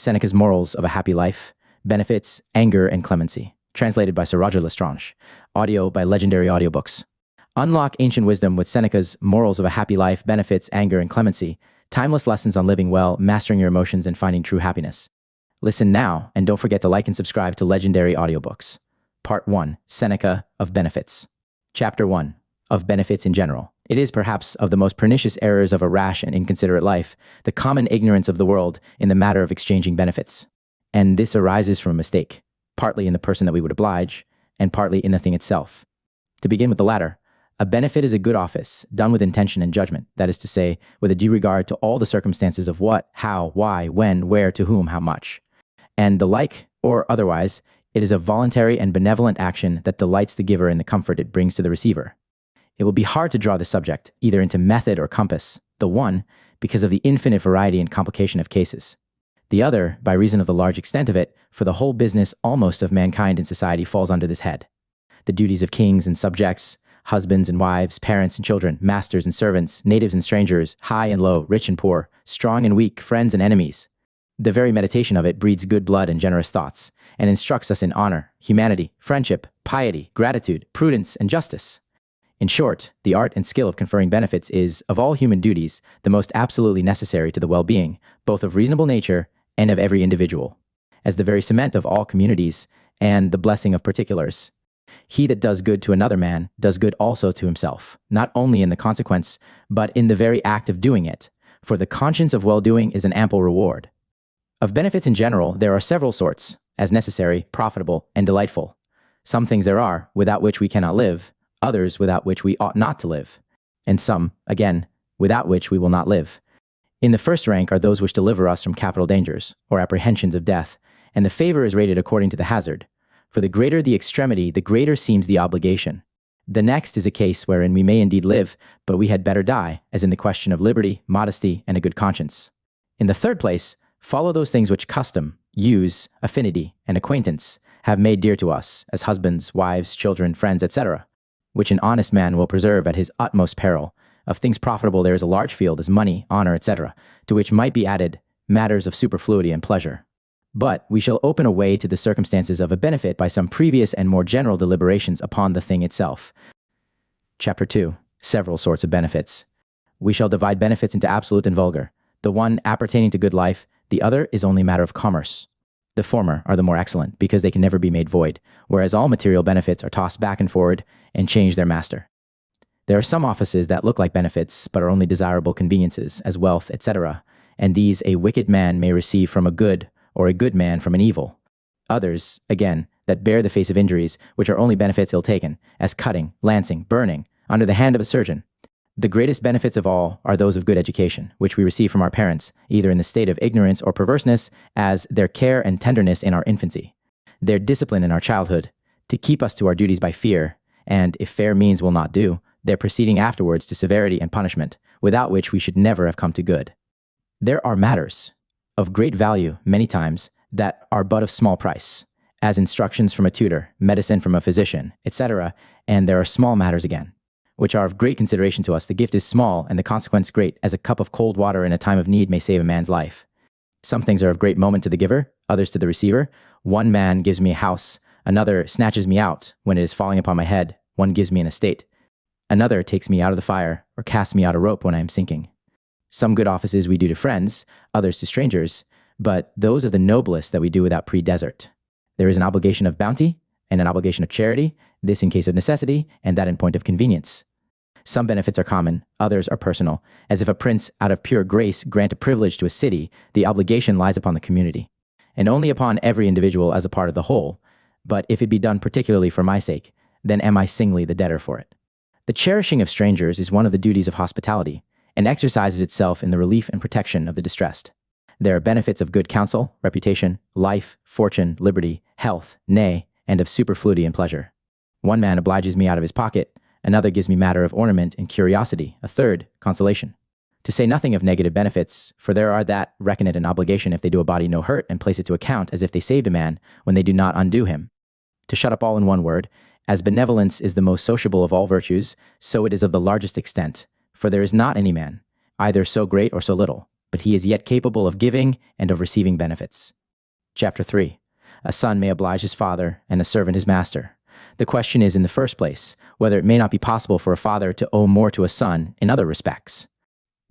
Seneca's Morals of a Happy Life, Benefits, Anger, and Clemency. Translated by Sir Roger Lestrange. Audio by Legendary Audiobooks. Unlock ancient wisdom with Seneca's Morals of a Happy Life, Benefits, Anger, and Clemency. Timeless lessons on living well, mastering your emotions, and finding true happiness. Listen now, and don't forget to like and subscribe to Legendary Audiobooks. Part 1. Seneca of Benefits. Chapter 1. Of Benefits in General. It is perhaps of the most pernicious errors of a rash and inconsiderate life, the common ignorance of the world in the matter of exchanging benefits. And this arises from a mistake, partly in the person that we would oblige, and partly in the thing itself. To begin with the latter, a benefit is a good office, done with intention and judgment, that is to say, with a due regard to all the circumstances of what, how, why, when, where, to whom, how much. And the like, or otherwise, it is a voluntary and benevolent action that delights the giver in the comfort it brings to the receiver. It will be hard to draw the subject, either into method or compass, the one, because of the infinite variety and complication of cases. The other, by reason of the large extent of it, for the whole business almost of mankind in society falls under this head. The duties of kings and subjects, husbands and wives, parents and children, masters and servants, natives and strangers, high and low, rich and poor, strong and weak, friends and enemies. The very meditation of it breeds good blood and generous thoughts, and instructs us in honor, humanity, friendship, piety, gratitude, prudence, and justice. In short, the art and skill of conferring benefits is, of all human duties, the most absolutely necessary to the well-being, both of reasonable nature and of every individual, as the very cement of all communities and the blessing of particulars. He that does good to another man does good also to himself, not only in the consequence, but in the very act of doing it, for the conscience of well-doing is an ample reward. Of benefits in general, there are several sorts, as necessary, profitable, and delightful. Some things there are, without which we cannot live, others without which we ought not to live, and some, again, without which we will not live. In the first rank are those which deliver us from capital dangers, or apprehensions of death, and the favor is rated according to the hazard. For the greater the extremity, the greater seems the obligation. The next is a case wherein we may indeed live, but we had better die, as in the question of liberty, modesty, and a good conscience. In the third place, follow those things which custom, use, affinity, and acquaintance have made dear to us, as husbands, wives, children, friends, etc., which an honest man will preserve at his utmost peril. Of things profitable there is a large field, as money, honor, etc., to which might be added matters of superfluity and pleasure. But we shall open a way to the circumstances of a benefit by some previous and more general deliberations upon the thing itself. Chapter 2. Several sorts of benefits. We shall divide benefits into absolute and vulgar. The one appertaining to good life, the other is only matter of commerce. The former are the more excellent, because they can never be made void, whereas all material benefits are tossed back and forward and change their master. There are some offices that look like benefits, but are only desirable conveniences, as wealth, etc., and these a wicked man may receive from a good, or a good man from an evil. Others, again, that bear the face of injuries, which are only benefits ill-taken, as cutting, lancing, burning, under the hand of a surgeon. The greatest benefits of all are those of good education, which we receive from our parents, either in the state of ignorance or perverseness, as their care and tenderness in our infancy, their discipline in our childhood, to keep us to our duties by fear, and, if fair means will not do, their proceeding afterwards to severity and punishment, without which we should never have come to good. There are matters of great value, many times, that are but of small price, as instructions from a tutor, medicine from a physician, etc., and there are small matters again, which are of great consideration to us. The gift is small, and the consequence great, as a cup of cold water in a time of need may save a man's life. Some things are of great moment to the giver, others to the receiver. One man gives me a house, another snatches me out when it is falling upon my head, one gives me an estate. Another takes me out of the fire, or casts me out a rope when I am sinking. Some good offices we do to friends, others to strangers, but those are the noblest that we do without pre-desert. There is an obligation of bounty, and an obligation of charity, this in case of necessity, and that in point of convenience. Some benefits are common, others are personal, as if a prince out of pure grace grant a privilege to a city, the obligation lies upon the community, and only upon every individual as a part of the whole. But if it be done particularly for my sake, then am I singly the debtor for it. The cherishing of strangers is one of the duties of hospitality, and exercises itself in the relief and protection of the distressed. There are benefits of good counsel, reputation, life, fortune, liberty, health, nay, and of superfluity and pleasure. One man obliges me out of his pocket, another gives me matter of ornament and curiosity, a third, consolation. To say nothing of negative benefits, for there are that reckon it an obligation if they do a body no hurt and place it to account as if they saved a man when they do not undo him. To shut up all in one word, as benevolence is the most sociable of all virtues, so it is of the largest extent, for there is not any man, either so great or so little, but he is yet capable of giving and of receiving benefits. Chapter 3. A son may oblige his father, and a servant his master. The question is, in the first place, whether it may not be possible for a father to owe more to a son in other respects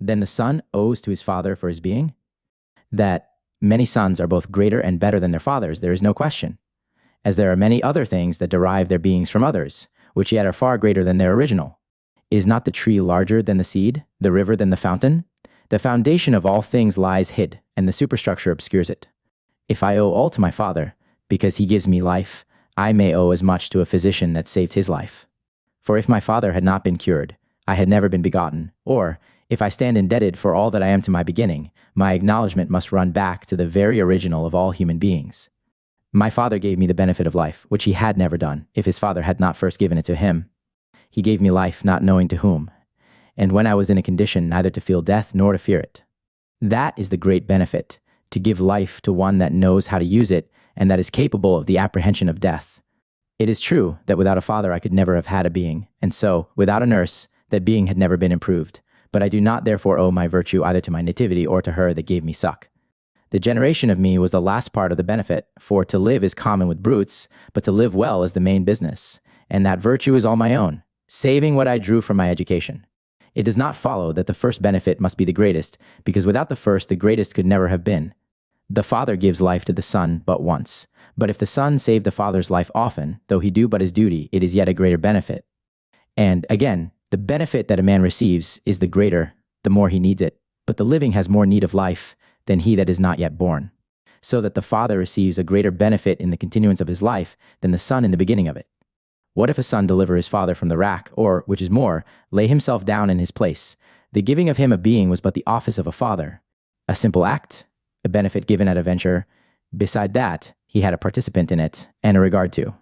than the son owes to his father for his being. That many sons are both greater and better than their fathers, there is no question, as there are many other things that derive their beings from others, which yet are far greater than their original. Is not the tree larger than the seed, the river than the fountain? The foundation of all things lies hid, and the superstructure obscures it. If I owe all to my father, because he gives me life, I may owe as much to a physician that saved his life. For if my father had not been cured, I had never been begotten, or, if I stand indebted for all that I am to my beginning, my acknowledgement must run back to the very original of all human beings. My father gave me the benefit of life, which he had never done, if his father had not first given it to him. He gave me life, not knowing to whom, and when I was in a condition neither to feel death nor to fear it. That is the great benefit, to give life to one that knows how to use it, and that is capable of the apprehension of death. It is true that without a father I could never have had a being, and so, without a nurse, that being had never been improved. But I do not therefore owe my virtue either to my nativity or to her that gave me suck. The generation of me was the last part of the benefit, for to live is common with brutes, but to live well is the main business, and that virtue is all my own, saving what I drew from my education. It does not follow that the first benefit must be the greatest, because without the first the greatest could never have been. The father gives life to the son but once, but if the son save the father's life often, though he do but his duty, it is yet a greater benefit. And, again, the benefit that a man receives is the greater, the more he needs it, but the living has more need of life than he that is not yet born, so that the father receives a greater benefit in the continuance of his life than the son in the beginning of it. What if a son deliver his father from the rack, or, which is more, lay himself down in his place? The giving of him a being was but the office of a father, a simple act, a benefit given at a venture. Beside that, he had a participant in it, and a regard to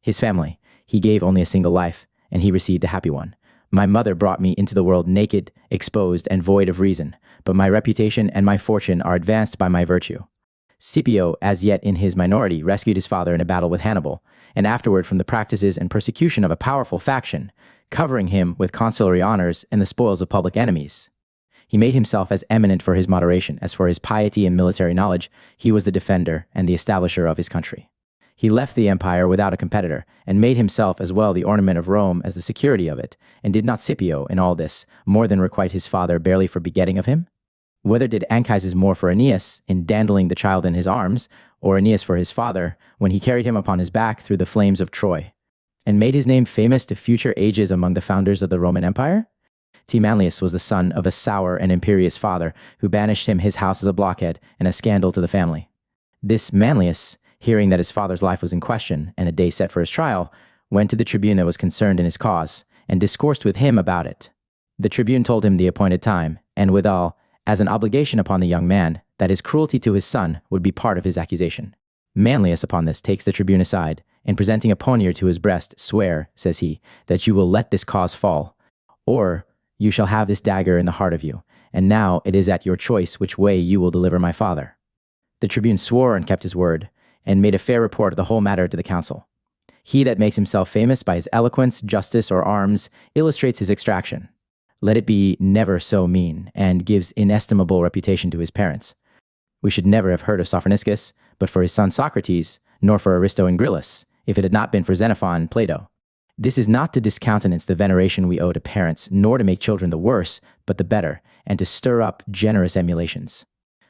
his family. He gave only a single life, and he received a happy one. My mother brought me into the world naked, exposed, and void of reason, but my reputation and my fortune are advanced by my virtue. Scipio, as yet in his minority, rescued his father in a battle with Hannibal, and afterward from the practices and persecution of a powerful faction, covering him with consulary honors and the spoils of public enemies. He made himself as eminent for his moderation as for his piety and military knowledge. He was the defender and the establisher of his country. He left the empire without a competitor, and made himself as well the ornament of Rome as the security of it. And did not Scipio, in all this, more than requite his father barely for begetting of him? Whether did Anchises more for Aeneas, in dandling the child in his arms, or Aeneas for his father, when he carried him upon his back through the flames of Troy, and made his name famous to future ages among the founders of the Roman Empire? T. Manlius was the son of a sour and imperious father, who banished him his house as a blockhead and a scandal to the family. This Manlius, hearing that his father's life was in question, and a day set for his trial, went to the tribune that was concerned in his cause, and discoursed with him about it. The tribune told him the appointed time, and withal, as an obligation upon the young man, that his cruelty to his son would be part of his accusation. Manlius upon this takes the tribune aside, and presenting a poniard to his breast, swear, says he, that you will let this cause fall, or you shall have this dagger in the heart of you, and now it is at your choice which way you will deliver my father. The tribune swore and kept his word, and made a fair report of the whole matter to the council. He that makes himself famous by his eloquence, justice, or arms illustrates his extraction. Let it be never so mean, and gives inestimable reputation to his parents. We should never have heard of Sophroniscus, but for his son Socrates, nor for Aristo and Gryllus, if it had not been for Xenophon and Plato. This is not to discountenance the veneration we owe to parents, nor to make children the worse, but the better, and to stir up generous emulations.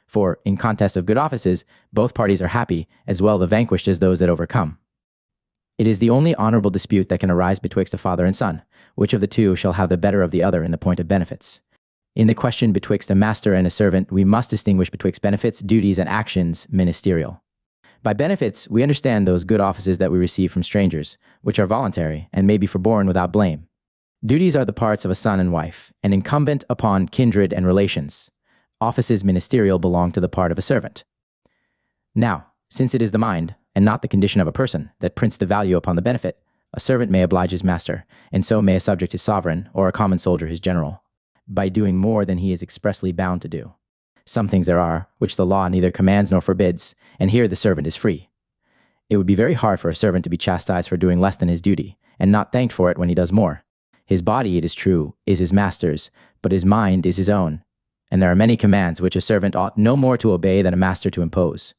For, in contest of good offices, both parties are happy, as well the vanquished as those that overcome. It is the only honorable dispute that can arise betwixt a father and son, which of the two shall have the better of the other in the point of benefits. In the question betwixt a master and a servant, we must distinguish betwixt benefits, duties, and actions ministerial. By benefits, we understand those good offices that we receive from strangers, which are voluntary, and may be forborne without blame. Duties are the parts of a son and wife, and incumbent upon kindred and relations. Offices ministerial belong to the part of a servant. Now, since it is the mind, and not the condition of a person, that prints the value upon the benefit, a servant may oblige his master, and so may a subject his sovereign, or a common soldier his general, by doing more than he is expressly bound to do. Some things there are, which the law neither commands nor forbids, and here the servant is free. It would be very hard for a servant to be chastised for doing less than his duty, and not thanked for it when he does more. His body, it is true, is his master's, but his mind is his own, and there are many commands which a servant ought no more to obey than a master to impose.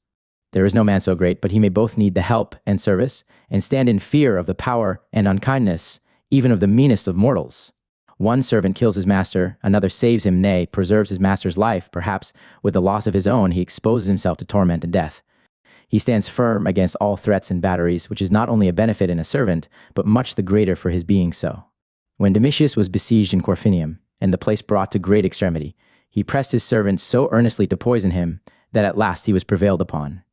There is no man so great, but he may both need the help and service, and stand in fear of the power and unkindness, even of the meanest of mortals. One servant kills his master, another saves him, nay, preserves his master's life. Perhaps with the loss of his own, he exposes himself to torment and death. He stands firm against all threats and batteries, which is not only a benefit in a servant, but much the greater for his being so. When Domitius was besieged in Corfinium, and the place brought to great extremity, he pressed his servants so earnestly to poison him, that at last he was prevailed upon.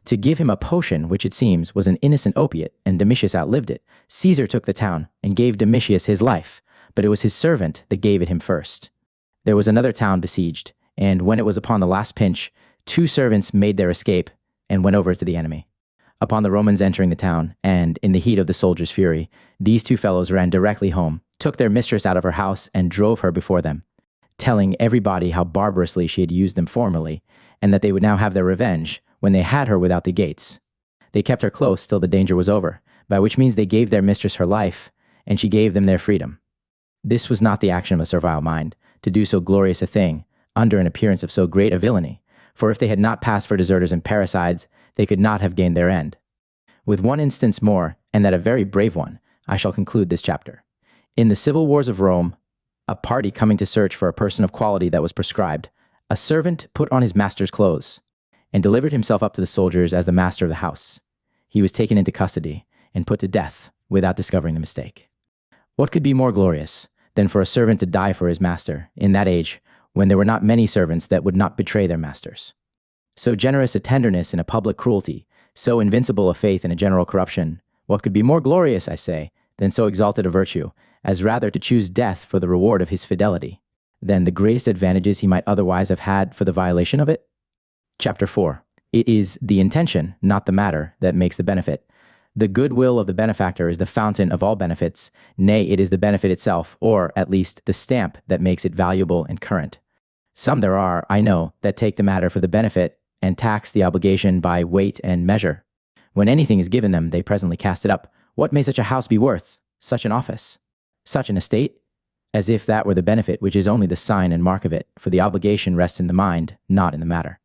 To give him a potion, which it seems was an innocent opiate, and Domitius outlived it, Caesar took the town, and gave Domitius his life, but it was his servant that gave it him first. There was another town besieged, and when it was upon the last pinch, 2 servants made their escape, and went over to the enemy. Upon the Romans entering the town, and in the heat of the soldiers' fury, these 2 fellows ran directly home, took their mistress out of her house, and drove her before them, telling everybody how barbarously she had used them formerly, and that they would now have their revenge when they had her without the gates. They kept her close till the danger was over, by which means they gave their mistress her life, and she gave them their freedom. This was not the action of a servile mind, to do so glorious a thing, under an appearance of so great a villainy, for if they had not passed for deserters and parricides, they could not have gained their end. With one instance more, and that a very brave one, I shall conclude this chapter. In the civil wars of Rome, a party coming to search for a person of quality that was prescribed, a servant put on his master's clothes, and delivered himself up to the soldiers as the master of the house. He was taken into custody, and put to death, without discovering the mistake. What could be more glorious than for a servant to die for his master, in that age, when there were not many servants that would not betray their masters? So generous a tenderness in a public cruelty, so invincible a faith in a general corruption, what could be more glorious, I say, than so exalted a virtue, as rather to choose death for the reward of his fidelity, than the greatest advantages he might otherwise have had for the violation of it? Chapter 4. It is the intention, not the matter, that makes the benefit. The goodwill of the benefactor is the fountain of all benefits, nay, it is the benefit itself, or, at least, the stamp that makes it valuable and current. Some there are, I know, that take the matter for the benefit, and tax the obligation by weight and measure. When anything is given them, they presently cast it up. What may such a house be worth? Such an office? Such an estate? As if that were the benefit which is only the sign and mark of it, for the obligation rests in the mind, not in the matter.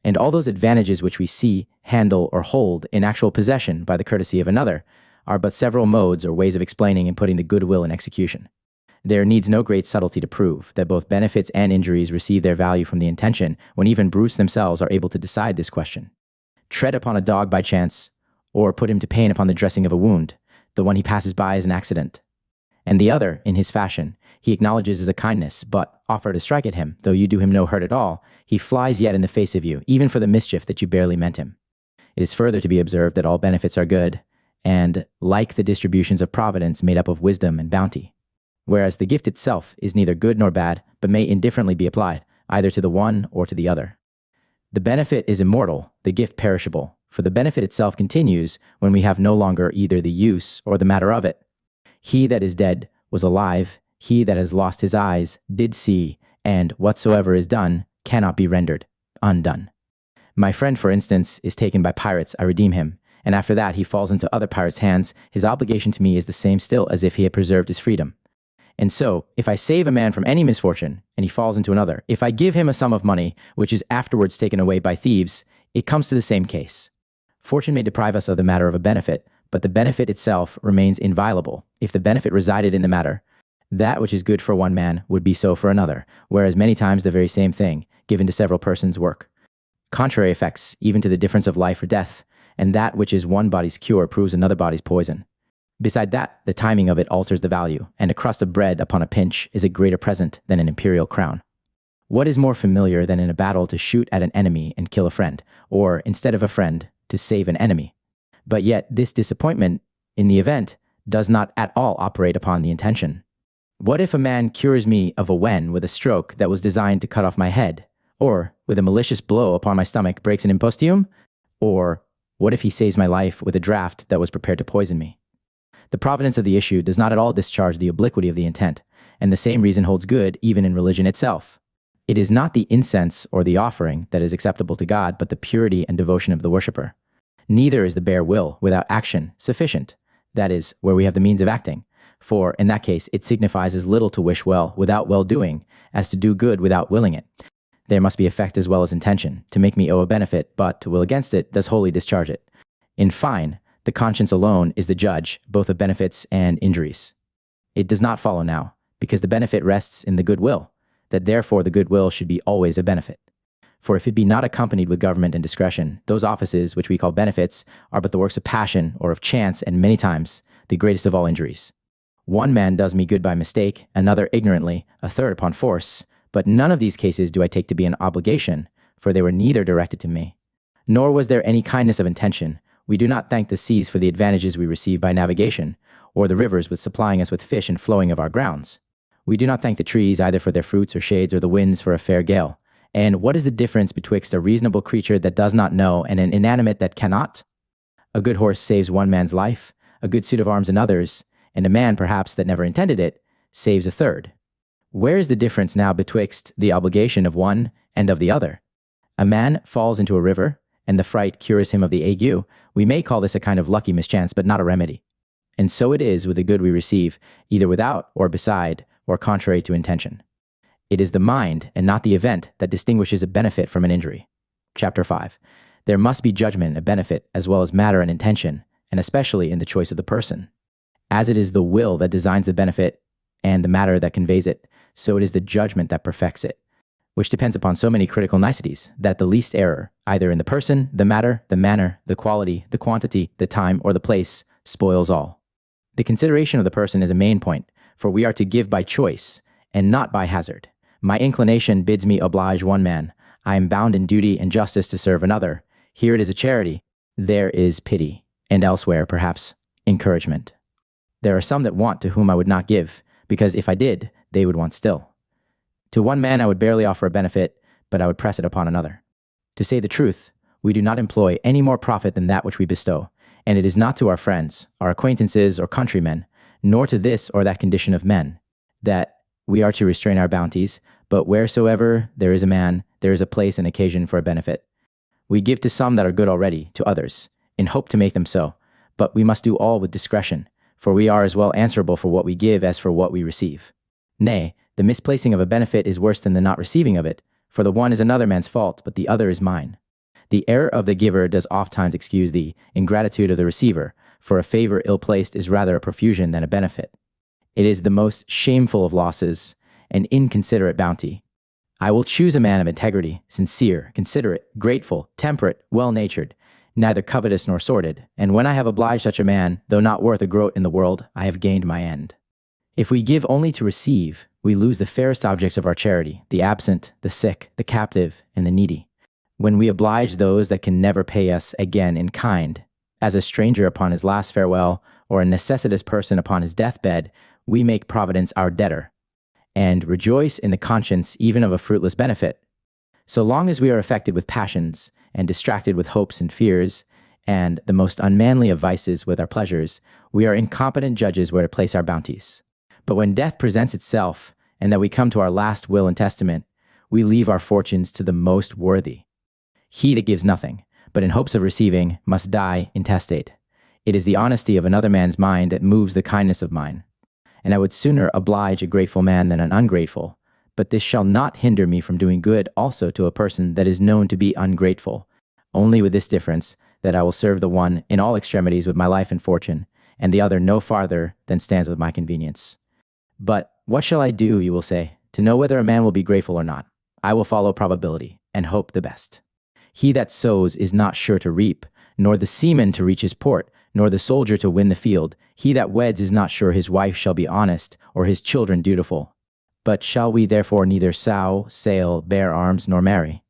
And all those advantages which we see, handle, or hold in actual possession by the courtesy of another are but several modes or ways of explaining and putting the goodwill in execution. There needs no great subtlety to prove that both benefits and injuries receive their value from the intention, when even brutes themselves are able to decide this question. Tread upon a dog by chance, or put him to pain upon the dressing of a wound, the one he passes by as an accident. And the other, in his fashion, he acknowledges as a kindness, but offer to strike at him, though you do him no hurt at all, he flies yet in the face of you, even for the mischief that you barely meant him. It is further to be observed that all benefits are good, and, like the distributions of providence, made up of wisdom and bounty. Whereas the gift itself is neither good nor bad, but may indifferently be applied, either to the one or to the other. The benefit is immortal, the gift perishable, for the benefit itself continues when we have no longer either the use or the matter of it. He that is dead was alive, he that has lost his eyes did see, and whatsoever is done cannot be rendered undone. My friend, for instance, is taken by pirates, I redeem him, and after that he falls into other pirates' hands. His obligation to me is the same still as if he had preserved his freedom. And so, if I save a man from any misfortune, and he falls into another, if I give him a sum of money, which is afterwards taken away by thieves, it comes to the same case. Fortune may deprive us of the matter of a benefit, but the benefit itself remains inviolable. If the benefit resided in the matter, that which is good for one man would be so for another, whereas many times the very same thing, given to several persons, work contrary effects, even to the difference of life or death, and that which is one body's cure proves another body's poison. Beside that, the timing of it alters the value, and a crust of bread upon a pinch is a greater present than an imperial crown. What is more familiar than in a battle to shoot at an enemy and kill a friend, or, instead of a friend, to save an enemy? But yet this disappointment, in the event, does not at all operate upon the intention. What if a man cures me of a wen with a stroke that was designed to cut off my head? Or, with a malicious blow upon my stomach, breaks an impostium? Or, what if he saves my life with a draught that was prepared to poison me? The providence of the issue does not at all discharge the obliquity of the intent, and the same reason holds good even in religion itself. It is not the incense or the offering that is acceptable to God, but the purity and devotion of the worshipper. Neither is the bare will, without action, sufficient, that is, where we have the means of acting. for in that case it signifies as little to wish well without well-doing as to do good without willing it. There must be effect as well as intention, to make me owe a benefit, but to will against it does wholly discharge it. In fine, the conscience alone is the judge, both of benefits and injuries. It does not follow now, because the benefit rests in the good will, that therefore the good will should be always a benefit. For if it be not accompanied with government and discretion, those offices which we call benefits are but the works of passion or of chance, and many times the greatest of all injuries. One man does me good by mistake, another ignorantly, a third upon force, but none of these cases do I take to be an obligation, for they were neither directed to me. Nor was there any kindness of intention. We do not thank the seas for the advantages we receive by navigation, or the rivers with supplying us with fish and flowing of our grounds. We do not thank the trees either for their fruits or shades, or the winds for a fair gale. And what is the difference betwixt a reasonable creature that does not know and an inanimate that cannot? A good horse saves one man's life, a good suit of arms another's, and a man, perhaps, that never intended it, saves a third. Where is the difference now betwixt the obligation of one and of the other? A man falls into a river, and the fright cures him of the ague. We may call this a kind of lucky mischance, but not a remedy. And so it is with the good we receive, either without or beside, or contrary to intention. It is the mind, and not the event, that distinguishes a benefit from an injury. Chapter 5. There must be judgment, a benefit, as well as matter and intention, and especially in the choice of the person. As it is the will that designs the benefit and the matter that conveys it, so it is the judgment that perfects it, which depends upon so many critical niceties, that the least error, either in the person, the matter, the manner, the quality, the quantity, the time, or the place, spoils all. The consideration of the person is a main point, for we are to give by choice, and not by hazard. My inclination bids me oblige one man. I am bound in duty and justice to serve another. Here it is a charity. There is pity, and elsewhere, perhaps, encouragement. There are some that want to whom I would not give, because if I did, they would want still. To one man I would barely offer a benefit, but I would press it upon another. To say the truth, we do not employ any more profit than that which we bestow, and it is not to our friends, our acquaintances, or countrymen, nor to this or that condition of men, that we are to restrain our bounties, but wheresoever there is a man, there is a place and occasion for a benefit. We give to some that are good already, to others, in hope to make them so, but we must do all with discretion, for we are as well answerable for what we give as for what we receive. Nay, the misplacing of a benefit is worse than the not receiving of it, for the one is another man's fault, but the other is mine. The error of the giver does ofttimes excuse the ingratitude of the receiver, for a favor ill-placed is rather a profusion than a benefit. It is the most shameful of losses, an inconsiderate bounty. I will choose a man of integrity, sincere, considerate, grateful, temperate, well-natured, neither covetous nor sordid, and when I have obliged such a man, though not worth a groat in the world, I have gained my end. If we give only to receive, we lose the fairest objects of our charity, the absent, the sick, the captive, and the needy. When we oblige those that can never pay us again in kind, as a stranger upon his last farewell, or a necessitous person upon his deathbed, we make Providence our debtor, and rejoice in the conscience even of a fruitless benefit. So long as we are affected with passions, and distracted with hopes and fears, and the most unmanly of vices with our pleasures, we are incompetent judges where to place our bounties. But when death presents itself, and that we come to our last will and testament, we leave our fortunes to the most worthy. He that gives nothing, but in hopes of receiving, must die intestate. It is the honesty of another man's mind that moves the kindness of mine. And I would sooner oblige a grateful man than an ungrateful, but this shall not hinder me from doing good also to a person that is known to be ungrateful, only with this difference, that I will serve the one in all extremities with my life and fortune, and the other no farther than stands with my convenience. But what shall I do, you will say, to know whether a man will be grateful or not? I will follow probability, and hope the best. He that sows is not sure to reap, nor the seaman to reach his port, nor the soldier to win the field. He that weds is not sure his wife shall be honest, or his children dutiful. But shall we therefore neither sow, sail, bear arms, nor marry?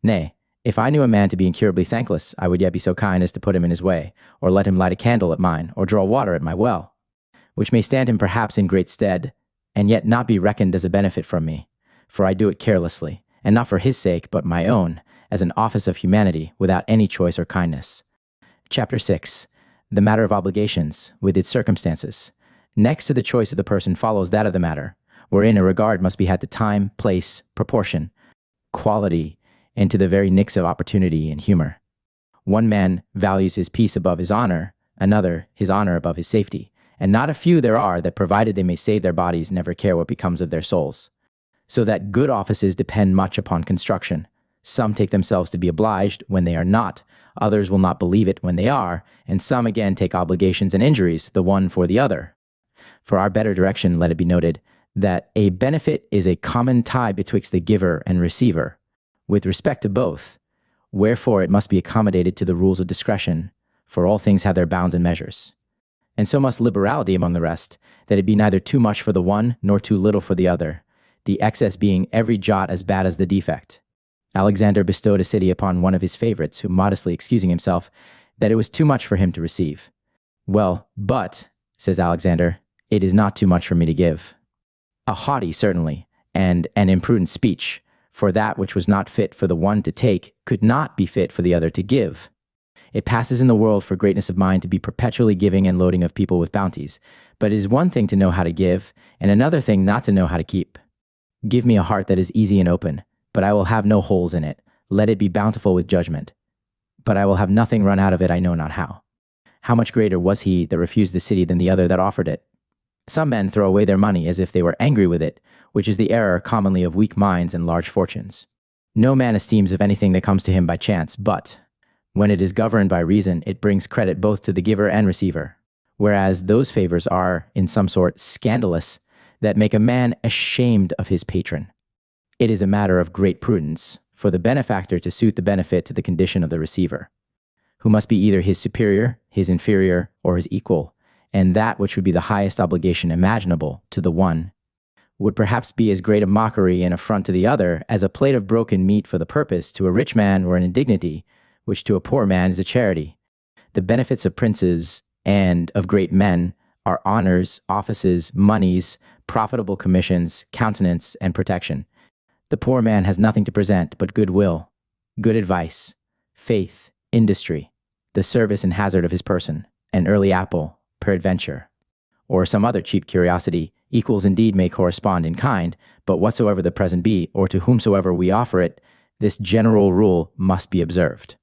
Nay, if I knew a man to be incurably thankless, I would yet be so kind as to put him in his way, or let him light a candle at mine, or draw water at my well, which may stand him perhaps in great stead, and yet not be reckoned as a benefit from me, for I do it carelessly, and not for his sake, but my own, as an office of humanity, without any choice or kindness. Chapter 6. The matter of obligations, with its circumstances. Next to the choice of the person follows that of the matter, wherein a regard must be had to time, place, proportion, quality, and to the very nix of opportunity and humor. One man values his peace above his honor, another his honor above his safety, and not a few there are that, provided they may save their bodies, never care what becomes of their souls. So that good offices depend much upon construction. Some take themselves to be obliged when they are not, others will not believe it when they are, and some again take obligations and injuries, the one for the other. For our better direction, let it be noted that a benefit is a common tie betwixt the giver and receiver, with respect to both, wherefore it must be accommodated to the rules of discretion, for all things have their bounds and measures. And so must liberality among the rest, that it be neither too much for the one, nor too little for the other, the excess being every jot as bad as the defect. Alexander bestowed a city upon one of his favorites, who, modestly excusing himself, that it was too much for him to receive. Well, but, says Alexander, it is not too much for me to give. A haughty, certainly, and an imprudent speech, for that which was not fit for the one to take could not be fit for the other to give. It passes in the world for greatness of mind to be perpetually giving and loading of people with bounties, but it is one thing to know how to give, and another thing not to know how to keep. Give me a heart that is easy and open, but I will have no holes in it. Let it be bountiful with judgment, but I will have nothing run out of it I know not how. How much greater was he that refused the city than the other that offered it? Some men throw away their money as if they were angry with it, which is the error commonly of weak minds and large fortunes. No man esteems of anything that comes to him by chance, but, when it is governed by reason, it brings credit both to the giver and receiver, whereas those favors are, in some sort, scandalous, that make a man ashamed of his patron. It is a matter of great prudence for the benefactor to suit the benefit to the condition of the receiver, who must be either his superior, his inferior, or his equal, and that which would be the highest obligation imaginable to the one would perhaps be as great a mockery and affront to the other as a plate of broken meat for the purpose to a rich man or an indignity, which to a poor man is a charity. The benefits of princes and of great men are honors, offices, monies, profitable commissions, countenance, and protection. The poor man has nothing to present but goodwill, good advice, faith, industry, the service and hazard of his person, an early apple, peradventure, or some other cheap curiosity. Equals indeed may correspond in kind, but whatsoever the present be, or to whomsoever we offer it, this general rule must be observed,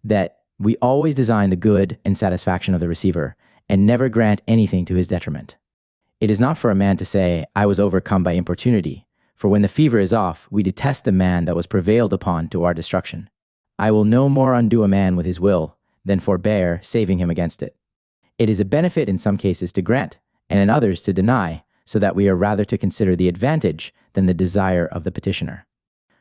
that we always design the good and satisfaction of the receiver, and never grant anything to his detriment. It is not for a man to say, I was overcome by importunity, for when the fever is off, we detest the man that was prevailed upon to our destruction. I will no more undo a man with his will, than forbear saving him against it. It is a benefit in some cases to grant, and in others to deny, so that we are rather to consider the advantage than the desire of the petitioner.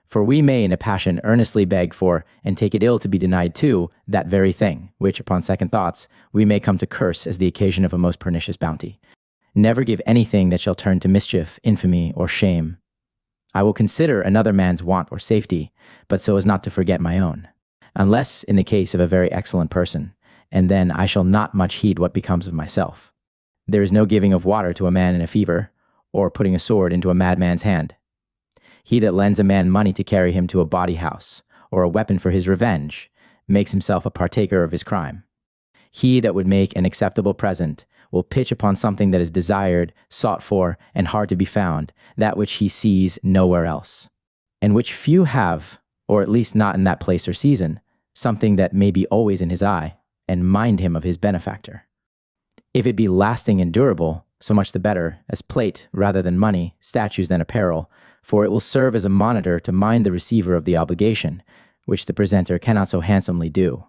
For we may in a passion earnestly beg for, and take it ill to be denied to, that very thing, which, upon second thoughts, we may come to curse as the occasion of a most pernicious bounty. Never give anything that shall turn to mischief, infamy, or shame. I will consider another man's want or safety, but so as not to forget my own, unless in the case of a very excellent person, and then I shall not much heed what becomes of myself. There is no giving of water to a man in a fever, or putting a sword into a madman's hand. He that lends a man money to carry him to a bawdy house, or a weapon for his revenge, makes himself a partaker of his crime. He that would make an acceptable present will pitch upon something that is desired, sought for, and hard to be found, that which he sees nowhere else, and which few have, or at least not in that place or season, something that may be always in his eye, and mind him of his benefactor. If it be lasting and durable, so much the better, as plate rather than money, statues than apparel, for it will serve as a monitor to mind the receiver of the obligation, which the presenter cannot so handsomely do.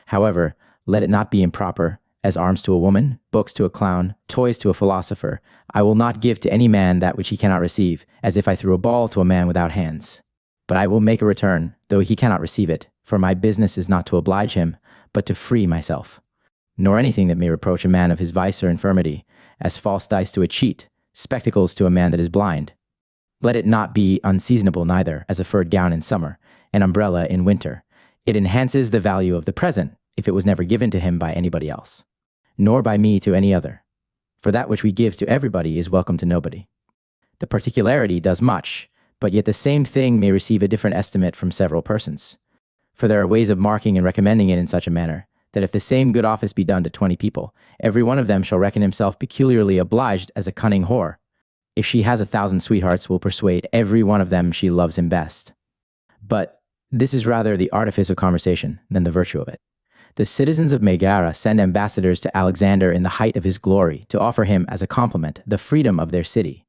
However, let it not be improper, as arms to a woman, books to a clown, toys to a philosopher. I will not give to any man that which he cannot receive, as if I threw a ball to a man without hands. But I will make a return, though he cannot receive it, for my business is not to oblige him, but to free myself. Nor anything that may reproach a man of his vice or infirmity, as false dice to a cheat, spectacles to a man that is blind. Let it not be unseasonable neither, as a furred gown in summer, an umbrella in winter. It enhances the value of the present, if it was never given to him by anybody else, nor by me to any other. For that which we give to everybody is welcome to nobody. The particularity does much, but yet the same thing may receive a different estimate from several persons. For there are ways of marking and recommending it in such a manner, that if the same good office be done to 20 people, every one of them shall reckon himself peculiarly obliged as a cunning whore. If she has 1,000 sweethearts, will persuade every one of them she loves him best. But this is rather the artifice of conversation than the virtue of it. The citizens of Megara send ambassadors to Alexander in the height of his glory to offer him as a compliment the freedom of their city.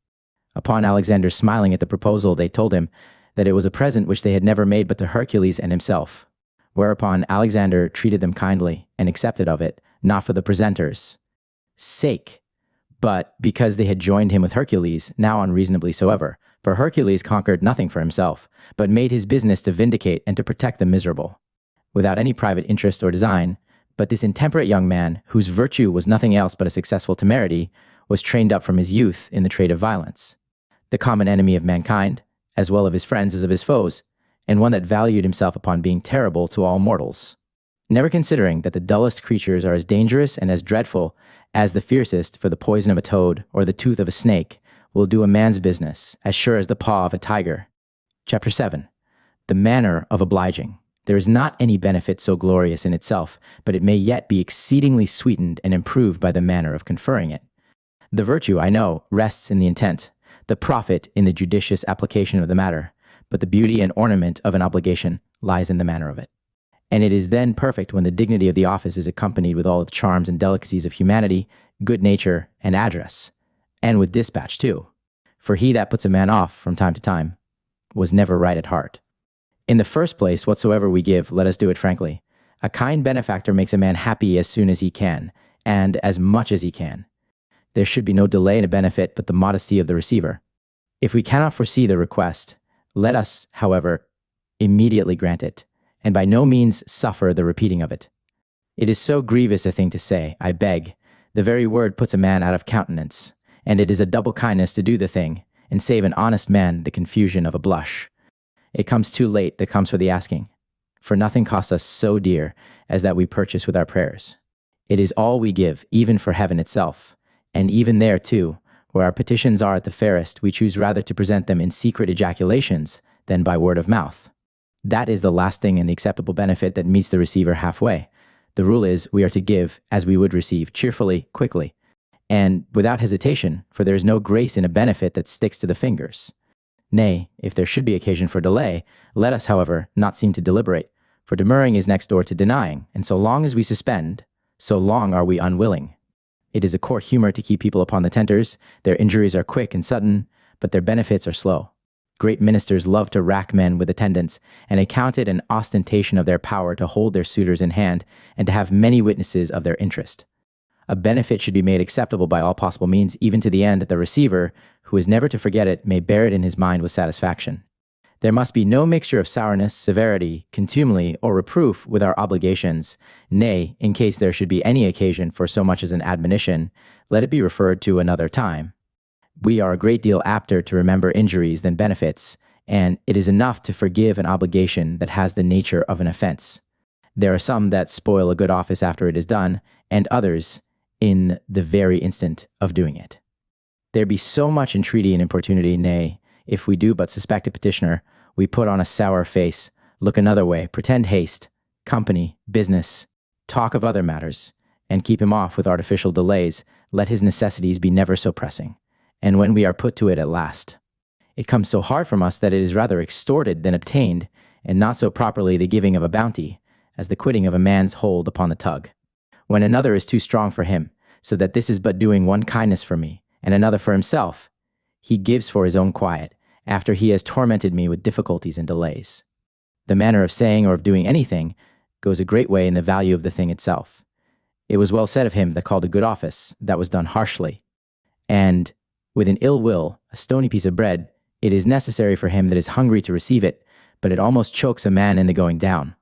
Upon Alexander smiling at the proposal, they told him that it was a present which they had never made but to Hercules and himself. Whereupon Alexander treated them kindly and accepted of it, not for the presenter's sake, but because they had joined him with Hercules, now unreasonably soever. For Hercules conquered nothing for himself, but made his business to vindicate and to protect the miserable, without any private interest or design. But this intemperate young man, whose virtue was nothing else but a successful temerity, was trained up from his youth in the trade of violence, the common enemy of mankind, as well of his friends as of his foes, and one that valued himself upon being terrible to all mortals, never considering that the dullest creatures are as dangerous and as dreadful as the fiercest, for the poison of a toad or the tooth of a snake will do a man's business as sure as the paw of a tiger. Chapter 7. The manner of obliging. There is not any benefit so glorious in itself, but it may yet be exceedingly sweetened and improved by the manner of conferring it. The virtue, I know, rests in the intent, the profit in the judicious application of the matter, but the beauty and ornament of an obligation lies in the manner of it. And it is then perfect when the dignity of the office is accompanied with all the charms and delicacies of humanity, good nature, and address, and with dispatch too. For he that puts a man off from time to time was never right at heart. In the first place, whatsoever we give, let us do it frankly. A kind benefactor makes a man happy as soon as he can, and as much as he can. There should be no delay in a benefit but the modesty of the receiver. If we cannot foresee the request, let us, however, immediately grant it, and by no means suffer the repeating of it. It is so grievous a thing to say, I beg. The very word puts a man out of countenance, and it is a double kindness to do the thing, and save an honest man the confusion of a blush. It comes too late that comes for the asking, for nothing costs us so dear as that we purchase with our prayers. It is all we give, even for heaven itself, and even there too, where our petitions are at the fairest, we choose rather to present them in secret ejaculations than by word of mouth. That is the lasting and the acceptable benefit that meets the receiver halfway. The rule is we are to give as we would receive, cheerfully, quickly, and without hesitation, for there is no grace in a benefit that sticks to the fingers. Nay, if there should be occasion for delay, let us, however, not seem to deliberate, for demurring is next door to denying, and so long as we suspend, so long are we unwilling. It is a court humor to keep people upon the tenters. Their injuries are quick and sudden, but their benefits are slow. Great ministers love to rack men with attendance, and account it an ostentation of their power to hold their suitors in hand, and to have many witnesses of their interest. A benefit should be made acceptable by all possible means, even to the end that the receiver, who is never to forget it, may bear it in his mind with satisfaction. There must be no mixture of sourness, severity, contumely, or reproof with our obligations. Nay, in case there should be any occasion for so much as an admonition, let it be referred to another time. We are a great deal apter to remember injuries than benefits, and it is enough to forgive an obligation that has the nature of an offense. There are some that spoil a good office after it is done, and others in the very instant of doing it. There be so much entreaty and importunity, nay, if we do but suspect a petitioner, we put on a sour face, look another way, pretend haste, company, business, talk of other matters, and keep him off with artificial delays, let his necessities be never so pressing. And when we are put to it at last, it comes so hard from us that it is rather extorted than obtained, and not so properly the giving of a bounty, as the quitting of a man's hold upon the tug. When another is too strong for him, so that this is but doing one kindness for me, and another for himself, he gives for his own quiet, after he has tormented me with difficulties and delays. The manner of saying or of doing anything goes a great way in the value of the thing itself. It was well said of him that called a good office that was done harshly, and with an ill will, a stony piece of bread, it is necessary for him that is hungry to receive it, but it almost chokes a man in the going down.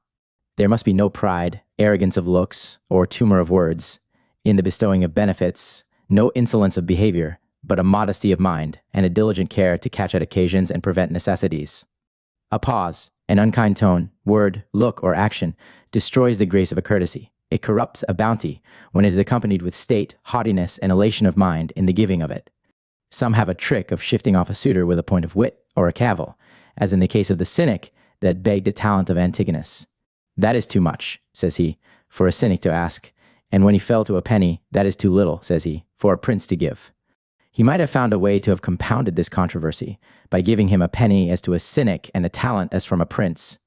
There must be no pride, arrogance of looks, or tumor of words, in the bestowing of benefits, no insolence of behavior, but a modesty of mind, and a diligent care to catch at occasions and prevent necessities. A pause, an unkind tone, word, look, or action destroys the grace of a courtesy. It corrupts a bounty when it is accompanied with state, haughtiness, and elation of mind in the giving of it. Some have a trick of shifting off a suitor with a point of wit or a cavil, as in the case of the cynic that begged a talent of Antigonus. That is too much, says he, for a cynic to ask, and when he fell to a penny, that is too little, says he, for a prince to give. He might have found a way to have compounded this controversy by giving him a penny as to a cynic and a talent as from a prince.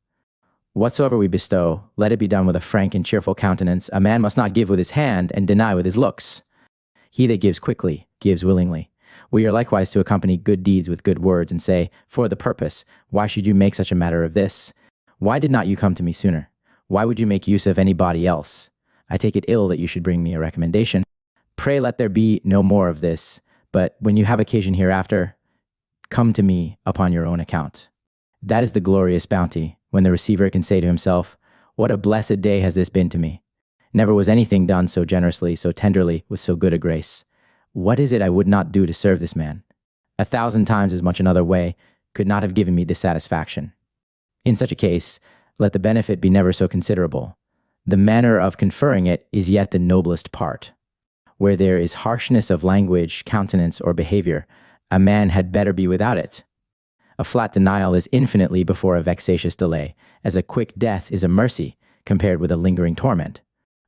Whatsoever we bestow, let it be done with a frank and cheerful countenance. A man must not give with his hand and deny with his looks. He that gives quickly gives willingly. We are likewise to accompany good deeds with good words, and say, for the purpose, why should you make such a matter of this? Why did not you come to me sooner? Why would you make use of anybody else? I take it ill that you should bring me a recommendation. Pray let there be no more of this, but when you have occasion hereafter, come to me upon your own account. That is the glorious bounty, when the receiver can say to himself, what a blessed day has this been to me. Never was anything done so generously, so tenderly, with so good a grace. What is it I would not do to serve this man? 1,000 times as much another way could not have given me this satisfaction. In such a case, let the benefit be never so considerable. The manner of conferring it is yet the noblest part. Where there is harshness of language, countenance, or behavior, a man had better be without it. A flat denial is infinitely before a vexatious delay, as a quick death is a mercy compared with a lingering torment.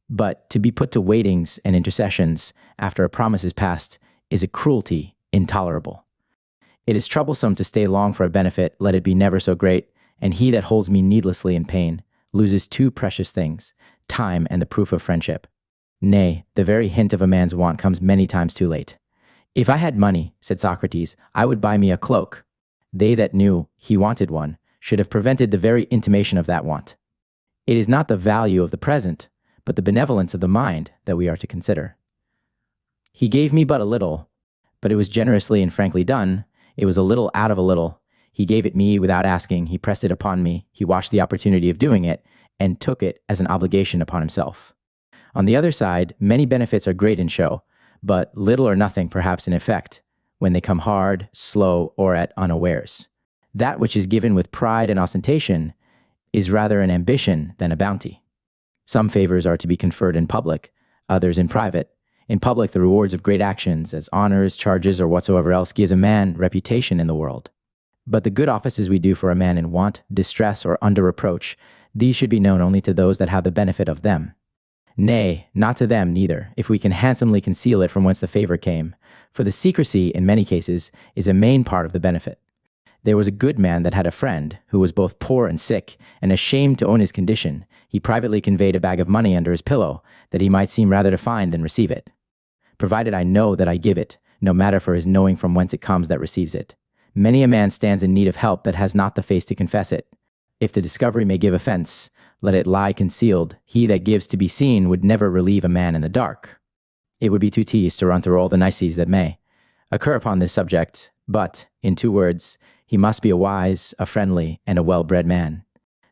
But to be put to waitings and intercessions after a promise is past is a cruelty intolerable. It is troublesome to stay long for a benefit, let it be never so great, and he that holds me needlessly in pain loses two precious things, time and the proof of friendship. Nay, the very hint of a man's want comes many times too late. If I had money, said Socrates, I would buy me a cloak. They that knew he wanted one should have prevented the very intimation of that want. It is not the value of the present, but the benevolence of the mind that we are to consider. He gave me but a little, but it was generously and frankly done. It was a little out of a little. He gave it me without asking. He pressed it upon me. He watched the opportunity of doing it and took it as an obligation upon himself. On the other side, many benefits are great in show, but little or nothing perhaps in effect, when they come hard, slow, or at unawares. That which is given with pride and ostentation is rather an ambition than a bounty. Some favors are to be conferred in public, others in private. In public, the rewards of great actions, as honors, charges, or whatsoever else, gives a man reputation in the world. But the good offices we do for a man in want, distress, or under reproach, these should be known only to those that have the benefit of them. Nay, not to them neither, if we can handsomely conceal it from whence the favor came, for the secrecy, in many cases, is a main part of the benefit. There was a good man that had a friend, who was both poor and sick, and ashamed to own his condition. He privately conveyed a bag of money under his pillow, that he might seem rather to find than receive it. Provided I know that I give it, no matter for his knowing from whence it comes that receives it. Many a man stands in need of help that has not the face to confess it. If the discovery may give offense, let it lie concealed. He that gives to be seen would never relieve a man in the dark. It would be too tedious to run through all the niceties that may occur upon this subject, but, in 2 words, he must be a wise, a friendly, and a well-bred man,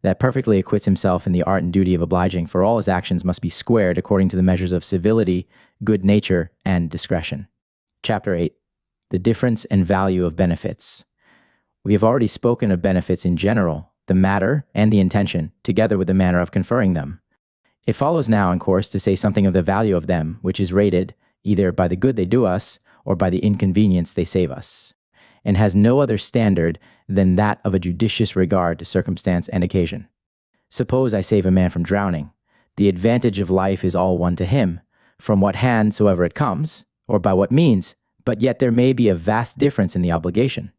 that perfectly acquits himself in the art and duty of obliging, for all his actions must be squared according to the measures of civility, good nature, and discretion. Chapter 8. The difference and value of benefits. We have already spoken of benefits in general, the matter and the intention, together with the manner of conferring them. It follows now, in course, to say something of the value of them, which is rated either by the good they do us or by the inconvenience they save us, and has no other standard than that of a judicious regard to circumstance and occasion. Suppose I save a man from drowning. The advantage of life is all one to him, from what hand soever it comes, or by what means, but yet there may be a vast difference in the obligation.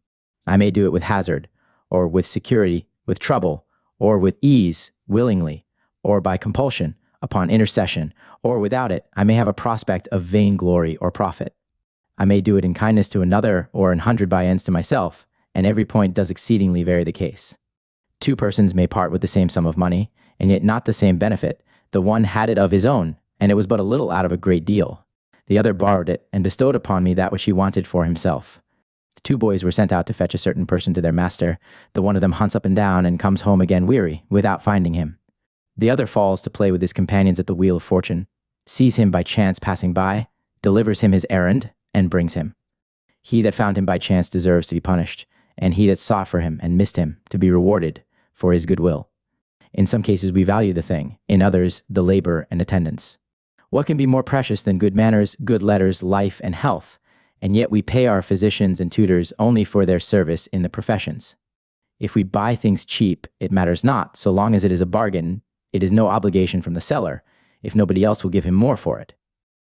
I may do it with hazard, or with security, with trouble, or with ease, willingly, or by compulsion, upon intercession, or without it, I may have a prospect of vain glory or profit. I may do it in kindness to another, or in 100 by ends to myself, and every point does exceedingly vary the case. 2 persons may part with the same sum of money, and yet not the same benefit. The one had it of his own, and it was but a little out of a great deal. The other borrowed it, and bestowed upon me that which he wanted for himself. 2 boys were sent out to fetch a certain person to their master. The one of them hunts up and down, and comes home again weary, without finding him. The other falls to play with his companions at the wheel of fortune, sees him by chance passing by, delivers him his errand, and brings him. He that found him by chance deserves to be punished, and he that sought for him and missed him to be rewarded for his good will. In some cases we value the thing, in others the labor and attendance. What can be more precious than good manners, good letters, life, and health? And yet we pay our physicians and tutors only for their service in the professions. If we buy things cheap, it matters not, so long as it is a bargain. It is no obligation from the seller, if nobody else will give him more for it.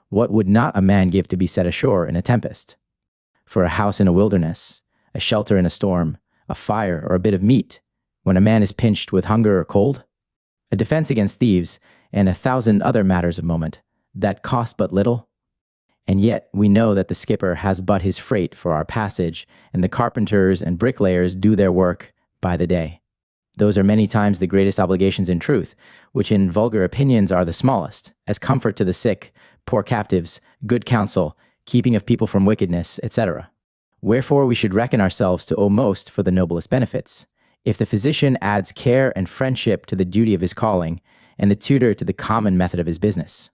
What would not a man give to be set ashore in a tempest? For a house in a wilderness, a shelter in a storm, a fire, or a bit of meat, when a man is pinched with hunger or cold? a defense against thieves, and 1,000 other matters of moment that cost but little. And yet we know that the skipper has but his freight for our passage, and the carpenters and bricklayers do their work by the day. Those are many times the greatest obligations in truth, which in vulgar opinions are the smallest, as comfort to the sick, poor captives, good counsel, keeping of people from wickedness, etc. Wherefore we should reckon ourselves to owe most for the noblest benefits. If the physician adds care and friendship to the duty of his calling, and the tutor to the common method of his business,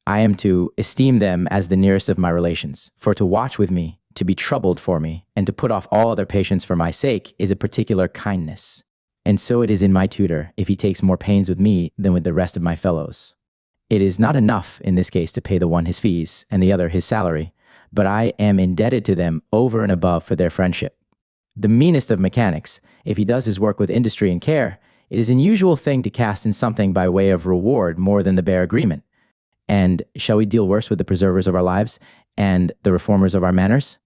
I am to esteem them as the nearest of my relations, for to watch with me, to be troubled for me, and to put off all other patients for my sake is a particular kindness. And so it is in my tutor, if he takes more pains with me than with the rest of my fellows. It is not enough in this case to pay the one his fees and the other his salary, but I am indebted to them over and above for their friendship. The meanest of mechanics, if he does his work with industry and care, it is an usual thing to cast in something by way of reward more than the bare agreement. And shall we deal worse with the preservers of our lives and the reformers of our manners?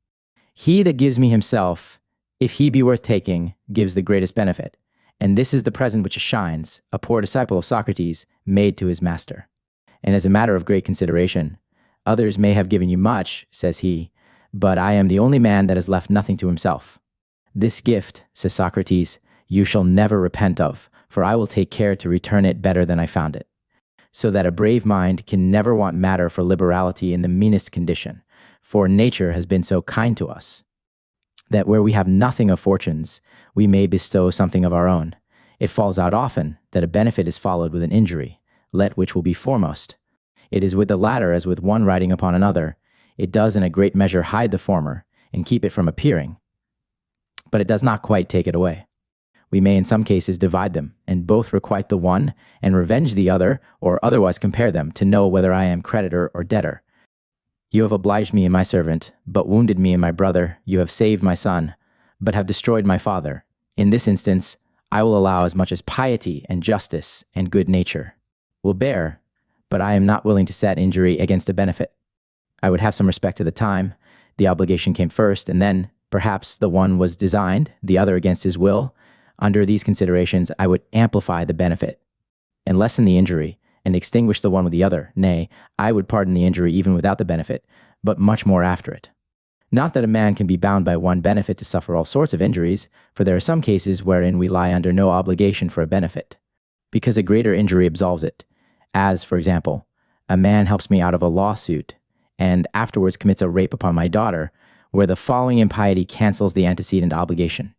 He that gives me himself, if he be worth taking, gives the greatest benefit. And this is the present which shines, a poor disciple of Socrates, made to his master. And as a matter of great consideration, others may have given you much, says he, but I am the only man that has left nothing to himself. This gift, says Socrates, you shall never repent of, for I will take care to return it better than I found it. So that a brave mind can never want matter for liberality in the meanest condition, for nature has been so kind to us, that where we have nothing of fortunes, we may bestow something of our own. It falls out often that a benefit is followed with an injury, let which will be foremost. It is with the latter as with one riding upon another. It does in a great measure hide the former, and keep it from appearing, but it does not quite take it away. We may in some cases divide them, and both requite the one, and revenge the other, or otherwise compare them, to know whether I am creditor or debtor. You have obliged me in my servant, but wounded me in my brother. You have saved my son, but have destroyed my father. In this instance, I will allow as much as piety and justice and good nature will bear, but I am not willing to set injury against a benefit. I would have some respect to the time. The obligation came first, and then, perhaps, the one was designed, the other against his will. Under these considerations, I would amplify the benefit and lessen the injury and extinguish the one with the other. Nay, I would pardon the injury even without the benefit, but much more after it. Not that a man can be bound by one benefit to suffer all sorts of injuries, for there are some cases wherein we lie under no obligation for a benefit, because a greater injury absolves it. As, for example, a man helps me out of a lawsuit, and afterwards commits a rape upon my daughter, where the following impiety cancels the antecedent obligation.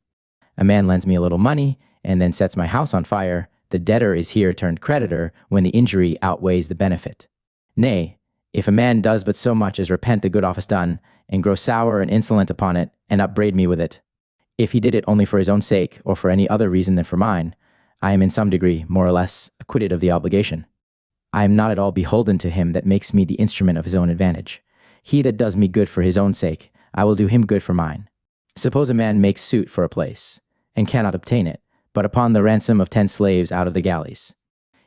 A man lends me a little money, and then sets my house on fire. The debtor is here turned creditor when the injury outweighs the benefit. Nay, if a man does but so much as repent the good office done, and grow sour and insolent upon it, and upbraid me with it, if he did it only for his own sake, or for any other reason than for mine, I am in some degree, more or less, acquitted of the obligation. I am not at all beholden to him that makes me the instrument of his own advantage. He that does me good for his own sake, I will do him good for mine. Suppose a man makes suit for a place, and cannot obtain it, but upon the ransom of 10 slaves out of the galleys.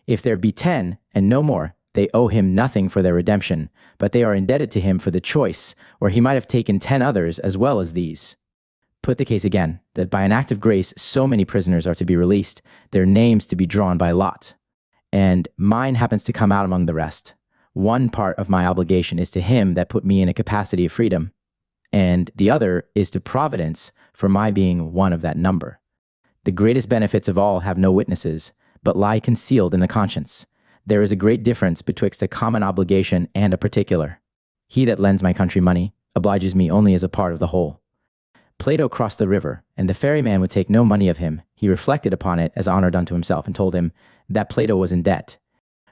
If there be 10, and no more, they owe him nothing for their redemption, but they are indebted to him for the choice, where he might have taken 10 others as well as these. Put the case again, that by an act of grace so many prisoners are to be released, their names to be drawn by lot, and mine happens to come out among the rest. One part of my obligation is to him that put me in a capacity of freedom, and the other is to Providence for my being one of that number. The greatest benefits of all have no witnesses, but lie concealed in the conscience. There is a great difference betwixt a common obligation and a particular. He that lends my country money obliges me only as a part of the whole. Plato crossed the river, and the ferryman would take no money of him. He reflected upon it as honor done to himself, and told him that Plato was in debt.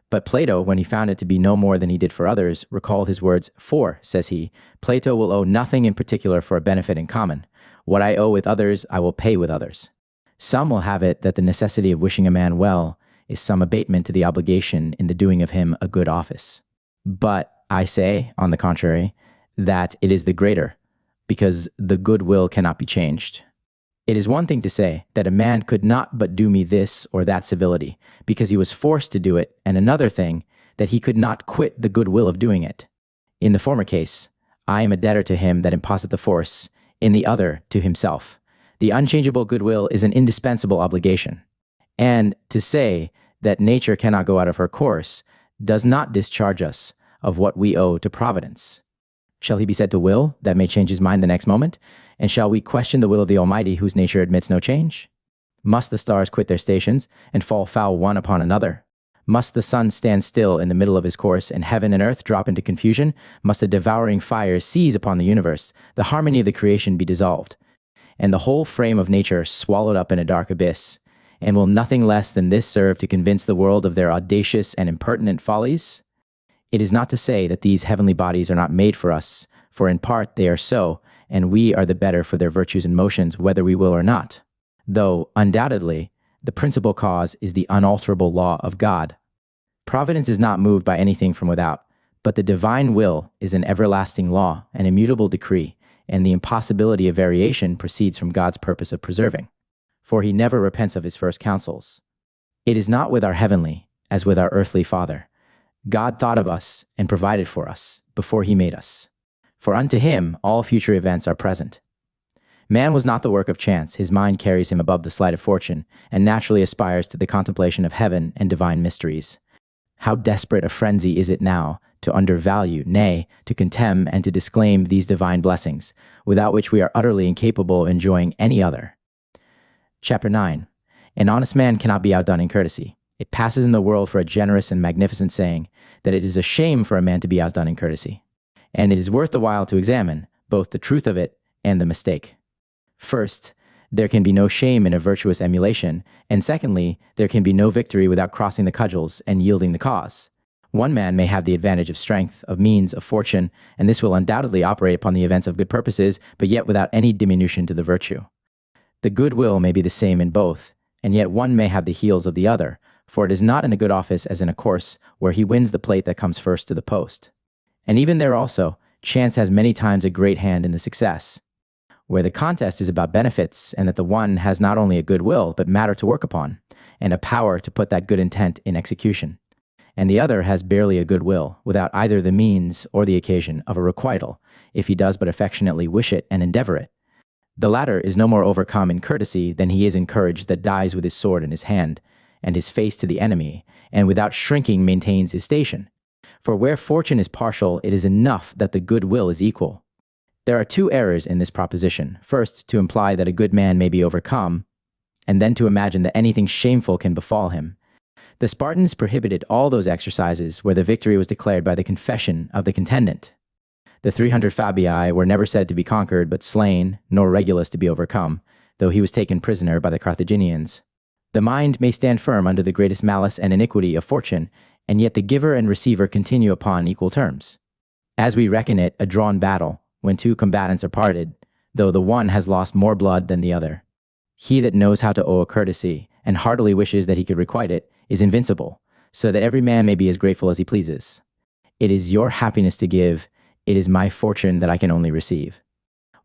But Plato, when he found it to be no more than he did for others, recalled his words, "For," says he, "Plato will owe nothing in particular for a benefit in common. What I owe with others, I will pay with others." Some will have it that the necessity of wishing a man well is some abatement to the obligation in the doing of him a good office. But I say, on the contrary, that it is the greater, because the good will cannot be changed. It is one thing to say that a man could not but do me this or that civility, because he was forced to do it, and another thing, that he could not quit the good will of doing it. In the former case, I am a debtor to him that imposeth the force, in the other, to himself. The unchangeable goodwill is an indispensable obligation. And to say that nature cannot go out of her course, does not discharge us of what we owe to Providence. Shall he be said to will, that may change his mind the next moment? And shall we question the will of the Almighty, whose nature admits no change? Must the stars quit their stations, and fall foul one upon another? Must the sun stand still in the middle of his course, and heaven and earth drop into confusion? Must a devouring fire seize upon the universe, the harmony of the creation be dissolved, and the whole frame of nature swallowed up in a dark abyss? And will nothing less than this serve to convince the world of their audacious and impertinent follies? It is not to say that these heavenly bodies are not made for us, for in part they are so, and we are the better for their virtues and motions, whether we will or not. Though, undoubtedly, the principal cause is the unalterable law of God. Providence is not moved by anything from without, but the divine will is an everlasting law, an immutable decree, and the impossibility of variation proceeds from God's purpose of preserving. For he never repents of his first counsels. It is not with our heavenly, as with our earthly Father. God thought of us and provided for us before he made us. For unto him all future events are present. Man was not the work of chance. His mind carries him above the sleight of fortune, and naturally aspires to the contemplation of heaven and divine mysteries. How desperate a frenzy is it now to undervalue, nay, to contemn and to disclaim these divine blessings, without which we are utterly incapable of enjoying any other. Chapter 9. An honest man cannot be outdone in courtesy. It passes in the world for a generous and magnificent saying that it is a shame for a man to be outdone in courtesy. And it is worth the while to examine both the truth of it and the mistake. First, there can be no shame in a virtuous emulation, and secondly, there can be no victory without crossing the cudgels and yielding the cause. One man may have the advantage of strength, of means, of fortune, and this will undoubtedly operate upon the events of good purposes, but yet without any diminution to the virtue. The good will may be the same in both, and yet one may have the heels of the other, for it is not in a good office as in a course where he wins the plate that comes first to the post. And even there also, chance has many times a great hand in the success, where the contest is about benefits, and that the one has not only a good will, but matter to work upon, and a power to put that good intent in execution. And the other has barely a good will, without either the means or the occasion of a requital, if he does but affectionately wish it and endeavor it. The latter is no more overcome in courtesy than he is in courage that dies with his sword in his hand, and his face to the enemy, and without shrinking maintains his station. For where fortune is partial, it is enough that the good will is equal. There are two errors in this proposition. First, to imply that a good man may be overcome, and then to imagine that anything shameful can befall him. The Spartans prohibited all those exercises where the victory was declared by the confession of the contendant. The 300 Fabii were never said to be conquered but slain, nor Regulus to be overcome, though he was taken prisoner by the Carthaginians. The mind may stand firm under the greatest malice and iniquity of fortune, and yet the giver and receiver continue upon equal terms. As we reckon it a drawn battle, when two combatants are parted, though the one has lost more blood than the other. He that knows how to owe a courtesy, and heartily wishes that he could requite it, is invincible, so that every man may be as grateful as he pleases. It is your happiness to give, it is my fortune that I can only receive.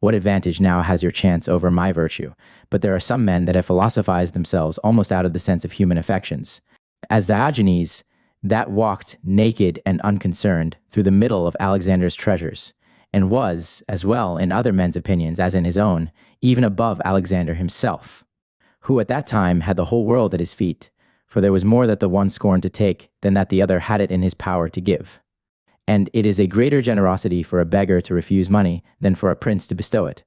What advantage now has your chance over my virtue? But there are some men that have philosophized themselves almost out of the sense of human affections. As Diogenes, that walked naked and unconcerned through the middle of Alexander's treasures, and was, as well in other men's opinions as in his own, even above Alexander himself, who at that time had the whole world at his feet, for there was more that the one scorned to take than that the other had it in his power to give. And it is a greater generosity for a beggar to refuse money than for a prince to bestow it.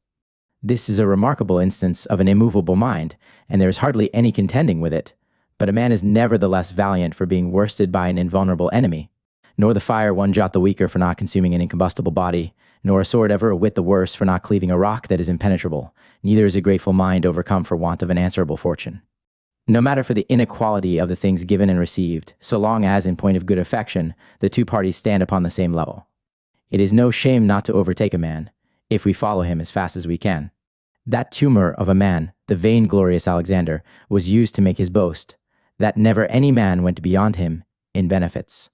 This is a remarkable instance of an immovable mind, and there is hardly any contending with it. But a man is nevertheless valiant for being worsted by an invulnerable enemy, nor the fire one jot the weaker for not consuming an incombustible body, nor a sword ever a whit the worse for not cleaving a rock that is impenetrable, neither is a grateful mind overcome for want of an answerable fortune. No matter for the inequality of the things given and received, so long as, in point of good affection, the two parties stand upon the same level. It is no shame not to overtake a man, if we follow him as fast as we can. That tumor of a man, the vainglorious Alexander, was used to make his boast, that never any man went beyond him in benefits.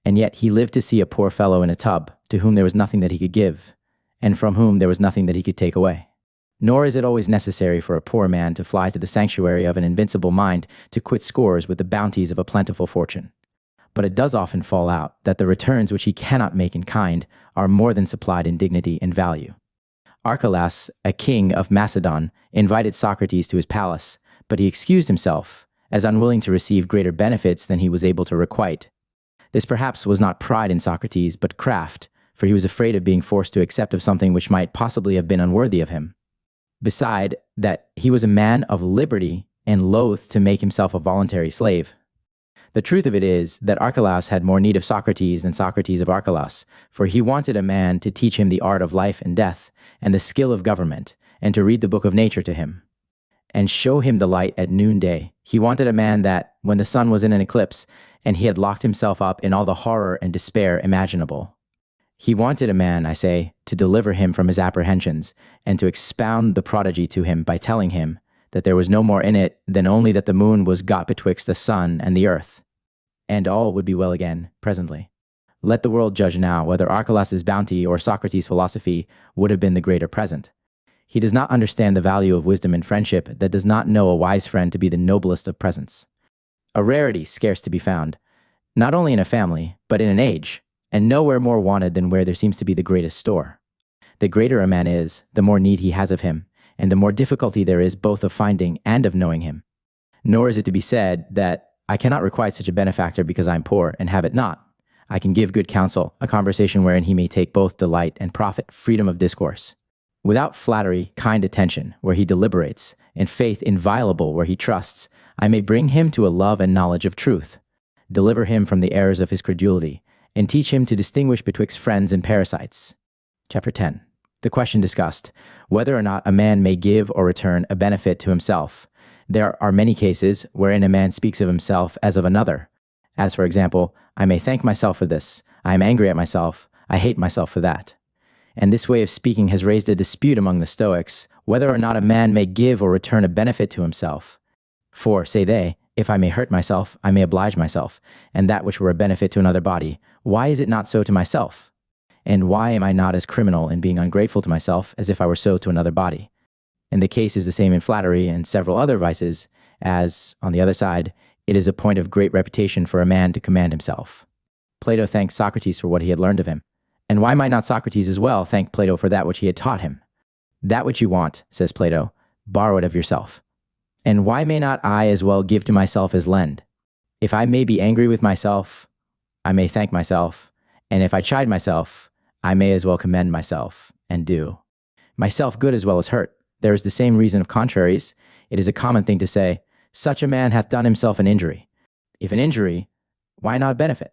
And yet he lived to see a poor fellow in a tub, to whom there was nothing that he could give, and from whom there was nothing that he could take away. Nor is it always necessary for a poor man to fly to the sanctuary of an invincible mind to quit scores with the bounties of a plentiful fortune. But it does often fall out that the returns which he cannot make in kind are more than supplied in dignity and value. Archelaus, a king of Macedon, invited Socrates to his palace, but he excused himself, as unwilling to receive greater benefits than he was able to requite. This perhaps was not pride in Socrates, but craft, for he was afraid of being forced to accept of something which might possibly have been unworthy of him. Beside that, he was a man of liberty and loath to make himself a voluntary slave. The truth of it is that Archelaus had more need of Socrates than Socrates of Archelaus, for he wanted a man to teach him the art of life and death, and the skill of government, and to read the book of nature to him, and show him the light at noonday. He wanted a man that, when the sun was in an eclipse, and he had locked himself up in all the horror and despair imaginable. He wanted a man, I say, to deliver him from his apprehensions, and to expound the prodigy to him by telling him that there was no more in it than only that the moon was got betwixt the sun and the earth, and all would be well again presently. Let the world judge now whether Archelaus's bounty or Socrates' philosophy would have been the greater present. He does not understand the value of wisdom and friendship that does not know a wise friend to be the noblest of presents. A rarity scarce to be found, not only in a family, but in an age, and nowhere more wanted than where there seems to be the greatest store. The greater a man is, the more need he has of him, and the more difficulty there is both of finding and of knowing him. Nor is it to be said that I cannot requite such a benefactor because I am poor and have it not. I can give good counsel, a conversation wherein he may take both delight and profit, freedom of discourse. Without flattery, kind attention, where he deliberates, and faith inviolable where he trusts, I may bring him to a love and knowledge of truth, deliver him from the errors of his credulity, and teach him to distinguish betwixt friends and parasites. Chapter 10. The question discussed, whether or not a man may give or return a benefit to himself. There are many cases wherein a man speaks of himself as of another. As for example, I may thank myself for this, I am angry at myself, I hate myself for that. And this way of speaking has raised a dispute among the Stoics, whether or not a man may give or return a benefit to himself. For, say they, if I may hurt myself, I may oblige myself, and that which were a benefit to another body, why is it not so to myself? And why am I not as criminal in being ungrateful to myself as if I were so to another body? And the case is the same in flattery and several other vices, as, on the other side, it is a point of great reputation for a man to command himself. Plato thanked Socrates for what he had learned of him. And why might not Socrates as well thank Plato for that which he had taught him? That which you want, says Plato, borrow it of yourself. And why may not I as well give to myself as lend? If I may be angry with myself, I may thank myself, and if I chide myself, I may as well commend myself, and do. Myself good as well as hurt. There is the same reason of contraries. It is a common thing to say, such a man hath done himself an injury. If an injury, why not a benefit?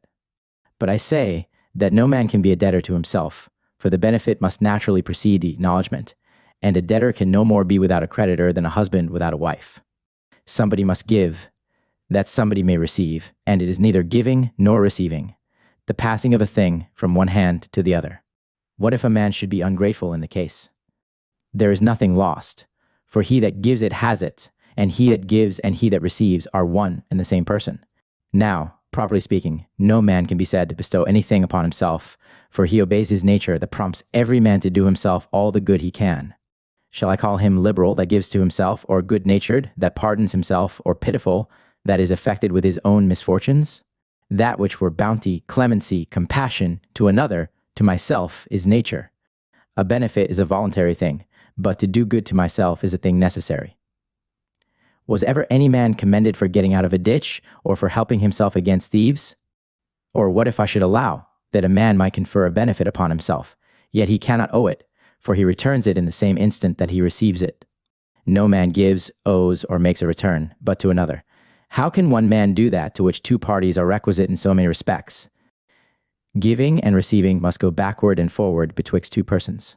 But I say that no man can be a debtor to himself, for the benefit must naturally precede the acknowledgement, and a debtor can no more be without a creditor than a husband without a wife. Somebody must give, that somebody may receive, and it is neither giving nor receiving, the passing of a thing from one hand to the other. What if a man should be ungrateful in the case? There is nothing lost, for he that gives it has it, and he that gives and he that receives are one and the same person. Now, properly speaking, no man can be said to bestow anything upon himself, for he obeys his nature that prompts every man to do himself all the good he can. Shall I call him liberal that gives to himself, or good-natured that pardons himself, or pitiful that is affected with his own misfortunes? That which were bounty, clemency, compassion to another, to myself is nature. A benefit is a voluntary thing, but to do good to myself is a thing necessary. Was ever any man commended for getting out of a ditch, or for helping himself against thieves? Or what if I should allow that a man might confer a benefit upon himself, yet he cannot owe it, for he returns it in the same instant that he receives it? No man gives, owes, or makes a return, but to another. How can one man do that to which two parties are requisite in so many respects? Giving and receiving must go backward and forward betwixt two persons.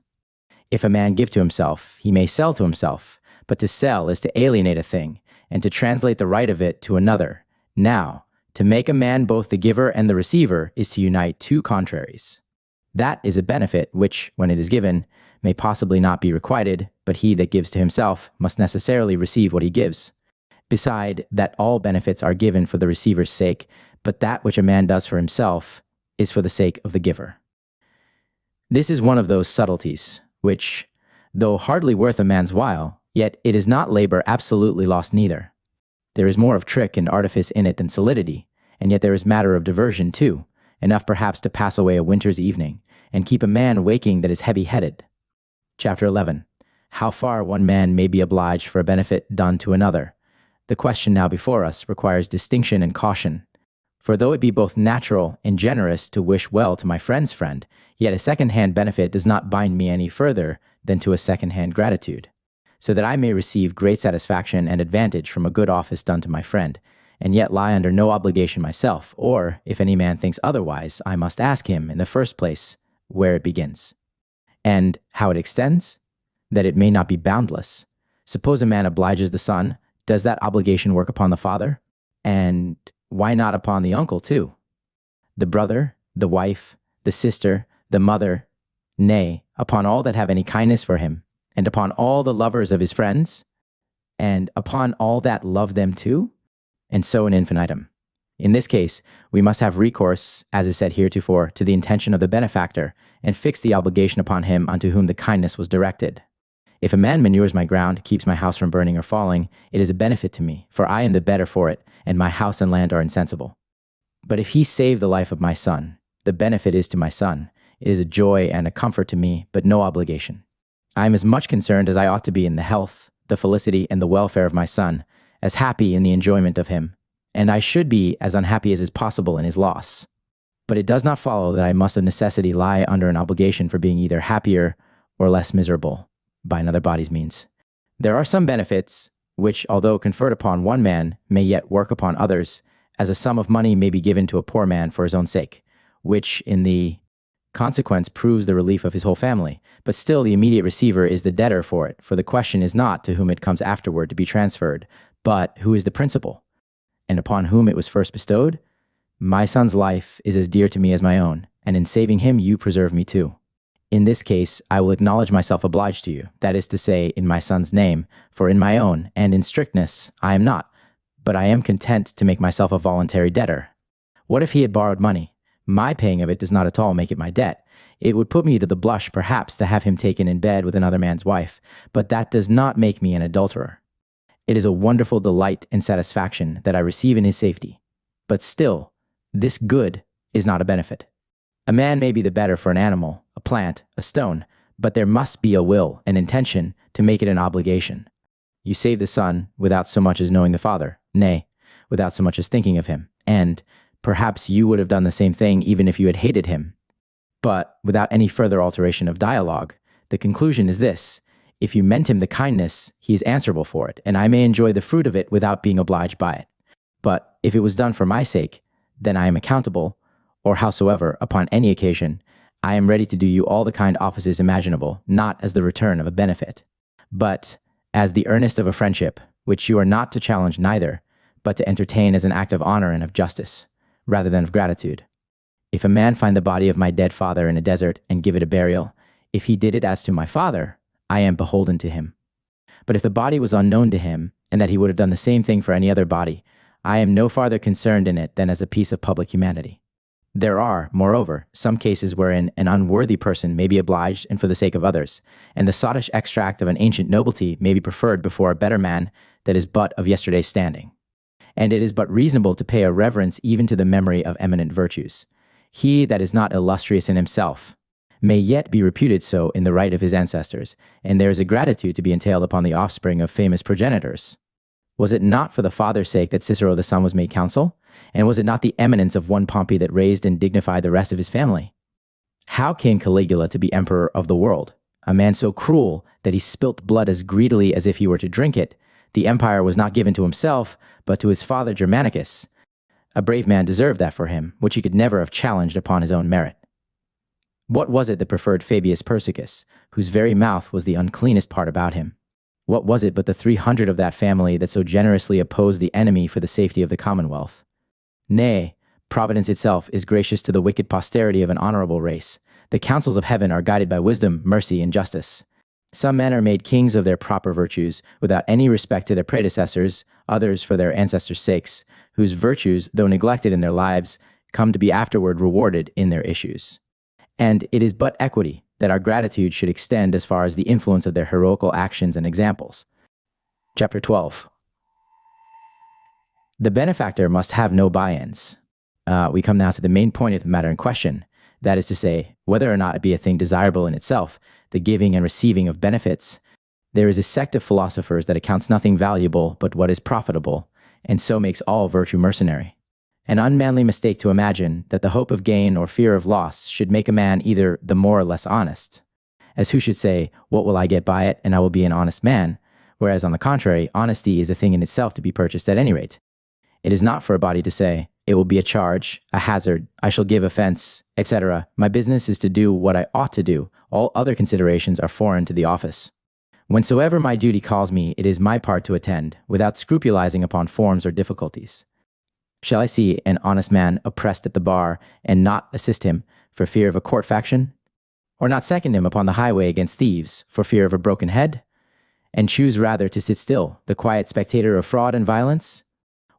If a man give to himself, he may sell to himself, but to sell is to alienate a thing, and to translate the right of it to another. Now, to make a man both the giver and the receiver is to unite two contraries. That is a benefit which, when it is given, may possibly not be requited, but he that gives to himself must necessarily receive what he gives. Beside that all benefits are given for the receiver's sake, but that which a man does for himself is for the sake of the giver. This is one of those subtleties, which, though hardly worth a man's while, yet it is not labor absolutely lost neither. There is more of trick and artifice in it than solidity, and yet there is matter of diversion too, enough perhaps to pass away a winter's evening, and keep a man waking that is heavy-headed. Chapter 11. How far one man may be obliged for a benefit done to another. The question now before us requires distinction and caution. For though it be both natural and generous to wish well to my friend's friend, yet a second-hand benefit does not bind me any further than to a second-hand gratitude, so that I may receive great satisfaction and advantage from a good office done to my friend, and yet lie under no obligation myself, or, if any man thinks otherwise, I must ask him, in the first place, where it begins, and how it extends, that it may not be boundless. Suppose a man obliges the son, does that obligation work upon the father? And why not upon the uncle too? The brother, the wife, the sister, the mother, nay, upon all that have any kindness for him, and upon all the lovers of his friends, and upon all that love them too, and so in infinitum. In this case, we must have recourse, as is said heretofore, to the intention of the benefactor, and fix the obligation upon him unto whom the kindness was directed. If a man manures my ground, keeps my house from burning or falling, it is a benefit to me, for I am the better for it, and my house and land are insensible. But if he save the life of my son, the benefit is to my son. It is a joy and a comfort to me, but no obligation. I am as much concerned as I ought to be in the health, the felicity, and the welfare of my son, as happy in the enjoyment of him, and I should be as unhappy as is possible in his loss. But it does not follow that I must of necessity lie under an obligation for being either happier or less miserable by another body's means. There are some benefits which, although conferred upon one man, may yet work upon others, as a sum of money may be given to a poor man for his own sake, which in the consequence proves the relief of his whole family, but still the immediate receiver is the debtor for it, for the question is not to whom it comes afterward to be transferred, but who is the principal, and upon whom it was first bestowed? My son's life is as dear to me as my own, and in saving him you preserve me too. In this case, I will acknowledge myself obliged to you, that is to say, in my son's name, for in my own, and in strictness, I am not, but I am content to make myself a voluntary debtor. What if he had borrowed money? My paying of it does not at all make it my debt. It would put me to the blush, perhaps, to have him taken in bed with another man's wife, but that does not make me an adulterer. It is a wonderful delight and satisfaction that I receive in his safety, but still, this good is not a benefit. A man may be the better for an animal, a plant, a stone, but there must be a will, an intention, to make it an obligation. You save the son without so much as knowing the father, nay, without so much as thinking of him, and perhaps you would have done the same thing even if you had hated him. But without any further alteration of dialogue, the conclusion is this: if you meant him the kindness, he is answerable for it, and I may enjoy the fruit of it without being obliged by it. But if it was done for my sake, then I am accountable, or howsoever, upon any occasion, I am ready to do you all the kind offices imaginable, not as the return of a benefit, but as the earnest of a friendship, which you are not to challenge neither, but to entertain as an act of honor and of justice, rather than of gratitude. If a man find the body of my dead father in a desert and give it a burial, if he did it as to my father, I am beholden to him. But if the body was unknown to him, and that he would have done the same thing for any other body, I am no farther concerned in it than as a piece of public humanity. There are, moreover, some cases wherein an unworthy person may be obliged and for the sake of others, and the sottish extract of an ancient nobility may be preferred before a better man that is but of yesterday's standing. And it is but reasonable to pay a reverence even to the memory of eminent virtues. He that is not illustrious in himself may yet be reputed so in the right of his ancestors, and there is a gratitude to be entailed upon the offspring of famous progenitors. Was it not for the father's sake that Cicero the son was made consul? And was it not the eminence of one Pompey that raised and dignified the rest of his family? How came Caligula to be emperor of the world? A man so cruel that he spilt blood as greedily as if he were to drink it. The empire was not given to himself, but to his father Germanicus. A brave man deserved that for him, which he could never have challenged upon his own merit. What was it that preferred Fabius Persicus, whose very mouth was the uncleanest part about him? What was it but the 300 of that family that so generously opposed the enemy for the safety of the commonwealth? Nay, Providence itself is gracious to the wicked posterity of an honorable race. The counsels of heaven are guided by wisdom, mercy, and justice. Some men are made kings of their proper virtues, without any respect to their predecessors, others for their ancestors' sakes, whose virtues, though neglected in their lives, come to be afterward rewarded in their issues. And it is but equity that our gratitude should extend as far as the influence of their heroical actions and examples. Chapter 12. The benefactor must have no buy-ins. We come now to the main point of the matter in question, that is to say, whether or not it be a thing desirable in itself, the giving and receiving of benefits, There is a sect of philosophers that accounts nothing valuable but what is profitable, and so makes all virtue mercenary. An unmanly mistake to imagine that the hope of gain or fear of loss should make a man either the more or less honest, as who should say, "What will I get by it, and I will be an honest man," whereas on the contrary, honesty is a thing in itself to be purchased at any rate. It is not for a body to say, "It will be a charge, a hazard, I shall give offense, etc. My business is to do what I ought to do. All other considerations are foreign to the office. Whensoever my duty calls me, it is my part to attend, without scrupulizing upon forms or difficulties. Shall I see an honest man oppressed at the bar, and not assist him for fear of a court faction? Or not second him upon the highway against thieves, for fear of a broken head? And choose rather to sit still, the quiet spectator of fraud and violence?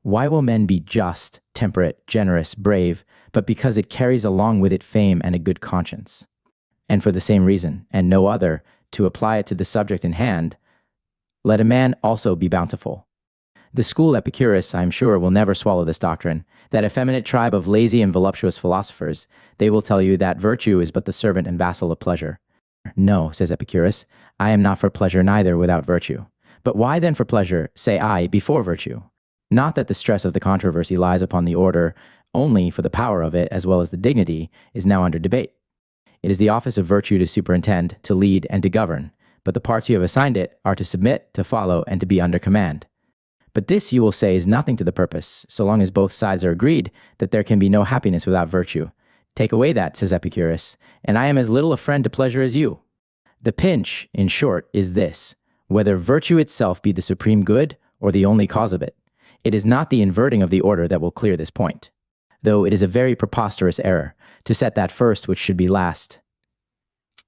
Why will men be just, temperate, generous, brave, but because it carries along with it fame and a good conscience? And for the same reason, and no other, to apply it to the subject in hand, let a man also be bountiful. The school Epicurus, I am sure, will never swallow this doctrine, that effeminate tribe of lazy and voluptuous philosophers. They will tell you that virtue is but the servant and vassal of pleasure. No, says Epicurus, I am not for pleasure neither without virtue. But why then for pleasure, say I, before virtue? Not that the stress of the controversy lies upon the order, only for the power of it, as well as the dignity, is now under debate. It is the office of virtue to superintend, to lead, and to govern, but the parts you have assigned it are to submit, to follow, and to be under command. But this, you will say, is nothing to the purpose, so long as both sides are agreed that there can be no happiness without virtue. Take away that, says Epicurus, and I am as little a friend to pleasure as you. The pinch, in short, is this: whether virtue itself be the supreme good or the only cause of it. It is not the inverting of the order that will clear this point, though it is a very preposterous error to set that first which should be last.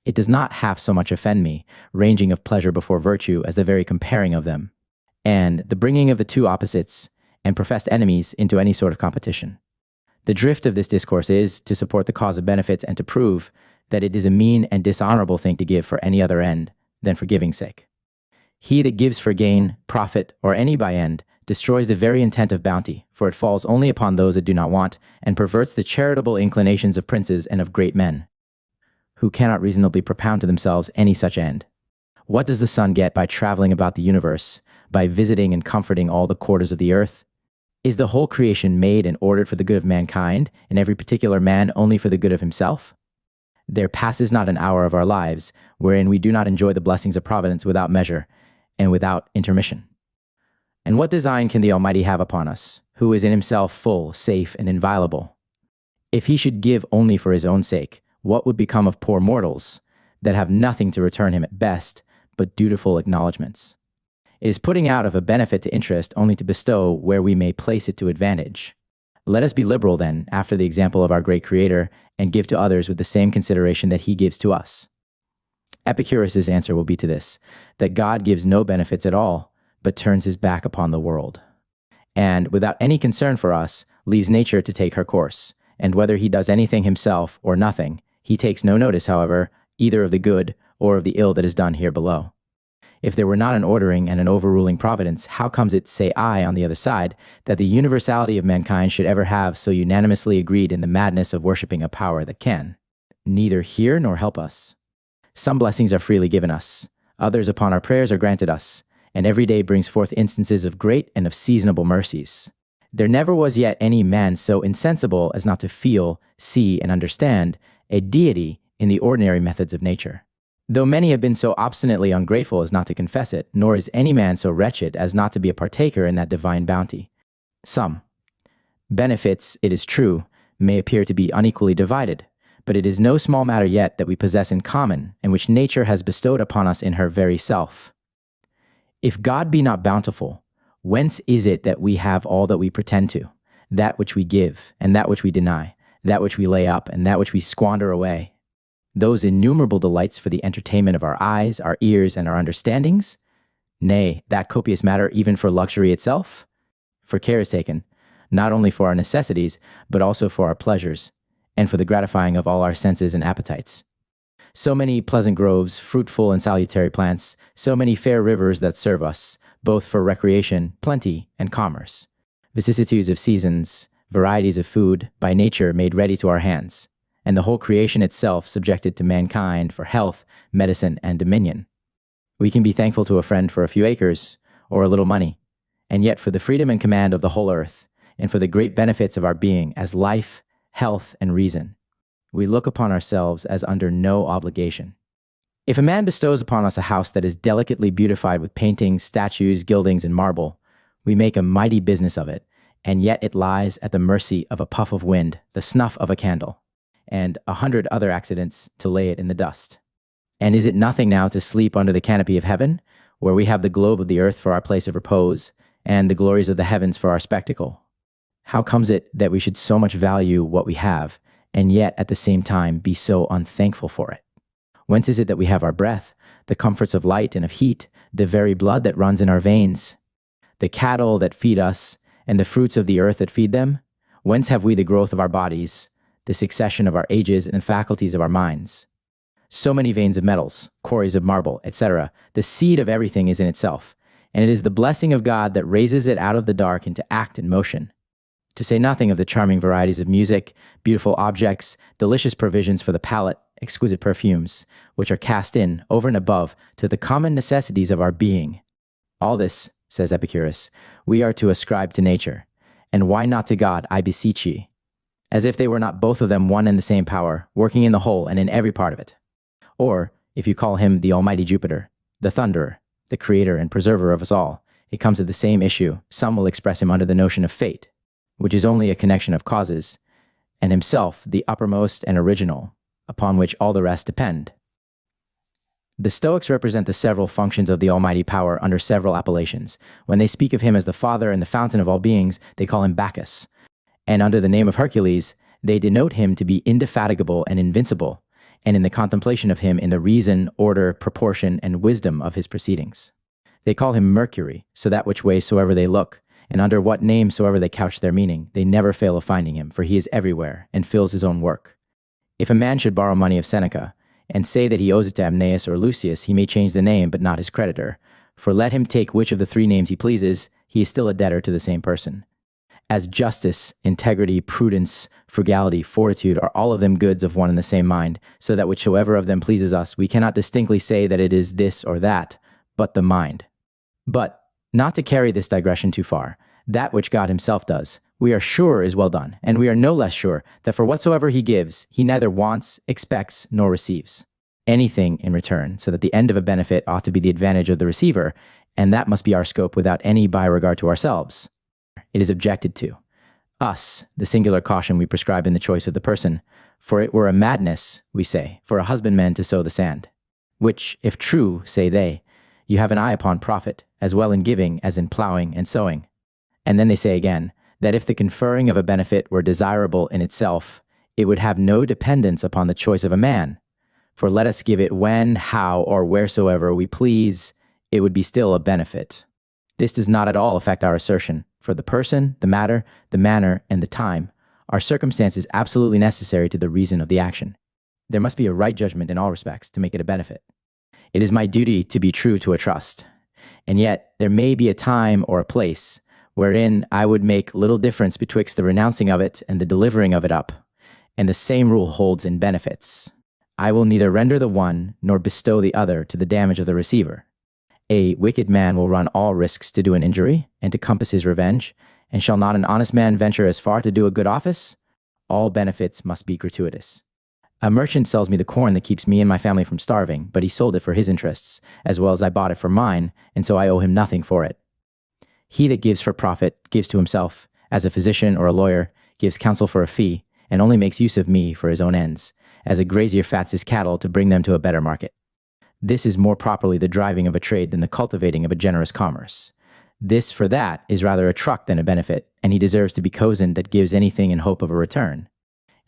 It does not half so much offend me, ranging of pleasure before virtue, as the very comparing of them, and the bringing of the two opposites and professed enemies into any sort of competition. The drift of this discourse is to support the cause of benefits and to prove that it is a mean and dishonorable thing to give for any other end than for giving's sake. He that gives for gain, profit, or any by end destroys the very intent of bounty, for it falls only upon those that do not want, and perverts the charitable inclinations of princes and of great men, who cannot reasonably propound to themselves any such end. What does the sun get by traveling about the universe, by visiting and comforting all the quarters of the earth? Is the whole creation made and ordered for the good of mankind, and every particular man only for the good of himself? There passes not an hour of our lives wherein we do not enjoy the blessings of providence without measure and without intermission. And what design can the Almighty have upon us, who is in himself full, safe, and inviolable? If he should give only for his own sake, what would become of poor mortals that have nothing to return him at best but dutiful acknowledgments? It is putting out of a benefit to interest only to bestow where we may place it to advantage. Let us be liberal, then, after the example of our great Creator, and give to others with the same consideration that he gives to us. Epicurus's answer will be to this, that God gives no benefits at all, but turns his back upon the world, and, without any concern for us, leaves nature to take her course, and whether he does anything himself or nothing, he takes no notice, however, either of the good or of the ill that is done here below. If there were not an ordering and an overruling providence, how comes it, say I, on the other side, that the universality of mankind should ever have so unanimously agreed in the madness of worshipping a power that can neither hear nor help us? Some blessings are freely given us, others upon our prayers are granted us, and every day brings forth instances of great and of seasonable mercies. There never was yet any man so insensible as not to feel, see, and understand a deity in the ordinary methods of nature. Though many have been so obstinately ungrateful as not to confess it, nor is any man so wretched as not to be a partaker in that divine bounty. Some benefits, it is true, may appear to be unequally divided, but it is no small matter yet that we possess in common, and which nature has bestowed upon us in her very self. If God be not bountiful, whence is it that we have all that we pretend to, that which we give, and that which we deny, that which we lay up, and that which we squander away? Those innumerable delights for the entertainment of our eyes, our ears, and our understandings? Nay, that copious matter even for luxury itself? For care is taken, not only for our necessities, but also for our pleasures, and for the gratifying of all our senses and appetites. So many pleasant groves, fruitful and salutary plants, so many fair rivers that serve us, both for recreation, plenty, and commerce. Vicissitudes of seasons, varieties of food, by nature made ready to our hands, and the whole creation itself subjected to mankind for health, medicine, and dominion. We can be thankful to a friend for a few acres or a little money, and yet for the freedom and command of the whole earth, and for the great benefits of our being as life, health, and reason, we look upon ourselves as under no obligation. If a man bestows upon us a house that is delicately beautified with paintings, statues, gildings, and marble, we make a mighty business of it, and yet it lies at the mercy of a puff of wind, the snuff of a candle, and 100 other accidents to lay it in the dust. And is it nothing now to sleep under the canopy of heaven, where we have the globe of the earth for our place of repose, and the glories of the heavens for our spectacle? How comes it that we should so much value what we have, and yet at the same time be so unthankful for it? Whence is it that we have our breath, the comforts of light and of heat, the very blood that runs in our veins, the cattle that feed us, and the fruits of the earth that feed them? Whence have we the growth of our bodies, the succession of our ages, and faculties of our minds? So many veins of metals, quarries of marble, etc. The seed of everything is in itself, and it is the blessing of God that raises it out of the dark into act and motion. To say nothing of the charming varieties of music, beautiful objects, delicious provisions for the palate, exquisite perfumes, which are cast in, over and above, to the common necessities of our being. All this, says Epicurus, we are to ascribe to nature. And why not to God, I beseech ye? As if they were not both of them one and the same power, working in the whole and in every part of it. Or, if you call him the almighty Jupiter, the thunderer, the creator and preserver of us all, it comes to the same issue. Some will express him under the notion of fate, which is only a connection of causes, and himself the uppermost and original, upon which all the rest depend. The Stoics represent the several functions of the almighty power under several appellations. When they speak of him as the father and the fountain of all beings, they call him Bacchus, and under the name of Hercules, they denote him to be indefatigable and invincible, and in the contemplation of him in the reason, order, proportion, and wisdom of his proceedings. They call him Mercury, so that which way soever they look, and under what name soever they couch their meaning, they never fail of finding him, for he is everywhere, and fills his own work. If a man should borrow money of Seneca, and say that he owes it to Annaeus or Lucius, he may change the name, but not his creditor. For let him take which of the three names he pleases, he is still a debtor to the same person. As justice, integrity, prudence, frugality, fortitude are all of them goods of one and the same mind, so that whichsoever of them pleases us, we cannot distinctly say that it is this or that, but the mind. But, not to carry this digression too far, that which God himself does, we are sure is well done, and we are no less sure that for whatsoever he gives, he neither wants, expects, nor receives anything in return, so that the end of a benefit ought to be the advantage of the receiver, and that must be our scope without any by regard to ourselves. It is objected to us, the singular caution we prescribe in the choice of the person, for it were a madness, we say, for a husbandman to sow the sand, which, if true, say they, you have an eye upon profit, as well in giving as in plowing and sowing. And then they say again, that if the conferring of a benefit were desirable in itself, it would have no dependence upon the choice of a man. For let us give it when, how, or wheresoever we please, it would be still a benefit. This does not at all affect our assertion, for the person, the matter, the manner, and the time are circumstances absolutely necessary to the reason of the action. There must be a right judgment in all respects to make it a benefit. It is my duty to be true to a trust, and yet there may be a time or a place wherein I would make little difference betwixt the renouncing of it and the delivering of it up, and the same rule holds in benefits. I will neither render the one nor bestow the other to the damage of the receiver. A wicked man will run all risks to do an injury and to compass his revenge, and shall not an honest man venture as far to do a good office? All benefits must be gratuitous. A merchant sells me the corn that keeps me and my family from starving, but he sold it for his interests, as well as I bought it for mine, and so I owe him nothing for it. He that gives for profit gives to himself, as a physician or a lawyer, gives counsel for a fee, and only makes use of me for his own ends, as a grazier fats his cattle to bring them to a better market. This is more properly the driving of a trade than the cultivating of a generous commerce. This for that is rather a truck than a benefit, and he deserves to be cozened that gives anything in hope of a return.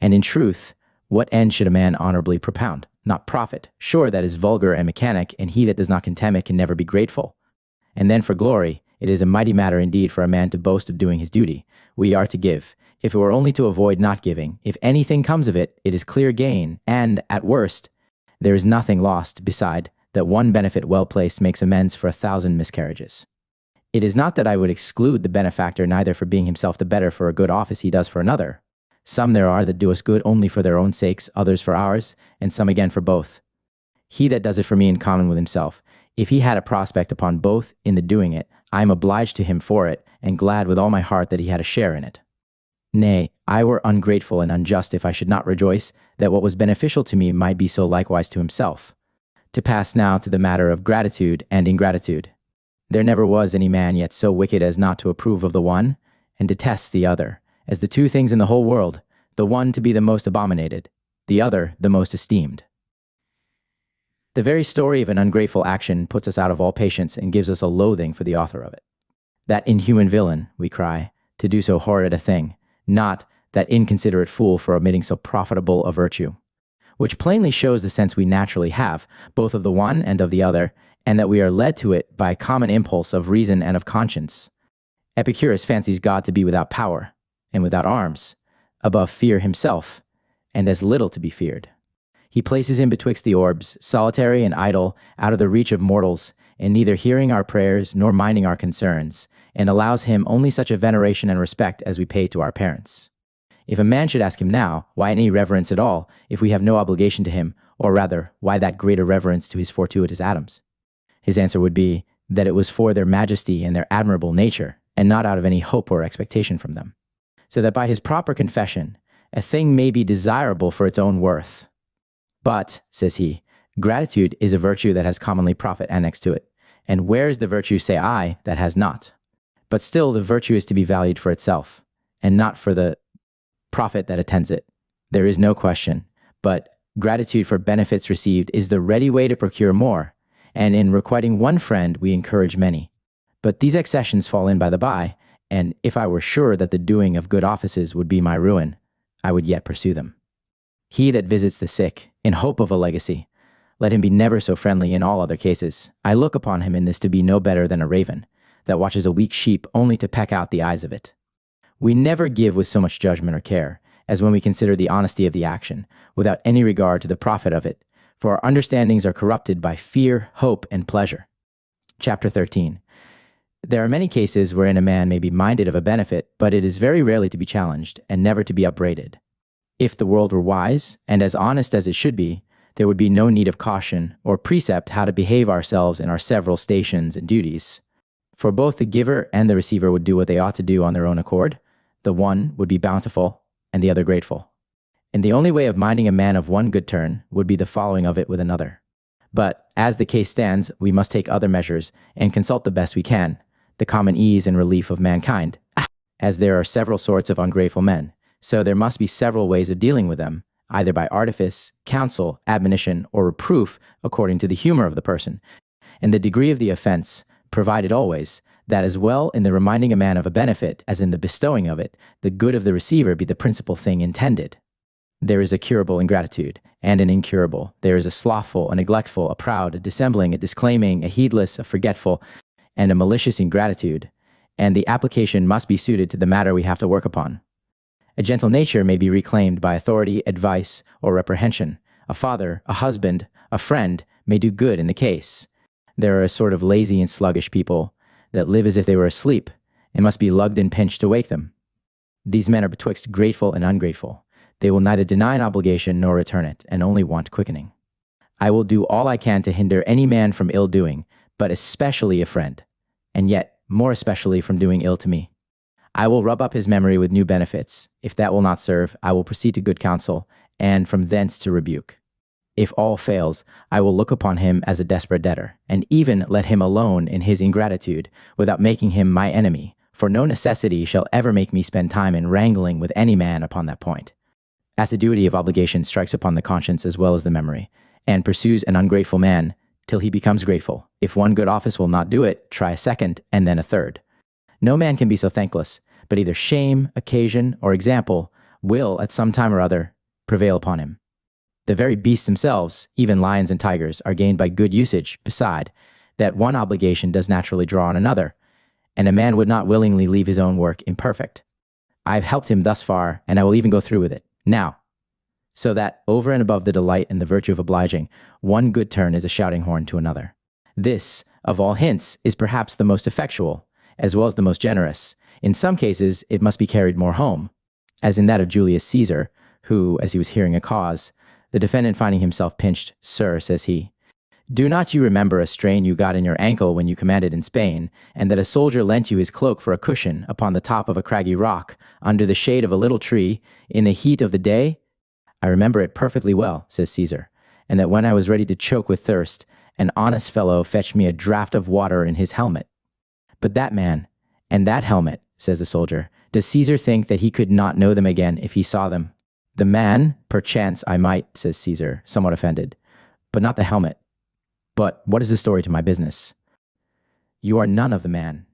And in truth, what end should a man honorably propound? Not profit. Sure, that is vulgar and mechanic, and he that does not contemn it can never be grateful. And then for glory, it is a mighty matter indeed for a man to boast of doing his duty. We are to give. If it were only to avoid not giving, if anything comes of it, it is clear gain, and, at worst, there is nothing lost beside that one benefit well placed makes amends for 1,000 miscarriages. It is not that I would exclude the benefactor neither for being himself the better for a good office he does for another. Some there are that do us good only for their own sakes, others for ours, and some again for both. He that does it for me in common with himself, If he had a prospect upon both in the doing it, I am obliged to him for it, and glad with all my heart that he had a share in it. Nay, I were ungrateful and unjust if I should not rejoice that what was beneficial to me might be so likewise to himself. To pass now to the matter of gratitude and ingratitude. There never was any man yet so wicked as not to approve of the one, and detest the other, as the two things in the whole world, the one to be the most abominated, the other the most esteemed. The very story of an ungrateful action puts us out of all patience and gives us a loathing for the author of it. That inhuman villain, we cry, to do so horrid a thing, not that inconsiderate fool for omitting so profitable a virtue, which plainly shows the sense we naturally have, both of the one and of the other, and that we are led to it by a common impulse of reason and of conscience. Epicurus fancies God to be without power, and without arms, above fear himself, and as little to be feared. He places him betwixt the orbs, solitary and idle, out of the reach of mortals, and neither hearing our prayers nor minding our concerns, and allows him only such a veneration and respect as we pay to our parents. If a man should ask him now, why any reverence at all, if we have no obligation to him, or rather, why that greater reverence to his fortuitous atoms? His answer would be, that it was for their majesty and their admirable nature, and not out of any hope or expectation from them. So that by his proper confession, a thing may be desirable for its own worth. But, says he, gratitude is a virtue that has commonly profit annexed to it, and where is the virtue, say I, that has not? But still the virtue is to be valued for itself, and not for the profit that attends it. There is no question, but gratitude for benefits received is the ready way to procure more, and in requiting one friend we encourage many. But these accessions fall in by the by, and if I were sure that the doing of good offices would be my ruin, I would yet pursue them. He that visits the sick, in hope of a legacy, let him be never so friendly in all other cases. I look upon him in this to be no better than a raven, that watches a weak sheep only to peck out the eyes of it. We never give with so much judgment or care, as when we consider the honesty of the action, without any regard to the profit of it, for our understandings are corrupted by fear, hope, and pleasure. Chapter 13. There are many cases wherein a man may be minded of a benefit, but it is very rarely to be challenged, and never to be upbraided. If the world were wise, and as honest as it should be, there would be no need of caution or precept how to behave ourselves in our several stations and duties. For both the giver and the receiver would do what they ought to do on their own accord. The one would be bountiful, and the other grateful. And the only way of minding a man of one good turn would be the following of it with another. But, as the case stands, we must take other measures, and consult the best we can, the common ease and relief of mankind, as there are several sorts of ungrateful men. So there must be several ways of dealing with them, either by artifice, counsel, admonition, or reproof, according to the humor of the person, and the degree of the offense, provided always, that as well in the reminding a man of a benefit as in the bestowing of it, the good of the receiver be the principal thing intended. There is a curable ingratitude, and an incurable. There is a slothful, a neglectful, a proud, a dissembling, a disclaiming, a heedless, a forgetful, and a malicious ingratitude, and the application must be suited to the matter we have to work upon. A gentle nature may be reclaimed by authority, advice, or reprehension. A father, a husband, a friend may do good in the case. There are a sort of lazy and sluggish people that live as if they were asleep and must be lugged and pinched to wake them. These men are betwixt grateful and ungrateful. They will neither deny an obligation nor return it, and only want quickening. I will do all I can to hinder any man from ill doing, but especially a friend, and yet more especially from doing ill to me. I will rub up his memory with new benefits. If that will not serve, I will proceed to good counsel, and from thence to rebuke. If all fails, I will look upon him as a desperate debtor, and even let him alone in his ingratitude, without making him my enemy, for no necessity shall ever make me spend time in wrangling with any man upon that point. Assiduity of obligation strikes upon the conscience as well as the memory, and pursues an ungrateful man till he becomes grateful. If one good office will not do it, try a second, and then a third. No man can be so thankless, but either shame, occasion, or example will, at some time or other, prevail upon him. The very beasts themselves, even lions and tigers, are gained by good usage, beside that one obligation does naturally draw on another, and a man would not willingly leave his own work imperfect. I have helped him thus far, and I will even go through with it. Now, so that, over and above the delight and the virtue of obliging, one good turn is a shouting horn to another. This, of all hints, is perhaps the most effectual, as well as the most generous. In some cases, it must be carried more home, as in that of Julius Caesar, who, as he was hearing a cause, the defendant finding himself pinched, "Sir," says he, Do not you remember a strain you got in your ankle when you commanded in Spain, and that a soldier lent you his cloak for a cushion upon the top of a craggy rock, under the shade of a little tree, in the heat of the day? I remember it perfectly well, says Caesar, and that when I was ready to choke with thirst, an honest fellow fetched me a draught of water in his helmet. But that man, and that helmet, says the soldier, does Caesar think that he could not know them again if he saw them? The man, perchance I might, says Caesar, somewhat offended, but not the helmet. But what is the story to my business? You are none of the man.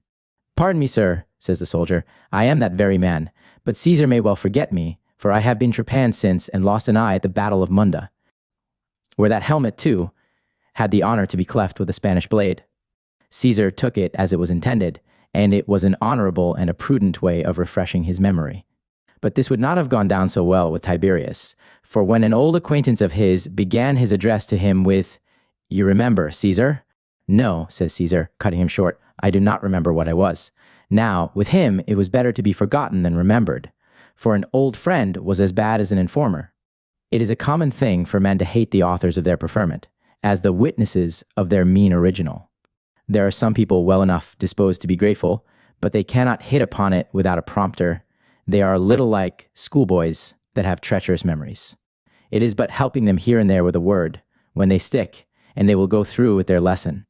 Pardon me, sir, says the soldier, I am that very man, but Caesar may well forget me, for I have been trepanned since and lost an eye at the battle of Munda, where that helmet, too, had the honor to be cleft with a Spanish blade. Caesar took it as it was intended, and it was an honorable and a prudent way of refreshing his memory. But this would not have gone down so well with Tiberius, for when an old acquaintance of his began his address to him with, "You remember, Caesar?" "No," says Caesar, cutting him short, "I do not remember what I was." Now, with him, it was better to be forgotten than remembered, for an old friend was as bad as an informer. It is a common thing for men to hate the authors of their preferment, as the witnesses of their mean original. There are some people well enough disposed to be grateful, but they cannot hit upon it without a prompter. They are a little like schoolboys that have treacherous memories. It is but helping them here and there with a word, when they stick, and they will go through with their lesson.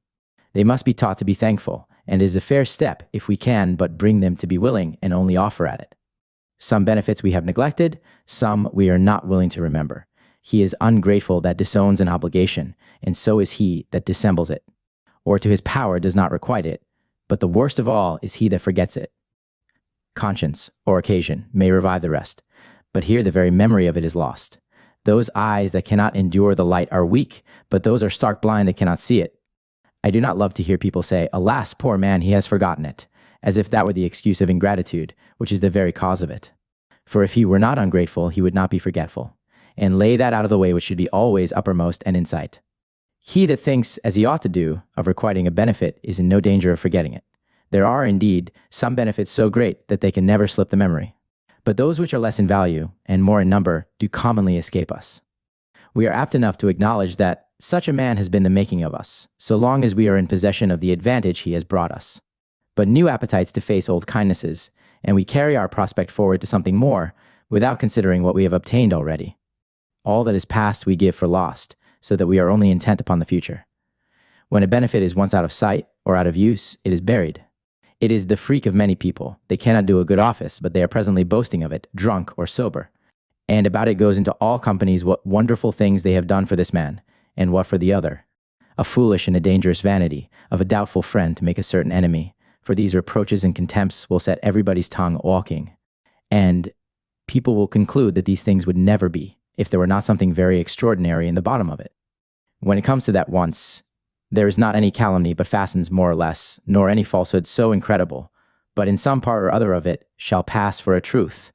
They must be taught to be thankful, and it is a fair step if we can but bring them to be willing and only offer at it. Some benefits we have neglected, some we are not willing to remember. He is ungrateful that disowns an obligation, and so is he that dissembles it, or to his power does not requite it, but the worst of all is he that forgets it. Conscience, or occasion, may revive the rest, but here the very memory of it is lost. Those eyes that cannot endure the light are weak, but those are stark blind that cannot see it. I do not love to hear people say, "Alas, poor man, he has forgotten it," as if that were the excuse of ingratitude, which is the very cause of it. For if he were not ungrateful, he would not be forgetful, and lay that out of the way which should be always uppermost and in sight. He that thinks, as he ought to do, of requiting a benefit is in no danger of forgetting it. There are, indeed, some benefits so great that they can never slip the memory. But those which are less in value, and more in number, do commonly escape us. We are apt enough to acknowledge that such a man has been the making of us, so long as we are in possession of the advantage he has brought us. But new appetites deface old kindnesses, and we carry our prospect forward to something more, without considering what we have obtained already. All that is past we give for lost, so that we are only intent upon the future. When a benefit is once out of sight or out of use, it is buried. It is the freak of many people. They cannot do a good office, but they are presently boasting of it, drunk or sober. And about it goes into all companies what wonderful things they have done for this man, and what for the other. A foolish and a dangerous vanity of a doubtful friend to make a certain enemy, for these reproaches and contempts will set everybody's tongue walking. And people will conclude that these things would never be, if there were not something very extraordinary in the bottom of it. When it comes to that once, there is not any calumny but fastens more or less, nor any falsehood so incredible, but in some part or other of it shall pass for a truth.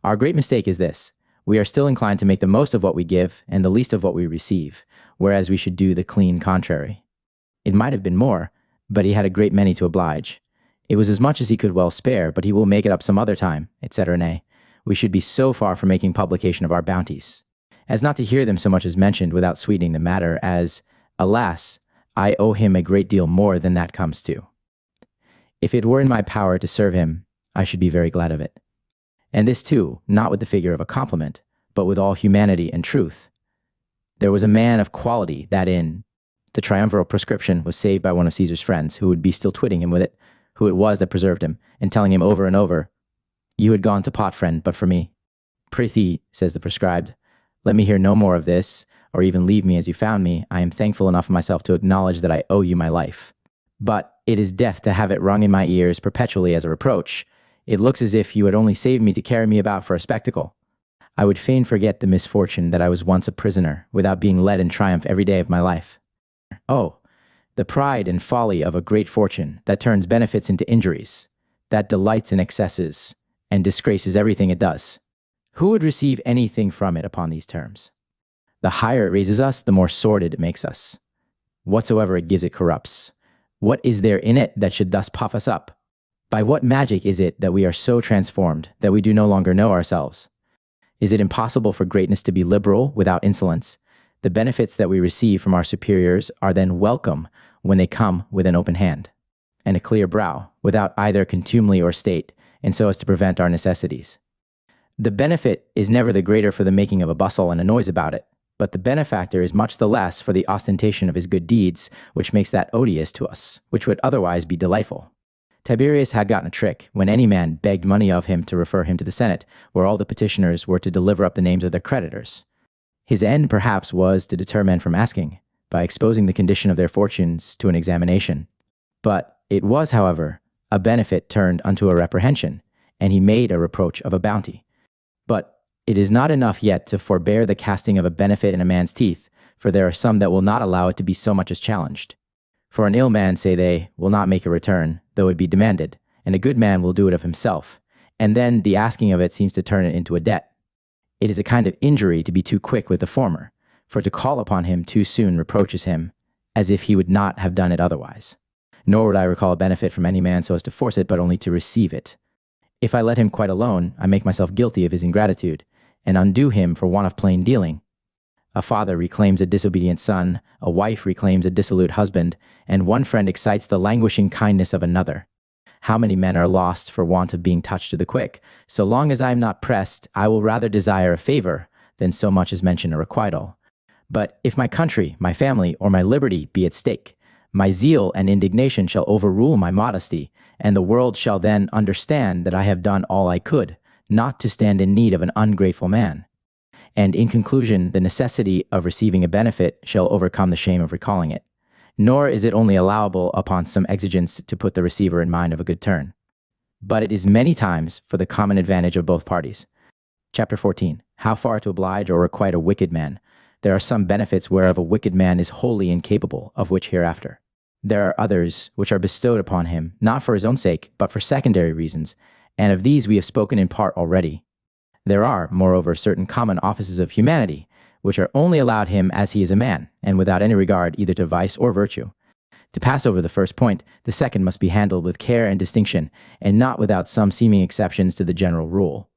Our great mistake is this: we are still inclined to make the most of what we give and the least of what we receive, whereas we should do the clean contrary. It might have been more, but he had a great many to oblige. It was as much as he could well spare, but he will make it up some other time, etc. Nay, we should be so far from making publication of our bounties, as not to hear them so much as mentioned without sweetening the matter, as, alas, I owe him a great deal more than that comes to. If it were in my power to serve him, I should be very glad of it. And this too, not with the figure of a compliment, but with all humanity and truth. There was a man of quality that in the triumviral prescription was saved by one of Caesar's friends, who would be still twitting him with it, who it was that preserved him, and telling him over and over, "You had gone to pot, friend, but for me." "Prithee," says the prescribed, "let me hear no more of this, or even leave me as you found me. I am thankful enough of myself to acknowledge that I owe you my life. But it is death to have it rung in my ears perpetually as a reproach. It looks as if you had only saved me to carry me about for a spectacle. I would fain forget the misfortune that I was once a prisoner, without being led in triumph every day of my life. Oh, the pride and folly of a great fortune that turns benefits into injuries, that delights in excesses, and disgraces everything it does. Who would receive anything from it upon these terms? The higher it raises us, the more sordid it makes us. Whatsoever it gives, it corrupts. What is there in it that should thus puff us up? By what magic is it that we are so transformed that we do no longer know ourselves? Is it impossible for greatness to be liberal without insolence, The benefits that we receive from our superiors are then welcome when they come with an open hand and a clear brow, without either contumely or state, and so as to prevent our necessities. The benefit is never the greater for the making of a bustle and a noise about it, but the benefactor is much the less for the ostentation of his good deeds, which makes that odious to us, which would otherwise be delightful. Tiberius had gotten a trick when any man begged money of him to refer him to the Senate, where all the petitioners were to deliver up the names of their creditors. His end, perhaps, was to deter men from asking, by exposing the condition of their fortunes to an examination. But it was, however, a benefit turned unto a reprehension, and he made a reproach of a bounty. But it is not enough yet to forbear the casting of a benefit in a man's teeth, for there are some that will not allow it to be so much as challenged. For an ill man, say they, will not make a return, though it be demanded, and a good man will do it of himself, and then the asking of it seems to turn it into a debt. It is a kind of injury to be too quick with the former, for to call upon him too soon reproaches him, as if he would not have done it otherwise. Nor would I recall a benefit from any man so as to force it, but only to receive it. If I let him quite alone, I make myself guilty of his ingratitude, and undo him for want of plain dealing. A father reclaims a disobedient son, a wife reclaims a dissolute husband, and one friend excites the languishing kindness of another. How many men are lost for want of being touched to the quick? So long as I am not pressed, I will rather desire a favor than so much as mention a requital. But if my country, my family, or my liberty be at stake, my zeal and indignation shall overrule my modesty, and the world shall then understand that I have done all I could, not to stand in need of an ungrateful man. And in conclusion, the necessity of receiving a benefit shall overcome the shame of recalling it. Nor is it only allowable upon some exigence to put the receiver in mind of a good turn, but it is many times for the common advantage of both parties. Chapter 14. How far to oblige or requite a wicked man. There are some benefits whereof a wicked man is wholly incapable, of which hereafter. There are others which are bestowed upon him, not for his own sake, but for secondary reasons, and of these we have spoken in part already. There are, moreover, certain common offices of humanity, which are only allowed him as he is a man, and without any regard either to vice or virtue. To pass over the first point, the second must be handled with care and distinction, and not without some seeming exceptions to the general rule.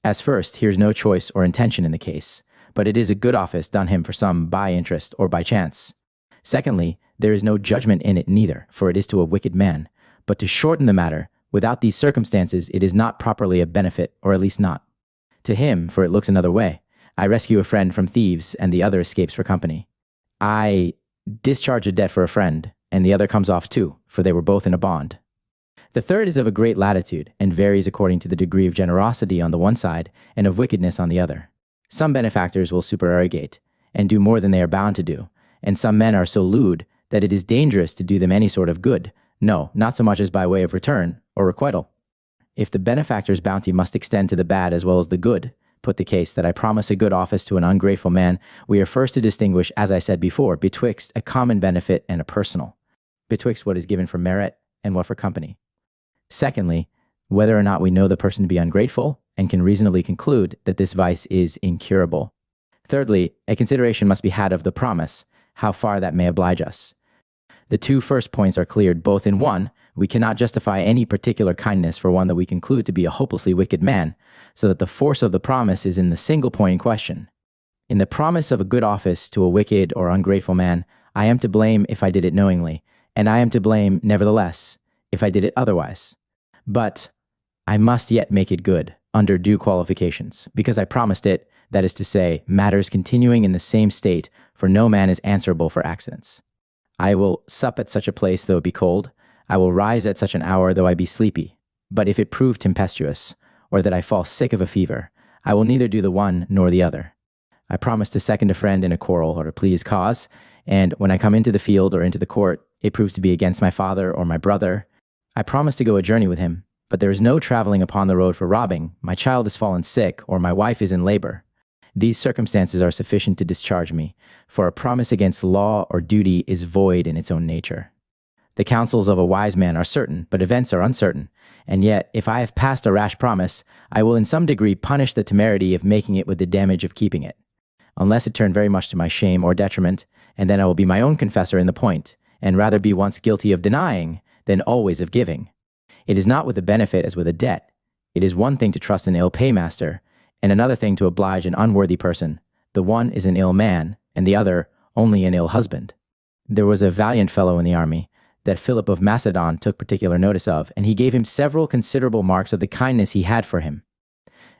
As first, here is no choice or intention in the case, but it is a good office done him for some by interest or by chance. Secondly, there is no judgment in it neither, for it is to a wicked man. But to shorten the matter, without these circumstances, it is not properly a benefit, or at least not. To him, for it looks another way. I rescue a friend from thieves, and the other escapes for company. I discharge a debt for a friend, and the other comes off too, for they were both in a bond. The third is of a great latitude, and varies according to the degree of generosity on the one side, and of wickedness on the other. Some benefactors will supererogate, and do more than they are bound to do, and some men are so lewd that it is dangerous to do them any sort of good, no, not so much as by way of return or requital. If the benefactor's bounty must extend to the bad as well as the good, put the case that I promise a good office to an ungrateful man, we are first to distinguish, as I said before, betwixt a common benefit and a personal, betwixt what is given for merit and what for company. Secondly, whether or not we know the person to be ungrateful and can reasonably conclude that this vice is incurable. Thirdly, a consideration must be had of the promise, how far that may oblige us. The two first points are cleared both in one. We cannot justify any particular kindness for one that we conclude to be a hopelessly wicked man, so that the force of the promise is in the single point in question. In the promise of a good office to a wicked or ungrateful man, I am to blame if I did it knowingly, and I am to blame, nevertheless, if I did it otherwise. But I must yet make it good, under due qualifications, because I promised it, that is to say, matters continuing in the same state, for no man is answerable for accidents. I will sup at such a place though it be cold, I will rise at such an hour though I be sleepy. But if it prove tempestuous, or that I fall sick of a fever, I will neither do the one nor the other. I promise to second a friend in a quarrel or to plead his cause, and when I come into the field or into the court, it proves to be against my father or my brother. I promise to go a journey with him, but there is no traveling upon the road for robbing, my child has fallen sick, or my wife is in labor. These circumstances are sufficient to discharge me, for a promise against law or duty is void in its own nature. The counsels of a wise man are certain, but events are uncertain, and yet, if I have passed a rash promise, I will in some degree punish the temerity of making it with the damage of keeping it, unless it turn very much to my shame or detriment, and then I will be my own confessor in the point, and rather be once guilty of denying than always of giving. It is not with a benefit as with a debt. It is one thing to trust an ill paymaster, and another thing to oblige an unworthy person. The one is an ill man, and the other only an ill husband. There was a valiant fellow in the army that Philip of Macedon took particular notice of, and he gave him several considerable marks of the kindness he had for him.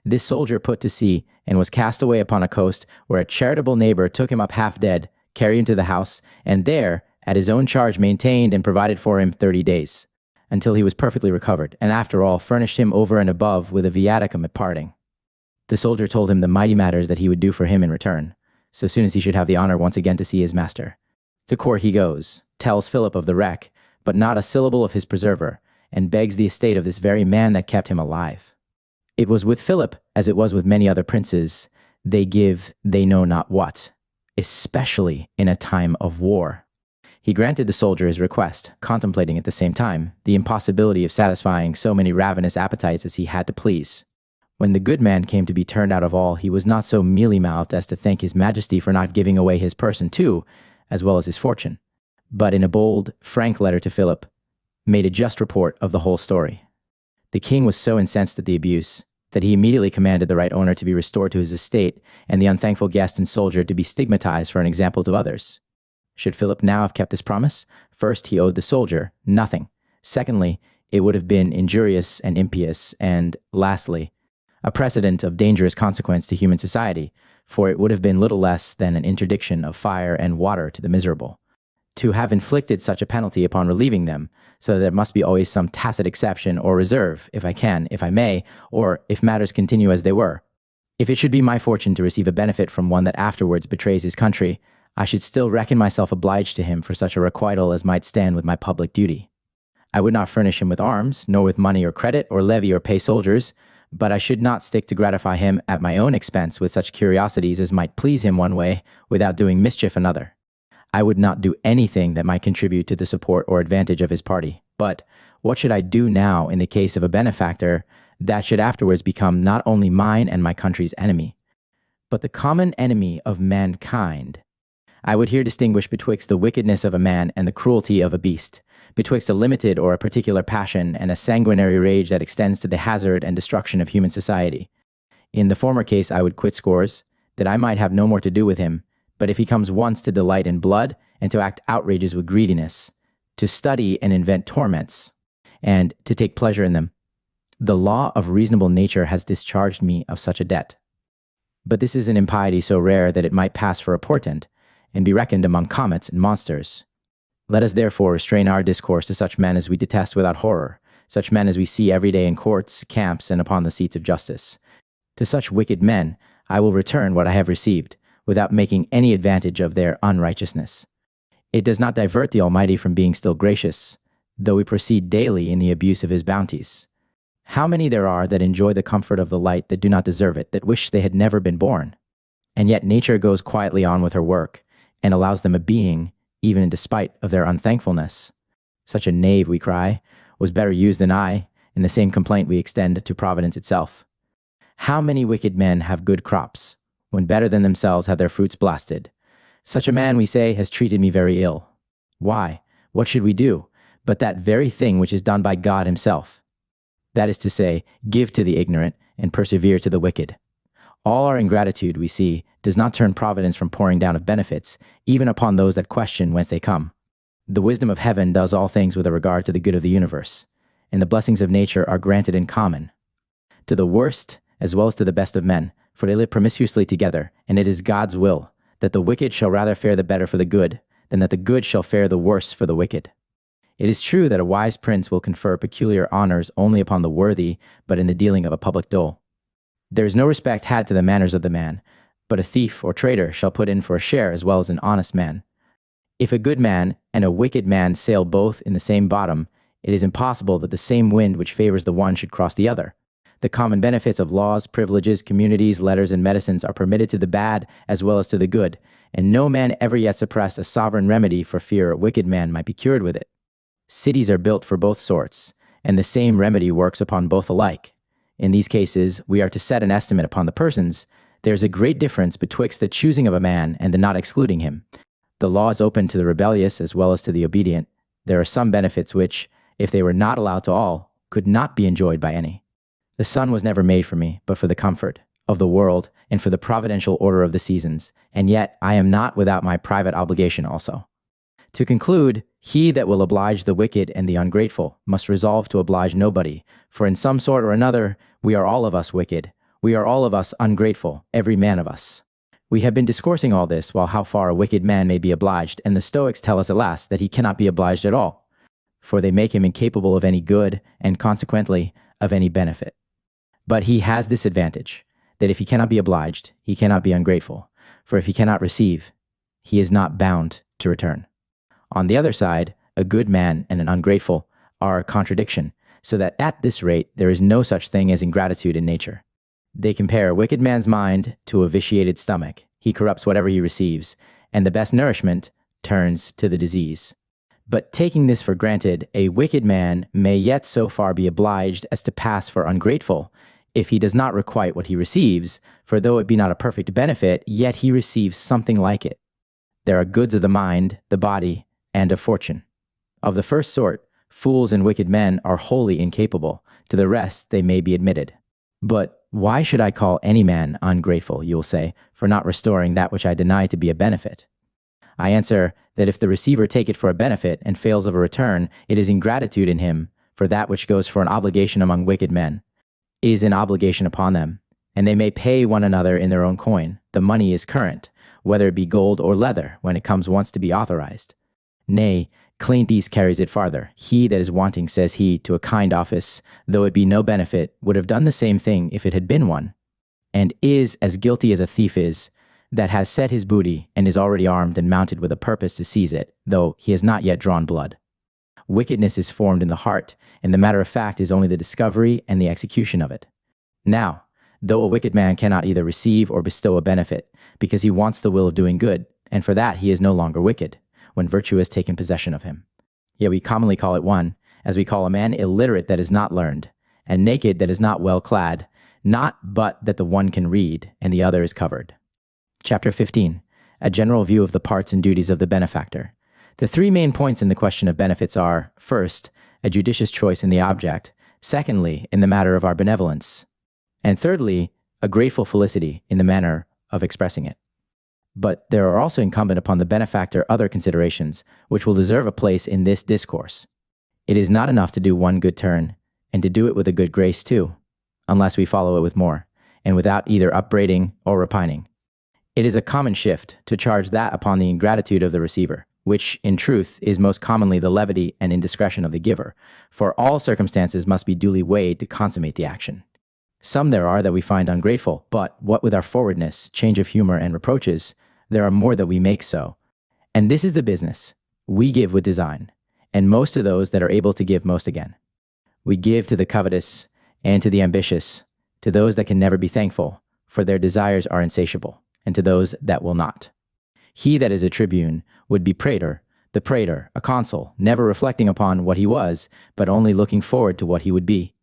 This soldier put to sea and was cast away upon a coast where a charitable neighbor took him up half dead, carried him to the house, and there, at his own charge, maintained and provided for him 30 days, until he was perfectly recovered, and after all furnished him over and above with a viaticum at parting. The soldier told him the mighty matters that he would do for him in return, so soon as he should have the honor once again to see his master. To court he goes, tells Philip of the wreck, but not a syllable of his preserver, and begs the estate of this very man that kept him alive. It was with Philip, as it was with many other princes, they give they know not what, especially in a time of war. He granted the soldier his request, contemplating at the same time the impossibility of satisfying so many ravenous appetites as he had to please. When the good man came to be turned out of all, he was not so mealy-mouthed as to thank his majesty for not giving away his person too, as well as his fortune, but in a bold, frank letter to Philip, made a just report of the whole story. The king was so incensed at the abuse that he immediately commanded the right owner to be restored to his estate and the unthankful guest and soldier to be stigmatized for an example to others. Should Philip now have kept his promise? First, he owed the soldier nothing. Secondly, it would have been injurious and impious. And lastly, a precedent of dangerous consequence to human society, for it would have been little less than an interdiction of fire and water to the miserable. To have inflicted such a penalty upon relieving them, so that there must be always some tacit exception or reserve, if I can, if I may, or if matters continue as they were. If it should be my fortune to receive a benefit from one that afterwards betrays his country, I should still reckon myself obliged to him for such a requital as might stand with my public duty. I would not furnish him with arms, nor with money or credit, or levy or pay soldiers, but I should not stick to gratify him at my own expense with such curiosities as might please him one way without doing mischief another. I would not do anything that might contribute to the support or advantage of his party. But what should I do now in the case of a benefactor that should afterwards become not only mine and my country's enemy, but the common enemy of mankind? I would here distinguish betwixt the wickedness of a man and the cruelty of a beast, betwixt a limited or a particular passion and a sanguinary rage that extends to the hazard and destruction of human society. In the former case I would quit scores, that I might have no more to do with him, but if he comes once to delight in blood and to act outrages with greediness, to study and invent torments, and to take pleasure in them, the law of reasonable nature has discharged me of such a debt. But this is an impiety so rare that it might pass for a portent, and be reckoned among comets and monsters. Let us therefore restrain our discourse to such men as we detest without horror, such men as we see every day in courts, camps, and upon the seats of justice. To such wicked men I will return what I have received, without making any advantage of their unrighteousness. It does not divert the Almighty from being still gracious, though we proceed daily in the abuse of his bounties. How many there are that enjoy the comfort of the light that do not deserve it, that wish they had never been born? And yet nature goes quietly on with her work, and allows them a being, even in despite of their unthankfulness. Such a knave, we cry, was better used than I, and the same complaint we extend to Providence itself. How many wicked men have good crops, when better than themselves have their fruits blasted? Such a man, we say, has treated me very ill. Why? What should we do? But that very thing which is done by God himself. That is to say, give to the ignorant, and persevere to the wicked. All our ingratitude, we see, does not turn Providence from pouring down of benefits, even upon those that question whence they come. The wisdom of heaven does all things with a regard to the good of the universe, and the blessings of nature are granted in common, to the worst as well as to the best of men, for they live promiscuously together, and it is God's will that the wicked shall rather fare the better for the good, than that the good shall fare the worse for the wicked. It is true that a wise prince will confer peculiar honors only upon the worthy, but in the dealing of a public dole. There is no respect had to the manners of the man, but a thief or traitor shall put in for a share as well as an honest man. If a good man and a wicked man sail both in the same bottom, it is impossible that the same wind which favors the one should cross the other. The common benefits of laws, privileges, communities, letters, and medicines are permitted to the bad as well as to the good, and no man ever yet suppressed a sovereign remedy for fear a wicked man might be cured with it. Cities are built for both sorts, and the same remedy works upon both alike. In these cases, we are to set an estimate upon the persons. There is a great difference betwixt the choosing of a man and the not excluding him. The law is open to the rebellious as well as to the obedient. There are some benefits which, if they were not allowed to all, could not be enjoyed by any. The sun was never made for me, but for the comfort of the world, and for the providential order of the seasons, and yet I am not without my private obligation also. To conclude, he that will oblige the wicked and the ungrateful must resolve to oblige nobody, for in some sort or another we are all of us wicked, we are all of us ungrateful, every man of us. We have been discoursing all this while how far a wicked man may be obliged, and the Stoics tell us at last that he cannot be obliged at all, for they make him incapable of any good, and consequently of any benefit. But he has this advantage, that if he cannot be obliged, he cannot be ungrateful, for if he cannot receive, he is not bound to return. On the other side, a good man and an ungrateful are a contradiction, so that at this rate there is no such thing as ingratitude in nature. They compare a wicked man's mind to a vitiated stomach. He corrupts whatever he receives, and the best nourishment turns to the disease. But taking this for granted, a wicked man may yet so far be obliged as to pass for ungrateful, if he does not requite what he receives, for though it be not a perfect benefit, yet he receives something like it. There are goods of the mind, the body, and of fortune. Of the first sort, fools and wicked men are wholly incapable. To the rest they may be admitted. But why should I call any man ungrateful, you will say, for not restoring that which I deny to be a benefit? I answer that if the receiver take it for a benefit and fails of a return, it is ingratitude in him, for that which goes for an obligation among wicked men is an obligation upon them, and they may pay one another in their own coin. The money is current, whether it be gold or leather, when it comes once to be authorized. Nay, Clemency carries it farther. He that is wanting, says he, to a kind office, though it be no benefit, would have done the same thing if it had been one, and is as guilty as a thief is, that has set his booty and is already armed and mounted with a purpose to seize it, though he has not yet drawn blood. Wickedness is formed in the heart, and the matter of fact is only the discovery and the execution of it. Now, though a wicked man cannot either receive or bestow a benefit, because he wants the will of doing good, and for that he is no longer wicked, when virtue has taken possession of him. Yet we commonly call it one, as we call a man illiterate that is not learned, and naked that is not well clad, not but that the one can read, and the other is covered. Chapter 15. A general view of the parts and duties of the benefactor. The three main points in the question of benefits are, first, a judicious choice in the object, secondly, in the matter of our benevolence, and thirdly, a grateful felicity in the manner of expressing it. But there are also incumbent upon the benefactor other considerations, which will deserve a place in this discourse. It is not enough to do one good turn, and to do it with a good grace too, unless we follow it with more, and without either upbraiding or repining. It is a common shift to charge that upon the ingratitude of the receiver, which, in truth, is most commonly the levity and indiscretion of the giver, for all circumstances must be duly weighed to consummate the action. Some there are that we find ungrateful, but what with our forwardness, change of humor, and reproaches, there are more that we make so. And this is the business. We give with design, and most to those that are able to give most again. We give to the covetous and to the ambitious, to those that can never be thankful, for their desires are insatiable, and to those that will not. He that is a tribune would be praetor, the praetor, a consul, never reflecting upon what he was, but only looking forward to what he would be.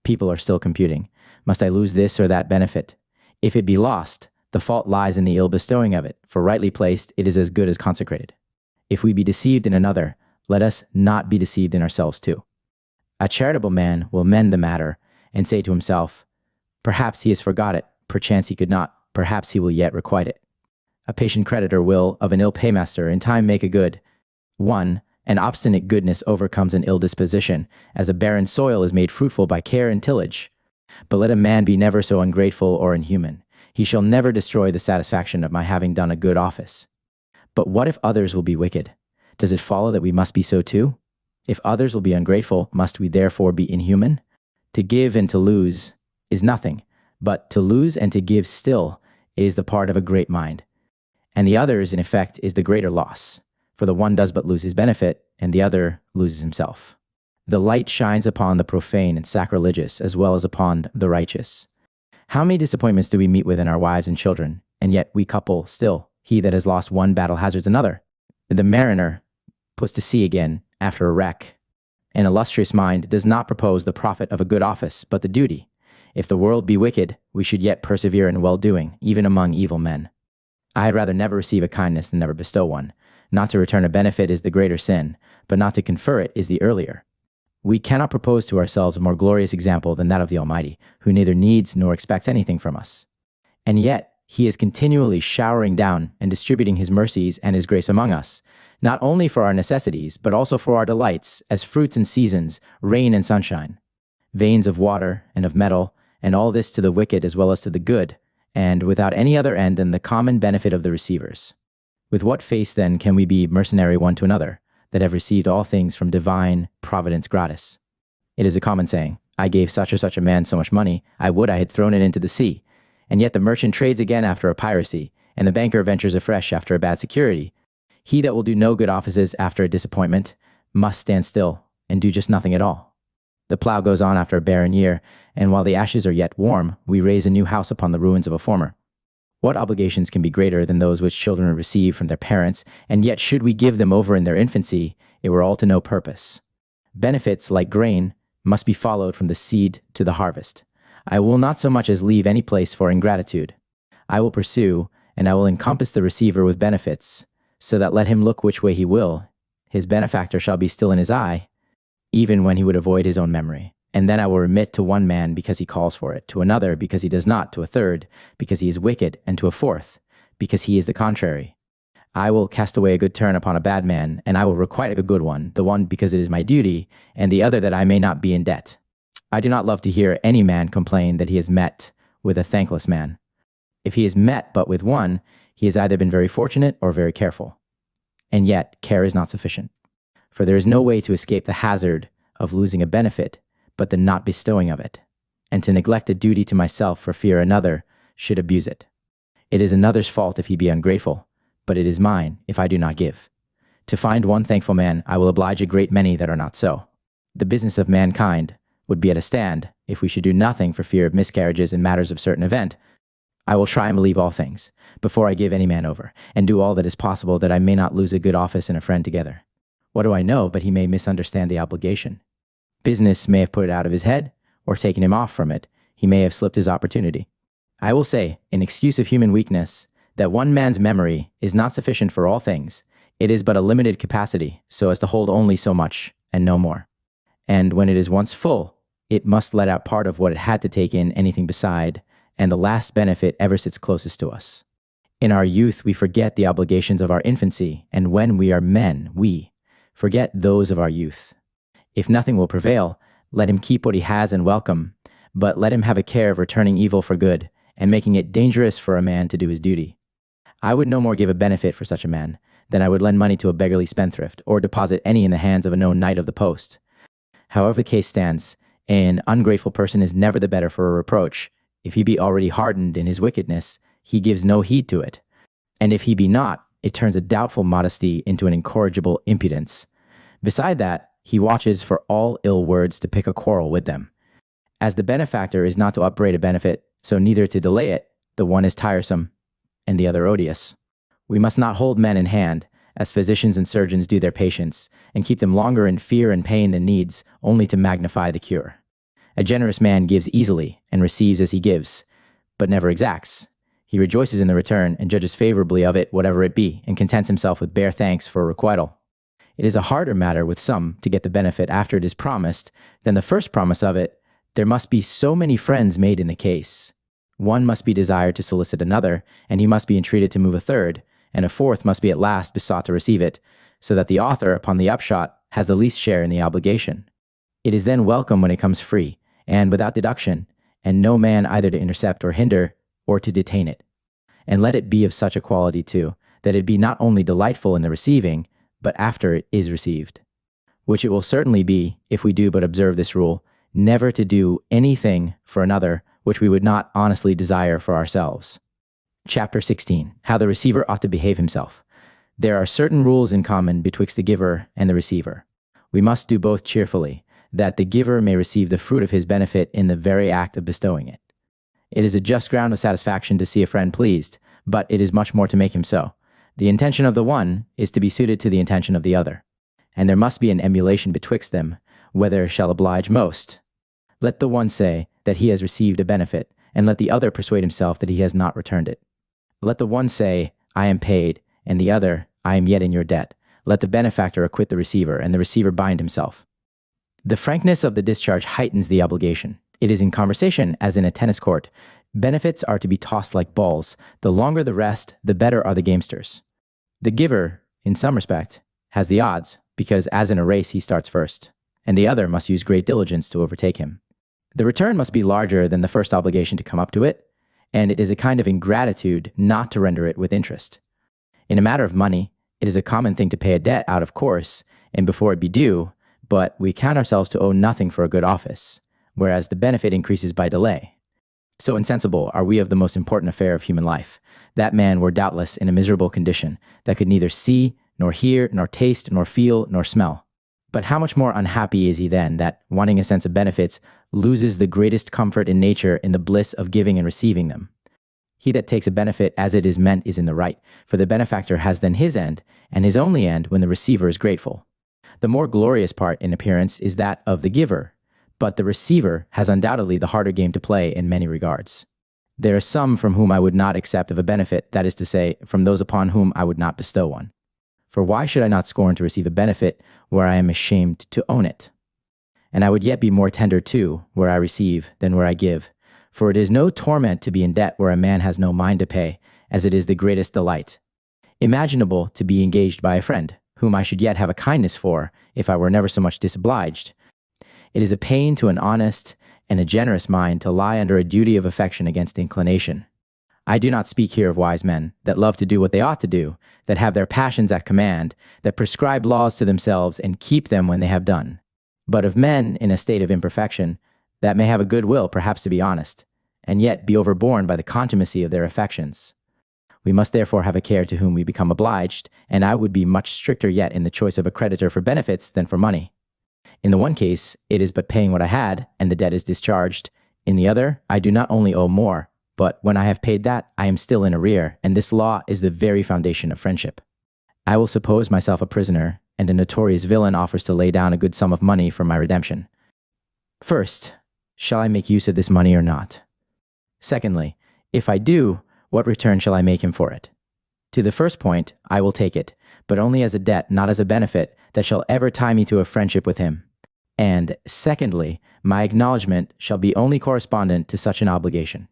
People are still computing. Must I lose this or that benefit? If it be lost, the fault lies in the ill bestowing of it, for rightly placed, it is as good as consecrated. If we be deceived in another, let us not be deceived in ourselves too. A charitable man will mend the matter, and say to himself, perhaps he has forgot it, perchance he could not, perhaps he will yet requite it. A patient creditor will, of an ill paymaster, in time make a good. 1. An obstinate goodness overcomes an ill disposition, as a barren soil is made fruitful by care and tillage. But let a man be never so ungrateful or inhuman, he shall never destroy the satisfaction of my having done a good office. But what if others will be wicked? Does it follow that we must be so too? If others will be ungrateful, must we therefore be inhuman? To give and to lose is nothing, but to lose and to give still is the part of a great mind. And the other's, in effect, is the greater loss, for the one does but lose his benefit, and the other loses himself. The light shines upon the profane and sacrilegious as well as upon the righteous. How many disappointments do we meet with in our wives and children, and yet we couple still. He that has lost one battle hazards another. The mariner puts to sea again after a wreck. An illustrious mind does not propose the profit of a good office, but the duty. If the world be wicked, we should yet persevere in well-doing, even among evil men. I had rather never receive a kindness than never bestow one. Not to return a benefit is the greater sin, but not to confer it is the earlier. We cannot propose to ourselves a more glorious example than that of the Almighty, who neither needs nor expects anything from us. And yet, he is continually showering down and distributing his mercies and his grace among us, not only for our necessities, but also for our delights, as fruits and seasons, rain and sunshine, veins of water and of metal, and all this to the wicked as well as to the good, and without any other end than the common benefit of the receivers. With what face then can we be mercenary one to another, that have received all things from divine providence gratis? It is a common saying, I gave such or such a man so much money, I would I had thrown it into the sea. And yet the merchant trades again after a piracy, and the banker ventures afresh after a bad security. He that will do no good offices after a disappointment must stand still and do just nothing at all. The plough goes on after a barren year, and while the ashes are yet warm, we raise a new house upon the ruins of a former. What obligations can be greater than those which children receive from their parents, and yet should we give them over in their infancy, it were all to no purpose. Benefits, like grain, must be followed from the seed to the harvest. I will not so much as leave any place for ingratitude. I will pursue, and I will encompass the receiver with benefits, so that let him look which way he will, his benefactor shall be still in his eye, even when he would avoid his own memory. And then I will remit to one man because he calls for it, to another because he does not, to a third because he is wicked, and to a fourth because he is the contrary. I will cast away a good turn upon a bad man, and I will requite a good one, the one because it is my duty, and the other that I may not be in debt. I do not love to hear any man complain that he has met with a thankless man. If he has met but with one, he has either been very fortunate or very careful. And yet, care is not sufficient. For there is no way to escape the hazard of losing a benefit, but the not bestowing of it, and to neglect a duty to myself for fear another should abuse it. It is another's fault if he be ungrateful, but it is mine if I do not give. To find one thankful man, I will oblige a great many that are not so. The business of mankind would be at a stand if we should do nothing for fear of miscarriages in matters of certain event. I will try and believe all things before I give any man over, and do all that is possible that I may not lose a good office and a friend together. What do I know but he may misunderstand the obligation? Business may have put it out of his head, or taken him off from it. He may have slipped his opportunity. I will say, in excuse of human weakness, that one man's memory is not sufficient for all things. It is but a limited capacity, so as to hold only so much, and no more. And when it is once full, it must let out part of what it had to take in anything beside, and the last benefit ever sits closest to us. In our youth, we forget the obligations of our infancy, and when we are men, we forget those of our youth. If nothing will prevail, let him keep what he has and welcome, but let him have a care of returning evil for good, and making it dangerous for a man to do his duty. I would no more give a benefit for such a man than I would lend money to a beggarly spendthrift, or deposit any in the hands of a known knight of the post. However the case stands, an ungrateful person is never the better for a reproach. If he be already hardened in his wickedness, he gives no heed to it. And if he be not, it turns a doubtful modesty into an incorrigible impudence. Beside that, he watches for all ill words to pick a quarrel with them. As the benefactor is not to upbraid a benefit, so neither to delay it, the one is tiresome, and the other odious. We must not hold men in hand, as physicians and surgeons do their patients, and keep them longer in fear and pain than needs, only to magnify the cure. A generous man gives easily, and receives as he gives, but never exacts. He rejoices in the return, and judges favorably of it whatever it be, and contents himself with bare thanks for a requital. It is a harder matter with some to get the benefit after it is promised than the first promise of it. There must be so many friends made in the case. One must be desired to solicit another, and he must be entreated to move a third, and a fourth must be at last besought to receive it, so that the author, upon the upshot, has the least share in the obligation. It is then welcome when it comes free, and without deduction, and no man either to intercept or hinder, or to detain it. And let it be of such a quality, too, that it be not only delightful in the receiving, but after it is received. Which it will certainly be, if we do but observe this rule, never to do anything for another which we would not honestly desire for ourselves. Chapter 16. How the receiver ought to behave himself. There are certain rules in common betwixt the giver and the receiver. We must do both cheerfully, that the giver may receive the fruit of his benefit in the very act of bestowing it. It is a just ground of satisfaction to see a friend pleased, but it is much more to make him so. The intention of the one is to be suited to the intention of the other, and there must be an emulation betwixt them, whether shall oblige most. Let the one say that he has received a benefit, and let the other persuade himself that he has not returned it. Let the one say, I am paid, and the other, I am yet in your debt. Let the benefactor acquit the receiver, and the receiver bind himself. The frankness of the discharge heightens the obligation. It is in conversation as in a tennis court. Benefits are to be tossed like balls. The longer the rest, the better are the gamesters. The giver, in some respect, has the odds, because as in a race he starts first, and the other must use great diligence to overtake him. The return must be larger than the first obligation to come up to it, and it is a kind of ingratitude not to render it with interest. In a matter of money, it is a common thing to pay a debt out of course, and before it be due, but we count ourselves to owe nothing for a good office, whereas the benefit increases by delay. So insensible are we of the most important affair of human life. That man were doubtless in a miserable condition, that could neither see, nor hear, nor taste, nor feel, nor smell. But how much more unhappy is he then, that, wanting a sense of benefits, loses the greatest comfort in nature in the bliss of giving and receiving them. He that takes a benefit as it is meant is in the right, for the benefactor has then his end, and his only end when the receiver is grateful. The more glorious part in appearance is that of the giver, but the receiver has undoubtedly the harder game to play in many regards. There are some from whom I would not accept of a benefit, that is to say, from those upon whom I would not bestow one. For why should I not scorn to receive a benefit where I am ashamed to own it? And I would yet be more tender too, where I receive, than where I give. For it is no torment to be in debt where a man has no mind to pay, as it is the greatest delight imaginable to be engaged by a friend, whom I should yet have a kindness for, if I were never so much disobliged. It is a pain to an honest and a generous mind to lie under a duty of affection against inclination. I do not speak here of wise men, that love to do what they ought to do, that have their passions at command, that prescribe laws to themselves and keep them when they have done, but of men in a state of imperfection, that may have a good will perhaps to be honest, and yet be overborne by the contumacy of their affections. We must therefore have a care to whom we become obliged, and I would be much stricter yet in the choice of a creditor for benefits than for money. In the one case, it is but paying what I had, and the debt is discharged. In the other, I do not only owe more, but when I have paid that, I am still in arrear, and this law is the very foundation of friendship. I will suppose myself a prisoner, and a notorious villain offers to lay down a good sum of money for my redemption. First, shall I make use of this money or not? Secondly, if I do, what return shall I make him for it? To the first point, I will take it, but only as a debt, not as a benefit, that shall ever tie me to a friendship with him. And secondly, my acknowledgement shall be only correspondent to such an obligation.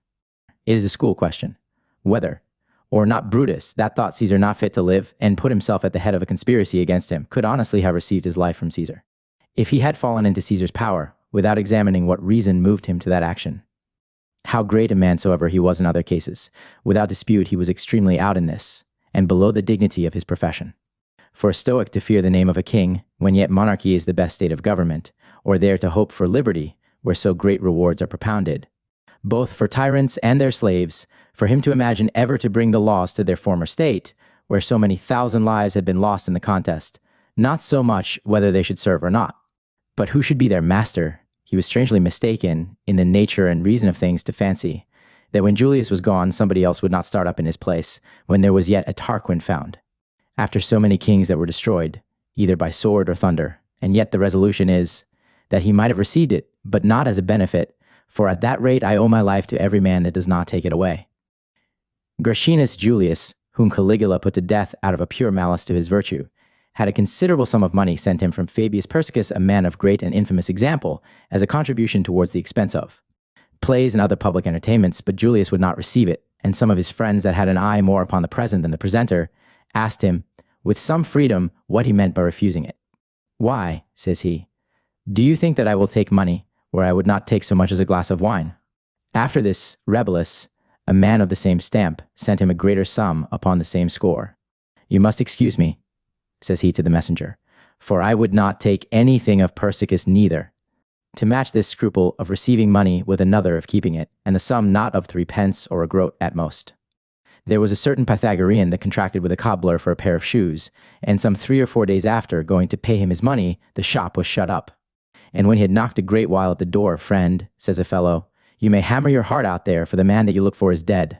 It is a school question, whether, or not Brutus, that thought Caesar not fit to live, and put himself at the head of a conspiracy against him, could honestly have received his life from Caesar, if he had fallen into Caesar's power, without examining what reason moved him to that action. How great a man soever he was in other cases, without dispute he was extremely out in this, and below the dignity of his profession. For a Stoic to fear the name of a king, when yet monarchy is the best state of government, or there to hope for liberty, where so great rewards are propounded, both for tyrants and their slaves, for him to imagine ever to bring the laws to their former state, where so many thousand lives had been lost in the contest, not so much whether they should serve or not, but who should be their master. He was strangely mistaken in the nature and reason of things to fancy that when Julius was gone, somebody else would not start up in his place, when there was yet a Tarquin found, after so many kings that were destroyed, either by sword or thunder. And yet the resolution is, that he might have received it, but not as a benefit, for at that rate I owe my life to every man that does not take it away. Gracianus Julius, whom Caligula put to death out of a pure malice to his virtue, had a considerable sum of money sent him from Fabius Persicus, a man of great and infamous example, as a contribution towards the expense of plays and other public entertainments, but Julius would not receive it, and some of his friends that had an eye more upon the present than the presenter asked him, with some freedom, what he meant by refusing it. Why, says he, do you think that I will take money where I would not take so much as a glass of wine? After this, Rebellus, a man of the same stamp, sent him a greater sum upon the same score. You must excuse me, says he to the messenger, for I would not take anything of Persicus neither, to match this scruple of receiving money with another of keeping it, and the sum not of 3 pence or a groat at most. There was a certain Pythagorean that contracted with a cobbler for a pair of shoes, and some 3 or 4 days after, going to pay him his money, the shop was shut up. And when he had knocked a great while at the door, friend, says a fellow, you may hammer your heart out there, for the man that you look for is dead.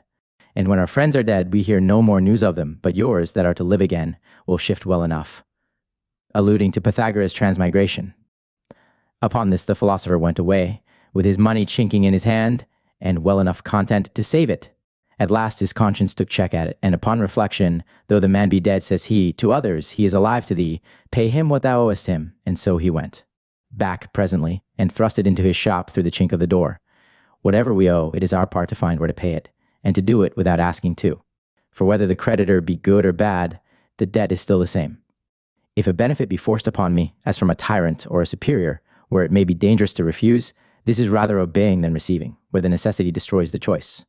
And when our friends are dead, we hear no more news of them, but yours that are to live again will shift well enough. Alluding to Pythagoras' transmigration. Upon this the philosopher went away, with his money chinking in his hand, and well enough content to save it. At last his conscience took check at it, and upon reflection, though the man be dead, says he, to others he is alive to thee, pay him what thou owest him, and so he went back presently, and thrust it into his shop through the chink of the door, Whatever we owe, it is our part to find where to pay it, and to do it without asking too. For whether the creditor be good or bad, the debt is still the same. If a benefit be forced upon me, as from a tyrant or a superior, where it may be dangerous to refuse, this is rather obeying than receiving, where the necessity destroys the choice.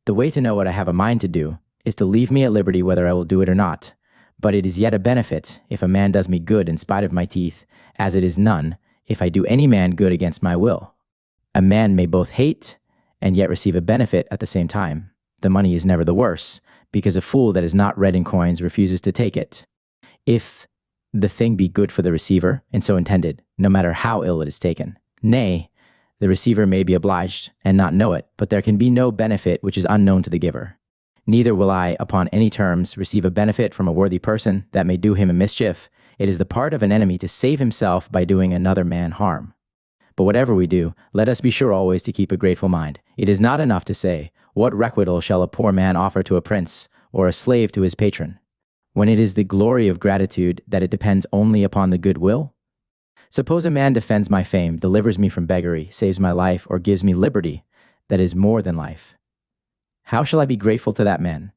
The way to know what I have a mind to do is to leave me at liberty whether I will do it or not. But it is yet a benefit if a man does me good in spite of my teeth, as it is none if I do any man good against my will. A man may both hate and yet receive a benefit at the same time. The money is never the worse, because a fool that is not read in coins refuses to take it. If the thing be good for the receiver, and so intended, no matter how ill it is taken. Nay, the receiver may be obliged and not know it, but there can be no benefit which is unknown to the giver. Neither will I, upon any terms, receive a benefit from a worthy person that may do him a mischief. It is the part of an enemy to save himself by doing another man harm. But whatever we do, let us be sure always to keep a grateful mind. It is not enough to say, "What requital shall a poor man offer to a prince, or a slave to his patron?" when it is the glory of gratitude that it depends only upon the good will? Suppose a man defends my fame, delivers me from beggary, saves my life, or gives me liberty, that is more than life. How shall I be grateful to that man?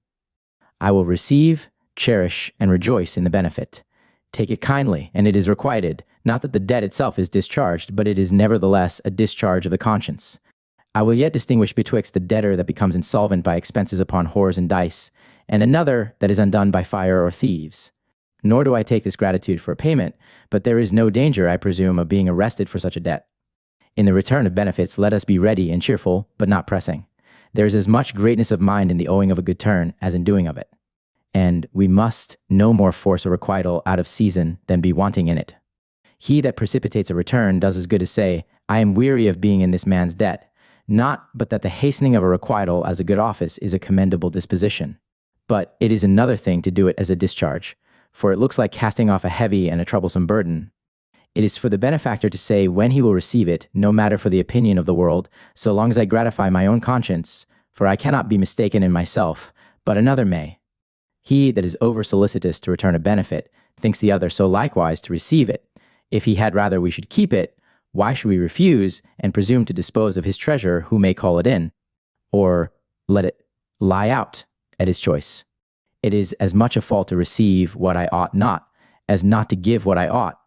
I will receive, cherish, and rejoice in the benefit. Take it kindly, and it is requited, not that the debt itself is discharged, but it is nevertheless a discharge of the conscience. I will yet distinguish betwixt the debtor that becomes insolvent by expenses upon whores and dice, and another that is undone by fire or thieves. Nor do I take this gratitude for a payment, but there is no danger, I presume, of being arrested for such a debt. In the return of benefits, let us be ready and cheerful, but not pressing. There is as much greatness of mind in the owing of a good turn as in doing of it. And we must no more force a requital out of season than be wanting in it. He that precipitates a return does as good as say, "I am weary of being in this man's debt," not but that the hastening of a requital as a good office is a commendable disposition. But it is another thing to do it as a discharge, for it looks like casting off a heavy and a troublesome burden. It is for the benefactor to say when he will receive it, no matter for the opinion of the world, so long as I gratify my own conscience, for I cannot be mistaken in myself, but another may. He that is over-solicitous to return a benefit thinks the other so likewise to receive it. If he had rather we should keep it, why should we refuse and presume to dispose of his treasure who may call it in, or let it lie out at his choice? It is as much a fault to receive what I ought not, as not to give what I ought.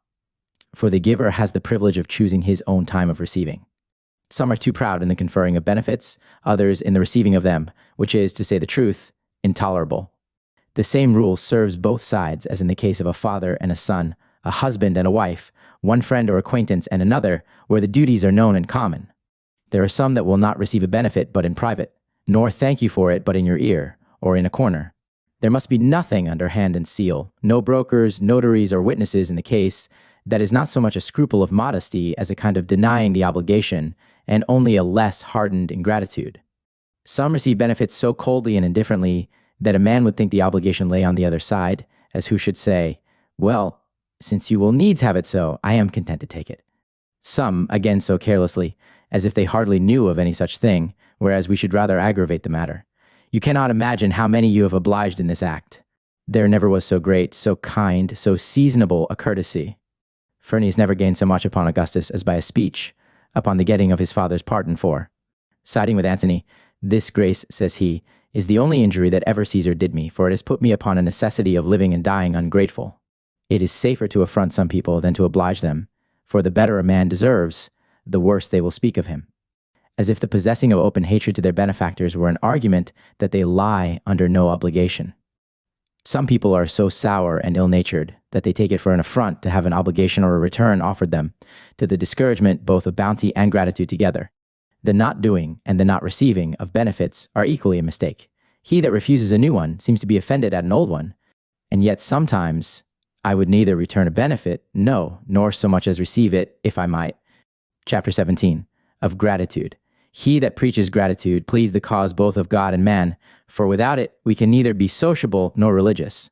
For the giver has the privilege of choosing his own time of receiving. Some are too proud in the conferring of benefits, others in the receiving of them, which is, to say the truth, intolerable. The same rule serves both sides, as in the case of a father and a son, a husband and a wife, one friend or acquaintance and another, where the duties are known and common. There are some that will not receive a benefit but in private, nor thank you for it but in your ear, or in a corner. There must be nothing under hand and seal, no brokers, notaries, or witnesses in the case. That is not so much a scruple of modesty as a kind of denying the obligation, and only a less hardened ingratitude. Some receive benefits so coldly and indifferently that a man would think the obligation lay on the other side, as who should say, "Well, since you will needs have it so, I am content to take it." Some, again, so carelessly, as if they hardly knew of any such thing, whereas we should rather aggravate the matter. You cannot imagine how many you have obliged in this act. There never was so great, so kind, so seasonable a courtesy. Furnius never gained so much upon Augustus as by a speech, upon the getting of his father's pardon for. Siding with Antony, "This grace," says he, "is the only injury that ever Caesar did me, for it has put me upon a necessity of living and dying ungrateful. It is safer to affront some people than to oblige them, for the better a man deserves, the worse they will speak of him." As if the possessing of open hatred to their benefactors were an argument that they lie under no obligation. Some people are so sour and ill-natured that they take it for an affront to have an obligation or a return offered them, to the discouragement both of bounty and gratitude together. The not doing and the not receiving of benefits are equally a mistake. He that refuses a new one seems to be offended at an old one, and yet sometimes I would neither return a benefit, no, nor so much as receive it, if I might. Chapter 17, of gratitude. He that preaches gratitude pleads the cause both of God and man, for without it we can neither be sociable nor religious.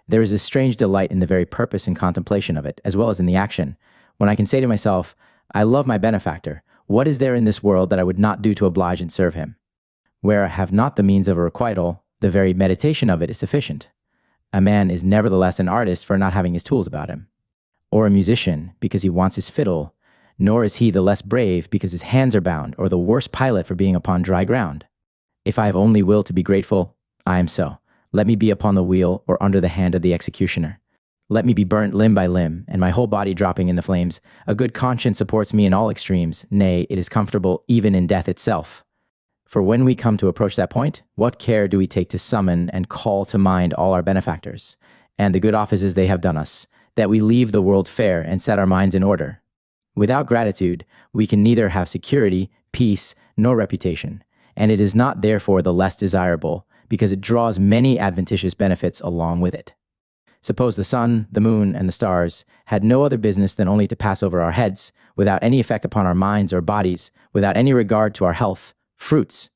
There is a strange delight in the very purpose and contemplation of it, as well as in the action, when I can say to myself, "I love my benefactor. What is there in this world that I would not do to oblige and serve him?" Where I have not the means of a requital, the very meditation of it is sufficient. A man is nevertheless an artist for not having his tools about him, or a musician because he wants his fiddle, nor is he the less brave because his hands are bound, or the worse pilot for being upon dry ground. If I have only will to be grateful, I am so. Let me be upon the wheel or under the hand of the executioner. Let me be burnt limb by limb, and my whole body dropping in the flames. A good conscience supports me in all extremes. Nay, it is comfortable even in death itself. For when we come to approach that point, what care do we take to summon and call to mind all our benefactors, and the good offices they have done us, that we leave the world fair and set our minds in order? Without gratitude, we can neither have security, peace, nor reputation, and it is not therefore the less desirable, because it draws many adventitious benefits along with it. Suppose the sun, the moon, and the stars had no other business than only to pass over our heads, without any effect upon our minds or bodies, without any regard to our health, fruits,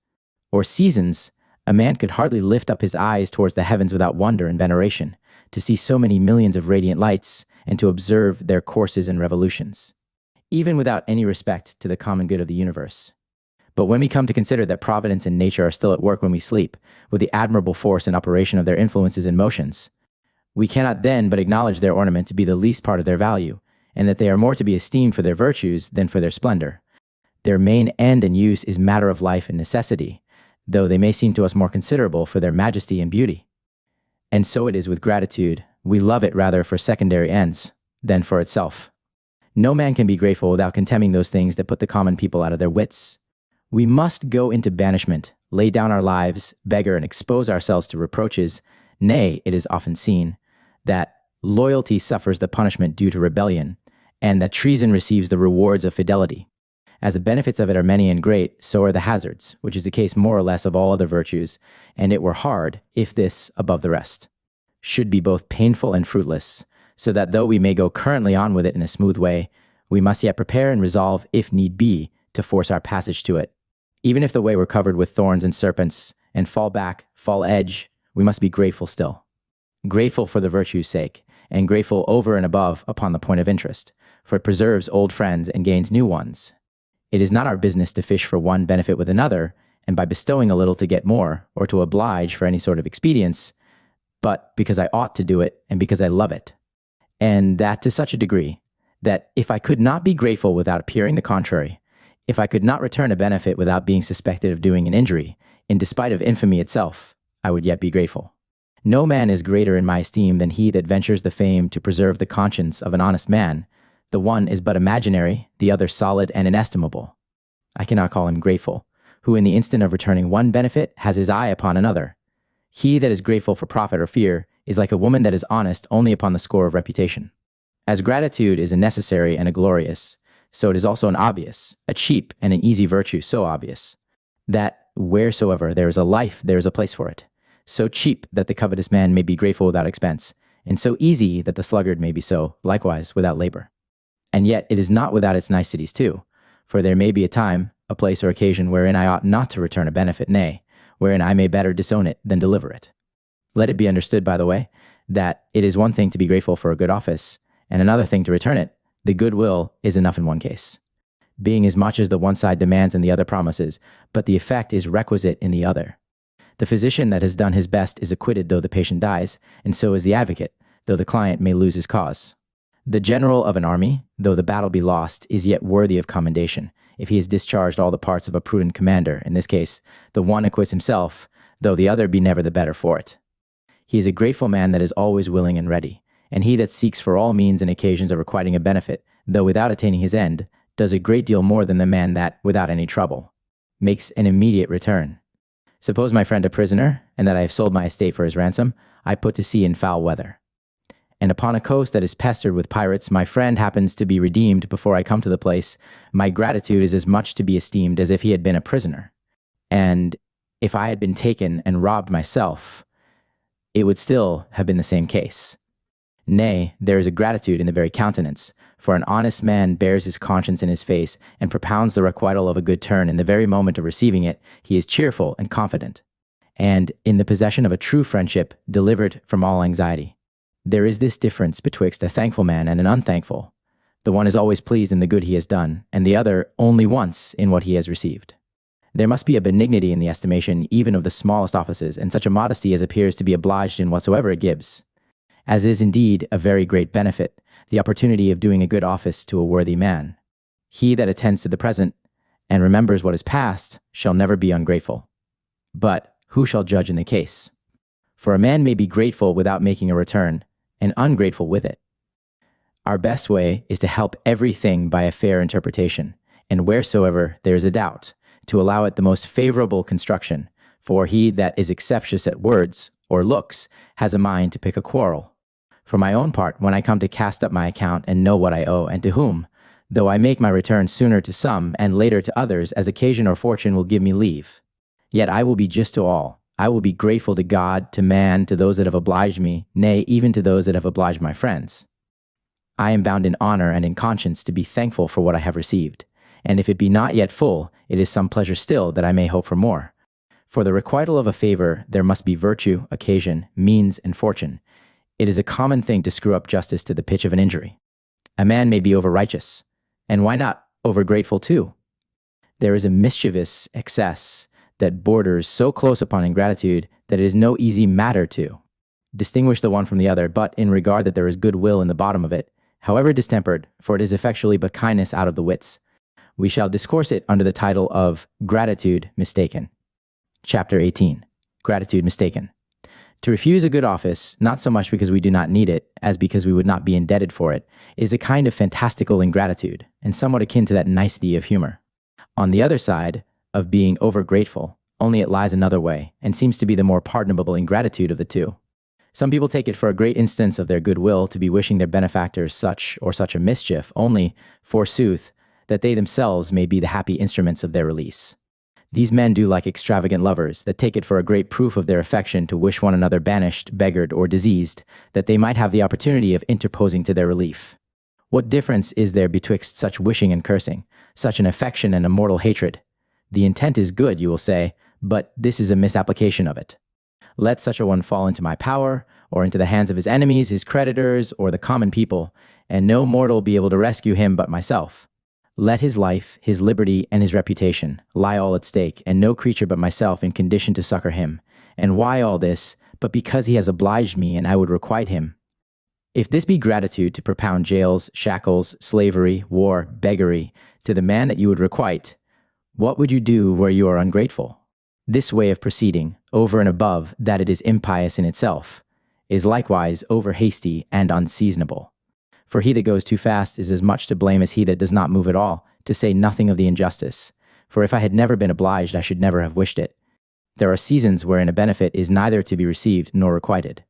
or seasons, a man could hardly lift up his eyes towards the heavens without wonder and veneration, to see so many millions of radiant lights, and to observe their courses and revolutions, even without any respect to the common good of the universe. But when we come to consider that providence and nature are still at work when we sleep, with the admirable force and operation of their influences and motions, we cannot then but acknowledge their ornament to be the least part of their value, and that they are more to be esteemed for their virtues than for their splendor. Their main end and use is matter of life and necessity, though they may seem to us more considerable for their majesty and beauty. And so it is with gratitude. We love it rather for secondary ends than for itself. No man can be grateful without contemning those things that put the common people out of their wits. We must go into banishment, lay down our lives, beggar, and expose ourselves to reproaches. Nay, it is often seen that loyalty suffers the punishment due to rebellion, and that treason receives the rewards of fidelity. As the benefits of it are many and great, so are the hazards, which is the case more or less of all other virtues, and it were hard, if this, above the rest, should be both painful and fruitless, so that though we may go currently on with it in a smooth way, we must yet prepare and resolve, if need be, to force our passage to it. Even if the way were covered with thorns and serpents, and fall back, fall edge, we must be grateful still. Grateful for the virtue's sake, and grateful over and above upon the point of interest, for it preserves old friends and gains new ones. It is not our business to fish for one benefit with another, and by bestowing a little to get more, or to oblige for any sort of expedience, but because I ought to do it, and because I love it. And that to such a degree, that if I could not be grateful without appearing the contrary, if I could not return a benefit without being suspected of doing an injury, in despite of infamy itself, I would yet be grateful. No man is greater in my esteem than he that ventures the fame to preserve the conscience of an honest man. The one is but imaginary, the other solid and inestimable. I cannot call him grateful, who in the instant of returning one benefit has his eye upon another. He that is grateful for profit or fear is like a woman that is honest only upon the score of reputation. As gratitude is a necessary and a glorious, so it is also an obvious, a cheap and an easy virtue, so obvious, that wheresoever there is a life, there is a place for it. So cheap that the covetous man may be grateful without expense, and so easy that the sluggard may be so, likewise, without labor. And yet it is not without its niceties too, for there may be a time, a place or occasion wherein I ought not to return a benefit, nay, wherein I may better disown it than deliver it. Let it be understood, by the way, that it is one thing to be grateful for a good office, and another thing to return it. The goodwill is enough in one case, being as much as the one side demands and the other promises, but the effect is requisite in the other. The physician that has done his best is acquitted though the patient dies, and so is the advocate, though the client may lose his cause. The general of an army, though the battle be lost, is yet worthy of commendation, if he has discharged all the parts of a prudent commander. In this case, the one acquits himself, though the other be never the better for it. He is a grateful man that is always willing and ready, and he that seeks for all means and occasions of requiting a benefit, though without attaining his end, does a great deal more than the man that, without any trouble, makes an immediate return. Suppose my friend a prisoner, and that I have sold my estate for his ransom, I put to sea in foul weather. And upon a coast that is pestered with pirates, my friend happens to be redeemed before I come to the place. My gratitude is as much to be esteemed as if he had been a prisoner. And if I had been taken and robbed myself, it would still have been the same case. Nay, there is a gratitude in the very countenance, for an honest man bears his conscience in his face and propounds the requital of a good turn. In the very moment of receiving it, he is cheerful and confident, and in the possession of a true friendship, delivered from all anxiety. There is this difference betwixt a thankful man and an unthankful. The one is always pleased in the good he has done, and the other only once in what he has received. There must be a benignity in the estimation even of the smallest offices, and such a modesty as appears to be obliged in whatsoever it gives, as is indeed a very great benefit, the opportunity of doing a good office to a worthy man. He that attends to the present and remembers what is past shall never be ungrateful. But who shall judge in the case? For a man may be grateful without making a return, and ungrateful with it. Our best way is to help everything by a fair interpretation, and wheresoever there is a doubt, to allow it the most favorable construction, for he that is exceptious at words or looks has a mind to pick a quarrel. For my own part, when I come to cast up my account and know what I owe and to whom, though I make my return sooner to some and later to others as occasion or fortune will give me leave, yet I will be just to all. I will be grateful to God, to man, to those that have obliged me, nay, even to those that have obliged my friends. I am bound in honor and in conscience to be thankful for what I have received, and if it be not yet full, it is some pleasure still that I may hope for more. For the requital of a favor there must be virtue, occasion, means, and fortune. It is a common thing to screw up justice to the pitch of an injury. A man may be over-righteous, and why not over-grateful too? There is a mischievous excess that borders so close upon ingratitude that it is no easy matter to distinguish the one from the other, but in regard that there is good will in the bottom of it, however distempered, for it is effectually but kindness out of the wits. We shall discourse it under the title of Gratitude Mistaken. Chapter 18. Gratitude Mistaken. To refuse a good office, not so much because we do not need it, as because we would not be indebted for it, is a kind of fantastical ingratitude, and somewhat akin to that nicety of humor. On the other side of being over-grateful, only it lies another way, and seems to be the more pardonable ingratitude of the two. Some people take it for a great instance of their goodwill to be wishing their benefactors such or such a mischief, only, forsooth, that they themselves may be the happy instruments of their release. These men do like extravagant lovers, that take it for a great proof of their affection to wish one another banished, beggared, or diseased, that they might have the opportunity of interposing to their relief. What difference is there betwixt such wishing and cursing, such an affection and a mortal hatred? The intent is good, you will say, but this is a misapplication of it. Let such a one fall into my power, or into the hands of his enemies, his creditors, or the common people, and no mortal be able to rescue him but myself. Let his life, his liberty, and his reputation lie all at stake, and no creature but myself in condition to succor him. And why all this, but because he has obliged me, and I would requite him? If this be gratitude to propound jails, shackles, slavery, war, beggary, to the man that you would requite, what would you do where you are ungrateful? This way of proceeding, over and above that it is impious in itself, is likewise over-hasty and unseasonable. For he that goes too fast is as much to blame as he that does not move at all, to say nothing of the injustice. For if I had never been obliged, I should never have wished it. There are seasons wherein a benefit is neither to be received nor requited.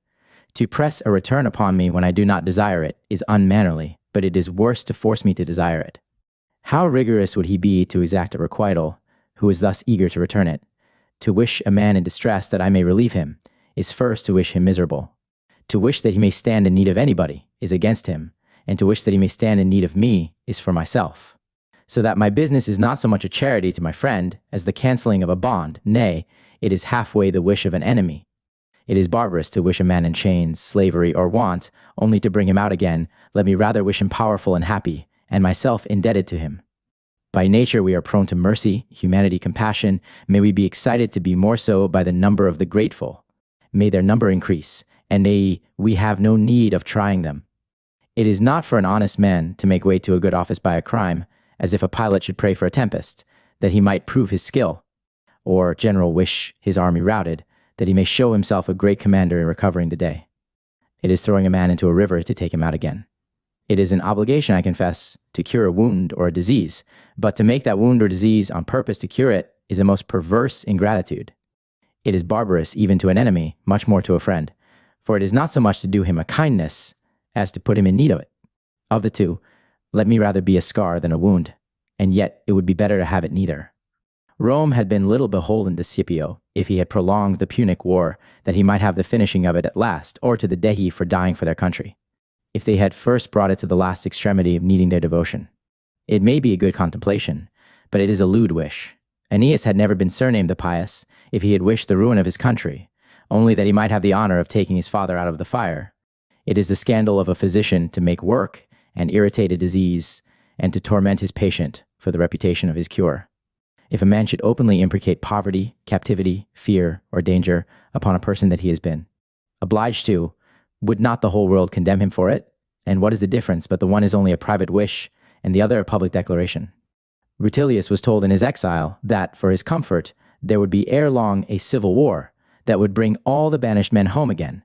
To press a return upon me when I do not desire it is unmannerly, but it is worse to force me to desire it. How rigorous would he be to exact a requital, who is thus eager to return it? To wish a man in distress that I may relieve him is first to wish him miserable. To wish that he may stand in need of anybody is against him, and to wish that he may stand in need of me is for myself. So that my business is not so much a charity to my friend as the cancelling of a bond, nay, it is halfway the wish of an enemy. It is barbarous to wish a man in chains, slavery, or want, only to bring him out again. Let me rather wish him powerful and happy, and myself indebted to him. By nature we are prone to mercy, humanity, compassion. May we be excited to be more so by the number of the grateful. May their number increase, and may we have no need of trying them. It is not for an honest man to make way to a good office by a crime, as if a pilot should pray for a tempest, that he might prove his skill, or general wish his army routed, that he may show himself a great commander in recovering the day. It is throwing a man into a river to take him out again. It is an obligation, I confess, to cure a wound or a disease, but to make that wound or disease on purpose to cure it is a most perverse ingratitude. It is barbarous even to an enemy, much more to a friend, for it is not so much to do him a kindness as to put him in need of it. Of the two, let me rather be a scar than a wound, and yet it would be better to have it neither. Rome had been little beholden to Scipio, if he had prolonged the Punic War, that he might have the finishing of it at last, or to the Dei for dying for their country, if they had first brought it to the last extremity of needing their devotion. It may be a good contemplation, but it is a lewd wish. Aeneas had never been surnamed the Pious, if he had wished the ruin of his country, only that he might have the honor of taking his father out of the fire. It is the scandal of a physician to make work and irritate a disease, and to torment his patient for the reputation of his cure. If a man should openly imprecate poverty, captivity, fear, or danger upon a person that he has been obliged to, would not the whole world condemn him for it? And what is the difference but the one is only a private wish, and the other a public declaration. Rutilius was told in his exile that, for his comfort, there would be ere long a civil war that would bring all the banished men home again.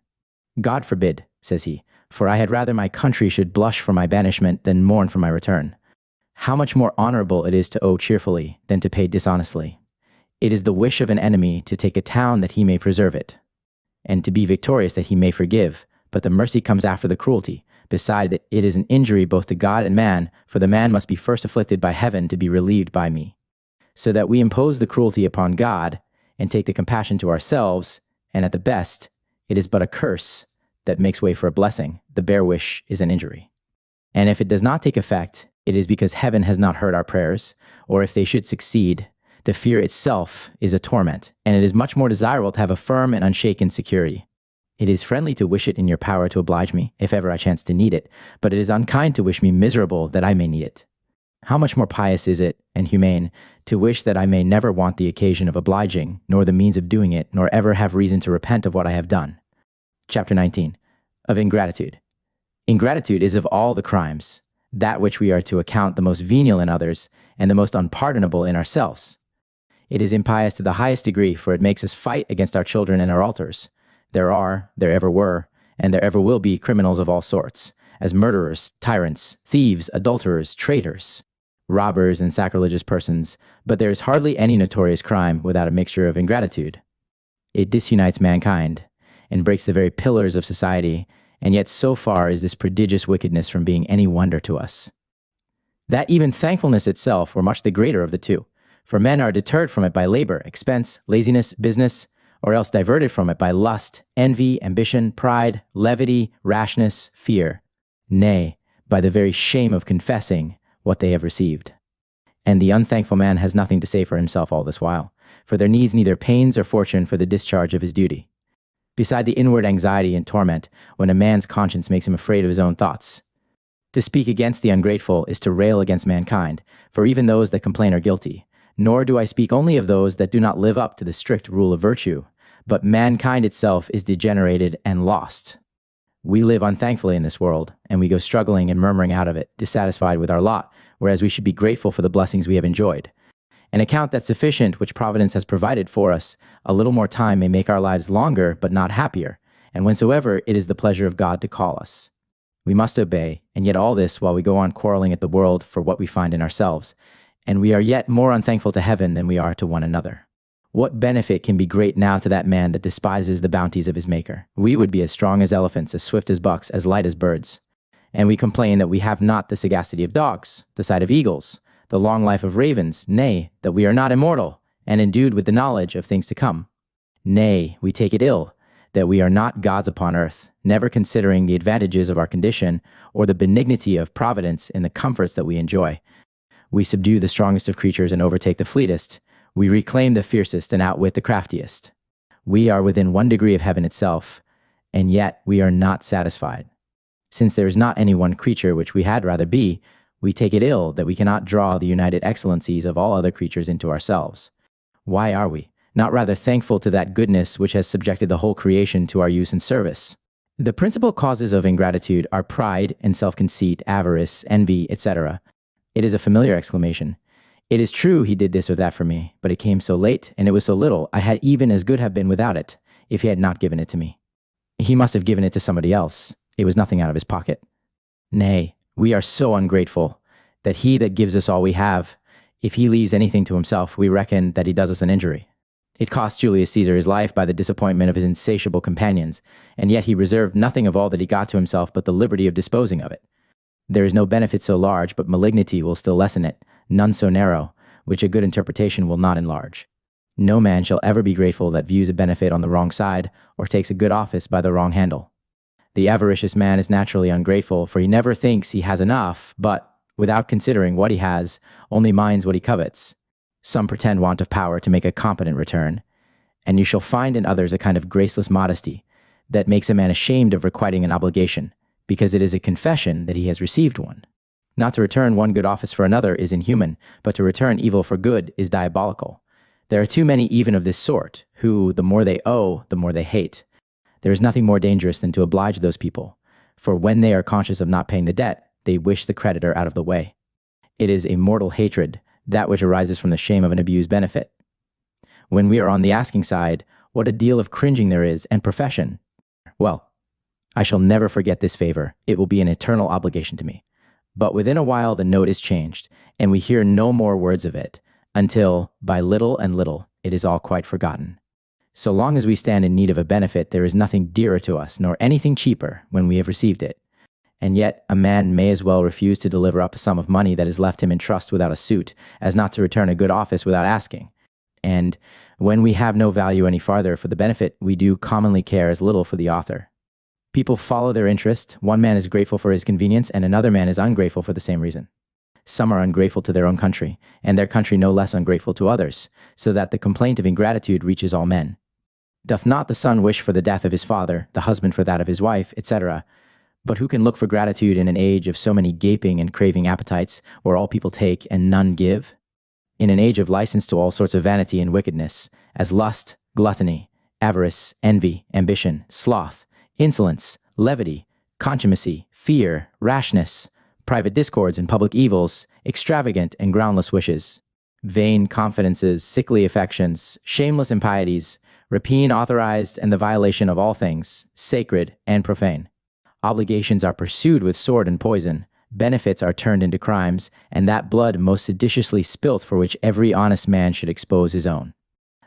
God forbid, says he, for I had rather my country should blush for my banishment than mourn for my return. How much more honorable it is to owe cheerfully than to pay dishonestly. It is the wish of an enemy to take a town that he may preserve it, and to be victorious that he may forgive, but the mercy comes after the cruelty. Beside, it is an injury both to God and man, for the man must be first afflicted by heaven to be relieved by me. So that we impose the cruelty upon God, and take the compassion to ourselves, and at the best, it is but a curse that makes way for a blessing. The bare wish is an injury. And if it does not take effect, it is because heaven has not heard our prayers, or if they should succeed, the fear itself is a torment, and it is much more desirable to have a firm and unshaken security. It is friendly to wish it in your power to oblige me, if ever I chance to need it, but it is unkind to wish me miserable that I may need it. How much more pious is it, and humane, to wish that I may never want the occasion of obliging, nor the means of doing it, nor ever have reason to repent of what I have done. Chapter 19. Of ingratitude. Ingratitude is of all the crimes, that which we are to account the most venial in others, and the most unpardonable in ourselves. It is impious to the highest degree, for it makes us fight against our children and our altars. There are, there ever were, and there ever will be criminals of all sorts, as murderers, tyrants, thieves, adulterers, traitors, robbers, and sacrilegious persons, but there is hardly any notorious crime without a mixture of ingratitude. It disunites mankind, and breaks the very pillars of society, and yet so far is this prodigious wickedness from being any wonder to us, that even thankfulness itself were much the greater of the two, for men are deterred from it by labor, expense, laziness, business, or else diverted from it by lust, envy, ambition, pride, levity, rashness, fear, nay, by the very shame of confessing what they have received. And the unthankful man has nothing to say for himself all this while, for there needs neither pains or fortune for the discharge of his duty. Beside the inward anxiety and torment, when a man's conscience makes him afraid of his own thoughts. To speak against the ungrateful is to rail against mankind, for even those that complain are guilty. Nor do I speak only of those that do not live up to the strict rule of virtue, but mankind itself is degenerated and lost. We live unthankfully in this world, and we go struggling and murmuring out of it, dissatisfied with our lot, whereas we should be grateful for the blessings we have enjoyed. An account that's sufficient, which Providence has provided for us, a little more time may make our lives longer, but not happier, and whensoever it is the pleasure of God to call us. We must obey, and yet all this while we go on quarreling at the world for what we find in ourselves, and we are yet more unthankful to heaven than we are to one another. What benefit can be great now to that man that despises the bounties of his Maker? We would be as strong as elephants, as swift as bucks, as light as birds. And we complain that we have not the sagacity of dogs, the sight of eagles, the long life of ravens, nay, that we are not immortal, and endued with the knowledge of things to come. Nay, we take it ill, that we are not gods upon earth, never considering the advantages of our condition, or the benignity of Providence in the comforts that we enjoy. We subdue the strongest of creatures and overtake the fleetest. We reclaim the fiercest and outwit the craftiest. We are within 1 degree of heaven itself, and yet we are not satisfied. Since there is not any one creature which we had rather be, we take it ill that we cannot draw the united excellencies of all other creatures into ourselves. Why are we not rather thankful to that goodness which has subjected the whole creation to our use and service? The principal causes of ingratitude are pride and self-conceit, avarice, envy, etc. It is a familiar exclamation. It is true he did this or that for me, but it came so late, and it was so little, I had even as good have been without it, if he had not given it to me. He must have given it to somebody else. It was nothing out of his pocket. Nay, we are so ungrateful, that he that gives us all we have, if he leaves anything to himself, we reckon that he does us an injury. It cost Julius Caesar his life by the disappointment of his insatiable companions, and yet he reserved nothing of all that he got to himself but the liberty of disposing of it. There is no benefit so large, but malignity will still lessen it, none so narrow, which a good interpretation will not enlarge. No man shall ever be grateful that views a benefit on the wrong side, or takes a good office by the wrong handle. The avaricious man is naturally ungrateful, for he never thinks he has enough, but, without considering what he has, only minds what he covets. Some pretend want of power to make a competent return, and you shall find in others a kind of graceless modesty that makes a man ashamed of requiting an obligation, because it is a confession that he has received one. Not to return one good office for another is inhuman, but to return evil for good is diabolical. There are too many even of this sort, who, the more they owe, the more they hate. There is nothing more dangerous than to oblige those people, for when they are conscious of not paying the debt, they wish the creditor out of the way. It is a mortal hatred, that which arises from the shame of an abused benefit. When we are on the asking side, what a deal of cringing there is and profession. Well, I shall never forget this favor. It will be an eternal obligation to me. But within a while the note is changed, and we hear no more words of it, until, by little and little, it is all quite forgotten. So long as we stand in need of a benefit, there is nothing dearer to us, nor anything cheaper when we have received it. And yet a man may as well refuse to deliver up a sum of money that is left him in trust without a suit, as not to return a good office without asking. And when we have no value any farther for the benefit, we do commonly care as little for the author. People follow their interest. One man is grateful for his convenience, and another man is ungrateful for the same reason. Some are ungrateful to their own country, and their country no less ungrateful to others, so that the complaint of ingratitude reaches all men. Doth not the son wish for the death of his father, the husband for that of his wife, etc.? But who can look for gratitude in an age of so many gaping and craving appetites, where all people take and none give? In an age of license to all sorts of vanity and wickedness, as lust, gluttony, avarice, envy, ambition, sloth, insolence, levity, contumacy, fear, rashness, private discords and public evils, extravagant and groundless wishes, vain confidences, sickly affections, shameless impieties, rapine authorized, and the violation of all things, sacred and profane. Obligations are pursued with sword and poison, benefits are turned into crimes, and that blood most seditiously spilt for which every honest man should expose his own.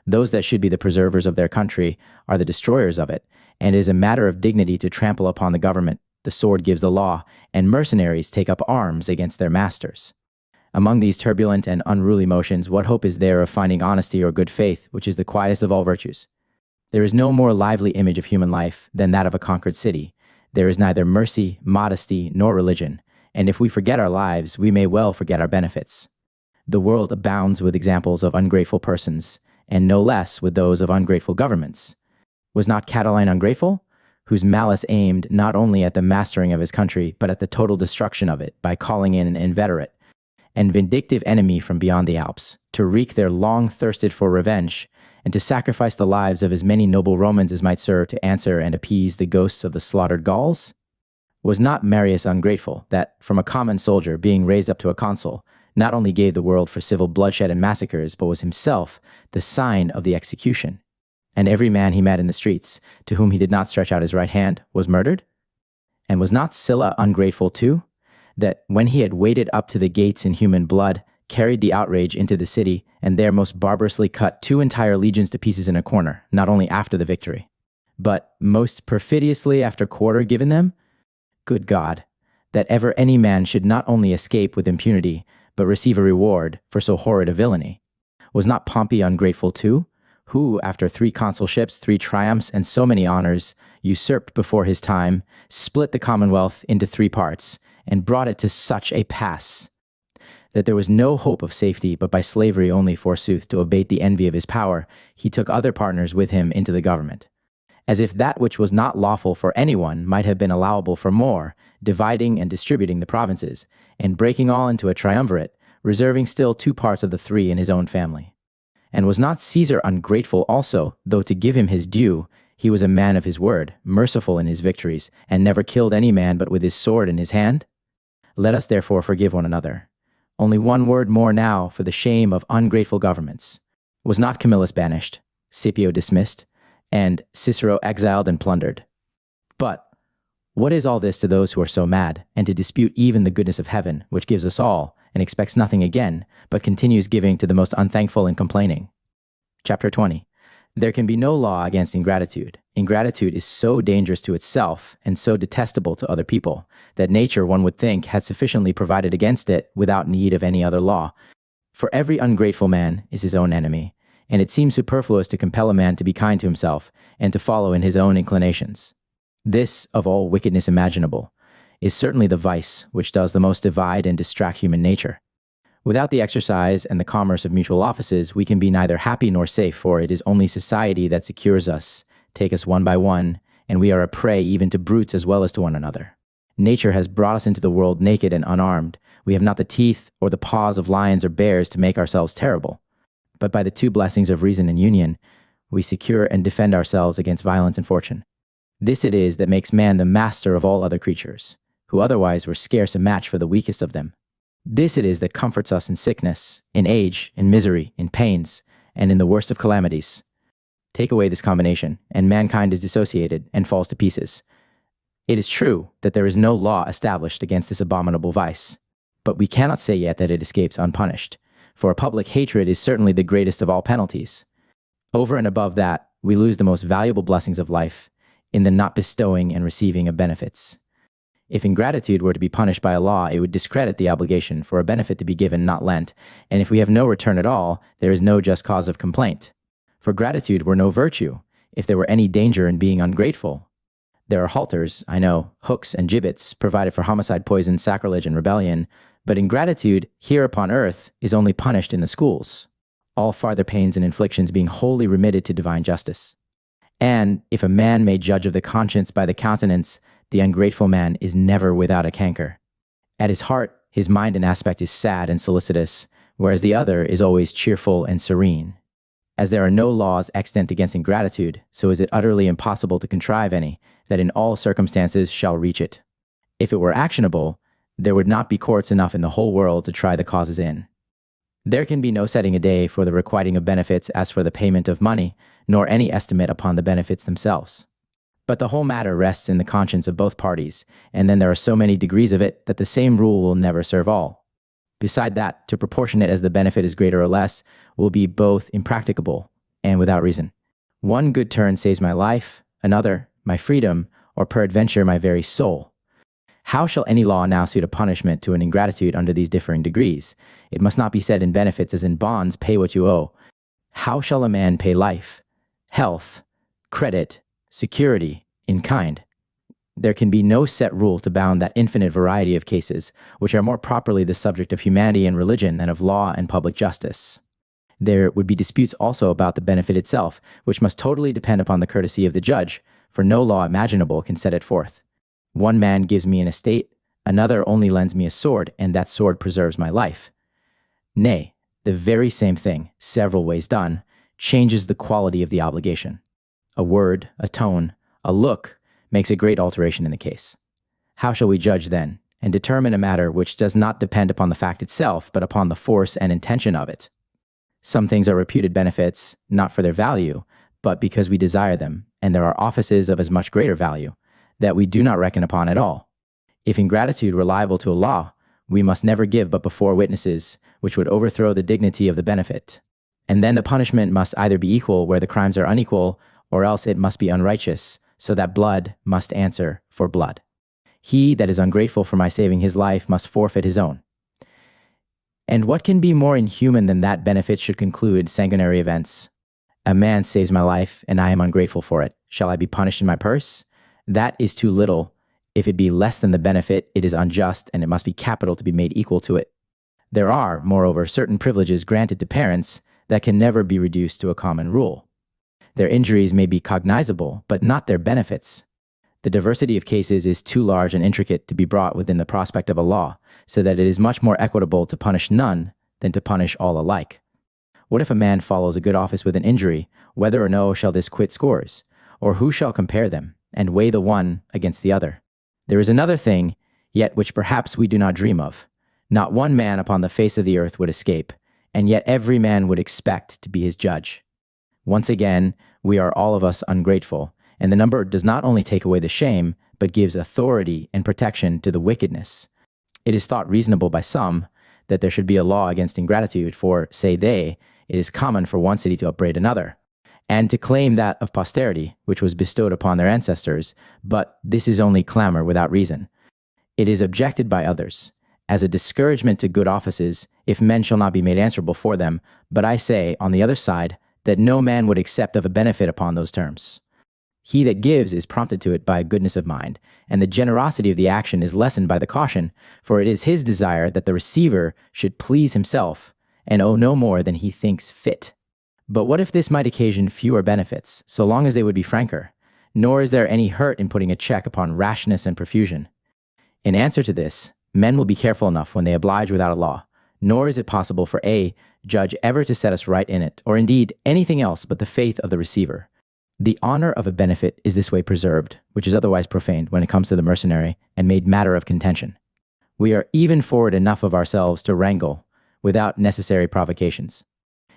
Those that should be the preservers of their country are the destroyers of it, and it is a matter of dignity to trample upon the government. The sword gives the law, and mercenaries take up arms against their masters. Among these turbulent and unruly motions, what hope is there of finding honesty or good faith, which is the quietest of all virtues? There is no more lively image of human life than that of a conquered city. There is neither mercy, modesty, nor religion, and if we forget our lives, we may well forget our benefits. The world abounds with examples of ungrateful persons, and no less with those of ungrateful governments. Was not Catiline ungrateful, whose malice aimed not only at the mastering of his country, but at the total destruction of it by calling in an inveterate and vindictive enemy from beyond the Alps, to wreak their long-thirsted for revenge, and to sacrifice the lives of as many noble Romans as might serve to answer and appease the ghosts of the slaughtered Gauls? Was not Marius ungrateful, that, from a common soldier being raised up to a consul, not only gave the world for civil bloodshed and massacres, but was himself the sign of the execution? And every man he met in the streets, to whom he did not stretch out his right hand, was murdered? And was not Sylla ungrateful too, that when he had waded up to the gates in human blood, carried the outrage into the city, and there most barbarously cut 2 entire legions to pieces in a corner, not only after the victory, but most perfidiously after quarter given them? Good God, that ever any man should not only escape with impunity, but receive a reward for so horrid a villainy. Was not Pompey ungrateful too, who, after 3 consulships, 3 triumphs, and so many honors, usurped before his time, split the commonwealth into 3 parts, and brought it to such a pass that there was no hope of safety but by slavery only, forsooth, to abate the envy of his power, he took other partners with him into the government, as if that which was not lawful for anyone might have been allowable for more, dividing and distributing the provinces, and breaking all into a triumvirate, reserving still 2 parts of the 3 in his own family. And was not Caesar ungrateful also, though to give him his due, he was a man of his word, merciful in his victories, and never killed any man but with his sword in his hand? Let us therefore forgive one another. Only 1 word more now for the shame of ungrateful governments. Was not Camillus banished, Scipio dismissed, and Cicero exiled and plundered? But what is all this to those who are so mad, and to dispute even the goodness of heaven, which gives us all, and expects nothing again, but continues giving to the most unthankful and complaining? Chapter 20. There can be no law against ingratitude. Ingratitude is so dangerous to itself and so detestable to other people that nature, one would think, had sufficiently provided against it without need of any other law. For every ungrateful man is his own enemy, and it seems superfluous to compel a man to be kind to himself and to follow in his own inclinations. This, of all wickedness imaginable, is certainly the vice which does the most divide and distract human nature. Without the exercise and the commerce of mutual offices, we can be neither happy nor safe, for it is only society that secures us, take us one by one, and we are a prey even to brutes as well as to one another. Nature has brought us into the world naked and unarmed. We have not the teeth or the paws of lions or bears to make ourselves terrible. But by the 2 blessings of reason and union, we secure and defend ourselves against violence and fortune. This it is that makes man the master of all other creatures, who otherwise were scarce a match for the weakest of them. This it is that comforts us in sickness, in age, in misery, in pains, and in the worst of calamities. Take away this combination, and mankind is dissociated and falls to pieces. It is true that there is no law established against this abominable vice, but we cannot say yet that it escapes unpunished, for a public hatred is certainly the greatest of all penalties. Over and above that, we lose the most valuable blessings of life in the not bestowing and receiving of benefits. If ingratitude were to be punished by a law, it would discredit the obligation for a benefit to be given, not lent, and if we have no return at all, there is no just cause of complaint. For gratitude were no virtue, if there were any danger in being ungrateful. There are halters, I know, hooks and gibbets, provided for homicide, poison, sacrilege, and rebellion, but ingratitude, here upon earth, is only punished in the schools, all farther pains and inflictions being wholly remitted to divine justice. And if a man may judge of the conscience by the countenance, the ungrateful man is never without a canker. At his heart, his mind and aspect is sad and solicitous, whereas the other is always cheerful and serene. As there are no laws extant against ingratitude, so is it utterly impossible to contrive any that in all circumstances shall reach it. If it were actionable, there would not be courts enough in the whole world to try the causes in. There can be no setting a day for the requiting of benefits as for the payment of money, nor any estimate upon the benefits themselves. But the whole matter rests in the conscience of both parties, and then there are so many degrees of it that the same rule will never serve all. Beside that, to proportion it as the benefit is greater or less will be both impracticable and without reason. One good turn saves my life, another, my freedom, or peradventure my very soul. How shall any law now suit a punishment to an ingratitude under these differing degrees? It must not be said in benefits as in bonds, pay what you owe. How shall a man pay life, health, credit, security, in kind? There can be no set rule to bound that infinite variety of cases, which are more properly the subject of humanity and religion than of law and public justice. There would be disputes also about the benefit itself, which must totally depend upon the courtesy of the judge, for no law imaginable can set it forth. One man gives me an estate, another only lends me a sword, and that sword preserves my life. Nay, the very same thing, several ways done, changes the quality of the obligation. A word, a tone, a look makes a great alteration in the case. How shall we judge then, and determine a matter which does not depend upon the fact itself, but upon the force and intention of it? Some things are reputed benefits, not for their value, but because we desire them, and there are offices of as much greater value, that we do not reckon upon at all. If ingratitude were liable to a law, we must never give but before witnesses, which would overthrow the dignity of the benefit. And then the punishment must either be equal where the crimes are unequal, or else it must be unrighteous, so that blood must answer for blood. He that is ungrateful for my saving his life must forfeit his own. And what can be more inhuman than that benefit should conclude sanguinary events? A man saves my life, and I am ungrateful for it. Shall I be punished in my purse? That is too little. If it be less than the benefit, it is unjust, and it must be capital to be made equal to it. There are, moreover, certain privileges granted to parents that can never be reduced to a common rule. Their injuries may be cognizable, but not their benefits. The diversity of cases is too large and intricate to be brought within the prospect of a law, so that it is much more equitable to punish none than to punish all alike. What if a man follows a good office with an injury? Whether or no shall this quit scores? Or who shall compare them, and weigh the one against the other? There is another thing, yet which perhaps we do not dream of. Not one man upon the face of the earth would escape, and yet every man would expect to be his judge. Once again, we are all of us ungrateful, and the number does not only take away the shame, but gives authority and protection to the wickedness. It is thought reasonable by some that there should be a law against ingratitude, for, say they, it is common for one city to upbraid another, and to claim that of posterity, which was bestowed upon their ancestors, but this is only clamor without reason. It is objected by others, as a discouragement to good offices, if men shall not be made answerable for them, but I say, on the other side, that no man would accept of a benefit upon those terms. He that gives is prompted to it by a goodness of mind, and the generosity of the action is lessened by the caution, for it is his desire that the receiver should please himself, and owe no more than he thinks fit. But what if this might occasion fewer benefits, so long as they would be franker? Nor is there any hurt in putting a check upon rashness and profusion. In answer to this, men will be careful enough when they oblige without a law, nor is it possible for a judge ever to set us right in it, or indeed anything else but the faith of the receiver. The honor of a benefit is this way preserved, which is otherwise profaned when it comes to the mercenary, and made matter of contention. We are even forward enough of ourselves to wrangle without necessary provocations.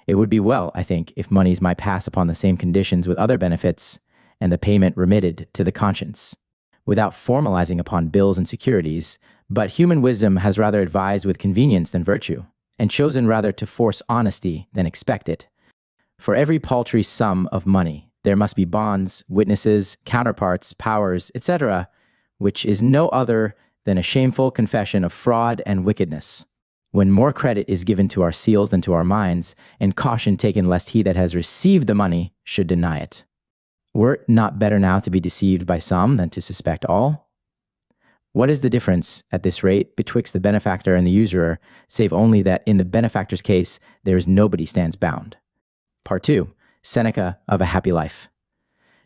It would be well, I think, if monies might pass upon the same conditions with other benefits, and the payment remitted to the conscience, without formalizing upon bills and securities. But human wisdom has rather advised with convenience than virtue, and chosen rather to force honesty than expect it. For every paltry sum of money, there must be bonds, witnesses, counterparts, powers, etc., which is no other than a shameful confession of fraud and wickedness. When more credit is given to our seals than to our minds, and caution taken lest he that has received the money should deny it. Were it not better now to be deceived by some than to suspect all? What is the difference, at this rate, betwixt the benefactor and the usurer, save only that in the benefactor's case there is nobody stands bound? Part 2. Seneca of a Happy Life.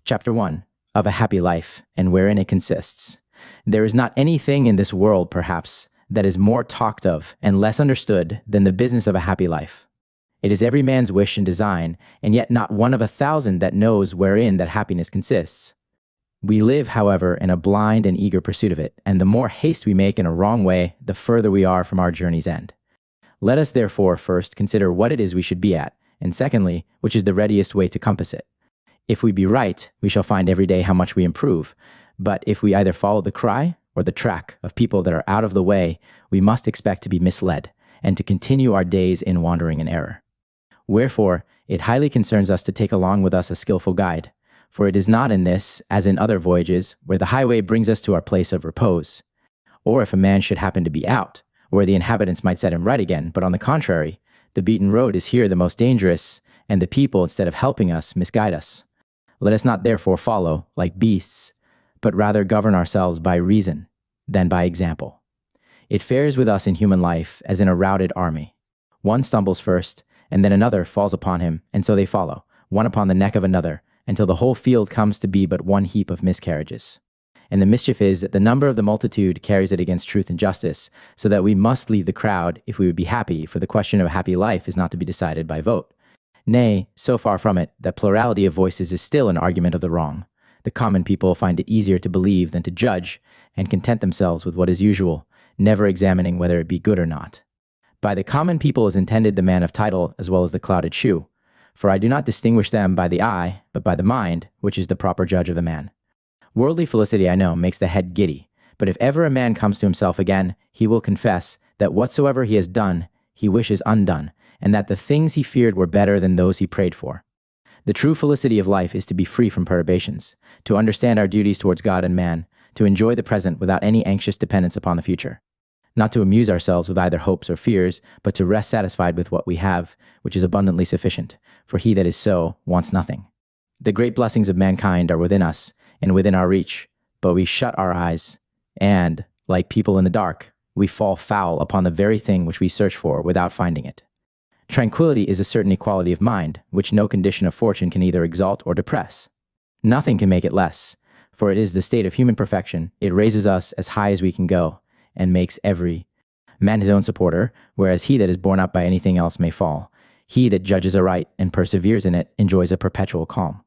Chapter 1. Of a Happy Life, and wherein it consists. There is not anything in this world, perhaps, that is more talked of and less understood than the business of a happy life. It is every man's wish and design, and yet not one of 1,000 that knows wherein that happiness consists. We live, however, in a blind and eager pursuit of it, and the more haste we make in a wrong way, the further we are from our journey's end. Let us therefore first consider what it is we should be at, and secondly, which is the readiest way to compass it. If we be right, we shall find every day how much we improve, but if we either follow the cry or the track of people that are out of the way, we must expect to be misled, and to continue our days in wandering in error. Wherefore, it highly concerns us to take along with us a skillful guide, for it is not in this, as in other voyages, where the highway brings us to our place of repose, or if a man should happen to be out, where the inhabitants might set him right again, but on the contrary, the beaten road is here the most dangerous, and the people, instead of helping us, misguide us. Let us not therefore follow, like beasts, but rather govern ourselves by reason than by example. It fares with us in human life as in a routed army. One stumbles first, and then another falls upon him, and so they follow, one upon the neck of another, until the whole field comes to be but one heap of miscarriages. And the mischief is that the number of the multitude carries it against truth and justice, so that we must leave the crowd if we would be happy, for the question of a happy life is not to be decided by vote. Nay, so far from it, that plurality of voices is still an argument of the wrong. The common people find it easier to believe than to judge, and content themselves with what is usual, never examining whether it be good or not. By the common people is intended the man of title as well as the clouded shoe, for I do not distinguish them by the eye, but by the mind, which is the proper judge of the man. Worldly felicity, I know, makes the head giddy, but if ever a man comes to himself again, he will confess that whatsoever he has done, he wishes undone, and that the things he feared were better than those he prayed for. The true felicity of life is to be free from perturbations, to understand our duties towards God and man, to enjoy the present without any anxious dependence upon the future. Not to amuse ourselves with either hopes or fears, but to rest satisfied with what we have, which is abundantly sufficient, for he that is so wants nothing. The great blessings of mankind are within us and within our reach, but we shut our eyes, and, like people in the dark, we fall foul upon the very thing which we search for without finding it. Tranquility is a certain equality of mind, which no condition of fortune can either exalt or depress. Nothing can make it less, for it is the state of human perfection. It raises us as high as we can go, and makes every man his own supporter, whereas he that is borne up by anything else may fall. He that judges aright and perseveres in it enjoys a perpetual calm.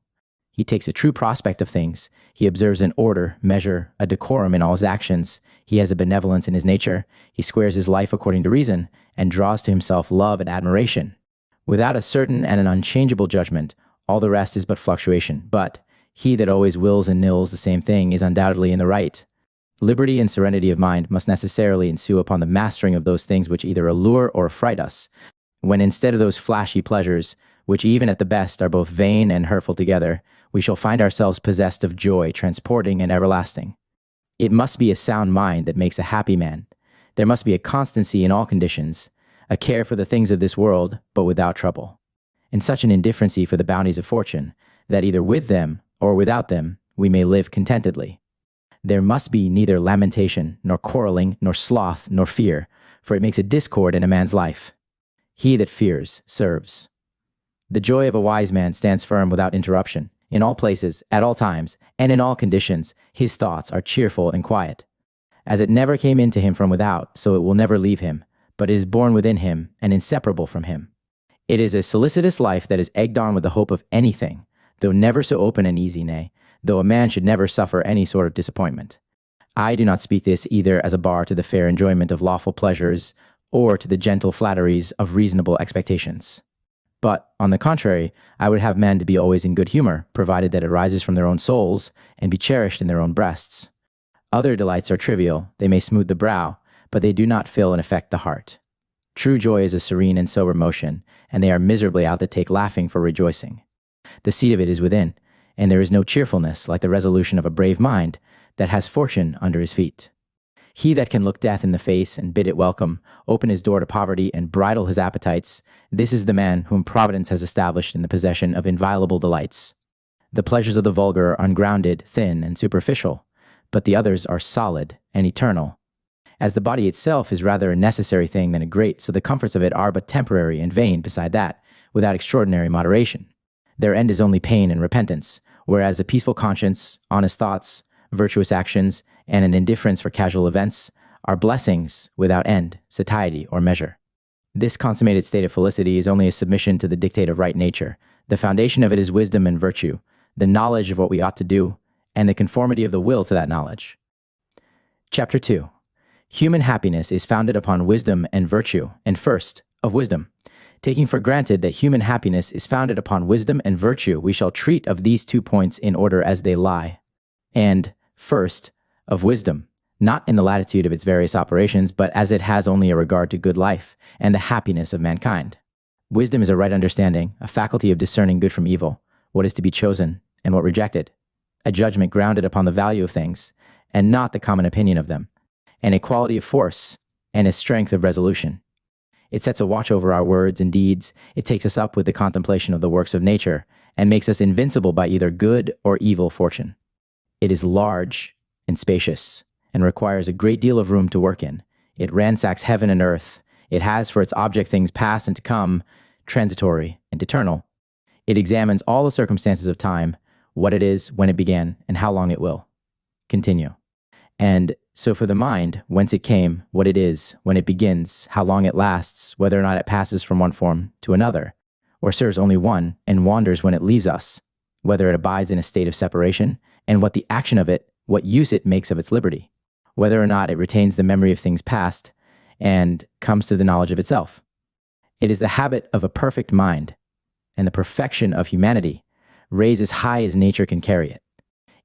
He takes a true prospect of things. He observes an order, measure, a decorum in all his actions. He has a benevolence in his nature. He squares his life according to reason, and draws to himself love and admiration. Without a certain and an unchangeable judgment, all the rest is but fluctuation. But he that always wills and nills the same thing is undoubtedly in the right. Liberty and serenity of mind must necessarily ensue upon the mastering of those things which either allure or affright us, when instead of those flashy pleasures, which even at the best are both vain and hurtful together, we shall find ourselves possessed of joy transporting and everlasting. It must be a sound mind that makes a happy man. There must be a constancy in all conditions, a care for the things of this world, but without trouble, and such an indifferency for the bounties of fortune, that either with them or without them we may live contentedly. There must be neither lamentation, nor quarreling, nor sloth, nor fear, for it makes a discord in a man's life. He that fears serves. The joy of a wise man stands firm without interruption. In all places, at all times, and in all conditions, his thoughts are cheerful and quiet. As it never came into him from without, so it will never leave him, but it is born within him and inseparable from him. It is a solicitous life that is egged on with the hope of anything, though never so open and easy, nay, though a man should never suffer any sort of disappointment. I do not speak this either as a bar to the fair enjoyment of lawful pleasures or to the gentle flatteries of reasonable expectations. But, on the contrary, I would have men to be always in good humor, provided that it arises from their own souls and be cherished in their own breasts. Other delights are trivial, they may smooth the brow, but they do not fill and affect the heart. True joy is a serene and sober motion, and they are miserably out that take laughing for rejoicing. The seat of it is within, and there is no cheerfulness like the resolution of a brave mind that has fortune under his feet. He that can look death in the face and bid it welcome, open his door to poverty and bridle his appetites, this is the man whom Providence has established in the possession of inviolable delights. The pleasures of the vulgar are ungrounded, thin, and superficial, but the others are solid and eternal. As the body itself is rather a necessary thing than a great, so the comforts of it are but temporary and vain beside that, without extraordinary moderation. Their end is only pain and repentance, whereas a peaceful conscience, honest thoughts, virtuous actions, and an indifference for casual events are blessings without end, satiety, or measure. This consummated state of felicity is only a submission to the dictate of right nature. The foundation of it is wisdom and virtue, the knowledge of what we ought to do, and the conformity of the will to that knowledge. Chapter 2. Human happiness is founded upon wisdom and virtue, and first, of wisdom. Taking for granted that human happiness is founded upon wisdom and virtue, we shall treat of these 2 points in order as they lie. And, first, of wisdom, not in the latitude of its various operations, but as it has only a regard to good life and the happiness of mankind. Wisdom is a right understanding, a faculty of discerning good from evil, what is to be chosen and what rejected, a judgment grounded upon the value of things, and not the common opinion of them, an equality of force, and a strength of resolution. It sets a watch over our words and deeds, it takes us up with the contemplation of the works of nature, and makes us invincible by either good or evil fortune. It is large and spacious, and requires a great deal of room to work in. It ransacks heaven and earth. It has for its object things past and to come, transitory and eternal. It examines all the circumstances of time, what it is, when it began, and how long it will continue. And so for the mind, whence it came, what it is, when it begins, how long it lasts, whether or not it passes from one form to another, or serves only one, and wanders when it leaves us, whether it abides in a state of separation, and what the action of it, what use it makes of its liberty, whether or not it retains the memory of things past, and comes to the knowledge of itself. It is the habit of a perfect mind, and the perfection of humanity, raised as high as nature can carry it.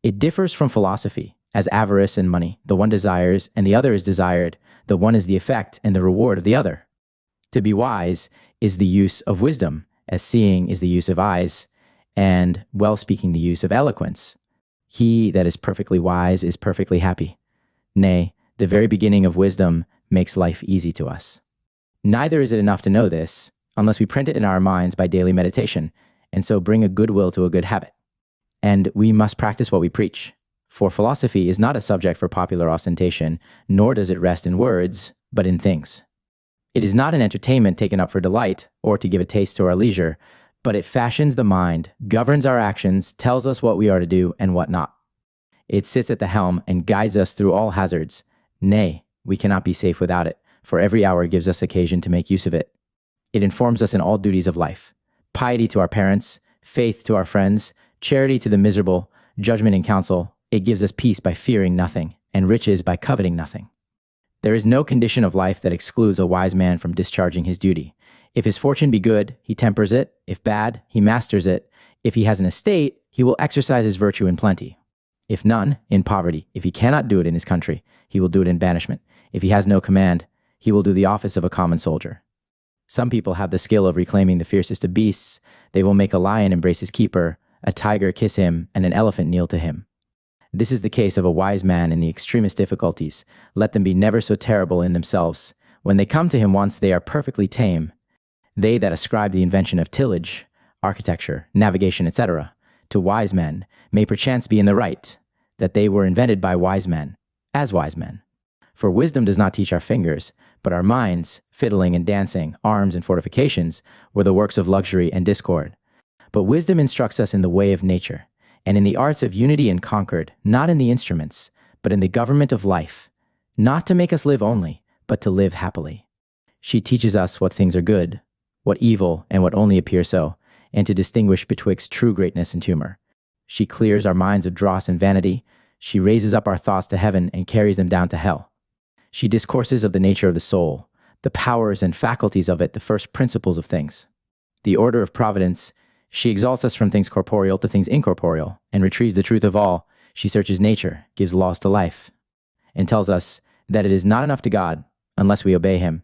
It differs from philosophy, as avarice and money, the one desires, and the other is desired, the one is the effect and the reward of the other. To be wise is the use of wisdom, as seeing is the use of eyes, and well-speaking the use of eloquence. He that is perfectly wise is perfectly happy. Nay, the very beginning of wisdom makes life easy to us. Neither is it enough to know this, unless we print it in our minds by daily meditation, and so bring a good will to a good habit. And we must practice what we preach. For philosophy is not a subject for popular ostentation, nor does it rest in words, but in things. It is not an entertainment taken up for delight, or to give a taste to our leisure, but it fashions the mind, governs our actions, tells us what we are to do and what not. It sits at the helm and guides us through all hazards. Nay, we cannot be safe without it, for every hour gives us occasion to make use of it. It informs us in all duties of life. Piety to our parents, faith to our friends, charity to the miserable, judgment in counsel. It gives us peace by fearing nothing, and riches by coveting nothing. There is no condition of life that excludes a wise man from discharging his duty. If his fortune be good, he tempers it. If bad, he masters it. If he has an estate, he will exercise his virtue in plenty. If none, in poverty. If he cannot do it in his country, he will do it in banishment. If he has no command, he will do the office of a common soldier. Some people have the skill of reclaiming the fiercest of beasts. They will make a lion embrace his keeper, a tiger kiss him, and an elephant kneel to him. This is the case of a wise man in the extremest difficulties. Let them be never so terrible in themselves. When they come to him once, they are perfectly tame. They that ascribe the invention of tillage, architecture, navigation, etc., to wise men, may perchance be in the right, that they were invented by wise men, as wise men. For wisdom does not teach our fingers, but our minds, fiddling and dancing, arms and fortifications, were the works of luxury and discord. But wisdom instructs us in the way of nature, and in the arts of unity and concord, not in the instruments, but in the government of life, not to make us live only, but to live happily. She teaches us what things are good, what evil, and what only appear so, and to distinguish betwixt true greatness and humor. She clears our minds of dross and vanity. She raises up our thoughts to heaven and carries them down to hell. She discourses of the nature of the soul, the powers and faculties of it, the first principles of things. The order of providence. She exalts us from things corporeal to things incorporeal, and retrieves the truth of all. She searches nature, gives laws to life, and tells us that it is not enough to God unless we obey him.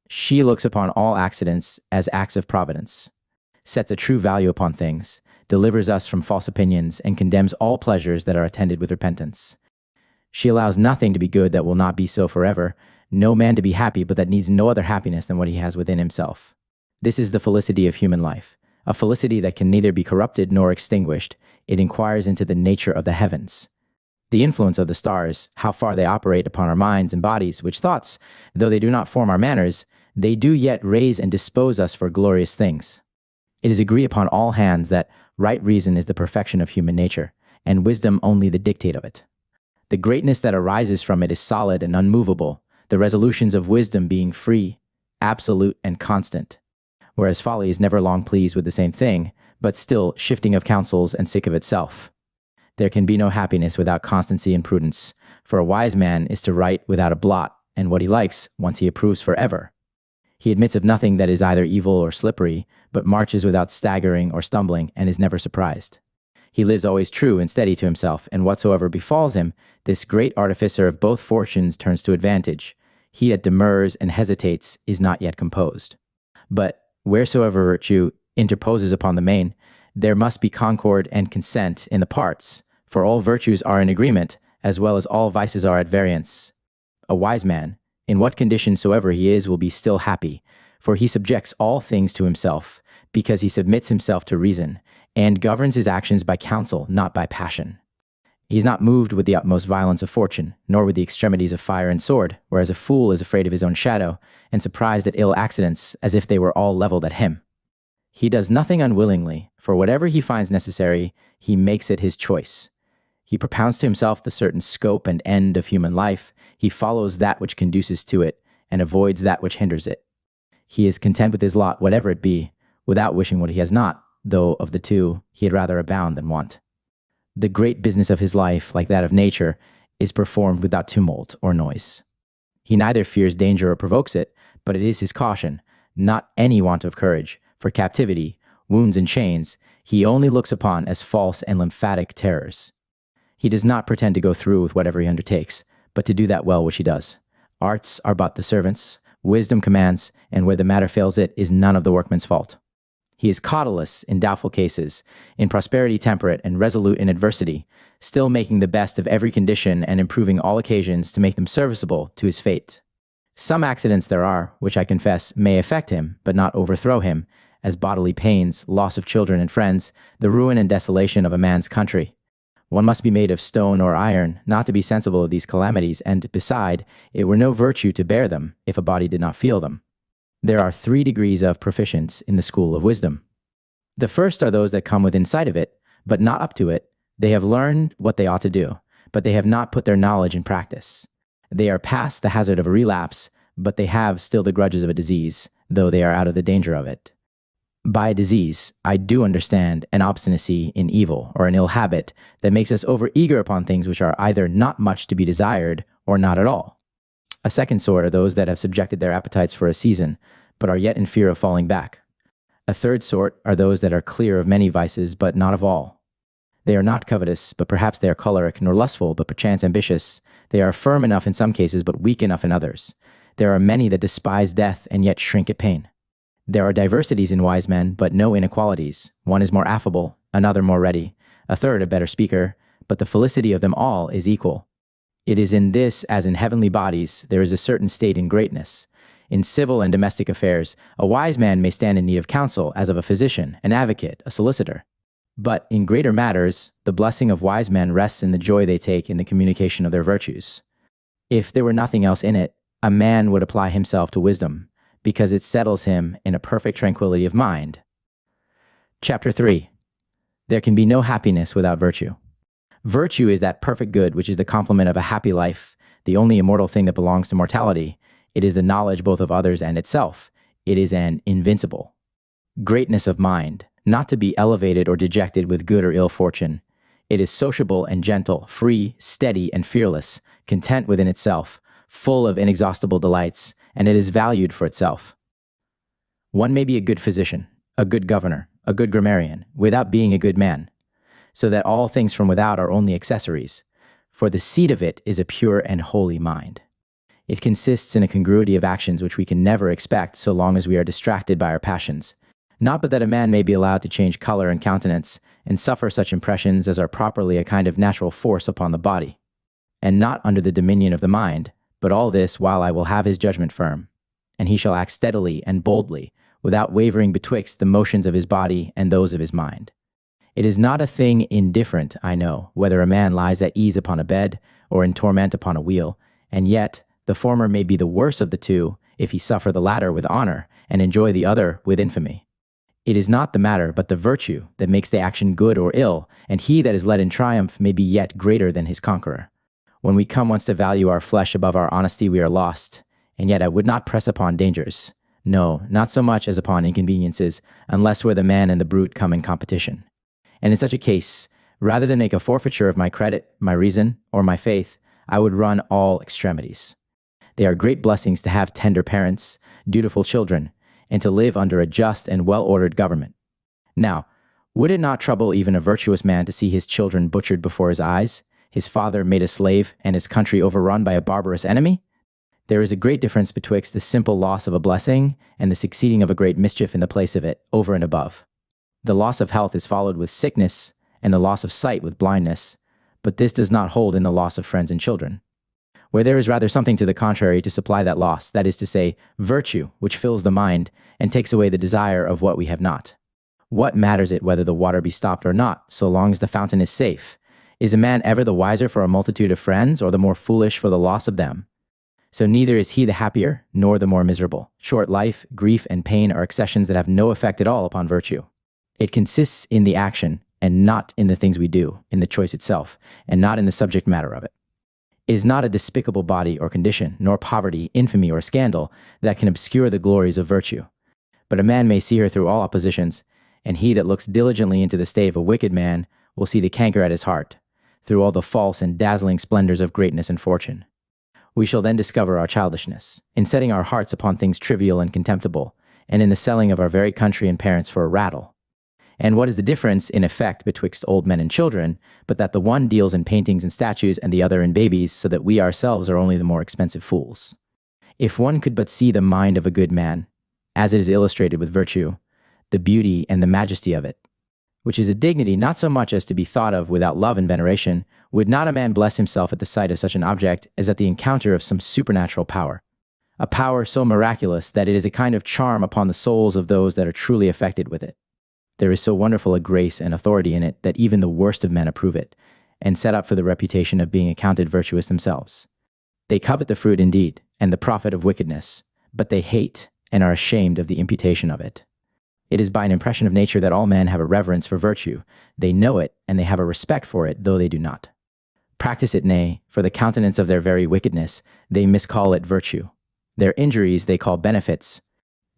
She looks upon all accidents as acts of providence, sets a true value upon things, delivers us from false opinions, and condemns all pleasures that are attended with repentance. She allows nothing to be good that will not be so forever, no man to be happy but that needs no other happiness than what he has within himself. This is the felicity of human life, a felicity that can neither be corrupted nor extinguished. It inquires into the nature of the heavens, the influence of the stars, how far they operate upon our minds and bodies, which thoughts, though they do not form our manners, they do yet raise and dispose us for glorious things. It is agreed upon all hands that right reason is the perfection of human nature, and wisdom only the dictate of it. The greatness that arises from it is solid and unmovable, the resolutions of wisdom being free, absolute, and constant, whereas folly is never long pleased with the same thing, but still shifting of counsels and sick of itself. There can be no happiness without constancy and prudence, for a wise man is to write without a blot, and what he likes, once he approves forever. He admits of nothing that is either evil or slippery, but marches without staggering or stumbling, and is never surprised. He lives always true and steady to himself, and whatsoever befalls him, this great artificer of both fortunes turns to advantage. He that demurs and hesitates is not yet composed. But wheresoever virtue interposes upon the main, there must be concord and consent in the parts, for all virtues are in agreement, as well as all vices are at variance. A wise man, in what condition soever he is, will be still happy, for he subjects all things to himself, because he submits himself to reason, and governs his actions by counsel, not by passion. He is not moved with the utmost violence of fortune, nor with the extremities of fire and sword, whereas a fool is afraid of his own shadow, and surprised at ill accidents, as if they were all leveled at him. He does nothing unwillingly, for whatever he finds necessary, he makes it his choice. He propounds to himself the certain scope and end of human life. He follows that which conduces to it, and avoids that which hinders it. He is content with his lot, whatever it be, without wishing what he has not, though of the two he had rather abound than want. The great business of his life, like that of nature, is performed without tumult or noise. He neither fears danger or provokes it, but it is his caution, not any want of courage, for captivity, wounds and chains, he only looks upon as false and lymphatic terrors. He does not pretend to go through with whatever he undertakes, but to do that well which he does. Arts are but the servants, wisdom commands, and where the matter fails it is none of the workman's fault. He is cautelous in doubtful cases, in prosperity temperate and resolute in adversity, still making the best of every condition and improving all occasions to make them serviceable to his fate. Some accidents there are, which I confess may affect him, but not overthrow him, as bodily pains, loss of children and friends, the ruin and desolation of a man's country. One must be made of stone or iron, not to be sensible of these calamities, and beside, it were no virtue to bear them, if a body did not feel them. There are 3 degrees of proficience in the school of wisdom. The first are those that come within sight of it, but not up to it. They have learned what they ought to do, but they have not put their knowledge in practice. They are past the hazard of a relapse, but they have still the grudges of a disease, though they are out of the danger of it. By disease, I do understand an obstinacy in evil or an ill habit that makes us over-eager upon things which are either not much to be desired or not at all. A second sort are those that have subjected their appetites for a season, but are yet in fear of falling back. A third sort are those that are clear of many vices, but not of all. They are not covetous, but perhaps they are choleric, nor lustful, but perchance ambitious. They are firm enough in some cases, but weak enough in others. There are many that despise death and yet shrink at pain. There are diversities in wise men, but no inequalities. One is more affable, another more ready, a third a better speaker, but the felicity of them all is equal. It is in this, as in heavenly bodies, there is a certain state in greatness. In civil and domestic affairs, a wise man may stand in need of counsel, as of a physician, an advocate, a solicitor. But in greater matters, the blessing of wise men rests in the joy they take in the communication of their virtues. If there were nothing else in it, a man would apply himself to wisdom, because it settles him in a perfect tranquility of mind. Chapter 3. There can be no happiness without virtue. Virtue is that perfect good which is the complement of a happy life, the only immortal thing that belongs to mortality. It is the knowledge both of others and itself. It is an invincible. Greatness of mind, not to be elevated or dejected with good or ill fortune. It is sociable and gentle, free, steady, and fearless, content within itself, full of inexhaustible delights, and it is valued for itself. One may be a good physician, a good governor, a good grammarian, without being a good man, so that all things from without are only accessories, for the seat of it is a pure and holy mind. It consists in a congruity of actions which we can never expect so long as we are distracted by our passions. Not but that a man may be allowed to change color and countenance, and suffer such impressions as are properly a kind of natural force upon the body, and not under the dominion of the mind, but all this while I will have his judgment firm, and he shall act steadily and boldly, without wavering betwixt the motions of his body and those of his mind. It is not a thing indifferent, I know, whether a man lies at ease upon a bed, or in torment upon a wheel, and yet the former may be the worse of the two, if he suffer the latter with honor, and enjoy the other with infamy. It is not the matter, but the virtue, that makes the action good or ill, and he that is led in triumph may be yet greater than his conqueror. When we come once to value our flesh above our honesty, we are lost, and yet I would not press upon dangers, no, not so much as upon inconveniences, unless where the man and the brute come in competition. And in such a case, rather than make a forfeiture of my credit, my reason, or my faith, I would run all extremities. They are great blessings to have tender parents, dutiful children, and to live under a just and well-ordered government. Now, would it not trouble even a virtuous man to see his children butchered before his eyes, his father made a slave, and his country overrun by a barbarous enemy? There is a great difference betwixt the simple loss of a blessing and the succeeding of a great mischief in the place of it, over and above. The loss of health is followed with sickness, and the loss of sight with blindness, but this does not hold in the loss of friends and children. Where there is rather something to the contrary to supply that loss, that is to say, virtue, which fills the mind, and takes away the desire of what we have not. What matters it whether the water be stopped or not, so long as the fountain is safe? Is a man ever the wiser for a multitude of friends, or the more foolish for the loss of them? So neither is he the happier, nor the more miserable. Short life, grief, and pain are accessions that have no effect at all upon virtue. It consists in the action, and not in the things we do, in the choice itself, and not in the subject matter of it. It is not a despicable body or condition, nor poverty, infamy, or scandal that can obscure the glories of virtue. But a man may see her through all oppositions, and he that looks diligently into the state of a wicked man will see the canker at his heart, through all the false and dazzling splendors of greatness and fortune. We shall then discover our childishness, in setting our hearts upon things trivial and contemptible, and in the selling of our very country and parents for a rattle. And what is the difference in effect betwixt old men and children, but that the one deals in paintings and statues and the other in babies, so that we ourselves are only the more expensive fools? If one could but see the mind of a good man, as it is illustrated with virtue, the beauty and the majesty of it, which is a dignity not so much as to be thought of without love and veneration, would not a man bless himself at the sight of such an object as at the encounter of some supernatural power, a power so miraculous that it is a kind of charm upon the souls of those that are truly affected with it? There is so wonderful a grace and authority in it that even the worst of men approve it, and set up for the reputation of being accounted virtuous themselves. They covet the fruit indeed, and the profit of wickedness, but they hate and are ashamed of the imputation of it. It is by an impression of nature that all men have a reverence for virtue. They know it, and they have a respect for it, though they do not practice it. Nay, for the countenance of their very wickedness, they miscall it virtue. Their injuries they call benefits,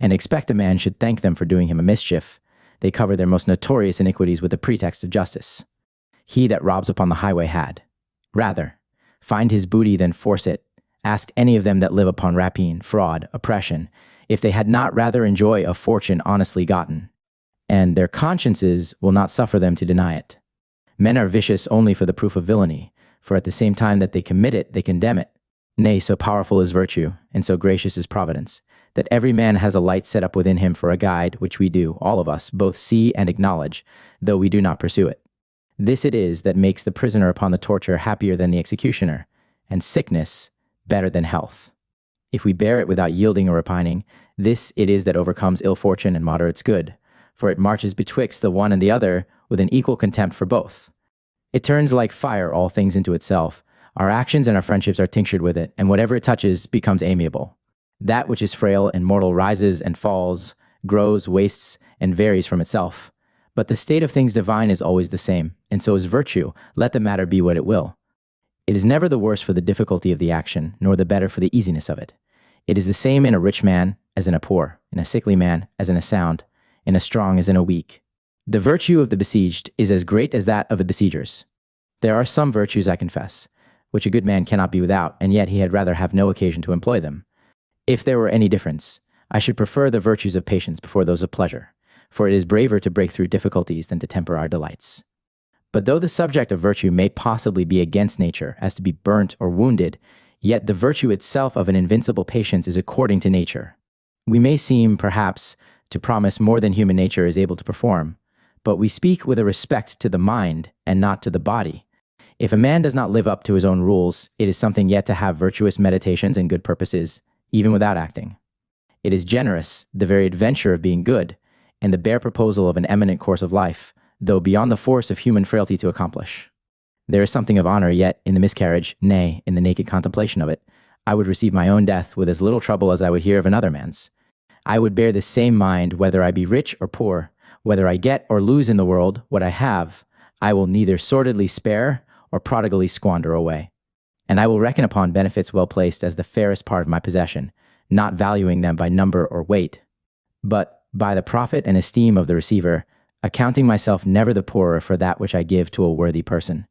and expect a man should thank them for doing him a mischief. They cover their most notorious iniquities with the pretext of justice. He that robs upon the highway had rather find his booty than force it. Ask any of them that live upon rapine, fraud, oppression, if they had not rather enjoy a fortune honestly gotten, and their consciences will not suffer them to deny it. Men are vicious only for the proof of villainy, for at the same time that they commit it, they condemn it. Nay, so powerful is virtue, and so gracious is providence, that every man has a light set up within him for a guide, which we do, all of us, both see and acknowledge, though we do not pursue it. This it is that makes the prisoner upon the torture happier than the executioner, and sickness better than health. If we bear it without yielding or repining, this it is that overcomes ill fortune and moderates good, for it marches betwixt the one and the other with an equal contempt for both. It turns like fire all things into itself. Our actions and our friendships are tinctured with it, and whatever it touches becomes amiable. That which is frail and mortal rises and falls, grows, wastes, and varies from itself. But the state of things divine is always the same, and so is virtue, let the matter be what it will. It is never the worse for the difficulty of the action, nor the better for the easiness of it. It is the same in a rich man as in a poor, in a sickly man as in a sound, in a strong as in a weak. The virtue of the besieged is as great as that of the besiegers. There are some virtues, I confess, which a good man cannot be without, and yet he had rather have no occasion to employ them. If there were any difference, I should prefer the virtues of patience before those of pleasure, for it is braver to break through difficulties than to temper our delights. But though the subject of virtue may possibly be against nature, as to be burnt or wounded, yet the virtue itself of an invincible patience is according to nature. We may seem, perhaps, to promise more than human nature is able to perform, but we speak with a respect to the mind and not to the body. If a man does not live up to his own rules, it is something yet to have virtuous meditations and good purposes, even without acting. It is generous, the very adventure of being good, and the bare proposal of an eminent course of life, though beyond the force of human frailty to accomplish. There is something of honor yet in the miscarriage, nay, in the naked contemplation of it. I would receive my own death with as little trouble as I would hear of another man's. I would bear the same mind whether I be rich or poor, whether I get or lose in the world what I have. I will neither sordidly spare or prodigally squander away. And I will reckon upon benefits well placed as the fairest part of my possession, not valuing them by number or weight, but by the profit and esteem of the receiver, accounting myself never the poorer for that which I give to a worthy person.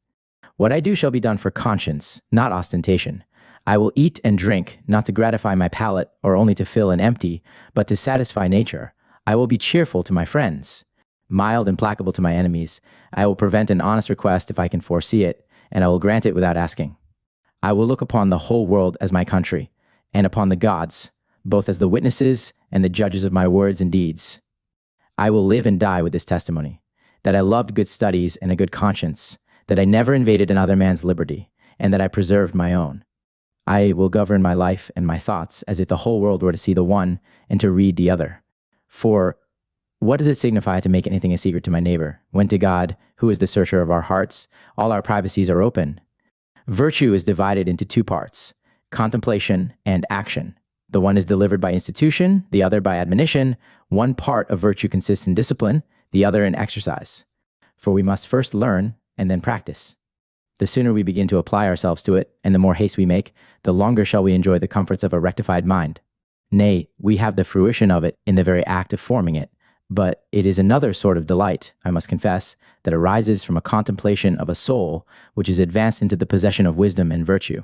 What I do shall be done for conscience, not ostentation. I will eat and drink, not to gratify my palate or only to fill and empty, but to satisfy nature. I will be cheerful to my friends, mild and placable to my enemies. I will prevent an honest request if I can foresee it, and I will grant it without asking. I will look upon the whole world as my country, and upon the gods, both as the witnesses and the judges of my words and deeds. I will live and die with this testimony, that I loved good studies and a good conscience, that I never invaded another man's liberty, and that I preserved my own. I will govern my life and my thoughts as if the whole world were to see the one and to read the other. For what does it signify to make anything a secret to my neighbor, when to God, who is the searcher of our hearts, all our privacies are open? Virtue is divided into two parts, contemplation and action. The one is delivered by institution, the other by admonition. One part of virtue consists in discipline, the other in exercise. For we must first learn and then practice. The sooner we begin to apply ourselves to it, and the more haste we make, the longer shall we enjoy the comforts of a rectified mind. Nay, we have the fruition of it in the very act of forming it. But it is another sort of delight, I must confess, that arises from a contemplation of a soul which is advanced into the possession of wisdom and virtue.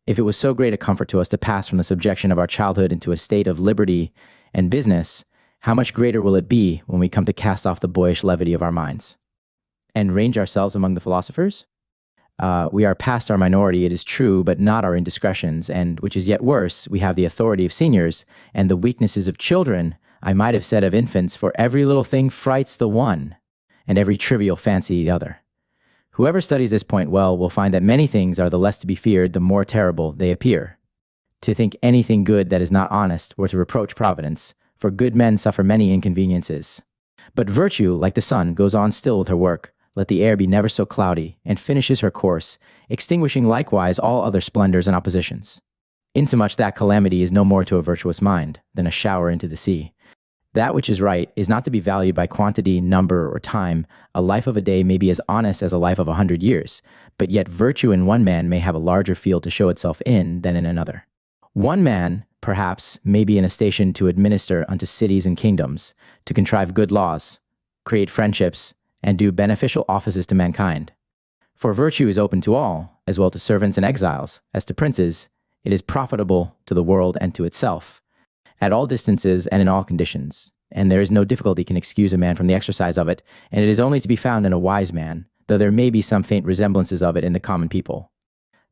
If it was so great a comfort to us to pass from the subjection of our childhood into a state of liberty and business, how much greater will it be when we come to cast off the boyish levity of our minds and range ourselves among the philosophers? We are past our minority, it is true, but not our indiscretions, and, which is yet worse, we have the authority of seniors and the weaknesses of children. I might have said of infants, for every little thing frights the one, and every trivial fancy the other. Whoever studies this point well will find that many things are the less to be feared the more terrible they appear. To think anything good that is not honest, or to reproach Providence, for good men suffer many inconveniences. But virtue, like the sun, goes on still with her work, let the air be never so cloudy, and finishes her course, extinguishing likewise all other splendors and oppositions. Insomuch that calamity is no more to a virtuous mind than a shower into the sea. That which is right is not to be valued by quantity, number, or time. A life of a day may be as honest as a life of 100 years, but yet virtue in one man may have a larger field to show itself in than in another. One man, perhaps, may be in a station to administer unto cities and kingdoms, to contrive good laws, create friendships, and do beneficial offices to mankind. For virtue is open to all, as well to servants and exiles, as to princes. It is profitable to the world and to itself, at all distances and in all conditions, and there is no difficulty can excuse a man from the exercise of it, and it is only to be found in a wise man, though there may be some faint resemblances of it in the common people.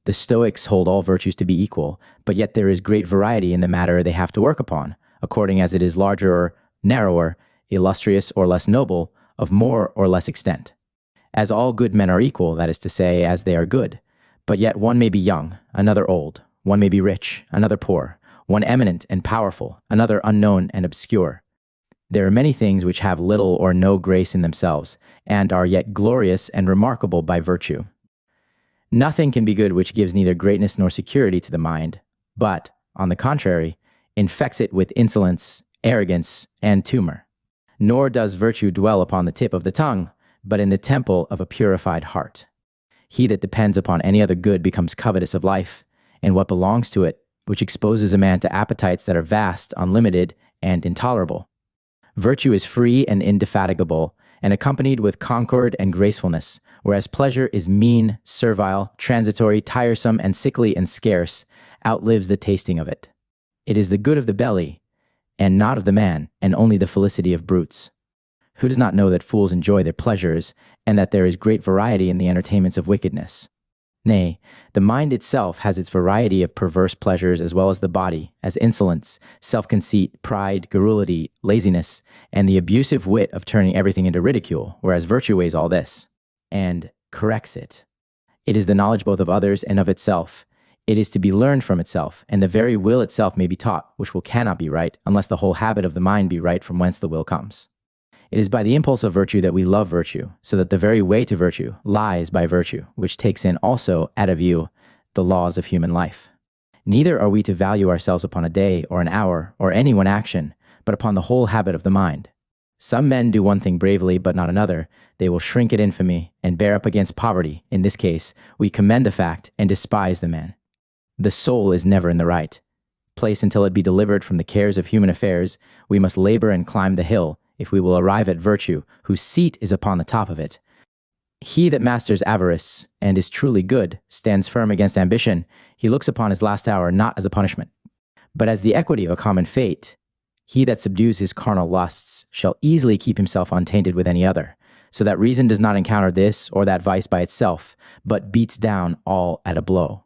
The Stoics hold all virtues to be equal, but yet there is great variety in the matter they have to work upon, according as it is larger or narrower, illustrious or less noble, of more or less extent. As all good men are equal, that is to say, as they are good, but yet one may be young, another old, one may be rich, another poor, one eminent and powerful, another unknown and obscure. There are many things which have little or no grace in themselves, and are yet glorious and remarkable by virtue. Nothing can be good which gives neither greatness nor security to the mind, but, on the contrary, infects it with insolence, arrogance, and tumor. Nor does virtue dwell upon the tip of the tongue, but in the temple of a purified heart. He that depends upon any other good becomes covetous of life, and what belongs to it, which exposes a man to appetites that are vast, unlimited, and intolerable. Virtue is free and indefatigable, and accompanied with concord and gracefulness, whereas pleasure is mean, servile, transitory, tiresome, and sickly and scarce, outlives the tasting of it. It is the good of the belly, and not of the man, and only the felicity of brutes. Who does not know that fools enjoy their pleasures, and that there is great variety in the entertainments of wickedness? Nay, the mind itself has its variety of perverse pleasures as well as the body, as insolence, self-conceit, pride, garrulity, laziness, and the abusive wit of turning everything into ridicule, whereas virtue weighs all this, and corrects it. It is the knowledge both of others and of itself. It is to be learned from itself, and the very will itself may be taught, which will cannot be right, unless the whole habit of the mind be right from whence the will comes. It is by the impulse of virtue that we love virtue, so that the very way to virtue lies by virtue, which takes in also at a view the laws of human life. Neither are we to value ourselves upon a day or an hour or any one action, but upon the whole habit of the mind. Some men do one thing bravely, but not another. They will shrink at infamy and bear up against poverty. In this case, we commend the fact and despise the man. The soul is never in the right place until it be delivered from the cares of human affairs. We must labor and climb the hill, if we will arrive at virtue, whose seat is upon the top of it. He that masters avarice, and is truly good, stands firm against ambition. He looks upon his last hour not as a punishment, but as the equity of a common fate. He that subdues his carnal lusts shall easily keep himself untainted with any other, so that reason does not encounter this or that vice by itself, but beats down all at a blow.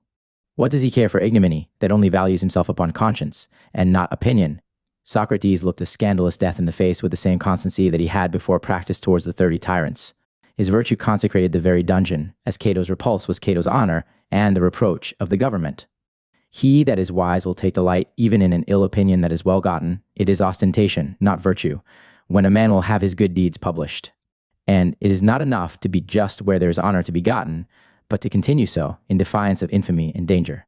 What does he care for ignominy, that only values himself upon conscience, and not opinion? Socrates looked a scandalous death in the face with the same constancy that he had before practiced towards the 30 tyrants. His virtue consecrated the very dungeon, as Cato's repulse was Cato's honor and the reproach of the government. He that is wise will take delight even in an ill opinion that is well gotten. It is ostentation, not virtue, when a man will have his good deeds published. And it is not enough to be just where there is honor to be gotten, but to continue so, in defiance of infamy and danger.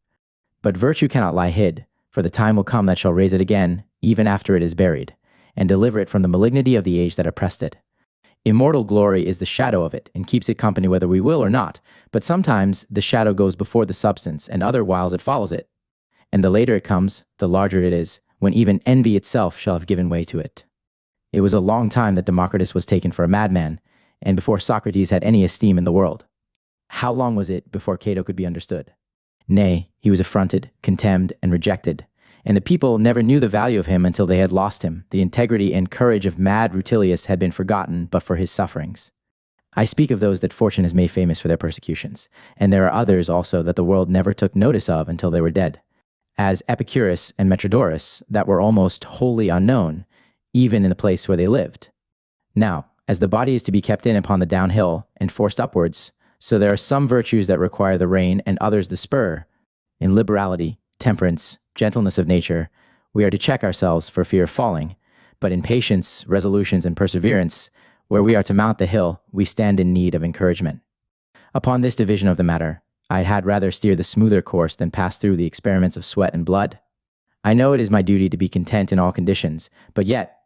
But virtue cannot lie hid, for the time will come that shall raise it again, even after it is buried, and deliver it from the malignity of the age that oppressed it. Immortal glory is the shadow of it, and keeps it company whether we will or not, but sometimes the shadow goes before the substance, and other whiles it follows it. And the later it comes, the larger it is, when even envy itself shall have given way to it. It was a long time that Democritus was taken for a madman, and before Socrates had any esteem in the world. How long was it before Cato could be understood? Nay, he was affronted, contemned, and rejected, and the people never knew the value of him until they had lost him. The integrity and courage of mad Rutilius had been forgotten but for his sufferings. I speak of those that fortune has made famous for their persecutions, and there are others also that the world never took notice of until they were dead, as Epicurus and Metrodorus, that were almost wholly unknown, even in the place where they lived. Now, as the body is to be kept in upon the downhill and forced upwards, so there are some virtues that require the rein and others the spur. In liberality, temperance, gentleness of nature, we are to check ourselves for fear of falling, but in patience, resolutions, and perseverance, where we are to mount the hill, we stand in need of encouragement. Upon this division of the matter, I had rather steer the smoother course than pass through the experiments of sweat and blood. I know it is my duty to be content in all conditions, but yet,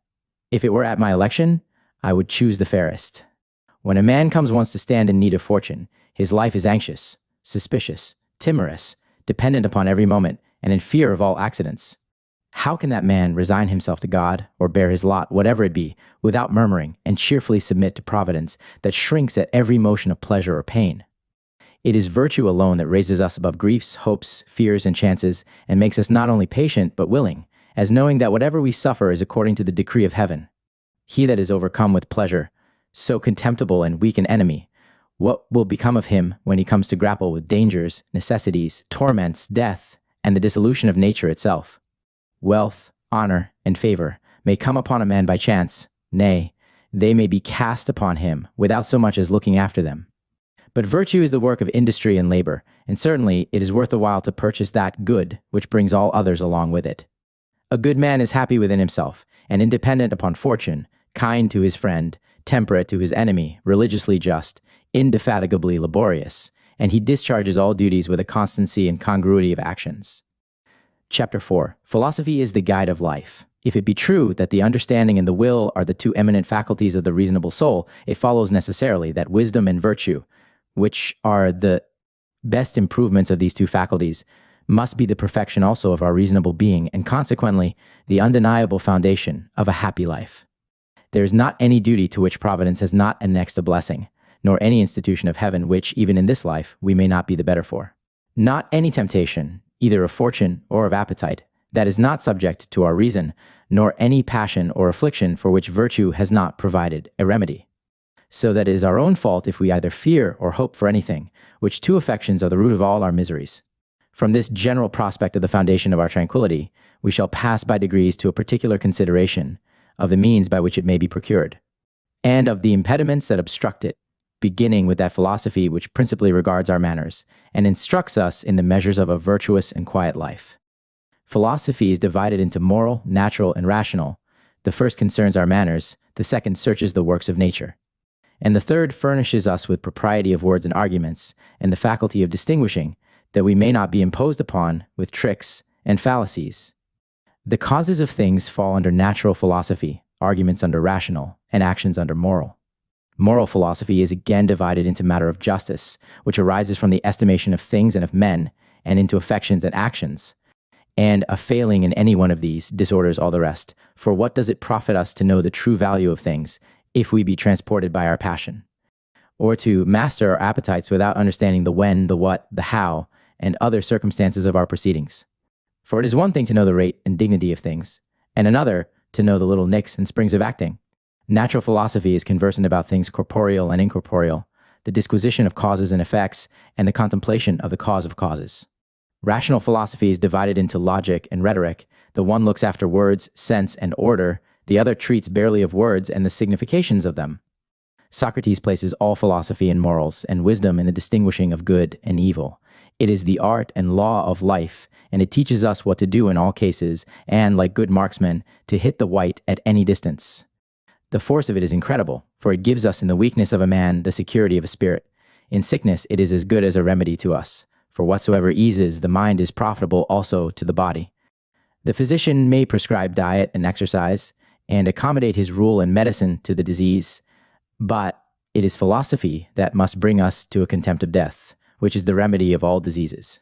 if it were at my election, I would choose the fairest. When a man comes once to stand in need of fortune, his life is anxious, suspicious, timorous, dependent upon every moment, and in fear of all accidents. How can that man resign himself to God, or bear his lot, whatever it be, without murmuring, and cheerfully submit to Providence that shrinks at every motion of pleasure or pain? It is virtue alone that raises us above griefs, hopes, fears, and chances, and makes us not only patient, but willing, as knowing that whatever we suffer is according to the decree of heaven. He that is overcome with pleasure, so contemptible and weak an enemy, what will become of him when he comes to grapple with dangers, necessities, torments, death, and the dissolution of nature itself? Wealth, honor, and favor may come upon a man by chance, nay, they may be cast upon him without so much as looking after them. But virtue is the work of industry and labor, and certainly it is worth a while to purchase that good which brings all others along with it. A good man is happy within himself, and independent upon fortune, kind to his friend, temperate to his enemy, religiously just, indefatigably laborious, and he discharges all duties with a constancy and congruity of actions. Chapter 4. Philosophy is the guide of life. If it be true that the understanding and the will are the two eminent faculties of the reasonable soul, it follows necessarily that wisdom and virtue, which are the best improvements of these two faculties, must be the perfection also of our reasonable being, and consequently the undeniable foundation of a happy life. There is not any duty to which providence has not annexed a blessing, nor any institution of heaven which, even in this life, we may not be the better for. Not any temptation, either of fortune or of appetite, that is not subject to our reason, nor any passion or affliction for which virtue has not provided a remedy. So that it is our own fault if we either fear or hope for anything, which two affections are the root of all our miseries. From this general prospect of the foundation of our tranquility, we shall pass by degrees to a particular consideration of the means by which it may be procured, and of the impediments that obstruct it, beginning with that philosophy which principally regards our manners, and instructs us in the measures of a virtuous and quiet life. Philosophy is divided into moral, natural, and rational. The first concerns our manners, the second searches the works of nature, and the third furnishes us with propriety of words and arguments, and the faculty of distinguishing, that we may not be imposed upon with tricks and fallacies. The causes of things fall under natural philosophy, arguments under rational, and actions under moral. Moral philosophy is again divided into matter of justice, which arises from the estimation of things and of men, and into affections and actions. And a failing in any one of these disorders all the rest. For what does it profit us to know the true value of things, if we be transported by our passion? Or to master our appetites without understanding the when, the what, the how, and other circumstances of our proceedings? For it is one thing to know the rate and dignity of things, and another to know the little nicks and springs of acting. Natural philosophy is conversant about things corporeal and incorporeal, the disquisition of causes and effects, and the contemplation of the cause of causes. Rational philosophy is divided into logic and rhetoric. The one looks after words, sense, and order. The other treats barely of words and the significations of them. Socrates places all philosophy and morals and wisdom in the distinguishing of good and evil. It is the art and law of life, and it teaches us what to do in all cases, and, like good marksmen, to hit the white at any distance. The force of it is incredible, for it gives us in the weakness of a man the security of a spirit. In sickness it is as good as a remedy to us, for whatsoever eases the mind is profitable also to the body. The physician may prescribe diet and exercise, and accommodate his rule and medicine to the disease, but it is philosophy that must bring us to a contempt of death, which is the remedy of all diseases.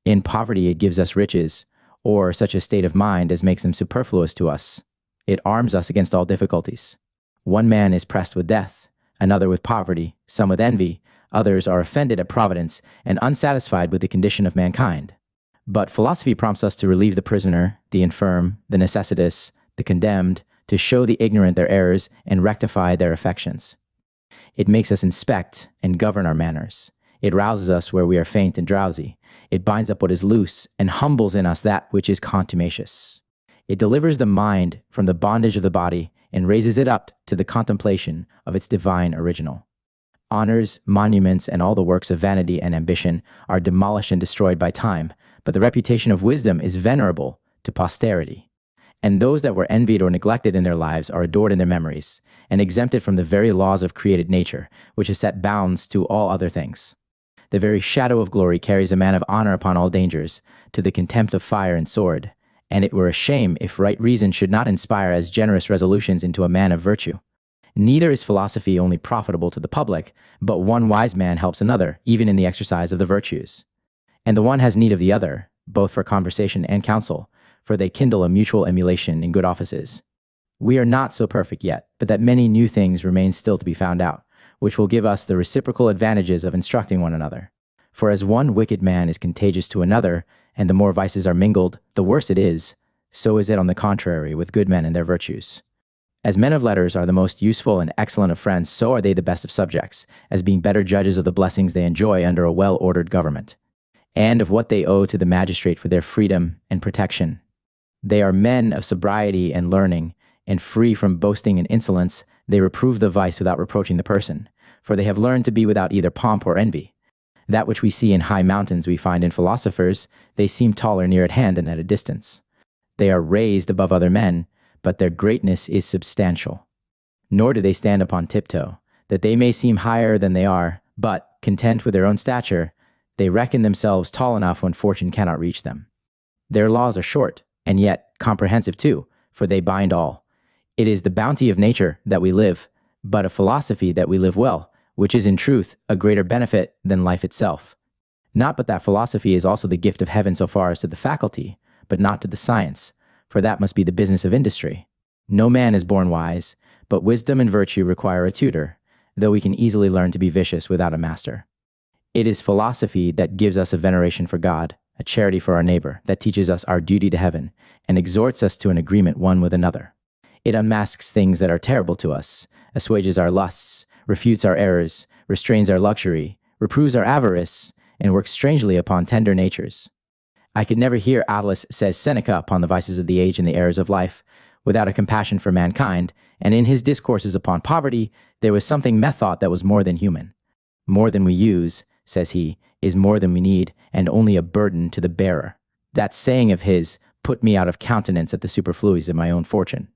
In poverty it gives us riches, or such a state of mind as makes them superfluous to us. It arms us against all difficulties. One man is pressed with death, another with poverty, some with envy, others are offended at providence and unsatisfied with the condition of mankind. But philosophy prompts us to relieve the prisoner, the infirm, the necessitous, the condemned, to show the ignorant their errors and rectify their affections. It makes us inspect and govern our manners. It rouses us where we are faint and drowsy. It binds up what is loose and humbles in us that which is contumacious. It delivers the mind from the bondage of the body and raises it up to the contemplation of its divine original. Honors, monuments, and all the works of vanity and ambition are demolished and destroyed by time, but the reputation of wisdom is venerable to posterity. And those that were envied or neglected in their lives are adored in their memories, and exempted from the very laws of created nature, which has set bounds to all other things. The very shadow of glory carries a man of honor upon all dangers, to the contempt of fire and sword, and it were a shame if right reason should not inspire as generous resolutions into a man of virtue. Neither is philosophy only profitable to the public, but one wise man helps another, even in the exercise of the virtues. And the one has need of the other, both for conversation and counsel, for they kindle a mutual emulation in good offices. We are not so perfect yet, but that many new things remain still to be found out, which will give us the reciprocal advantages of instructing one another. For as one wicked man is contagious to another, and the more vices are mingled, the worse it is, so is it on the contrary with good men and their virtues. As men of letters are the most useful and excellent of friends, so are they the best of subjects, as being better judges of the blessings they enjoy under a well-ordered government, and of what they owe to the magistrate for their freedom and protection. They are men of sobriety and learning, and free from boasting and insolence. They reprove the vice without reproaching the person, for they have learned to be without either pomp or envy. That which we see in high mountains we find in philosophers. They seem taller near at hand than at a distance. They are raised above other men, but their greatness is substantial. Nor do they stand upon tiptoe, that they may seem higher than they are, but, content with their own stature, they reckon themselves tall enough when fortune cannot reach them. Their laws are short, and yet comprehensive too, for they bind all. It is the bounty of nature that we live, but of philosophy that we live well, which is in truth a greater benefit than life itself. Not but that philosophy is also the gift of heaven so far as to the faculty, but not to the science, for that must be the business of industry. No man is born wise, but wisdom and virtue require a tutor, though we can easily learn to be vicious without a master. It is philosophy that gives us a veneration for God, a charity for our neighbor, that teaches us our duty to heaven, and exhorts us to an agreement one with another. It unmasks things that are terrible to us, assuages our lusts, refutes our errors, restrains our luxury, reproves our avarice, and works strangely upon tender natures. I could never hear Atlas, says Seneca, upon the vices of the age and the errors of life, without a compassion for mankind, and in his discourses upon poverty, there was something methought that was more than human. More than we use, says he, is more than we need, and only a burden to the bearer. That saying of his put me out of countenance at the superfluities of my own fortune.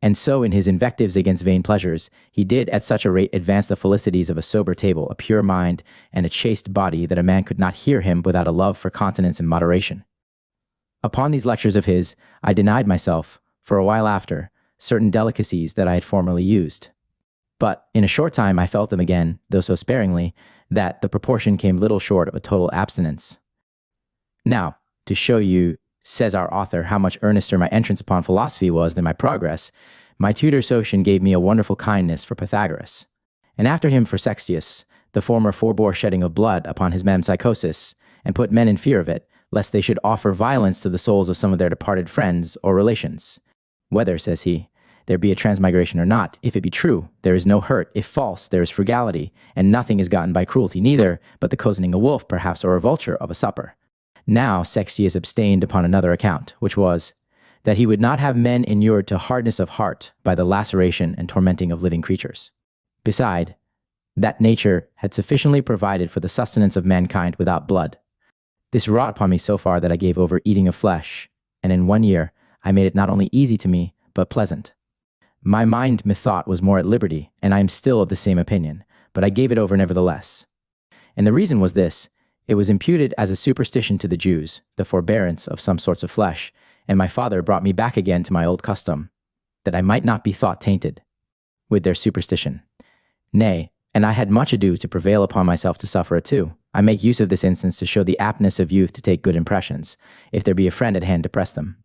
And so in his invectives against vain pleasures, he did at such a rate advance the felicities of a sober table, a pure mind, and a chaste body, that a man could not hear him without a love for continence and moderation. Upon these lectures of his, I denied myself, for a while after, certain delicacies that I had formerly used. But in a short time I felt them again, though so sparingly, that the proportion came little short of a total abstinence. Now, to show you, says our author, how much earnester my entrance upon philosophy was than my progress, my tutor Socian gave me a wonderful kindness for Pythagoras, and after him for Sextius. The former forbore shedding of blood upon his metempsychosis, and put men in fear of it, lest they should offer violence to the souls of some of their departed friends or relations. Whether, says he, there be a transmigration or not, if it be true, there is no hurt; if false, there is frugality, and nothing is gotten by cruelty, neither but the cozening a wolf, perhaps, or a vulture of a supper. Now Sextius abstained upon another account, which was, that he would not have men inured to hardness of heart by the laceration and tormenting of living creatures. Beside, that nature had sufficiently provided for the sustenance of mankind without blood. This wrought upon me so far that I gave over eating of flesh, and in 1 year I made it not only easy to me, but pleasant. My mind, methought, was more at liberty, and I am still of the same opinion, but I gave it over nevertheless. And the reason was this: it was imputed as a superstition to the Jews, the forbearance of some sorts of flesh, and my father brought me back again to my old custom, that I might not be thought tainted with their superstition. Nay, and I had much ado to prevail upon myself to suffer it too. I make use of this instance to show the aptness of youth to take good impressions, if there be a friend at hand to press them.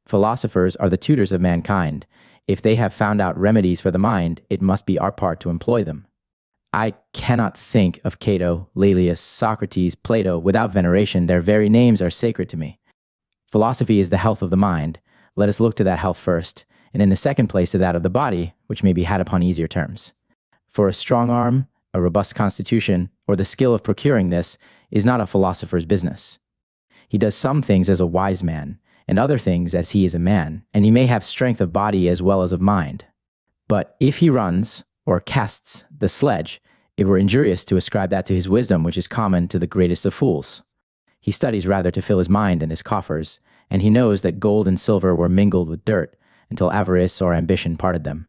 Philosophers are the tutors of mankind. If they have found out remedies for the mind, it must be our part to employ them. I cannot think of Cato, Laelius, Socrates, Plato without veneration. Their very names are sacred to me. Philosophy is the health of the mind. Let us look to that health first, and in the second place to that of the body, which may be had upon easier terms. For a strong arm, a robust constitution, or the skill of procuring this, is not a philosopher's business. He does some things as a wise man, and other things as he is a man, and he may have strength of body as well as of mind. But if he runs, or casts the sledge, it were injurious to ascribe that to his wisdom, which is common to the greatest of fools. He studies rather to fill his mind and his coffers, and he knows that gold and silver were mingled with dirt, until avarice or ambition parted them.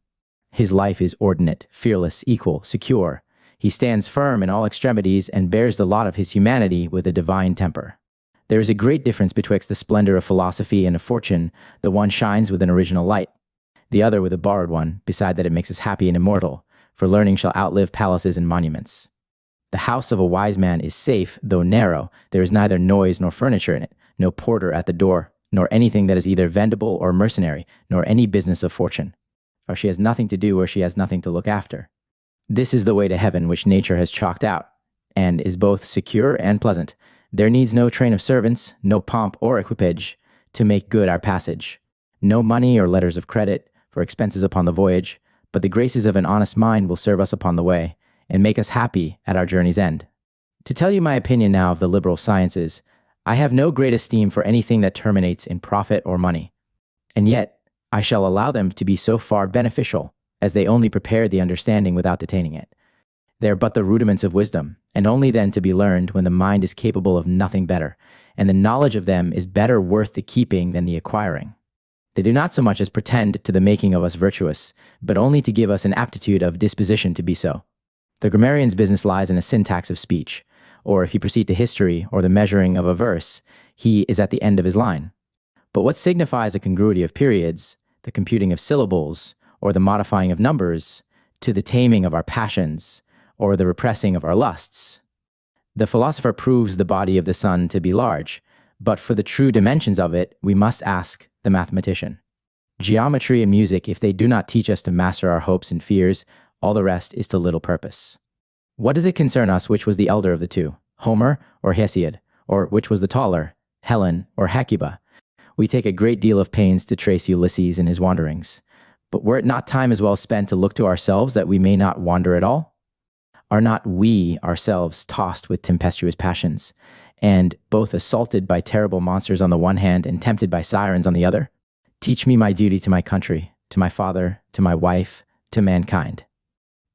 His life is ordinate, fearless, equal, secure. He stands firm in all extremities, and bears the lot of his humanity with a divine temper. There is a great difference betwixt the splendor of philosophy and of fortune. The one shines with an original light, the other with a borrowed one, beside that it makes us happy and immortal, for learning shall outlive palaces and monuments. The house of a wise man is safe, though narrow. There is neither noise nor furniture in it, no porter at the door, nor anything that is either vendible or mercenary, nor any business of fortune. For she has nothing to do where she has nothing to look after. This is the way to heaven which nature has chalked out, and is both secure and pleasant. There needs no train of servants, no pomp or equipage, to make good our passage. No money or letters of credit for expenses upon the voyage, but the graces of an honest mind will serve us upon the way, and make us happy at our journey's end. To tell you my opinion now of the liberal sciences, I have no great esteem for anything that terminates in profit or money, and yet I shall allow them to be so far beneficial, as they only prepare the understanding without detaining it. They are but the rudiments of wisdom, and only then to be learned when the mind is capable of nothing better, and the knowledge of them is better worth the keeping than the acquiring. They do not so much as pretend to the making of us virtuous, but only to give us an aptitude of disposition to be so. The grammarian's business lies in a syntax of speech, or if you proceed to history or the measuring of a verse, he is at the end of his line. But what signifies a congruity of periods, the computing of syllables, or the modifying of numbers, to the taming of our passions, or the repressing of our lusts? The philosopher proves the body of the sun to be large, but for the true dimensions of it we must ask the mathematician. Geometry and music, if they do not teach us to master our hopes and fears, all the rest is to little purpose. What does it concern us which was the elder of the two, Homer or Hesiod, or which was the taller, Helen or Hecuba? We take a great deal of pains to trace Ulysses in his wanderings. But were it not time as well spent to look to ourselves that we may not wander at all? Are not we ourselves tossed with tempestuous passions, and both assaulted by terrible monsters on the one hand and tempted by sirens on the other? Teach me my duty to my country, to my father, to my wife, to mankind.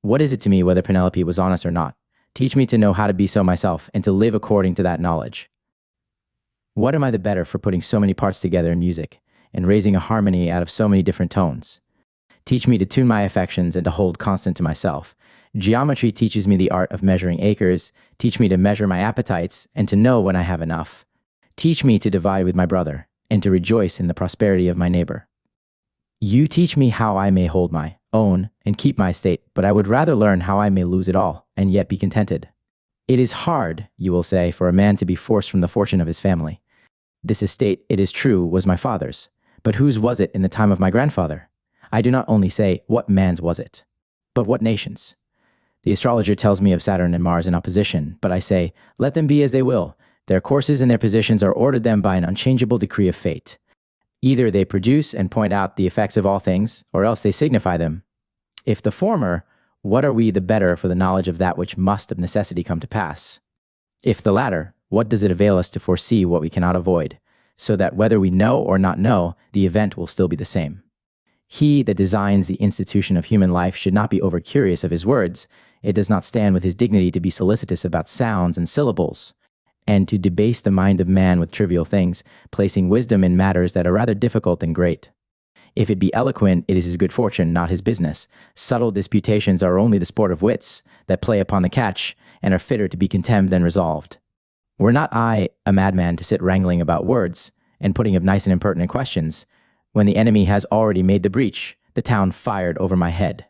What is it to me whether Penelope was honest or not? Teach me to know how to be so myself, and to live according to that knowledge. What am I the better for putting so many parts together in music, and raising a harmony out of so many different tones? Teach me to tune my affections and to hold constant to myself. Geometry teaches me the art of measuring acres. Teach me to measure my appetites, and to know when I have enough. Teach me to divide with my brother, and to rejoice in the prosperity of my neighbor. You teach me how I may hold my own and keep my estate, but I would rather learn how I may lose it all, and yet be contented. It is hard, you will say, for a man to be forced from the fortune of his family. This estate, it is true, was my father's, but whose was it in the time of my grandfather? I do not only say, what man's was it, but what nation's? The astrologer tells me of Saturn and Mars in opposition, but I say, let them be as they will. Their courses and their positions are ordered them by an unchangeable decree of fate. Either they produce and point out the effects of all things, or else they signify them. If the former, what are we the better for the knowledge of that which must of necessity come to pass? If the latter, what does it avail us to foresee what we cannot avoid, so that whether we know or not know, the event will still be the same? He that designs the institution of human life should not be over-curious of his words. It does not stand with his dignity to be solicitous about sounds and syllables, and to debase the mind of man with trivial things, placing wisdom in matters that are rather difficult than great. If it be eloquent, it is his good fortune, not his business. Subtle disputations are only the sport of wits, that play upon the catch, and are fitter to be contemned than resolved. Were not I a madman to sit wrangling about words, and putting of nice and impertinent questions, when the enemy has already made the breach, the town fired over my head,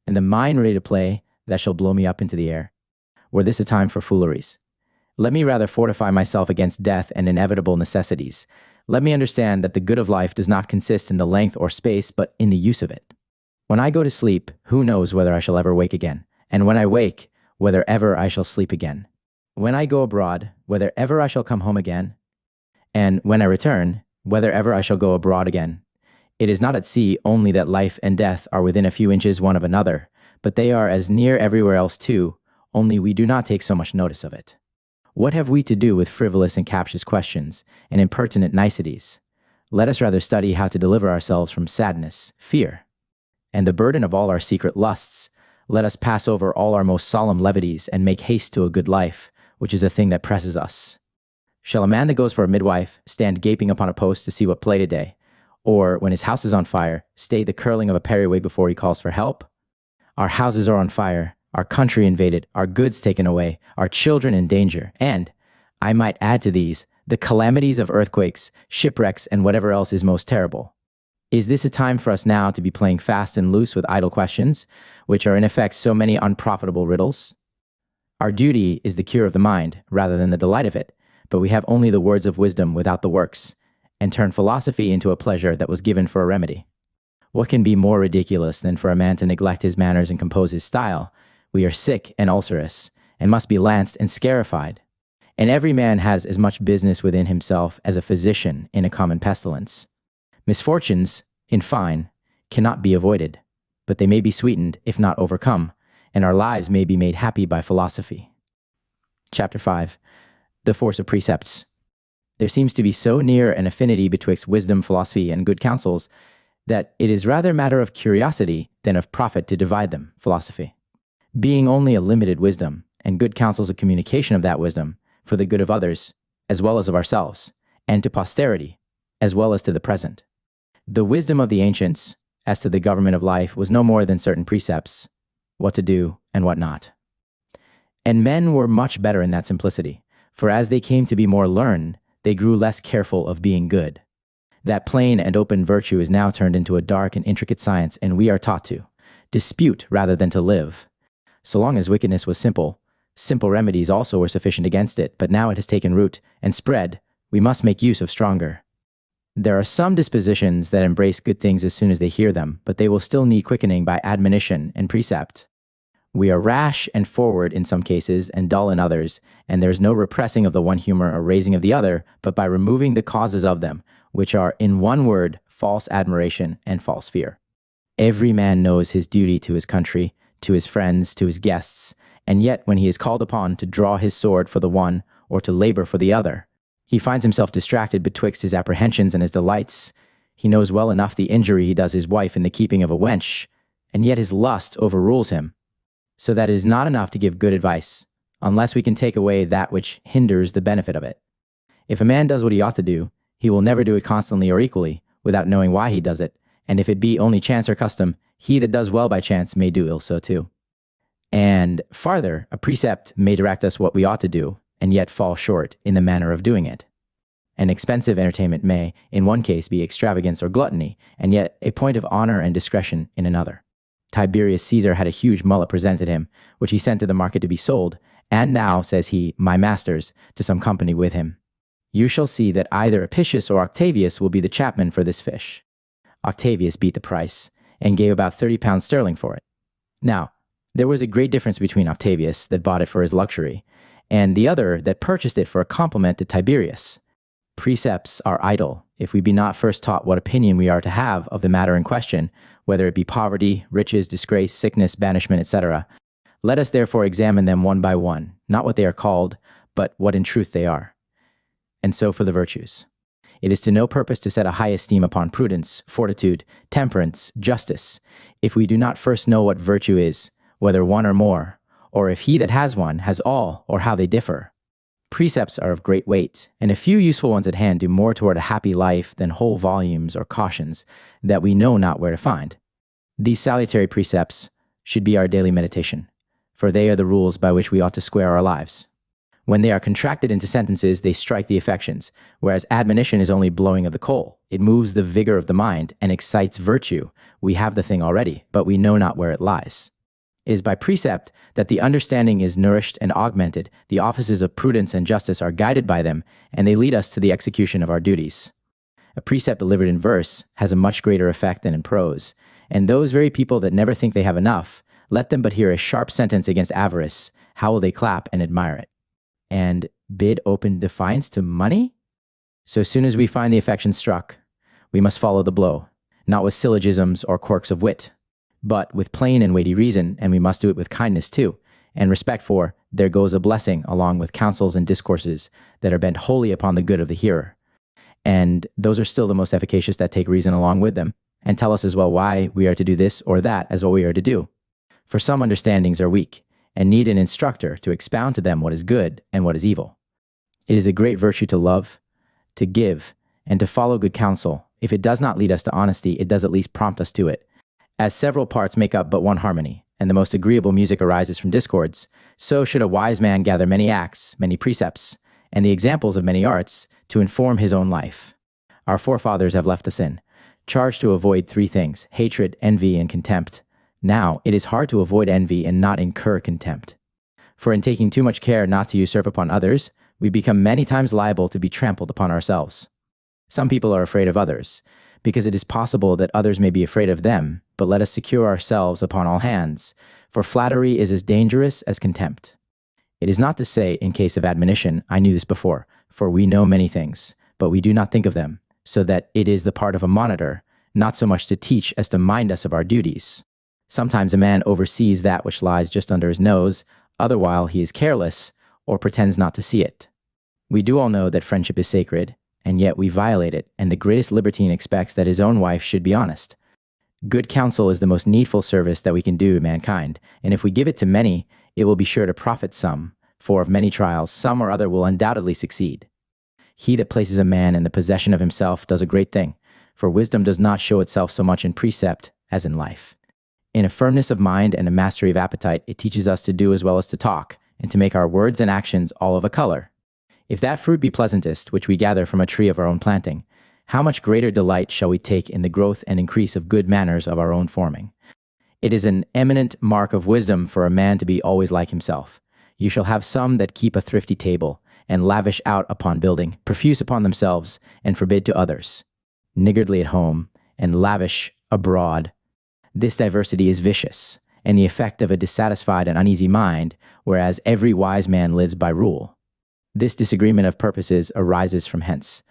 and the mine ready to play, that shall blow me up into the air? Were this a time for fooleries? Let me rather fortify myself against death and inevitable necessities. Let me understand that the good of life does not consist in the length or space, but in the use of it. When I go to sleep, who knows whether I shall ever wake again? And when I wake, whether ever I shall sleep again? When I go abroad, whether ever I shall come home again? And when I return, whether ever I shall go abroad again? It is not at sea only that life and death are within a few inches one of another, but they are as near everywhere else too, only we do not take so much notice of it. What have we to do with frivolous and captious questions and impertinent niceties? Let us rather study how to deliver ourselves from sadness, fear, and the burden of all our secret lusts. Let us pass over all our most solemn levities and make haste to a good life, which is a thing that presses us. Shall a man that goes for a midwife stand gaping upon a post to see what play today, or, when his house is on fire, stay the curling of a periwig before he calls for help? Our houses are on fire, our country invaded, our goods taken away, our children in danger, and, I might add to these, the calamities of earthquakes, shipwrecks, and whatever else is most terrible. Is this a time for us now to be playing fast and loose with idle questions, which are in effect so many unprofitable riddles? Our duty is the cure of the mind, rather than the delight of it, but we have only the words of wisdom without the works, and turn philosophy into a pleasure that was given for a remedy. What can be more ridiculous than for a man to neglect his manners and compose his style? We are sick and ulcerous, and must be lanced and scarified. And every man has as much business within himself as a physician in a common pestilence. Misfortunes, in fine, cannot be avoided, but they may be sweetened, if not overcome, and our lives may be made happy by philosophy. Chapter 5. The Force of Precepts. There seems to be so near an affinity betwixt wisdom, philosophy, and good counsels, that it is rather matter of curiosity than of profit to divide them, philosophy. Being only a limited wisdom, and good counsels a communication of that wisdom, for the good of others, as well as of ourselves, and to posterity, as well as to the present. The wisdom of the ancients, as to the government of life, was no more than certain precepts, what to do and what not. And men were much better in that simplicity, for as they came to be more learned, they grew less careful of being good. That plain and open virtue is now turned into a dark and intricate science, and we are taught to dispute rather than to live. So long as wickedness was simple, simple remedies also were sufficient against it, but now it has taken root and spread, we must make use of stronger. There are some dispositions that embrace good things as soon as they hear them, but they will still need quickening by admonition and precept. We are rash and forward in some cases and dull in others, and there is no repressing of the one humor or raising of the other, but by removing the causes of them, which are, in one word, false admiration and false fear. Every man knows his duty to his country, to his friends, to his guests, and yet when he is called upon to draw his sword for the one or to labor for the other, he finds himself distracted betwixt his apprehensions and his delights. He knows well enough the injury he does his wife in the keeping of a wench, and yet his lust overrules him. So that it is not enough to give good advice, unless we can take away that which hinders the benefit of it. If a man does what he ought to do, he will never do it constantly or equally, without knowing why he does it, and if it be only chance or custom, he that does well by chance may do ill so too. And farther, a precept may direct us what we ought to do, and yet fall short in the manner of doing it. An expensive entertainment may, in one case, be extravagance or gluttony, and yet a point of honor and discretion in another. Tiberius Caesar had a huge mullet presented him, which he sent to the market to be sold, and now, says he, my masters, to some company with him, you shall see that either Apicius or Octavius will be the chapman for this fish. Octavius beat the price, and gave about 30 pounds sterling for it. Now, there was a great difference between Octavius, that bought it for his luxury, and the other that purchased it for a compliment to Tiberius. Precepts are idle, if we be not first taught what opinion we are to have of the matter in question, whether it be poverty, riches, disgrace, sickness, banishment, etc. Let us therefore examine them one by one, not what they are called, but what in truth they are. And so for the virtues. It is to no purpose to set a high esteem upon prudence, fortitude, temperance, justice, if we do not first know what virtue is, whether one or more, or if he that has one has all, or how they differ. Precepts are of great weight, and a few useful ones at hand do more toward a happy life than whole volumes or cautions that we know not where to find. These salutary precepts should be our daily meditation, for they are the rules by which we ought to square our lives. When they are contracted into sentences, they strike the affections, whereas admonition is only blowing of the coal. It moves the vigor of the mind and excites virtue. We have the thing already, but we know not where it lies. It is by precept that the understanding is nourished and augmented, the offices of prudence and justice are guided by them, and they lead us to the execution of our duties. A precept delivered in verse has a much greater effect than in prose, and those very people that never think they have enough, let them but hear a sharp sentence against avarice, how will they clap and admire it? And bid open defiance to money? So soon as we find the affection struck, we must follow the blow, not with syllogisms or quirks of wit, but with plain and weighty reason, and we must do it with kindness too, and respect for, there goes a blessing along with counsels and discourses that are bent wholly upon the good of the hearer. And those are still the most efficacious that take reason along with them, and tell us as well why we are to do this or that as what we are to do. For some understandings are weak, and need an instructor to expound to them what is good and what is evil. It is a great virtue to love, to give, and to follow good counsel. If it does not lead us to honesty, it does at least prompt us to it. As several parts make up but one harmony, and the most agreeable music arises from discords, so should a wise man gather many acts, many precepts, and the examples of many arts, to inform his own life. Our forefathers have left us in, charged to avoid 3 things, hatred, envy, and contempt. Now, it is hard to avoid envy and not incur contempt. For in taking too much care not to usurp upon others, we become many times liable to be trampled upon ourselves. Some people are afraid of others, because it is possible that others may be afraid of them, but let us secure ourselves upon all hands, for flattery is as dangerous as contempt. It is not to say, in case of admonition, I knew this before, for we know many things, but we do not think of them, so that it is the part of a monitor, not so much to teach as to mind us of our duties. Sometimes a man oversees that which lies just under his nose, otherwhile he is careless, or pretends not to see it. We do all know that friendship is sacred, and yet we violate it, and the greatest libertine expects that his own wife should be honest. Good counsel is the most needful service that we can do mankind, and if we give it to many, it will be sure to profit some, for of many trials, some or other will undoubtedly succeed. He that places a man in the possession of himself does a great thing, for wisdom does not show itself so much in precept as in life. In a firmness of mind and a mastery of appetite, it teaches us to do as well as to talk, and to make our words and actions all of a color. If that fruit be pleasantest, which we gather from a tree of our own planting, how much greater delight shall we take in the growth and increase of good manners of our own forming? It is an eminent mark of wisdom for a man to be always like himself. You shall have some that keep a thrifty table, and lavish out upon building, profuse upon themselves, and forbid to others. niggardly at home, and lavish abroad. This diversity is vicious, and the effect of a dissatisfied and uneasy mind, whereas every wise man lives by rule. This disagreement of purposes arises from hence,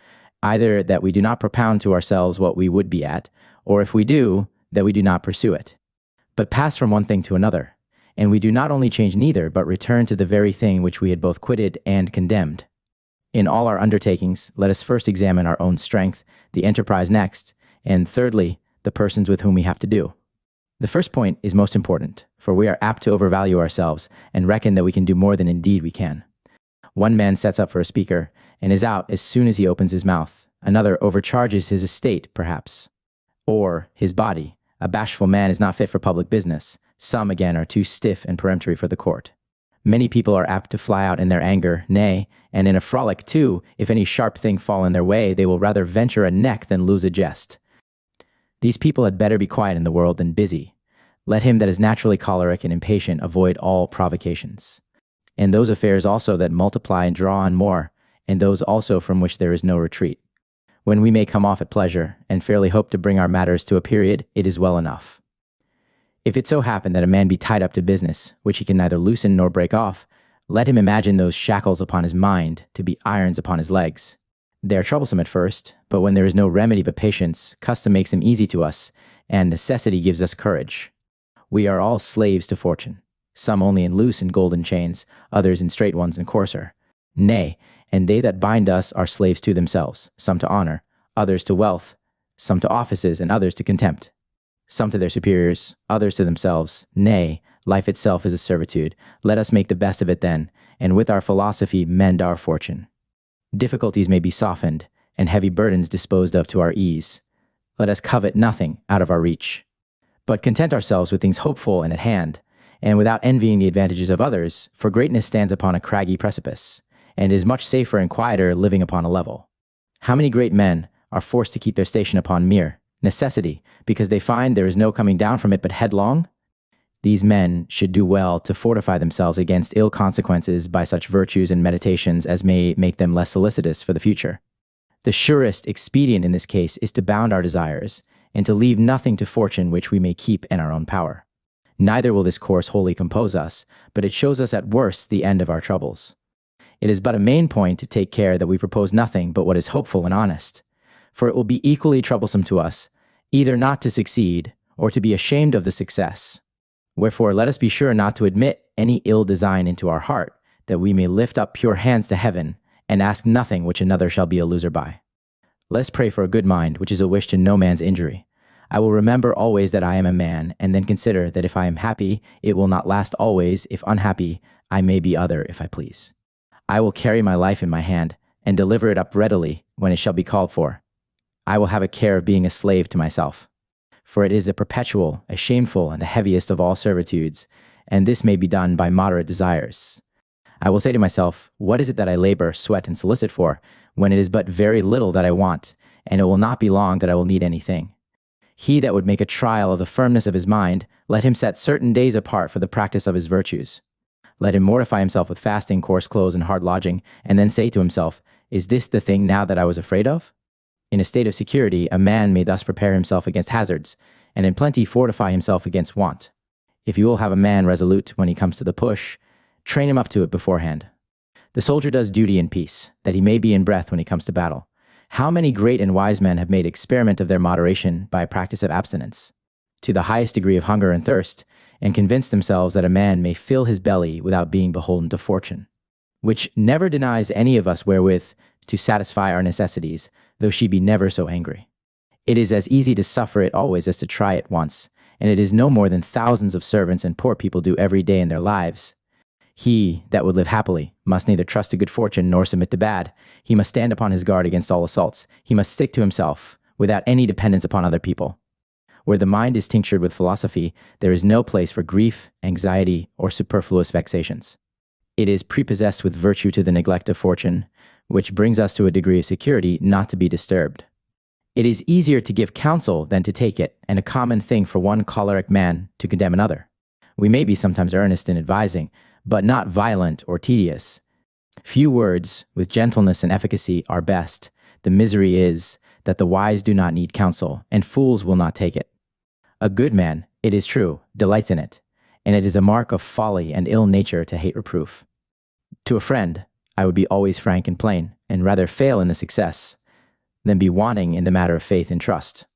either that we do not propound to ourselves what we would be at, or if we do, that we do not pursue it, but pass from one thing to another, and we do not only change neither, but return to the very thing which we had both quitted and condemned. In all our undertakings, let us first examine our own strength, the enterprise next, and thirdly, the persons with whom we have to do. The first point is most important, for we are apt to overvalue ourselves and reckon that we can do more than indeed we can. One man sets up for a speaker and is out as soon as he opens his mouth. Another overcharges his estate, perhaps, or his body. A bashful man is not fit for public business. Some, again, are too stiff and peremptory for the court. Many people are apt to fly out in their anger, nay, and in a frolic too. If any sharp thing fall in their way, they will rather venture a neck than lose a jest. These people had better be quiet in the world than busy. Let him that is naturally choleric and impatient avoid all provocations. And those affairs also that multiply and draw on more, and those also from which there is no retreat. When we may come off at pleasure, and fairly hope to bring our matters to a period, it is well enough. If it so happen that a man be tied up to business, which he can neither loosen nor break off, let him imagine those shackles upon his mind to be irons upon his legs. They are troublesome at first, but when there is no remedy but patience, custom makes them easy to us, and necessity gives us courage. We are all slaves to fortune, some only in loose and golden chains, others in straight ones and coarser. Nay, and they that bind us are slaves to themselves, some to honor, others to wealth, some to offices, and others to contempt. Some to their superiors, others to themselves. Nay, life itself is a servitude. Let us make the best of it then, and with our philosophy mend our fortune. Difficulties may be softened, and heavy burdens disposed of to our ease. Let us covet nothing out of our reach, but content ourselves with things hopeful and at hand, and without envying the advantages of others, for greatness stands upon a craggy precipice, and is much safer and quieter living upon a level. How many great men are forced to keep their station upon mere necessity, because they find there is no coming down from it but headlong? These men should do well to fortify themselves against ill consequences by such virtues and meditations as may make them less solicitous for the future. The surest expedient in this case is to bound our desires, and to leave nothing to fortune which we may keep in our own power. Neither will this course wholly compose us, but it shows us at worst the end of our troubles. It is but a main point to take care that we propose nothing but what is hopeful and honest, for it will be equally troublesome to us, either not to succeed, or to be ashamed of the success. Wherefore let us be sure not to admit any ill design into our heart, that we may lift up pure hands to heaven, and ask nothing which another shall be a loser by. Let us pray for a good mind, which is a wish to no man's injury. I will remember always that I am a man, and then consider that if I am happy, it will not last always. If unhappy, I may be other if I please. I will carry my life in my hand, and deliver it up readily when it shall be called for. I will have a care of being a slave to myself, for it is a perpetual, a shameful, and the heaviest of all servitudes, and this may be done by moderate desires. I will say to myself, what is it that I labor, sweat, and solicit for, when it is but very little that I want, and it will not be long that I will need anything? He that would make a trial of the firmness of his mind, let him set certain days apart for the practice of his virtues. Let him mortify himself with fasting, coarse clothes, and hard lodging, and then say to himself, is this the thing now that I was afraid of? In a state of security, a man may thus prepare himself against hazards, and in plenty fortify himself against want. If you will have a man resolute when he comes to the push, train him up to it beforehand. The soldier does duty in peace, that he may be in breath when he comes to battle. How many great and wise men have made experiment of their moderation by a practice of abstinence, to the highest degree of hunger and thirst, and convinced themselves that a man may fill his belly without being beholden to fortune, which never denies any of us wherewith to satisfy our necessities, though she be never so angry. It is as easy to suffer it always as to try it once, and it is no more than thousands of servants and poor people do every day in their lives. He that would live happily must neither trust to good fortune nor submit to bad. He must stand upon his guard against all assaults. He must stick to himself, without any dependence upon other people. Where the mind is tinctured with philosophy, there is no place for grief, anxiety, or superfluous vexations. It is prepossessed with virtue to the neglect of fortune, which brings us to a degree of security not to be disturbed. It is easier to give counsel than to take it, and a common thing for one choleric man to condemn another. We may be sometimes earnest in advising, but not violent or tedious. Few words, with gentleness and efficacy, are best. The misery is that the wise do not need counsel, and fools will not take it. A good man, it is true, delights in it, and it is a mark of folly and ill nature to hate reproof. To a friend, I would be always frank and plain, and rather fail in the success than be wanting in the matter of faith and trust.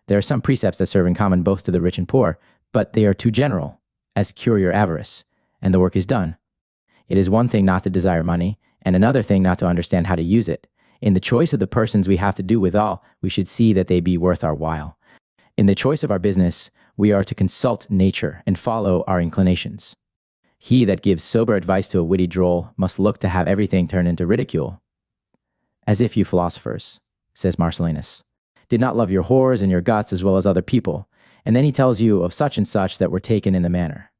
There are some precepts that serve in common both to the rich and poor, but they are too general, as cure your avarice, and the work is done. It is one thing not to desire money, and another thing not to understand how to use it. In the choice of the persons we have to do withal, we should see that they be worth our while. In the choice of our business, we are to consult nature and follow our inclinations. He that gives sober advice to a witty droll must look to have everything turned into ridicule. As if you philosophers, says Marcellinus, did not love your whores and your guts as well as other people, and then he tells you of such and such that were taken in the manner.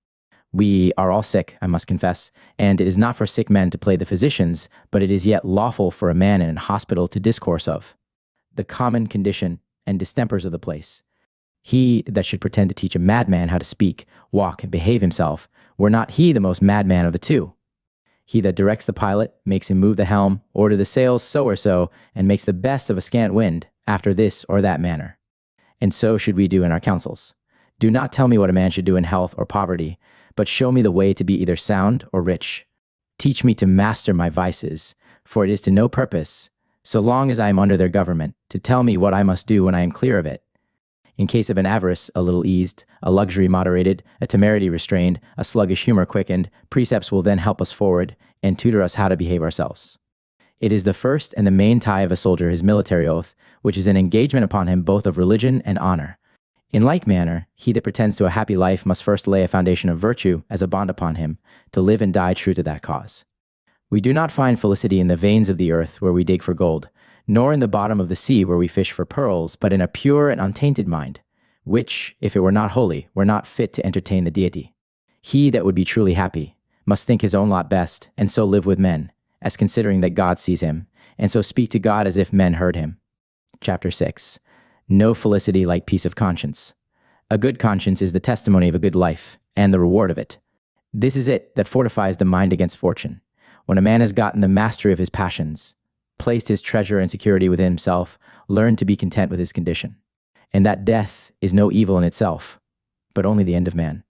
We are all sick, I must confess, and it is not for sick men to play the physicians, but it is yet lawful for a man in an hospital to discourse of the common condition and distempers of the place. He that should pretend to teach a madman how to speak, walk, and behave himself, were not he the most madman of the two? He that directs the pilot, makes him move the helm, order the sails so or so, and makes the best of a scant wind, after this or that manner. And so should we do in our counsels. Do not tell me what a man should do in health or poverty, but show me the way to be either sound or rich. Teach me to master my vices, for it is to no purpose, so long as I am under their government, to tell me what I must do when I am clear of it. In case of an avarice a little eased, a luxury moderated, a temerity restrained, a sluggish humor quickened, precepts will then help us forward and tutor us how to behave ourselves. It is the first and the main tie of a soldier, his military oath, which is an engagement upon him both of religion and honor. In like manner, he that pretends to a happy life must first lay a foundation of virtue as a bond upon him, to live and die true to that cause. We do not find felicity in the veins of the earth where we dig for gold, nor in the bottom of the sea where we fish for pearls, but in a pure and untainted mind, which, if it were not holy, were not fit to entertain the deity. He that would be truly happy must think his own lot best, and so live with men, as considering that God sees him, and so speak to God as if men heard him. Chapter 6. No felicity like peace of conscience. A good conscience is the testimony of a good life, and the reward of it. This is it that fortifies the mind against fortune. When a man has gotten the mastery of his passions, placed his treasure and security within himself, learned to be content with his condition, and that death is no evil in itself, but only the end of man.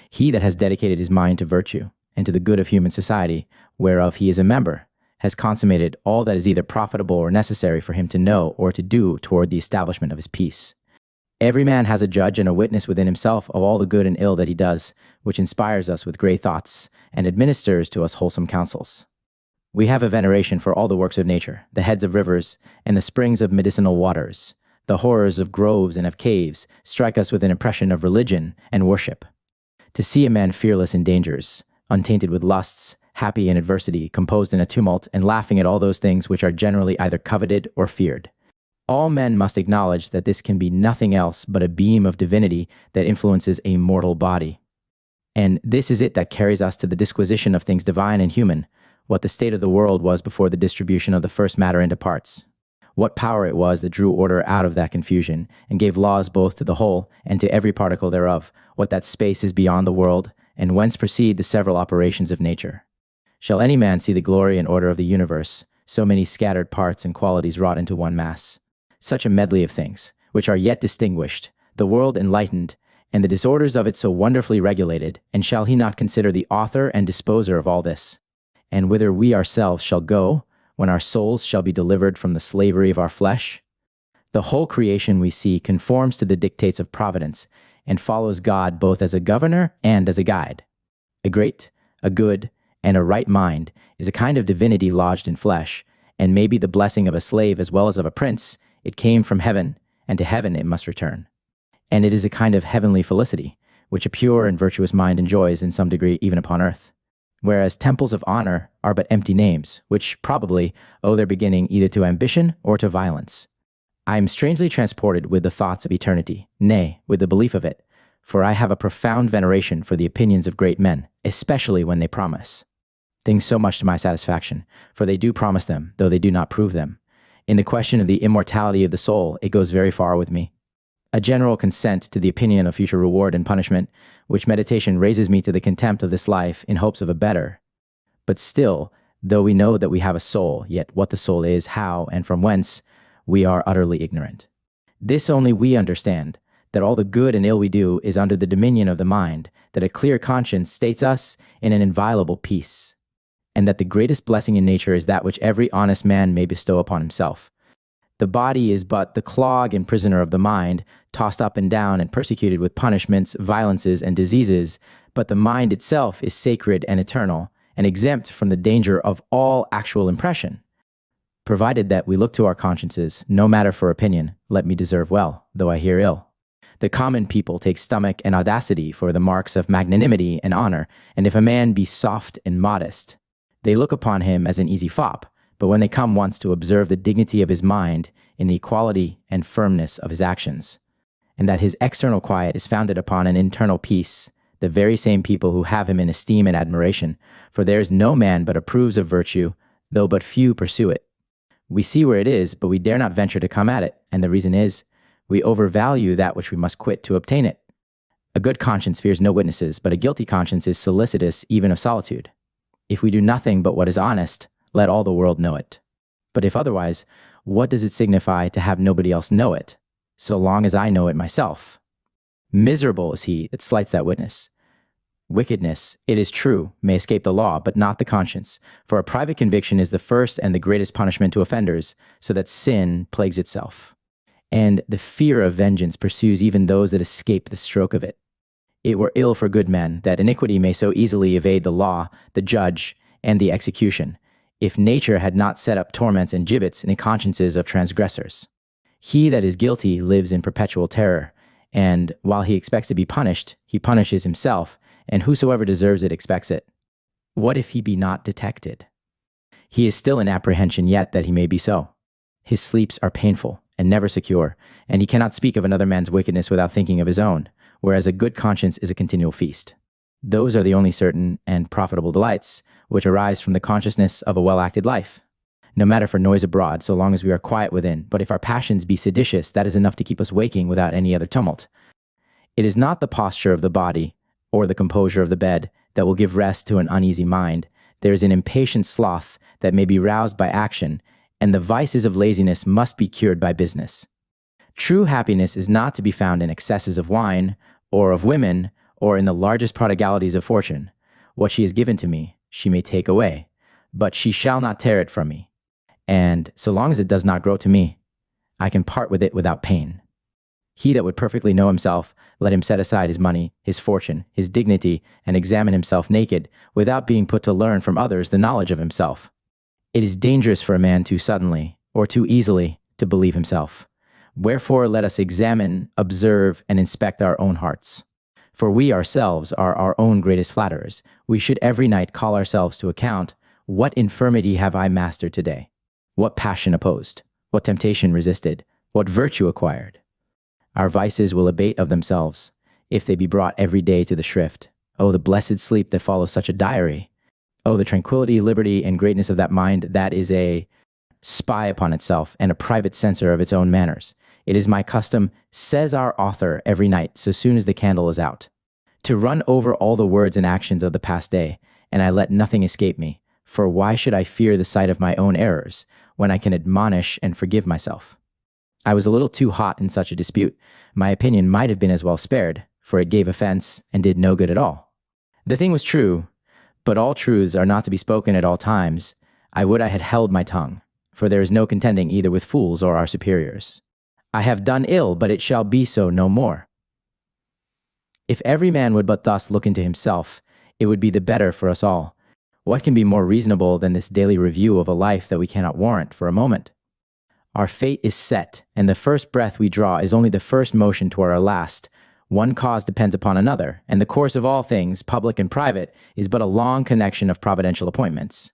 He that has dedicated his mind to virtue, and to the good of human society, whereof he is a member, has consummated all that is either profitable or necessary for him to know or to do toward the establishment of his peace. Every man has a judge and a witness within himself of all the good and ill that he does, which inspires us with great thoughts, and administers to us wholesome counsels. We have a veneration for all the works of nature, the heads of rivers, and the springs of medicinal waters. The horrors of groves and of caves strike us with an impression of religion and worship. To see a man fearless in dangers, untainted with lusts, happy in adversity, composed in a tumult, and laughing at all those things which are generally either coveted or feared. All men must acknowledge that this can be nothing else but a beam of divinity that influences a mortal body. And this is it that carries us to the disquisition of things divine and human, what the state of the world was before the distribution of the first matter into parts. What power it was that drew order out of that confusion, and gave laws both to the whole and to every particle thereof, what that space is beyond the world, and whence proceed the several operations of nature. Shall any man see the glory and order of the universe, so many scattered parts and qualities wrought into one mass? Such a medley of things, which are yet distinguished, the world enlightened, and the disorders of it so wonderfully regulated, and shall he not consider the author and disposer of all this? And whither we ourselves shall go, when our souls shall be delivered from the slavery of our flesh? The whole creation we see conforms to the dictates of providence, and follows God both as a governor and as a guide. A great, a good, and a right mind is a kind of divinity lodged in flesh, and may be the blessing of a slave as well as of a prince. It came from heaven, and to heaven it must return. And it is a kind of heavenly felicity, which a pure and virtuous mind enjoys in some degree even upon earth. Whereas temples of honor are but empty names, which probably owe their beginning either to ambition or to violence. I am strangely transported with the thoughts of eternity, nay, with the belief of it, for I have a profound veneration for the opinions of great men, especially when they promise things so much to my satisfaction, for they do promise them, though they do not prove them. In the question of the immortality of the soul, it goes very far with me. A general consent to the opinion of future reward and punishment, which meditation raises me to the contempt of this life in hopes of a better. But still, though we know that we have a soul, yet what the soul is, how, and from whence, we are utterly ignorant. This only we understand, that all the good and ill we do is under the dominion of the mind, that a clear conscience states us in an inviolable peace, and that the greatest blessing in nature is that which every honest man may bestow upon himself. The body is but the clog and prisoner of the mind, tossed up and down and persecuted with punishments, violences, and diseases, but the mind itself is sacred and eternal, and exempt from the danger of all actual impression. Provided that we look to our consciences, no matter for opinion, let me deserve well, though I hear ill. The common people take stomach and audacity for the marks of magnanimity and honor, and if a man be soft and modest, they look upon him as an easy fop. But when they come once to observe the dignity of his mind in the equality and firmness of his actions, and that his external quiet is founded upon an internal peace, the very same people who have him in esteem and admiration, for there is no man but approves of virtue, though but few pursue it. We see where it is, but we dare not venture to come at it, and the reason is, we overvalue that which we must quit to obtain it. A good conscience fears no witnesses, but a guilty conscience is solicitous even of solitude. If we do nothing but what is honest, let all the world know it. But if otherwise, what does it signify to have nobody else know it, so long as I know it myself? Miserable is he that slights that witness. Wickedness, it is true, may escape the law, but not the conscience, for a private conviction is the first and the greatest punishment to offenders, so that sin plagues itself. And the fear of vengeance pursues even those that escape the stroke of it. It were ill for good men that iniquity may so easily evade the law, the judge, and the execution, if nature had not set up torments and gibbets in the consciences of transgressors. He that is guilty lives in perpetual terror, and while he expects to be punished, he punishes himself, and whosoever deserves it expects it. What if he be not detected? He is still in apprehension yet that he may be so. His sleeps are painful and never secure, and he cannot speak of another man's wickedness without thinking of his own, whereas a good conscience is a continual feast. Those are the only certain and profitable delights which arise from the consciousness of a well-acted life. No matter for noise abroad, so long as we are quiet within, but if our passions be seditious, that is enough to keep us waking without any other tumult. It is not the posture of the body, or the composure of the bed, that will give rest to an uneasy mind. There is an impatient sloth that may be roused by action, and the vices of laziness must be cured by business. True happiness is not to be found in excesses of wine, or of women, or in the largest prodigalities of fortune. What she has given to me, she may take away, but she shall not tear it from me. And so long as it does not grow to me, I can part with it without pain. He that would perfectly know himself, let him set aside his money, his fortune, his dignity, and examine himself naked, without being put to learn from others the knowledge of himself. It is dangerous for a man too suddenly, or too easily, to believe himself. Wherefore let us examine, observe, and inspect our own hearts. For we ourselves are our own greatest flatterers. We should every night call ourselves to account, what infirmity have I mastered today? What passion opposed? What temptation resisted? What virtue acquired? Our vices will abate of themselves, if they be brought every day to the shrift. Oh, the blessed sleep that follows such a diary! Oh, the tranquility, liberty, and greatness of that mind that is a spy upon itself and a private censor of its own manners. It is my custom, says our author, every night, so soon as the candle is out, to run over all the words and actions of the past day, and I let nothing escape me. For why should I fear the sight of my own errors, when I can admonish and forgive myself? I was a little too hot in such a dispute. My opinion might have been as well spared, for it gave offense and did no good at all. The thing was true, but all truths are not to be spoken at all times. I would I had held my tongue, for there is no contending either with fools or our superiors. I have done ill, but it shall be so no more. If every man would but thus look into himself, it would be the better for us all. What can be more reasonable than this daily review of a life that we cannot warrant for a moment? Our fate is set, and the first breath we draw is only the first motion toward our last. One cause depends upon another, and the course of all things, public and private, is but a long connection of providential appointments.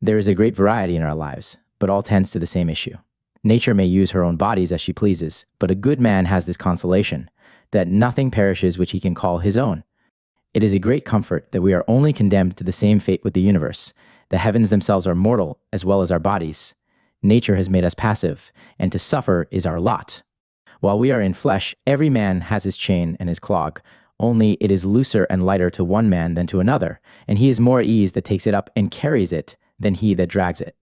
There is a great variety in our lives, but all tends to the same issue. Nature may use her own bodies as she pleases, but a good man has this consolation, that nothing perishes which he can call his own. It is a great comfort that we are only condemned to the same fate with the universe. The heavens themselves are mortal, as well as our bodies. Nature has made us passive, and to suffer is our lot. While we are in flesh, every man has his chain and his clog, only it is looser and lighter to one man than to another, and he is more at ease that takes it up and carries it than he that drags it.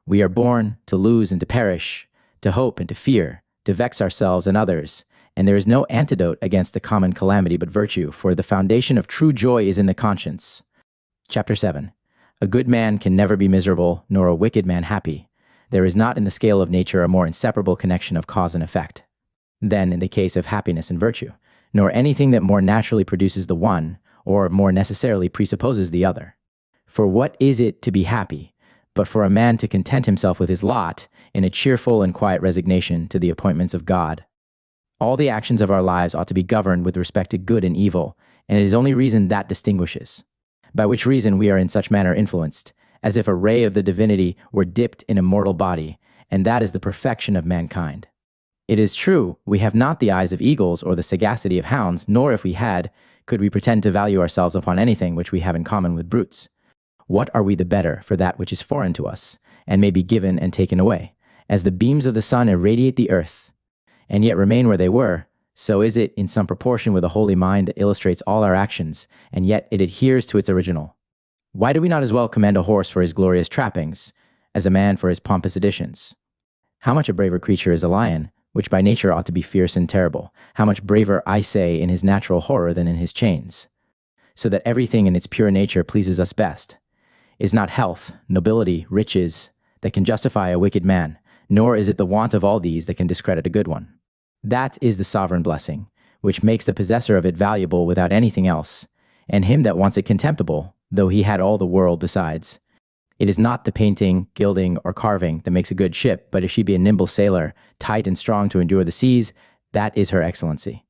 We are born to lose and to perish to hope and to fear, to vex ourselves and others. And there is no antidote against the common calamity but virtue, for the foundation of true joy is in the conscience. Chapter 7. A good man can never be miserable, nor a wicked man happy. There is not in the scale of nature a more inseparable connection of cause and effect than in the case of happiness and virtue, nor anything that more naturally produces the one, or more necessarily presupposes the other. For what is it to be happy, but for a man to content himself with his lot in a cheerful and quiet resignation to the appointments of God? All the actions of our lives ought to be governed with respect to good and evil, and it is only reason that distinguishes, by which reason we are in such manner influenced, as if a ray of the divinity were dipped in a mortal body, and that is the perfection of mankind. It is true, we have not the eyes of eagles or the sagacity of hounds, nor if we had, could we pretend to value ourselves upon anything which we have in common with brutes. What are we the better for that which is foreign to us, and may be given and taken away? As the beams of the sun irradiate the earth, and yet remain where they were, so is it in some proportion with a holy mind that illustrates all our actions, and yet it adheres to its original. Why do we not as well commend a horse for his glorious trappings, as a man for his pompous additions? How much a braver creature is a lion, which by nature ought to be fierce and terrible? How much braver, I say, in his natural horror than in his chains? So that everything in its pure nature pleases us best. Is not health, nobility, riches, that can justify a wicked man, nor is it the want of all these that can discredit a good one. That is the sovereign blessing, which makes the possessor of it valuable without anything else, and him that wants it contemptible, though he had all the world besides. It is not the painting, gilding, or carving that makes a good ship, but if she be a nimble sailor, tight and strong to endure the seas, that is her excellency.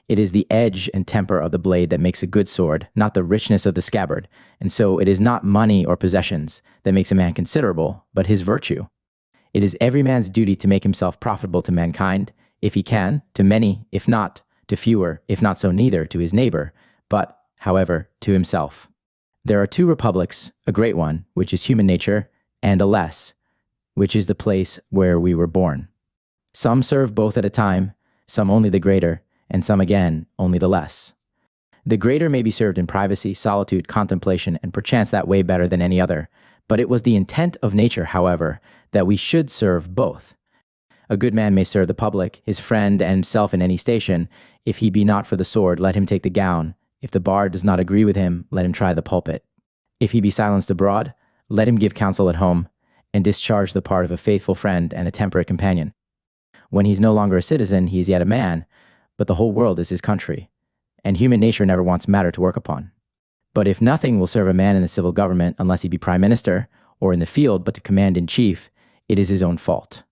It is the edge and temper of the blade that makes a good sword, not the richness of the scabbard, and so it is not money or possessions that makes a man considerable, but his virtue. It is every man's duty to make himself profitable to mankind, if he can, to many, if not, to fewer, if not so neither, to his neighbor, but, however, to himself. There are two republics, a great one, which is human nature, and a less, which is the place where we were born. Some serve both at a time, some only the greater, and some again only the less. The greater may be served in privacy, solitude, contemplation, and perchance that way better than any other, but it was the intent of nature, however, that we should serve both. A good man may serve the public, his friend, and himself in any station. If he be not for the sword, let him take the gown. If the bard does not agree with him, let him try the pulpit. If he be silenced abroad, let him give counsel at home, and discharge the part of a faithful friend and a temperate companion. When he is no longer a citizen, he is yet a man, but the whole world is his country, and human nature never wants matter to work upon. But if nothing will serve a man in the civil government unless he be prime minister, or in the field but to command in chief, it is his own fault.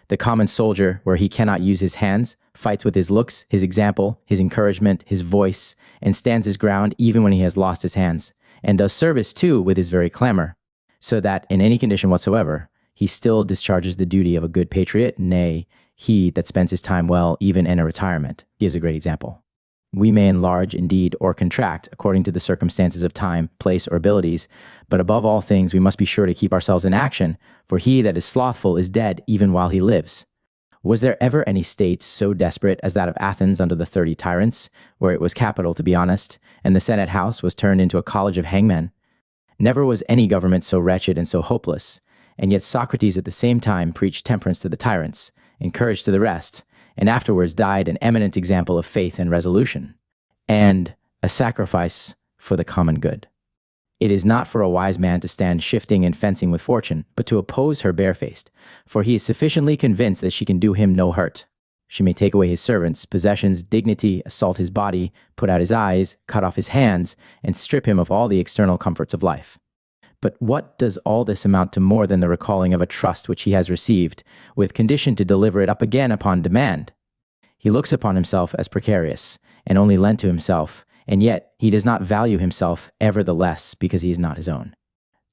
The common soldier, where he cannot use his hands, fights with his looks, his example, his encouragement, his voice, and stands his ground even when he has lost his hands, and does service too with his very clamor, so that in any condition whatsoever, he still discharges the duty of a good patriot. Nay, he that spends his time well, even in a retirement, gives a great example. We may enlarge, indeed, or contract, according to the circumstances of time, place, or abilities, but above all things we must be sure to keep ourselves in action, for he that is slothful is dead even while he lives. Was there ever any state so desperate as that of Athens under the 30 tyrants, where it was capital to be honest, and the Senate House was turned into a college of hangmen? Never was any government so wretched and so hopeless, and yet Socrates at the same time preached temperance to the tyrants, and courage to the rest, and afterwards died an eminent example of faith and resolution, and a sacrifice for the common good. It is not for a wise man to stand shifting and fencing with fortune, but to oppose her barefaced, for he is sufficiently convinced that she can do him no hurt. She may take away his servants, possessions, dignity, assault his body, put out his eyes, cut off his hands, and strip him of all the external comforts of life. But what does all this amount to more than the recalling of a trust which he has received, with condition to deliver it up again upon demand? He looks upon himself as precarious, and only lent to himself, and yet he does not value himself ever the less because he is not his own.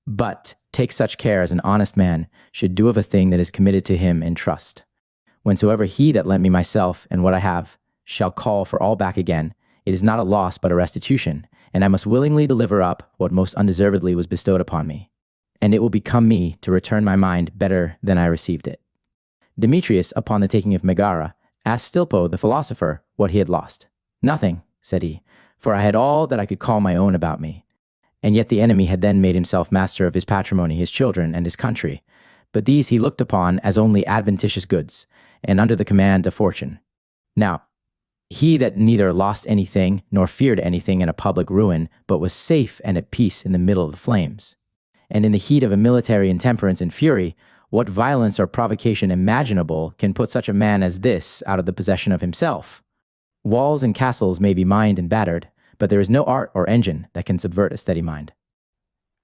But take such care as an honest man should do of a thing that is committed to him in trust. Whensoever he that lent me myself and what I have shall call for all back again, it is not a loss but a restitution, and I must willingly deliver up what most undeservedly was bestowed upon me. And it will become me to return my mind better than I received it. Demetrius, upon the taking of Megara, asked Stilpo the philosopher what he had lost. Nothing, said he, for I had all that I could call my own about me. And yet the enemy had then made himself master of his patrimony, his children, and his country. but these he looked upon as only adventitious goods, and under the command of fortune. Now, he that neither lost anything nor feared anything in a public ruin, but was safe and at peace in the middle of the flames. And in the heat of a military intemperance and fury, what violence or provocation imaginable can put such a man as this out of the possession of himself? Walls and castles may be mined and battered, but there is no art or engine that can subvert a steady mind.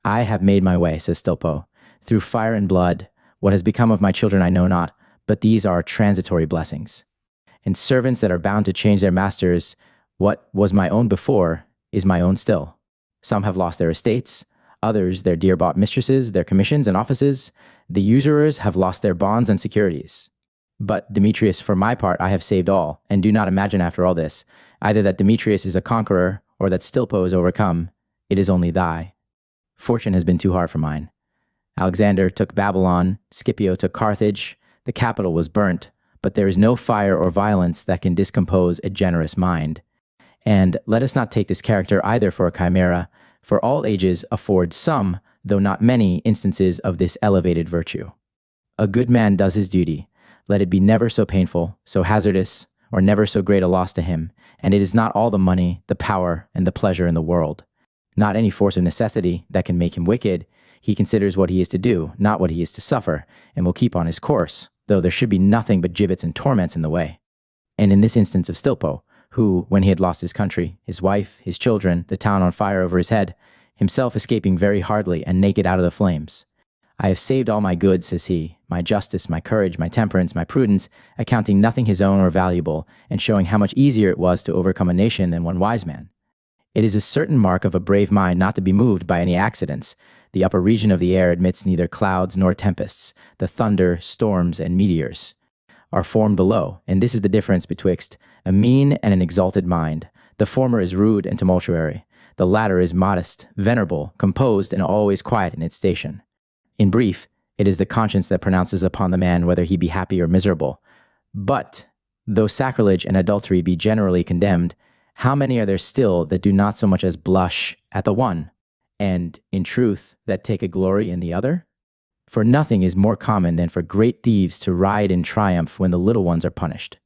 I have made my way, says Stilpo, through fire and blood. What has become of my children I know not, but these are transitory blessings. And servants that are bound to change their masters, what was my own before is my own still. Some have lost their estates, others their dear-bought mistresses, their commissions and offices. The usurers have lost their bonds and securities. But, Demetrius, for my part, I have saved all, and do not imagine after all this, either that Demetrius is a conqueror, or that Stilpo is overcome. It is only thy. Fortune has been too hard for mine. Alexander took Babylon, Scipio took Carthage, the capital was burnt, but there is no fire or violence that can discompose a generous mind. And let us not take this character either for a chimera, for all ages afford some, though not many, instances of this elevated virtue. A good man does his duty, let it be never so painful, so hazardous, or never so great a loss to him, and it is not all the money, the power, and the pleasure in the world. Not any force of necessity that can make him wicked. He considers what he is to do, not what he is to suffer, and will keep on his course, though there should be nothing but gibbets and torments in the way. And in this instance of Stilpo, who, when he had lost his country, his wife, his children, the town on fire over his head, himself escaping very hardly and naked out of the flames, I have saved all my goods, says he, my justice, my courage, my temperance, my prudence, accounting nothing his own or valuable, and showing how much easier it was to overcome a nation than one wise man. It is a certain mark of a brave mind not to be moved by any accidents. The upper region of the air admits neither clouds nor tempests. The thunder, storms, and meteors are formed below, and this is the difference betwixt a mean and an exalted mind. The former is rude and tumultuary. The latter is modest, venerable, composed, and always quiet in its station. In brief, it is the conscience that pronounces upon the man whether he be happy or miserable. But, though sacrilege and adultery be generally condemned, how many are there still that do not so much as blush at the one, and, in truth, that take a glory in the other? For nothing is more common than for great thieves to ride in triumph when the little ones are punished.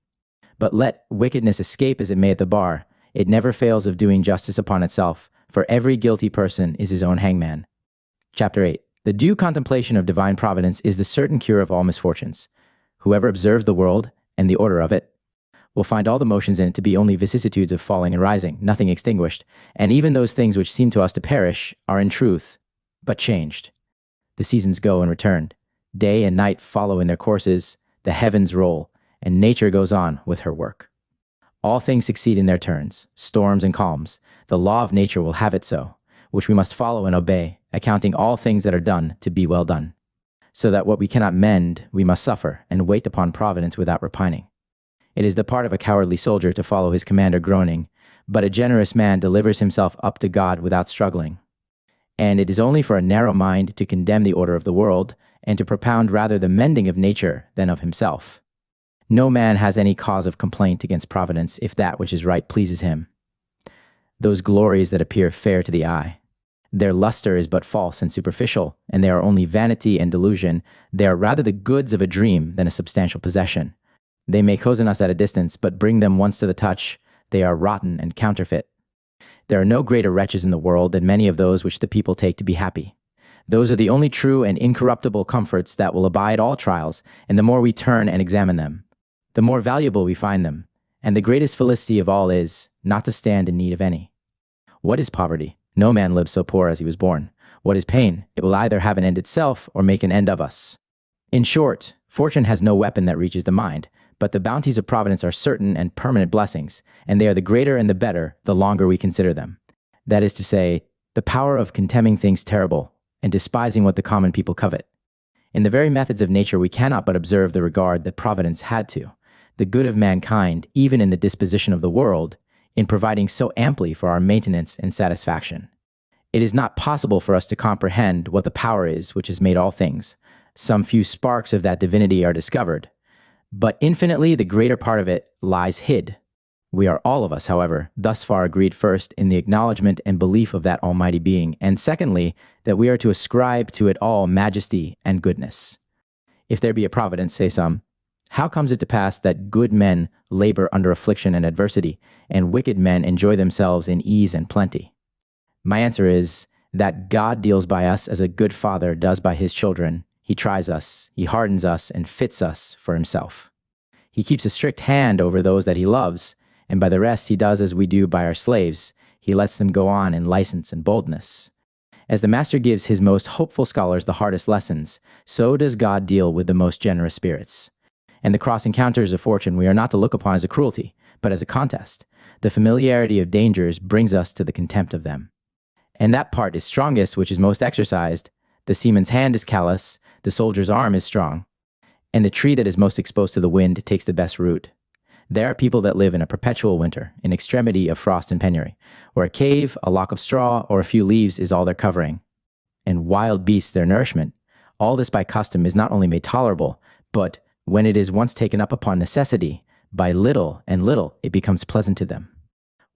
But let wickedness escape as it may at the bar, it never fails of doing justice upon itself, for every guilty person is his own hangman. Chapter 8. The due contemplation of divine providence is the certain cure of all misfortunes. Whoever observes the world and the order of it will find all the motions in it to be only vicissitudes of falling and rising, nothing extinguished, and even those things which seem to us to perish are in truth but changed. The seasons go and return. Day and night follow in their courses, the heavens roll, and nature goes on with her work. All things succeed in their turns, storms and calms. The law of nature will have it so, which we must follow and obey, accounting all things that are done to be well done. So that what we cannot mend, we must suffer, and wait upon providence without repining. It is the part of a cowardly soldier to follow his commander groaning, but a generous man delivers himself up to God without struggling. And it is only for a narrow mind to condemn the order of the world, and to propound rather the mending of nature than of himself. No man has any cause of complaint against providence if that which is right pleases him. Those glories that appear fair to the eye, their luster is but false and superficial, and they are only vanity and delusion. They are rather the goods of a dream than a substantial possession. They may cozen us at a distance, but bring them once to the touch, they are rotten and counterfeit. There are no greater wretches in the world than many of those which the people take to be happy. Those are the only true and incorruptible comforts that will abide all trials, and the more we turn and examine them, the more valuable we find them. And the greatest felicity of all is, not to stand in need of any. What is poverty? No man lives so poor as he was born. What is pain? It will either have an end itself or make an end of us. In short, fortune has no weapon that reaches the mind, but the bounties of providence are certain and permanent blessings, and they are the greater and the better the longer we consider them. That is to say, the power of contemning things terrible and despising what the common people covet. In the very methods of nature we cannot but observe the regard that providence had to the good of mankind, even in the disposition of the world, in providing so amply for our maintenance and satisfaction. It is not possible for us to comprehend what the power is which has made all things. Some few sparks of that divinity are discovered, but infinitely the greater part of it lies hid. We are all of us, however, thus far agreed first in the acknowledgement and belief of that Almighty Being, and secondly, that we are to ascribe to it all majesty and goodness. If there be a providence, say some, how comes it to pass that good men labor under affliction and adversity, and wicked men enjoy themselves in ease and plenty? My answer is that God deals by us as a good father does by his children. He tries us, he hardens us, and fits us for himself. He keeps a strict hand over those that he loves, and by the rest he does as we do by our slaves. He lets them go on in license and boldness. As the master gives his most hopeful scholars the hardest lessons, so does God deal with the most generous spirits. And the cross encounters of fortune we are not to look upon as a cruelty, but as a contest. The familiarity of dangers brings us to the contempt of them. And that part is strongest which is most exercised. The seaman's hand is callous, the soldier's arm is strong, and the tree that is most exposed to the wind takes the best root. There are people that live in a perpetual winter, in extremity of frost and penury, where a cave, a lock of straw, or a few leaves is all their covering, and wild beasts their nourishment. All this by custom is not only made tolerable, but when it is once taken up upon necessity, by little and little it becomes pleasant to them.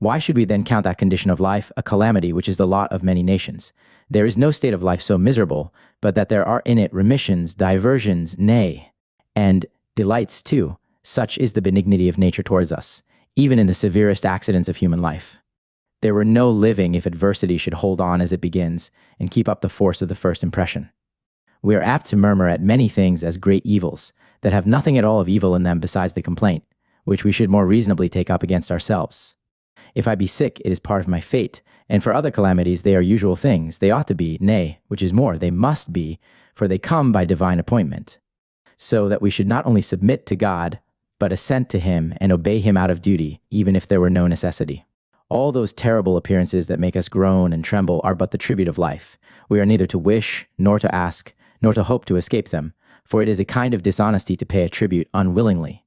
Why should we then count that condition of life a calamity which is the lot of many nations? There is no state of life so miserable, but that there are in it remissions, diversions, nay, and delights too. Such is the benignity of nature towards us, even in the severest accidents of human life. There were no living if adversity should hold on as it begins and keep up the force of the first impression. We are apt to murmur at many things as great evils that have nothing at all of evil in them besides the complaint, which we should more reasonably take up against ourselves. If I be sick, it is part of my fate, and for other calamities they are usual things. They ought to be, nay, which is more, they must be, for they come by divine appointment. So that we should not only submit to God, but assent to him and obey him out of duty, even if there were no necessity. All those terrible appearances that make us groan and tremble are but the tribute of life. We are neither to wish, nor to ask, nor to hope to escape them, for it is a kind of dishonesty to pay a tribute unwillingly.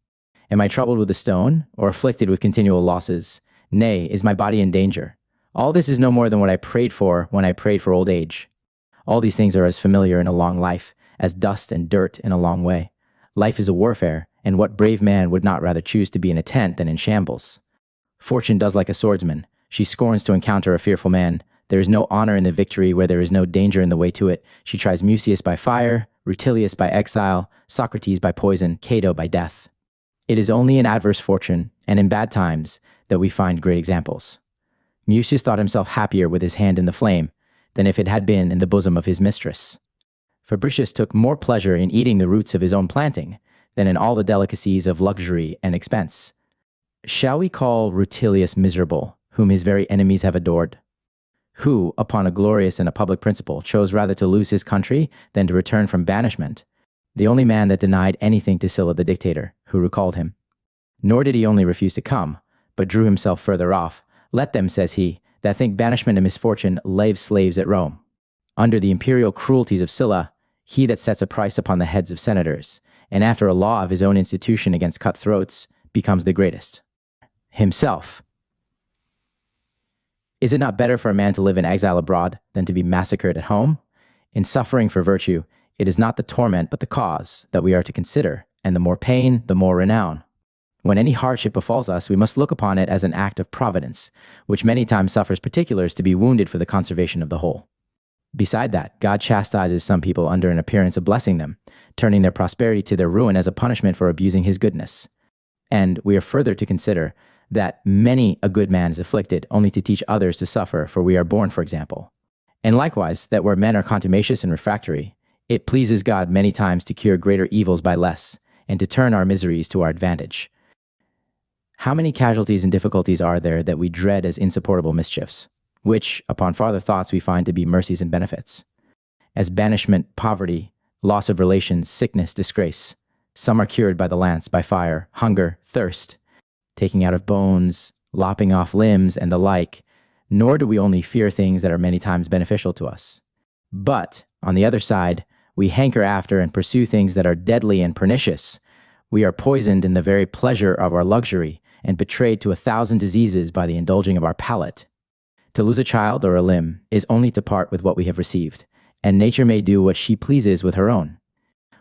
Am I troubled with a stone, or afflicted with continual losses? Nay, is my body in danger? All this is no more than what I prayed for when I prayed for old age. All these things are as familiar in a long life as dust and dirt in a long way. Life is a warfare, and what brave man would not rather choose to be in a tent than in shambles? Fortune does like a swordsman. She scorns to encounter a fearful man. There is no honor in the victory where there is no danger in the way to it. She tries Mucius by fire, Rutilius by exile, Socrates by poison, Cato by death. It is only in adverse fortune and in bad times that we find great examples. Mucius thought himself happier with his hand in the flame than if it had been in the bosom of his mistress. Fabricius took more pleasure in eating the roots of his own planting than in all the delicacies of luxury and expense. Shall we call Rutilius miserable, whom his very enemies have adored? Who, upon a glorious and a public principle, chose rather to lose his country than to return from banishment? The only man that denied anything to Sylla the dictator, who recalled him. Nor did he only refuse to come, but drew himself further off. Let them, says he, that think banishment and misfortune lave slaves at Rome. Under the imperial cruelties of Sylla, he that sets a price upon the heads of senators, and after a law of his own institution against cutthroats, becomes the greatest. Himself. Is it not better for a man to live in exile abroad than to be massacred at home? In suffering for virtue, it is not the torment but the cause that we are to consider, and the more pain, the more renown. When any hardship befalls us, we must look upon it as an act of providence, which many times suffers particulars to be wounded for the conservation of the whole. Beside that, God chastises some people under an appearance of blessing them, turning their prosperity to their ruin as a punishment for abusing his goodness. And we are further to consider that many a good man is afflicted only to teach others to suffer, for we are born, for example. And likewise, that where men are contumacious and refractory, it pleases God many times to cure greater evils by less, and to turn our miseries to our advantage. How many casualties and difficulties are there that we dread as insupportable mischiefs, which, upon farther thoughts, we find to be mercies and benefits? As banishment, poverty, loss of relations, sickness, disgrace. Some are cured by the lance, by fire, hunger, thirst, taking out of bones, lopping off limbs, and the like. Nor do we only fear things that are many times beneficial to us. But, on the other side, we hanker after and pursue things that are deadly and pernicious. We are poisoned in the very pleasure of our luxury, and betrayed to 1,000 diseases by the indulging of our palate. To lose a child or a limb is only to part with what we have received, and nature may do what she pleases with her own.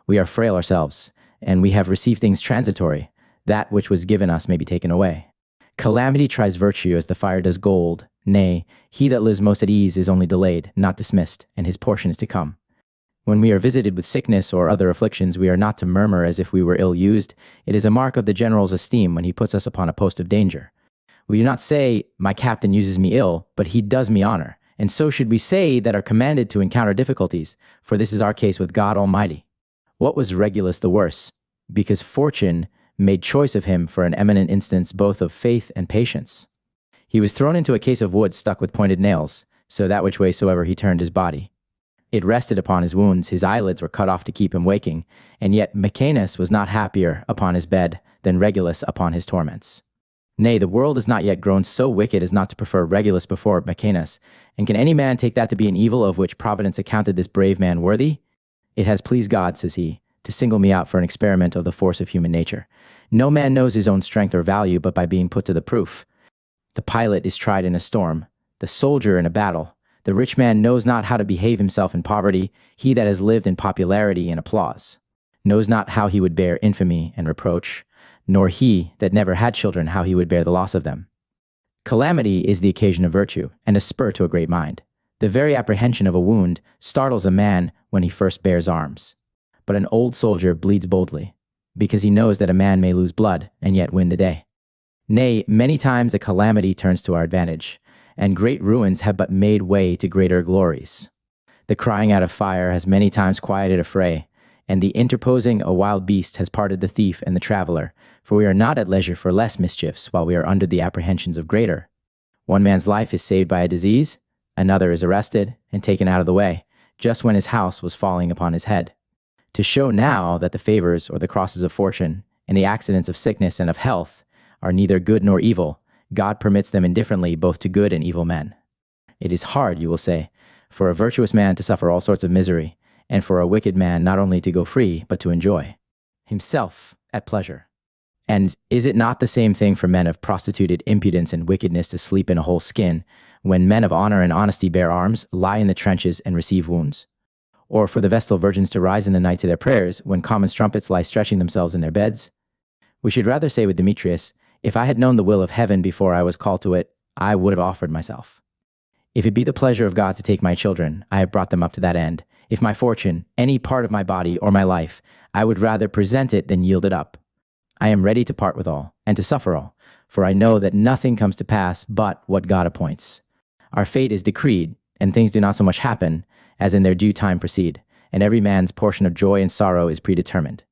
We are frail ourselves, and we have received things transitory. That which was given us may be taken away. Calamity tries virtue as the fire does gold. Nay, he that lives most at ease is only delayed, not dismissed, and his portion is to come. When we are visited with sickness or other afflictions, we are not to murmur as if we were ill-used. It is a mark of the general's esteem when he puts us upon a post of danger. We do not say, my captain uses me ill, but he does me honor. And so should we say that are commanded to encounter difficulties, for this is our case with God Almighty. What was Regulus the worse? Because fortune made choice of him for an eminent instance both of faith and patience. He was thrown into a case of wood stuck with pointed nails, so that which way soever he turned his body. It rested upon his wounds, his eyelids were cut off to keep him waking, and yet Maecenas was not happier upon his bed than Regulus upon his torments. Nay, the world is not yet grown so wicked as not to prefer Regulus before Maecenas, and can any man take that to be an evil of which Providence accounted this brave man worthy? It has pleased God, says he, to single me out for an experiment of the force of human nature. No man knows his own strength or value but by being put to the proof. The pilot is tried in a storm, the soldier in a battle. The rich man knows not how to behave himself in poverty, he that has lived in popularity and applause knows not how he would bear infamy and reproach, nor he that never had children how he would bear the loss of them. Calamity is the occasion of virtue, and a spur to a great mind. The very apprehension of a wound startles a man when he first bears arms. But an old soldier bleeds boldly, because he knows that a man may lose blood and yet win the day. Nay, many times a calamity turns to our advantage, and great ruins have but made way to greater glories. The crying out of fire has many times quieted a fray, and the interposing a wild beast has parted the thief and the traveler, for we are not at leisure for less mischiefs while we are under the apprehensions of greater. One man's life is saved by a disease, another is arrested and taken out of the way, just when his house was falling upon his head. To show now that the favors or the crosses of fortune and the accidents of sickness and of health are neither good nor evil, God permits them indifferently both to good and evil men. It is hard, you will say, for a virtuous man to suffer all sorts of misery, and for a wicked man not only to go free, but to enjoy himself at pleasure. And is it not the same thing for men of prostituted impudence and wickedness to sleep in a whole skin, when men of honor and honesty bear arms, lie in the trenches, and receive wounds? Or for the Vestal virgins to rise in the night to their prayers, when common strumpets lie stretching themselves in their beds? We should rather say with Demetrius, if I had known the will of heaven before I was called to it, I would have offered myself. If it be the pleasure of God to take my children, I have brought them up to that end. If my fortune, any part of my body or my life, I would rather present it than yield it up. I am ready to part with all, and to suffer all, for I know that nothing comes to pass but what God appoints. Our fate is decreed, and things do not so much happen as in their due time proceed, and every man's portion of joy and sorrow is predetermined.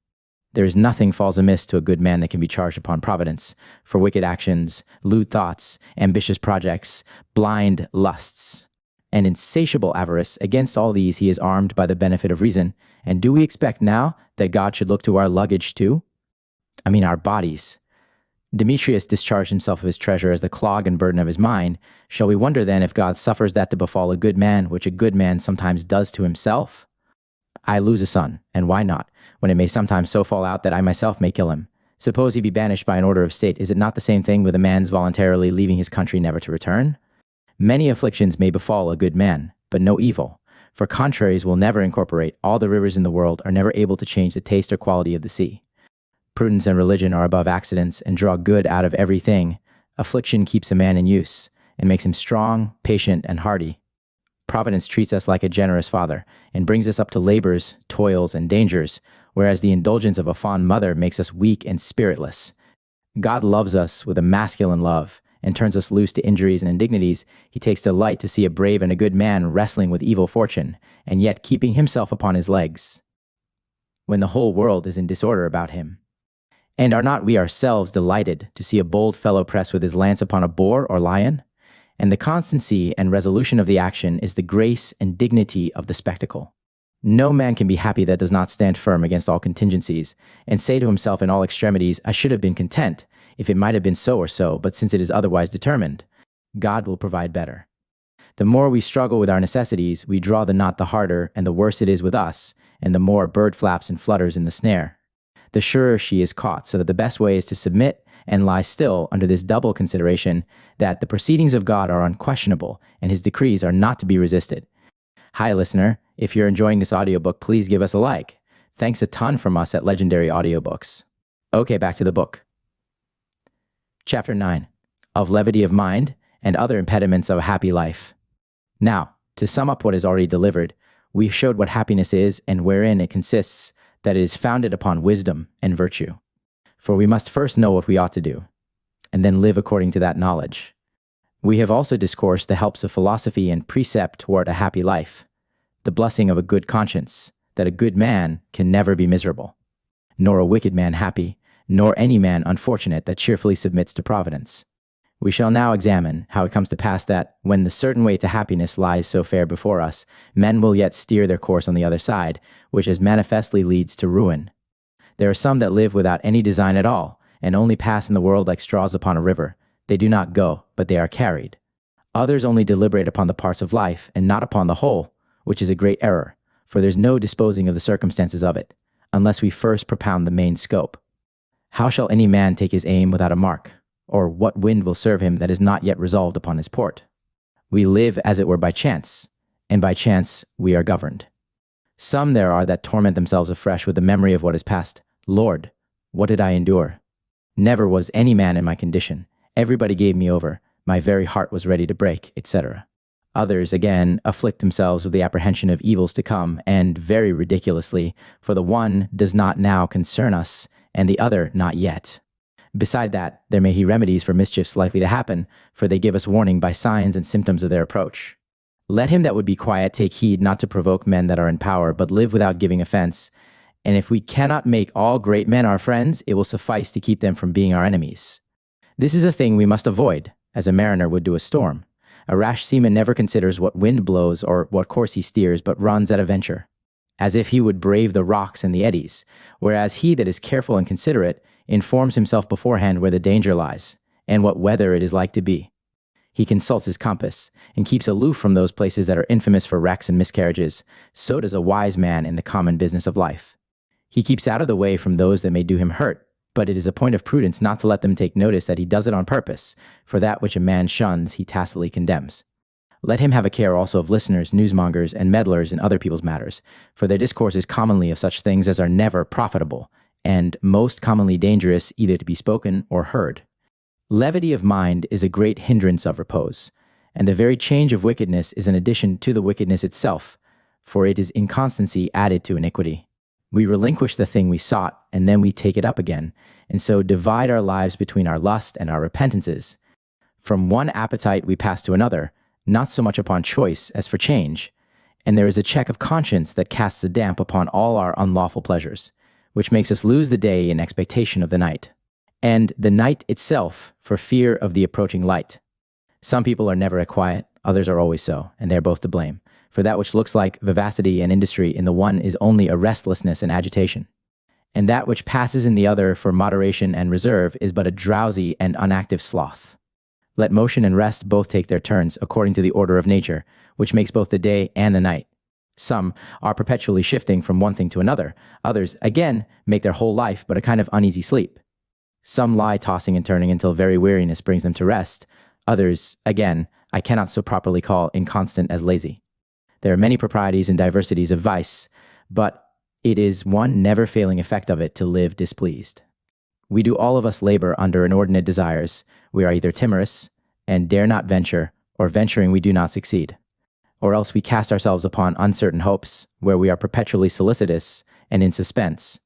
There is nothing falls amiss to a good man that can be charged upon Providence, for wicked actions, lewd thoughts, ambitious projects, blind lusts, and insatiable avarice. Against all these he is armed by the benefit of reason. And do we expect now that God should look to our luggage too? I mean our bodies. Demetrius discharged himself of his treasure as the clog and burden of his mind. Shall we wonder then if God suffers that to befall a good man, which a good man sometimes does to himself? I lose a son, and why not, when it may sometimes so fall out that I myself may kill him? Suppose he be banished by an order of state, is it not the same thing with a man's voluntarily leaving his country never to return? Many afflictions may befall a good man, but no evil, for contraries will never incorporate. All the rivers in the world are never able to change the taste or quality of the sea. Prudence and religion are above accidents, and draw good out of everything. Affliction keeps a man in use, and makes him strong, patient, and hardy. Providence treats us like a generous father, and brings us up to labors, toils, and dangers, whereas the indulgence of a fond mother makes us weak and spiritless. God loves us with a masculine love, and turns us loose to injuries and indignities. He takes delight to see a brave and a good man wrestling with evil fortune, and yet keeping himself upon his legs, when the whole world is in disorder about him. And are not we ourselves delighted to see a bold fellow press with his lance upon a boar or lion? And the constancy and resolution of the action is the grace and dignity of the spectacle. No man can be happy that does not stand firm against all contingencies, and say to himself in all extremities, I should have been content, if it might have been so or so, but since it is otherwise determined, God will provide better. The more we struggle with our necessities, we draw the knot the harder, and the worse it is with us, and the more bird flaps and flutters in the snare, the surer she is caught, so that the best way is to submit and lie still under this double consideration that the proceedings of God are unquestionable and his decrees are not to be resisted. Hi, listener. If you're enjoying this audiobook, please give us a like. Thanks a ton from us at Legendary Audiobooks. Okay, back to the book. Chapter 9. Of Levity of Mind and Other Impediments of a Happy Life. Now, to sum up what is already delivered, We showed what happiness is and wherein it consists, that it is founded upon wisdom and virtue. For we must first know what we ought to do, and then live according to that knowledge. We have also discoursed the helps of philosophy and precept toward a happy life, the blessing of a good conscience, that a good man can never be miserable, nor a wicked man happy, nor any man unfortunate that cheerfully submits to providence. We shall now examine how it comes to pass that, when the certain way to happiness lies so fair before us, men will yet steer their course on the other side, which as manifestly leads to ruin. There are some that live without any design at all, and only pass in the world like straws upon a river. They do not go, but they are carried. Others only deliberate upon the parts of life, and not upon the whole, which is a great error, for there's no disposing of the circumstances of it, unless we first propound the main scope. How shall any man take his aim without a mark? Or what wind will serve him that is not yet resolved upon his port? We live as it were by chance, and by chance we are governed. Some there are that torment themselves afresh with the memory of what is past. Lord, what did I endure? Never was any man in my condition. Everybody gave me over. My very heart was ready to break, etc. Others, again, afflict themselves with the apprehension of evils to come, and very ridiculously, for the one does not now concern us, and the other not yet. Beside that, there may be remedies for mischiefs likely to happen, for they give us warning by signs and symptoms of their approach. Let him that would be quiet take heed not to provoke men that are in power, but live without giving offense. And if we cannot make all great men our friends, it will suffice to keep them from being our enemies. This is a thing we must avoid, as a mariner would do a storm. A rash seaman never considers what wind blows or what course he steers, but runs at a venture, as if he would brave the rocks and the eddies, whereas he that is careful and considerate informs himself beforehand where the danger lies, and what weather it is like to be. He consults his compass, and keeps aloof from those places that are infamous for wrecks and miscarriages. So does a wise man in the common business of life. He keeps out of the way from those that may do him hurt, but it is a point of prudence not to let them take notice that he does it on purpose, for that which a man shuns he tacitly condemns. Let him have a care also of listeners, newsmongers, and meddlers in other people's matters, for their discourse is commonly of such things as are never profitable, and most commonly dangerous either to be spoken or heard. Levity of mind is a great hindrance of repose, and the very change of wickedness is an addition to the wickedness itself, for it is inconstancy added to iniquity. We relinquish the thing we sought, and then we take it up again, and so divide our lives between our lust and our repentances. From one appetite we pass to another, not so much upon choice as for change, and there is a check of conscience that casts a damp upon all our unlawful pleasures, which makes us lose the day in expectation of the night, and the night itself for fear of the approaching light. Some people are never at quiet, others are always so, and they are both to blame, for that which looks like vivacity and industry in the one is only a restlessness and agitation, and that which passes in the other for moderation and reserve is but a drowsy and unactive sloth. Let motion and rest both take their turns according to the order of nature, which makes both the day and the night. Some are perpetually shifting from one thing to another. Others, again, make their whole life but a kind of uneasy sleep. Some lie tossing and turning until very weariness brings them to rest. Others, again, I cannot so properly call inconstant as lazy. There are many proprieties and diversities of vice, but it is one never-failing effect of it to live displeased. We do all of us labor under inordinate desires. We are either timorous and dare not venture, or venturing we do not succeed. Or else we cast ourselves upon uncertain hopes, where we are perpetually solicitous and in suspense.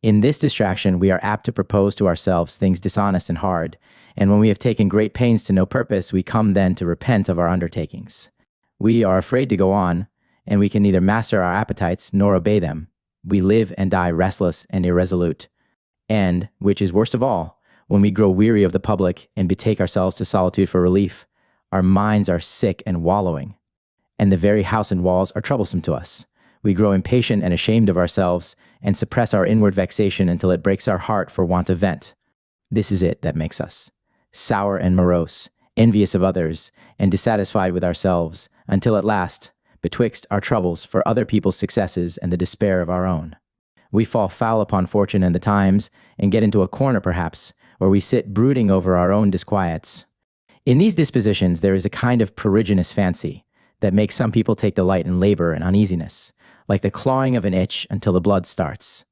In this distraction we are apt to propose to ourselves things dishonest and hard, and when we have taken great pains to no purpose, we come then to repent of our undertakings. We are afraid to go on, and we can neither master our appetites nor obey them. We live and die restless and irresolute. And, which is worst of all, when we grow weary of the public and betake ourselves to solitude for relief, our minds are sick and wallowing, and the very house and walls are troublesome to us. We grow impatient and ashamed of ourselves, and suppress our inward vexation until it breaks our heart for want of vent. This is it that makes us sour and morose, envious of others, and dissatisfied with ourselves, until at last, betwixt our troubles for other people's successes and the despair of our own, we fall foul upon fortune and the times, and get into a corner perhaps, where we sit brooding over our own disquiets. In these dispositions there is a kind of pruriginous fancy that makes some people take delight in labor and uneasiness, like the clawing of an itch until the blood starts.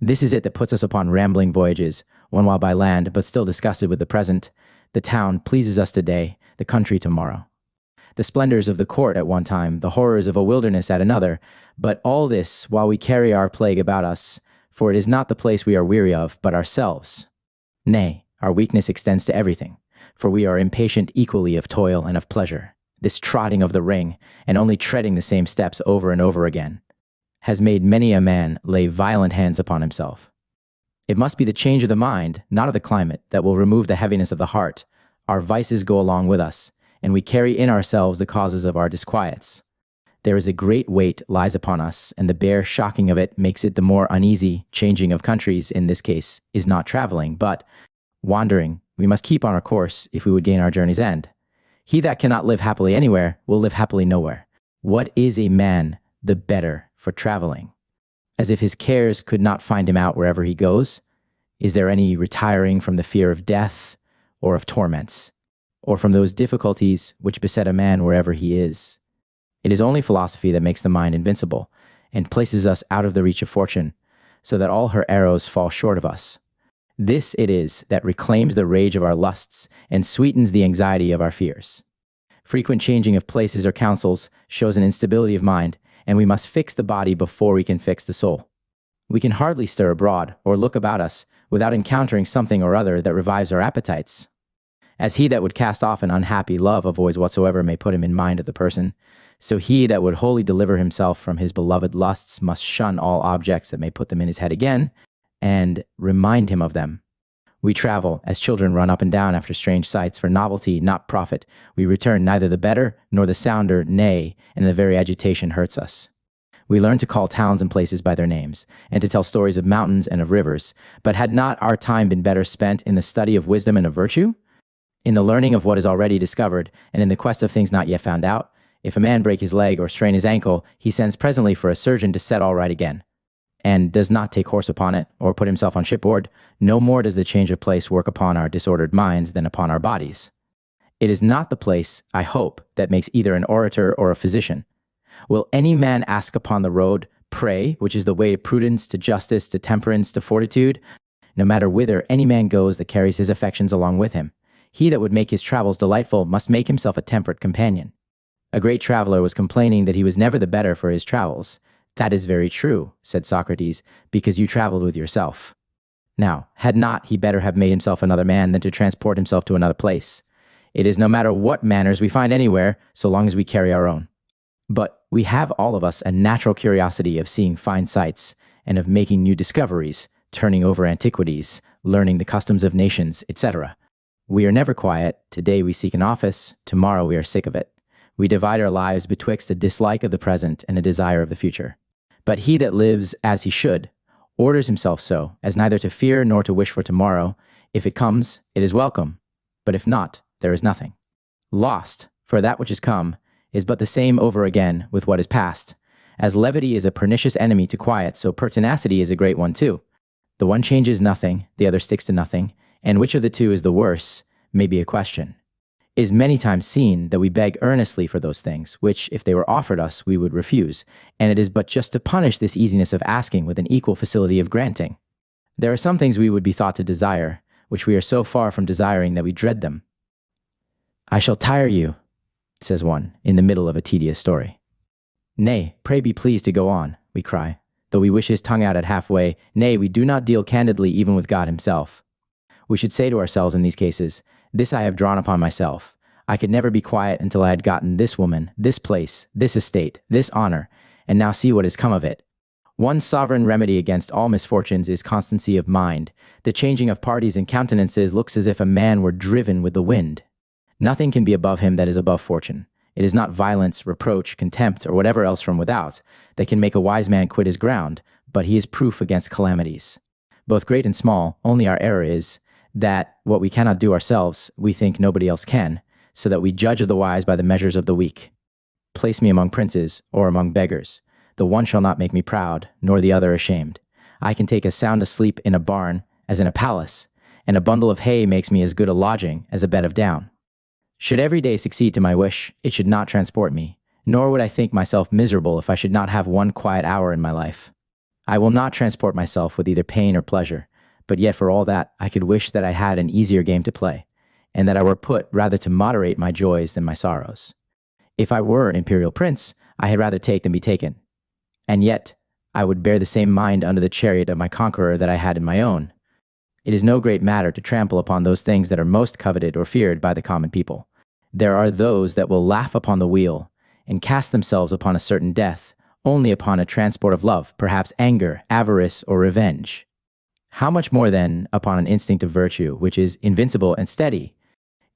This is it that puts us upon rambling voyages, one while by land, but still disgusted with the present. The town pleases us today, the country tomorrow. the splendors of the court at one time, the horrors of a wilderness at another, but all this while we carry our plague about us, for it is not the place we are weary of, but ourselves. Nay, our weakness extends to everything, for we are impatient equally of toil and of pleasure. This trotting of the ring, and only treading the same steps over and over again, has made many a man lay violent hands upon himself. It must be the change of the mind, not of the climate, that will remove the heaviness of the heart. Our vices go along with us, and we carry in ourselves the causes of our disquiets. There is a great weight lies upon us, and the bare shocking of it makes it the more uneasy. Changing of countries, in this case, is not traveling, but wandering. We must keep on our course if we would gain our journey's end. He that cannot live happily anywhere will live happily nowhere. What is a man the better for traveling? As if his cares could not find him out wherever he goes? Is there any retiring from the fear of death, or of torments, or from those difficulties which beset a man wherever he is? It is only philosophy that makes the mind invincible, and places us out of the reach of fortune, so that all her arrows fall short of us. This it is that reclaims the rage of our lusts, and sweetens the anxiety of our fears. Frequent changing of places or counsels shows an instability of mind, and we must fix the body before we can fix the soul. We can hardly stir abroad, or look about us, without encountering something or other that revives our appetites. As he that would cast off an unhappy love avoids whatsoever may put him in mind of the person, so he that would wholly deliver himself from his beloved lusts must shun all objects that may put them in his head again, and remind him of them. We travel, as children run up and down after strange sights, for novelty, not profit. We return neither the better nor the sounder, nay, and the very agitation hurts us. We learn to call towns and places by their names, and to tell stories of mountains and of rivers, but had not our time been better spent in the study of wisdom and of virtue? In the learning of what is already discovered, and in the quest of things not yet found out? If a man break his leg or strain his ankle, he sends presently for a surgeon to set all right again, and does not take horse upon it, or put himself on shipboard. No more does the change of place work upon our disordered minds than upon our bodies. It is not the place, I hope, that makes either an orator or a physician. Will any man ask upon the road, pray, which is the way to prudence, to justice, to temperance, to fortitude? No matter whither any man goes that carries his affections along with him. He that would make his travels delightful must make himself a temperate companion. A great traveler was complaining that he was never the better for his travels. That is very true, said Socrates, because you traveled with yourself. Now, had not he better have made himself another man than to transport himself to another place? It is no matter what manners we find anywhere, so long as we carry our own. But we have all of us a natural curiosity of seeing fine sights, and of making new discoveries, turning over antiquities, learning the customs of nations, etc. We are never quiet. Today we seek an office, tomorrow we are sick of it. We divide our lives betwixt a dislike of the present and a desire of the future. But he that lives as he should, orders himself so, as neither to fear nor to wish for tomorrow. If it comes, it is welcome, but if not, there is nothing. Lost, for that which is come, is but the same over again with what is past. As levity is a pernicious enemy to quiet, so pertinacity is a great one too. The one changes nothing, the other sticks to nothing, and which of the two is the worse may be a question. It is many times seen that we beg earnestly for those things, which, if they were offered us, we would refuse, and it is but just to punish this easiness of asking with an equal facility of granting. There are some things we would be thought to desire, which we are so far from desiring that we dread them. I shall tire you, says one, in the middle of a tedious story. Nay, pray be pleased to go on, we cry, though we wish his tongue out at halfway. Nay, we do not deal candidly even with God himself. We should say to ourselves in these cases, this I have drawn upon myself. I could never be quiet until I had gotten this woman, this place, this estate, this honor, and now see what has come of it. One sovereign remedy against all misfortunes is constancy of mind. The changing of parties and countenances looks as if a man were driven with the wind. Nothing can be above him that is above fortune. It is not violence, reproach, contempt, or whatever else from without that can make a wise man quit his ground, but he is proof against calamities. Both great and small, only our error is that what we cannot do ourselves, we think nobody else can, so that we judge of the wise by the measures of the weak. Place me among princes, or among beggars. The one shall not make me proud, nor the other ashamed. I can take as sound a sleep in a barn as in a palace, and a bundle of hay makes me as good a lodging as a bed of down. Should every day succeed to my wish, it should not transport me, nor would I think myself miserable if I should not have one quiet hour in my life. I will not transport myself with either pain or pleasure, but yet for all that, I could wish that I had an easier game to play, and that I were put rather to moderate my joys than my sorrows. If I were an imperial prince, I had rather take than be taken. And yet, I would bear the same mind under the chariot of my conqueror that I had in my own. It is no great matter to trample upon those things that are most coveted or feared by the common people. There are those that will laugh upon the wheel, and cast themselves upon a certain death, only upon a transport of love, perhaps anger, avarice, or revenge. How much more, then, upon an instinct of virtue, which is invincible and steady?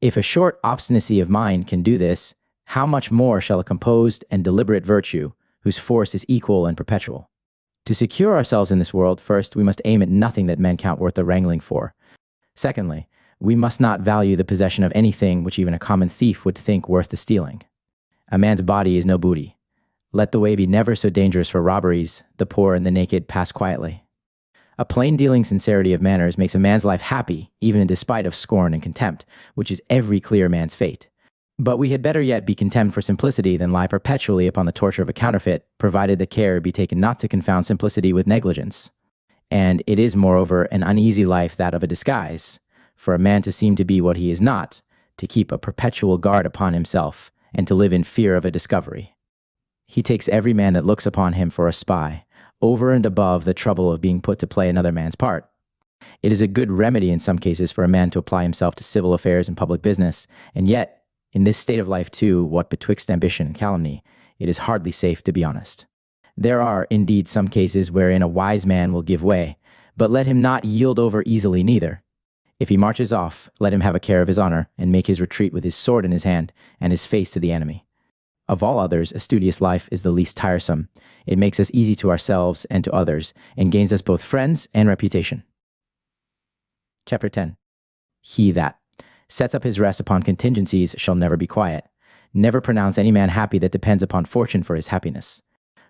If a short obstinacy of mind can do this, how much more shall a composed and deliberate virtue, whose force is equal and perpetual? To secure ourselves in this world, first, we must aim at nothing that men count worth the wrangling for. Secondly, we must not value the possession of anything which even a common thief would think worth the stealing. A man's body is no booty. Let the way be never so dangerous for robberies, the poor and the naked pass quietly. A plain-dealing sincerity of manners makes a man's life happy, even in despite of scorn and contempt, which is every clear man's fate. But we had better yet be contemned for simplicity than lie perpetually upon the torture of a counterfeit, provided the care be taken not to confound simplicity with negligence. And it is, moreover, an uneasy life that of a disguise, for a man to seem to be what he is not, to keep a perpetual guard upon himself, and to live in fear of a discovery. He takes every man that looks upon him for a spy, over and above the trouble of being put to play another man's part. It is a good remedy in some cases for a man to apply himself to civil affairs and public business, and yet, in this state of life too, what betwixt ambition and calumny, it is hardly safe to be honest. There are, indeed, some cases wherein a wise man will give way, but let him not yield over easily neither. If he marches off, let him have a care of his honor, and make his retreat with his sword in his hand, and his face to the enemy. Of all others, a studious life is the least tiresome. It makes us easy to ourselves and to others, and gains us both friends and reputation. Chapter 10. He that sets up his rest upon contingencies shall never be quiet. Never pronounce any man happy that depends upon fortune for his happiness.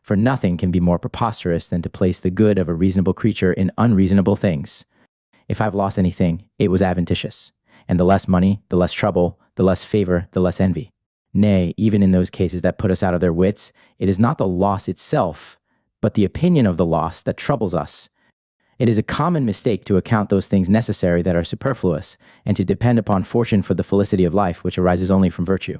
For nothing can be more preposterous than to place the good of a reasonable creature in unreasonable things. If I've lost anything, it was adventitious. And the less money, the less trouble, the less favor, the less envy. Nay, even in those cases that put us out of their wits, it is not the loss itself, but the opinion of the loss that troubles us. It is a common mistake to account those things necessary that are superfluous, and to depend upon fortune for the felicity of life, which arises only from virtue.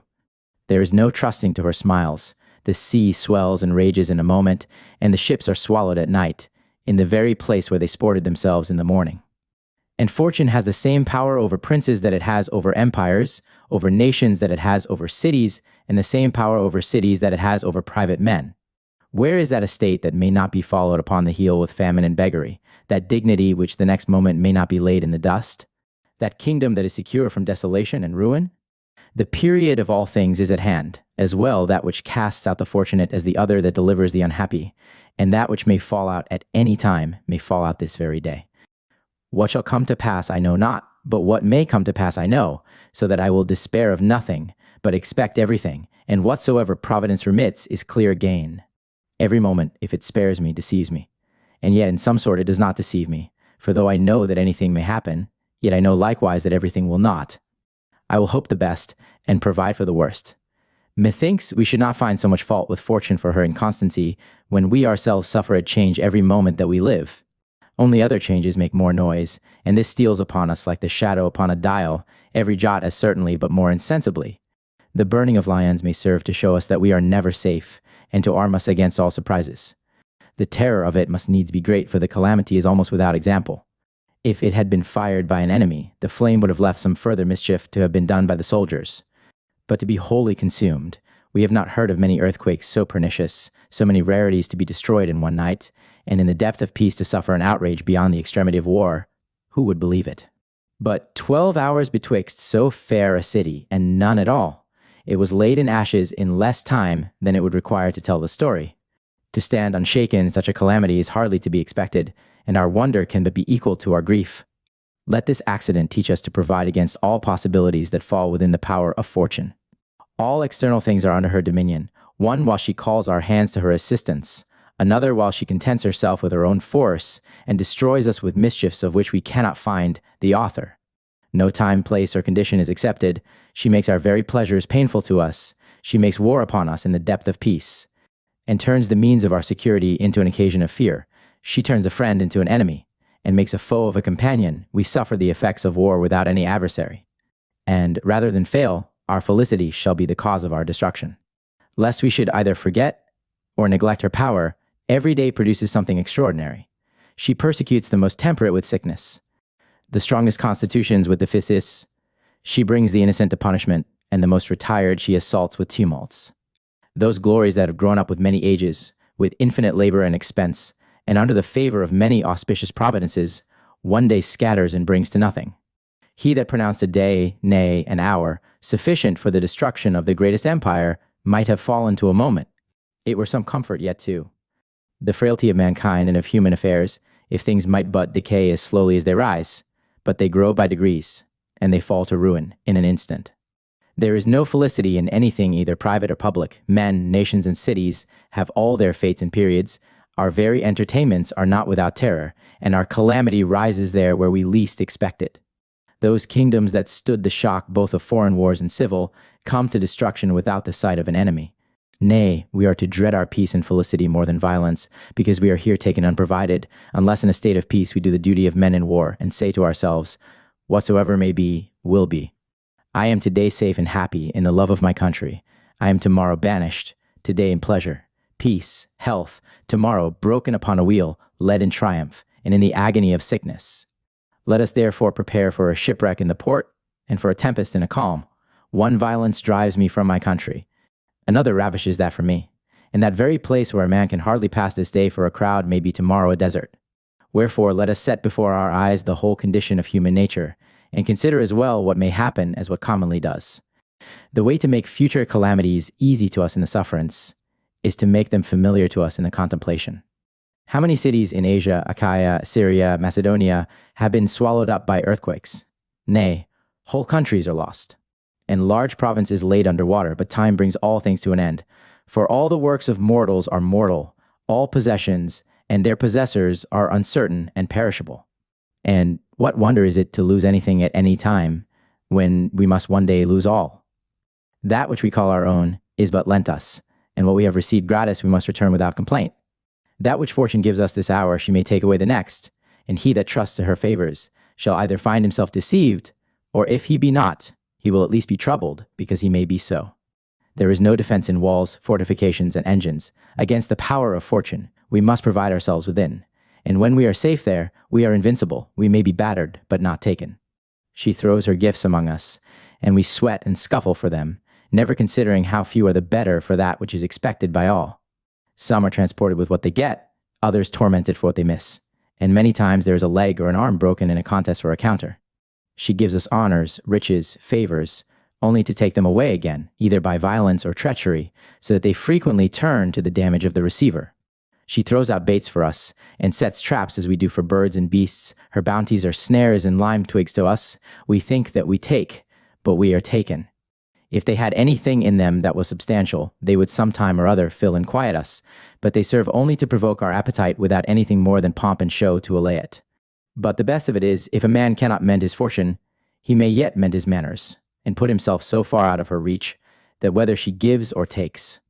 There is no trusting to her smiles. The sea swells and rages in a moment, and the ships are swallowed at night, in the very place where they sported themselves in the morning. And fortune has the same power over princes that it has over empires, over nations that it has over cities, and the same power over cities that it has over private men. Where is that estate that may not be followed upon the heel with famine and beggary, that dignity which the next moment may not be laid in the dust, that kingdom that is secure from desolation and ruin? The period of all things is at hand, as well that which casts out the fortunate as the other that delivers the unhappy, and that which may fall out at any time may fall out this very day. What shall come to pass I know not, but what may come to pass I know, so that I will despair of nothing, but expect everything, and whatsoever providence remits is clear gain. Every moment, if it spares me, deceives me. And yet in some sort it does not deceive me, for though I know that anything may happen, yet I know likewise that everything will not. I will hope the best, and provide for the worst. Methinks we should not find so much fault with fortune for her inconstancy, when we ourselves suffer a change every moment that we live. Only other changes make more noise, and this steals upon us like the shadow upon a dial, every jot as certainly but more insensibly. The burning of lions may serve to show us that we are never safe, and to arm us against all surprises. The terror of it must needs be great, for the calamity is almost without example. If it had been fired by an enemy, the flame would have left some further mischief to have been done by the soldiers. But to be wholly consumed, we have not heard of many earthquakes so pernicious, so many rarities to be destroyed in one night, and in the depth of peace to suffer an outrage beyond the extremity of war. Who would believe it? But 12 hours betwixt so fair a city, and none at all. It was laid in ashes in less time than it would require to tell the story. To stand unshaken in such a calamity is hardly to be expected, and our wonder can but be equal to our grief. Let this accident teach us to provide against all possibilities that fall within the power of fortune. All external things are under her dominion, one while she calls our hands to her assistance, another while she contents herself with her own force, and destroys us with mischiefs of which we cannot find the author. No time, place, or condition is accepted. She makes our very pleasures painful to us. She makes war upon us in the depth of peace, and turns the means of our security into an occasion of fear. She turns a friend into an enemy, and makes a foe of a companion. We suffer the effects of war without any adversary. And, rather than fail, our felicity shall be the cause of our destruction. Lest we should either forget or neglect her power, every day produces something extraordinary. She persecutes the most temperate with sickness, the strongest constitutions with the physis. She brings the innocent to punishment, and the most retired she assaults with tumults. Those glories that have grown up with many ages, with infinite labor and expense, and under the favor of many auspicious providences, one day scatters and brings to nothing. He that pronounced a day, nay, an hour, sufficient for the destruction of the greatest empire, might have fallen to a moment. It were some comfort yet too. The frailty of mankind and of human affairs, if things might but decay as slowly as they rise, but they grow by degrees, and they fall to ruin in an instant. There is no felicity in anything either private or public. Men, nations, and cities have all their fates and periods. Our very entertainments are not without terror, and our calamity rises there where we least expect it. Those kingdoms that stood the shock both of foreign wars and civil come to destruction without the sight of an enemy. Nay, we are to dread our peace and felicity more than violence, because we are here taken unprovided, unless in a state of peace we do the duty of men in war, and say to ourselves, whatsoever may be, will be. I am today safe and happy in the love of my country. I am tomorrow banished, today in pleasure, peace, health, tomorrow broken upon a wheel, led in triumph, and in the agony of sickness. Let us therefore prepare for a shipwreck in the port, and for a tempest in a calm. One violence drives me from my country, another ravishes that from me. In that very place where a man can hardly pass this day for a crowd may be tomorrow a desert. Wherefore let us set before our eyes the whole condition of human nature, and consider as well what may happen as what commonly does. The way to make future calamities easy to us in the sufferance is to make them familiar to us in the contemplation. How many cities in Asia, Achaia, Syria, Macedonia have been swallowed up by earthquakes? Nay, whole countries are lost, and large provinces laid under water, but time brings all things to an end. For all the works of mortals are mortal, all possessions and their possessors are uncertain and perishable. And what wonder is it to lose anything at any time, when we must one day lose all? That which we call our own is but lent us, and what we have received gratis we must return without complaint. That which fortune gives us this hour she may take away the next, and he that trusts to her favors shall either find himself deceived, or if he be not, he will at least be troubled, because he may be so. There is no defense in walls, fortifications, and engines. Against the power of fortune, we must provide ourselves within. And when we are safe there, we are invincible. We may be battered, but not taken. She throws her gifts among us, and we sweat and scuffle for them, never considering how few are the better for that which is expected by all. Some are transported with what they get, others tormented for what they miss. And many times there is a leg or an arm broken in a contest for a counter. She gives us honors, riches, favors, only to take them away again, either by violence or treachery, so that they frequently turn to the damage of the receiver. She throws out baits for us, and sets traps as we do for birds and beasts. Her bounties are snares and lime twigs to us. We think that we take, but we are taken. If they had anything in them that was substantial, they would sometime or other fill and quiet us, but they serve only to provoke our appetite without anything more than pomp and show to allay it. But the best of it is, if a man cannot mend his fortune, he may yet mend his manners, and put himself so far out of her reach, that whether she gives or takes,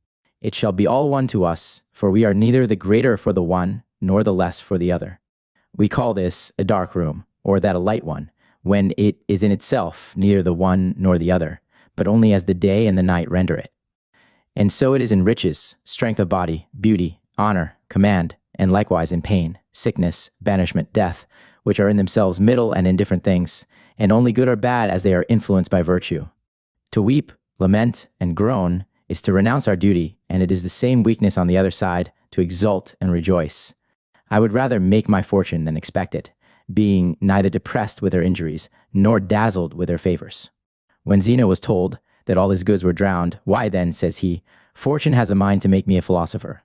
it shall be all one to us, for we are neither the greater for the one, nor the less for the other. We call this a dark room, or that a light one, when it is in itself neither the one nor the other, but only as the day and the night render it. And so it is in riches, strength of body, beauty, honor, command, and likewise in pain, sickness, banishment, death, which are in themselves middle and indifferent things, and only good or bad as they are influenced by virtue. To weep, lament, and groan is to renounce our duty, and it is the same weakness on the other side to exult and rejoice. I would rather make my fortune than expect it, being neither depressed with her injuries, nor dazzled with her favors. When Zeno was told that all his goods were drowned, why then, says he, fortune has a mind to make me a philosopher.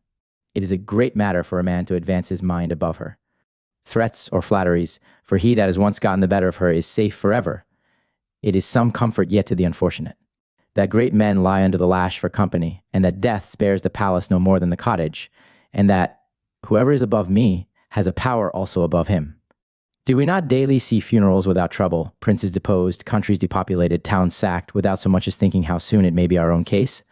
It is a great matter for a man to advance his mind above her. Threats or flatteries, for he that has once gotten the better of her is safe forever. It is some comfort yet to the unfortunate, that great men lie under the lash for company, and that death spares the palace no more than the cottage, and that whoever is above me has a power also above him. Do we not daily see funerals without trouble, princes deposed, countries depopulated, towns sacked, without so much as thinking how soon it may be our own case?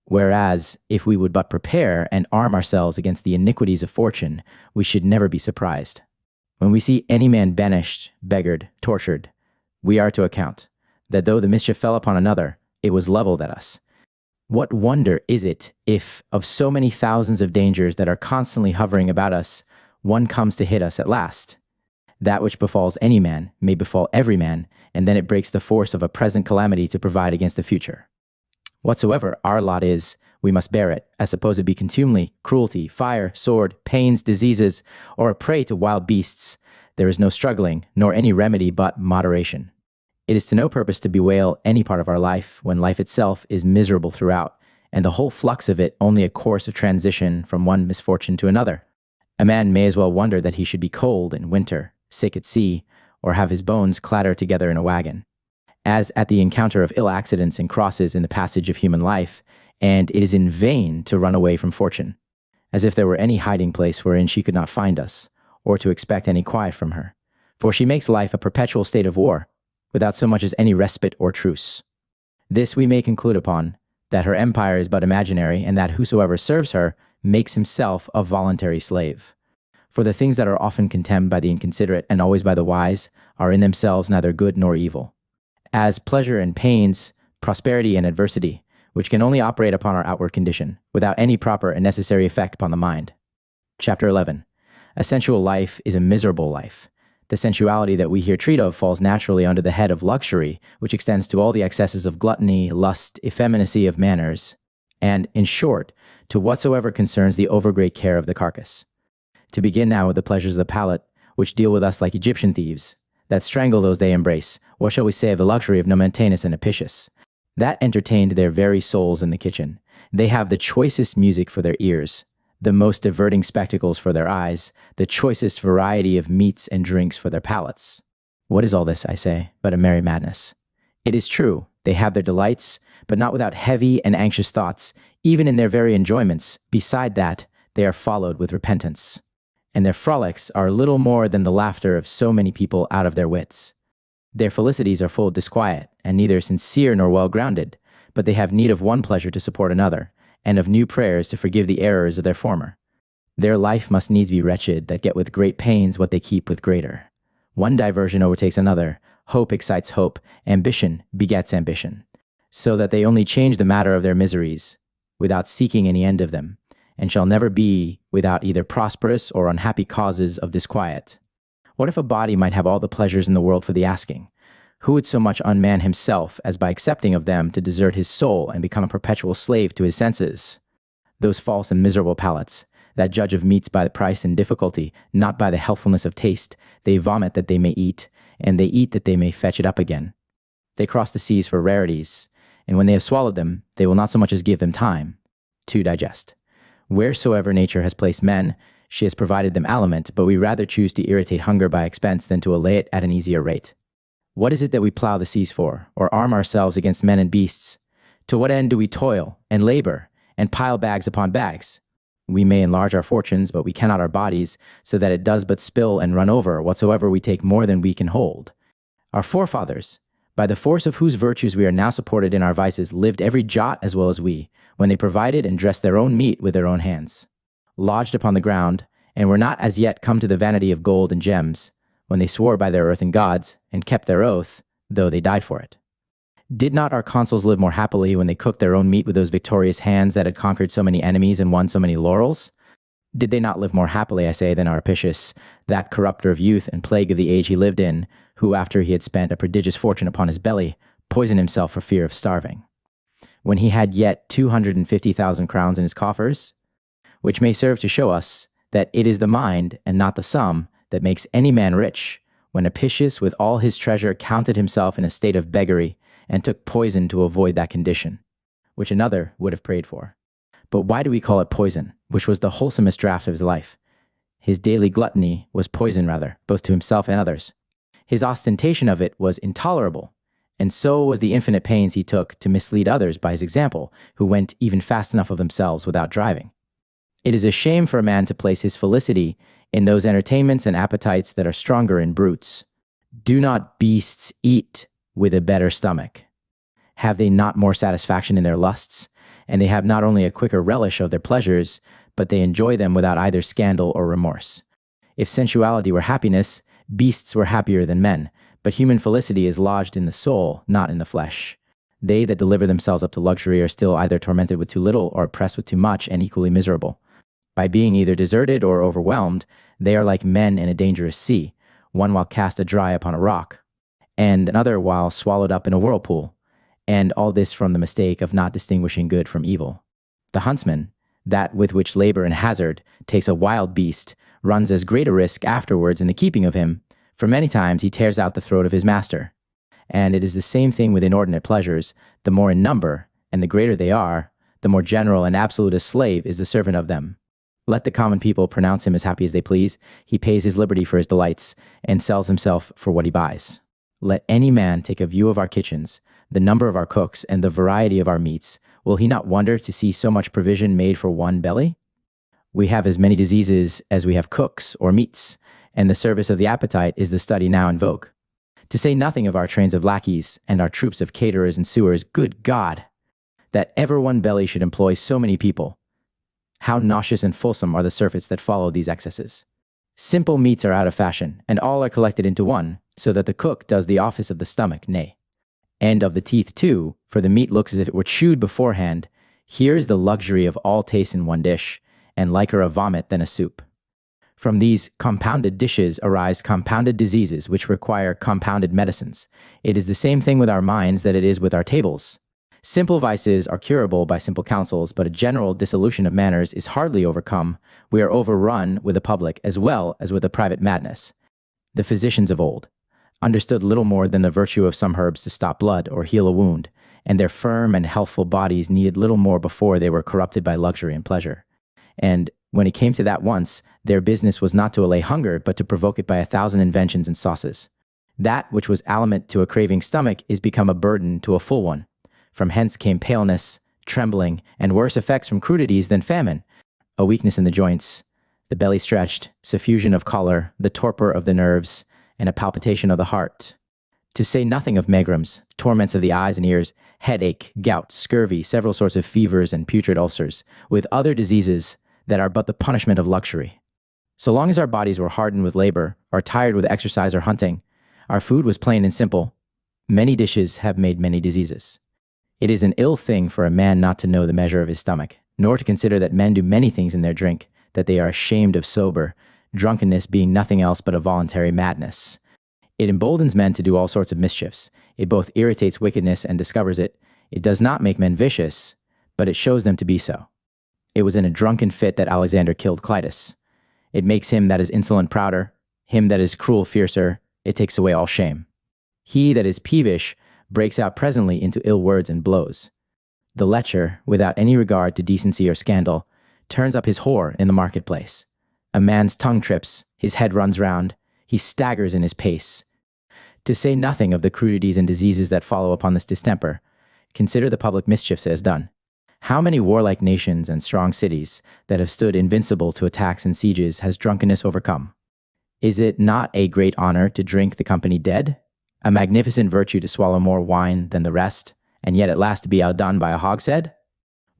Whereas, if we would but prepare and arm ourselves against the iniquities of fortune, we should never be surprised. When we see any man banished, beggared, tortured, we are to account that though the mischief fell upon another, it was leveled at us. What wonder is it if, of so many thousands of dangers that are constantly hovering about us, one comes to hit us at last? That which befalls any man may befall every man, and then it breaks the force of a present calamity to provide against the future. Whatsoever our lot is, we must bear it, as supposed to be contumely, cruelty, fire, sword, pains, diseases, or a prey to wild beasts. There is no struggling, nor any remedy but moderation. It is to no purpose to bewail any part of our life, when life itself is miserable throughout, and the whole flux of it only a course of transition from one misfortune to another. A man may as well wonder that he should be cold in winter, sick at sea, or have his bones clatter together in a wagon, as at the encounter of ill accidents and crosses in the passage of human life, and it is in vain to run away from fortune, as if there were any hiding place wherein she could not find us, or to expect any quiet from her. For she makes life a perpetual state of war, without so much as any respite or truce. This we may conclude upon, that her empire is but imaginary, and that whosoever serves her makes himself a voluntary slave. For the things that are often contemned by the inconsiderate and always by the wise are in themselves neither good nor evil, as pleasure and pains, prosperity and adversity, which can only operate upon our outward condition, without any proper and necessary effect upon the mind. Chapter 11. A sensual life is a miserable life. The sensuality that we here treat of falls naturally under the head of luxury, which extends to all the excesses of gluttony, lust, effeminacy of manners, and, in short, to whatsoever concerns the overgreat care of the carcass. To begin now with the pleasures of the palate, which deal with us like Egyptian thieves, that strangle those they embrace. What shall we say of the luxury of Nomentanus and Apicius? That entertained their very souls in the kitchen. They have the choicest music for their ears, the most diverting spectacles for their eyes, the choicest variety of meats and drinks for their palates. What is all this, I say, but a merry madness? It is true, they have their delights, but not without heavy and anxious thoughts, even in their very enjoyments. Beside that, they are followed with repentance, and their frolics are little more than the laughter of so many people out of their wits. Their felicities are full of disquiet, and neither sincere nor well-grounded, but they have need of one pleasure to support another, and of new prayers to forgive the errors of their former. Their life must needs be wretched that get with great pains what they keep with greater. One diversion overtakes another, hope excites hope, ambition begets ambition, so that they only change the matter of their miseries, without seeking any end of them, and shall never be without either prosperous or unhappy causes of disquiet. What if a body might have all the pleasures in the world for the asking? Who would so much unman himself as by accepting of them to desert his soul and become a perpetual slave to his senses? Those false and miserable palates, that judge of meats by the price and difficulty, not by the healthfulness of taste, they vomit that they may eat, and they eat that they may fetch it up again. They cross the seas for rarities, and when they have swallowed them, they will not so much as give them time to digest. Wheresoever nature has placed men, she has provided them aliment, but we rather choose to irritate hunger by expense than to allay it at an easier rate. What is it that we plow the seas for, or arm ourselves against men and beasts? To what end do we toil, and labor, and pile bags upon bags? We may enlarge our fortunes, but we cannot our bodies, so that it does but spill and run over whatsoever we take more than we can hold. Our forefathers, by the force of whose virtues we are now supported in our vices, lived every jot as well as we, when they provided and dressed their own meat with their own hands, lodged upon the ground, and were not as yet come to the vanity of gold and gems, when they swore by their earthen gods, and kept their oath, though they died for it. Did not our consuls live more happily when they cooked their own meat with those victorious hands that had conquered so many enemies and won so many laurels? Did they not live more happily, I say, than our Apicius, that corrupter of youth and plague of the age he lived in, who, after he had spent a prodigious fortune upon his belly, poisoned himself for fear of starving, when he had yet 250,000 crowns in his coffers? Which may serve to show us that it is the mind, and not the sum, that makes any man rich, when Apicius with all his treasure counted himself in a state of beggary, and took poison to avoid that condition, which another would have prayed for. But why do we call it poison, which was the wholesomest draught of his life? His daily gluttony was poison rather, both to himself and others. His ostentation of it was intolerable, and so was the infinite pains he took to mislead others by his example, who went even fast enough of themselves without driving. It is a shame for a man to place his felicity in those entertainments and appetites that are stronger in brutes. Do not beasts eat with a better stomach? Have they not more satisfaction in their lusts? And they have not only a quicker relish of their pleasures, but they enjoy them without either scandal or remorse. If sensuality were happiness, beasts were happier than men, but human felicity is lodged in the soul, not in the flesh. They that deliver themselves up to luxury are still either tormented with too little or oppressed with too much and equally miserable. By being either deserted or overwhelmed, they are like men in a dangerous sea, one while cast adry upon a rock, and another while swallowed up in a whirlpool, and all this from the mistake of not distinguishing good from evil. The huntsman, that with which labor and hazard takes a wild beast, runs as great a risk afterwards in the keeping of him, for many times he tears out the throat of his master. And it is the same thing with inordinate pleasures. The more in number, and the greater they are, the more general and absolute a slave is the servant of them. Let the common people pronounce him as happy as they please. He pays his liberty for his delights, and sells himself for what he buys. Let any man take a view of our kitchens, the number of our cooks, and the variety of our meats. Will he not wonder to see so much provision made for one belly? We have as many diseases as we have cooks or meats, and the service of the appetite is the study now in vogue. To say nothing of our trains of lackeys and our troops of caterers and sewers, good God, that ever one belly should employ so many people. How nauseous and fulsome are the surfeits that follow these excesses. Simple meats are out of fashion, and all are collected into one, so that the cook does the office of the stomach, nay, and of the teeth too, for the meat looks as if it were chewed beforehand. Here is the luxury of all taste in one dish, and liker a vomit than a soup. From these compounded dishes arise compounded diseases which require compounded medicines. It is the same thing with our minds that it is with our tables. Simple vices are curable by simple counsels, but a general dissolution of manners is hardly overcome. We are overrun with the public as well as with a private madness. The physicians of old understood little more than the virtue of some herbs to stop blood or heal a wound, and their firm and healthful bodies needed little more before they were corrupted by luxury and pleasure. And when it came to that once, their business was not to allay hunger, but to provoke it by 1,000 inventions and sauces. That which was aliment to a craving stomach is become a burden to a full one. From hence came paleness, trembling, and worse effects from crudities than famine, a weakness in the joints, the belly stretched, suffusion of choler, the torpor of the nerves, and a palpitation of the heart. To say nothing of megrims, torments of the eyes and ears, headache, gout, scurvy, several sorts of fevers and putrid ulcers, with other diseases that are but the punishment of luxury. So long as our bodies were hardened with labor, or tired with exercise or hunting, our food was plain and simple. Many dishes have made many diseases. It is an ill thing for a man not to know the measure of his stomach, nor to consider that men do many things in their drink, that they are ashamed of sober, drunkenness being nothing else but a voluntary madness. It emboldens men to do all sorts of mischiefs. It both irritates wickedness and discovers it. It does not make men vicious, but it shows them to be so. It was in a drunken fit that Alexander killed Clitus. It makes him that is insolent prouder, him that is cruel fiercer. It takes away all shame. He that is peevish breaks out presently into ill words and blows. The lecher, without any regard to decency or scandal, turns up his whore in the marketplace. A man's tongue trips, his head runs round, he staggers in his pace. To say nothing of the crudities and diseases that follow upon this distemper, consider the public mischiefs it has done. How many warlike nations and strong cities that have stood invincible to attacks and sieges has drunkenness overcome? Is it not a great honor to drink the company dead? A magnificent virtue to swallow more wine than the rest, and yet at last to be outdone by a hogshead?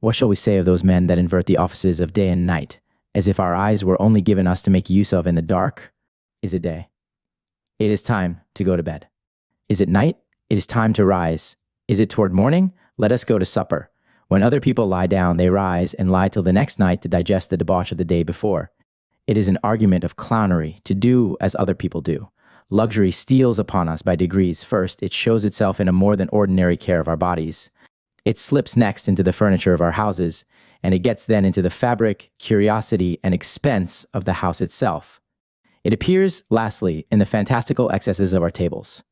What shall we say of those men that invert the offices of day and night, as if our eyes were only given us to make use of in the dark? Is it day? It is time to go to bed. Is it night? It is time to rise. Is it toward morning? Let us go to supper. When other people lie down, they rise and lie till the next night to digest the debauch of the day before. It is an argument of clownery to do as other people do. Luxury steals upon us by degrees. First, it shows itself in a more than ordinary care of our bodies. It slips next into the furniture of our houses, and it gets then into the fabric, curiosity, and expense of the house itself. It appears, lastly, in the fantastical excesses of our tables.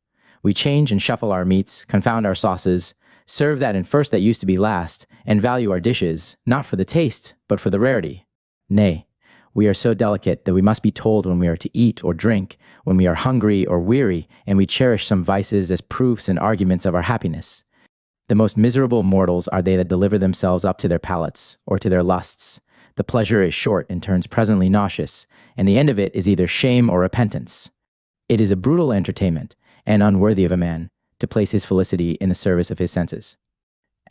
We change and shuffle our meats, confound our sauces, serve that in first that used to be last, and value our dishes, not for the taste, but for the rarity. Nay, we are so delicate that we must be told when we are to eat or drink, when we are hungry or weary, and we cherish some vices as proofs and arguments of our happiness. The most miserable mortals are they that deliver themselves up to their palates, or to their lusts. The pleasure is short and turns presently nauseous, and the end of it is either shame or repentance. It is a brutal entertainment, and unworthy of a man, to place his felicity in the service of his senses.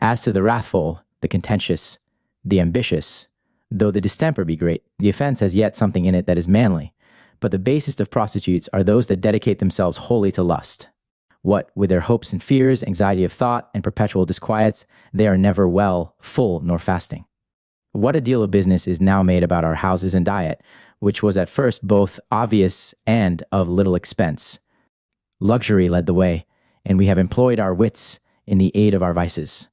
As to the wrathful, the contentious, the ambitious, though the distemper be great, the offense has yet something in it that is manly, but the basest of prostitutes are those that dedicate themselves wholly to lust. What with their hopes and fears, anxiety of thought, and perpetual disquiets, they are never well, full, nor fasting. What a deal of business is now made about our houses and diet, which was at first both obvious and of little expense. Luxury led the way, and we have employed our wits in the aid of our vices.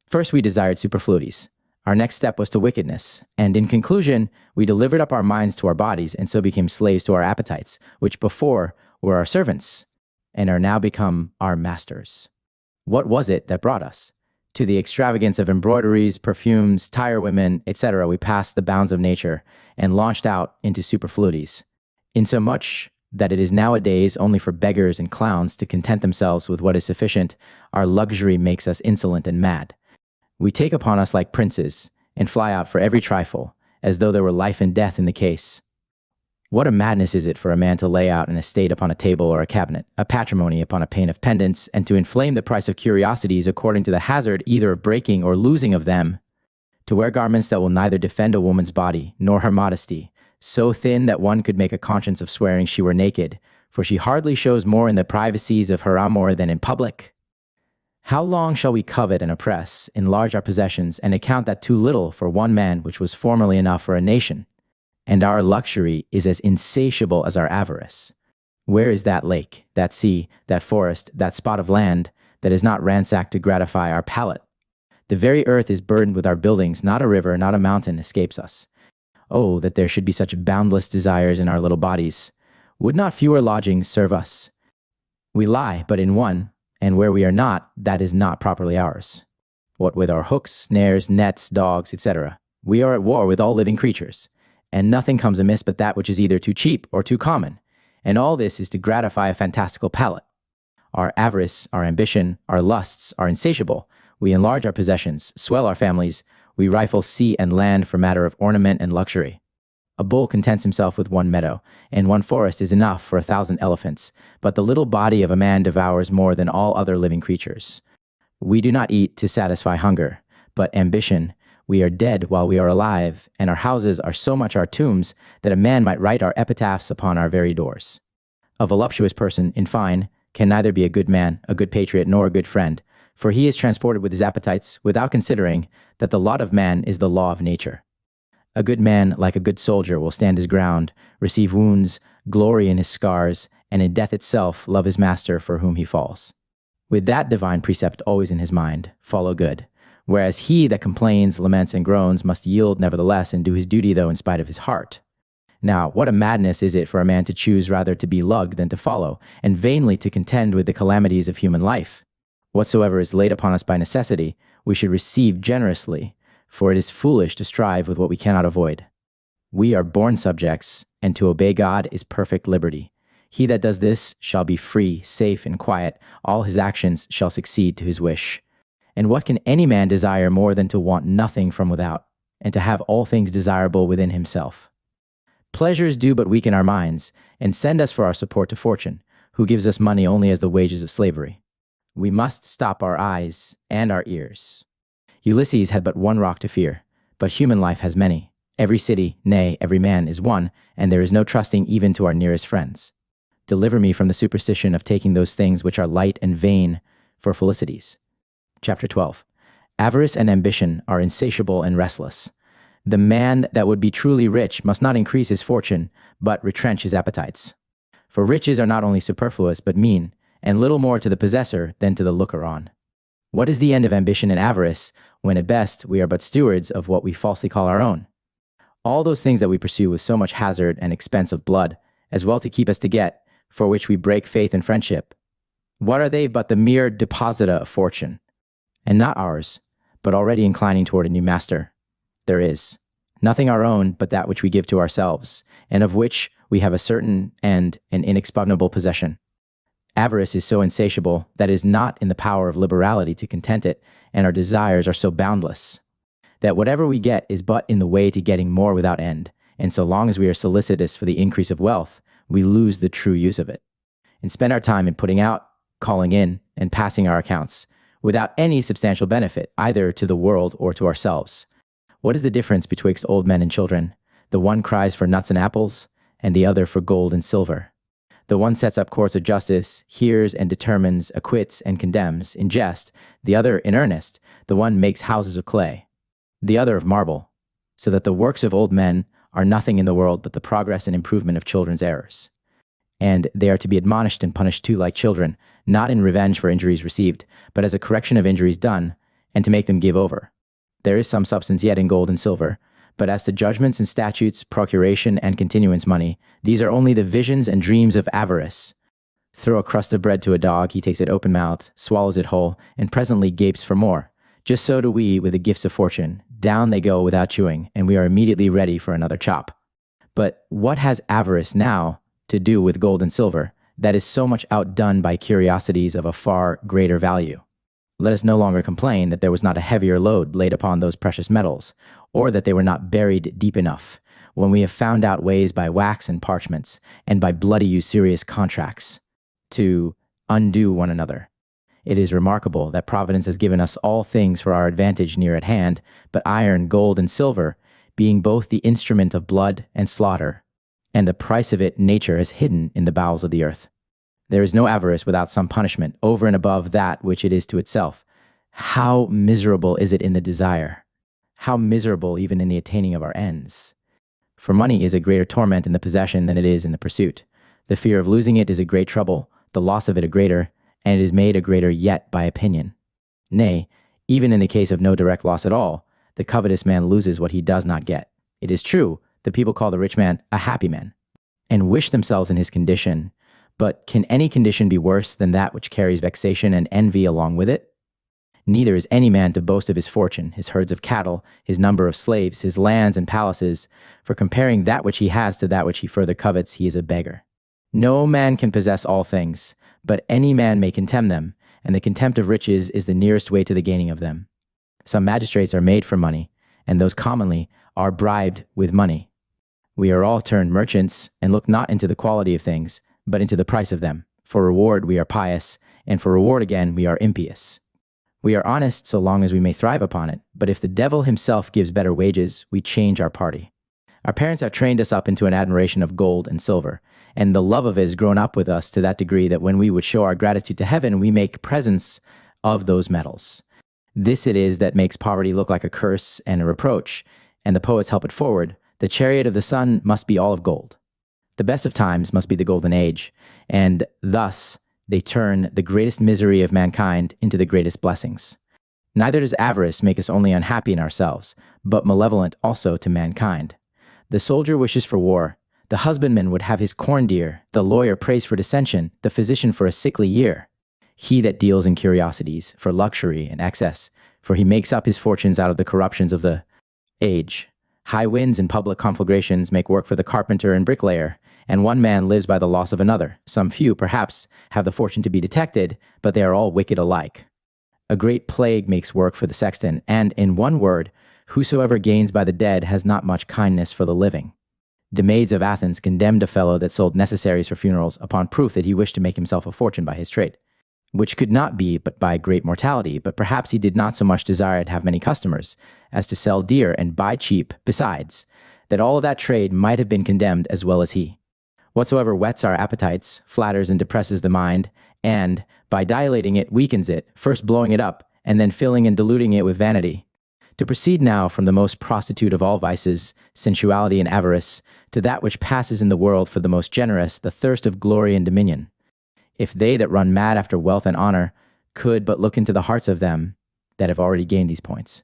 First we desired superfluities. Our next step was to wickedness, and in conclusion, we delivered up our minds to our bodies and so became slaves to our appetites, which before were our servants, and are now become our masters. What was it that brought us? To the extravagance of embroideries, perfumes, tire women, etc., we passed the bounds of nature and launched out into superfluities, insomuch that it is nowadays only for beggars and clowns to content themselves with what is sufficient. Our luxury makes us insolent and mad. We take upon us like princes, and fly out for every trifle, as though there were life and death in the case. What a madness is it for a man to lay out an estate upon a table or a cabinet, a patrimony upon a pane of pendants, and to inflame the price of curiosities according to the hazard either of breaking or losing of them, to wear garments that will neither defend a woman's body, nor her modesty, so thin that one could make a conscience of swearing she were naked, for she hardly shows more in the privacies of her amour than in public. How long shall we covet and oppress, enlarge our possessions, and account that too little for one man which was formerly enough for a nation? And our luxury is as insatiable as our avarice. Where is that lake, that sea, that forest, that spot of land that is not ransacked to gratify our palate? The very earth is burdened with our buildings, not a river, not a mountain escapes us. Oh, that there should be such boundless desires in our little bodies. Would not fewer lodgings serve us? We lie but in one, and where we are not, that is not properly ours. What with our hooks, snares, nets, dogs, etc., we are at war with all living creatures, and nothing comes amiss but that which is either too cheap or too common, and all this is to gratify a fantastical palate. Our avarice, our ambition, our lusts are insatiable. We enlarge our possessions, swell our families, we rifle sea and land for matter of ornament and luxury. A bull contents himself with one meadow, and one forest is enough for 1,000 elephants, but the little body of a man devours more than all other living creatures. We do not eat to satisfy hunger, but ambition. We are dead while we are alive, and our houses are so much our tombs that a man might write our epitaphs upon our very doors. A voluptuous person, in fine, can neither be a good man, a good patriot, nor a good friend, for he is transported with his appetites without considering that the lot of man is the law of nature. A good man, like a good soldier, will stand his ground, receive wounds, glory in his scars, and in death itself love his master for whom he falls. With that divine precept always in his mind, follow good. Whereas he that complains, laments, and groans must yield nevertheless and do his duty though in spite of his heart. Now, what a madness is it for a man to choose rather to be lugged than to follow, and vainly to contend with the calamities of human life. Whatsoever is laid upon us by necessity, we should receive generously, for it is foolish to strive with what we cannot avoid. We are born subjects, and to obey God is perfect liberty. He that does this shall be free, safe, and quiet. All his actions shall succeed to his wish. And what can any man desire more than to want nothing from without, and to have all things desirable within himself? Pleasures do but weaken our minds, and send us for our support to fortune, who gives us money only as the wages of slavery. We must stop our eyes and our ears. Ulysses had but one rock to fear, but human life has many. Every city, nay, every man is one, and there is no trusting even to our nearest friends. Deliver me from the superstition of taking those things which are light and vain for felicities. Chapter 12. Avarice and ambition are insatiable and restless. The man that would be truly rich must not increase his fortune, but retrench his appetites. For riches are not only superfluous, but mean, and little more to the possessor than to the looker-on. What is the end of ambition and avarice, when at best we are but stewards of what we falsely call our own? All those things that we pursue with so much hazard and expense of blood, as well to keep us to get, for which we break faith and friendship. What are they but the mere deposita of fortune? And not ours, but already inclining toward a new master. There is nothing our own but that which we give to ourselves, and of which we have a certain and an inexpugnable possession. Avarice is so insatiable that it is not in the power of liberality to content it, and our desires are so boundless, that whatever we get is but in the way to getting more without end, and so long as we are solicitous for the increase of wealth, we lose the true use of it, and spend our time in putting out, calling in, and passing our accounts, without any substantial benefit, either to the world or to ourselves. What is the difference betwixt old men and children? The one cries for nuts and apples, and the other for gold and silver. The one sets up courts of justice, hears and determines, acquits and condemns, in jest, the other in earnest. The one makes houses of clay, the other of marble, so that the works of old men are nothing in the world but the progress and improvement of children's errors. And they are to be admonished and punished too like children, not in revenge for injuries received, but as a correction of injuries done, and to make them give over. There is some substance yet in gold and silver, but as to judgments and statutes, procuration and continuance money, these are only the visions and dreams of avarice. Throw a crust of bread to a dog, he takes it open mouthed, swallows it whole, and presently gapes for more. Just so do we with the gifts of fortune. Down they go without chewing, and we are immediately ready for another chop. But what has avarice now to do with gold and silver that is so much outdone by curiosities of a far greater value? Let us no longer complain that there was not a heavier load laid upon those precious metals, or that they were not buried deep enough, when we have found out ways by wax and parchments, and by bloody usurious contracts, to undo one another. It is remarkable that Providence has given us all things for our advantage near at hand, but iron, gold, and silver, being both the instrument of blood and slaughter, and the price of it nature has hidden in the bowels of the earth. There is no avarice without some punishment, over and above that which it is to itself. How miserable is it in the desire! How miserable even in the attaining of our ends! For money is a greater torment in the possession than it is in the pursuit. The fear of losing it is a great trouble, the loss of it a greater, and it is made a greater yet by opinion. Nay, even in the case of no direct loss at all, the covetous man loses what he does not get. It is true, the people call the rich man a happy man, and wish themselves in his condition. But can any condition be worse than that which carries vexation and envy along with it? Neither is any man to boast of his fortune, his herds of cattle, his number of slaves, his lands and palaces, for comparing that which he has to that which he further covets, he is a beggar. No man can possess all things, but any man may contemn them, and the contempt of riches is the nearest way to the gaining of them. Some magistrates are made for money, and those commonly are bribed with money. We are all turned merchants, and look not into the quality of things, but into the price of them. For reward we are pious, and for reward again we are impious. We are honest so long as we may thrive upon it, but if the devil himself gives better wages, we change our party. Our parents have trained us up into an admiration of gold and silver, and the love of it has grown up with us to that degree that when we would show our gratitude to heaven, we make presents of those metals. This it is that makes poverty look like a curse and a reproach, and the poets help it forward. The chariot of the sun must be all of gold. The best of times must be the golden age, and thus they turn the greatest misery of mankind into the greatest blessings. Neither does avarice make us only unhappy in ourselves, but malevolent also to mankind. The soldier wishes for war, the husbandman would have his corn dear, the lawyer prays for dissension, the physician for a sickly year. He that deals in curiosities, for luxury and excess, for he makes up his fortunes out of the corruptions of the age. High winds and public conflagrations make work for the carpenter and bricklayer, and one man lives by the loss of another. Some few, perhaps, have the fortune to be detected, but they are all wicked alike. A great plague makes work for the sexton, and, in one word, whosoever gains by the dead has not much kindness for the living. The maids of Athens condemned a fellow that sold necessaries for funerals upon proof that he wished to make himself a fortune by his trade, which could not be but by great mortality, but perhaps he did not so much desire to have many customers as to sell dear and buy cheap, besides, that all of that trade might have been condemned as well as he. Whatsoever whets our appetites, flatters and depresses the mind, and, by dilating it, weakens it, first blowing it up, and then filling and diluting it with vanity. To proceed now from the most prostitute of all vices, sensuality and avarice, to that which passes in the world for the most generous, the thirst of glory and dominion. If they that run mad after wealth and honor could but look into the hearts of them that have already gained these points,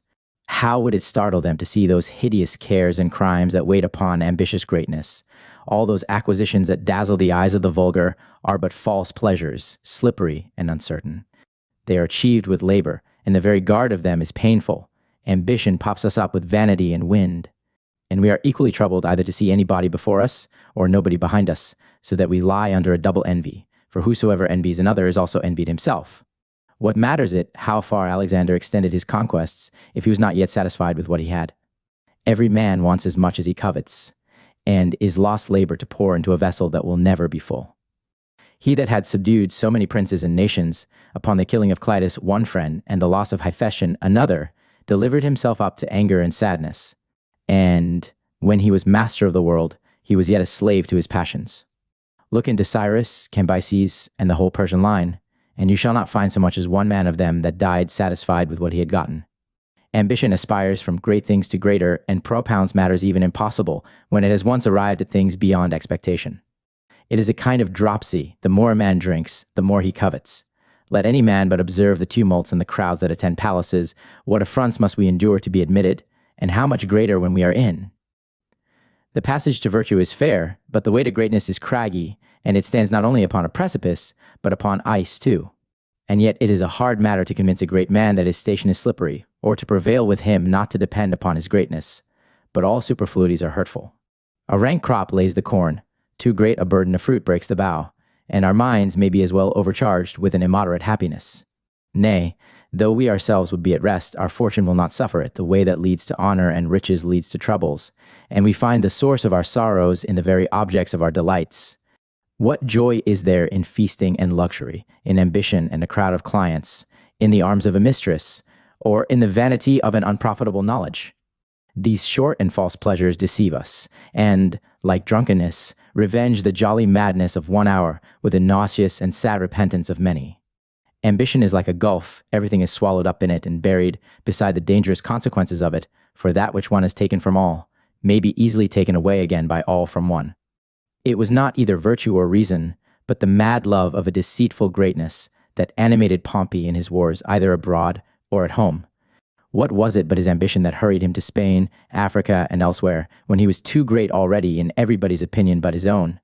how would it startle them to see those hideous cares and crimes that wait upon ambitious greatness? All those acquisitions that dazzle the eyes of the vulgar are but false pleasures, slippery and uncertain. They are achieved with labor, and the very guard of them is painful. Ambition pops us up with vanity and wind, and we are equally troubled either to see anybody before us or nobody behind us, so that we lie under a double envy, for whosoever envies another is also envied himself. What matters it how far Alexander extended his conquests if he was not yet satisfied with what he had? Every man wants as much as he covets, and is lost labor to pour into a vessel that will never be full. He that had subdued so many princes and nations, upon the killing of Clitus one friend, and the loss of Hephaestion another, delivered himself up to anger and sadness, and when he was master of the world, he was yet a slave to his passions. Look into Cyrus, Cambyses, and the whole Persian line, and you shall not find so much as one man of them that died satisfied with what he had gotten. Ambition aspires from great things to greater, and propounds matters even impossible when it has once arrived at things beyond expectation. It is a kind of dropsy. The more a man drinks, the more he covets. Let any man but observe the tumults and the crowds that attend palaces. What affronts must we endure to be admitted, and how much greater when we are in? The passage to virtue is fair, but the way to greatness is craggy, and it stands not only upon a precipice, but upon ice too. And yet it is a hard matter to convince a great man that his station is slippery, or to prevail with him not to depend upon his greatness. But all superfluities are hurtful. A rank crop lays the corn, too great a burden of fruit breaks the bough, and our minds may be as well overcharged with an immoderate happiness. Nay, though we ourselves would be at rest, our fortune will not suffer it. The way that leads to honor and riches leads to troubles, and we find the source of our sorrows in the very objects of our delights. What joy is there in feasting and luxury, in ambition and a crowd of clients, in the arms of a mistress, or in the vanity of an unprofitable knowledge? These short and false pleasures deceive us, and, like drunkenness, revenge the jolly madness of 1 hour with the nauseous and sad repentance of many. Ambition is like a gulf, everything is swallowed up in it and buried beside the dangerous consequences of it, for that which one has taken from all may be easily taken away again by all from one. It was not either virtue or reason, but the mad love of a deceitful greatness that animated Pompey in his wars either abroad or at home. What was it but his ambition that hurried him to Spain, Africa, and elsewhere, when he was too great already in everybody's opinion but his own?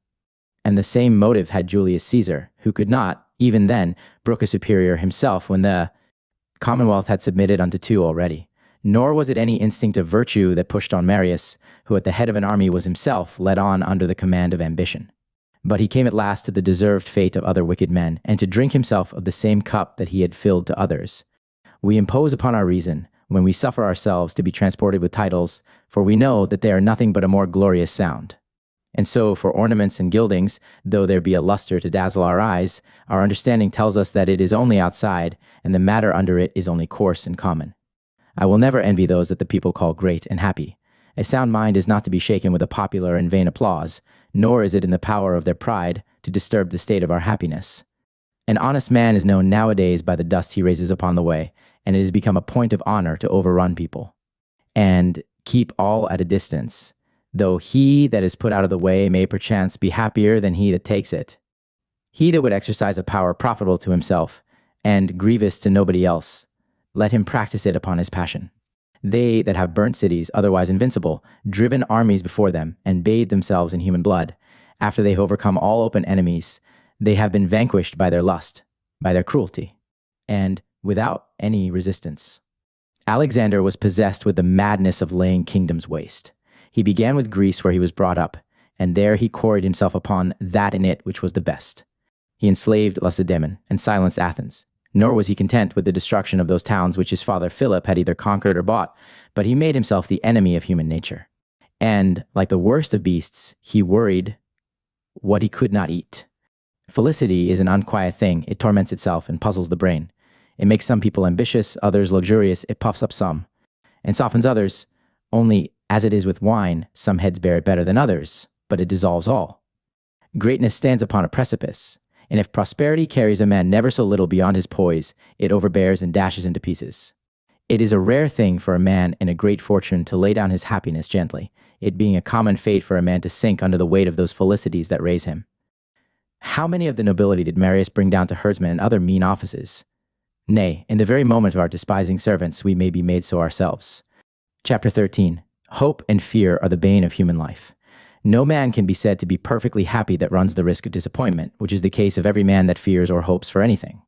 And the same motive had Julius Caesar, who could not, even then, brook a superior himself when the Commonwealth had submitted unto two already. Nor was it any instinct of virtue that pushed on Marius, who at the head of an army was himself led on under the command of ambition. But he came at last to the deserved fate of other wicked men, and to drink himself of the same cup that he had filled to others. We impose upon our reason, when we suffer ourselves to be transported with titles, for we know that they are nothing but a more glorious sound. And so, for ornaments and gildings, though there be a luster to dazzle our eyes, our understanding tells us that it is only outside, and the matter under it is only coarse and common. I will never envy those that the people call great and happy. A sound mind is not to be shaken with a popular and vain applause, nor is it in the power of their pride to disturb the state of our happiness. An honest man is known nowadays by the dust he raises upon the way, and it has become a point of honor to overrun people, and keep all at a distance, though he that is put out of the way may perchance be happier than he that takes it. He that would exercise a power profitable to himself, and grievous to nobody else, let him practice it upon his passion. They that have burnt cities, otherwise invincible, driven armies before them, and bathed themselves in human blood, after they have overcome all open enemies, they have been vanquished by their lust, by their cruelty, and without any resistance. Alexander was possessed with the madness of laying kingdoms waste. He began with Greece, where he was brought up, and there he quarried himself upon that in it which was the best. He enslaved Lacedaemon and silenced Athens. Nor was he content with the destruction of those towns which his father Philip had either conquered or bought, but he made himself the enemy of human nature. And, like the worst of beasts, he worried what he could not eat. Felicity is an unquiet thing. It torments itself and puzzles the brain. It makes some people ambitious, others luxurious. It puffs up some, and softens others. Only, as it is with wine, some heads bear it better than others, but it dissolves all. Greatness stands upon a precipice, and if prosperity carries a man never so little beyond his poise, it overbears and dashes into pieces. It is a rare thing for a man in a great fortune to lay down his happiness gently, it being a common fate for a man to sink under the weight of those felicities that raise him. How many of the nobility did Marius bring down to herdsmen and other mean offices? Nay, in the very moment of our despising servants, we may be made so ourselves. Chapter 13. Hope and fear are the bane of human life. No man can be said to be perfectly happy that runs the risk of disappointment, which is the case of every man that fears or hopes for anything.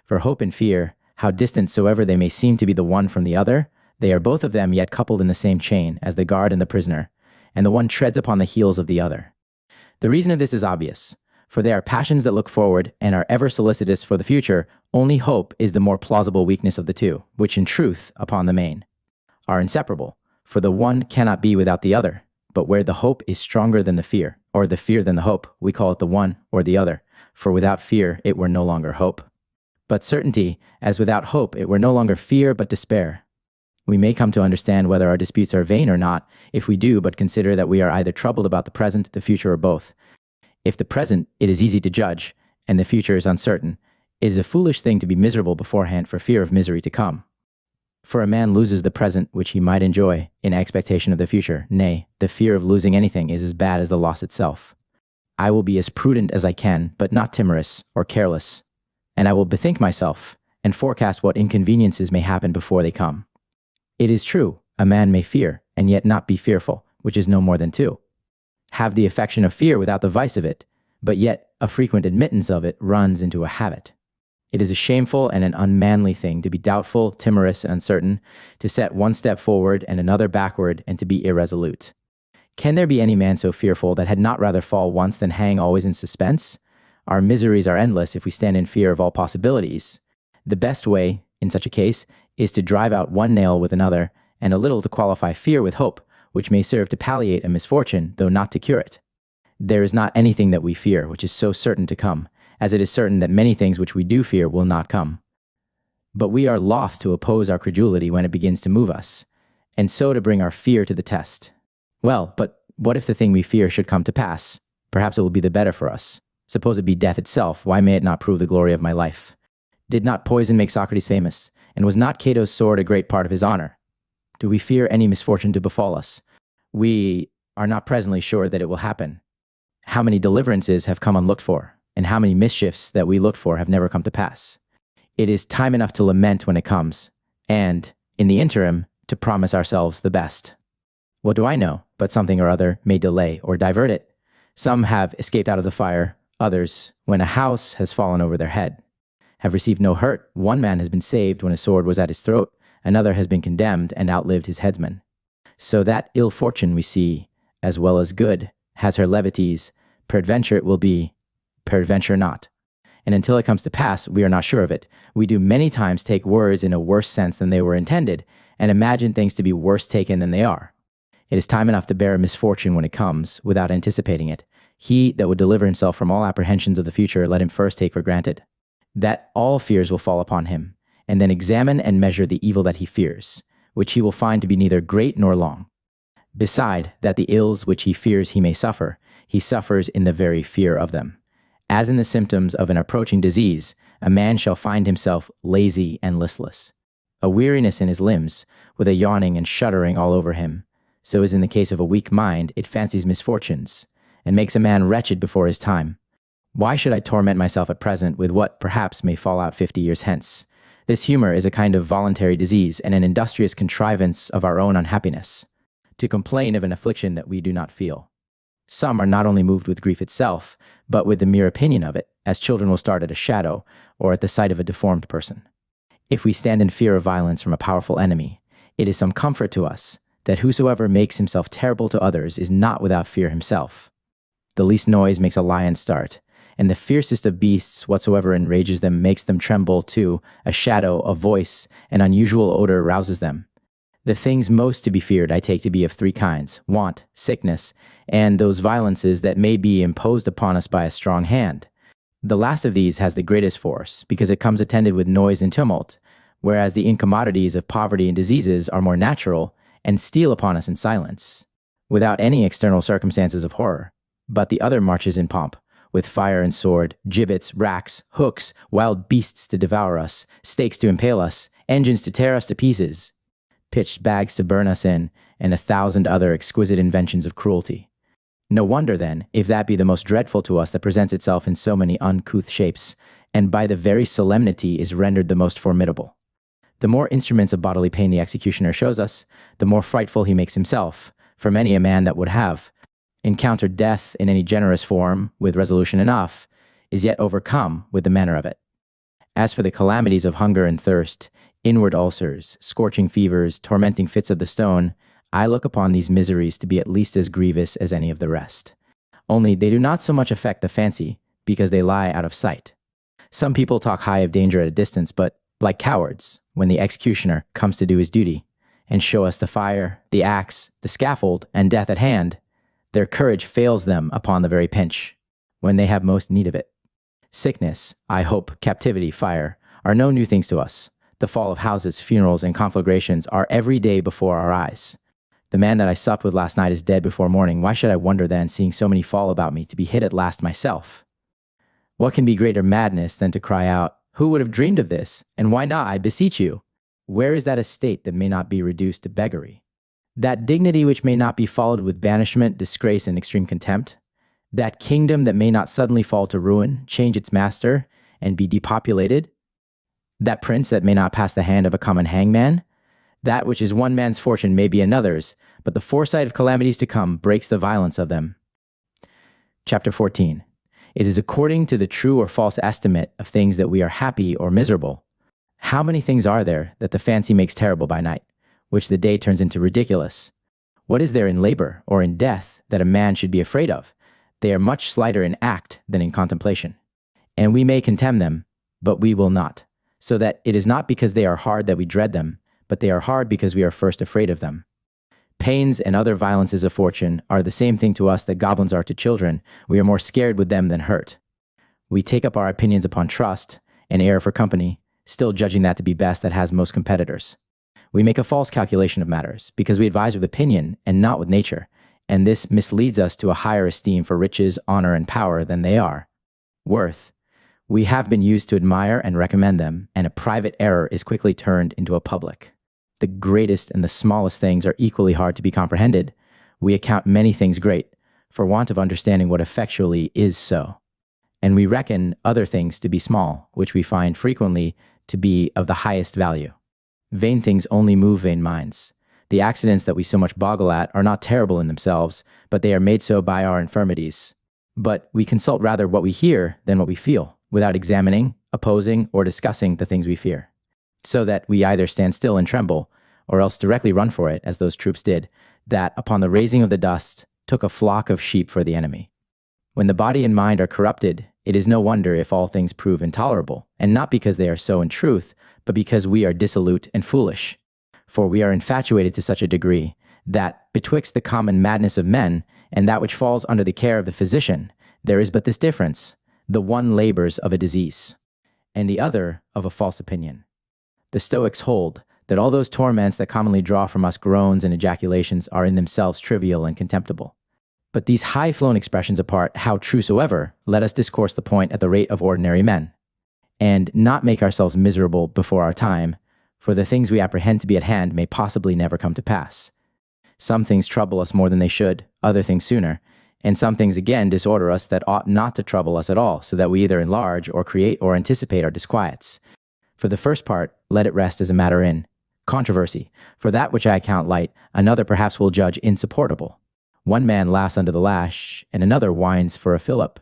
For hope and fear, how distant soever they may seem to be the one from the other, they are both of them yet coupled in the same chain, as the guard and the prisoner, and the one treads upon the heels of the other. The reason of this is obvious, for they are passions that look forward and are ever solicitous for the future. Only hope is the more plausible weakness of the two, which in truth, upon the main, are inseparable, for the one cannot be without the other. But where the hope is stronger than the fear, or the fear than the hope, we call it the one or the other, for without fear it were no longer hope. But certainty, as without hope it were no longer fear but despair. We may come to understand whether our disputes are vain or not, if we do but consider that we are either troubled about the present, the future, or both. If the present it is easy to judge, and the future is uncertain, it is a foolish thing to be miserable beforehand for fear of misery to come. For a man loses the present which he might enjoy in expectation of the future. Nay, the fear of losing anything is as bad as the loss itself. I will be as prudent as I can, but not timorous or careless, and I will bethink myself and forecast what inconveniences may happen before they come. It is true, a man may fear, and yet not be fearful, which is no more than two. Have the affection of fear without the vice of it, but yet a frequent admittance of it runs into a habit. It is a shameful and an unmanly thing to be doubtful, timorous, and uncertain, to set one step forward and another backward, and to be irresolute. Can there be any man so fearful that had not rather fall once than hang always in suspense? Our miseries are endless if we stand in fear of all possibilities. The best way, in such a case, is to drive out one nail with another, and a little to qualify fear with hope, which may serve to palliate a misfortune, though not to cure it. There is not anything that we fear which is so certain to come, as it is certain that many things which we do fear will not come. But we are loth to oppose our credulity when it begins to move us, and so to bring our fear to the test. Well, but what if the thing we fear should come to pass? Perhaps it will be the better for us. Suppose it be death itself, why may it not prove the glory of my life? Did not poison make Socrates famous? And was not Cato's sword a great part of his honor? Do we fear any misfortune to befall us? We are not presently sure that it will happen. How many deliverances have come unlooked for, and how many mischiefs that we looked for have never come to pass? It is time enough to lament when it comes, and, in the interim, to promise ourselves the best. What do I know? But something or other may delay or divert it. Some have escaped out of the fire, others, when a house has fallen over their head, have received no hurt. One man has been saved when a sword was at his throat, another has been condemned and outlived his headsman. So that ill fortune we see, as well as good, has her levities, peradventure it will be, peradventure not. And until it comes to pass, we are not sure of it. We do many times take words in a worse sense than they were intended, and imagine things to be worse taken than they are. It is time enough to bear a misfortune when it comes, without anticipating it. He that would deliver himself from all apprehensions of the future, let him first take for granted that all fears will fall upon him, and then examine and measure the evil that he fears, which he will find to be neither great nor long. Beside that the ills which he fears he may suffer, he suffers in the very fear of them. As in the symptoms of an approaching disease, a man shall find himself lazy and listless, a weariness in his limbs, with a yawning and shuddering all over him. So as in the case of a weak mind, it fancies misfortunes, and makes a man wretched before his time. Why should I torment myself at present with what perhaps may fall out 50 years hence? This humor is a kind of voluntary disease and an industrious contrivance of our own unhappiness, to complain of an affliction that we do not feel. Some are not only moved with grief itself, but with the mere opinion of it, as children will start at a shadow, or at the sight of a deformed person. If we stand in fear of violence from a powerful enemy, it is some comfort to us that whosoever makes himself terrible to others is not without fear himself. The least noise makes a lion start, and the fiercest of beasts, whatsoever enrages them, makes them tremble too. A shadow, a voice, an unusual odor rouses them. The things most to be feared I take to be of three kinds: want, sickness, and those violences that may be imposed upon us by a strong hand. The last of these has the greatest force, because it comes attended with noise and tumult, whereas the incommodities of poverty and diseases are more natural, and steal upon us in silence, without any external circumstances of horror. But the other marches in pomp, with fire and sword, gibbets, racks, hooks, wild beasts to devour us, stakes to impale us, engines to tear us to pieces, pitched bags to burn us in, and 1,000 other exquisite inventions of cruelty. No wonder, then, if that be the most dreadful to us that presents itself in so many uncouth shapes, and by the very solemnity is rendered the most formidable. The more instruments of bodily pain the executioner shows us, the more frightful he makes himself, for many a man that would have encountered death in any generous form with resolution enough, is yet overcome with the manner of it. As for the calamities of hunger and thirst, inward ulcers, scorching fevers, tormenting fits of the stone, I look upon these miseries to be at least as grievous as any of the rest. Only they do not so much affect the fancy, because they lie out of sight. Some people talk high of danger at a distance, but, like cowards, when the executioner comes to do his duty, and show us the fire, the axe, the scaffold, and death at hand, their courage fails them upon the very pinch, when they have most need of it. Sickness, I hope, captivity, fire, are no new things to us. The fall of houses, funerals, and conflagrations are every day before our eyes. The man that I supped with last night is dead before morning. Why should I wonder then, seeing so many fall about me, to be hit at last myself? What can be greater madness than to cry out, who would have dreamed of this? And why not, I beseech you? Where is that estate that may not be reduced to beggary? That dignity which may not be followed with banishment, disgrace, and extreme contempt? That kingdom that may not suddenly fall to ruin, change its master, and be depopulated? That prince that may not pass the hand of a common hangman? That which is one man's fortune may be another's, but the foresight of calamities to come breaks the violence of them. Chapter 14. It is according to the true or false estimate of things that we are happy or miserable. How many things are there that the fancy makes terrible by night, which the day turns into ridiculous? What is there in labor or in death that a man should be afraid of? They are much slighter in act than in contemplation. And we may contemn them, but we will not, so that it is not because they are hard that we dread them, but they are hard because we are first afraid of them. Pains and other violences of fortune are the same thing to us that goblins are to children. We are more scared with them than hurt. We take up our opinions upon trust and err for company, still judging that to be best that has most competitors. We make a false calculation of matters, because we advise with opinion and not with nature, and this misleads us to a higher esteem for riches, honor, and power than they are. Worth. We have been used to admire and recommend them, and a private error is quickly turned into a public. The greatest and the smallest things are equally hard to be comprehended. We account many things great, for want of understanding what effectually is so. And we reckon other things to be small, which we find frequently to be of the highest value. Vain things only move vain minds. The accidents that we so much boggle at are not terrible in themselves, but they are made so by our infirmities. But we consult rather what we hear than what we feel, without examining, opposing, or discussing the things we fear. So that we either stand still and tremble, or else directly run for it, as those troops did, that, upon the raising of the dust, took a flock of sheep for the enemy. When the body and mind are corrupted, it is no wonder if all things prove intolerable, and not because they are so in truth, but because we are dissolute and foolish. For we are infatuated to such a degree, that, betwixt the common madness of men, and that which falls under the care of the physician, there is but this difference: the one labors of a disease, and the other of a false opinion. The Stoics hold that all those torments that commonly draw from us groans and ejaculations are in themselves trivial and contemptible. But these high-flown expressions apart, how true soever, let us discourse the point at the rate of ordinary men, and not make ourselves miserable before our time, for the things we apprehend to be at hand may possibly never come to pass. Some things trouble us more than they should, other things sooner, and some things again disorder us that ought not to trouble us at all, so that we either enlarge or create or anticipate our disquiets. For the first part, let it rest as a matter in controversy. For that which I account light, another perhaps will judge insupportable. One man laughs under the lash, and another whines for a fillip.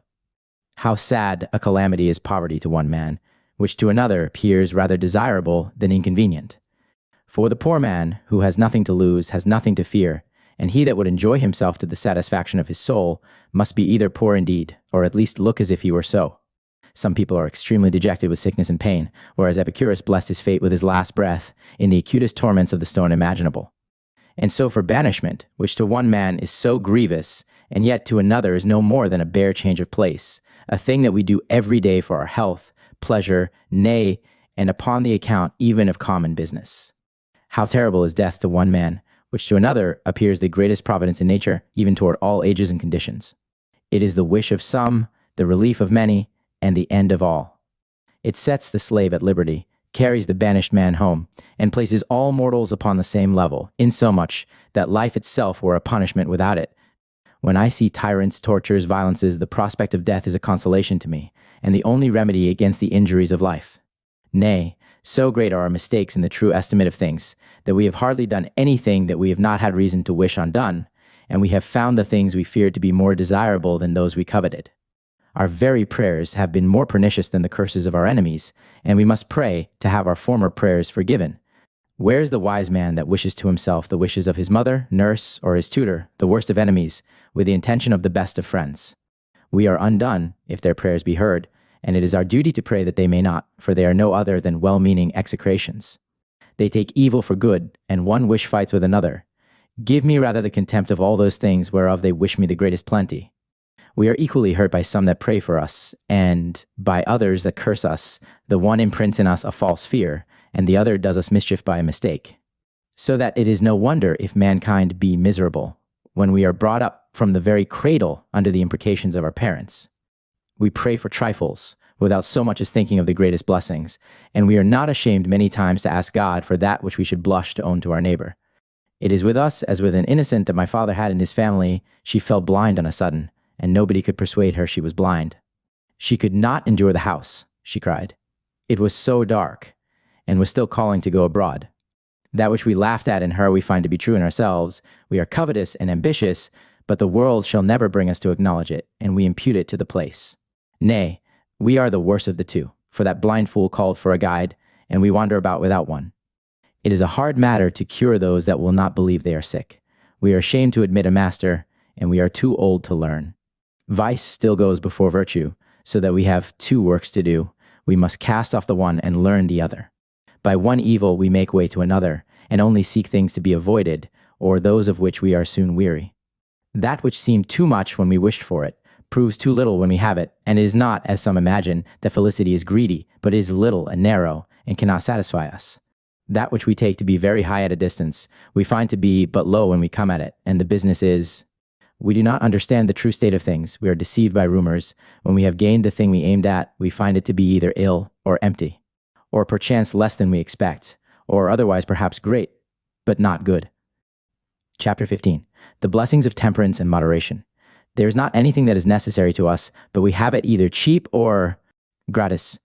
How sad a calamity is poverty to one man, which to another appears rather desirable than inconvenient. For the poor man, who has nothing to lose, has nothing to fear, and he that would enjoy himself to the satisfaction of his soul must be either poor indeed, or at least look as if he were so. Some people are extremely dejected with sickness and pain, whereas Epicurus blessed his fate with his last breath in the acutest torments of the stone imaginable. And so for banishment, which to one man is so grievous, and yet to another is no more than a bare change of place, a thing that we do every day for our health, pleasure, nay, and upon the account even of common business. How terrible is death to one man, which to another appears the greatest providence in nature, even toward all ages and conditions. It is the wish of some, the relief of many, and the end of all. It sets the slave at liberty, carries the banished man home, and places all mortals upon the same level, insomuch that life itself were a punishment without it. When I see tyrants, tortures, violences, the prospect of death is a consolation to me, and the only remedy against the injuries of life. Nay, so great are our mistakes in the true estimate of things, that we have hardly done anything that we have not had reason to wish undone, and we have found the things we feared to be more desirable than those we coveted. Our very prayers have been more pernicious than the curses of our enemies, and we must pray to have our former prayers forgiven. Where is the wise man that wishes to himself the wishes of his mother, nurse, or his tutor, the worst of enemies, with the intention of the best of friends? We are undone, if their prayers be heard, and it is our duty to pray that they may not, for they are no other than well-meaning execrations. They take evil for good, and one wish fights with another. Give me rather the contempt of all those things whereof they wish me the greatest plenty. We are equally hurt by some that pray for us, and by others that curse us. The one imprints in us a false fear, and the other does us mischief by a mistake. So that it is no wonder if mankind be miserable, when we are brought up from the very cradle under the imprecations of our parents. We pray for trifles, without so much as thinking of the greatest blessings, and we are not ashamed many times to ask God for that which we should blush to own to our neighbor. It is with us as with an innocent that my father had in his family. She fell blind on a sudden, and nobody could persuade her she was blind. She could not endure the house, she cried. It was so dark, and was still calling to go abroad. That which we laughed at in her we find to be true in ourselves. We are covetous and ambitious, but the world shall never bring us to acknowledge it, and we impute it to the place. Nay, we are the worst of the two, for that blind fool called for a guide, and we wander about without one. It is a hard matter to cure those that will not believe they are sick. We are ashamed to admit a master, and we are too old to learn. Vice still goes before virtue, so that we have two works to do. We must cast off the one and learn the other. By one evil we make way to another, and only seek things to be avoided, or those of which we are soon weary. That which seemed too much when we wished for it, proves too little when we have it, and it is not, as some imagine, that felicity is greedy, but is little and narrow, and cannot satisfy us. That which we take to be very high at a distance, we find to be but low when we come at it, and the business is, we do not understand the true state of things, we are deceived by rumors. When we have gained the thing we aimed at, we find it to be either ill or empty, or perchance less than we expect, or otherwise perhaps great, but not good. Chapter 15. The blessings of temperance and moderation. There is not anything that is necessary to us, but we have it either cheap or gratis,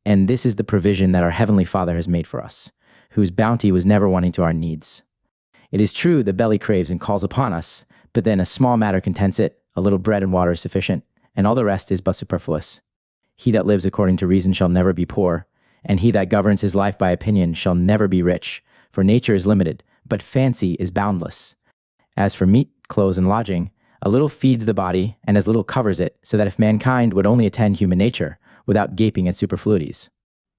and this is the provision that our Heavenly Father has made for us, whose bounty was never wanting to our needs. It is true the belly craves and calls upon us, but then a small matter contents it, a little bread and water is sufficient, and all the rest is but superfluous. He that lives according to reason shall never be poor, and he that governs his life by opinion shall never be rich, for nature is limited, but fancy is boundless. As for meat, clothes, and lodging, a little feeds the body, and as little covers it, so that if mankind would only attend human nature, without gaping at superfluities,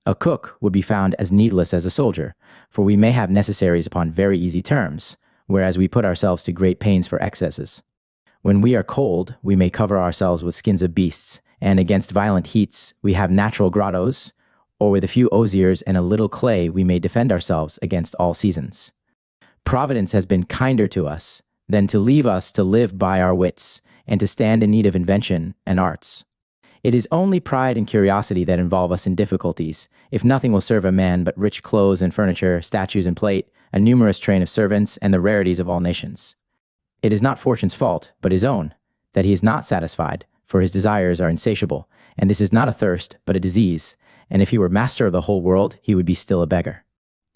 a cook would be found as needless as a soldier, for we may have necessaries upon very easy terms, whereas we put ourselves to great pains for excesses. When we are cold, we may cover ourselves with skins of beasts, and against violent heats we have natural grottos, or with a few osiers and a little clay we may defend ourselves against all seasons. Providence has been kinder to us than to leave us to live by our wits, and to stand in need of invention and arts. It is only pride and curiosity that involve us in difficulties, if nothing will serve a man but rich clothes and furniture, statues and plate, a numerous train of servants, and the rarities of all nations. It is not fortune's fault, but his own, that he is not satisfied, for his desires are insatiable, and this is not a thirst, but a disease, and if he were master of the whole world, he would be still a beggar.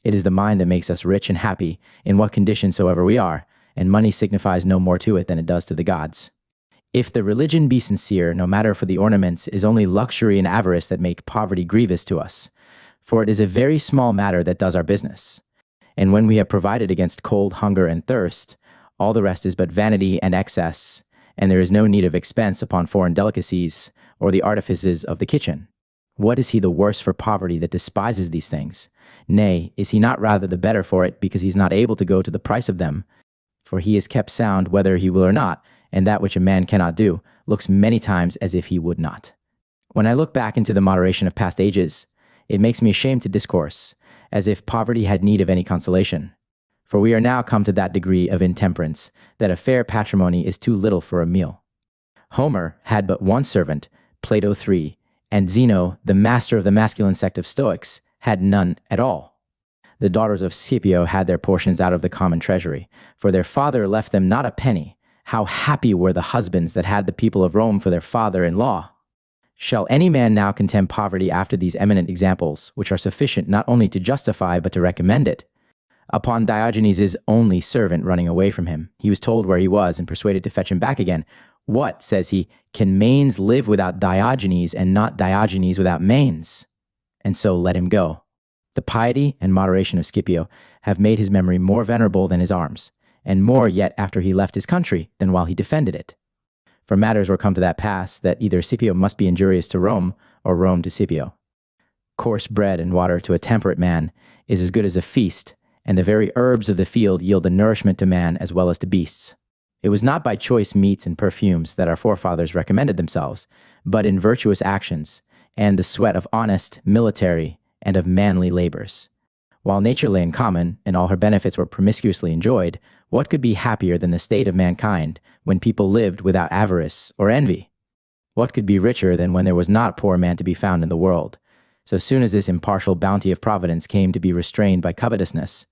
It is the mind that makes us rich and happy, in what condition soever we are, and money signifies no more to it than it does to the gods. If the religion be sincere, no matter for the ornaments, is only luxury and avarice that make poverty grievous to us, for it is a very small matter that does our business. And when we have provided against cold, hunger, and thirst, all the rest is but vanity and excess, and there is no need of expense upon foreign delicacies, or the artifices of the kitchen. What is he the worse for poverty that despises these things? Nay, is he not rather the better for it, because he is not able to go to the price of them? For he is kept sound whether he will or not, and that which a man cannot do looks many times as if he would not. When I look back into the moderation of past ages, it makes me ashamed to discourse, as if poverty had need of any consolation. For we are now come to that degree of intemperance, that a fair patrimony is too little for a meal. Homer had but one servant, Plato 3, and Zeno, the master of the masculine sect of Stoics, had none at all. The daughters of Scipio had their portions out of the common treasury, for their father left them not a penny. How happy were the husbands that had the people of Rome for their father-in-law! Shall any man now contemn poverty after these eminent examples, which are sufficient not only to justify but to recommend it? Upon Diogenes' only servant running away from him, he was told where he was and persuaded to fetch him back again. What, says he, can Manes live without Diogenes, and not Diogenes without Manes? And so let him go. The piety and moderation of Scipio have made his memory more venerable than his arms, and more yet after he left his country than while he defended it. For matters were come to that pass that either Scipio must be injurious to Rome, or Rome to Scipio. Coarse bread and water to a temperate man is as good as a feast, and the very herbs of the field yield the nourishment to man as well as to beasts. It was not by choice meats and perfumes that our forefathers recommended themselves, but in virtuous actions, and the sweat of honest, military, and of manly labors. While nature lay in common, and all her benefits were promiscuously enjoyed, what could be happier than the state of mankind when people lived without avarice or envy? What could be richer than when there was not a poor man to be found in the world? So soon as this impartial bounty of providence came to be restrained by covetousness,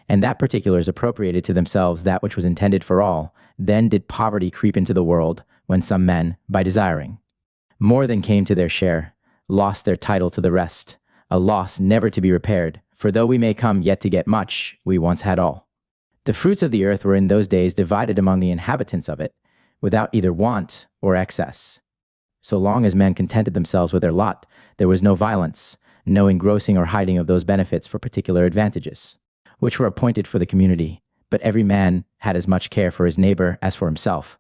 and that particulars appropriated to themselves that which was intended for all, then did poverty creep into the world, when some men, by desiring more than came to their share, lost their title to the rest, a loss never to be repaired, for though we may come yet to get much, we once had all. The fruits of the earth were in those days divided among the inhabitants of it, without either want or excess. So long as men contented themselves with their lot, there was no violence, no engrossing or hiding of those benefits for particular advantages, which were appointed for the community, but every man had as much care for his neighbor as for himself.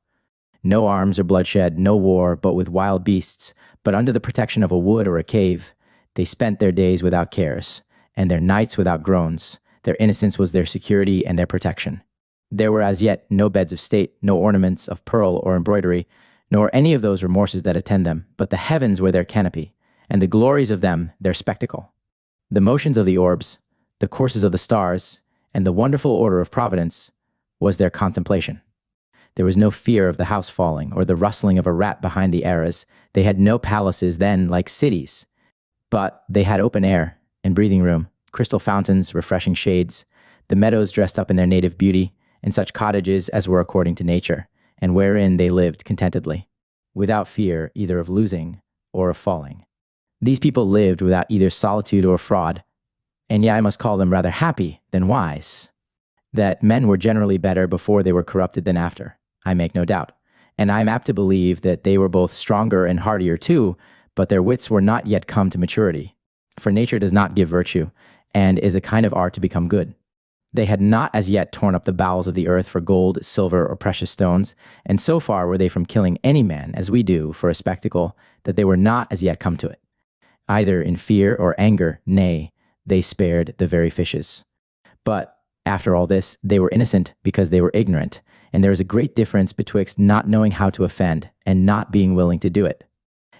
No arms or bloodshed, no war, but with wild beasts, but under the protection of a wood or a cave, they spent their days without cares, and their nights without groans. Their innocence was their security and their protection. There were as yet no beds of state, no ornaments of pearl or embroidery, nor any of those remorses that attend them, but the heavens were their canopy, and the glories of them their spectacle. The motions of the orbs, the courses of the stars, and the wonderful order of providence was their contemplation. There was no fear of the house falling, or the rustling of a rat behind the arras. They had no palaces then like cities, but they had open air and breathing room, crystal fountains, refreshing shades, the meadows dressed up in their native beauty, and such cottages as were according to nature, and wherein they lived contentedly, without fear either of losing or of falling. These people lived without either solitude or fraud, and yet I must call them rather happy than wise. That men were generally better before they were corrupted than after, I make no doubt, and I am apt to believe that they were both stronger and hardier too, but their wits were not yet come to maturity, for nature does not give virtue, and is a kind of art to become good. They had not as yet torn up the bowels of the earth for gold, silver, or precious stones, and so far were they from killing any man, as we do, for a spectacle, that they were not as yet come to it, either in fear or anger, nay, they spared the very fishes. But after all this, they were innocent because they were ignorant, and there is a great difference betwixt not knowing how to offend and not being willing to do it.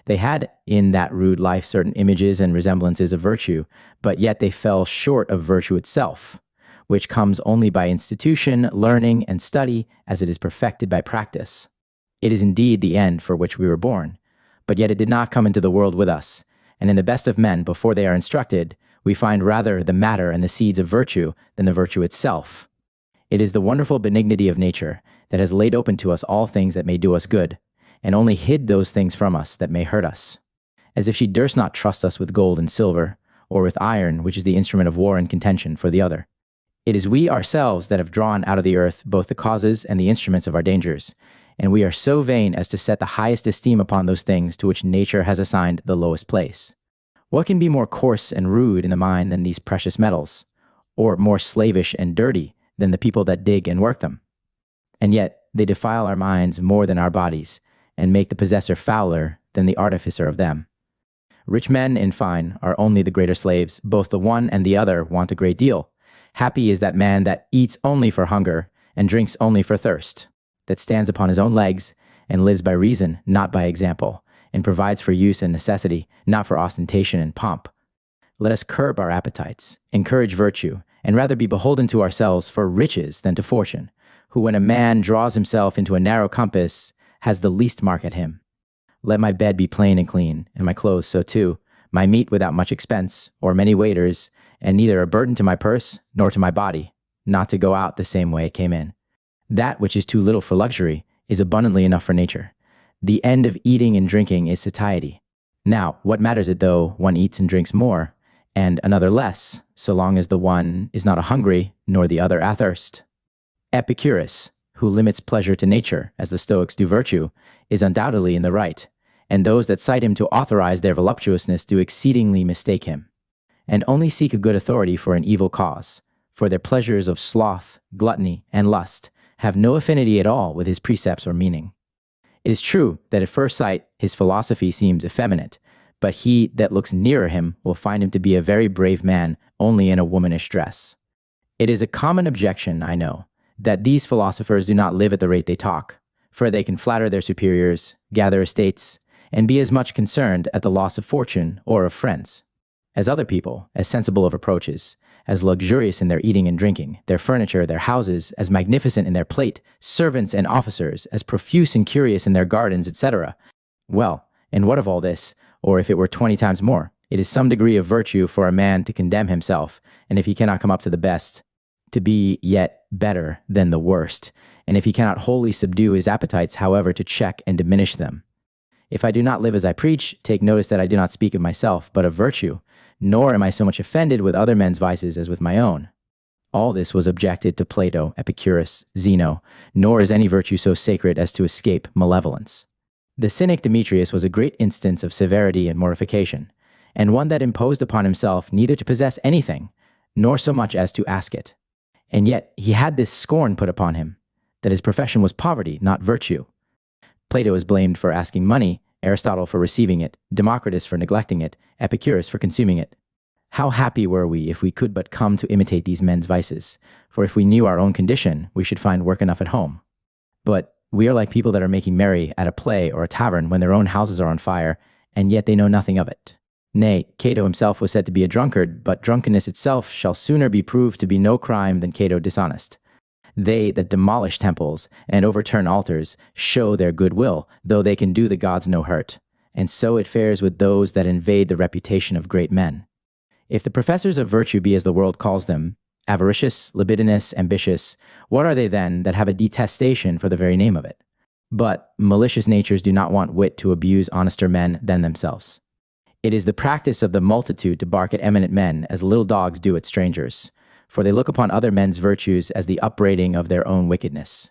They had in that rude life certain images and resemblances of virtue, but yet they fell short of virtue itself, which comes only by institution, learning, and study, as it is perfected by practice. It is indeed the end for which we were born, but yet it did not come into the world with us, and in the best of men, before they are instructed, we find rather the matter and the seeds of virtue than the virtue itself. It is the wonderful benignity of nature that has laid open to us all things that may do us good, and only hid those things from us that may hurt us, as if she durst not trust us with gold and silver, or with iron, which is the instrument of war and contention, for the other. It is we ourselves that have drawn out of the earth both the causes and the instruments of our dangers, and we are so vain as to set the highest esteem upon those things to which nature has assigned the lowest place. What can be more coarse and rude in the mind than these precious metals, or more slavish and dirty than the people that dig and work them? And yet they defile our minds more than our bodies, and make the possessor fouler than the artificer of them. Rich men, in fine, are only the greater slaves. Both the one and the other want a great deal. Happy is that man that eats only for hunger, and drinks only for thirst, that stands upon his own legs, and lives by reason, not by example, and provides for use and necessity, not for ostentation and pomp. Let us curb our appetites, encourage virtue, and rather be beholden to ourselves for riches than to fortune, who when a man draws himself into a narrow compass, has the least mark at him. Let my bed be plain and clean, and my clothes so too, my meat without much expense, or many waiters, and neither a burden to my purse, nor to my body, not to go out the same way it came in. That which is too little for luxury is abundantly enough for nature. The end of eating and drinking is satiety. Now, what matters it though one eats and drinks more, and another less, so long as the one is not hungry, nor the other athirst? Epicurus, who limits pleasure to nature, as the Stoics do virtue, is undoubtedly in the right, and those that cite him to authorize their voluptuousness do exceedingly mistake him, and only seek a good authority for an evil cause, for their pleasures of sloth, gluttony, and lust have no affinity at all with his precepts or meaning. It is true that at first sight his philosophy seems effeminate, but he that looks nearer him will find him to be a very brave man only in a womanish dress. It is a common objection, I know, that these philosophers do not live at the rate they talk, for they can flatter their superiors, gather estates, and be as much concerned at the loss of fortune or of friends, as other people, as sensible of reproaches, as luxurious in their eating and drinking, their furniture, their houses, as magnificent in their plate, servants and officers, as profuse and curious in their gardens, etc. Well, and what of all this? Or if it were 20 times more, it is some degree of virtue for a man to condemn himself, and if he cannot come up to the best, to be yet better than the worst, and if he cannot wholly subdue his appetites, however, to check and diminish them. If I do not live as I preach, take notice that I do not speak of myself, but of virtue, nor am I so much offended with other men's vices as with my own. All this was objected to Plato, Epicurus, Zeno, nor is any virtue so sacred as to escape malevolence. The cynic Demetrius was a great instance of severity and mortification, and one that imposed upon himself neither to possess anything, nor so much as to ask it. And yet he had this scorn put upon him, that his profession was poverty, not virtue. Plato is blamed for asking money, Aristotle for receiving it, Democritus for neglecting it, Epicurus for consuming it. How happy were we if we could but come to imitate these men's vices, for if we knew our own condition, we should find work enough at home. But we are like people that are making merry at a play or a tavern when their own houses are on fire, and yet they know nothing of it. Nay, Cato himself was said to be a drunkard, but drunkenness itself shall sooner be proved to be no crime than Cato dishonest. They that demolish temples and overturn altars show their good will, though they can do the gods no hurt. And so it fares with those that invade the reputation of great men. If the professors of virtue be as the world calls them, avaricious, libidinous, ambitious, what are they then that have a detestation for the very name of it? But malicious natures do not want wit to abuse honester men than themselves. It is the practice of the multitude to bark at eminent men as little dogs do at strangers, for they look upon other men's virtues as the upbraiding of their own wickedness.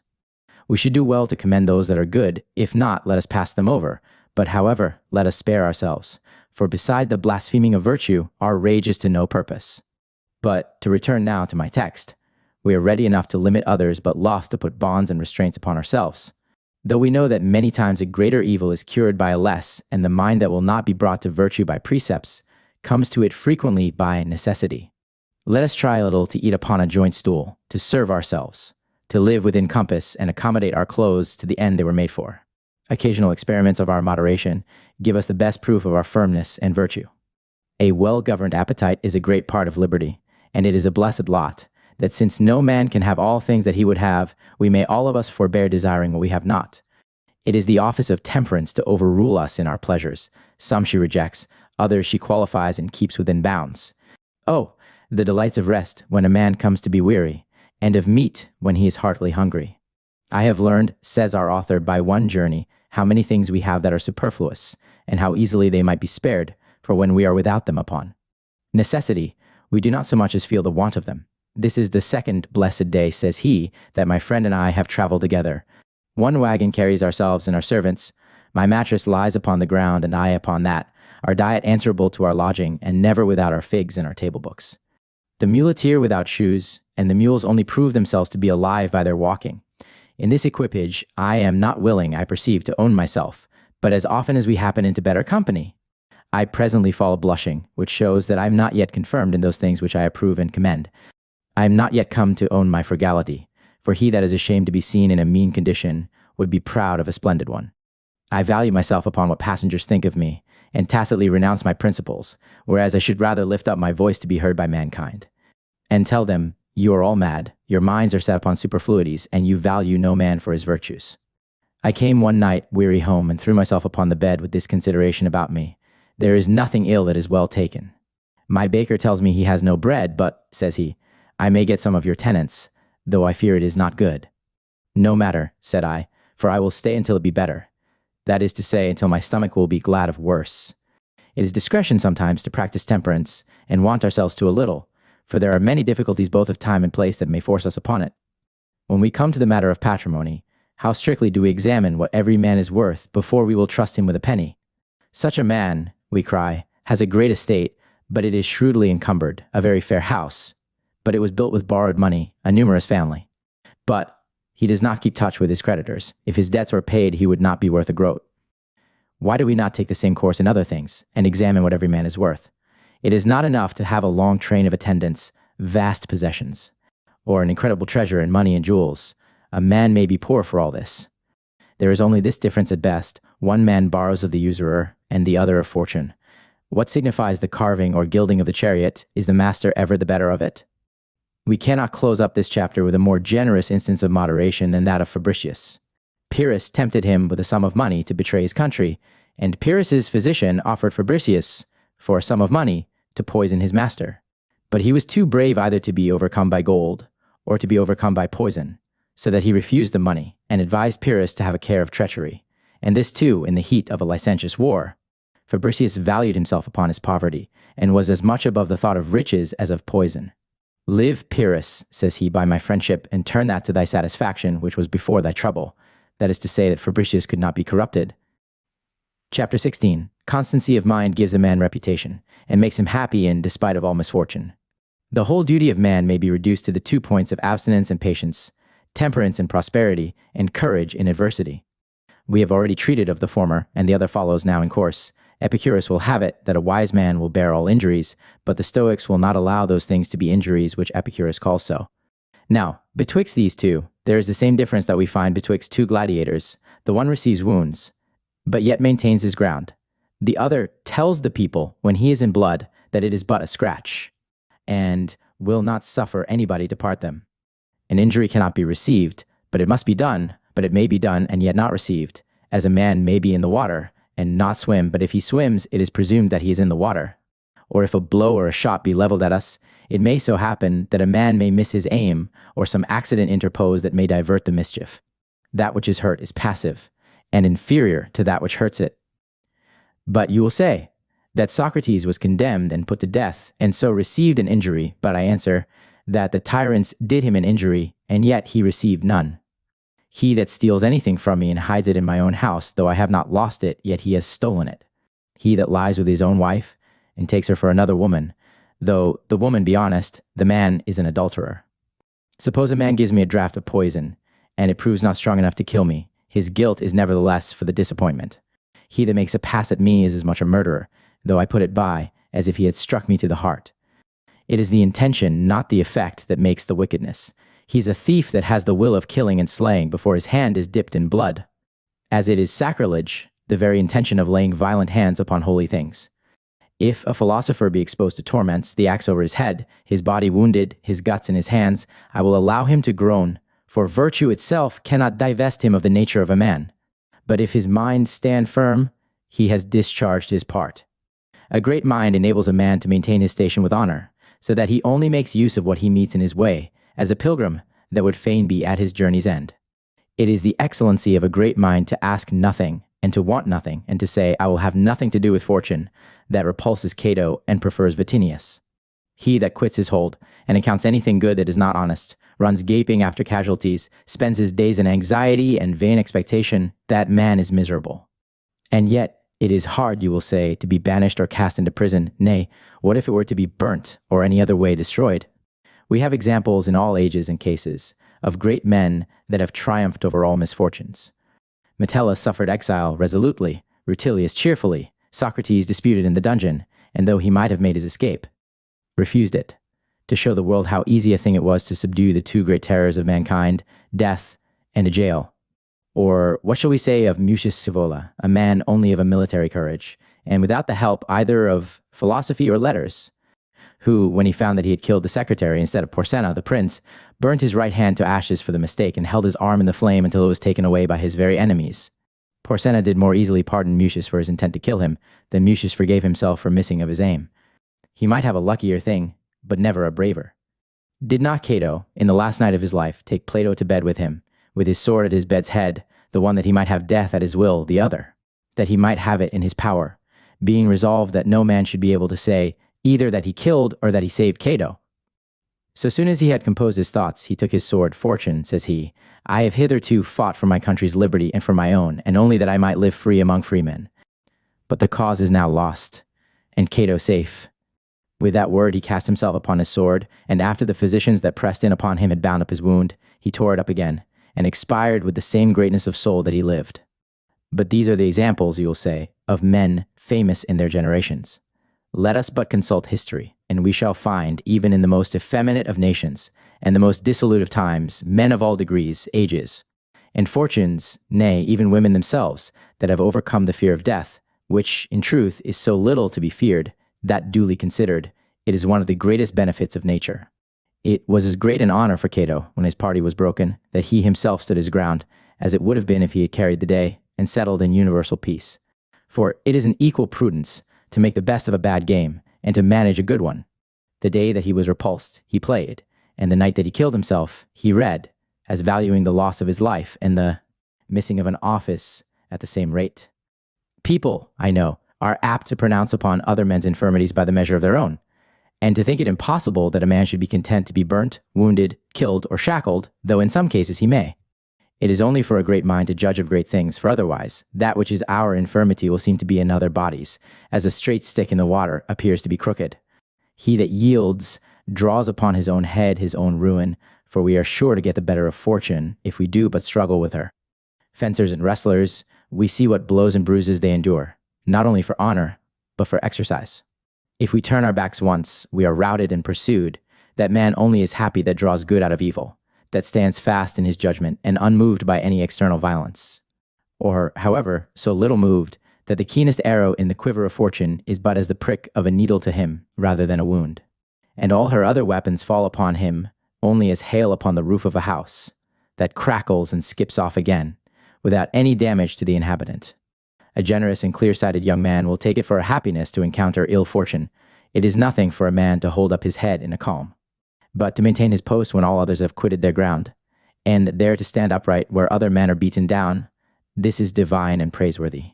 We should do well to commend those that are good. If not, let us pass them over. But however, let us spare ourselves. For beside the blaspheming of virtue, our rage is to no purpose. But to return now to my text, we are ready enough to limit others, but loth to put bonds and restraints upon ourselves. Though we know that many times a greater evil is cured by a less, and the mind that will not be brought to virtue by precepts comes to it frequently by necessity. Let us try a little to eat upon a joint stool, to serve ourselves, to live within compass and accommodate our clothes to the end they were made for. Occasional experiments of our moderation give us the best proof of our firmness and virtue. A well-governed appetite is a great part of liberty, and it is a blessed lot, that since no man can have all things that he would have, we may all of us forbear desiring what we have not. It is the office of temperance to overrule us in our pleasures. Some she rejects, others she qualifies and keeps within bounds. Oh, the delights of rest when a man comes to be weary, and of meat when he is heartily hungry. I have learned, says our author, by one journey, how many things we have that are superfluous, and how easily they might be spared, for when we are without them upon necessity, we do not so much as feel the want of them. This is the second blessed day, says he, that my friend and I have traveled together. One wagon carries ourselves and our servants. My mattress lies upon the ground, and I upon that, our diet answerable to our lodging, and never without our figs and our table books. The muleteer without shoes, and the mules only prove themselves to be alive by their walking. In this equipage, I am not willing, I perceive, to own myself, but as often as we happen into better company, I presently fall a blushing, which shows that I am not yet confirmed in those things which I approve and commend. I am not yet come to own my frugality, for he that is ashamed to be seen in a mean condition would be proud of a splendid one. I value myself upon what passengers think of me, and tacitly renounce my principles, whereas I should rather lift up my voice to be heard by mankind, and tell them, you are all mad, your minds are set upon superfluities, and you value no man for his virtues. I came one night weary home, and threw myself upon the bed with this consideration about me. There is nothing ill that is well taken. My baker tells me he has no bread, but, says he, I may get some of your tenants, though I fear it is not good. No matter, said I, for I will stay until it be better. That is to say, until my stomach will be glad of worse. It is discretion sometimes to practice temperance, and want ourselves to a little, for there are many difficulties both of time and place that may force us upon it. When we come to the matter of patrimony, how strictly do we examine what every man is worth before we will trust him with a penny? Such a man, we cry, has a great estate, but it is shrewdly encumbered, a very fair house, but it was built with borrowed money, a numerous family. But he does not keep touch with his creditors. If his debts were paid, he would not be worth a groat. Why do we not take the same course in other things, and examine what every man is worth? It is not enough to have a long train of attendants, vast possessions, or an incredible treasure in money and jewels. A man may be poor for all this. There is only this difference at best. One man borrows of the usurer, and the other of fortune. What signifies the carving or gilding of the chariot? Is the master ever the better of it? We cannot close up this chapter with a more generous instance of moderation than that of Fabricius. Pyrrhus tempted him with a sum of money to betray his country, and Pyrrhus's physician offered Fabricius, for a sum of money, to poison his master. But he was too brave either to be overcome by gold or to be overcome by poison, so that he refused the money and advised Pyrrhus to have a care of treachery, and this too in the heat of a licentious war. Fabricius valued himself upon his poverty, and was as much above the thought of riches as of poison. Live, Pyrrhus, says he, by my friendship, and turn that to thy satisfaction, which was before thy trouble. That is to say, that Fabricius could not be corrupted. Chapter 16. Constancy of mind gives a man reputation, and makes him happy in despite of all misfortune. The whole duty of man may be reduced to the 2 points of abstinence and patience, temperance in prosperity, and courage in adversity. We have already treated of the former, and the other follows now in course. Epicurus will have it that a wise man will bear all injuries, but the Stoics will not allow those things to be injuries which Epicurus calls so. Now, betwixt these two, there is the same difference that we find betwixt 2 gladiators. The one receives wounds, but yet maintains his ground. The other tells the people, when he is in blood, that it is but a scratch, and will not suffer anybody to part them. An injury cannot be received, but it must be done, but it may be done and yet not received, as a man may be in the water and not swim, but if he swims, it is presumed that he is in the water. Or if a blow or a shot be leveled at us, it may so happen that a man may miss his aim, or some accident interpose that may divert the mischief. That which is hurt is passive, and inferior to that which hurts it. But you will say that Socrates was condemned and put to death, and so received an injury, but I answer that the tyrants did him an injury, and yet he received none. He that steals anything from me and hides it in my own house, though I have not lost it, yet he has stolen it. He that lies with his own wife and takes her for another woman, though the woman be honest, the man is an adulterer. Suppose a man gives me a draught of poison, and it proves not strong enough to kill me. His guilt is nevertheless for the disappointment. He that makes a pass at me is as much a murderer, though I put it by, as if he had struck me to the heart. It is the intention, not the effect, that makes the wickedness. He's a thief that has the will of killing and slaying before his hand is dipped in blood. As it is sacrilege, the very intention of laying violent hands upon holy things. If a philosopher be exposed to torments, the axe over his head, his body wounded, his guts in his hands, I will allow him to groan, for virtue itself cannot divest him of the nature of a man. But if his mind stand firm, he has discharged his part. A great mind enables a man to maintain his station with honor, so that he only makes use of what he meets in his way, as a pilgrim that would fain be at his journey's end. It is the excellency of a great mind to ask nothing, and to want nothing, and to say, I will have nothing to do with fortune, that repulses Cato and prefers Vatinius. He that quits his hold, and accounts anything good that is not honest, runs gaping after casualties, spends his days in anxiety and vain expectation, that man is miserable. And yet, it is hard, you will say, to be banished or cast into prison. Nay, what if it were to be burnt or any other way destroyed? We have examples in all ages and cases of great men that have triumphed over all misfortunes. Metellus suffered exile resolutely, Rutilius cheerfully, Socrates disputed in the dungeon, and though he might have made his escape, refused it, to show the world how easy a thing it was to subdue the 2 great terrors of mankind, death and a jail. Or what shall we say of Mucius Scaevola, a man only of a military courage, and without the help either of philosophy or letters, who, when he found that he had killed the secretary instead of Porsenna, the prince, burnt his right hand to ashes for the mistake and held his arm in the flame until it was taken away by his very enemies. Porsenna did more easily pardon Mucius for his intent to kill him than Mucius forgave himself for missing of his aim. He might have a luckier thing, but never a braver. Did not Cato, in the last night of his life, take Plato to bed with him, with his sword at his bed's head, the one that he might have death at his will, the other, that he might have it in his power, being resolved that no man should be able to say, either that he killed or that he saved Cato? So soon as he had composed his thoughts, he took his sword. Fortune, says he, I have hitherto fought for my country's liberty and for my own, and only that I might live free among freemen. But the cause is now lost, and Cato safe. With that word he cast himself upon his sword, and after the physicians that pressed in upon him had bound up his wound, he tore it up again, and expired with the same greatness of soul that he lived. But these are the examples, you will say, of men famous in their generations. Let us but consult history, and we shall find, even in the most effeminate of nations, and the most dissolute of times, men of all degrees, ages, and fortunes, nay, even women themselves, that have overcome the fear of death, which, in truth, is so little to be feared, that duly considered, it is one of the greatest benefits of nature. It was as great an honor for Cato, when his party was broken, that he himself stood his ground, as it would have been if he had carried the day, and settled in universal peace. For it is an equal prudence to make the best of a bad game, and to manage a good one. The day that he was repulsed, he played, and the night that he killed himself, he read, as valuing the loss of his life and the missing of an office at the same rate. People, I know, are apt to pronounce upon other men's infirmities by the measure of their own, and to think it impossible that a man should be content to be burnt, wounded, killed, or shackled, though in some cases he may. It is only for a great mind to judge of great things, for otherwise, that which is our infirmity will seem to be in other bodies, as a straight stick in the water appears to be crooked. He that yields draws upon his own head his own ruin, for we are sure to get the better of fortune if we do but struggle with her. Fencers and wrestlers, we see what blows and bruises they endure, not only for honor, but for exercise. If we turn our backs once, we are routed and pursued. That man only is happy that draws good out of evil, that stands fast in his judgment and unmoved by any external violence. Or, however, so little moved that the keenest arrow in the quiver of fortune is but as the prick of a needle to him rather than a wound. And all her other weapons fall upon him only as hail upon the roof of a house, that crackles and skips off again, without any damage to the inhabitant. A generous and clear-sighted young man will take it for a happiness to encounter ill fortune. It is nothing for a man to hold up his head in a calm, but to maintain his post when all others have quitted their ground, and there to stand upright where other men are beaten down, this is divine and praiseworthy.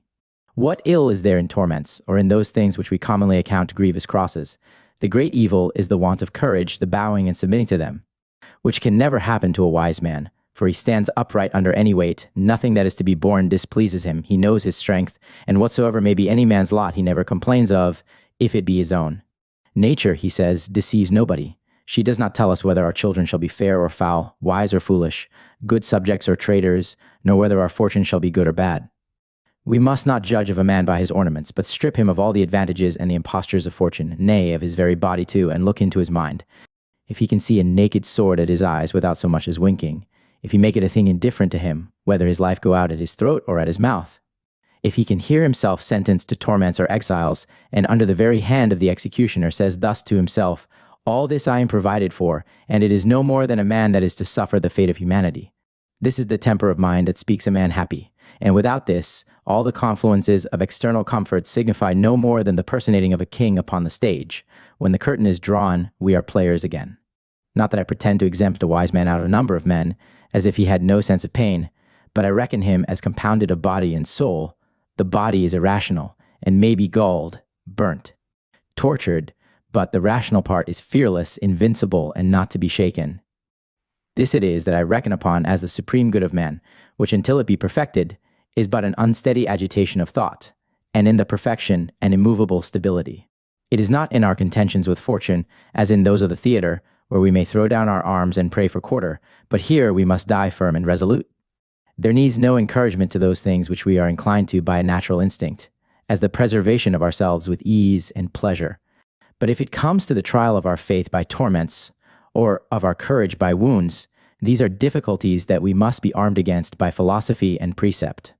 What ill is there in torments, or in those things which we commonly account grievous crosses? The great evil is the want of courage, the bowing and submitting to them, which can never happen to a wise man, for he stands upright under any weight. Nothing that is to be borne displeases him. He knows his strength, and whatsoever may be any man's lot, he never complains of, if it be his own. Nature, he says, deceives nobody. She does not tell us whether our children shall be fair or foul, wise or foolish, good subjects or traitors, nor whether our fortune shall be good or bad. We must not judge of a man by his ornaments, but strip him of all the advantages and the impostures of fortune, nay, of his very body too, and look into his mind. If he can see a naked sword at his eyes without so much as winking, if he make it a thing indifferent to him, whether his life go out at his throat or at his mouth, if he can hear himself sentenced to torments or exiles, and under the very hand of the executioner says thus to himself, all this I am provided for, and it is no more than a man that is to suffer the fate of humanity. This is the temper of mind that speaks a man happy, and without this, all the confluences of external comforts signify no more than the personating of a king upon the stage. When the curtain is drawn, we are players again. Not that I pretend to exempt a wise man out of a number of men, as if he had no sense of pain, but I reckon him as compounded of body and soul. The body is irrational, and may be galled, burnt, tortured, but the rational part is fearless, invincible, and not to be shaken. This it is that I reckon upon as the supreme good of man, which until it be perfected, is but an unsteady agitation of thought, and in the perfection an immovable stability. It is not in our contentions with fortune, as in those of the theater, where we may throw down our arms and pray for quarter, but here we must die firm and resolute. There needs no encouragement to those things which we are inclined to by a natural instinct, as the preservation of ourselves with ease and pleasure. But if it comes to the trial of our faith by torments, or of our courage by wounds, these are difficulties that we must be armed against by philosophy and precept.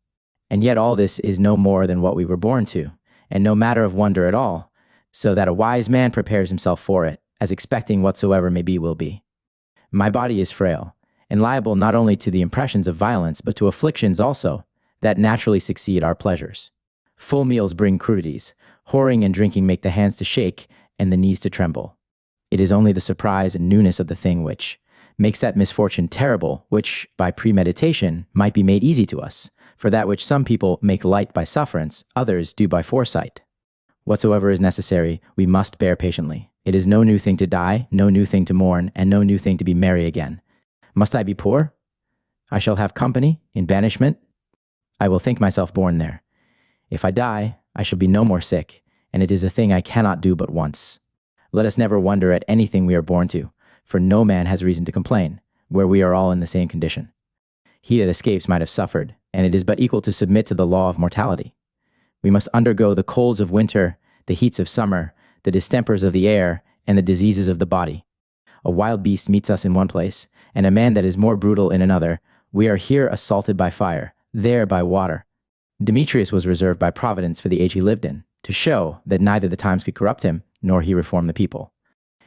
And yet all this is no more than what we were born to, and no matter of wonder at all, so that a wise man prepares himself for it, as expecting whatsoever may be will be. My body is frail, and liable not only to the impressions of violence, but to afflictions also, that naturally succeed our pleasures. Full meals bring crudities, whoring and drinking make the hands to shake, and the knees to tremble. It is only the surprise and newness of the thing which makes that misfortune terrible, which, by premeditation, might be made easy to us, for that which some people make light by sufferance, others do by foresight. Whatsoever is necessary, we must bear patiently. It is no new thing to die, no new thing to mourn, and no new thing to be merry again. Must I be poor? I shall have company, in banishment. I will think myself born there. If I die, I shall be no more sick, and it is a thing I cannot do but once. Let us never wonder at anything we are born to, for no man has reason to complain, where we are all in the same condition. He that escapes might have suffered, and it is but equal to submit to the law of mortality. We must undergo the colds of winter, the heats of summer, the distempers of the air, and the diseases of the body. A wild beast meets us in one place, and a man that is more brutal in another. We are here assaulted by fire, there by water. Demetrius was reserved by Providence for the age he lived in, to show that neither the times could corrupt him, nor he reform the people.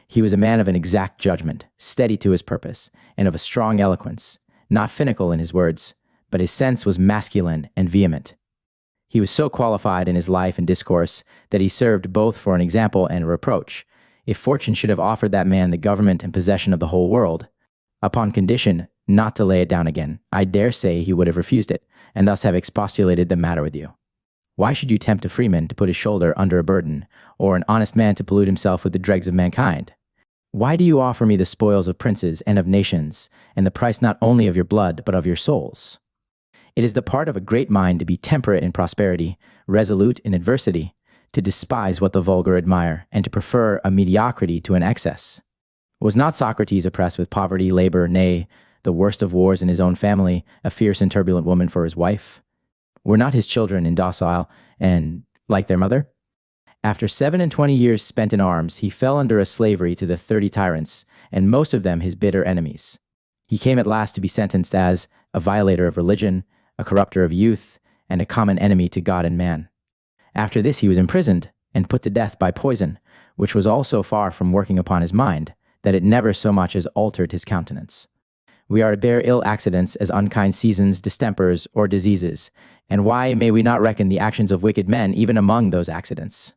He was a man of an exact judgment, steady to his purpose, and of a strong eloquence, not finical in his words, but his sense was masculine and vehement. He was so qualified in his life and discourse that he served both for an example and a reproach. If fortune should have offered that man the government and possession of the whole world, upon condition not to lay it down again, I dare say he would have refused it, and thus have expostulated the matter with you. Why should you tempt a freeman to put his shoulder under a burden, or an honest man to pollute himself with the dregs of mankind? Why do you offer me the spoils of princes and of nations, and the price not only of your blood, but of your souls? It is the part of a great mind to be temperate in prosperity, resolute in adversity, to despise what the vulgar admire, and to prefer a mediocrity to an excess. Was not Socrates oppressed with poverty, labor, nay, the worst of wars in his own family, a fierce and turbulent woman for his wife? Were not his children indocile and like their mother? After 27 years spent in arms, he fell under a slavery to the 30 tyrants, and most of them his bitter enemies. He came at last to be sentenced as a violator of religion, a corrupter of youth, and a common enemy to God and man. After this he was imprisoned and put to death by poison, which was all so far from working upon his mind, that it never so much as altered his countenance. We are to bear ill accidents as unkind seasons, distempers, or diseases, and why may we not reckon the actions of wicked men even among those accidents?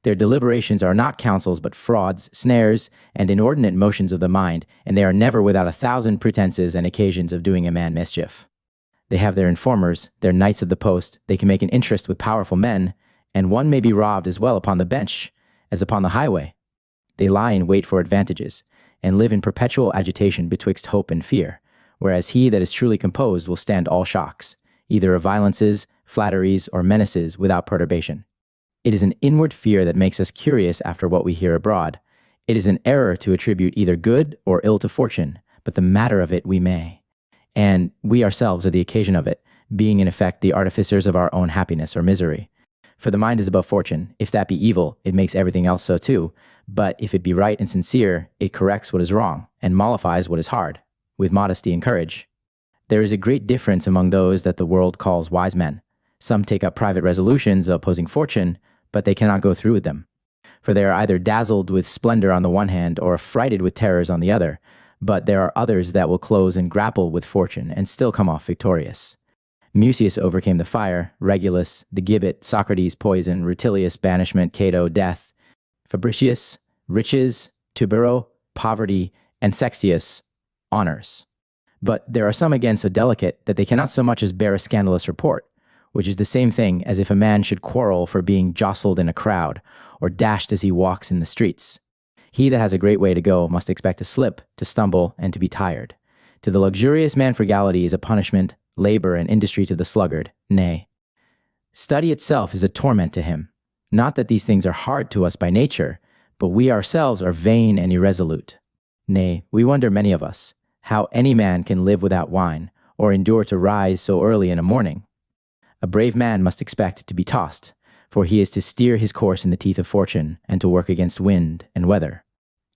Their deliberations are not counsels, but frauds, snares, and inordinate motions of the mind, and they are never without 1,000 pretenses and occasions of doing a man mischief. They have their informers, their knights of the post, they can make an interest with powerful men, and one may be robbed as well upon the bench as upon the highway. They lie in wait for advantages, and live in perpetual agitation betwixt hope and fear, whereas he that is truly composed will stand all shocks, either of violences, flatteries, or menaces without perturbation. It is an inward fear that makes us curious after what we hear abroad. It is an error to attribute either good or ill to fortune, but the matter of it we may. And we ourselves are the occasion of it, being in effect the artificers of our own happiness or misery. For the mind is above fortune. If that be evil, it makes everything else so too. But if it be right and sincere, it corrects what is wrong, and mollifies what is hard, with modesty and courage. There is a great difference among those that the world calls wise men. Some take up private resolutions opposing fortune, but they cannot go through with them. For they are either dazzled with splendor on the one hand, or affrighted with terrors on the other. But there are others that will close and grapple with fortune, and still come off victorious. Mucius overcame the fire, Regulus, the gibbet, Socrates, poison, Rutilius, banishment, Cato, death, Fabricius, riches, Tubero, poverty, and Sextius, honors. But there are some again so delicate that they cannot so much as bear a scandalous report, which is the same thing as if a man should quarrel for being jostled in a crowd, or dashed as he walks in the streets. He that has a great way to go must expect to slip, to stumble, and to be tired. To the luxurious man frugality is a punishment, labor and industry to the sluggard, nay. Study itself is a torment to him. Not that these things are hard to us by nature, but we ourselves are vain and irresolute. Nay, we wonder, many of us, how any man can live without wine, or endure to rise so early in a morning. A brave man must expect to be tossed, for he is to steer his course in the teeth of fortune, and to work against wind and weather.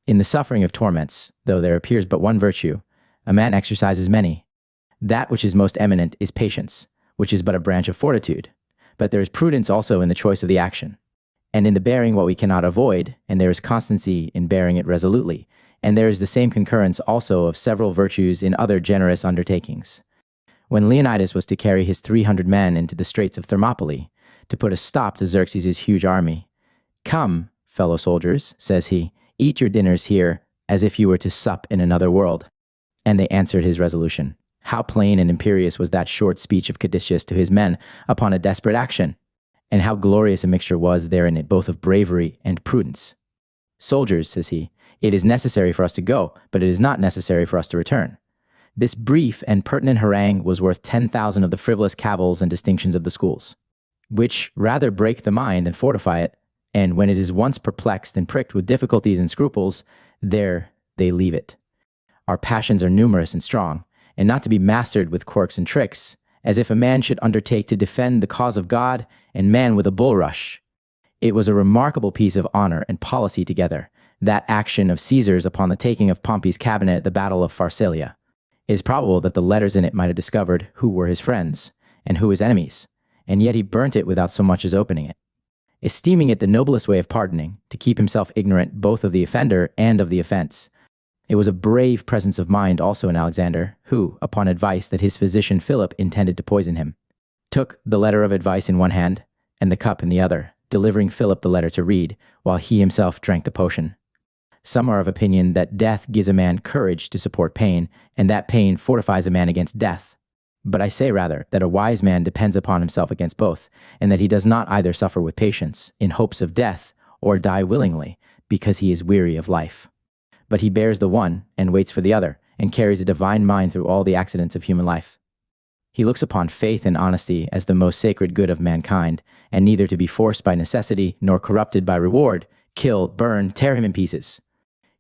In the suffering of torments, though there appears but one virtue, a man exercises many. That which is most eminent is patience, which is but a branch of fortitude. But there is prudence also in the choice of the action, and in the bearing what we cannot avoid, and there is constancy in bearing it resolutely, and there is the same concurrence also of several virtues in other generous undertakings. When Leonidas was to carry his 300 men into the straits of Thermopylae, to put a stop to Xerxes' huge army, "Come, fellow soldiers," says he, "eat your dinners here, as if you were to sup in another world." And they answered his resolution. How plain and imperious was that short speech of Caedicius to his men upon a desperate action, and how glorious a mixture was there in it both of bravery and prudence. "Soldiers," says he, "it is necessary for us to go, but it is not necessary for us to return." This brief and pertinent harangue was worth 10,000 of the frivolous cavils and distinctions of the schools, which rather break the mind than fortify it, and when it is once perplexed and pricked with difficulties and scruples, there they leave it. Our passions are numerous and strong, and not to be mastered with quirks and tricks, as if a man should undertake to defend the cause of God, and man with a bulrush. It was a remarkable piece of honor and policy together, that action of Caesar's upon the taking of Pompey's cabinet at the battle of Pharsalia. It is probable that the letters in it might have discovered who were his friends, and who his enemies, and yet he burnt it without so much as opening it, esteeming it the noblest way of pardoning, to keep himself ignorant both of the offender and of the offense. It was a brave presence of mind also in Alexander, who, upon advice that his physician Philip intended to poison him, took the letter of advice in one hand and the cup in the other, delivering Philip the letter to read, while he himself drank the potion. Some are of opinion that death gives a man courage to support pain, and that pain fortifies a man against death. But I say rather that a wise man depends upon himself against both, and that he does not either suffer with patience, in hopes of death, or die willingly, because he is weary of life. But he bears the one, and waits for the other, and carries a divine mind through all the accidents of human life. He looks upon faith and honesty as the most sacred good of mankind, and neither to be forced by necessity, nor corrupted by reward, kill, burn, tear him in pieces.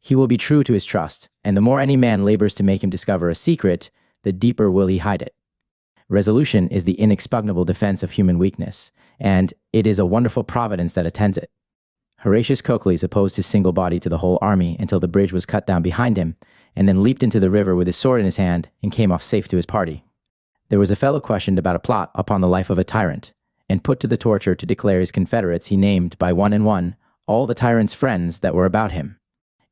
He will be true to his trust, and the more any man labors to make him discover a secret, the deeper will he hide it. Resolution is the inexpugnable defense of human weakness, and it is a wonderful providence that attends it. Horatius Cocles opposed his single body to the whole army until the bridge was cut down behind him, and then leaped into the river with his sword in his hand and came off safe to his party. There was a fellow questioned about a plot upon the life of a tyrant, and put to the torture to declare his confederates he named by one and one all the tyrant's friends that were about him.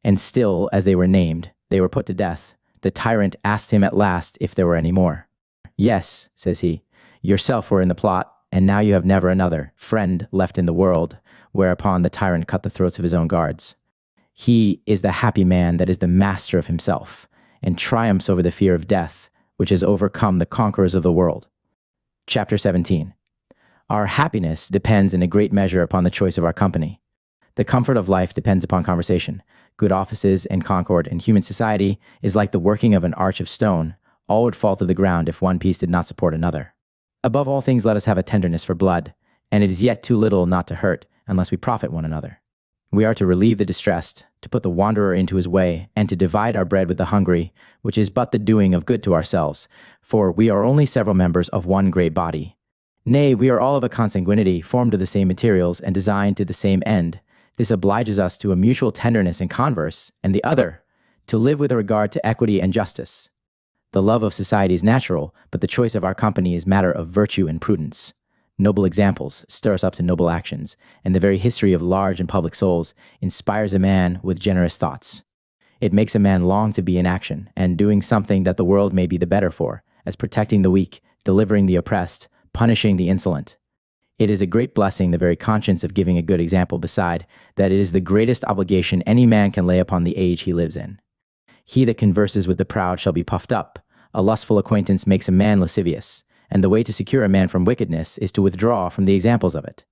And still, as they were named, they were put to death. The tyrant asked him at last if there were any more. Yes, says he, yourself were in the plot, and now you have never another friend left in the world, whereupon the tyrant cut the throats of his own guards. He is the happy man that is the master of himself, and triumphs over the fear of death, which has overcome the conquerors of the world. Chapter 17. Our happiness depends in a great measure upon the choice of our company. The comfort of life depends upon conversation. Good offices and concord in human society is like the working of an arch of stone. All would fall to the ground if one piece did not support another. Above all things, let us have a tenderness for blood, and it is yet too little not to hurt, unless we profit one another. We are to relieve the distressed, to put the wanderer into his way, and to divide our bread with the hungry, which is but the doing of good to ourselves, for we are only several members of one great body. Nay, we are all of a consanguinity, formed of the same materials, and designed to the same end. This obliges us to a mutual tenderness in converse, and the other, to live with regard to equity and justice. The love of society is natural, but the choice of our company is matter of virtue and prudence. Noble examples stir us up to noble actions, and the very history of large and public souls inspires a man with generous thoughts. It makes a man long to be in action, and doing something that the world may be the better for, as protecting the weak, delivering the oppressed, punishing the insolent. It is a great blessing, the very conscience of giving a good example, beside that it is the greatest obligation any man can lay upon the age he lives in. He that converses with the proud shall be puffed up. A lustful acquaintance makes a man lascivious, and the way to secure a man from wickedness is to withdraw from the examples of it.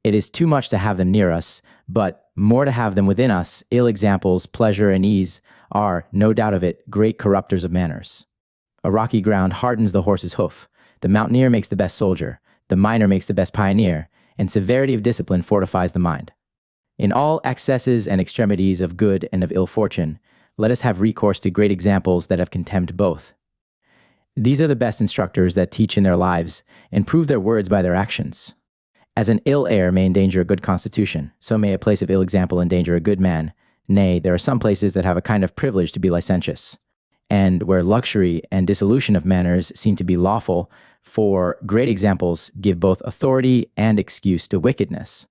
It is too much to have them near us, but more to have them within us. Ill examples, pleasure, and ease are, no doubt of it, great corrupters of manners. A rocky ground hardens the horse's hoof. The mountaineer makes the best soldier. The miner makes the best pioneer, and severity of discipline fortifies the mind. In all excesses and extremities of good and of ill fortune, let us have recourse to great examples that have contemned both. These are the best instructors that teach in their lives, and prove their words by their actions. As an ill air may endanger a good constitution, so may a place of ill example endanger a good man. Nay, there are some places that have a kind of privilege to be licentious, and where luxury and dissolution of manners seem to be lawful, for great examples give both authority and excuse to wickedness.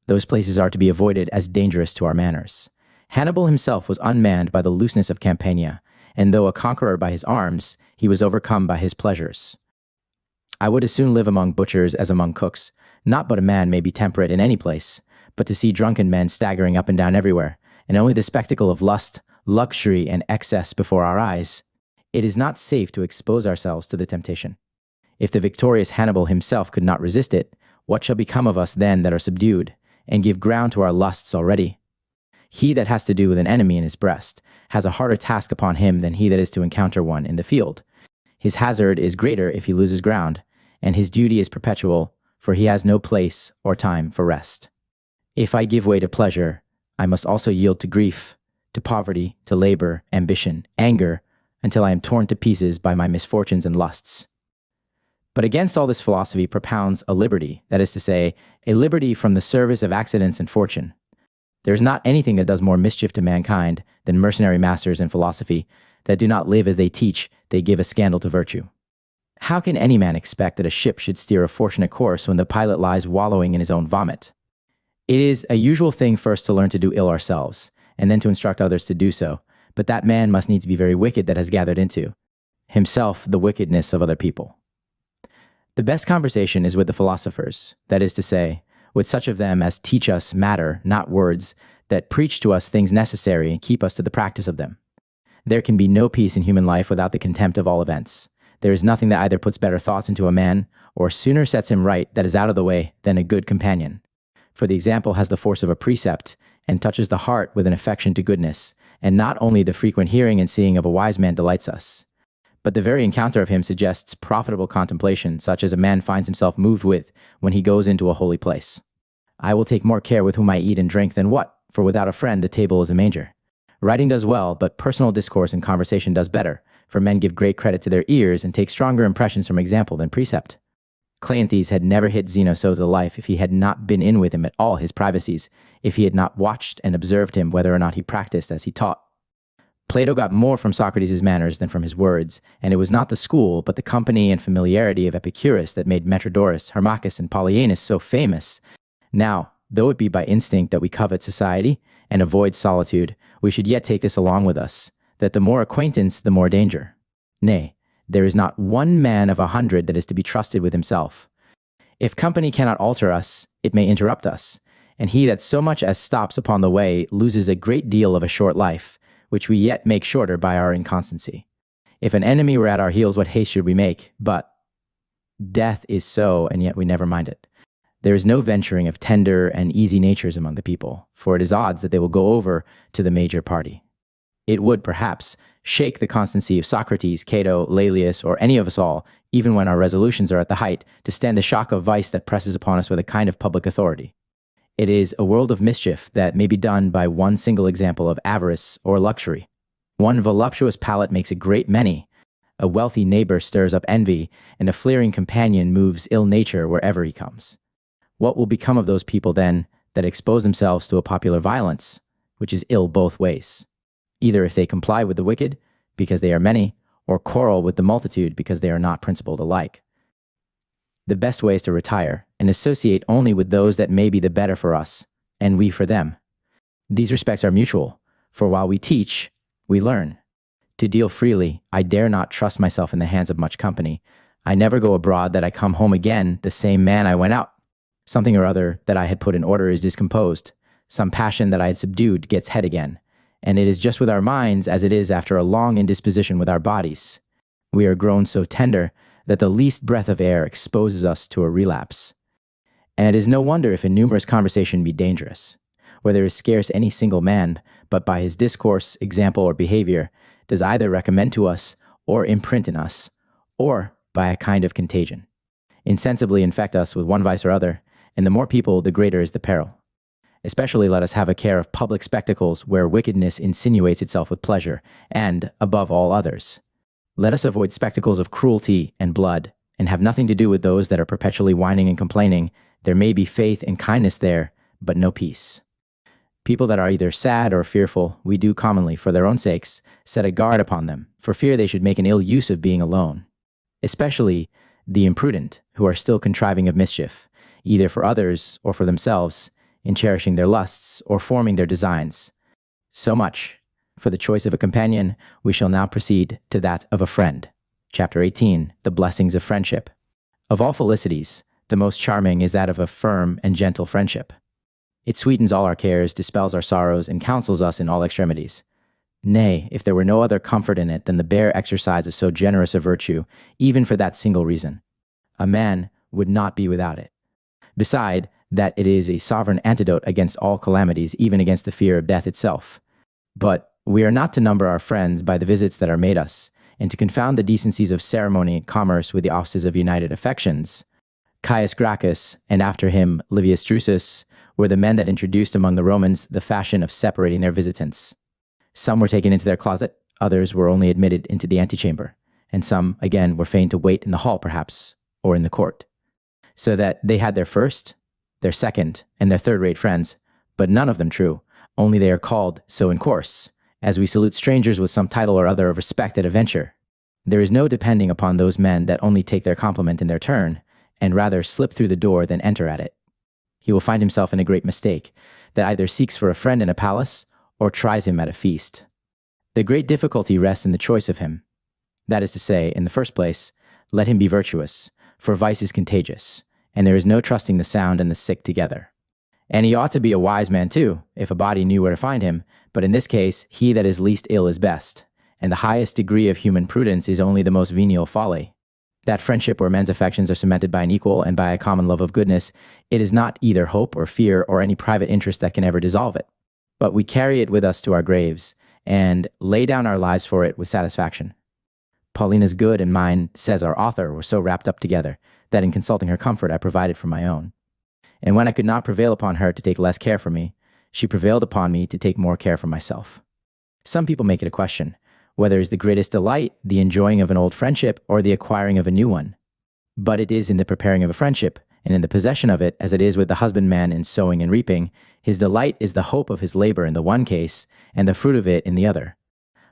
Those places are to be avoided as dangerous to our manners. Hannibal himself was unmanned by the looseness of Campania, and though a conqueror by his arms, he was overcome by his pleasures. I would as soon live among butchers as among cooks. Not but a man may be temperate in any place, but to see drunken men staggering up and down everywhere, and only the spectacle of lust, luxury, and excess before our eyes, it is not safe to expose ourselves to the temptation. If the victorious Hannibal himself could not resist it, what shall become of us then that are subdued, and give ground to our lusts already? He that has to do with an enemy in his breast has a harder task upon him than he that is to encounter one in the field. His hazard is greater if he loses ground, and his duty is perpetual, for he has no place or time for rest. If I give way to pleasure, I must also yield to grief, to poverty, to labor, ambition, anger, until I am torn to pieces by my misfortunes and lusts. But against all this philosophy propounds a liberty, that is to say, a liberty from the service of accidents and fortune. There is not anything that does more mischief to mankind than mercenary masters in philosophy that do not live as they teach, they give a scandal to virtue. How can any man expect that a ship should steer a fortunate course when the pilot lies wallowing in his own vomit? It is a usual thing first to learn to do ill ourselves, and then to instruct others to do so, but that man must needs be very wicked that has gathered into himself the wickedness of other people. The best conversation is with the philosophers, that is to say, with such of them as teach us matter, not words, that preach to us things necessary and keep us to the practice of them. There can be no peace in human life without the contempt of all events. There is nothing that either puts better thoughts into a man, or sooner sets him right that is out of the way than a good companion. For the example has the force of a precept, and touches the heart with an affection to goodness, and not only the frequent hearing and seeing of a wise man delights us, but the very encounter of him suggests profitable contemplation, such as a man finds himself moved with when he goes into a holy place. I will take more care with whom I eat and drink than what, for without a friend the table is a manger. Writing does well, but personal discourse and conversation does better, for men give great credit to their ears and take stronger impressions from example than precept. Cleanthes had never hit Zeno so to the life if he had not been in with him at all his privacies, if he had not watched and observed him whether or not he practiced as he taught. Plato got more from Socrates' manners than from his words, and it was not the school, but the company and familiarity of Epicurus that made Metrodorus, Harmachis, and Polyaenus so famous. Now, though it be by instinct that we covet society and avoid solitude, we should yet take this along with us, that the more acquaintance, the more danger. Nay, there is not one man of 100 that is to be trusted with himself. If company cannot alter us, it may interrupt us, and he that so much as stops upon the way loses a great deal of a short life, which we yet make shorter by our inconstancy. If an enemy were at our heels, what haste should we make? But death is so, and yet we never mind it. There is no venturing of tender and easy natures among the people, for it is odds that they will go over to the major party. It would, perhaps, shake the constancy of Socrates, Cato, Laelius, or any of us all, even when our resolutions are at the height, to stand the shock of vice that presses upon us with a kind of public authority. It is a world of mischief that may be done by one single example of avarice or luxury. One voluptuous palate makes a great many. A wealthy neighbor stirs up envy, and a fleering companion moves ill nature wherever he comes. What will become of those people, then, that expose themselves to a popular violence, which is ill both ways? Either if they comply with the wicked, because they are many, or quarrel with the multitude, because they are not principled alike. The best way is to retire, and associate only with those that may be the better for us, and we for them. These respects are mutual, for while we teach, we learn. To deal freely, I dare not trust myself in the hands of much company. I never go abroad that I come home again the same man I went out. Something or other that I had put in order is discomposed. Some passion that I had subdued gets head again. And it is just with our minds as it is after a long indisposition with our bodies. We are grown so tender that the least breath of air exposes us to a relapse. And it is no wonder if a numerous conversation be dangerous, where there is scarce any single man, but by his discourse, example, or behavior, does either recommend to us, or imprint in us, or, by a kind of contagion, insensibly infect us with one vice or other, and the more people, the greater is the peril. Especially let us have a care of public spectacles where wickedness insinuates itself with pleasure, and, above all others, let us avoid spectacles of cruelty and blood, and have nothing to do with those that are perpetually whining and complaining. There may be faith and kindness there, but no peace. People that are either sad or fearful, we do commonly, for their own sakes, set a guard upon them, for fear they should make an ill use of being alone. Especially the imprudent, who are still contriving of mischief, either for others or for themselves, in cherishing their lusts or forming their designs. So much for the choice of a companion. We shall now proceed to that of a friend. Chapter 18, The Blessings of Friendship. Of all felicities, the most charming is that of a firm and gentle friendship. It sweetens all our cares, dispels our sorrows, and counsels us in all extremities. Nay, if there were no other comfort in it than the bare exercise of so generous a virtue, even for that single reason, a man would not be without it. Beside, that it is a sovereign antidote against all calamities, even against the fear of death itself. But we are not to number our friends by the visits that are made us, and to confound the decencies of ceremony and commerce with the offices of united affections. Caius Gracchus, and after him Livius Drusus, were the men that introduced among the Romans the fashion of separating their visitants. Some were taken into their closet, others were only admitted into the antechamber, and some, again, were fain to wait in the hall perhaps, or in the court. So that they had their first, their second, and their third-rate friends, but none of them true, only they are called so in course, as we salute strangers with some title or other of respect at a venture. There is no depending upon those men that only take their compliment in their turn, and rather slip through the door than enter at it. He will find himself in a great mistake, that either seeks for a friend in a palace, or tries him at a feast. The great difficulty rests in the choice of him. That is to say, in the first place, let him be virtuous, for vice is contagious, and there is no trusting the sound and the sick together. And he ought to be a wise man too, if a body knew where to find him, but in this case, he that is least ill is best, and the highest degree of human prudence is only the most venial folly. That friendship where men's affections are cemented by an equal and by a common love of goodness, it is not either hope or fear or any private interest that can ever dissolve it. But we carry it with us to our graves, and lay down our lives for it with satisfaction. Paulina's good and mine, says our author, were so wrapped up together, that in consulting her comfort I provided for my own. And when I could not prevail upon her to take less care for me, she prevailed upon me to take more care for myself. Some people make it a question, whether is the greatest delight the enjoying of an old friendship or the acquiring of a new one. But it is in the preparing of a friendship, and in the possession of it, as it is with the husbandman in sowing and reaping. His delight is the hope of his labor in the one case, and the fruit of it in the other.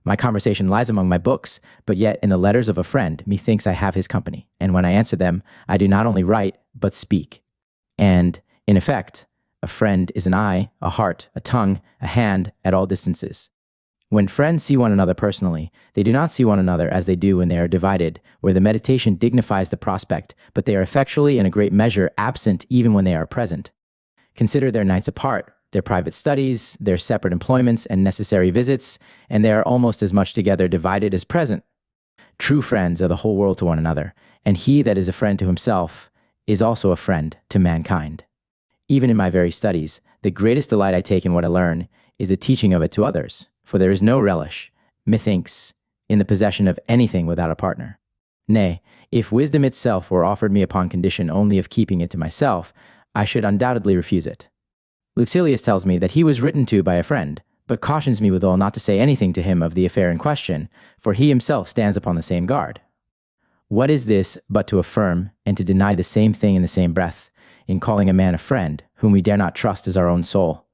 My conversation lies among my books, but yet in the letters of a friend, methinks I have his company, and when I answer them, I do not only write, but speak. And, in effect, a friend is an eye, a heart, a tongue, a hand, at all distances. When friends see one another personally, they do not see one another as they do when they are divided, where the meditation dignifies the prospect, but they are effectually in a great measure absent even when they are present. Consider their nights apart, their private studies, their separate employments and necessary visits, and they are almost as much together divided as present. True friends are the whole world to one another, and he that is a friend to himself is also a friend to mankind. Even in my very studies, the greatest delight I take in what I learn is the teaching of it to others, for there is no relish, methinks, in the possession of anything without a partner. Nay, if wisdom itself were offered me upon condition only of keeping it to myself, I should undoubtedly refuse it. Lucilius tells me that he was written to by a friend, but cautions me withal not to say anything to him of the affair in question, for he himself stands upon the same guard. What is this but to affirm and to deny the same thing in the same breath, in calling a man a friend, whom we dare not trust as our own soul?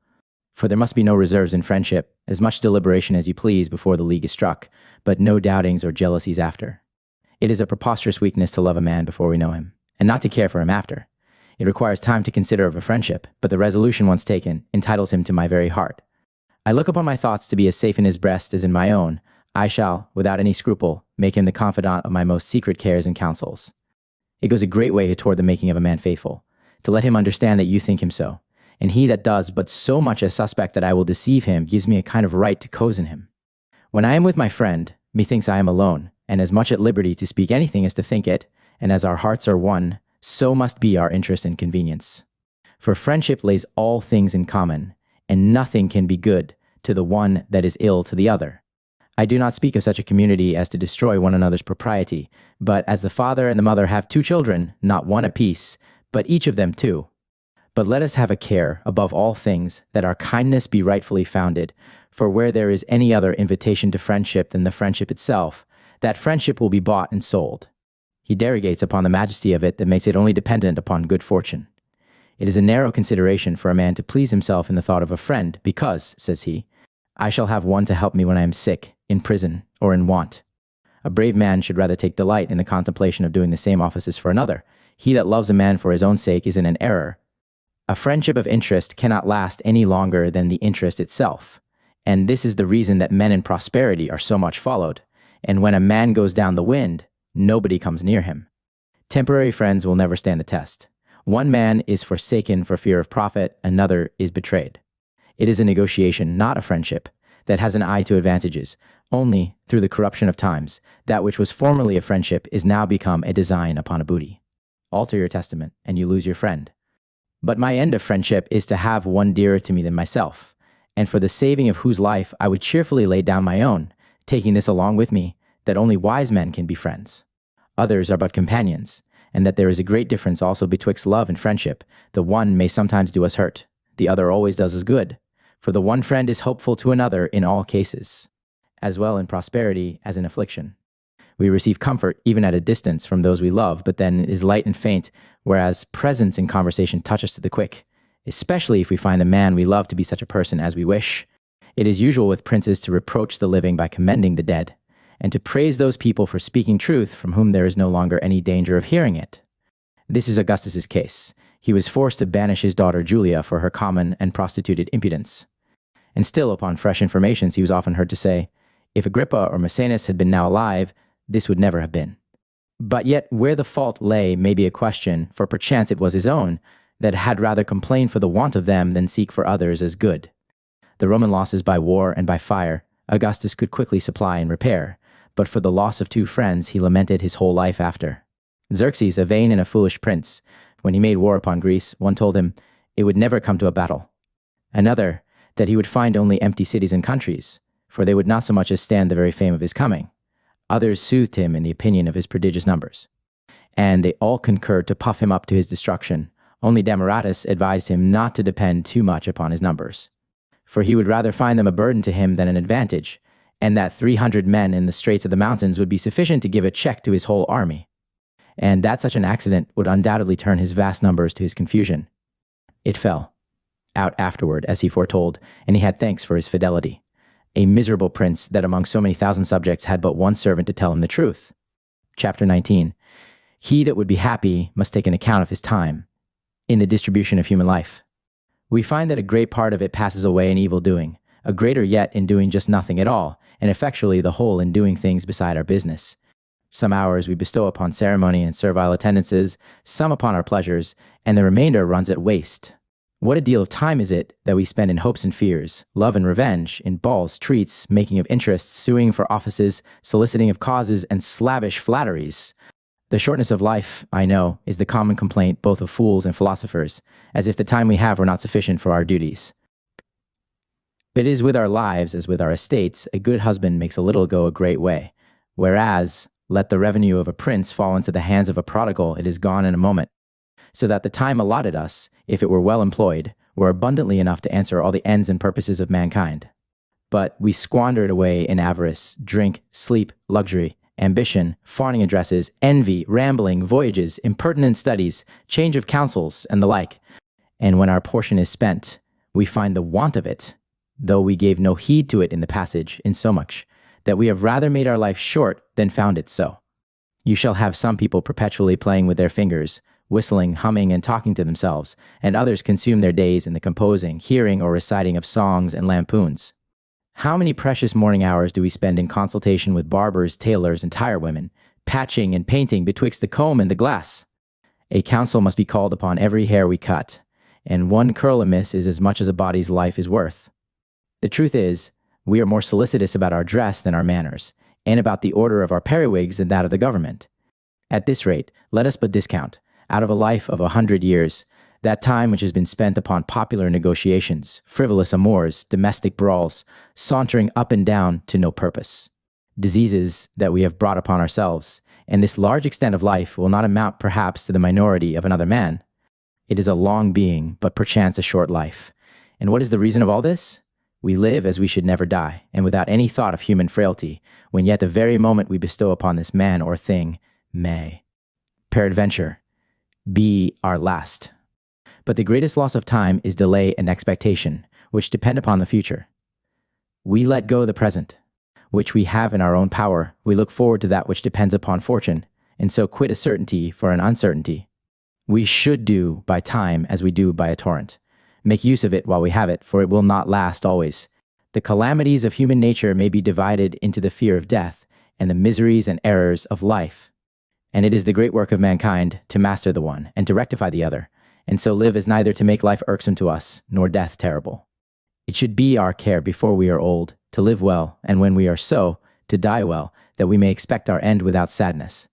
For there must be no reserves in friendship, as much deliberation as you please before the league is struck, but no doubtings or jealousies after. It is a preposterous weakness to love a man before we know him, and not to care for him after. It requires time to consider of a friendship, but the resolution once taken entitles him to my very heart. I look upon my thoughts to be as safe in his breast as in my own. I shall, without any scruple, make him the confidant of my most secret cares and counsels. It goes a great way toward the making of a man faithful, to let him understand that you think him so, and he that does but so much as suspect that I will deceive him gives me a kind of right to cozen him. When I am with my friend, methinks I am alone, and as much at liberty to speak anything as to think it, and as our hearts are one, so must be our interest and convenience. For friendship lays all things in common, and nothing can be good to the one that is ill to the other. I do not speak of such a community as to destroy one another's propriety, but as the father and the mother have 2 children, not one apiece, but each of them 2. But let us have a care, above all things, that our kindness be rightfully founded, for where there is any other invitation to friendship than the friendship itself, that friendship will be bought and sold. He derogates upon the majesty of it that makes it only dependent upon good fortune. It is a narrow consideration for a man to please himself in the thought of a friend, because, says he, I shall have one to help me when I am sick, in prison, or in want. A brave man should rather take delight in the contemplation of doing the same offices for another. He that loves a man for his own sake is in an error. A friendship of interest cannot last any longer than the interest itself, and this is the reason that men in prosperity are so much followed, and when a man goes down the wind, nobody comes near him. Temporary friends will never stand the test. One man is forsaken for fear of profit, another is betrayed. It is a negotiation, not a friendship, that has an eye to advantages. Only, through the corruption of times, that which was formerly a friendship is now become a design upon a booty. Alter your testament, and you lose your friend. But my end of friendship is to have one dearer to me than myself, and for the saving of whose life I would cheerfully lay down my own, taking this along with me, that only wise men can be friends. Others are but companions, and that there is a great difference also betwixt love and friendship. The one may sometimes do us hurt, the other always does us good. For the one friend is hopeful to another in all cases, as well in prosperity as in affliction. We receive comfort even at a distance from those we love, but then it is light and faint, whereas presence in conversation touch us to the quick, especially if we find the man we love to be such a person as we wish. It is usual with princes to reproach the living by commending the dead, and to praise those people for speaking truth from whom there is no longer any danger of hearing it. This is Augustus's case. He was forced to banish his daughter Julia for her common and prostituted impudence. And still, upon fresh informations, he was often heard to say, "If Agrippa or Maecenas had been now alive, this would never have been." But yet, where the fault lay may be a question, for perchance it was his own, that had rather complain for the want of them than seek for others as good. The Roman losses by war and by fire, Augustus could quickly supply and repair, but for the loss of two friends he lamented his whole life after. Xerxes, a vain and a foolish prince, when he made war upon Greece, one told him it would never come to a battle. Another, that he would find only empty cities and countries, for they would not so much as stand the very fame of his coming. Others soothed him in the opinion of his prodigious numbers. And they all concurred to puff him up to his destruction. Only Demaratus advised him not to depend too much upon his numbers, for he would rather find them a burden to him than an advantage, and that 300 men in the straits of the mountains would be sufficient to give a check to his whole army, and that such an accident would undoubtedly turn his vast numbers to his confusion. It fell out afterward, as he foretold, and he had thanks for his fidelity. A miserable prince that among so many thousand subjects had but one servant to tell him the truth. Chapter 19. He that would be happy must take an account of his time in the distribution of human life. We find that a great part of it passes away in evil doing, a greater yet in doing just nothing at all, and effectually the whole in doing things beside our business. Some hours we bestow upon ceremony and servile attendances, some upon our pleasures, and the remainder runs at waste. What a deal of time is it that we spend in hopes and fears, love and revenge, in balls, treats, making of interests, suing for offices, soliciting of causes, and slavish flatteries. The shortness of life, I know, is the common complaint both of fools and philosophers, as if the time we have were not sufficient for our duties. But it is with our lives as with our estates, a good husband makes a little go a great way, whereas, let the revenue of a prince fall into the hands of a prodigal, it is gone in a moment, so that the time allotted us, if it were well employed, were abundantly enough to answer all the ends and purposes of mankind. But we squander it away in avarice, drink, sleep, luxury, ambition, fawning addresses, envy, rambling, voyages, impertinent studies, change of counsels, and the like. And when our portion is spent, we find the want of it, though we gave no heed to it in the passage, insomuch that we have rather made our life short than found it so. You shall have some people perpetually playing with their fingers, whistling, humming, and talking to themselves, and others consume their days in the composing, hearing, or reciting of songs and lampoons. How many precious morning hours do we spend in consultation with barbers, tailors, and tirewomen, patching and painting betwixt the comb and the glass? A council must be called upon every hair we cut, and one curl amiss is as much as a body's life is worth. The truth is, we are more solicitous about our dress than our manners, and about the order of our periwigs than that of the government. At this rate, let us but discount, out of a life of 100 years, that time which has been spent upon popular negotiations, frivolous amours, domestic brawls, sauntering up and down to no purpose. Diseases that we have brought upon ourselves, and this large extent of life will not amount perhaps to the minority of another man. It is a long being, but perchance a short life. And what is the reason of all this? We live as we should never die, and without any thought of human frailty, when yet the very moment we bestow upon this man or thing may, peradventure, be our last. But the greatest loss of time is delay and expectation, which depend upon the future. We let go the present, which we have in our own power. We look forward to that which depends upon fortune, and so quit a certainty for an uncertainty. We should do by time as we do by a torrent. Make use of it while we have it, for it will not last always. The calamities of human nature may be divided into the fear of death and the miseries and errors of life. And it is the great work of mankind to master the one and to rectify the other, and so live as neither to make life irksome to us, nor death terrible. It should be our care before we are old, to live well, and when we are so, to die well, that we may expect our end without sadness.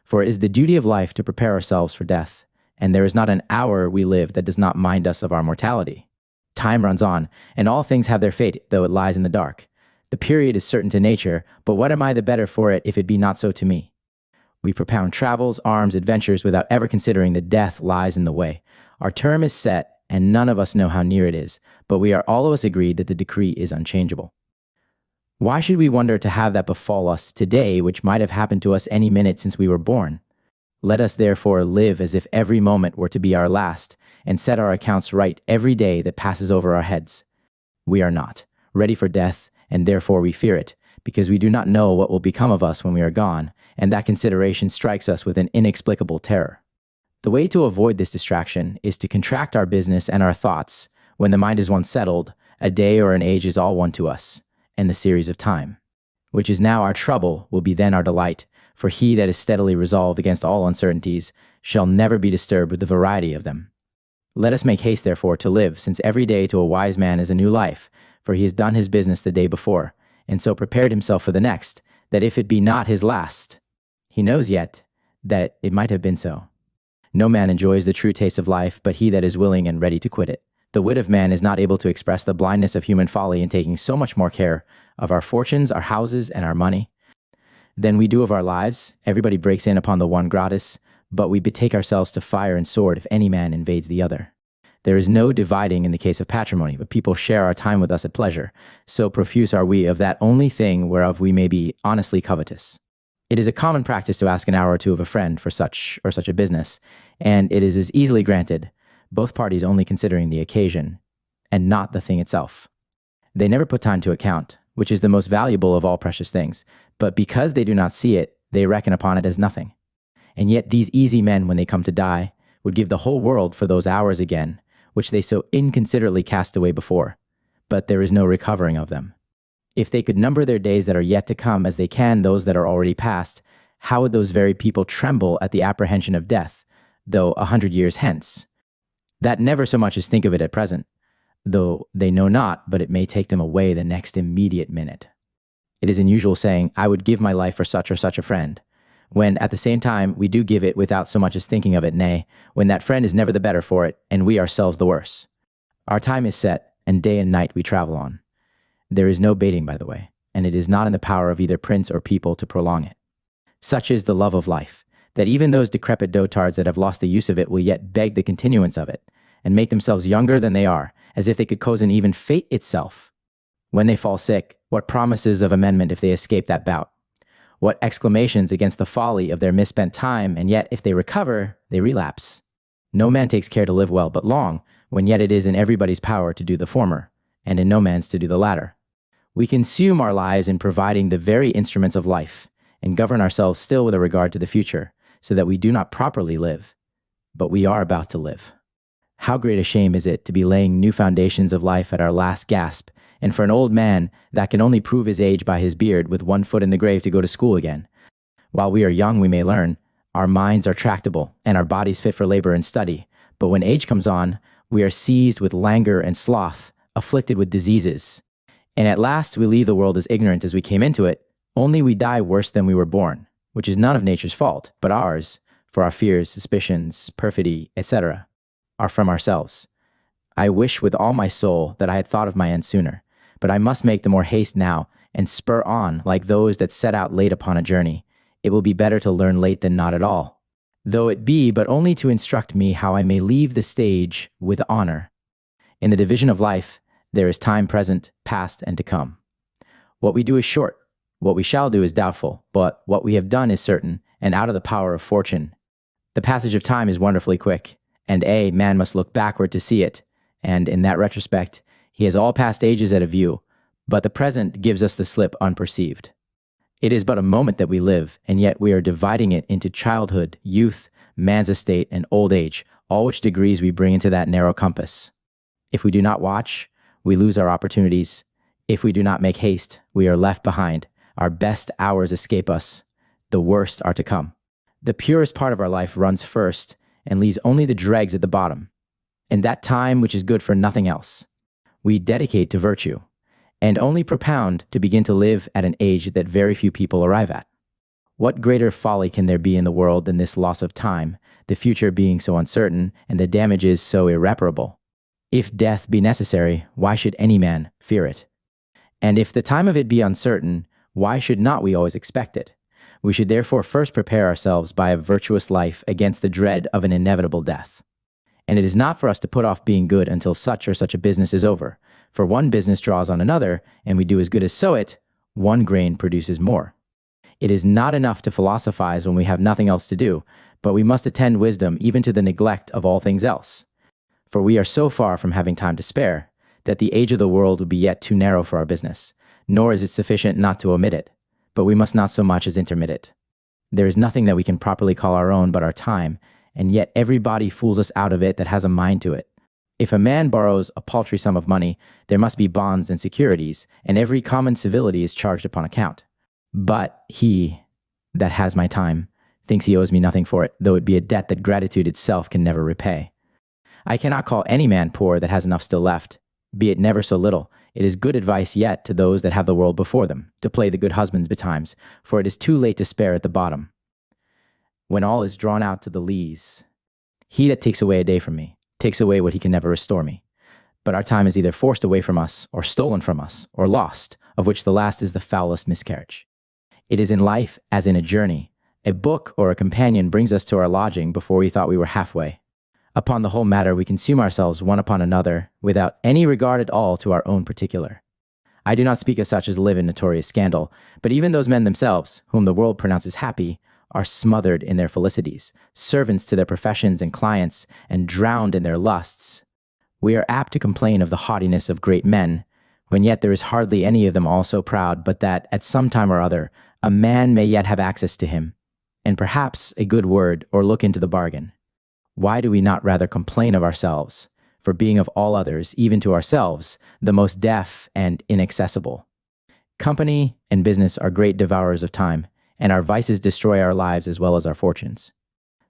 For it is the duty of life to prepare ourselves for death, and there is not an hour we live that does not mind us of our mortality. Time runs on, and all things have their fate, though it lies in the dark. The period is certain to nature, but what am I the better for it if it be not so to me? We propound travels, arms, adventures, without ever considering that death lies in the way. Our term is set, and none of us know how near it is, but we are all of us agreed that the decree is unchangeable. Why should we wonder to have that befall us today, which might have happened to us any minute since we were born? Let us therefore live as if every moment were to be our last, and set our accounts right every day that passes over our heads. We are not ready for death, and therefore we fear it, because we do not know what will become of us when we are gone, and that consideration strikes us with an inexplicable terror. The way to avoid this distraction is to contract our business and our thoughts. When the mind is once settled, a day or an age is all one to us, and the series of time, which is now our trouble, will be then our delight, for he that is steadily resolved against all uncertainties shall never be disturbed with the variety of them. Let us make haste, therefore, to live, since every day to a wise man is a new life, for he has done his business the day before, and so prepared himself for the next, that if it be not his last, he knows yet that it might have been so. No man enjoys the true taste of life, but he that is willing and ready to quit it. The wit of man is not able to express the blindness of human folly in taking so much more care of our fortunes, our houses, and our money than we do of our lives. Everybody breaks in upon the one gratis, but we betake ourselves to fire and sword if any man invades the other. There is no dividing in the case of patrimony, but people share our time with us at pleasure. So profuse are we of that only thing whereof we may be honestly covetous. It is a common practice to ask an hour or two of a friend for such or such a business, and it is as easily granted, both parties only considering the occasion and not the thing itself. They never put time to account, which is the most valuable of all precious things, but because they do not see it, they reckon upon it as nothing. And yet these easy men, when they come to die, would give the whole world for those hours again, which they so inconsiderately cast away before, but there is no recovering of them. If they could number their days that are yet to come as they can those that are already past, how would those very people tremble at the apprehension of death, though 100 years hence? That never so much as think of it at present, though they know not, but it may take them away the next immediate minute. It is an usual saying, I would give my life for such or such a friend, when at the same time we do give it without so much as thinking of it, nay, when that friend is never the better for it, and we ourselves the worse. Our time is set, and day and night we travel on. There is no baiting, by the way, and it is not in the power of either prince or people to prolong it. Such is the love of life, that even those decrepit dotards that have lost the use of it will yet beg the continuance of it, and make themselves younger than they are, as if they could cozen even fate itself. When they fall sick, what promises of amendment if they escape that bout? What exclamations against the folly of their misspent time, and yet if they recover, they relapse. No man takes care to live well but long, when yet it is in everybody's power to do the former, and in no man's to do the latter. We consume our lives in providing the very instruments of life, and govern ourselves still with a regard to the future, so that we do not properly live, but we are about to live. How great a shame is it to be laying new foundations of life at our last gasp, and for an old man that can only prove his age by his beard with one foot in the grave to go to school again. While we are young, we may learn. Our minds are tractable, and our bodies fit for labor and study. But when age comes on, we are seized with languor and sloth, afflicted with diseases. And at last we leave the world as ignorant as we came into it, only we die worse than we were born, which is none of nature's fault, but ours, for our fears, suspicions, perfidy, etc., are from ourselves. I wish with all my soul that I had thought of my end sooner, but I must make the more haste now, and spur on like those that set out late upon a journey. It will be better to learn late than not at all, though it be but only to instruct me how I may leave the stage with honor. In the division of life, there is time present, past, and to come. What we do is short, what we shall do is doubtful, but what we have done is certain, and out of the power of fortune. The passage of time is wonderfully quick, and man must look backward to see it, and in that retrospect, he has all past ages at a view, but the present gives us the slip unperceived. It is but a moment that we live, and yet we are dividing it into childhood, youth, man's estate, and old age, all which degrees we bring into that narrow compass. If we do not watch, we lose our opportunities. If we do not make haste, we are left behind. Our best hours escape us. The worst are to come. The purest part of our life runs first and leaves only the dregs at the bottom. And that time which is good for nothing else, we dedicate to virtue, and only propound to begin to live at an age that very few people arrive at. What greater folly can there be in the world than this loss of time, the future being so uncertain, and the damages so irreparable? If death be necessary, why should any man fear it? And if the time of it be uncertain, why should not we always expect it? We should therefore first prepare ourselves by a virtuous life against the dread of an inevitable death. And it is not for us to put off being good until such or such a business is over. For one business draws on another, and we do as good as sow it, one grain produces more. It is not enough to philosophize when we have nothing else to do, but we must attend wisdom even to the neglect of all things else. For we are so far from having time to spare, that the age of the world would be yet too narrow for our business. nor is it sufficient not to omit it, but we must not so much as intermit it. There is nothing that we can properly call our own but our time, and yet everybody fools us out of it that has a mind to it. If a man borrows a paltry sum of money, there must be bonds and securities, and every common civility is charged upon account. But he that has my time thinks he owes me nothing for it, though it be a debt that gratitude itself can never repay. I cannot call any man poor that has enough still left, be it never so little. It is good advice yet to those that have the world before them, to play the good husbands betimes, for it is too late to spare at the bottom, when all is drawn out to the lees. He that takes away a day from me takes away what he can never restore me. But our time is either forced away from us, or stolen from us, or lost, of which the last is the foulest miscarriage. It is in life as in a journey. A book or a companion brings us to our lodging before we thought we were halfway. Upon the whole matter, we consume ourselves one upon another, without any regard at all to our own particular. I do not speak of such as live in notorious scandal, but even those men themselves, whom the world pronounces happy, are smothered in their felicities, servants to their professions and clients, and drowned in their lusts. We are apt to complain of the haughtiness of great men, when yet there is hardly any of them all so proud but that, at some time or other, a man may yet have access to him, and perhaps a good word or look into the bargain. Why do we not rather complain of ourselves, for being of all others, even to ourselves, the most deaf and inaccessible? Company and business are great devourers of time, and our vices destroy our lives as well as our fortunes.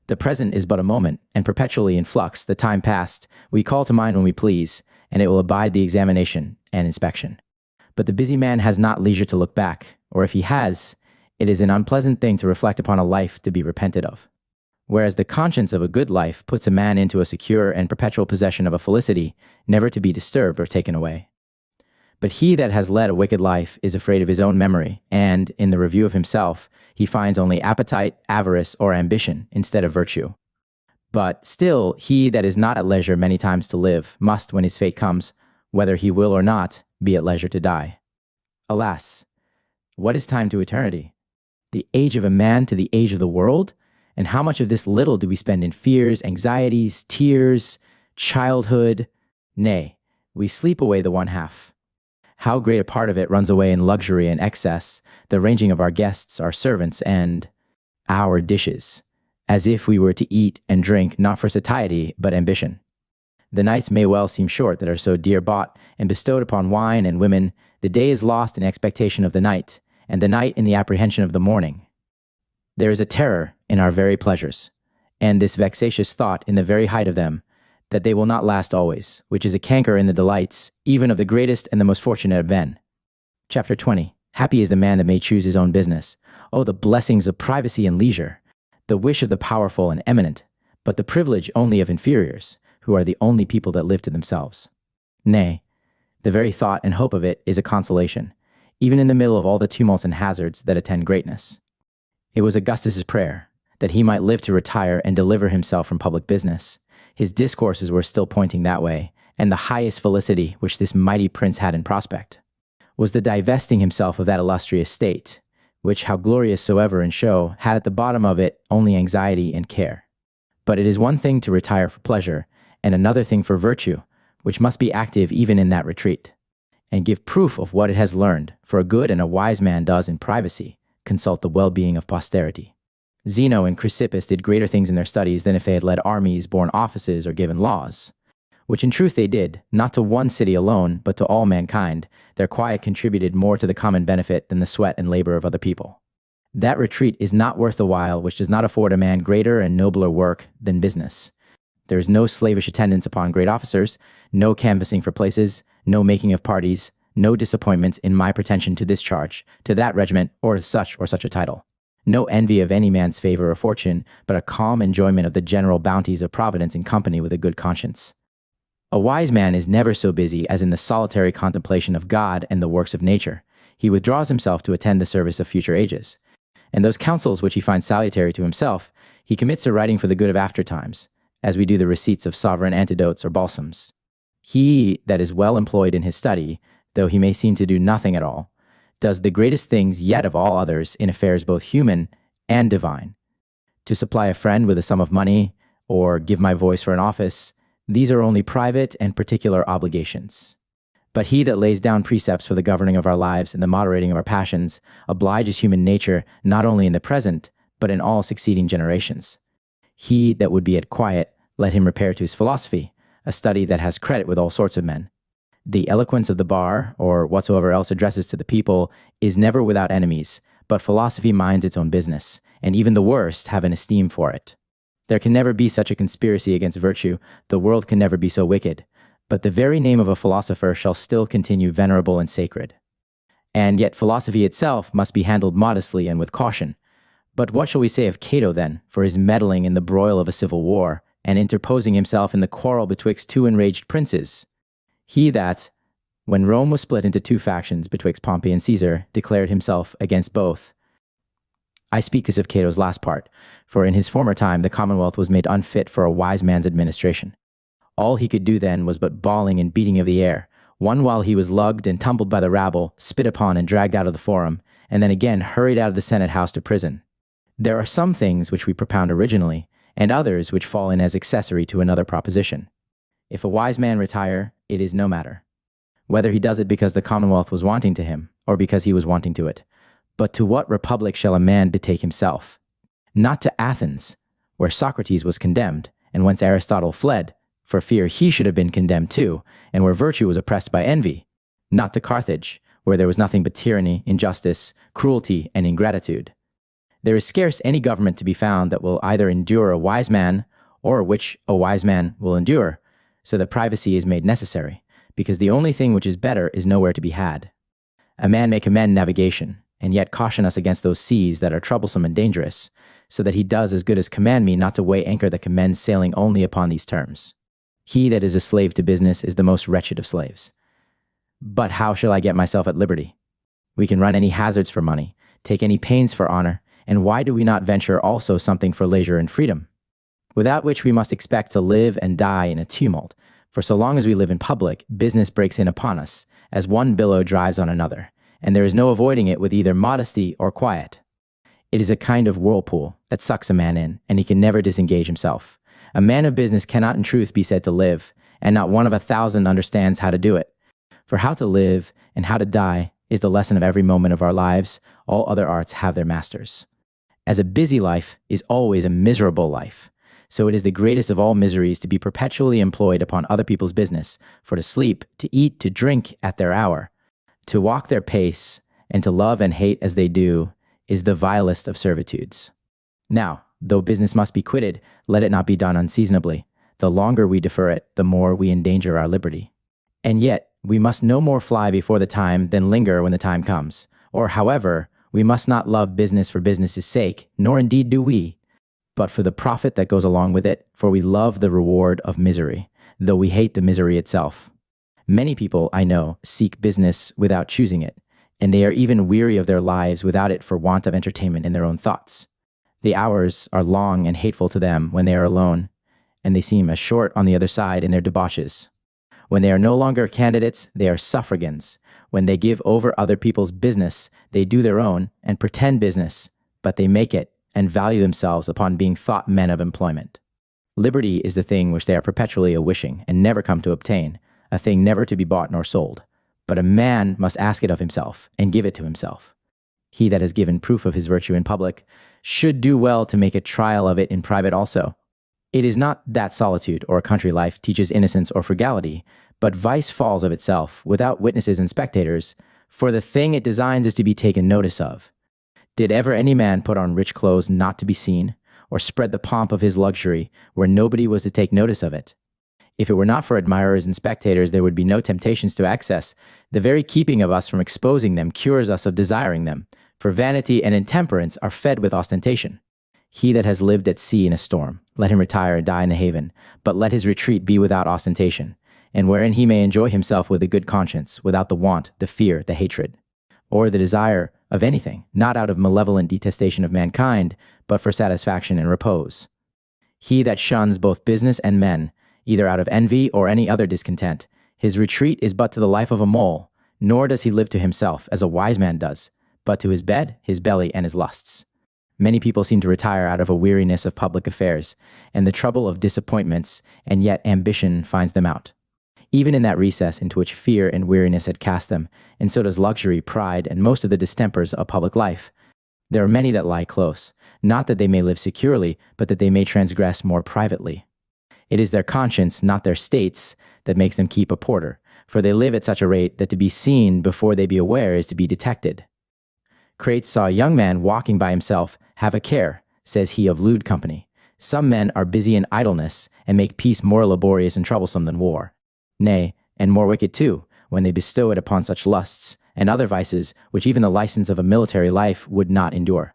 The present is but a moment, and perpetually in flux. The time past we call to mind when we please, and it will abide the examination and inspection. But the busy man has not leisure to look back, or if he has, it is an unpleasant thing to reflect upon a life to be repented of. Whereas the conscience of a good life puts a man into a secure and perpetual possession of a felicity, never to be disturbed or taken away. But he that has led a wicked life is afraid of his own memory, and, in the review of himself, he finds only appetite, avarice, or ambition instead of virtue. But still, he that is not at leisure many times to live must, when his fate comes, whether he will or not, be at leisure to die. Alas, what is time to eternity? The age of a man to the age of the world? And how much of this little do we spend in fears, anxieties, tears, childhood? Nay, we sleep away the one half. How great a part of it runs away in luxury and excess, the ranging of our guests, our servants, and our dishes, as if we were to eat and drink not for satiety, but ambition. The nights may well seem short that are so dear bought and bestowed upon wine and women. The day is lost in expectation of the night, and the night in the apprehension of the morning. There is a terror in our very pleasures, and this vexatious thought in the very height of them, that they will not last always, which is a canker in the delights, even of the greatest and the most fortunate of men. Chapter 20. Happy is the man that may choose his own business. Oh, the blessings of privacy and leisure, the wish of the powerful and eminent, but the privilege only of inferiors, who are the only people that live to themselves. Nay, the very thought and hope of it is a consolation, even in the middle of all the tumults and hazards that attend greatness. It was Augustus's prayer, that he might live to retire and deliver himself from public business. His discourses were still pointing that way, and the highest felicity which this mighty prince had in prospect was the divesting himself of that illustrious state, which, how glorious soever in show, had at the bottom of it only anxiety and care. But it is one thing to retire for pleasure, and another thing for virtue, which must be active even in that retreat, and give proof of what it has learned, for a good and a wise man does in privacy consult the well-being of posterity. Zeno and Chrysippus did greater things in their studies than if they had led armies, borne offices, or given laws, which in truth they did, not to one city alone, but to all mankind. Their quiet contributed more to the common benefit than the sweat and labor of other people. That retreat is not worth the while which does not afford a man greater and nobler work than business. There is no slavish attendance upon great officers, no canvassing for places, no making of parties, no disappointments in my pretension to this charge, to that regiment, or such a title. No envy of any man's favor or fortune, but a calm enjoyment of the general bounties of Providence in company with a good conscience. A wise man is never so busy as in the solitary contemplation of God and the works of nature. He withdraws himself to attend the service of future ages. And those counsels which he finds salutary to himself, he commits to writing for the good of after times, as we do the receipts of sovereign antidotes or balsams. He that is well employed in his study, though he may seem to do nothing at all, does the greatest things yet of all others in affairs both human and divine. To supply a friend with a sum of money, or give my voice for an office, these are only private and particular obligations. But he that lays down precepts for the governing of our lives and the moderating of our passions obliges human nature not only in the present, but in all succeeding generations. He that would be at quiet, let him repair to his philosophy, a study that has credit with all sorts of men. The eloquence of the bar, or whatsoever else addresses to the people, is never without enemies, but philosophy minds its own business, and even the worst have an esteem for it. There can never be such a conspiracy against virtue, the world can never be so wicked, but the very name of a philosopher shall still continue venerable and sacred. And yet philosophy itself must be handled modestly and with caution. But what shall we say of Cato, then, for his meddling in the broil of a civil war, and interposing himself in the quarrel betwixt two enraged princes? He that, when Rome was split into two factions betwixt Pompey and Caesar, declared himself against both. I speak this of Cato's last part, for in his former time the commonwealth was made unfit for a wise man's administration. All he could do then was but bawling and beating of the air, one while he was lugged and tumbled by the rabble, spit upon and dragged out of the forum, and then again hurried out of the Senate house to prison. There are some things which we propound originally, and others which fall in as accessory to another proposition. If a wise man retire, it is no matter, whether he does it because the commonwealth was wanting to him, or because he was wanting to it. But to what republic shall a man betake himself? Not to Athens, where Socrates was condemned, and whence Aristotle fled, for fear he should have been condemned too, and where virtue was oppressed by envy. Not to Carthage, where there was nothing but tyranny, injustice, cruelty, and ingratitude. There is scarce any government to be found that will either endure a wise man, or which a wise man will endure, so that privacy is made necessary, because the only thing which is better is nowhere to be had. A man may commend navigation, and yet caution us against those seas that are troublesome and dangerous, so that he does as good as command me not to weigh anchor that commends sailing only upon these terms. He that is a slave to business is the most wretched of slaves. But how shall I get myself at liberty? We can run any hazards for money, take any pains for honor, and why do we not venture also something for leisure and freedom? Without which we must expect to live and die in a tumult, for so long as we live in public, business breaks in upon us, as one billow drives on another, and there is no avoiding it with either modesty or quiet. It is a kind of whirlpool that sucks a man in, and he can never disengage himself. A man of business cannot in truth be said to live, and not one of 1,000 understands how to do it. For how to live and how to die is the lesson of every moment of our lives. All other arts have their masters. As a busy life is always a miserable life, so it is the greatest of all miseries to be perpetually employed upon other people's business, for to sleep, to eat, to drink at their hour, to walk their pace, and to love and hate as they do, is the vilest of servitudes. Now, though business must be quitted, let it not be done unseasonably. The longer we defer it, the more we endanger our liberty. And yet, we must no more fly before the time than linger when the time comes. Or, however, we must not love business for business's sake, nor indeed do we, but for the profit that goes along with it, for we love the reward of misery, though we hate the misery itself. Many people, I know, seek business without choosing it, and they are even weary of their lives without it for want of entertainment in their own thoughts. The hours are long and hateful to them when they are alone, and they seem as short on the other side in their debauches. When they are no longer candidates, they are suffragans. When they give over other people's business, they do their own and pretend business, but they make it and value themselves upon being thought men of employment. Liberty is the thing which they are perpetually a-wishing and never come to obtain, a thing never to be bought nor sold. But a man must ask it of himself and give it to himself. He that has given proof of his virtue in public should do well to make a trial of it in private also. It is not that solitude or a country life teaches innocence or frugality, but vice falls of itself, without witnesses and spectators, for the thing it designs is to be taken notice of. Did ever any man put on rich clothes not to be seen, or spread the pomp of his luxury where nobody was to take notice of it? If it were not for admirers and spectators, there would be no temptations to excess. The very keeping of us from exposing them cures us of desiring them, for vanity and intemperance are fed with ostentation. He that has lived at sea in a storm, let him retire and die in the haven, but let his retreat be without ostentation, and wherein he may enjoy himself with a good conscience, without the want, the fear, the hatred, or the desire of anything, not out of malevolent detestation of mankind, but for satisfaction and repose. He that shuns both business and men, either out of envy or any other discontent, his retreat is but to the life of a mole, nor does he live to himself, as a wise man does, but to his bed, his belly, and his lusts. Many people seem to retire out of a weariness of public affairs, and the trouble of disappointments, and yet ambition finds them out. even in that recess into which fear and weariness had cast them, and so does luxury, pride, and most of the distempers of public life. There are many that lie close, not that they may live securely, but that they may transgress more privately. It is their conscience, not their states, that makes them keep a porter, for they live at such a rate that to be seen before they be aware is to be detected. Crates saw a young man walking by himself. Have a care, says he of lewd company. Some men are busy in idleness, and make peace more laborious and troublesome than war. Nay, and more wicked too, when they bestow it upon such lusts, and other vices, which even the license of a military life would not endure.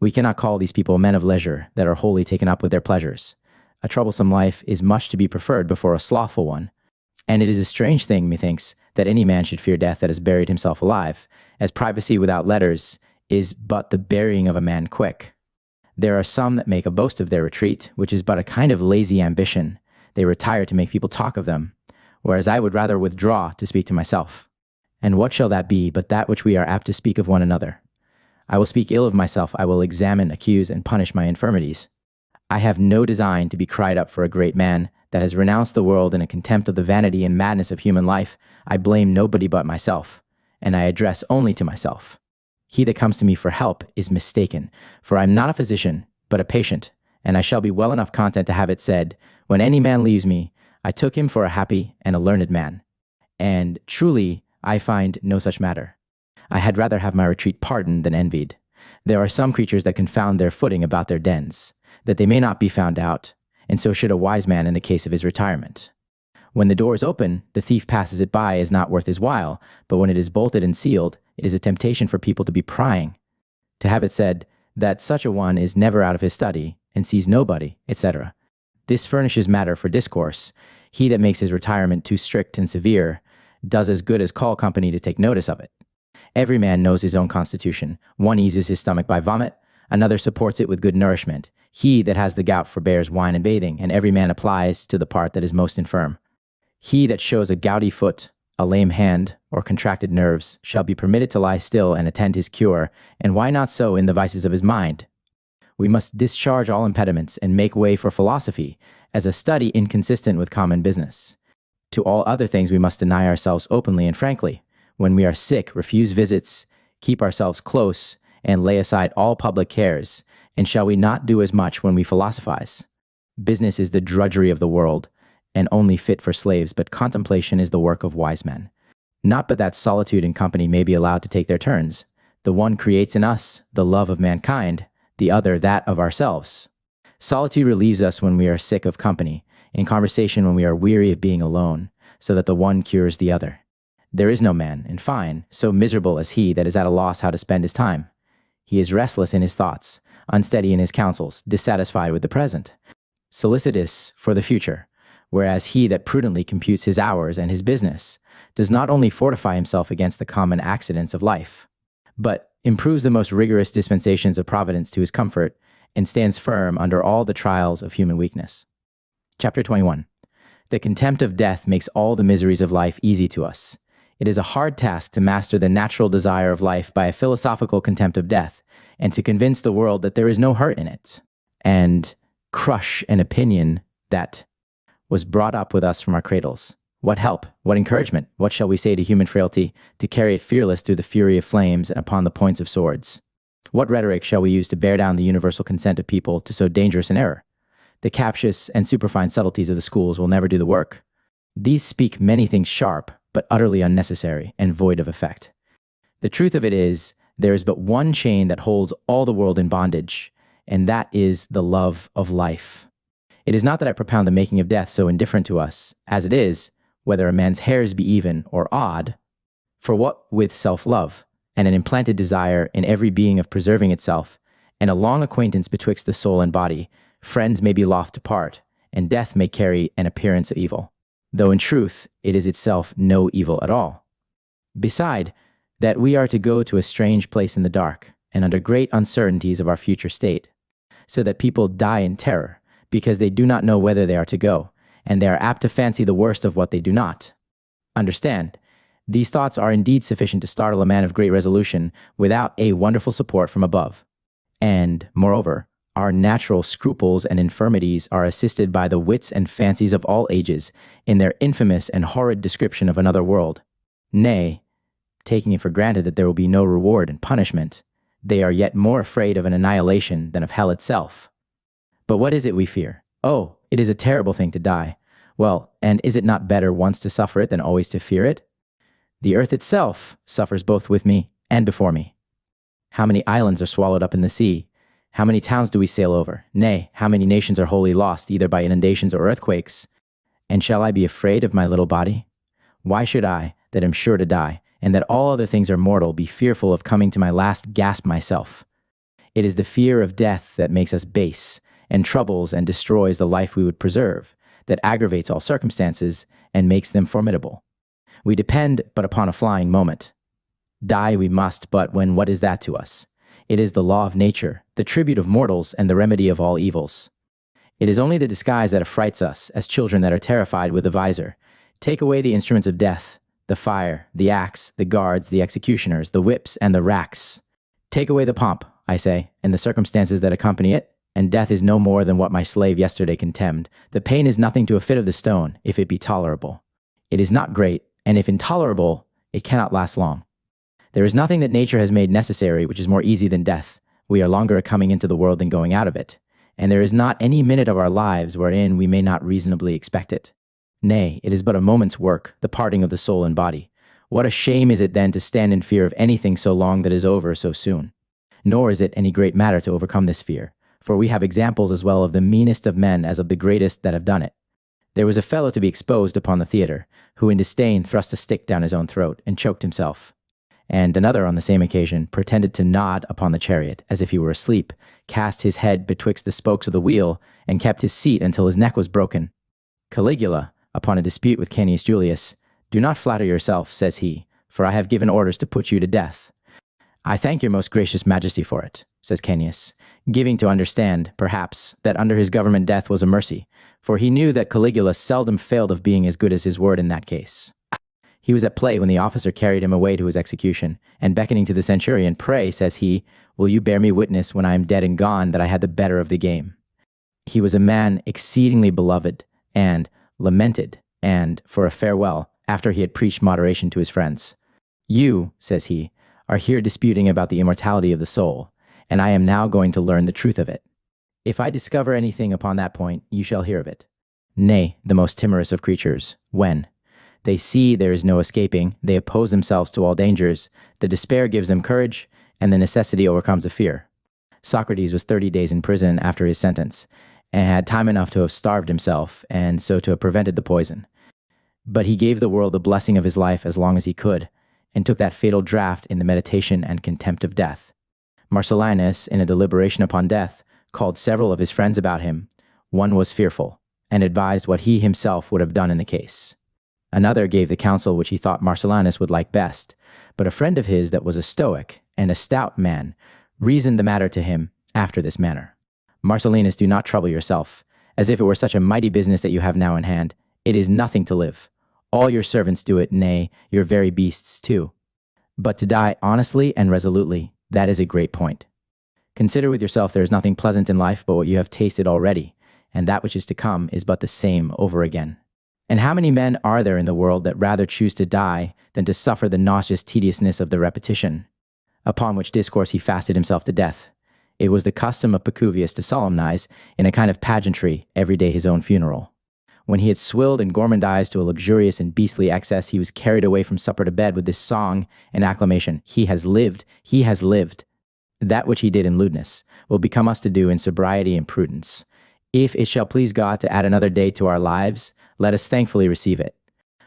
We cannot call these people men of leisure, that are wholly taken up with their pleasures. A troublesome life is much to be preferred before a slothful one. And it is a strange thing, methinks, that any man should fear death that has buried himself alive, as privacy without letters is but the burying of a man quick. There are some that make a boast of their retreat, which is but a kind of lazy ambition. They retire to make people talk of them, whereas I would rather withdraw to speak to myself. And what shall that be but that which we are apt to speak of one another? I will speak ill of myself, I will examine, accuse, and punish my infirmities. I have no design to be cried up for a great man that has renounced the world in a contempt of the vanity and madness of human life. I blame nobody but myself, and I address only to myself. He that comes to me for help is mistaken, for I am not a physician, but a patient, and I shall be well enough content to have it said, when any man leaves me, I took him for a happy and a learned man. And truly, I find no such matter. I had rather have my retreat pardoned than envied. There are some creatures that confound their footing about their dens, that they may not be found out, and so should a wise man in the case of his retirement. When the door is open, the thief passes it by as not worth his while, but when it is bolted and sealed, it is a temptation for people to be prying. To have it said that such a one is never out of his study, and sees nobody, etc. This furnishes matter for discourse. He that makes his retirement too strict and severe does as good as call company to take notice of it. Every man knows his own constitution. One eases his stomach by vomit, another supports it with good nourishment. He that has the gout forbears wine and bathing, and every man applies to the part that is most infirm. He that shows a gouty foot, a lame hand, or contracted nerves, shall be permitted to lie still and attend his cure, and why not so in the vices of his mind? We must discharge all impediments and make way for philosophy, as a study inconsistent with common business. To all other things we must deny ourselves openly and frankly. When we are sick, refuse visits, keep ourselves close, and lay aside all public cares. And shall we not do as much when we philosophize? Business is the drudgery of the world, and only fit for slaves, but contemplation is the work of wise men. Not but that solitude and company may be allowed to take their turns. The one creates in us the love of mankind, the other that of ourselves. Solitude relieves us when we are sick of company, in conversation when we are weary of being alone, so that the one cures the other. There is no man, in fine, so miserable as he that is at a loss how to spend his time. He is restless in his thoughts, unsteady in his counsels, dissatisfied with the present, solicitous for the future, whereas he that prudently computes his hours and his business does not only fortify himself against the common accidents of life, but improves the most rigorous dispensations of providence to his comfort, and stands firm under all the trials of human weakness. Chapter 21. The contempt of death makes all the miseries of life easy to us. It is a hard task to master the natural desire of life by a philosophical contempt of death, and to convince the world that there is no hurt in it, and crush an opinion that was brought up with us from our cradles. What help? What encouragement? What shall we say to human frailty, to carry it fearless through the fury of flames and upon the points of swords? What rhetoric shall we use to bear down the universal consent of people to so dangerous an error? The captious and superfine subtleties of the schools will never do the work. These speak many things sharp, but utterly unnecessary and void of effect. The truth of it is, there is but one chain that holds all the world in bondage, and that is the love of life. It is not that I propound the making of death so indifferent to us, as it is, whether a man's hairs be even or odd, for what with self-love, and an implanted desire in every being of preserving itself, and a long acquaintance betwixt the soul and body, friends may be loth to part, and death may carry an appearance of evil, though in truth it is itself no evil at all. Beside, that we are to go to a strange place in the dark, and under great uncertainties of our future state, so that people die in terror, because they do not know whither they are to go, and they are apt to fancy the worst of what they do not. Understand, these thoughts are indeed sufficient to startle a man of great resolution without a wonderful support from above. And, moreover, Our natural scruples and infirmities are assisted by the wits and fancies of all ages in their infamous and horrid description of another world. Nay, taking it for granted that there will be no reward and punishment, they are yet more afraid of an annihilation than of hell itself. But what is it we fear? Oh, it is a terrible thing to die. Well, and is it not better once to suffer it than always to fear it? The earth itself suffers both with me and before me. How many islands are swallowed up in the sea? How many towns do we sail over? Nay, how many nations are wholly lost, either by inundations or earthquakes? And shall I be afraid of my little body? Why should I, that am sure to die, and that all other things are mortal, be fearful of coming to my last gasp myself? It is the fear of death that makes us base, and troubles and destroys the life we would preserve, that aggravates all circumstances and makes them formidable. We depend but upon a flying moment. Die we must, but when what is that to us? It is the law of nature, the tribute of mortals, and the remedy of all evils. It is only the disguise that affrights us, as children that are terrified with the visor. Take away the instruments of death, the fire, the axe, the guards, the executioners, the whips, and the racks. Take away the pomp, I say, and the circumstances that accompany it, and death is no more than what my slave yesterday contemned. The pain is nothing to a fit of the stone, if it be tolerable. It is not great, and if intolerable, it cannot last long. There is nothing that nature has made necessary which is more easy than death. We are longer coming into the world than going out of it, and there is not any minute of our lives wherein we may not reasonably expect it. Nay, it is but a moment's work, the parting of the soul and body. What a shame is it then to stand in fear of anything so long that is over so soon. Nor is it any great matter to overcome this fear, for we have examples as well of the meanest of men as of the greatest that have done it. There was a fellow to be exposed upon the theater, who in disdain thrust a stick down his own throat and choked himself. And another on the same occasion pretended to nod upon the chariot, as if he were asleep, cast his head betwixt the spokes of the wheel, and kept his seat until his neck was broken. Caligula, upon a dispute with Canius Julius, "Do not flatter yourself," says he, "for I have given orders to put you to death." "I thank your most gracious majesty for it," says Canius, giving to understand, perhaps, that under his government death was a mercy, for he knew that Caligula seldom failed of being as good as his word in that case. He was at play when the officer carried him away to his execution, and beckoning to the centurion, "Pray," says he, "will you bear me witness when I am dead and gone that I had the better of the game?" He was a man exceedingly beloved, and lamented, and, for a farewell, after he had preached moderation to his friends. "You," says he, "are here disputing about the immortality of the soul, and I am now going to learn the truth of it. If I discover anything upon that point, you shall hear of it. Nay, the most timorous of creatures, when they see there is no escaping, they oppose themselves to all dangers, the despair gives them courage, and the necessity overcomes the fear." Socrates was 30 days in prison after his sentence, and had time enough to have starved himself, and so to have prevented the poison. But he gave the world the blessing of his life as long as he could, and took that fatal draught in the meditation and contempt of death. Marcellinus, in a deliberation upon death, called several of his friends about him. One was fearful, and advised what he himself would have done in the case. Another gave the counsel which he thought Marcellinus would like best, but a friend of his that was a Stoic, and a stout man, reasoned the matter to him after this manner: "Marcellinus, do not trouble yourself, as if it were such a mighty business that you have now in hand. It is nothing to live. All your servants do it, nay, your very beasts too. But to die honestly and resolutely, that is a great point. Consider with yourself there is nothing pleasant in life but what you have tasted already, and that which is to come is but the same over again. And how many men are there in the world that rather choose to die than to suffer the nauseous tediousness of the repetition?" Upon which discourse he fasted himself to death. It was the custom of Pacuvius to solemnize, in a kind of pageantry, every day his own funeral. When he had swilled and gormandized to a luxurious and beastly excess, he was carried away from supper to bed with this song and acclamation: "He has lived, he has lived." That which he did in lewdness will become us to do in sobriety and prudence. If it shall please God to add another day to our lives, let us thankfully receive it.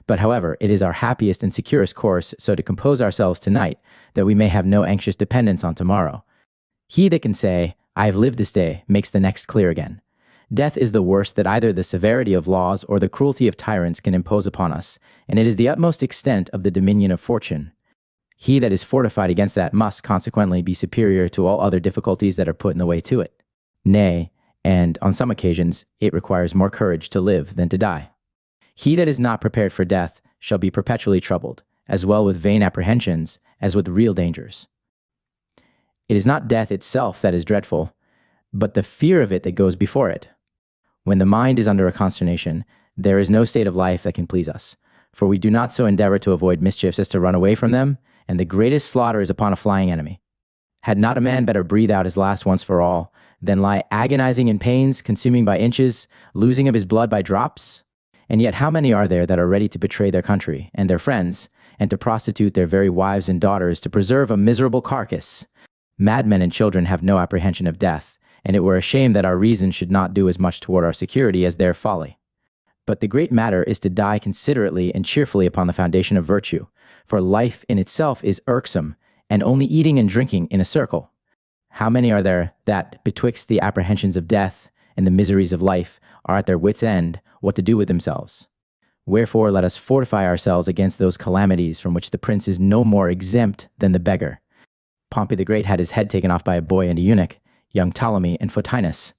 But however, it is our happiest and securest course so to compose ourselves tonight, that we may have no anxious dependence on tomorrow. He that can say, "I have lived this day," makes the next clear again. Death is the worst that either the severity of laws or the cruelty of tyrants can impose upon us, and it is the utmost extent of the dominion of fortune. He that is fortified against that must, consequently, be superior to all other difficulties that are put in the way to it. Nay, and on some occasions, it requires more courage to live than to die. He that is not prepared for death shall be perpetually troubled, as well with vain apprehensions as with real dangers. It is not death itself that is dreadful, but the fear of it that goes before it. When the mind is under a consternation, there is no state of life that can please us, for we do not so endeavor to avoid mischiefs as to run away from them, and the greatest slaughter is upon a flying enemy. Had not a man better breathe out his last once for all, than lie agonizing in pains, consuming by inches, losing of his blood by drops? And yet how many are there that are ready to betray their country and their friends, and to prostitute their very wives and daughters to preserve a miserable carcass? Madmen and children have no apprehension of death, and it were a shame that our reason should not do as much toward our security as their folly. But the great matter is to die considerately and cheerfully upon the foundation of virtue, for life in itself is irksome, and only eating and drinking in a circle. How many are there that, betwixt the apprehensions of death and the miseries of life, are at their wits' end what to do with themselves? Wherefore let us fortify ourselves against those calamities from which the prince is no more exempt than the beggar. Pompey the Great had his head taken off by a boy and a eunuch, young Ptolemy and Photinus.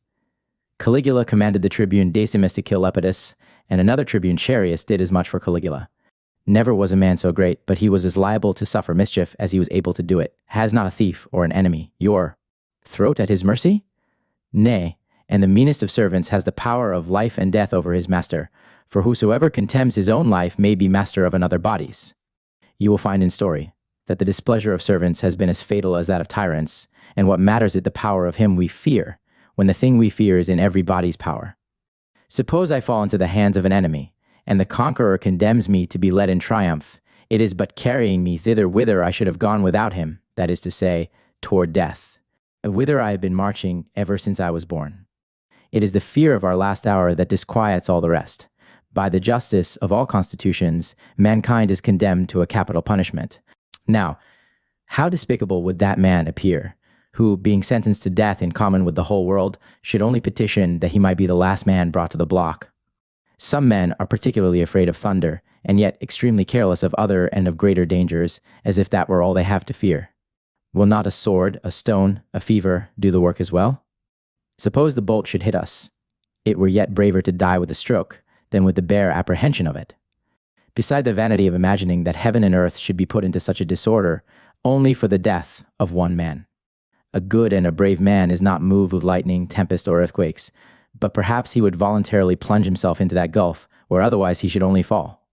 Caligula commanded the tribune Decimus to kill Lepidus, and another tribune, Charius, did as much for Caligula. Never was a man so great, but he was as liable to suffer mischief as he was able to do it. Has not a thief or an enemy your throat at his mercy? Nay, and the meanest of servants has the power of life and death over his master, for whosoever contemns his own life may be master of another body's. You will find in story that the displeasure of servants has been as fatal as that of tyrants, and what matters it the power of him we fear, when the thing we fear is in every body's power. Suppose I fall into the hands of an enemy, and the conqueror condemns me to be led in triumph. It is but carrying me thither whither I should have gone without him, that is to say, toward death, whither I have been marching ever since I was born. It is the fear of our last hour that disquiets all the rest. By the justice of all constitutions, mankind is condemned to a capital punishment. Now, how despicable would that man appear, who, being sentenced to death in common with the whole world, should only petition that he might be the last man brought to the block? Some men are particularly afraid of thunder, and yet extremely careless of other and of greater dangers, as if that were all they have to fear. Will not a sword, a stone, a fever do the work as well? Suppose the bolt should hit us. It were yet braver to die with a stroke than with the bare apprehension of it. Beside the vanity of imagining that heaven and earth should be put into such a disorder only for the death of one man. A good and a brave man is not moved with lightning, tempest, or earthquakes, but perhaps he would voluntarily plunge himself into that gulf where otherwise he should only fall.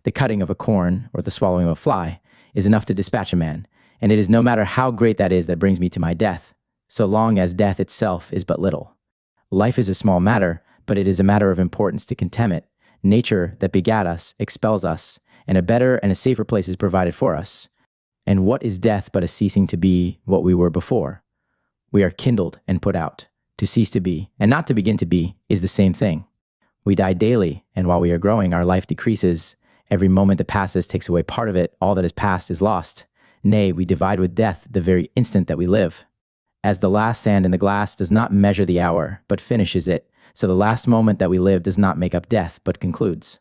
The cutting of a corn or the swallowing of a fly is enough to dispatch a man, and it is no matter how great that is that brings me to my death, so long as death itself is but little. Life is a small matter, but it is a matter of importance to contemn it. Nature that begat us expels us, and a better and a safer place is provided for us. And what is death but a ceasing to be what we were before? We are kindled and put out. To cease to be, and not to begin to be, is the same thing. We die daily, and while we are growing, our life decreases. Every moment that passes takes away part of it. All that is past is lost. Nay, we divide with death the very instant that we live. As the last sand in the glass does not measure the hour, but finishes it, so the last moment that we live does not make up death, but concludes.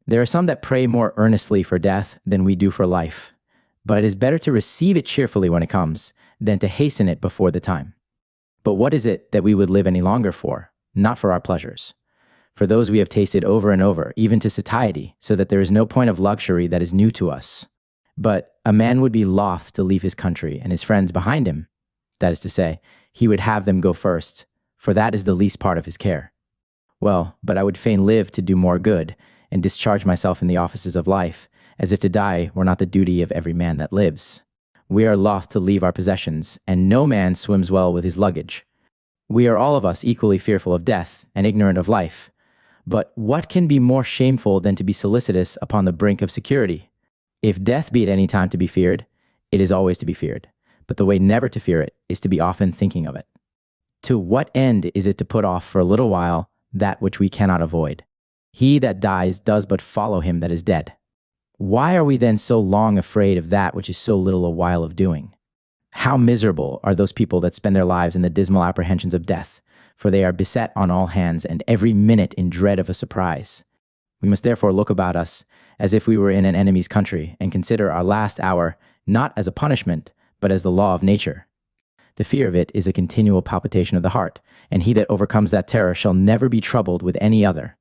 There are some that pray more earnestly for death than we do for life, but it is better to receive it cheerfully when it comes than to hasten it before the time. But what is it that we would live any longer for? Not for our pleasures. For those we have tasted over and over, even to satiety, so that there is no point of luxury that is new to us. But a man would be loth to leave his country and his friends behind him. That is to say, he would have them go first, for that is the least part of his care. Well, but I would fain live to do more good, and discharge myself in the offices of life, as if to die were not the duty of every man that lives. We are loth to leave our possessions, and no man swims well with his luggage. We are all of us equally fearful of death and ignorant of life. But what can be more shameful than to be solicitous upon the brink of security? If death be at any time to be feared, it is always to be feared. But the way never to fear it is to be often thinking of it. To what end is it to put off for a little while that which we cannot avoid? He that dies does but follow him that is dead. Why are we then so long afraid of that which is so little a while of doing? How miserable are those people that spend their lives in the dismal apprehensions of death, for they are beset on all hands and every minute in dread of a surprise. We must therefore look about us as if we were in an enemy's country, and consider our last hour not as a punishment, but as the law of nature. The fear of it is a continual palpitation of the heart, and he that overcomes that terror shall never be troubled with any other.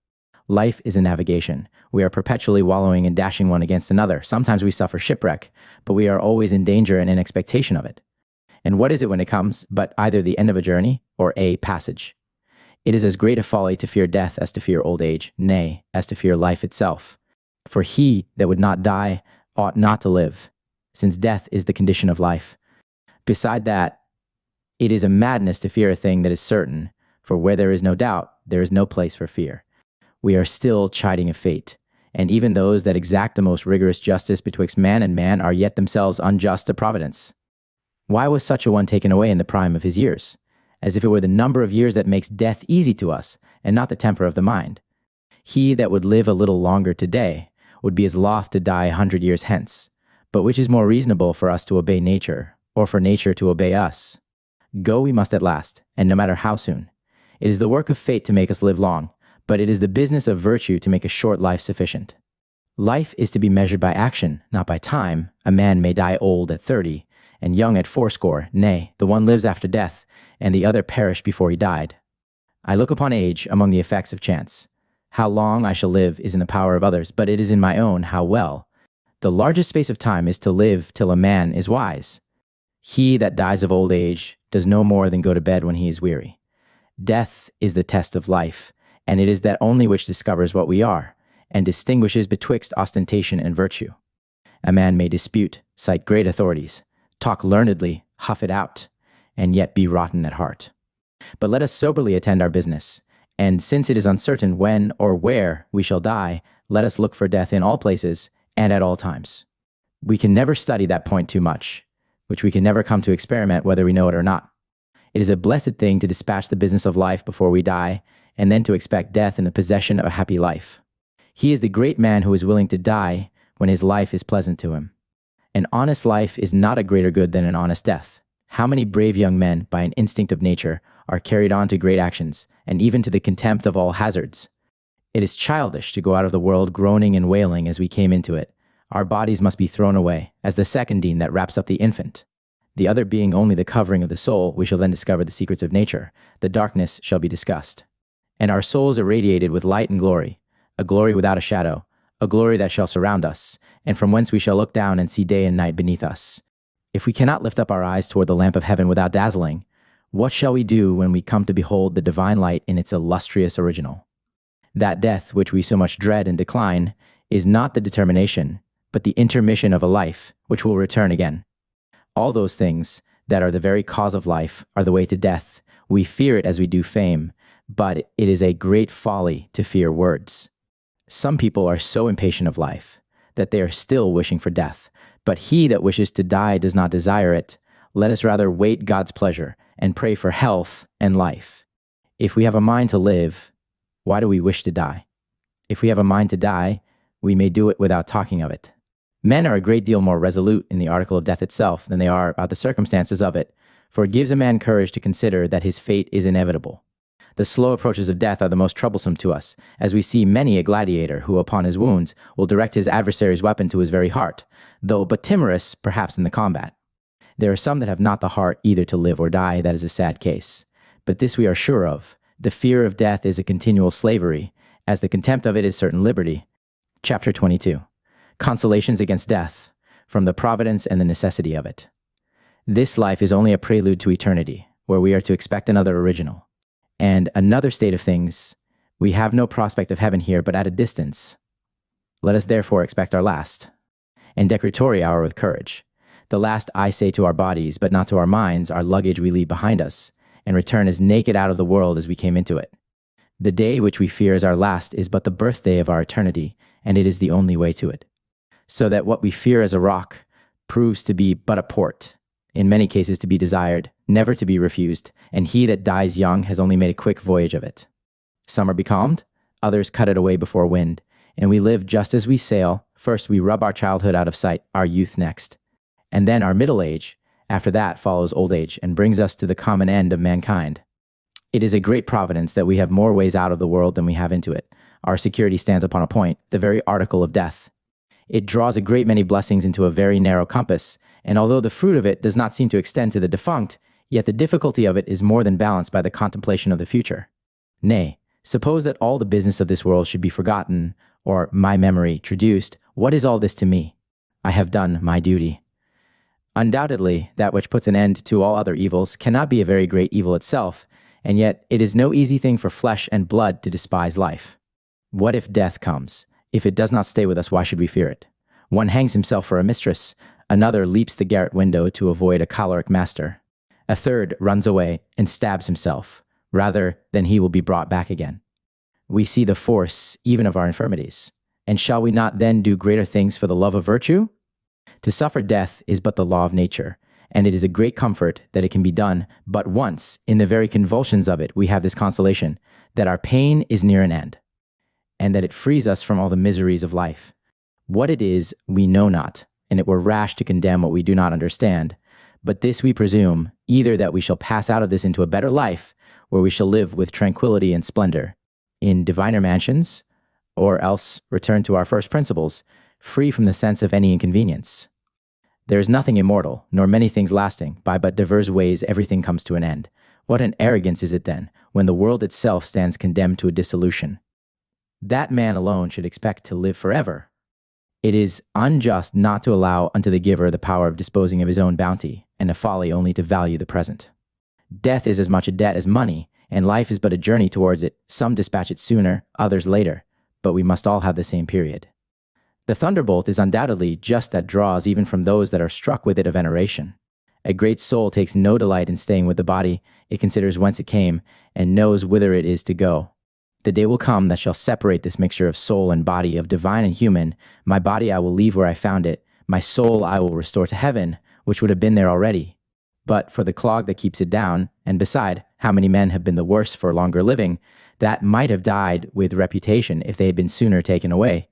Life is a navigation. We are perpetually wallowing and dashing one against another. Sometimes we suffer shipwreck, but we are always in danger and in expectation of it. And what is it when it comes but either the end of a journey or a passage? It is as great a folly to fear death as to fear old age, nay, as to fear life itself. For he that would not die ought not to live, since death is the condition of life. Beside that, it is a madness to fear a thing that is certain, for where there is no doubt, there is no place for fear. We are still chiding of fate, and even those that exact the most rigorous justice betwixt man and man are yet themselves unjust to providence. Why was such a one taken away in the prime of his years? As if it were the number of years that makes death easy to us, and not the temper of the mind. He that would live a little longer today would be as loth to die 100 years hence. But which is more reasonable, for us to obey nature, or for nature to obey us? Go we must at last, and no matter how soon. It is the work of fate to make us live long, but it is the business of virtue to make a short life sufficient. Life is to be measured by action, not by time. A man may die old at 30, and young at 80, nay, the one lives after death, and the other perished before he died. I look upon age among the effects of chance. How long I shall live is in the power of others, but it is in my own how well. The largest space of time is to live till a man is wise. He that dies of old age does no more than go to bed when he is weary. Death is the test of life, and it is that only which discovers what we are, and distinguishes betwixt ostentation and virtue. A man may dispute, cite great authorities, talk learnedly, huff it out, and yet be rotten at heart. But let us soberly attend our business, and since it is uncertain when or where we shall die, let us look for death in all places and at all times. We can never study that point too much, which we can never come to experiment whether we know it or not. It is a blessed thing to dispatch the business of life before we die, and then to expect death in the possession of a happy life. He is the great man who is willing to die when his life is pleasant to him. An honest life is not a greater good than an honest death. How many brave young men, by an instinct of nature, are carried on to great actions, and even to the contempt of all hazards? It is childish to go out of the world groaning and wailing as we came into it. Our bodies must be thrown away, as the secondine that wraps up the infant. The other being only the covering of the soul, we shall then discover the secrets of nature. The darkness shall be discussed. And our souls irradiated with light and glory, a glory without a shadow, a glory that shall surround us, and from whence we shall look down and see day and night beneath us. If we cannot lift up our eyes toward the lamp of heaven without dazzling, what shall we do when we come to behold the divine light in its illustrious original? That death which we so much dread and decline is not the determination, but the intermission of a life which will return again. All those things that are the very cause of life are the way to death. We fear it as we do fame, but it is a great folly to fear words. Some people are so impatient of life that they are still wishing for death, but he that wishes to die does not desire it. Let us rather wait God's pleasure and pray for health and life. If we have a mind to live, why do we wish to die? If we have a mind to die, we may do it without talking of it. Men are a great deal more resolute in the article of death itself than they are about the circumstances of it, for it gives a man courage to consider that his fate is inevitable. The slow approaches of death are the most troublesome to us, as we see many a gladiator who, upon his wounds, will direct his adversary's weapon to his very heart, though but timorous, perhaps, in the combat. There are some that have not the heart either to live or die. That is a sad case. But this we are sure of. The fear of death is a continual slavery, as the contempt of it is certain liberty. Chapter 22. Consolations against death, from the providence and the necessity of it. This life is only a prelude to eternity, where we are to expect another original. And another state of things, we have no prospect of heaven here, but at a distance. Let us therefore expect our last, and decretori hour with courage. The last I say to our bodies, but not to our minds, our luggage we leave behind us, and return as naked out of the world as we came into it. The day which we fear as our last is but the birthday of our eternity, and it is the only way to it. So that what we fear as a rock proves to be but a port, in many cases to be desired, never to be refused, and he that dies young has only made a quick voyage of it. Some are becalmed, others cut it away before wind, and we live just as we sail. First we rub our childhood out of sight, our youth next, and then our middle age. After that follows old age, and brings us to the common end of mankind. It is a great providence that we have more ways out of the world than we have into it. Our security stands upon a point, the very article of death. It draws a great many blessings into a very narrow compass, and although the fruit of it does not seem to extend to the defunct, yet the difficulty of it is more than balanced by the contemplation of the future. Nay, suppose that all the business of this world should be forgotten, or my memory traduced. What is all this to me? I have done my duty. Undoubtedly, that which puts an end to all other evils cannot be a very great evil itself, and yet it is no easy thing for flesh and blood to despise life. What if death comes? If it does not stay with us, why should we fear it? One hangs himself for a mistress, another leaps the garret window to avoid a choleric master. A third runs away and stabs himself, rather than he will be brought back again. We see the force even of our infirmities. And shall we not then do greater things for the love of virtue? To suffer death is but the law of nature, and it is a great comfort that it can be done but once. In the very convulsions of it, we have this consolation, that our pain is near an end, and that it frees us from all the miseries of life. What it is, we know not, and it were rash to condemn what we do not understand. But this we presume, either that we shall pass out of this into a better life, where we shall live with tranquility and splendor, in diviner mansions, or else return to our first principles, free from the sense of any inconvenience. There is nothing immortal, nor many things lasting. By but divers ways everything comes to an end. What an arrogance is it then, when the world itself stands condemned to a dissolution? That man alone should expect to live forever. It is unjust not to allow unto the giver the power of disposing of his own bounty, and a folly only to value the present. Death is as much a debt as money, and life is but a journey towards it. Some dispatch it sooner, others later, but we must all have the same period. The thunderbolt is undoubtedly just that draws even from those that are struck with it a veneration. A great soul takes no delight in staying with the body. It considers whence it came, and knows whither it is to go. The day will come that shall separate this mixture of soul and body, of divine and human. My body I will leave where I found it. My soul I will restore to heaven, which would have been there already. But for the clog that keeps it down, and beside, how many men have been the worse for longer living, that might have died with reputation if they had been sooner taken away.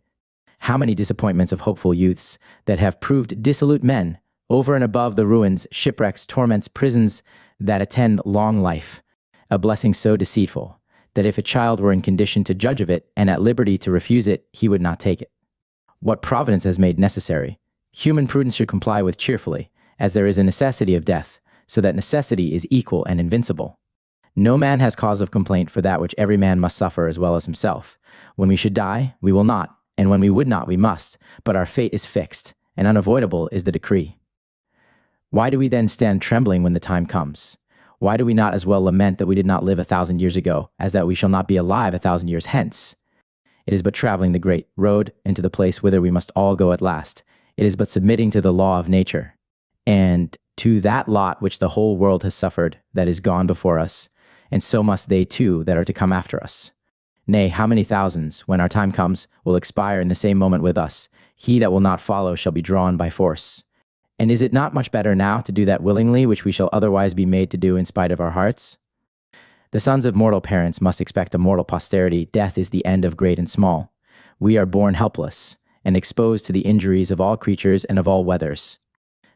How many disappointments of hopeful youths that have proved dissolute men, over and above the ruins, shipwrecks, torments, prisons that attend long life, a blessing so deceitful, that if a child were in condition to judge of it, and at liberty to refuse it, he would not take it. What Providence has made necessary, human prudence should comply with cheerfully, as there is a necessity of death, so that necessity is equal and invincible. No man has cause of complaint for that which every man must suffer as well as himself. When we should die, we will not, and when we would not, we must, but our fate is fixed, and unavoidable is the decree. Why do we then stand trembling when the time comes? Why do we not as well lament that we did not live 1,000 years ago, as that we shall not be alive 1,000 years hence? It is but traveling the great road into the place whither we must all go at last. It is but submitting to the law of nature, and to that lot which the whole world has suffered that is gone before us, and so must they too that are to come after us. Nay, how many thousands, when our time comes, will expire in the same moment with us? He that will not follow shall be drawn by force. And is it not much better now to do that willingly which we shall otherwise be made to do in spite of our hearts? The sons of mortal parents must expect a mortal posterity. Death is the end of great and small. We are born helpless, and exposed to the injuries of all creatures and of all weathers.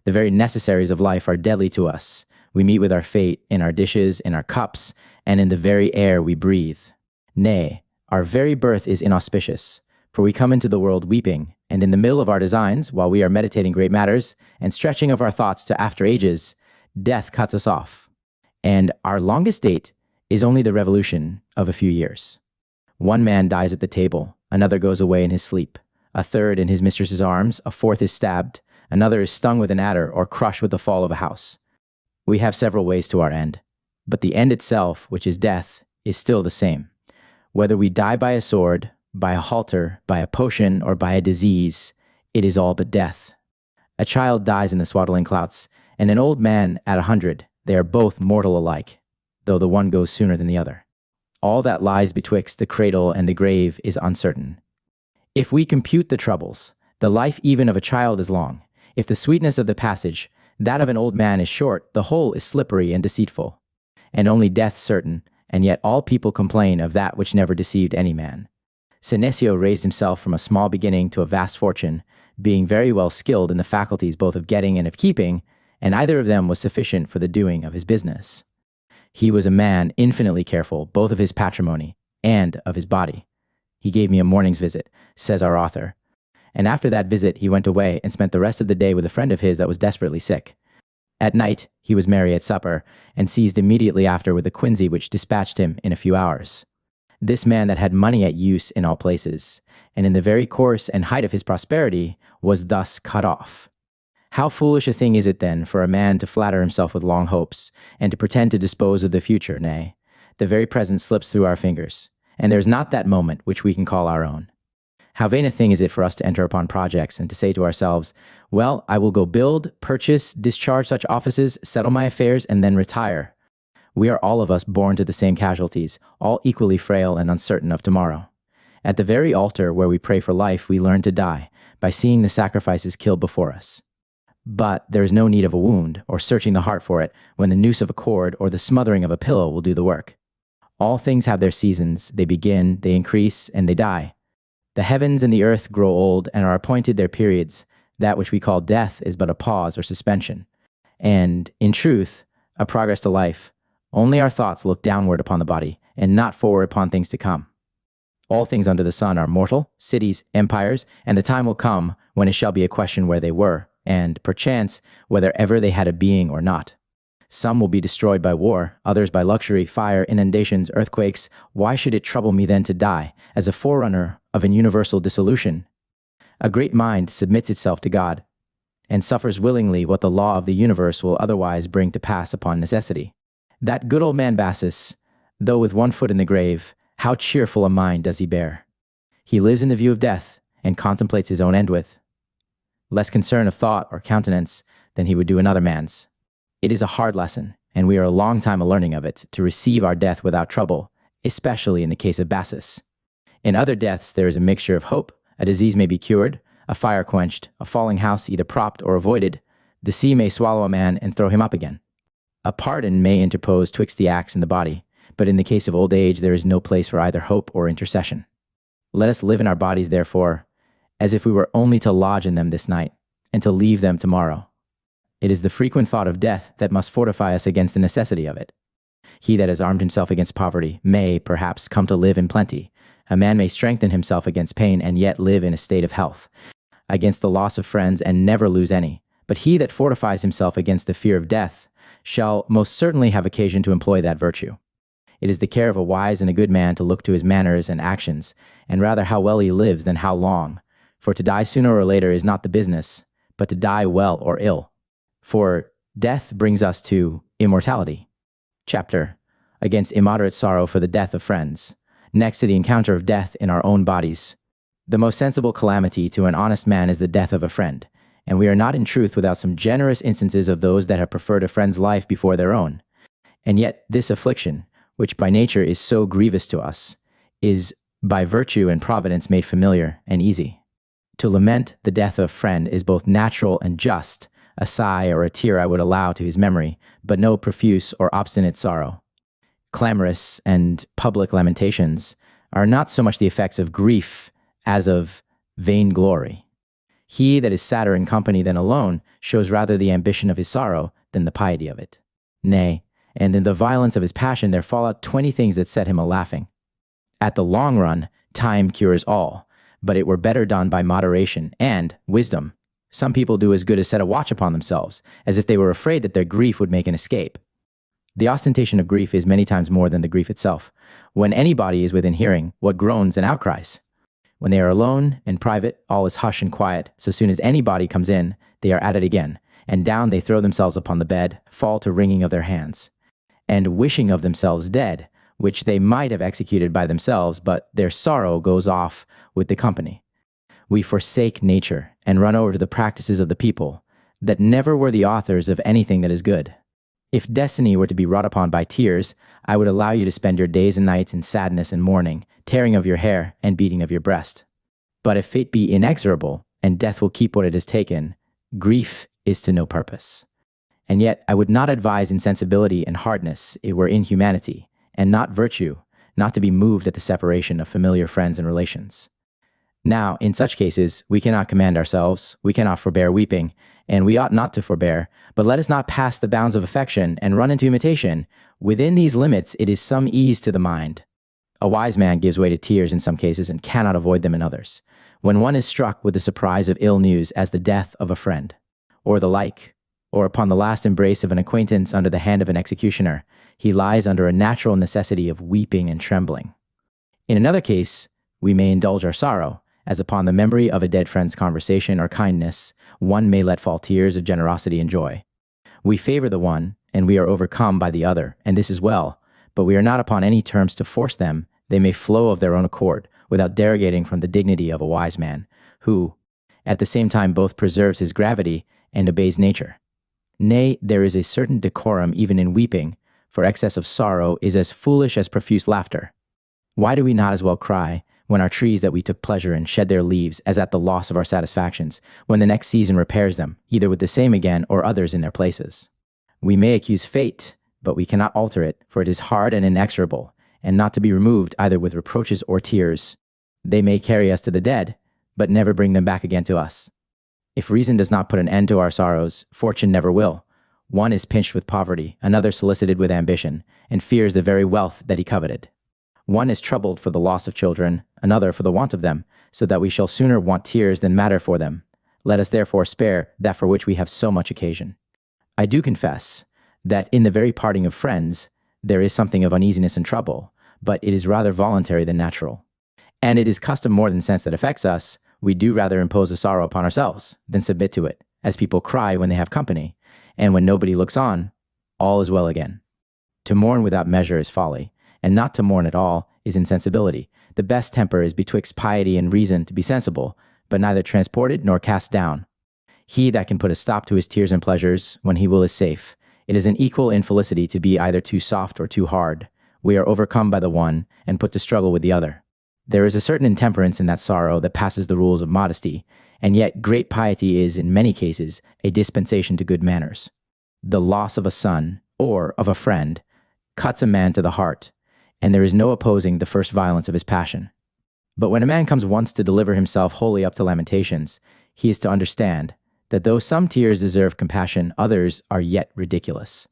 The very necessaries of life are deadly to us. We meet with our fate in our dishes, in our cups, and in the very air we breathe. Nay, our very birth is inauspicious, for we come into the world weeping, and in the middle of our designs, while we are meditating great matters, and stretching of our thoughts to after ages, death cuts us off. And our longest date is only the revolution of a few years. One man dies at the table, another goes away in his sleep, a third in his mistress's arms, a fourth is stabbed, another is stung with an adder or crushed with the fall of a house. We have several ways to our end, but the end itself, which is death, is still the same. Whether we die by a sword, by a halter, by a potion, or by a disease, it is all but death. A child dies in the swaddling clouts, and an old man at 100. They are both mortal alike, though the one goes sooner than the other. All that lies betwixt the cradle and the grave is uncertain. If we compute the troubles, the life even of a child is long. If the sweetness of the passage, that of an old man, is short, the whole is slippery and deceitful, and only death certain, and yet all people complain of that which never deceived any man. Seneca raised himself from a small beginning to a vast fortune, being very well skilled in the faculties both of getting and of keeping, and either of them was sufficient for the doing of his business. He was a man infinitely careful, both of his patrimony and of his body. He gave me a morning's visit, says our author, and after that visit he went away and spent the rest of the day with a friend of his that was desperately sick. At night he was merry at supper, and seized immediately after with a quinsy which dispatched him in a few hours. This man that had money at use in all places, and in the very course and height of his prosperity, was thus cut off. How foolish a thing is it then for a man to flatter himself with long hopes, and to pretend to dispose of the future, nay, the very present slips through our fingers, and there is not that moment which we can call our own. How vain a thing is it for us to enter upon projects and to say to ourselves, well, I will go build, purchase, discharge such offices, settle my affairs, and then retire. We are all of us born to the same casualties, all equally frail and uncertain of tomorrow. At the very altar where we pray for life, we learn to die by seeing the sacrifices killed before us. But there is no need of a wound or searching the heart for it when the noose of a cord or the smothering of a pillow will do the work. All things have their seasons. They begin, they increase, and they die. The heavens and the earth grow old and are appointed their periods. That which we call death is but a pause or suspension. And, in truth, a progress to life. Only our thoughts look downward upon the body and not forward upon things to come. All things under the sun are mortal, cities, empires, and the time will come when it shall be a question where they were, and, perchance, whether ever they had a being or not. Some will be destroyed by war, others by luxury, fire, inundations, earthquakes. Why should it trouble me then to die, as a forerunner of an universal dissolution? A great mind submits itself to God, and suffers willingly what the law of the universe will otherwise bring to pass upon necessity. That good old man Bassus, though with one foot in the grave, how cheerful a mind does he bear! He lives in the view of death, and contemplates his own end with less concern of thought or countenance than he would do another man's. It is a hard lesson, and we are a long time a learning of it, to receive our death without trouble, especially in the case of Bassus. In other deaths there is a mixture of hope. A disease may be cured, a fire quenched, a falling house either propped or avoided. The sea may swallow a man and throw him up again. A pardon may interpose twixt the axe and the body, but in the case of old age there is no place for either hope or intercession. Let us live in our bodies, therefore, as if we were only to lodge in them this night, and to leave them tomorrow. It is the frequent thought of death that must fortify us against the necessity of it. He that has armed himself against poverty may, perhaps, come to live in plenty. A man may strengthen himself against pain and yet live in a state of health, against the loss of friends and never lose any. But he that fortifies himself against the fear of death shall most certainly have occasion to employ that virtue. It is the care of a wise and a good man to look to his manners and actions, and rather how well he lives than how long. For to die sooner or later is not the business, but to die well or ill. For death brings us to immortality. Chapter against immoderate sorrow for the death of friends. Next to the encounter of death in our own bodies. The most sensible calamity to an honest man is the death of a friend, and we are not in truth without some generous instances of those that have preferred a friend's life before their own. And yet this affliction, which by nature is so grievous to us, is by virtue and providence made familiar and easy. To lament the death of a friend is both natural and just. A sigh or a tear I would allow to his memory, but no profuse or obstinate sorrow. Clamorous and public lamentations are not so much the effects of grief as of vainglory. He that is sadder in company than alone shows rather the ambition of his sorrow than the piety of it. Nay, and in the violence of his passion there fall out 20 things that set him a-laughing. At the long run, time cures all, but it were better done by moderation and wisdom. Some people do as good as set a watch upon themselves, as if they were afraid that their grief would make an escape. The ostentation of grief is many times more than the grief itself. When anybody is within hearing, what groans and outcries? When they are alone and private, all is hush and quiet. So soon as anybody comes in, they are at it again, and down they throw themselves upon the bed, fall to wringing of their hands, and wishing of themselves dead, which they might have executed by themselves, but their sorrow goes off with the company. We forsake nature and run over to the practices of the people, that never were the authors of anything that is good. If destiny were to be wrought upon by tears, I would allow you to spend your days and nights in sadness and mourning, tearing of your hair and beating of your breast. But if fate be inexorable, and death will keep what it has taken, grief is to no purpose. And yet I would not advise insensibility and hardness, it were inhumanity, and not virtue, not to be moved at the separation of familiar friends and relations. Now, in such cases, we cannot command ourselves, we cannot forbear weeping, and we ought not to forbear, but let us not pass the bounds of affection and run into imitation. Within these limits, it is some ease to the mind. A wise man gives way to tears in some cases and cannot avoid them in others. When one is struck with the surprise of ill news as the death of a friend, or the like, or upon the last embrace of an acquaintance under the hand of an executioner, he lies under a natural necessity of weeping and trembling. In another case, we may indulge our sorrow, as upon the memory of a dead friend's conversation or kindness, one may let fall tears of generosity and joy. We favor the one, and we are overcome by the other, and this is well, but we are not upon any terms to force them. They may flow of their own accord, without derogating from the dignity of a wise man, who, at the same time, both preserves his gravity and obeys nature. Nay, there is a certain decorum even in weeping, for excess of sorrow is as foolish as profuse laughter. Why do we not as well cry when our trees that we took pleasure in shed their leaves as at the loss of our satisfactions, when the next season repairs them, either with the same again or others in their places? We may accuse fate, but we cannot alter it, for it is hard and inexorable, and not to be removed either with reproaches or tears. They may carry us to the dead, but never bring them back again to us. If reason does not put an end to our sorrows, fortune never will. One is pinched with poverty, another solicited with ambition, and fears the very wealth that he coveted. One is troubled for the loss of children, another for the want of them, so that we shall sooner want tears than matter for them. Let us therefore spare that for which we have so much occasion. I do confess that in the very parting of friends, there is something of uneasiness and trouble, but it is rather voluntary than natural. And it is custom more than sense that affects us. We do rather impose a sorrow upon ourselves than submit to it, as people cry when they have company, and when nobody looks on, all is well again. To mourn without measure is folly, and not to mourn at all is insensibility. The best temper is betwixt piety and reason to be sensible, but neither transported nor cast down. He that can put a stop to his tears and pleasures when he will is safe. It is an equal infelicity to be either too soft or too hard. We are overcome by the one and put to struggle with the other. There is a certain intemperance in that sorrow that passes the rules of modesty, and yet great piety is, in many cases, a dispensation to good manners. The loss of a son, or of a friend, cuts a man to the heart, and there is no opposing the first violence of his passion. But when a man comes once to deliver himself wholly up to lamentations, he is to understand that though some tears deserve compassion, others are yet ridiculous.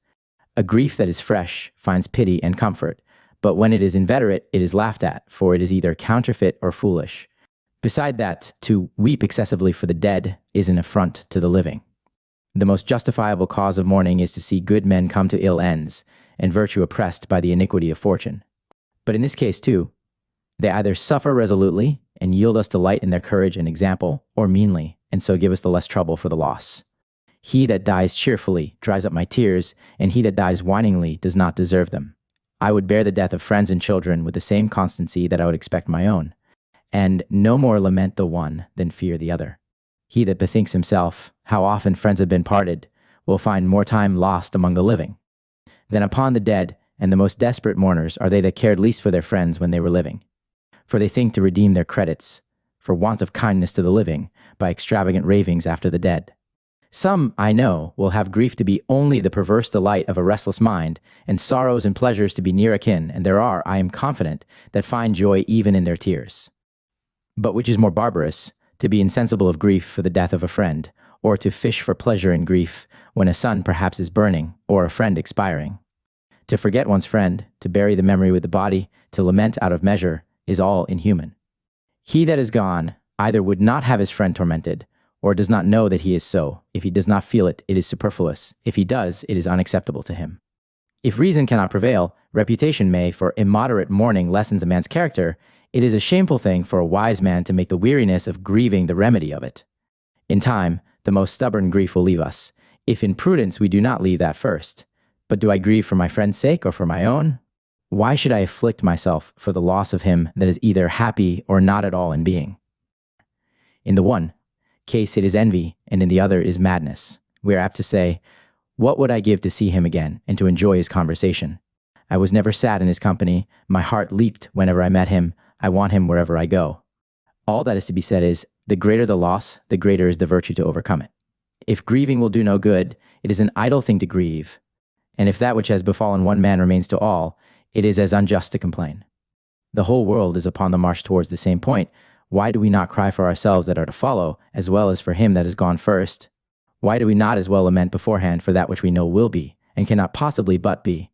A grief that is fresh finds pity and comfort, but when it is inveterate, it is laughed at, for it is either counterfeit or foolish. Beside that, to weep excessively for the dead is an affront to the living. The most justifiable cause of mourning is to see good men come to ill ends, and virtue oppressed by the iniquity of fortune. But in this case, too, they either suffer resolutely and yield us delight in their courage and example, or meanly, and so give us the less trouble for the loss. He that dies cheerfully dries up my tears, and he that dies whiningly does not deserve them. I would bear the death of friends and children with the same constancy that I would expect my own, and no more lament the one than fear the other. He that bethinks himself how often friends have been parted will find more time lost among the living than upon the dead, and the most desperate mourners are they that cared least for their friends when they were living. For they think to redeem their credits, for want of kindness to the living, by extravagant ravings after the dead. Some, I know, will have grief to be only the perverse delight of a restless mind, and sorrows and pleasures to be near akin, and there are, I am confident, that find joy even in their tears. But which is more barbarous, to be insensible of grief for the death of a friend, or to fish for pleasure in grief when a sun perhaps is burning, or a friend expiring? To forget one's friend, to bury the memory with the body, to lament out of measure, is all inhuman. He that is gone either would not have his friend tormented, or does not know that he is so. If he does not feel it, it is superfluous. If he does, it is unacceptable to him. If reason cannot prevail, reputation may, for immoderate mourning lessens a man's character. It is a shameful thing for a wise man to make the weariness of grieving the remedy of it. In time, the most stubborn grief will leave us, if in prudence we do not leave that first. But do I grieve for my friend's sake or for my own? Why should I afflict myself for the loss of him that is either happy or not at all in being? In the one case it is envy, and in the other is madness. We are apt to say, what would I give to see him again, and to enjoy his conversation? I was never sad in his company. My heart leaped whenever I met him. I want him wherever I go. All that is to be said is, the greater the loss, the greater is the virtue to overcome it. If grieving will do no good, it is an idle thing to grieve. And if that which has befallen one man remains to all, it is as unjust to complain. The whole world is upon the march towards the same point. Why do we not cry for ourselves that are to follow, as well as for him that is gone first? Why do we not as well lament beforehand for that which we know will be, and cannot possibly but be?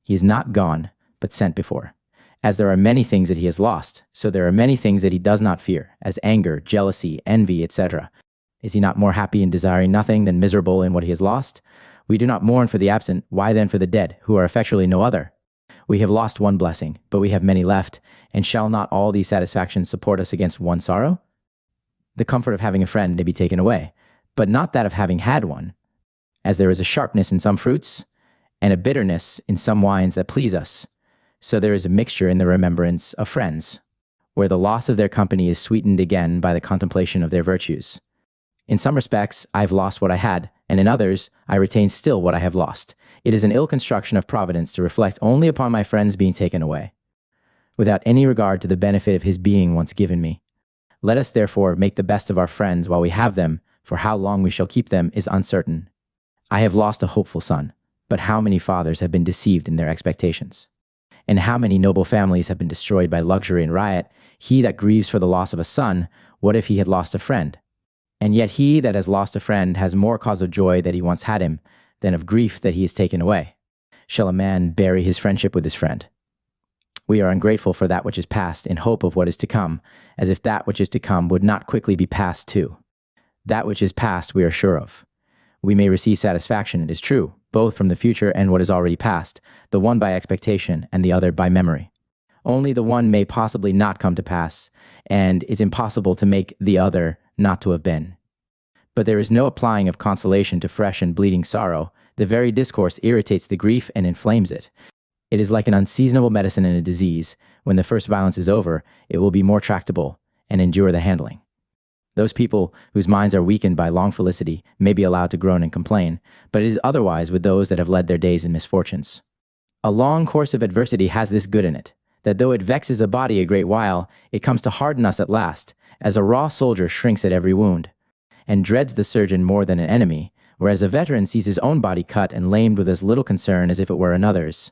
He is not gone, but sent before. As there are many things that he has lost, so there are many things that he does not fear, as anger, jealousy, envy, etc. Is he not more happy in desiring nothing than miserable in what he has lost? We do not mourn for the absent. Why then for the dead, who are effectually no other? We have lost one blessing, but we have many left, and shall not all these satisfactions support us against one sorrow? The comfort of having a friend may be taken away, but not that of having had one, as there is a sharpness in some fruits and a bitterness in some wines that please us. So there is a mixture in the remembrance of friends, where the loss of their company is sweetened again by the contemplation of their virtues. In some respects, I have lost what I had, and in others, I retain still what I have lost. It is an ill construction of Providence to reflect only upon my friends being taken away, without any regard to the benefit of his being once given me. Let us therefore make the best of our friends while we have them, for how long we shall keep them is uncertain. I have lost a hopeful son, but how many fathers have been deceived in their expectations? And how many noble families have been destroyed by luxury and riot? He that grieves for the loss of a son, what if he had lost a friend? And yet he that has lost a friend has more cause of joy that he once had him, than of grief that he is taken away. Shall a man bury his friendship with his friend? We are ungrateful for that which is past in hope of what is to come, as if that which is to come would not quickly be past too. That which is past we are sure of. We may receive satisfaction, it is true, both from the future and what is already past, the one by expectation and the other by memory. Only the one may possibly not come to pass, and it's impossible to make the other not to have been. But there is no applying of consolation to fresh and bleeding sorrow. The very discourse irritates the grief and inflames it. It is like an unseasonable medicine in a disease. When the first violence is over, it will be more tractable and endure the handling. Those people whose minds are weakened by long felicity may be allowed to groan and complain, but it is otherwise with those that have led their days in misfortunes. A long course of adversity has this good in it, that though it vexes a body a great while, it comes to harden us at last, as a raw soldier shrinks at every wound, and dreads the surgeon more than an enemy, whereas a veteran sees his own body cut and lamed with as little concern as if it were another's.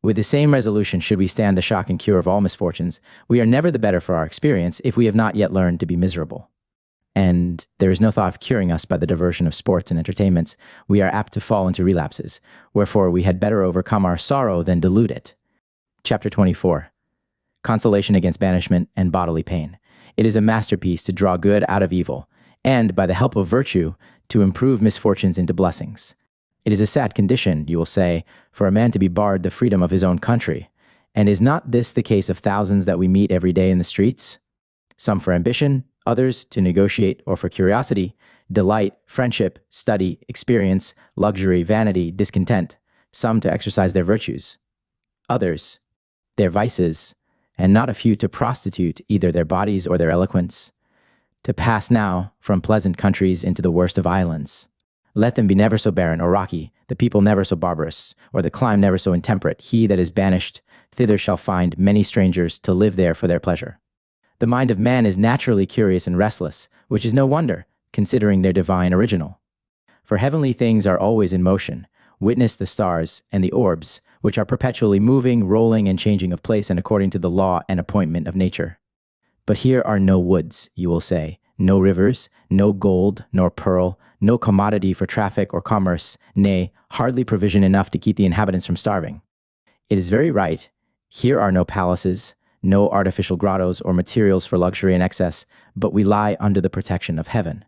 With the same resolution should we stand the shock and cure of all misfortunes. We are never the better for our experience if we have not yet learned to be miserable. And there is no thought of curing us by the diversion of sports and entertainments. We are apt to fall into relapses, wherefore we had better overcome our sorrow than delude it. Chapter 24. Consolation against banishment and bodily pain. It is a masterpiece to draw good out of evil, and, by the help of virtue, to improve misfortunes into blessings. It is a sad condition, you will say, for a man to be barred the freedom of his own country. And is not this the case of thousands that we meet every day in the streets? Some for ambition, others to negotiate or for curiosity, delight, friendship, study, experience, luxury, vanity, discontent, some to exercise their virtues, others their vices, and not a few to prostitute either their bodies or their eloquence, to pass now from pleasant countries into the worst of islands. Let them be never so barren or rocky, the people never so barbarous, or the clime never so intemperate. He that is banished thither shall find many strangers to live there for their pleasure. The mind of man is naturally curious and restless, which is no wonder, considering their divine original. For heavenly things are always in motion. Witness the stars and the orbs, which are perpetually moving, rolling, and changing of place and according to the law and appointment of nature. But here are no woods, you will say, no rivers, no gold, nor pearl, no commodity for traffic or commerce, nay, hardly provision enough to keep the inhabitants from starving. It is very right. Here are no palaces, no artificial grottos or materials for luxury and excess, but we lie under the protection of heaven.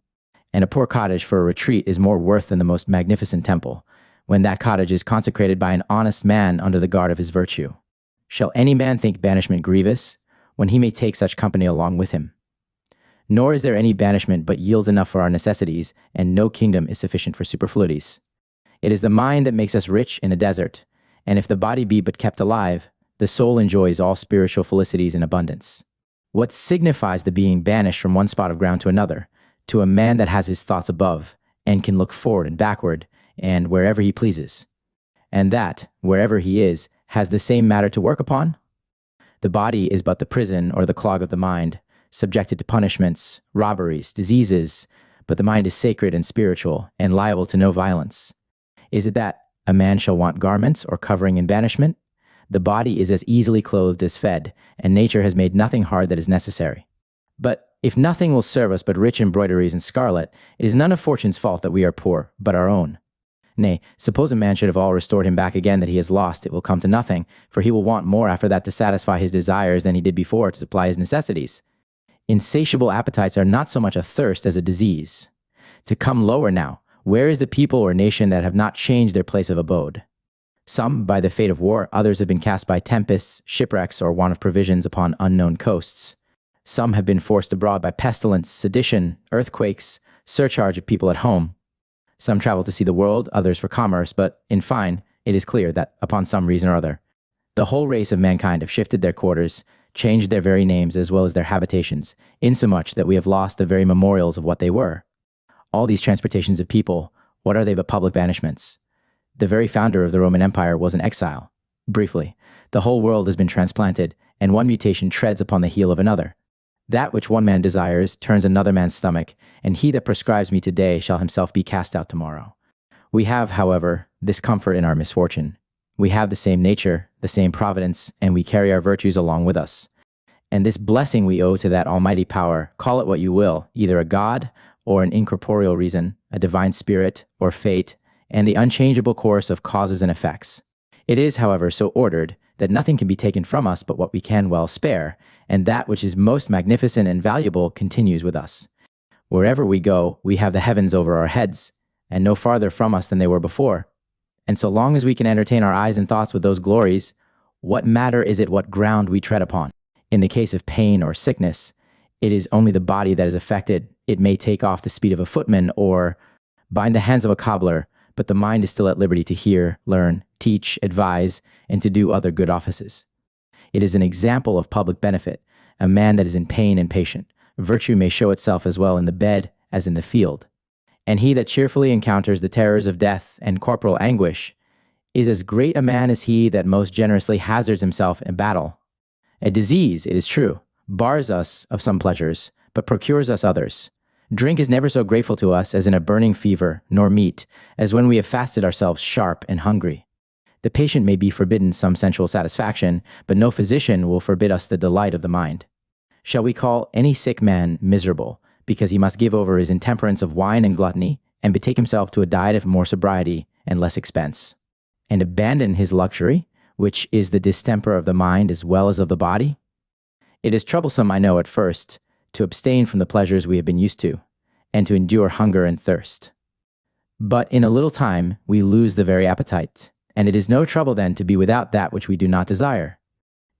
And a poor cottage for a retreat is more worth than the most magnificent temple, when that cottage is consecrated by an honest man under the guard of his virtue. Shall any man think banishment grievous, when he may take such company along with him? Nor is there any banishment but yields enough for our necessities, and no kingdom is sufficient for superfluities. It is the mind that makes us rich in a desert, and if the body be but kept alive, the soul enjoys all spiritual felicities in abundance. What signifies the being banished from one spot of ground to another, to a man that has his thoughts above, and can look forward and backward, and wherever he pleases, and that, wherever he is, has the same matter to work upon? The body is but the prison or the clog of the mind, subjected to punishments, robberies, diseases, but the mind is sacred and spiritual, and liable to no violence. Is it that a man shall want garments or covering in banishment? The body is as easily clothed as fed, and nature has made nothing hard that is necessary. But if nothing will serve us but rich embroideries and scarlet, it is none of fortune's fault that we are poor, but our own. Nay, suppose a man should have all restored him back again that he has lost, it will come to nothing, for he will want more after that to satisfy his desires than he did before to supply his necessities. Insatiable appetites are not so much a thirst as a disease. To come lower now, where is the people or nation that have not changed their place of abode? Some by the fate of war, others have been cast by tempests, shipwrecks, or want of provisions upon unknown coasts. Some have been forced abroad by pestilence, sedition, earthquakes, surcharge of people at home. Some travel to see the world, others for commerce, but in fine, it is clear that, upon some reason or other, the whole race of mankind have shifted their quarters, changed their very names as well as their habitations, insomuch that we have lost the very memorials of what they were. All these transportations of people, what are they but public banishments? The very founder of the Roman Empire was an exile. Briefly, the whole world has been transplanted, and one mutation treads upon the heel of another. That which one man desires turns another man's stomach, and he that prescribes me today shall himself be cast out tomorrow. We have, however, this comfort in our misfortune. We have the same nature, the same providence, and we carry our virtues along with us. And this blessing we owe to that almighty power, call it what you will, either a god or an incorporeal reason, a divine spirit or fate, and the unchangeable course of causes and effects. It is, however, so ordered that nothing can be taken from us but what we can well spare, and that which is most magnificent and valuable continues with us. Wherever we go, we have the heavens over our heads, and no farther from us than they were before. And so long as we can entertain our eyes and thoughts with those glories, what matter is it what ground we tread upon? In the case of pain or sickness, it is only the body that is affected. It may take off the speed of a footman or bind the hands of a cobbler, but the mind is still at liberty to hear, learn, teach, advise, and to do other good offices. It is an example of public benefit, a man that is in pain and patient. Virtue may show itself as well in the bed as in the field. And he that cheerfully encounters the terrors of death and corporal anguish is as great a man as he that most generously hazards himself in battle. A disease, it is true, bars us of some pleasures, but procures us others. Drink is never so grateful to us as in a burning fever, nor meat, as when we have fasted ourselves sharp and hungry. The patient may be forbidden some sensual satisfaction, but no physician will forbid us the delight of the mind. Shall we call any sick man miserable, because he must give over his intemperance of wine and gluttony, and betake himself to a diet of more sobriety and less expense, and abandon his luxury, which is the distemper of the mind as well as of the body? It is troublesome, I know, at first, to abstain from the pleasures we have been used to, and to endure hunger and thirst. But in a little time we lose the very appetite, and it is no trouble then to be without that which we do not desire.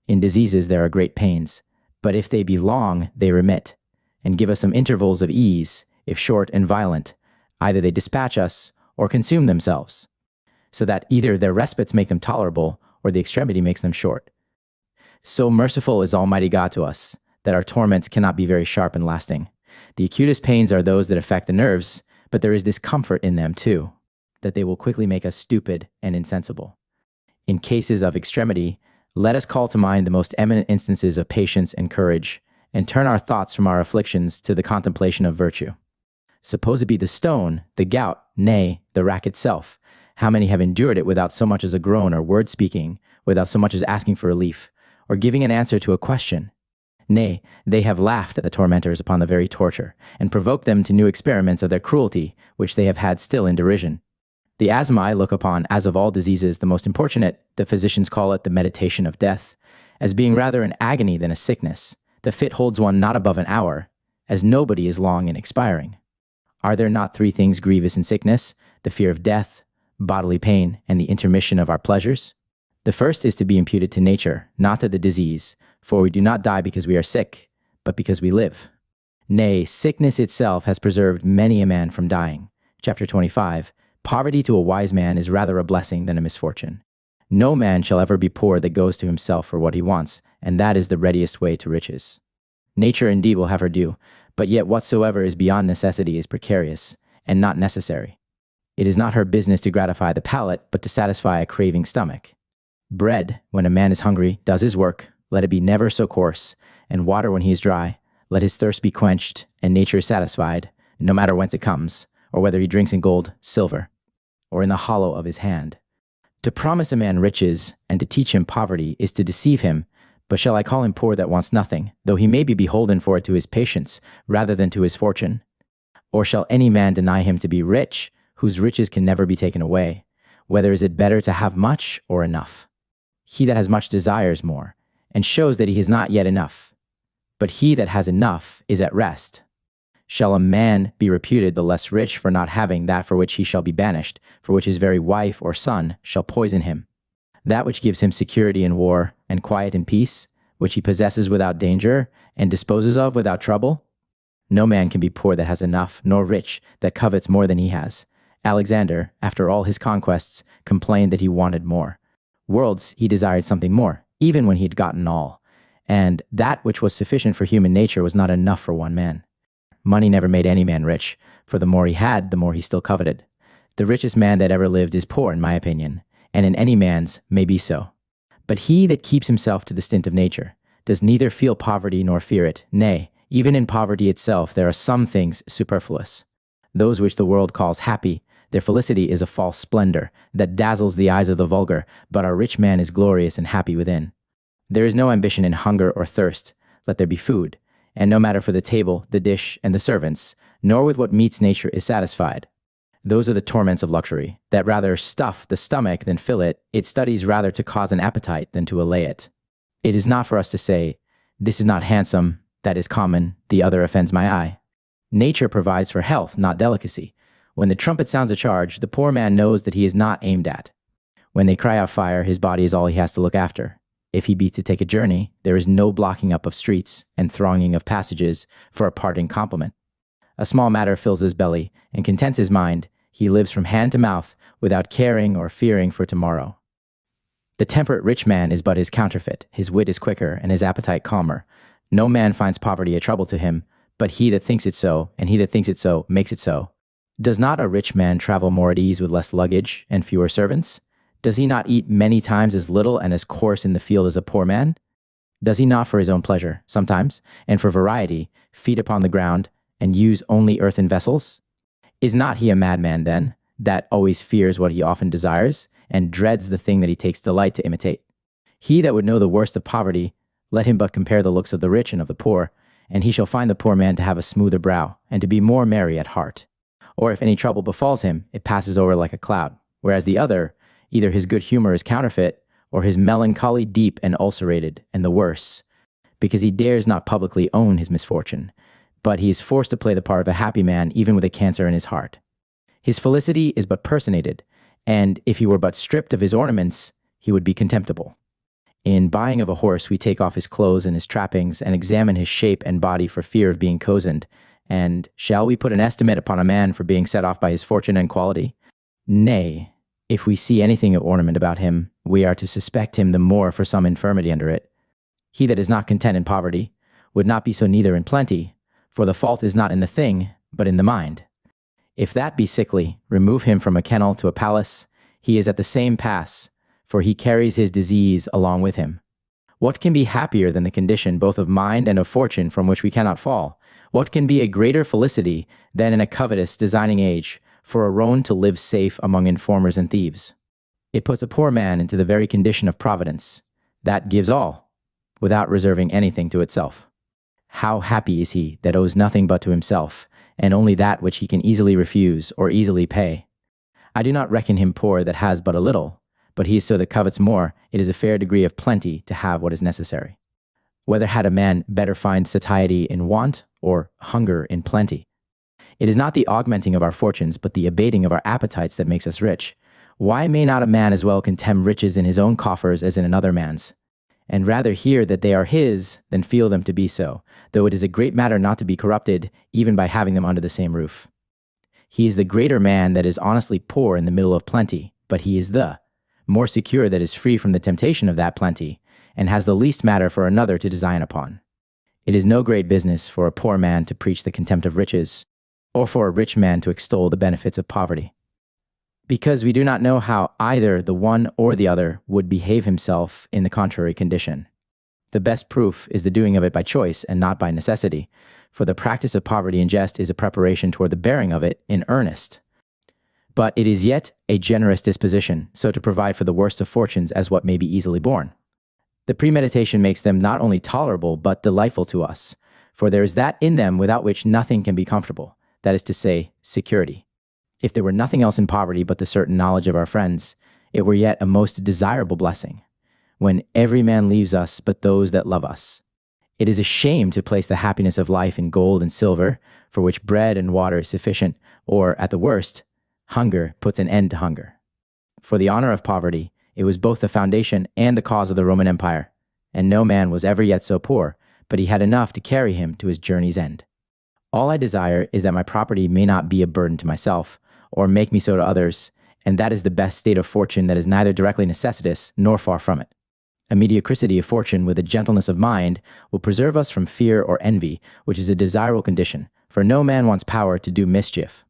In diseases there are great pains, but if they be long, they remit, and give us some intervals of ease. If short and violent, either they dispatch us or consume themselves, so that either their respites make them tolerable, or the extremity makes them short. So merciful is Almighty God to us, that our torments cannot be very sharp and lasting. The acutest pains are those that affect the nerves, but there is this comfort in them too, that they will quickly make us stupid and insensible. In cases of extremity, let us call to mind the most eminent instances of patience and courage, and turn our thoughts from our afflictions to the contemplation of virtue. Suppose it be the stone, the gout, nay, the rack itself. How many have endured it without so much as a groan or word speaking, without so much as asking for relief, or giving an answer to a question? Nay, they have laughed at the tormentors upon the very torture, and provoked them to new experiments of their cruelty, which they have had still in derision. The asthma I look upon as of all diseases the most importunate. The physicians call it the meditation of death, as being rather an agony than a sickness. The fit holds one not above an hour, as nobody is long in expiring. Are there not three things grievous in sickness? The fear of death, bodily pain, and the intermission of our pleasures? The first is to be imputed to nature, not to the disease, for we do not die because we are sick, but because we live. Nay, sickness itself has preserved many a man from dying. Chapter 25. Poverty to a wise man is rather a blessing than a misfortune. No man shall ever be poor that goes to himself for what he wants, and that is the readiest way to riches. Nature indeed will have her due, but yet whatsoever is beyond necessity is precarious, and not necessary. It is not her business to gratify the palate, but to satisfy a craving stomach. Bread, when a man is hungry, does his work, let it be never so coarse, and water when he is dry, let his thirst be quenched, and nature is satisfied, no matter whence it comes, or whether he drinks in gold, silver, or in the hollow of his hand. To promise a man riches, and to teach him poverty, is to deceive him. But shall I call him poor that wants nothing, though he may be beholden for it to his patience, rather than to his fortune? Or shall any man deny him to be rich, whose riches can never be taken away? Whether is it better to have much or enough? He that has much desires more, and shows that he has not yet enough. But he that has enough is at rest. Shall a man be reputed the less rich for not having that for which he shall be banished, for which his very wife or son shall poison him? That which gives him security in war and quiet in peace, which he possesses without danger and disposes of without trouble? No man can be poor that has enough, nor rich that covets more than he has. Alexander, after all his conquests, complained that he wanted more. Worlds, he desired something more, even when he had gotten all. And that which was sufficient for human nature was not enough for one man. Money never made any man rich, for the more he had, the more he still coveted. The richest man that ever lived is poor, in my opinion, and in any man's may be so. But he that keeps himself to the stint of nature does neither feel poverty nor fear it. Nay, even in poverty itself there are some things superfluous. Those which the world calls happy, their felicity is a false splendor that dazzles the eyes of the vulgar, but our rich man is glorious and happy within. There is no ambition in hunger or thirst, let there be food, and no matter for the table, the dish, and the servants, nor with what meats nature is satisfied. Those are the torments of luxury, that rather stuff the stomach than fill it. It studies rather to cause an appetite than to allay it. It is not for us to say, this is not handsome, that is common, the other offends my eye. Nature provides for health, not delicacy. When the trumpet sounds a charge, the poor man knows that he is not aimed at. When they cry out fire, his body is all he has to look after. If he be to take a journey, there is no blocking up of streets and thronging of passages for a parting compliment. A small matter fills his belly and contents his mind. He lives from hand to mouth without caring or fearing for tomorrow. The temperate rich man is but his counterfeit. His wit is quicker and his appetite calmer. No man finds poverty a trouble to him, but he that thinks it so, and he that thinks it so makes it so. Does not a rich man travel more at ease with less luggage and fewer servants? Does he not eat many times as little and as coarse in the field as a poor man? Does he not for his own pleasure, sometimes, and for variety, feed upon the ground and use only earthen vessels? Is not he a madman, then, that always fears what he often desires, and dreads the thing that he takes delight to imitate? He that would know the worst of poverty, let him but compare the looks of the rich and of the poor, and he shall find the poor man to have a smoother brow, and to be more merry at heart. Or if any trouble befalls him, it passes over like a cloud, whereas the other, either his good humor is counterfeit, or his melancholy deep and ulcerated, and the worse, because he dares not publicly own his misfortune, but he is forced to play the part of a happy man even with a cancer in his heart. His felicity is but personated, and if he were but stripped of his ornaments, he would be contemptible. In buying of a horse, we take off his clothes and his trappings, and examine his shape and body for fear of being cozened. And shall we put an estimate upon a man for being set off by his fortune and quality? Nay, if we see anything of ornament about him, we are to suspect him the more for some infirmity under it. He that is not content in poverty would not be so neither in plenty, for the fault is not in the thing, but in the mind. If that be sickly, remove him from a kennel to a palace, he is at the same pass, for he carries his disease along with him. What can be happier than the condition both of mind and of fortune from which we cannot fall? What can be a greater felicity than in a covetous, designing age, for a roan to live safe among informers and thieves? It puts a poor man into the very condition of providence, that gives all, without reserving anything to itself. How happy is he that owes nothing but to himself, and only that which he can easily refuse or easily pay? I do not reckon him poor that has but a little, but he is so that covets more. It is a fair degree of plenty to have what is necessary. Whether had a man better find satiety in want or hunger in plenty? It is not the augmenting of our fortunes, but the abating of our appetites that makes us rich. Why may not a man as well contemn riches in his own coffers as in another man's, and rather hear that they are his than feel them to be so, though it is a great matter not to be corrupted even by having them under the same roof? He is the greater man that is honestly poor in the middle of plenty, but he is the more secure that is free from the temptation of that plenty, and has the least matter for another to design upon. It is no great business for a poor man to preach the contempt of riches, or for a rich man to extol the benefits of poverty, because we do not know how either the one or the other would behave himself in the contrary condition. The best proof is the doing of it by choice and not by necessity, for the practice of poverty in jest is a preparation toward the bearing of it in earnest. But it is yet a generous disposition, so to provide for the worst of fortunes as what may be easily borne. The premeditation makes them not only tolerable, but delightful to us, for there is that in them without which nothing can be comfortable, that is to say, security. If there were nothing else in poverty but the certain knowledge of our friends, it were yet a most desirable blessing, when every man leaves us but those that love us. It is a shame to place the happiness of life in gold and silver, for which bread and water is sufficient, or, at the worst, hunger puts an end to hunger. For the honor of poverty, it was both the foundation and the cause of the Roman Empire, and no man was ever yet so poor, but he had enough to carry him to his journey's end. All I desire is that my property may not be a burden to myself, or make me so to others, and that is the best state of fortune that is neither directly necessitous nor far from it. A mediocrity of fortune with a gentleness of mind will preserve us from fear or envy, which is a desirable condition, for no man wants power to do mischief.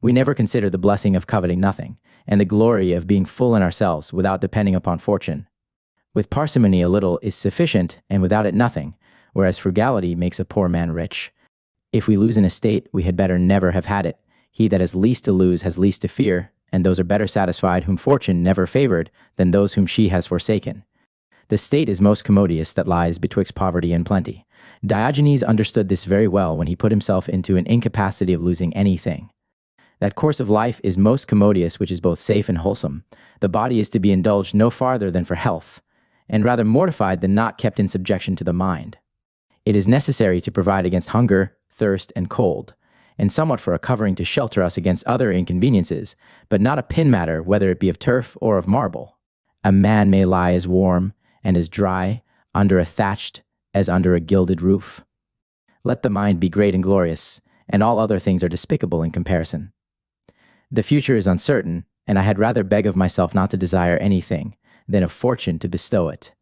We never consider the blessing of coveting nothing, and the glory of being full in ourselves without depending upon fortune. With parsimony a little is sufficient, and without it nothing, whereas frugality makes a poor man rich. If we lose an estate, we had better never have had it. He that has least to lose has least to fear, and those are better satisfied whom fortune never favored than those whom she has forsaken. The state is most commodious that lies betwixt poverty and plenty. Diogenes understood this very well when he put himself into an incapacity of losing anything. That course of life is most commodious which is both safe and wholesome. The body is to be indulged no farther than for health, and rather mortified than not kept in subjection to the mind. It is necessary to provide against hunger, thirst, and cold, and somewhat for a covering to shelter us against other inconveniences, but not a pin matter whether it be of turf or of marble. A man may lie as warm and as dry under a thatched as under a gilded roof. Let the mind be great and glorious, and all other things are despicable in comparison. The future is uncertain, and I had rather beg of myself not to desire anything than of fortune to bestow it.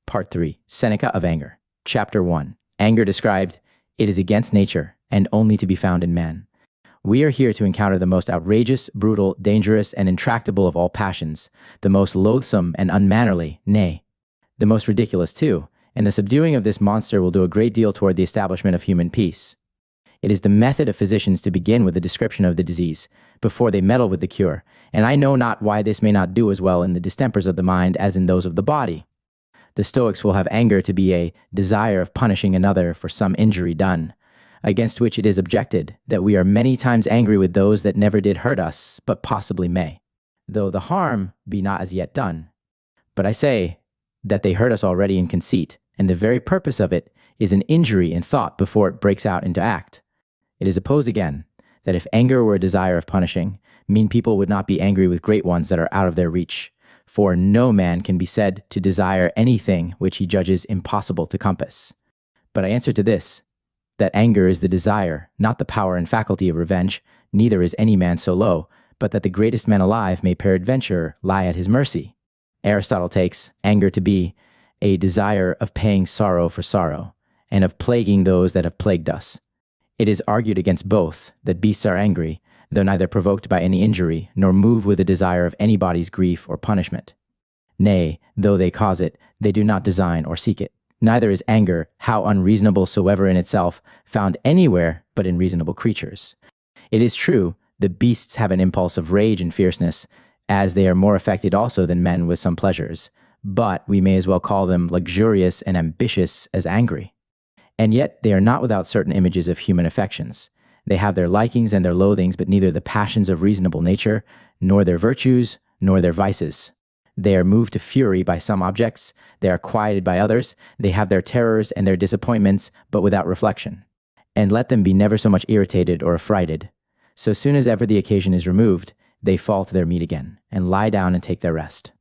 Part 3. Seneca of Anger. Chapter 1. Anger described. It is against nature, and only to be found in man. We are here to encounter the most outrageous, brutal, dangerous, and intractable of all passions, the most loathsome and unmannerly, nay, the most ridiculous too, and the subduing of this monster will do a great deal toward the establishment of human peace. It is the method of physicians to begin with the description of the disease, before they meddle with the cure, and I know not why this may not do as well in the distempers of the mind as in those of the body. The Stoics will have anger to be a desire of punishing another for some injury done, against which it is objected that we are many times angry with those that never did hurt us, but possibly may, though the harm be not as yet done. But I say that they hurt us already in conceit, and the very purpose of it is an injury in thought before it breaks out into act. It is opposed again that if anger were a desire of punishing, mean people would not be angry with great ones that are out of their reach, for no man can be said to desire anything which he judges impossible to compass. But I answer to this, that anger is the desire, not the power and faculty of revenge, neither is any man so low, but that the greatest man alive may peradventure lie at his mercy. Aristotle takes anger to be a desire of paying sorrow for sorrow, and of plaguing those that have plagued us. It is argued against both that beasts are angry, though neither provoked by any injury, nor moved with a desire of anybody's grief or punishment. Nay, though they cause it, they do not design or seek it. Neither is anger, how unreasonable soever in itself, found anywhere but in reasonable creatures. It is true, the beasts have an impulse of rage and fierceness, as they are more affected also than men with some pleasures, but we may as well call them luxurious and ambitious as angry. And yet they are not without certain images of human affections. They have their likings and their loathings, but neither the passions of reasonable nature, nor their virtues, nor their vices. They are moved to fury by some objects, they are quieted by others, they have their terrors and their disappointments, but without reflection. And let them be never so much irritated or affrighted. So soon as ever the occasion is removed, they fall to their meat again, and lie down and take their rest.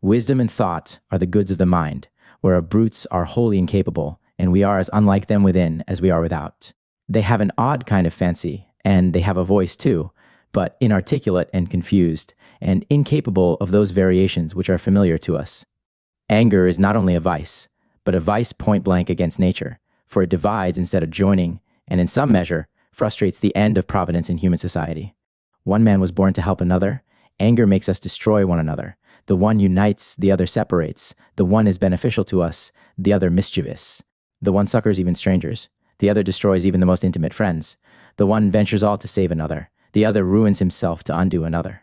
Wisdom and thought are the goods of the mind, whereof brutes are wholly incapable, and we are as unlike them within as we are without. They have an odd kind of fancy, and they have a voice too, but inarticulate and confused, and incapable of those variations which are familiar to us. Anger is not only a vice, but a vice point blank against nature, for it divides instead of joining, and in some measure frustrates the end of providence in human society. One man was born to help another. Anger makes us destroy one another. The one unites, the other separates. The one is beneficial to us, the other mischievous. The one succors even strangers. The other destroys even the most intimate friends. The one ventures all to save another. The other ruins himself to undo another.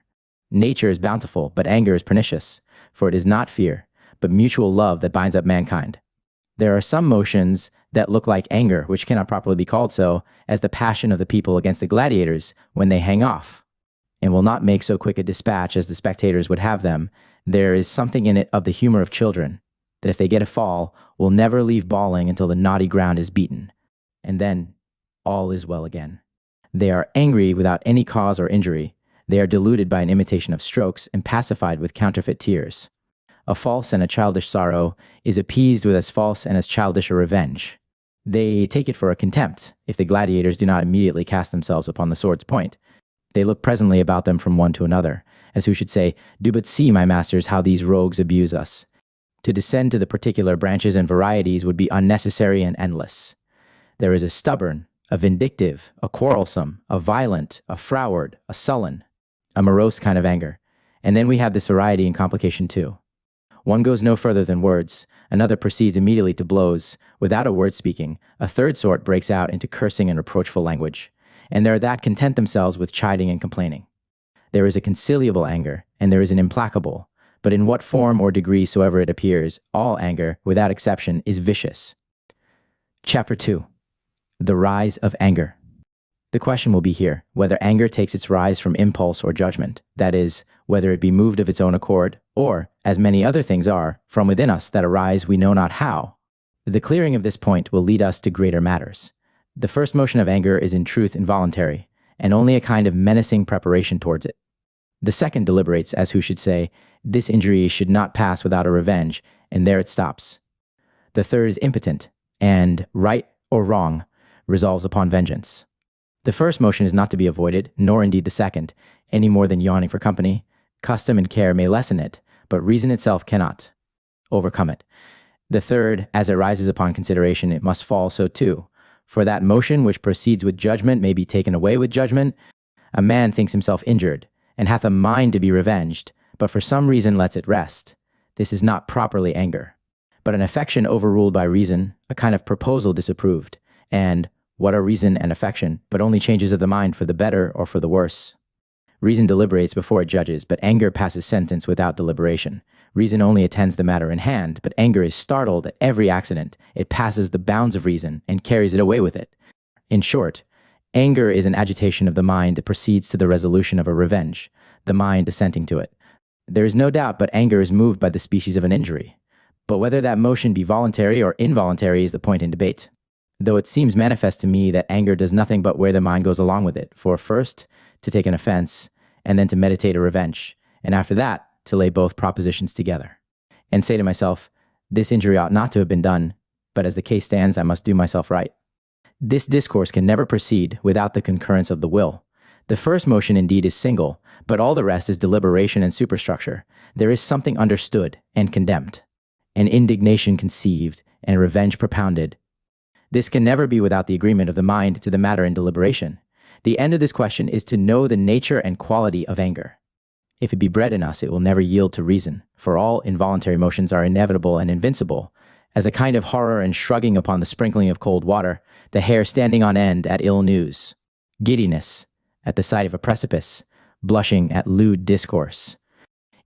Nature is bountiful, but anger is pernicious, for it is not fear, but mutual love that binds up mankind. There are some motions that look like anger, which cannot properly be called so, as the passion of the people against the gladiators when they hang off, and will not make so quick a dispatch as the spectators would have them. There is something in it of the humor of children, that if they get a fall, will never leave bawling until the knotty ground is beaten, and then all is well again. They are angry without any cause or injury. They are deluded by an imitation of strokes and pacified with counterfeit tears. A false and a childish sorrow is appeased with as false and as childish a revenge. They take it for a contempt, if the gladiators do not immediately cast themselves upon the sword's point. They look presently about them from one to another, as who should say, "Do but see, my masters, how these rogues abuse us." To descend to the particular branches and varieties would be unnecessary and endless. There is a stubborn, a vindictive, a quarrelsome, a violent, a froward, a sullen, a morose kind of anger. And then we have this variety and complication too. One goes no further than words, another proceeds immediately to blows, without a word speaking, a third sort breaks out into cursing and reproachful language, and there are that content themselves with chiding and complaining. There is a conciliable anger, and there is an implacable, but in what form or degree soever it appears, all anger, without exception, is vicious. Chapter 2. The Rise of Anger. The question will be here, whether anger takes its rise from impulse or judgment, that is, whether it be moved of its own accord, or, as many other things are, from within us that arise we know not how. The clearing of this point will lead us to greater matters. The first motion of anger is in truth involuntary, and only a kind of menacing preparation towards it. The second deliberates as who should say, "This injury should not pass without a revenge," and there it stops. The third is impotent, and, right or wrong, resolves upon vengeance. The first motion is not to be avoided, nor indeed the second, any more than yawning for company. Custom and care may lessen it, but reason itself cannot overcome it. The third, as it rises upon consideration, it must fall so too. For that motion which proceeds with judgment may be taken away with judgment. A man thinks himself injured, and hath a mind to be revenged, but for some reason lets it rest. This is not properly anger, but an affection overruled by reason, a kind of proposal disapproved, and what are reason and affection, but only changes of the mind for the better or for the worse? Reason deliberates before it judges, but anger passes sentence without deliberation. Reason only attends the matter in hand, but anger is startled at every accident. It passes the bounds of reason and carries it away with it. In short, anger is an agitation of the mind that proceeds to the resolution of a revenge, the mind assenting to it. There is no doubt but anger is moved by the species of an injury. But whether that motion be voluntary or involuntary is the point in debate. Though it seems manifest to me that anger does nothing but where the mind goes along with it, for first, to take an offense, and then to meditate a revenge, and after that, to lay both propositions together, and say to myself, this injury ought not to have been done, but as the case stands, I must do myself right. This discourse can never proceed without the concurrence of the will. The first motion indeed is single, but all the rest is deliberation and superstructure. There is something understood and condemned, an indignation conceived, and revenge propounded. This can never be without the agreement of the mind to the matter in deliberation. The end of this question is to know the nature and quality of anger. If it be bred in us, it will never yield to reason, for all involuntary motions are inevitable and invincible, as a kind of horror and shrugging upon the sprinkling of cold water, the hair standing on end at ill news, giddiness at the sight of a precipice, blushing at lewd discourse.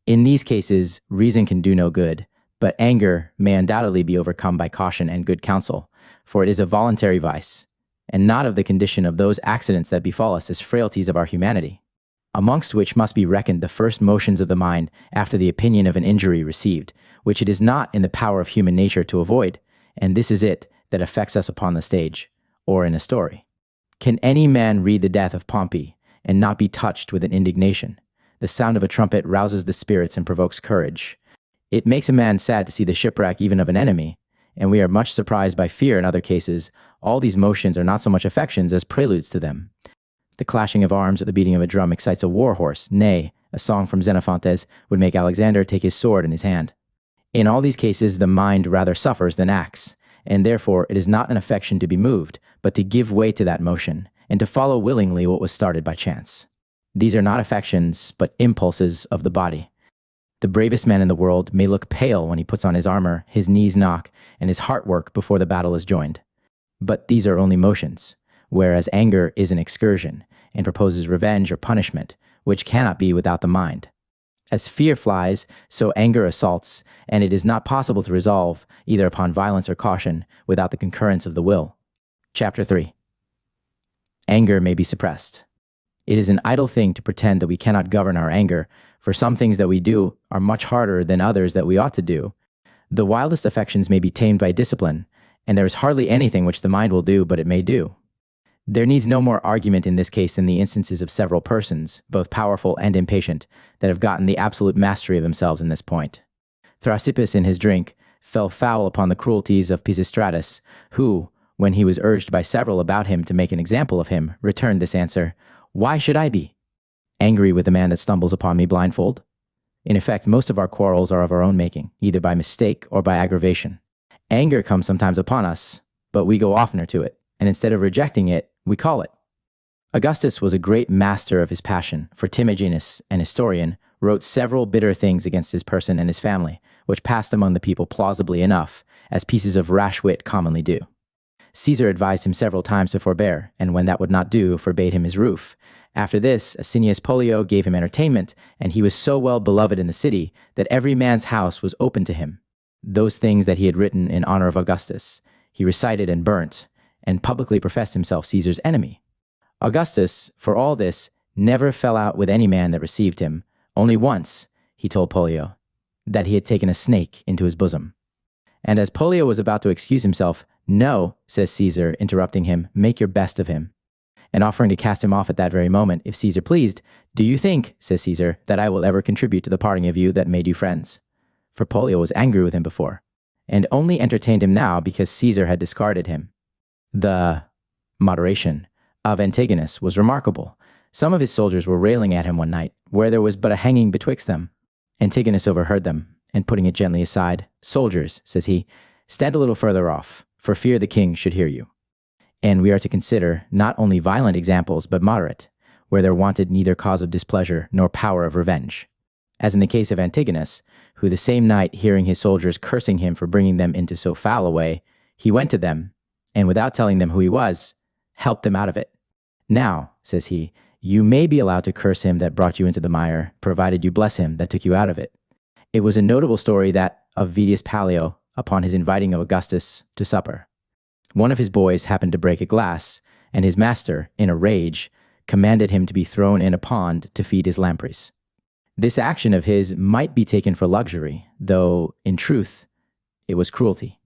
In these cases, reason can do no good, but anger may undoubtedly be overcome by caution and good counsel, for it is a voluntary vice, and not of the condition of those accidents that befall us as frailties of our humanity, amongst which must be reckoned the first motions of the mind after the opinion of an injury received, which it is not in the power of human nature to avoid, and this is it that affects us upon the stage, or in a story. Can any man read the death of Pompey, and not be touched with an indignation? The sound of a trumpet rouses the spirits and provokes courage. It makes a man sad to see the shipwreck even of an enemy, and we are much surprised by fear in other cases. All these motions are not so much affections as preludes to them. The clashing of arms or the beating of a drum excites a war horse, nay, a song from Xenophontes would make Alexander take his sword in his hand. In all these cases, the mind rather suffers than acts, and therefore it is not an affection to be moved, but to give way to that motion, and to follow willingly what was started by chance. These are not affections, but impulses of the body. The bravest man in the world may look pale when he puts on his armor, his knees knock, and his heart work before the battle is joined. But these are only motions, whereas anger is an excursion, and proposes revenge or punishment, which cannot be without the mind. As fear flies, so anger assaults, and it is not possible to resolve, either upon violence or caution, without the concurrence of the will. Chapter 3. Anger may be suppressed. It is an idle thing to pretend that we cannot govern our anger, for some things that we do are much harder than others that we ought to do. The wildest affections may be tamed by discipline, and there is hardly anything which the mind will do but it may do. There needs no more argument in this case than the instances of several persons, both powerful and impatient, that have gotten the absolute mastery of themselves in this point. Thrasybulus in his drink fell foul upon the cruelties of Pisistratus, who, when he was urged by several about him to make an example of him, returned this answer: "Why should I be angry with the man that stumbles upon me blindfold?" In effect, most of our quarrels are of our own making, either by mistake or by aggravation. Anger comes sometimes upon us, but we go oftener to it, and instead of rejecting it, we call it. Augustus was a great master of his passion, for Timagenes, an historian, wrote several bitter things against his person and his family, which passed among the people plausibly enough, as pieces of rash wit commonly do. Caesar advised him several times to forbear, and when that would not do, forbade him his roof. After this, Asinius Pollio gave him entertainment, and he was so well beloved in the city that every man's house was open to him. Those things that he had written in honor of Augustus, he recited and burnt, and publicly professed himself Caesar's enemy. Augustus, for all this, never fell out with any man that received him. Only once, he told Pollio, that he had taken a snake into his bosom. And as Pollio was about to excuse himself, "No," says Caesar, interrupting him, "make your best of him," and offering to cast him off at that very moment, if Caesar pleased. "Do you think," says Caesar, "that I will ever contribute to the parting of you that made you friends?" For Pollio was angry with him before, and only entertained him now because Caesar had discarded him. The moderation of Antigonus was remarkable. Some of his soldiers were railing at him one night, where there was but a hanging betwixt them. Antigonus overheard them, and putting it gently aside, "Soldiers," says he, "stand a little further off, for fear the king should hear you." And we are to consider not only violent examples, but moderate, where there wanted neither cause of displeasure nor power of revenge. As in the case of Antigonus, who the same night, hearing his soldiers cursing him for bringing them into so foul a way, he went to them, and without telling them who he was, helped them out of it. "Now," says he, "you may be allowed to curse him that brought you into the mire, provided you bless him that took you out of it." It was a notable story that of Vedius Pallio upon his inviting of Augustus to supper. One of his boys happened to break a glass, and his master, in a rage, commanded him to be thrown in a pond to feed his lampreys. This action of his might be taken for luxury, though, in truth, it was cruelty.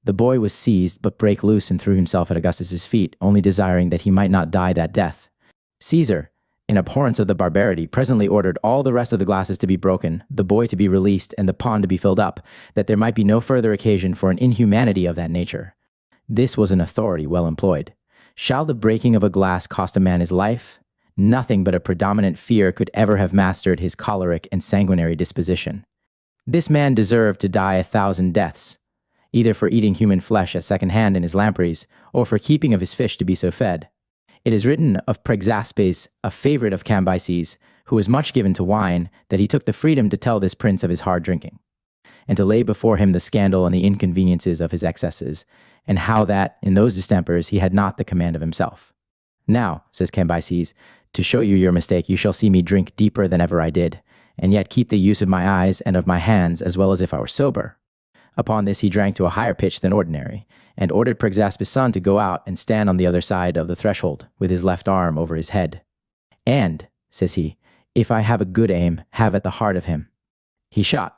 The boy was seized, but brake loose and threw himself at Augustus's feet, only desiring that he might not die that death. Caesar, in abhorrence of the barbarity, presently ordered all the rest of the glasses to be broken, the boy to be released, and the pond to be filled up, that there might be no further occasion for an inhumanity of that nature. This was an authority well employed. Shall the breaking of a glass cost a man his life? Nothing but a predominant fear could ever have mastered his choleric and sanguinary disposition. This man deserved to die 1,000 deaths, either for eating human flesh at second hand in his lampreys, or for keeping of his fish to be so fed. It is written of Prexaspes, a favorite of Cambyses, who was much given to wine, that he took the freedom to tell this prince of his hard drinking, and to lay before him the scandal and the inconveniences of his excesses, and how that, in those distempers, he had not the command of himself. "Now," says Cambyses, "to show you your mistake, you shall see me drink deeper than ever I did, and yet keep the use of my eyes and of my hands as well as if I were sober." Upon this he drank to a higher pitch than ordinary, and ordered Prexaspes' son to go out and stand on the other side of the threshold, with his left arm over his head. "And," says he, "if I have a good aim, have at the heart of him." He shot,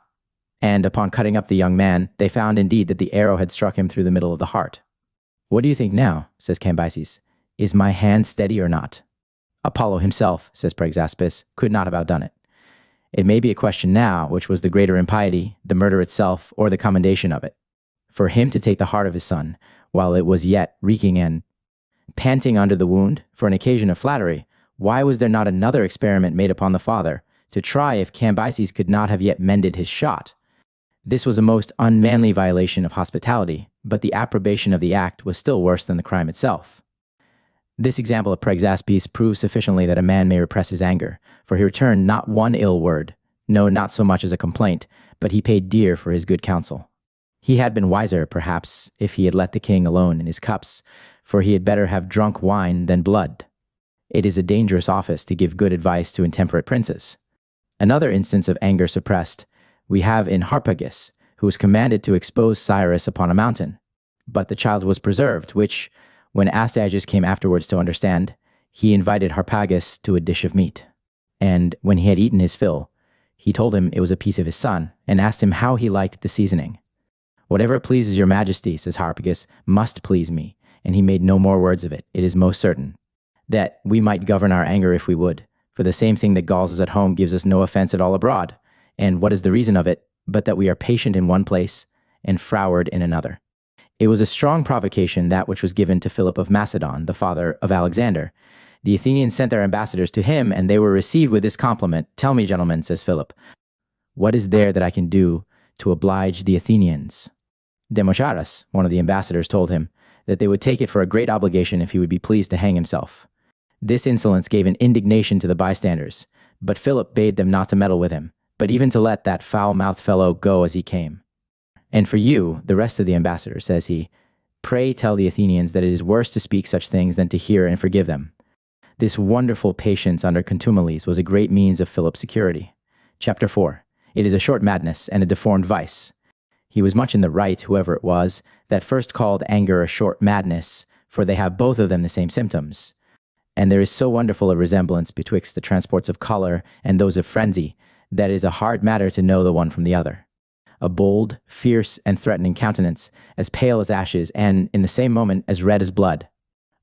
and upon cutting up the young man, they found indeed that the arrow had struck him through the middle of the heart. "What do you think now?" says Cambyses. "Is my hand steady or not?" "Apollo himself," says Prexaspes, "could not have outdone it. It may be a question now, which was the greater impiety, the murder itself, or the commendation of it. For him to take the heart of his son, while it was yet reeking and panting under the wound, for an occasion of flattery, why was there not another experiment made upon the father, to try if Cambyses could not have yet mended his shot? This was a most unmanly violation of hospitality, but the approbation of the act was still worse than the crime itself. This example of Prexaspes proves sufficiently that a man may repress his anger, for he returned not one ill word, no, not so much as a complaint, but he paid dear for his good counsel. He had been wiser, perhaps, if he had let the king alone in his cups, for he had better have drunk wine than blood. It is a dangerous office to give good advice to intemperate princes. Another instance of anger suppressed we have in Harpagus, who was commanded to expose Cyrus upon a mountain. But the child was preserved, which, when Astyages came afterwards to understand, he invited Harpagus to a dish of meat. And when he had eaten his fill, he told him it was a piece of his son, and asked him how he liked the seasoning. "Whatever pleases your majesty," says Harpagus, "must please me," and he made no more words of it. It is most certain that we might govern our anger if we would, for the same thing that galls us at home gives us no offense at all abroad. And what is the reason of it? but that we are patient in one place and froward in another. It was a strong provocation, that which was given to Philip of Macedon, the father of Alexander. The Athenians sent their ambassadors to him, and they were received with this compliment. "Tell me, gentlemen," says Philip, "what is there that I can do to oblige the Athenians?" Demochares, one of the ambassadors, told him that they would take it for a great obligation if he would be pleased to hang himself. This insolence gave an indignation to the bystanders, but Philip bade them not to meddle with him, but even to let that foul-mouthed fellow go as he came. "And for you, the rest of the ambassadors," says he, "pray tell the Athenians that it is worse to speak such things than to hear and forgive them." This wonderful patience under contumelies was a great means of Philip's security. Chapter 4. It is a short madness and a deformed vice. He was much in the right, whoever it was, that first called anger a short madness, for they have both of them the same symptoms. And there is so wonderful a resemblance betwixt the transports of choler and those of frenzy, that it is a hard matter to know the one from the other. A bold, fierce, and threatening countenance, as pale as ashes, and, in the same moment, as red as blood.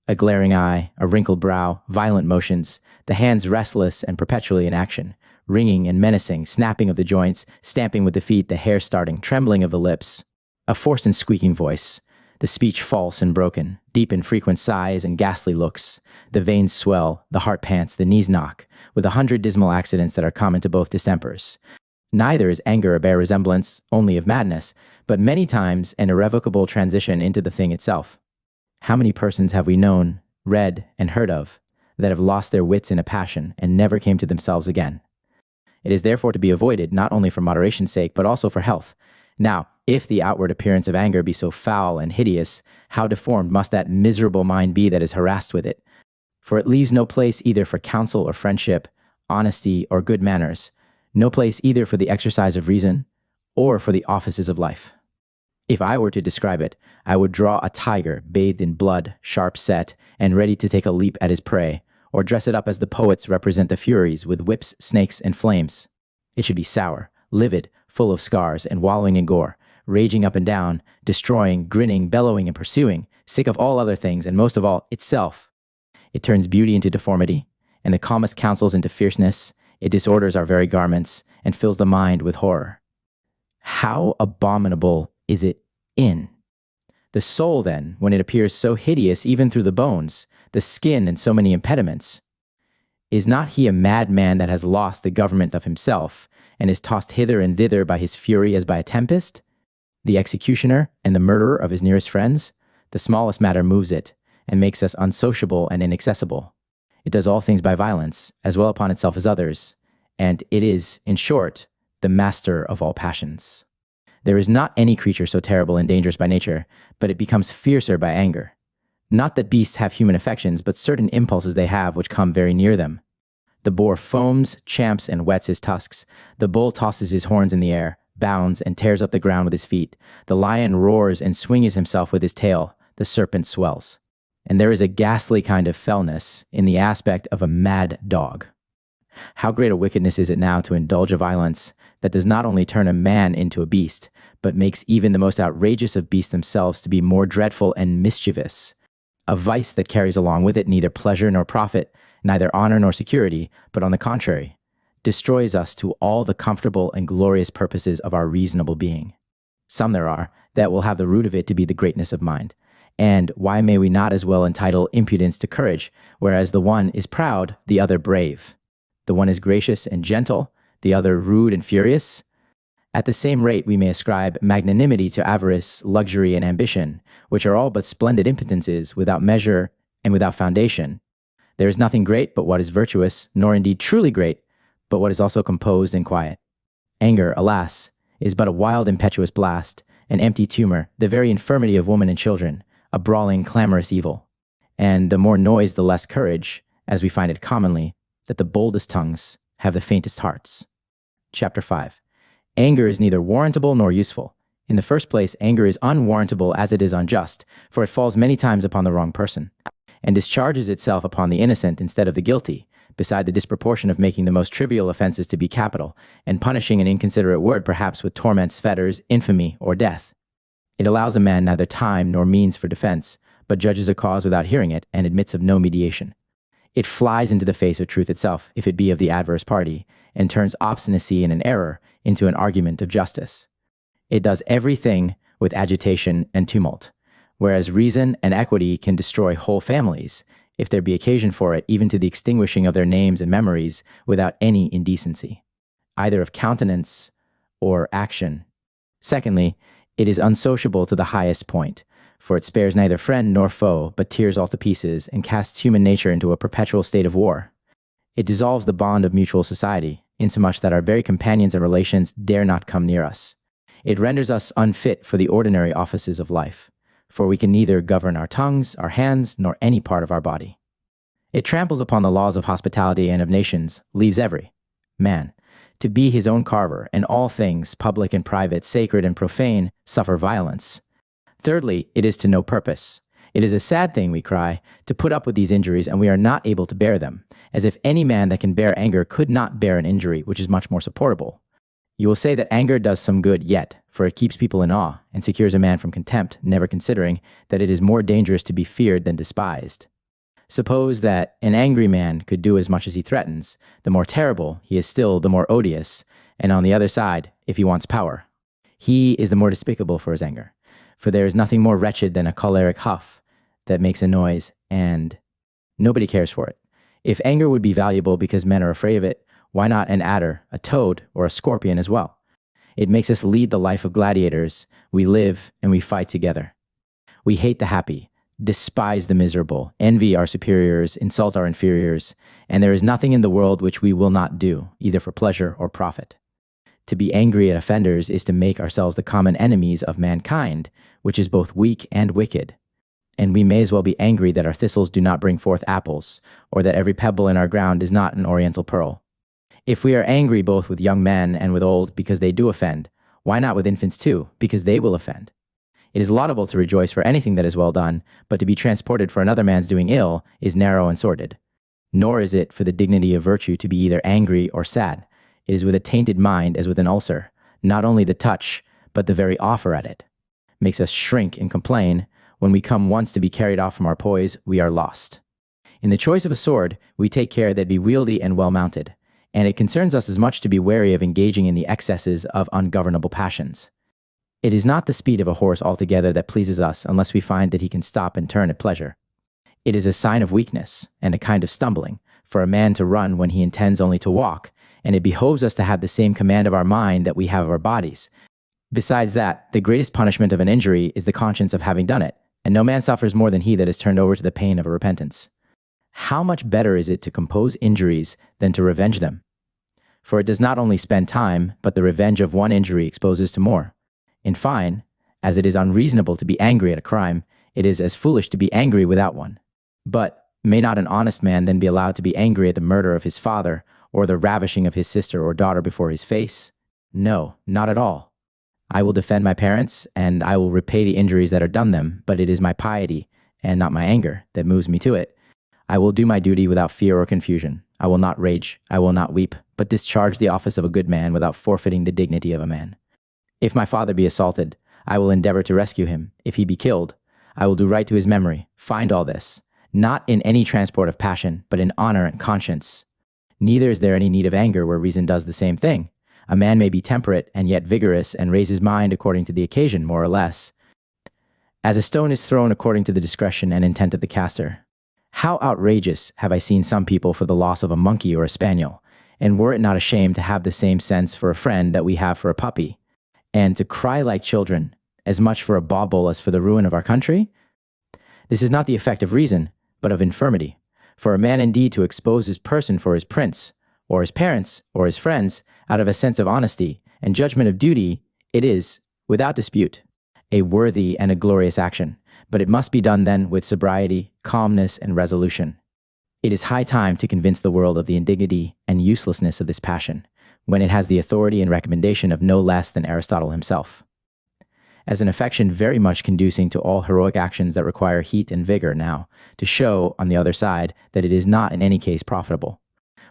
A glaring eye, a wrinkled brow, violent motions, the hands restless and perpetually in action, ringing and menacing, snapping of the joints, stamping with the feet, the hair starting, trembling of the lips, a forced and squeaking voice, the speech false and broken, deep and frequent sighs and ghastly looks, the veins swell, the heart pants, the knees knock, with 100 dismal accidents that are common to both distempers. Neither is anger a bare resemblance only of madness, but many times an irrevocable transition into the thing itself. How many persons have we known, read, and heard of, that have lost their wits in a passion and never came to themselves again? It is therefore to be avoided, not only for moderation's sake, but also for health. Now, if the outward appearance of anger be so foul and hideous, how deformed must that miserable mind be that is harassed with it? For it leaves no place either for counsel or friendship, honesty or good manners, no place either for the exercise of reason or for the offices of life. If I were to describe it, I would draw a tiger bathed in blood, sharp set, and ready to take a leap at his prey, or dress it up as the poets represent the Furies, with whips, snakes, and flames. It should be sour, livid, full of scars, and wallowing in gore, raging up and down, destroying, grinning, bellowing, and pursuing, sick of all other things, and most of all, itself. It turns beauty into deformity, and the calmest counsels into fierceness. It disorders our very garments, and fills the mind with horror. How abominable is it in the soul, then, when it appears so hideous even through the bones, the skin, and so many impediments? Is not he a madman that has lost the government of himself, and is tossed hither and thither by his fury as by a tempest? The executioner and the murderer of his nearest friends? The smallest matter moves it, and makes us unsociable and inaccessible. It does all things by violence, as well upon itself as others, and it is, in short, the master of all passions. There is not any creature so terrible and dangerous by nature, but it becomes fiercer by anger. Not that beasts have human affections, but certain impulses they have which come very near them. The boar foams, champs, and whets his tusks. The bull tosses his horns in the air, bounds, and tears up the ground with his feet. The lion roars and swings himself with his tail. The serpent swells. And there is a ghastly kind of fellness in the aspect of a mad dog. How great a wickedness is it now to indulge a violence that does not only turn a man into a beast, but makes even the most outrageous of beasts themselves to be more dreadful and mischievous. A vice that carries along with it neither pleasure nor profit, neither honor nor security, but on the contrary, destroys us to all the comfortable and glorious purposes of our reasonable being. Some there are that will have the root of it to be the greatness of mind. And why may we not as well entitle impudence to courage, whereas the one is proud, the other brave? The one is gracious and gentle, the other rude and furious. At the same rate we may ascribe magnanimity to avarice, luxury, and ambition, which are all but splendid impotences, without measure and without foundation. There is nothing great but what is virtuous, nor indeed truly great, but what is also composed and quiet. Anger, alas, is but a wild impetuous blast, an empty tumor, the very infirmity of women and children, a brawling, clamorous evil. And the more noise, the less courage, as we find it commonly, that the boldest tongues have the faintest hearts. Chapter 5. Anger is neither warrantable nor useful. In the first place, anger is unwarrantable as it is unjust, for it falls many times upon the wrong person, and discharges itself upon the innocent instead of the guilty, beside the disproportion of making the most trivial offenses to be capital, and punishing an inconsiderate word perhaps with torments, fetters, infamy, or death. It allows a man neither time nor means for defense, but judges a cause without hearing it, and admits of no mediation. It flies into the face of truth itself, if it be of the adverse party, and turns obstinacy in an error into an argument of justice. It does everything with agitation and tumult, whereas reason and equity can destroy whole families, if there be occasion for it, even to the extinguishing of their names and memories without any indecency, either of countenance or action. Secondly, it is unsociable to the highest point, for it spares neither friend nor foe, but tears all to pieces, and casts human nature into a perpetual state of war. It dissolves the bond of mutual society, insomuch that our very companions and relations dare not come near us. It renders us unfit for the ordinary offices of life, for we can neither govern our tongues, our hands, nor any part of our body. It tramples upon the laws of hospitality and of nations, leaves every man to be his own carver, and all things, public and private, sacred and profane, suffer violence. Thirdly, it is to no purpose. It is a sad thing, we cry, to put up with these injuries, and we are not able to bear them, as if any man that can bear anger could not bear an injury which is much more supportable. You will say that anger does some good yet, for it keeps people in awe, and secures a man from contempt, never considering that it is more dangerous to be feared than despised. Suppose that an angry man could do as much as he threatens, the more terrible he is still, the more odious, and on the other side, if he wants power, he is the more despicable for his anger. For there is nothing more wretched than a choleric huff that makes a noise, and nobody cares for it. If anger would be valuable because men are afraid of it, why not an adder, a toad, or a scorpion as well? It makes us lead the life of gladiators. We live and we fight together. We hate the happy, despise the miserable, envy our superiors, insult our inferiors, and there is nothing in the world which we will not do, either for pleasure or profit. To be angry at offenders is to make ourselves the common enemies of mankind, which is both weak and wicked. And we may as well be angry that our thistles do not bring forth apples, or that every pebble in our ground is not an oriental pearl. If we are angry both with young men and with old because they do offend, why not with infants too, because they will offend? It is laudable to rejoice for anything that is well done, but to be transported for another man's doing ill is narrow and sordid. Nor is it for the dignity of virtue to be either angry or sad. It is with a tainted mind as with an ulcer. Not only the touch, but the very offer at it makes us shrink and complain. When we come once to be carried off from our poise, we are lost. In the choice of a sword, we take care that it be wieldy and well mounted, and it concerns us as much to be wary of engaging in the excesses of ungovernable passions. It is not the speed of a horse altogether that pleases us unless we find that he can stop and turn at pleasure. It is a sign of weakness and a kind of stumbling for a man to run when he intends only to walk, and it behoves us to have the same command of our mind that we have of our bodies. Besides that, the greatest punishment of an injury is the conscience of having done it, and no man suffers more than he that is turned over to the pain of a repentance. How much better is it to compose injuries than to revenge them? For it does not only spend time, but the revenge of one injury exposes to more. In fine, as it is unreasonable to be angry at a crime, it is as foolish to be angry without one. But may not an honest man then be allowed to be angry at the murder of his father, or the ravishing of his sister or daughter before his face? No, not at all. I will defend my parents, and I will repay the injuries that are done them, but it is my piety, and not my anger, that moves me to it. I will do my duty without fear or confusion. I will not rage, I will not weep, but discharge the office of a good man without forfeiting the dignity of a man. If my father be assaulted, I will endeavor to rescue him. If he be killed, I will do right to his memory. Find all this, not in any transport of passion, but in honor and conscience. Neither is there any need of anger where reason does the same thing. A man may be temperate and yet vigorous, and raise his mind according to the occasion, more or less. As a stone is thrown according to the discretion and intent of the caster. How outrageous have I seen some people for the loss of a monkey or a spaniel, and were it not a shame to have the same sense for a friend that we have for a puppy, and to cry like children, as much for a bauble as for the ruin of our country? This is not the effect of reason, but of infirmity. For a man indeed to expose his person for his prince, or his parents, or his friends, out of a sense of honesty and judgment of duty, it is, without dispute, a worthy and a glorious action, but it must be done then with sobriety, calmness, and resolution. It is high time to convince the world of the indignity and uselessness of this passion, when it has the authority and recommendation of no less than Aristotle himself. As an affection very much conducing to all heroic actions that require heat and vigor now, to show, on the other side, that it is not in any case profitable.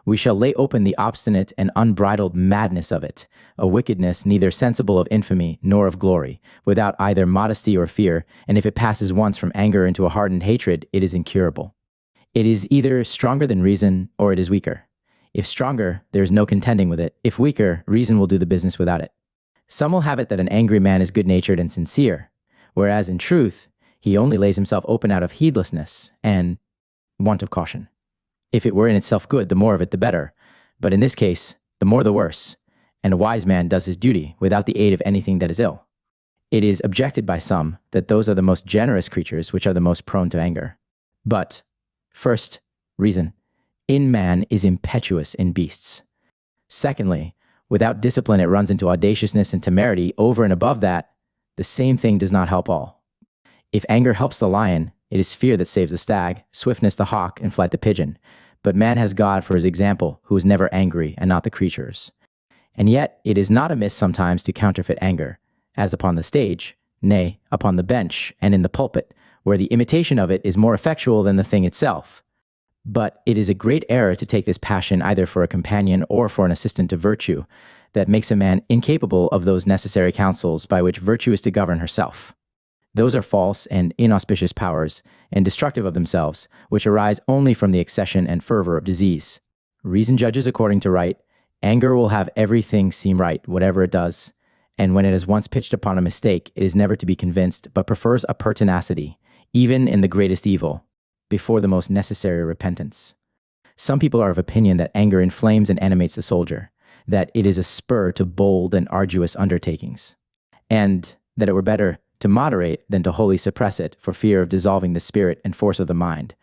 We shall lay open the obstinate and unbridled madness of it, a wickedness neither sensible of infamy nor of glory, without either modesty or fear, and if it passes once from anger into a hardened hatred, it is incurable. It is either stronger than reason, or it is weaker. If stronger, there is no contending with it. If weaker, reason will do the business without it. Some will have it that an angry man is good-natured and sincere, whereas in truth, he only lays himself open out of heedlessness and want of caution. If it were in itself good, the more of it the better, but in this case, the more the worse, and a wise man does his duty without the aid of anything that is ill. It is objected by some that those are the most generous creatures which are the most prone to anger. But, first, reason in man is impetuous in beasts. Secondly, without discipline it runs into audaciousness and temerity. Over and above that, the same thing does not help all. If anger helps the lion, it is fear that saves the stag, swiftness the hawk, and flight the pigeon. But man has God for his example, who is never angry, and not the creatures. And yet it is not amiss sometimes to counterfeit anger, as upon the stage, nay, upon the bench, and in the pulpit, where the imitation of it is more effectual than the thing itself. But it is a great error to take this passion either for a companion or for an assistant to virtue, that makes a man incapable of those necessary counsels by which virtue is to govern herself. Those are false and inauspicious powers, and destructive of themselves, which arise only from the accession and fervor of disease. Reason judges according to right. Anger will have everything seem right, whatever it does, and when it has once pitched upon a mistake, it is never to be convinced, but prefers a pertinacity, even in the greatest evil, before the most necessary repentance. Some people are of opinion that anger inflames and animates the soldier, that it is a spur to bold and arduous undertakings, and that it were better to moderate than to wholly suppress it for fear of dissolving the spirit and force of the mind.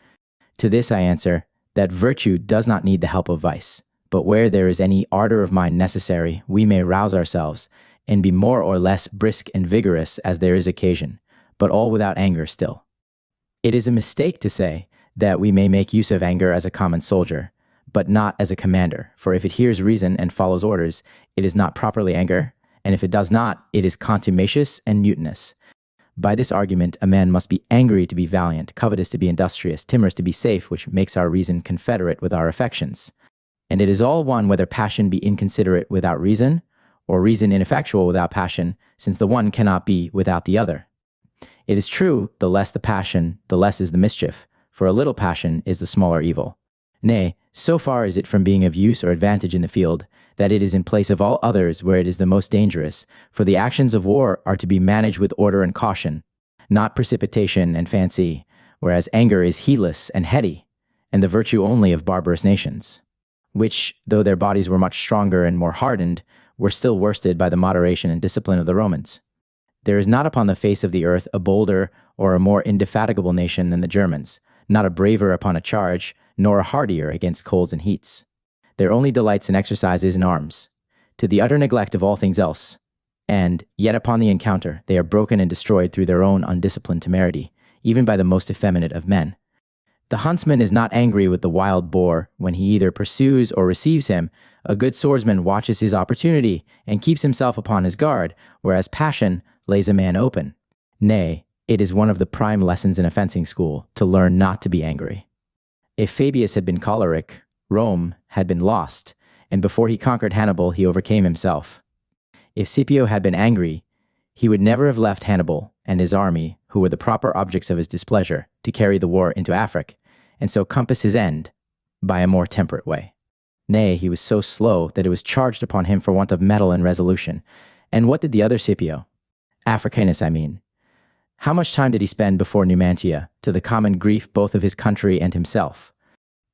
To this I answer, that virtue does not need the help of vice, but where there is any ardor of mind necessary, we may rouse ourselves and be more or less brisk and vigorous as there is occasion, but all without anger still. It is a mistake to say that we may make use of anger as a common soldier, but not as a commander, for if it hears reason and follows orders, it is not properly anger, and if it does not, it is contumacious and mutinous. By this argument, a man must be angry to be valiant, covetous to be industrious, timorous to be safe, which makes our reason confederate with our affections. And it is all one whether passion be inconsiderate without reason, or reason ineffectual without passion, since the one cannot be without the other. It is true, the less the passion, the less is the mischief, for a little passion is the smaller evil. Nay, so far is it from being of use or advantage in the field, that it is in place of all others where it is the most dangerous, for the actions of war are to be managed with order and caution, not precipitation and fancy, whereas anger is heedless and heady, and the virtue only of barbarous nations, which, though their bodies were much stronger and more hardened, were still worsted by the moderation and discipline of the Romans. There is not upon the face of the earth a bolder or a more indefatigable nation than the Germans, not a braver upon a charge, nor a hardier against colds and heats. Their only delights and exercises in arms, to the utter neglect of all things else, and yet upon the encounter they are broken and destroyed through their own undisciplined temerity, even by the most effeminate of men. The huntsman is not angry with the wild boar when he either pursues or receives him. A good swordsman watches his opportunity and keeps himself upon his guard, whereas passion lays a man open. Nay, it is one of the prime lessons in a fencing school to learn not to be angry. If Fabius had been choleric, Rome had been lost, and before he conquered Hannibal, he overcame himself. If Scipio had been angry, he would never have left Hannibal and his army, who were the proper objects of his displeasure, to carry the war into Africa, and so compass his end by a more temperate way. Nay, he was so slow that it was charged upon him for want of mettle and resolution. And what did the other Scipio? Africanus, I mean. How much time did he spend before Numantia, to the common grief both of his country and himself?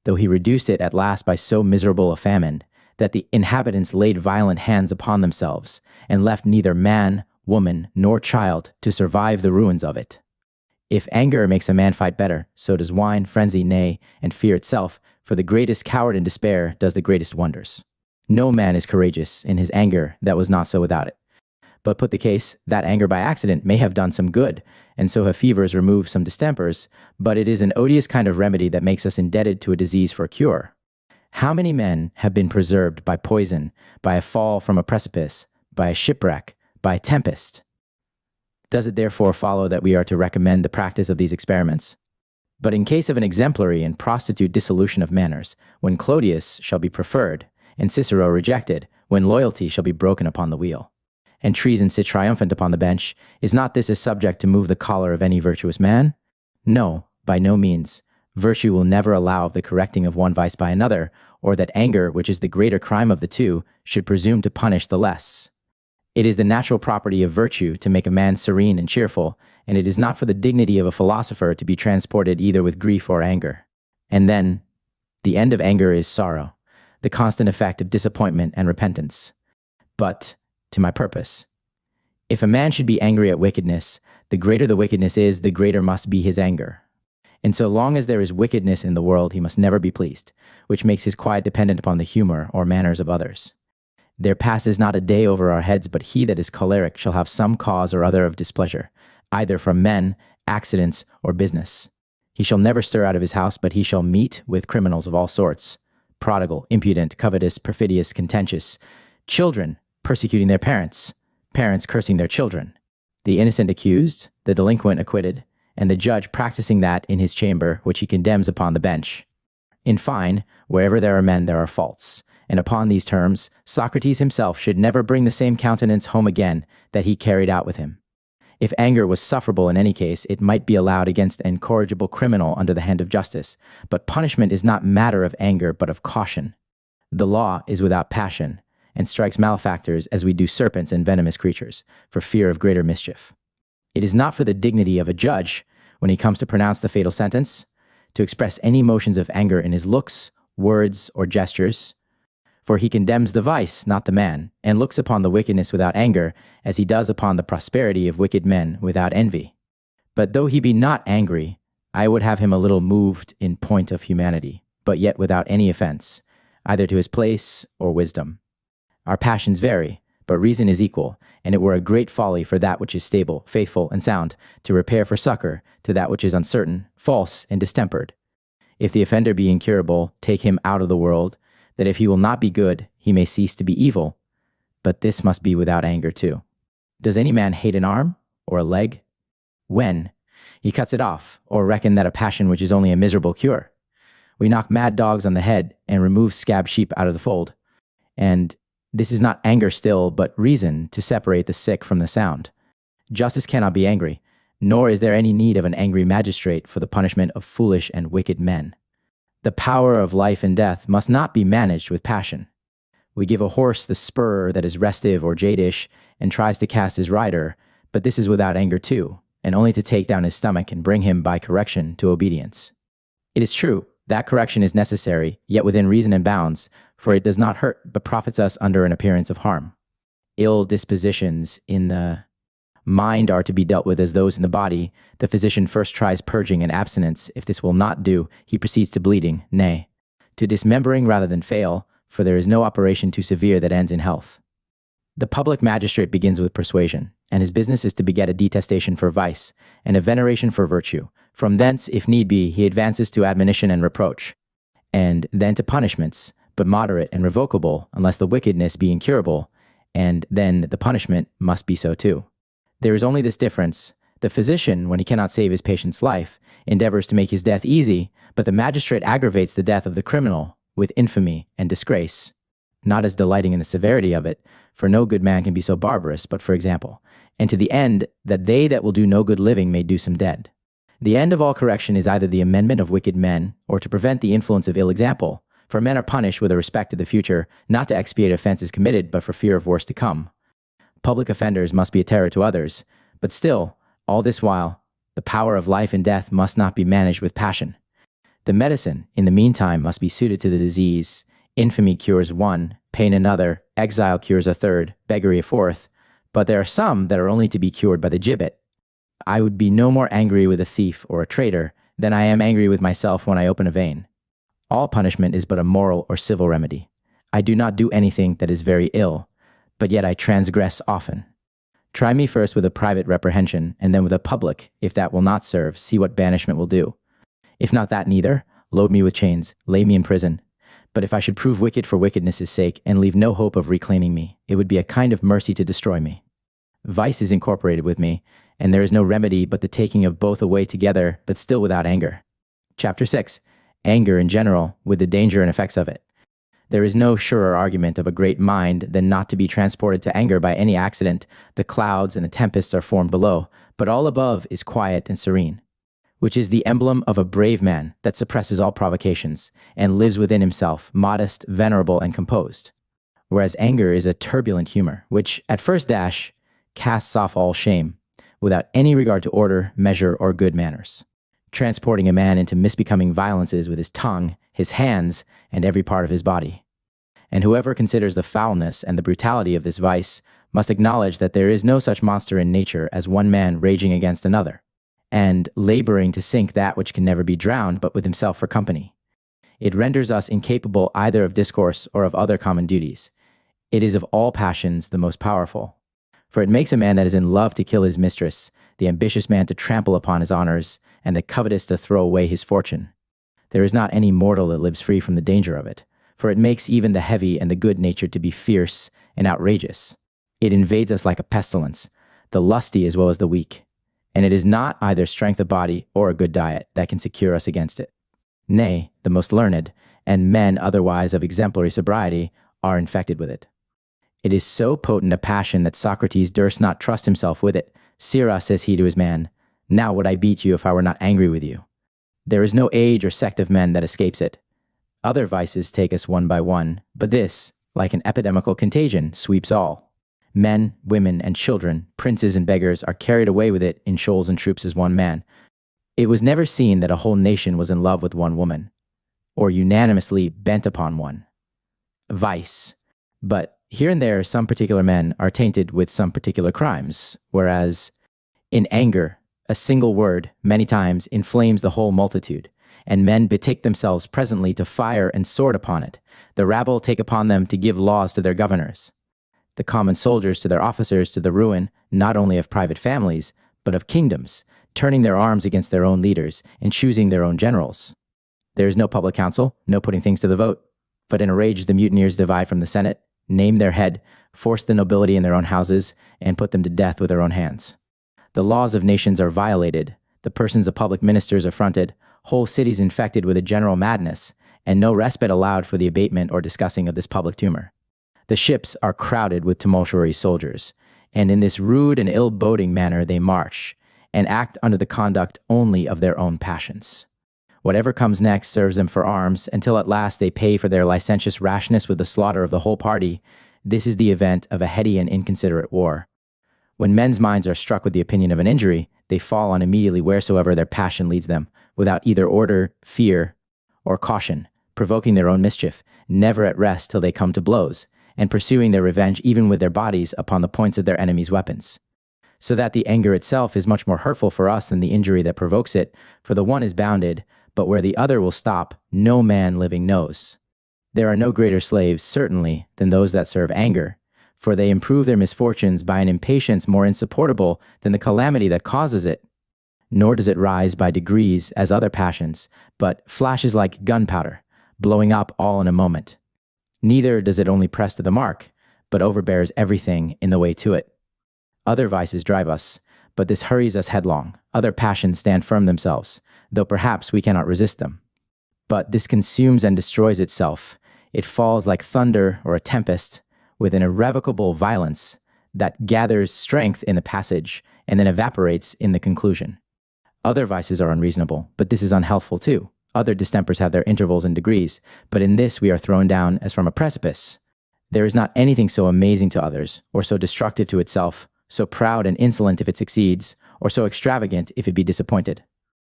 Though he reduced it at last by so miserable a famine, that the inhabitants laid violent hands upon themselves, and left neither man, woman, nor child to survive the ruins of it. If anger makes a man fight better, so does wine, frenzy, nay, and fear itself, for the greatest coward in despair does the greatest wonders. No man is courageous in his anger that was not so without it. But put the case, that anger by accident may have done some good, and so have fevers removed some distempers, but it is an odious kind of remedy that makes us indebted to a disease for a cure. How many men have been preserved by poison, by a fall from a precipice, by a shipwreck, by a tempest? Does it therefore follow that we are to recommend the practice of these experiments? But in case of an exemplary and prostitute dissolution of manners, when Clodius shall be preferred, and Cicero rejected, when loyalty shall be broken upon the wheel, and treason sit triumphant upon the bench, is not this a subject to move the choler of any virtuous man? No, by no means, Virtue will never allow the correcting of one vice by another, or that anger, which is the greater crime of the two, should presume to punish the less. It is the natural property of virtue to make a man serene and cheerful, and it is not for the dignity of a philosopher to be transported either with grief or anger. And then, the end of anger is sorrow, the constant effect of disappointment and repentance. But, to my purpose, if a man should be angry at wickedness, the greater the wickedness is, the greater must be his anger. And so long as there is wickedness in the world, he must never be pleased, which makes his quiet dependent upon the humor or manners of others. There passes not a day over our heads, but he that is choleric shall have some cause or other of displeasure, either from men, accidents, or business. He shall never stir out of his house, but he shall meet with criminals of all sorts, prodigal, impudent, covetous, perfidious, contentious, children persecuting their parents, parents cursing their children, the innocent accused, the delinquent acquitted, and the judge practicing that in his chamber which he condemns upon the bench. In fine, wherever there are men, there are faults. And upon these terms, Socrates himself should never bring the same countenance home again that he carried out with him. If anger was sufferable in any case, it might be allowed against an incorrigible criminal under the hand of justice. But punishment is not matter of anger, but of caution. The law is without passion, and strikes malefactors as we do serpents and venomous creatures, for fear of greater mischief. It is not for the dignity of a judge, when he comes to pronounce the fatal sentence, to express any motions of anger in his looks, words, or gestures, for he condemns the vice, not the man, and looks upon the wickedness without anger, as he does upon the prosperity of wicked men without envy. But though he be not angry, I would have him a little moved in point of humanity, but yet without any offense, either to his place or wisdom. Our passions vary, but reason is equal, and it were a great folly for that which is stable, faithful, and sound, to repair for succor to that which is uncertain, false, and distempered. If the offender be incurable, take him out of the world, that if he will not be good, he may cease to be evil. But this must be without anger too. Does any man hate an arm, or a leg? When? He cuts it off, or reckon that a passion which is only a miserable cure. We knock mad dogs on the head, and remove scab sheep out of the fold. And this is not anger still, but reason to separate the sick from the sound. Justice cannot be angry, nor is there any need of an angry magistrate for the punishment of foolish and wicked men. The power of life and death must not be managed with passion. We give a horse the spur that is restive or jadish and tries to cast his rider, but this is without anger too, and only to take down his stomach and bring him by correction to obedience. It is true that correction is necessary, yet within reason and bounds, for it does not hurt, but profits us under an appearance of harm. Ill dispositions in the mind are to be dealt with as those in the body. The physician first tries purging and abstinence. If this will not do, he proceeds to bleeding, nay, to dismembering rather than fail, for there is no operation too severe that ends in health. The public magistrate begins with persuasion, and his business is to beget a detestation for vice, and a veneration for virtue. From thence, if need be, he advances to admonition and reproach, and then to punishments, but moderate and revocable, unless the wickedness be incurable, and then the punishment must be so too. There is only this difference. The physician, when he cannot save his patient's life, endeavors to make his death easy, but the magistrate aggravates the death of the criminal with infamy and disgrace, not as delighting in the severity of it, for no good man can be so barbarous, but for example, and to the end that they that will do no good living may do some dead. The end of all correction is either the amendment of wicked men, or to prevent the influence of ill example, for men are punished with a respect to the future, not to expiate offenses committed, but for fear of worse to come. Public offenders must be a terror to others, but still, all this while, the power of life and death must not be managed with passion. The medicine, in the meantime, must be suited to the disease. Infamy cures one, pain another, exile cures a third, beggary a fourth, but there are some that are only to be cured by the gibbet. I would be no more angry with a thief or a traitor than I am angry with myself when I open a vein. All punishment is but a moral or civil remedy. I do not do anything that is very ill, but yet I transgress often. Try me first with a private reprehension, and then with a public. If that will not serve, see what banishment will do. If not that neither, load me with chains, lay me in prison. But if I should prove wicked for wickedness' sake, and leave no hope of reclaiming me, it would be a kind of mercy to destroy me. Vice is incorporated with me, and there is no remedy but the taking of both away together, but still without anger. Chapter 6. Anger in general, with the danger and effects of it. There is no surer argument of a great mind than not to be transported to anger by any accident. The clouds and the tempests are formed below, but all above is quiet and serene. which is the emblem of a brave man that suppresses all provocations and lives within himself, modest, venerable, and composed. Whereas anger is a turbulent humor, which, at first dash, casts off all shame, without any regard to order, measure, or good manners, transporting a man into misbecoming violences with his tongue, his hands, and every part of his body. And whoever considers the foulness and the brutality of this vice must acknowledge that there is no such monster in nature as one man raging against another, and laboring to sink that which can never be drowned but with himself for company. It renders us incapable either of discourse or of other common duties. It is of all passions the most powerful. For it makes a man that is in love to kill his mistress, the ambitious man to trample upon his honors, and the covetous to throw away his fortune. There is not any mortal that lives free from the danger of it, for it makes even the heavy and the good-natured to be fierce and outrageous. It invades us like a pestilence, the lusty as well as the weak, and it is not either strength of body or a good diet that can secure us against it. Nay, the most learned, and men otherwise of exemplary sobriety, are infected with it. It is so potent a passion that Socrates durst not trust himself with it. Sirrah, says he to his man, now would I beat you if I were not angry with you. There is no age or sect of men that escapes it. Other vices take us one by one, but this, like an epidemical contagion, sweeps all. Men, women, and children, princes and beggars are carried away with it in shoals and troops as one man. It was never seen that a whole nation was in love with one woman, or unanimously bent upon one. Vice. But here and there, some particular men are tainted with some particular crimes, whereas in anger, a single word, many times, inflames the whole multitude, and men betake themselves presently to fire and sword upon it. The rabble take upon them to give laws to their governors, the common soldiers to their officers, to the ruin not only of private families, but of kingdoms, turning their arms against their own leaders and choosing their own generals. There is no public council, no putting things to the vote, but in a rage the mutineers divide from the Senate, name their head, force the nobility in their own houses, and put them to death with their own hands. The laws of nations are violated, the persons of public ministers affronted, whole cities infected with a general madness, and no respite allowed for the abatement or discussing of this public tumor. The ships are crowded with tumultuary soldiers, and in this rude and ill-boding manner they march, and act under the conduct only of their own passions. Whatever comes next serves them for arms, until at last they pay for their licentious rashness with the slaughter of the whole party. This is the event of a heady and inconsiderate war. When men's minds are struck with the opinion of an injury, they fall on immediately wheresoever their passion leads them, without either order, fear, or caution, provoking their own mischief, never at rest till they come to blows, and pursuing their revenge even with their bodies upon the points of their enemies' weapons. So that the anger itself is much more hurtful for us than the injury that provokes it, for the one is bounded, but where the other will stop, no man living knows. There are no greater slaves, certainly, than those that serve anger, for they improve their misfortunes by an impatience more insupportable than the calamity that causes it. Nor does it rise by degrees as other passions, but flashes like gunpowder, blowing up all in a moment. Neither does it only press to the mark, but overbears everything in the way to it. Other vices drive us, but this hurries us headlong. Other passions stand firm themselves, though perhaps we cannot resist them. But this consumes and destroys itself. It falls like thunder or a tempest, with an irrevocable violence that gathers strength in the passage and then evaporates in the conclusion. Other vices are unreasonable, but this is unhealthful too. Other distempers have their intervals and degrees, but in this we are thrown down as from a precipice. There is not anything so amazing to others, or so destructive to itself, so proud and insolent if it succeeds, or so extravagant if it be disappointed.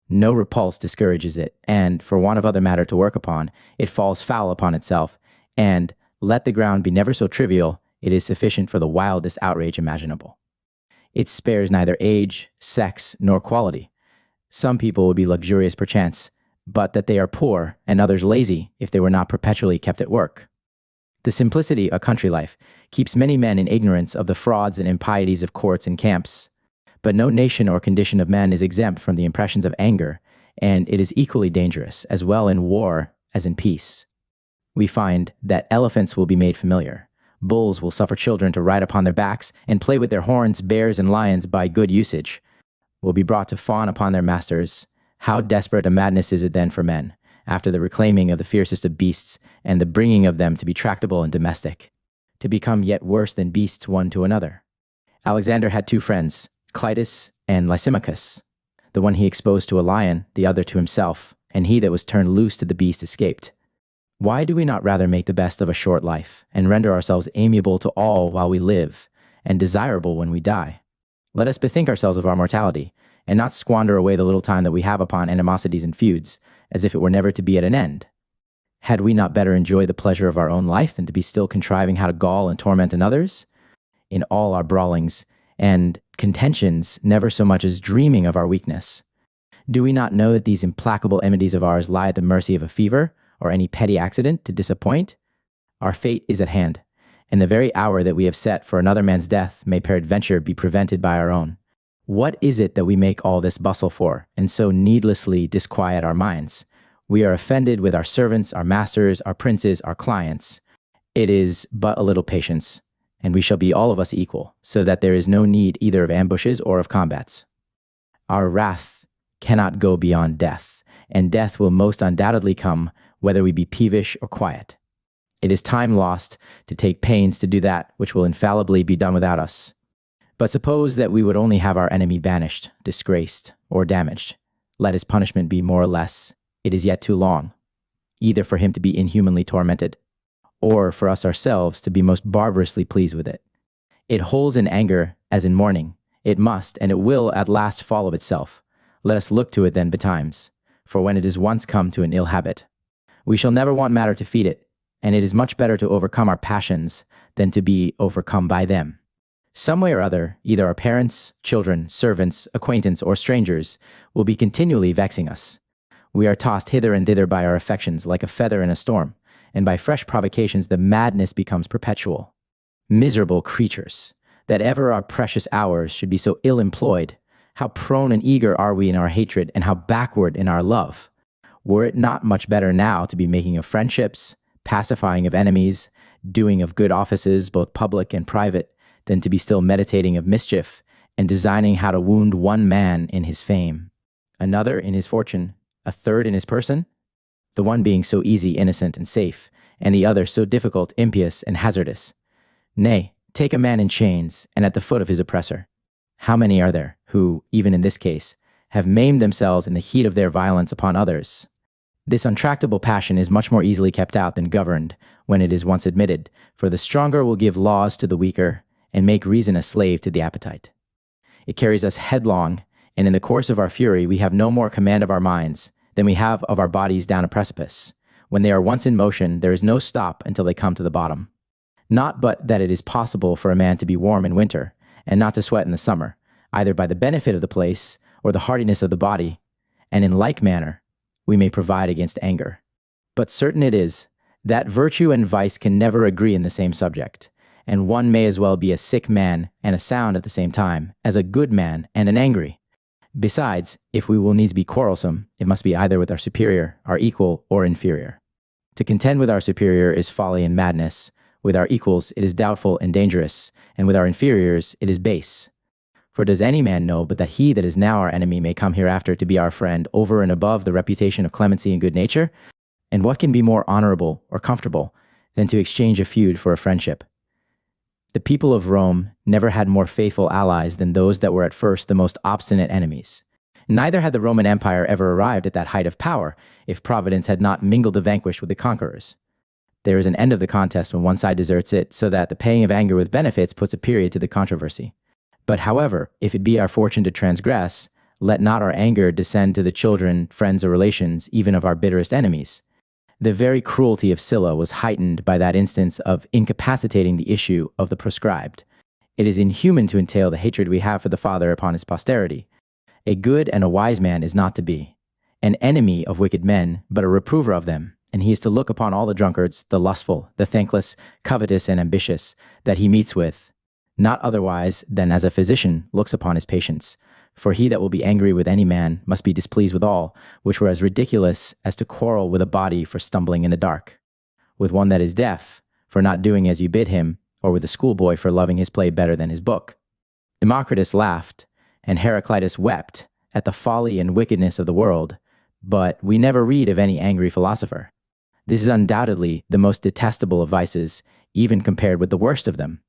No repulse discourages it, and, for want of other matter to work upon, it falls foul upon itself, and, let the ground be never so trivial, it is sufficient for the wildest outrage imaginable. It spares neither age, sex, nor quality. Some people would be luxurious perchance, but that they are poor, and others lazy, if they were not perpetually kept at work. The simplicity of country life keeps many men in ignorance of the frauds and impieties of courts and camps. But no nation or condition of men is exempt from the impressions of anger, and it is equally dangerous, as well in war as in peace. We find that elephants will be made familiar. Bulls will suffer children to ride upon their backs and play with their horns. Bears and lions, by good usage, will be brought to fawn upon their masters. How desperate a madness is it then for men, after the reclaiming of the fiercest of beasts and the bringing of them to be tractable and domestic, to become yet worse than beasts one to another. Alexander had two friends, Clitus and Lysimachus. The one he exposed to a lion, the other to himself, and he that was turned loose to the beast escaped. Why do we not rather make the best of a short life, and render ourselves amiable to all while we live, and desirable when we die? Let us bethink ourselves of our mortality, and not squander away the little time that we have upon animosities and feuds, as if it were never to be at an end. Had we not better enjoy the pleasure of our own life than to be still contriving how to gall and torment another's? In all our brawlings and contentions, never so much as dreaming of our weakness. Do we not know that these implacable enmities of ours lie at the mercy of a fever, or any petty accident to disappoint? Our fate is at hand, and the very hour that we have set for another man's death may peradventure be prevented by our own. What is it that we make all this bustle for, and so needlessly disquiet our minds? We are offended with our servants, our masters, our princes, our clients. It is but a little patience, and we shall be all of us equal, so that there is no need either of ambushes or of combats. Our wrath cannot go beyond death, and death will most undoubtedly come, whether we be peevish or quiet. It is time lost to take pains to do that which will infallibly be done without us. But suppose that we would only have our enemy banished, disgraced, or damaged. Let his punishment be more or less. It is yet too long, either for him to be inhumanly tormented, or for us ourselves to be most barbarously pleased with it. It holds in anger as in mourning. It must, and it will at last fall of itself. Let us look to it then betimes, for when it is once come to an ill habit, we shall never want matter to feed it, and it is much better to overcome our passions than to be overcome by them. Some way or other, either our parents, children, servants, acquaintance, or strangers will be continually vexing us. We are tossed hither and thither by our affections like a feather in a storm, and by fresh provocations the madness becomes perpetual. Miserable creatures, that ever our precious hours should be so ill employed! How prone and eager are we in our hatred, and how backward in our love! Were it not much better now to be making of friendships, pacifying of enemies, doing of good offices, both public and private, than to be still meditating of mischief, and designing how to wound one man in his fame, another in his fortune, a third in his person? The one being so easy, innocent, and safe, and the other so difficult, impious, and hazardous. Nay, take a man in chains, and at the foot of his oppressor. How many are there, who, even in this case, have maimed themselves in the heat of their violence upon others? This untractable passion is much more easily kept out than governed, when it is once admitted, for the stronger will give laws to the weaker, and make reason a slave to the appetite. It carries us headlong, and in the course of our fury we have no more command of our minds than we have of our bodies down a precipice. When they are once in motion, there is no stop until they come to the bottom. Not but that it is possible for a man to be warm in winter, and not to sweat in the summer, either by the benefit of the place or the hardiness of the body, and in like manner we may provide against anger. But certain it is that virtue and vice can never agree in the same subject, and one may as well be a sick man and a sound at the same time, as a good man and an angry. Besides, if we will needs be quarrelsome, it must be either with our superior, our equal, or inferior. To contend with our superior is folly and madness. With our equals it is doubtful and dangerous, and with our inferiors it is base. For does any man know but that he that is now our enemy may come hereafter to be our friend over and above the reputation of clemency and good nature? And what can be more honorable or comfortable than to exchange a feud for a friendship? The people of Rome never had more faithful allies than those that were at first the most obstinate enemies. Neither had the Roman Empire ever arrived at that height of power if Providence had not mingled the vanquished with the conquerors. There is an end of the contest when one side deserts it, so that the paying of anger with benefits puts a period to the controversy. But however, if it be our fortune to transgress, let not our anger descend to the children, friends, or relations, even of our bitterest enemies. The very cruelty of Sylla was heightened by that instance of incapacitating the issue of the proscribed. It is inhuman to entail the hatred we have for the father upon his posterity. A good and a wise man is not to be an enemy of wicked men, but a reprover of them, and he is to look upon all the drunkards, the lustful, the thankless, covetous, and ambitious, that he meets with, not otherwise than as a physician looks upon his patients. For he that will be angry with any man must be displeased with all, which were as ridiculous as to quarrel with a body for stumbling in the dark, with one that is deaf for not doing as you bid him, or with a schoolboy for loving his play better than his book. Democritus laughed, and Heraclitus wept at the folly and wickedness of the world, but we never read of any angry philosopher. This is undoubtedly the most detestable of vices, even compared with the worst of them.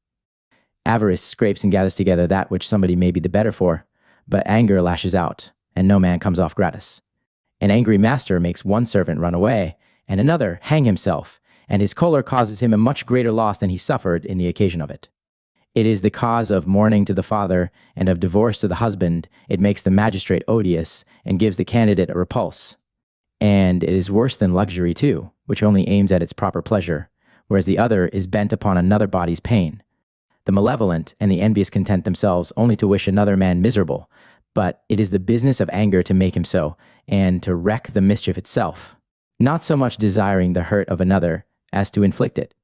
Avarice scrapes and gathers together that which somebody may be the better for, but anger lashes out, and no man comes off gratis. An angry master makes one servant run away, and another hang himself, and his choler causes him a much greater loss than he suffered in the occasion of it. It is the cause of mourning to the father and of divorce to the husband. It makes the magistrate odious and gives the candidate a repulse. And it is worse than luxury too, which only aims at its proper pleasure, whereas the other is bent upon another body's pain. The malevolent and the envious content themselves only to wish another man miserable, but it is the business of anger to make him so, and to wreak the mischief itself, not so much desiring the hurt of another as to inflict it.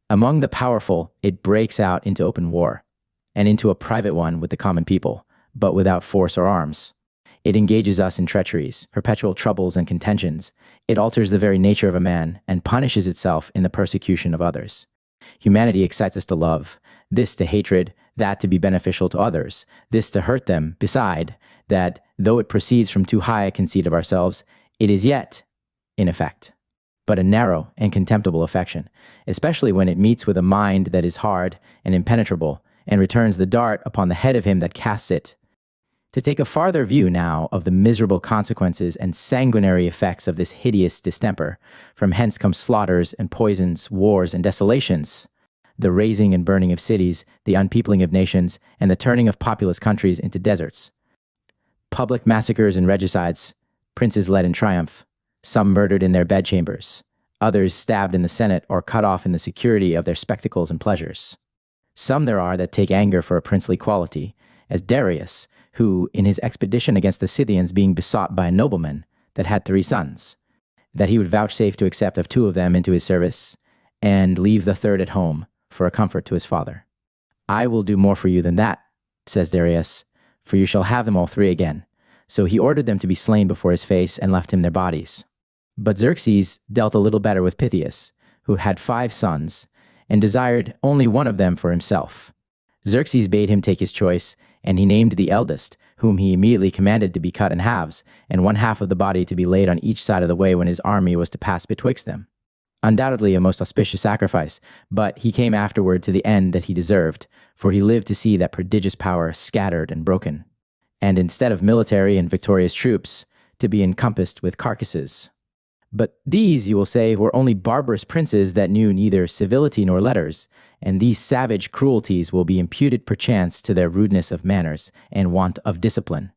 Among the powerful, it breaks out into open war, and into a private one with the common people, but without force or arms. It engages us in treacheries, perpetual troubles and contentions. It alters the very nature of a man, and punishes itself in the persecution of others. Humanity excites us to love, this to hatred, that to be beneficial to others, this to hurt them, beside that, though it proceeds from too high a conceit of ourselves, it is yet, in effect, but a narrow and contemptible affection, especially when it meets with a mind that is hard and impenetrable, and returns the dart upon the head of him that casts it. To take a farther view now of the miserable consequences and sanguinary effects of this hideous distemper, from hence come slaughters and poisons, wars and desolations, the razing and burning of cities, the unpeopling of nations, and the turning of populous countries into deserts. Public massacres and regicides, princes led in triumph, some murdered in their bedchambers, others stabbed in the Senate or cut off in the security of their spectacles and pleasures. Some there are that take anger for a princely quality, as Darius, who, in his expedition against the Scythians, being besought by a nobleman that had 3 sons, that he would vouchsafe to accept of 2 of them into his service, and leave the third at home, for a comfort to his father. I will do more for you than that, says Darius, for you shall have them all 3 again. So he ordered them to be slain before his face, and left him their bodies. But Xerxes dealt a little better with Pythias, who had 5 sons, and desired only one of them for himself. Xerxes bade him take his choice, and he named the eldest, whom he immediately commanded to be cut in halves, and one half of the body to be laid on each side of the way when his army was to pass betwixt them. Undoubtedly a most auspicious sacrifice, but he came afterward to the end that he deserved, for he lived to see that prodigious power scattered and broken, and instead of military and victorious troops, to be encompassed with carcasses. But these, you will say, were only barbarous princes that knew neither civility nor letters, and these savage cruelties will be imputed perchance to their rudeness of manners and want of discipline.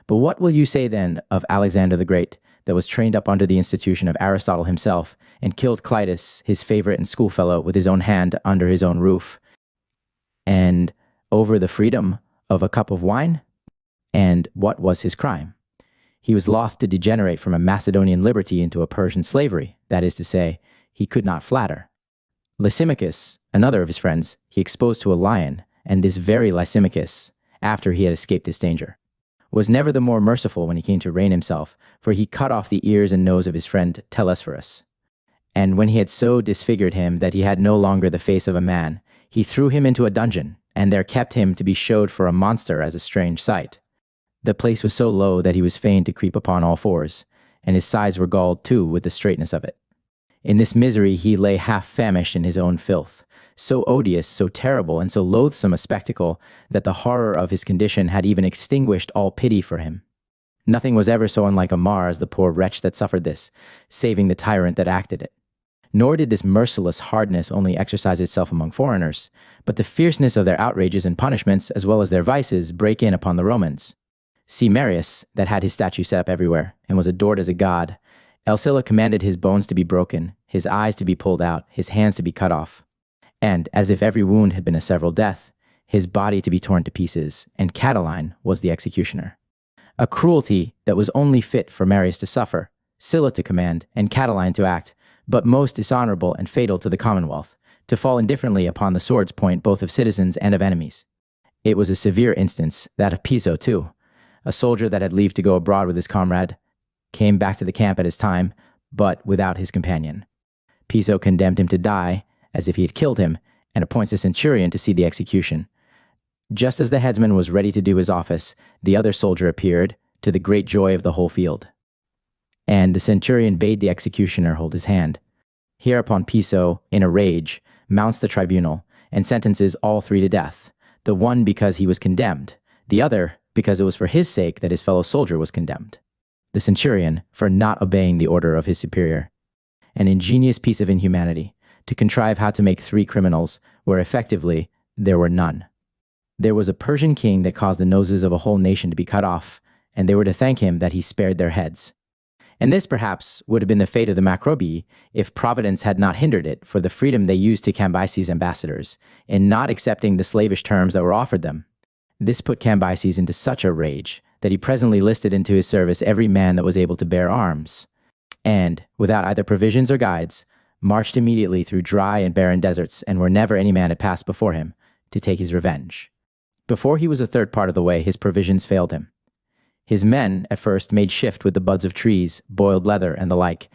But what will you say then of Alexander the Great, that was trained up under the institution of Aristotle himself, and killed Clitus, his favorite and schoolfellow, with his own hand under his own roof, and over the freedom of a cup of wine? And what was his crime? He was loth to degenerate from a Macedonian liberty into a Persian slavery, that is to say, he could not flatter. Lysimachus, another of his friends, he exposed to a lion, and this very Lysimachus, after he had escaped this danger, was never the more merciful when he came to reign himself, for he cut off the ears and nose of his friend Telesphorus. And when he had so disfigured him that he had no longer the face of a man, he threw him into a dungeon, and there kept him to be showed for a monster as a strange sight. The place was so low that he was fain to creep upon all 4s, and his sides were galled too with the straightness of it. In this misery he lay half famished in his own filth, so odious, so terrible, and so loathsome a spectacle that the horror of his condition had even extinguished all pity for him. Nothing was ever so unlike a mar as the poor wretch that suffered this, saving the tyrant that acted it. Nor did this merciless hardness only exercise itself among foreigners, but the fierceness of their outrages and punishments, as well as their vices, break in upon the Romans. See Marius, that had his statue set up everywhere, and was adored as a god. Elsilla commanded his bones to be broken, his eyes to be pulled out, his hands to be cut off, and, as if every wound had been a several death, his body to be torn to pieces, and Catiline was the executioner. A cruelty that was only fit for Marius to suffer, Sylla to command, and Catiline to act, but most dishonorable and fatal to the commonwealth, to fall indifferently upon the sword's point both of citizens and of enemies. It was a severe instance, that of Piso too. A soldier that had leave to go abroad with his comrade, came back to the camp at his time, but without his companion. Piso condemned him to die, as if he had killed him, and appoints a centurion to see the execution. Just as the headsman was ready to do his office, the other soldier appeared, to the great joy of the whole field. And the centurion bade the executioner hold his hand. Hereupon Piso, in a rage, mounts the tribunal, and sentences all 3 to death, the one because he was condemned, the other because it was for his sake that his fellow soldier was condemned. The centurion, for not obeying the order of his superior. An ingenious piece of inhumanity, to contrive how to make 3 criminals, where effectively there were none. There was a Persian king that caused the noses of a whole nation to be cut off, and they were to thank him that he spared their heads. And this, perhaps, would have been the fate of the Macrobii if Providence had not hindered it for the freedom they used to Cambyses' ambassadors, in not accepting the slavish terms that were offered them. This put Cambyses into such a rage that he presently listed into his service every man that was able to bear arms, and, without either provisions or guides, marched immediately through dry and barren deserts, and where never any man had passed before him, to take his revenge. Before he was a third part of the way, his provisions failed him. His men, at first, made shift with the buds of trees, boiled leather, and the like.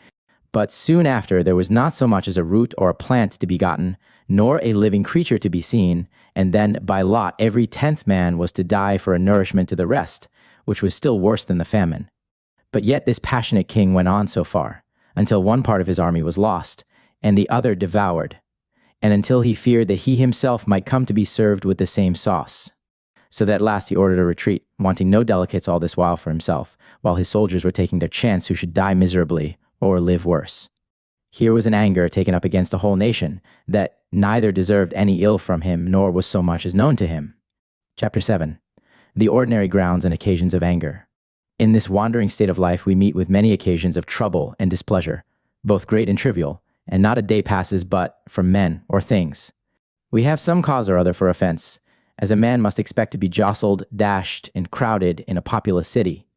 But soon after, there was not so much as a root or a plant to be gotten, nor a living creature to be seen, and then, by lot, every 10th man was to die for a nourishment to the rest, which was still worse than the famine. But yet this passionate king went on so far, until one part of his army was lost, and the other devoured, and until he feared that he himself might come to be served with the same sauce. So that at last he ordered a retreat, wanting no delicates all this while for himself, while his soldiers were taking their chance who should die miserably or live worse. Here was an anger taken up against a whole nation that neither deserved any ill from him nor was so much as known to him. Chapter 7. The ordinary grounds and occasions of anger. In this wandering state of life we meet with many occasions of trouble and displeasure, both great and trivial, and not a day passes but from men or things. We have some cause or other for offense, as a man must expect to be jostled, dashed, and crowded in a populous city.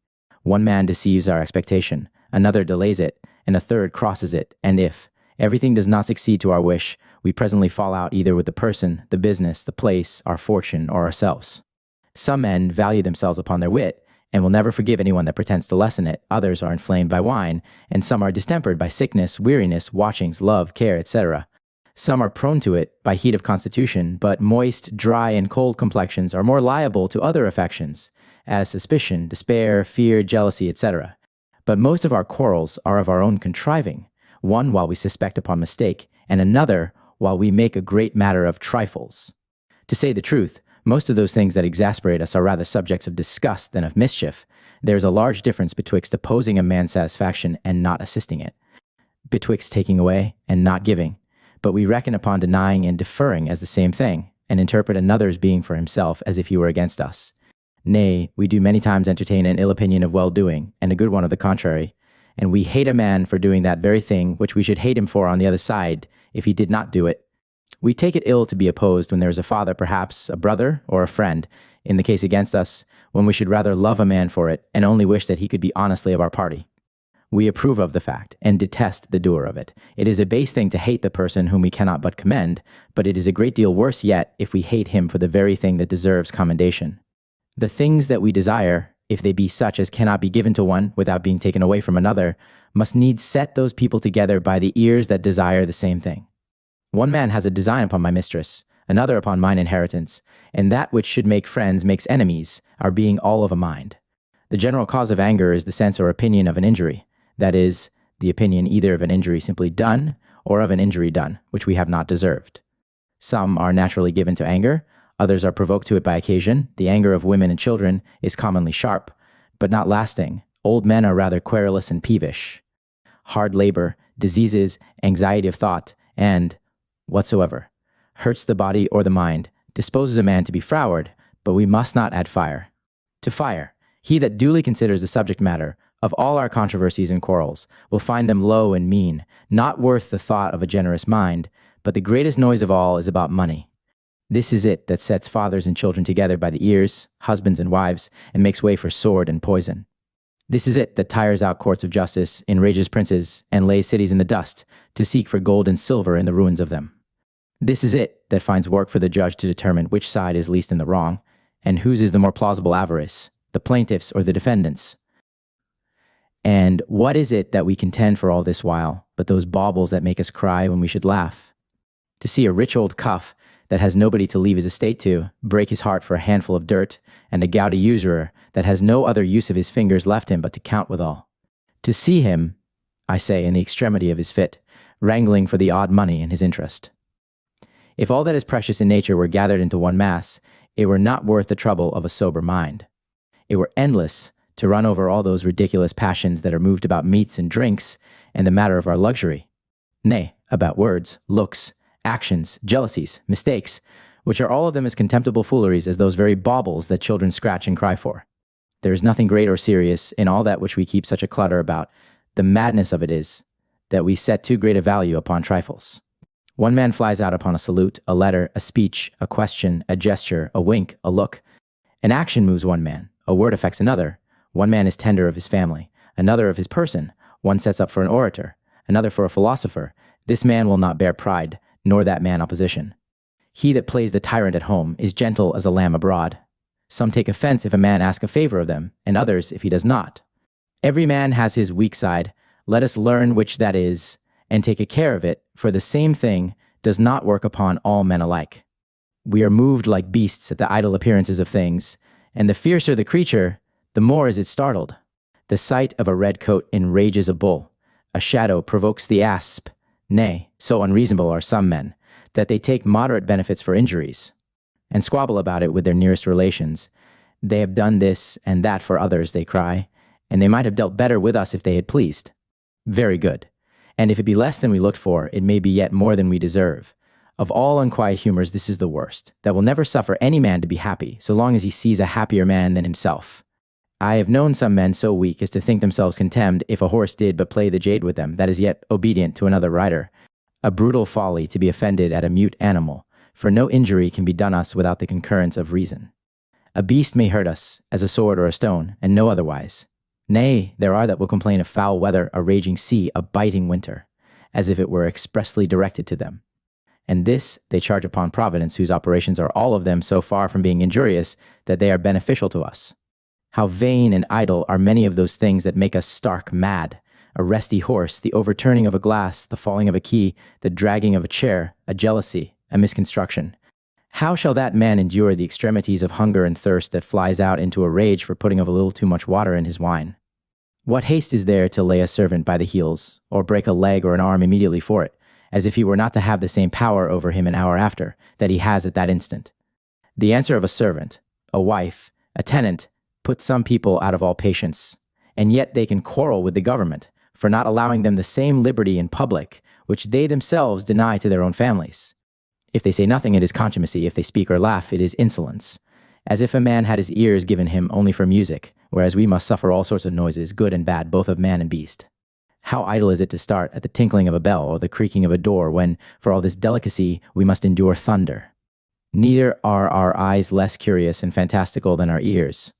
One man deceives our expectation, another delays it, and a third crosses it, and if everything does not succeed to our wish, we presently fall out either with the person, the business, the place, our fortune, or ourselves. Some men value themselves upon their wit, and will never forgive anyone that pretends to lessen it. Others are inflamed by wine, and some are distempered by sickness, weariness, watchings, love, care, etc. Some are prone to it by heat of constitution, but moist, dry, and cold complexions are more liable to other affections, as suspicion, despair, fear, jealousy, etc. But most of our quarrels are of our own contriving, one while we suspect upon mistake, and another while we make a great matter of trifles. To say the truth, most of those things that exasperate us are rather subjects of disgust than of mischief. There is a large difference betwixt opposing a man's satisfaction and not assisting it, betwixt taking away and not giving. But we reckon upon denying and deferring as the same thing, and interpret another's being for himself as if he were against us. Nay, we do many times entertain an ill opinion of well-doing, and a good one of the contrary, and we hate a man for doing that very thing which we should hate him for on the other side, if he did not do it. We take it ill to be opposed when there is a father, perhaps, a brother, or a friend, in the case against us, when we should rather love a man for it, and only wish that he could be honestly of our party. We approve of the fact, and detest the doer of it. It is a base thing to hate the person whom we cannot but commend, but it is a great deal worse yet if we hate him for the very thing that deserves commendation. The things that we desire, if they be such as cannot be given to one without being taken away from another, must needs set those people together by the ears that desire the same thing. One man has a design upon my mistress, another upon mine inheritance, and that which should make friends makes enemies, our being all of a mind. The general cause of anger is the sense or opinion of an injury, that is, the opinion either of an injury simply done, or of an injury done, which we have not deserved. Some are naturally given to anger, others are provoked to it by occasion. The anger of women and children is commonly sharp, but not lasting. Old men are rather querulous and peevish. Hard labor, diseases, anxiety of thought, and whatsoever hurts the body or the mind, disposes a man to be froward, but we must not add fire. To fire, he that duly considers the subject matter of all our controversies and quarrels will find them low and mean, not worth the thought of a generous mind, but the greatest noise of all is about money. This is it that sets fathers and children together by the ears, husbands and wives, and makes way for sword and poison. This is it that tires out courts of justice, enrages princes, and lays cities in the dust to seek for gold and silver in the ruins of them. This is it that finds work for the judge to determine which side is least in the wrong, and whose is the more plausible avarice, the plaintiff's or the defendant's. And what is it that we contend for all this while, but those baubles that make us cry when we should laugh? To see a rich old cuff that has nobody to leave his estate to, break his heart for a handful of dirt, and a gouty usurer that has no other use of his fingers left him but to count withal. To see him, I say, in the extremity of his fit, wrangling for the odd money in his interest. If all that is precious in nature were gathered into one mass, it were not worth the trouble of a sober mind. it were endless to run over all those ridiculous passions that are moved about meats and drinks and the matter of our luxury. Nay, about words, looks, actions, jealousies, mistakes, which are all of them as contemptible fooleries as those very baubles that children scratch and cry for. There is nothing great or serious in all that which we keep such a clutter about. The madness of it is that we set too great a value upon trifles. One man flies out upon a salute, a letter, a speech, a question, a gesture, a wink, a look. An action moves one man, a word affects another. One man is tender of his family, another of his person. One sets up for an orator, another for a philosopher. This man will not bear pride, nor that man opposition. He that plays the tyrant at home is gentle as a lamb abroad. Some take offense if a man ask a favor of them, and others if he does not. Every man has his weak side. Let us learn which that is, and take a care of it, for the same thing does not work upon all men alike. We are moved like beasts at the idle appearances of things, and the fiercer the creature, the more is it startled. The sight of a red coat enrages a bull. A shadow provokes the asp. Nay, so unreasonable are some men, that they take moderate benefits for injuries, and squabble about it with their nearest relations. They have done this and that for others, they cry, and they might have dealt better with us if they had pleased. Very good. And if it be less than we looked for, it may be yet more than we deserve. Of all unquiet humors, this is the worst, that will never suffer any man to be happy, so long as he sees a happier man than himself. I have known some men so weak as to think themselves contemned if a horse did but play the jade with them, that is yet obedient to another rider. A brutal folly to be offended at a mute animal, for no injury can be done us without the concurrence of reason. A beast may hurt us, as a sword or a stone, and no otherwise. Nay, there are that will complain of foul weather, a raging sea, a biting winter, as if it were expressly directed to them. And this they charge upon Providence, whose operations are all of them so far from being injurious that they are beneficial to us. How vain and idle are many of those things that make us stark mad. A resty horse, the overturning of a glass, the falling of a key, the dragging of a chair, a jealousy, a misconstruction. How shall that man endure the extremities of hunger and thirst that flies out into a rage for putting of a little too much water in his wine? What haste is there to lay a servant by the heels, or break a leg or an arm immediately for it, as if he were not to have the same power over him an hour after, that he has at that instant? The answer of a servant, a wife, a tenant, puts some people out of all patience, and yet they can quarrel with the government for not allowing them the same liberty in public which they themselves deny to their own families. If they say nothing, it is contumacy. If they speak or laugh, it is insolence. As if a man had his ears given him only for music, whereas we must suffer all sorts of noises, good and bad, both of man and beast. How idle is it to start at the tinkling of a bell or the creaking of a door when, for all this delicacy, we must endure thunder. Neither are our eyes less curious and fantastical than our ears.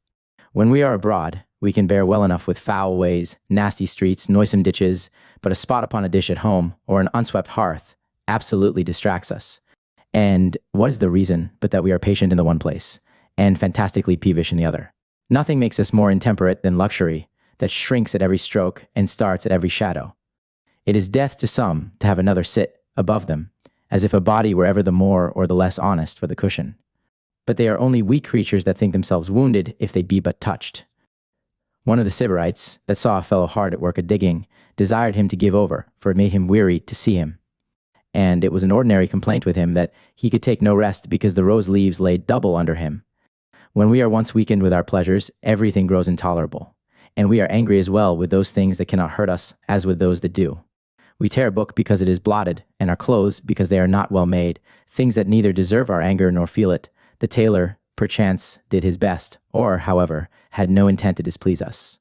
When we are abroad, we can bear well enough with foul ways, nasty streets, noisome ditches, but a spot upon a dish at home, or an unswept hearth, absolutely distracts us. And what is the reason but that we are patient in the one place, and fantastically peevish in the other? Nothing makes us more intemperate than luxury, that shrinks at every stroke and starts at every shadow. It is death to some to have another sit above them, as if a body were ever the more or the less honest for the cushion. But they are only weak creatures that think themselves wounded if they be but touched. One of the Sybarites, that saw a fellow hard at work at digging, desired him to give over, for it made him weary to see him. And it was an ordinary complaint with him that he could take no rest because the rose leaves lay double under him. When we are once weakened with our pleasures, everything grows intolerable, and we are angry as well with those things that cannot hurt us as with those that do. We tear a book because it is blotted, and our clothes because they are not well made, things that neither deserve our anger nor feel it. The tailor, perchance, did his best, or, however, had no intent to displease us.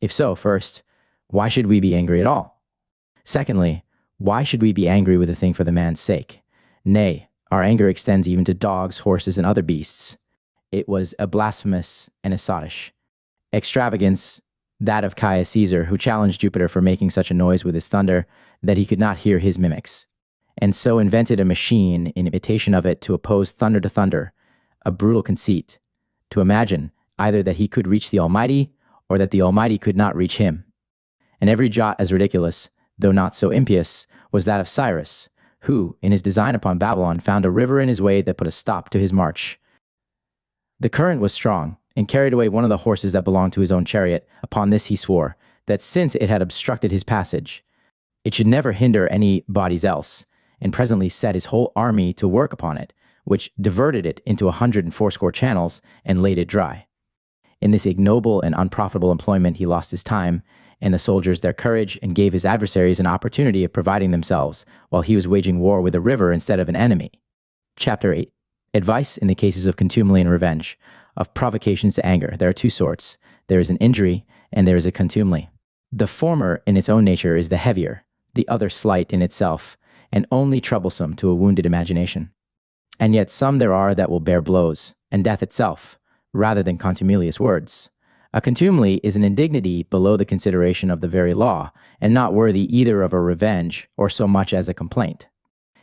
If so, first, why should we be angry at all? Secondly, why should we be angry with a thing for the man's sake? Nay, our anger extends even to dogs, horses, and other beasts. It was a blasphemous and a sottish extravagance, that of Caius Caesar, who challenged Jupiter for making such a noise with his thunder that he could not hear his mimics, and so invented a machine in imitation of it to oppose thunder to thunder, a brutal conceit, to imagine either that he could reach the Almighty or that the Almighty could not reach him. And every jot as ridiculous, though not so impious, was that of Cyrus, who, in his design upon Babylon, found a river in his way that put a stop to his march. The current was strong, and carried away one of the horses that belonged to his own chariot. Upon this he swore, that since it had obstructed his passage, it should never hinder any bodies else, and presently set his whole army to work upon it, which diverted it into 180 channels, and laid it dry. In this ignoble and unprofitable employment, he lost his time, and the soldiers their courage, and gave his adversaries an opportunity of providing themselves, while he was waging war with a river instead of an enemy. Chapter 8. Advice in the cases of contumely and revenge. Of provocations to anger, there are two sorts. There is an injury, and there is a contumely. The former, in its own nature, is the heavier, the other slight in itself, and only troublesome to a wounded imagination. And yet some there are that will bear blows, and death itself, rather than contumelious words. A contumely is an indignity below the consideration of the very law, and not worthy either of a revenge or so much as a complaint.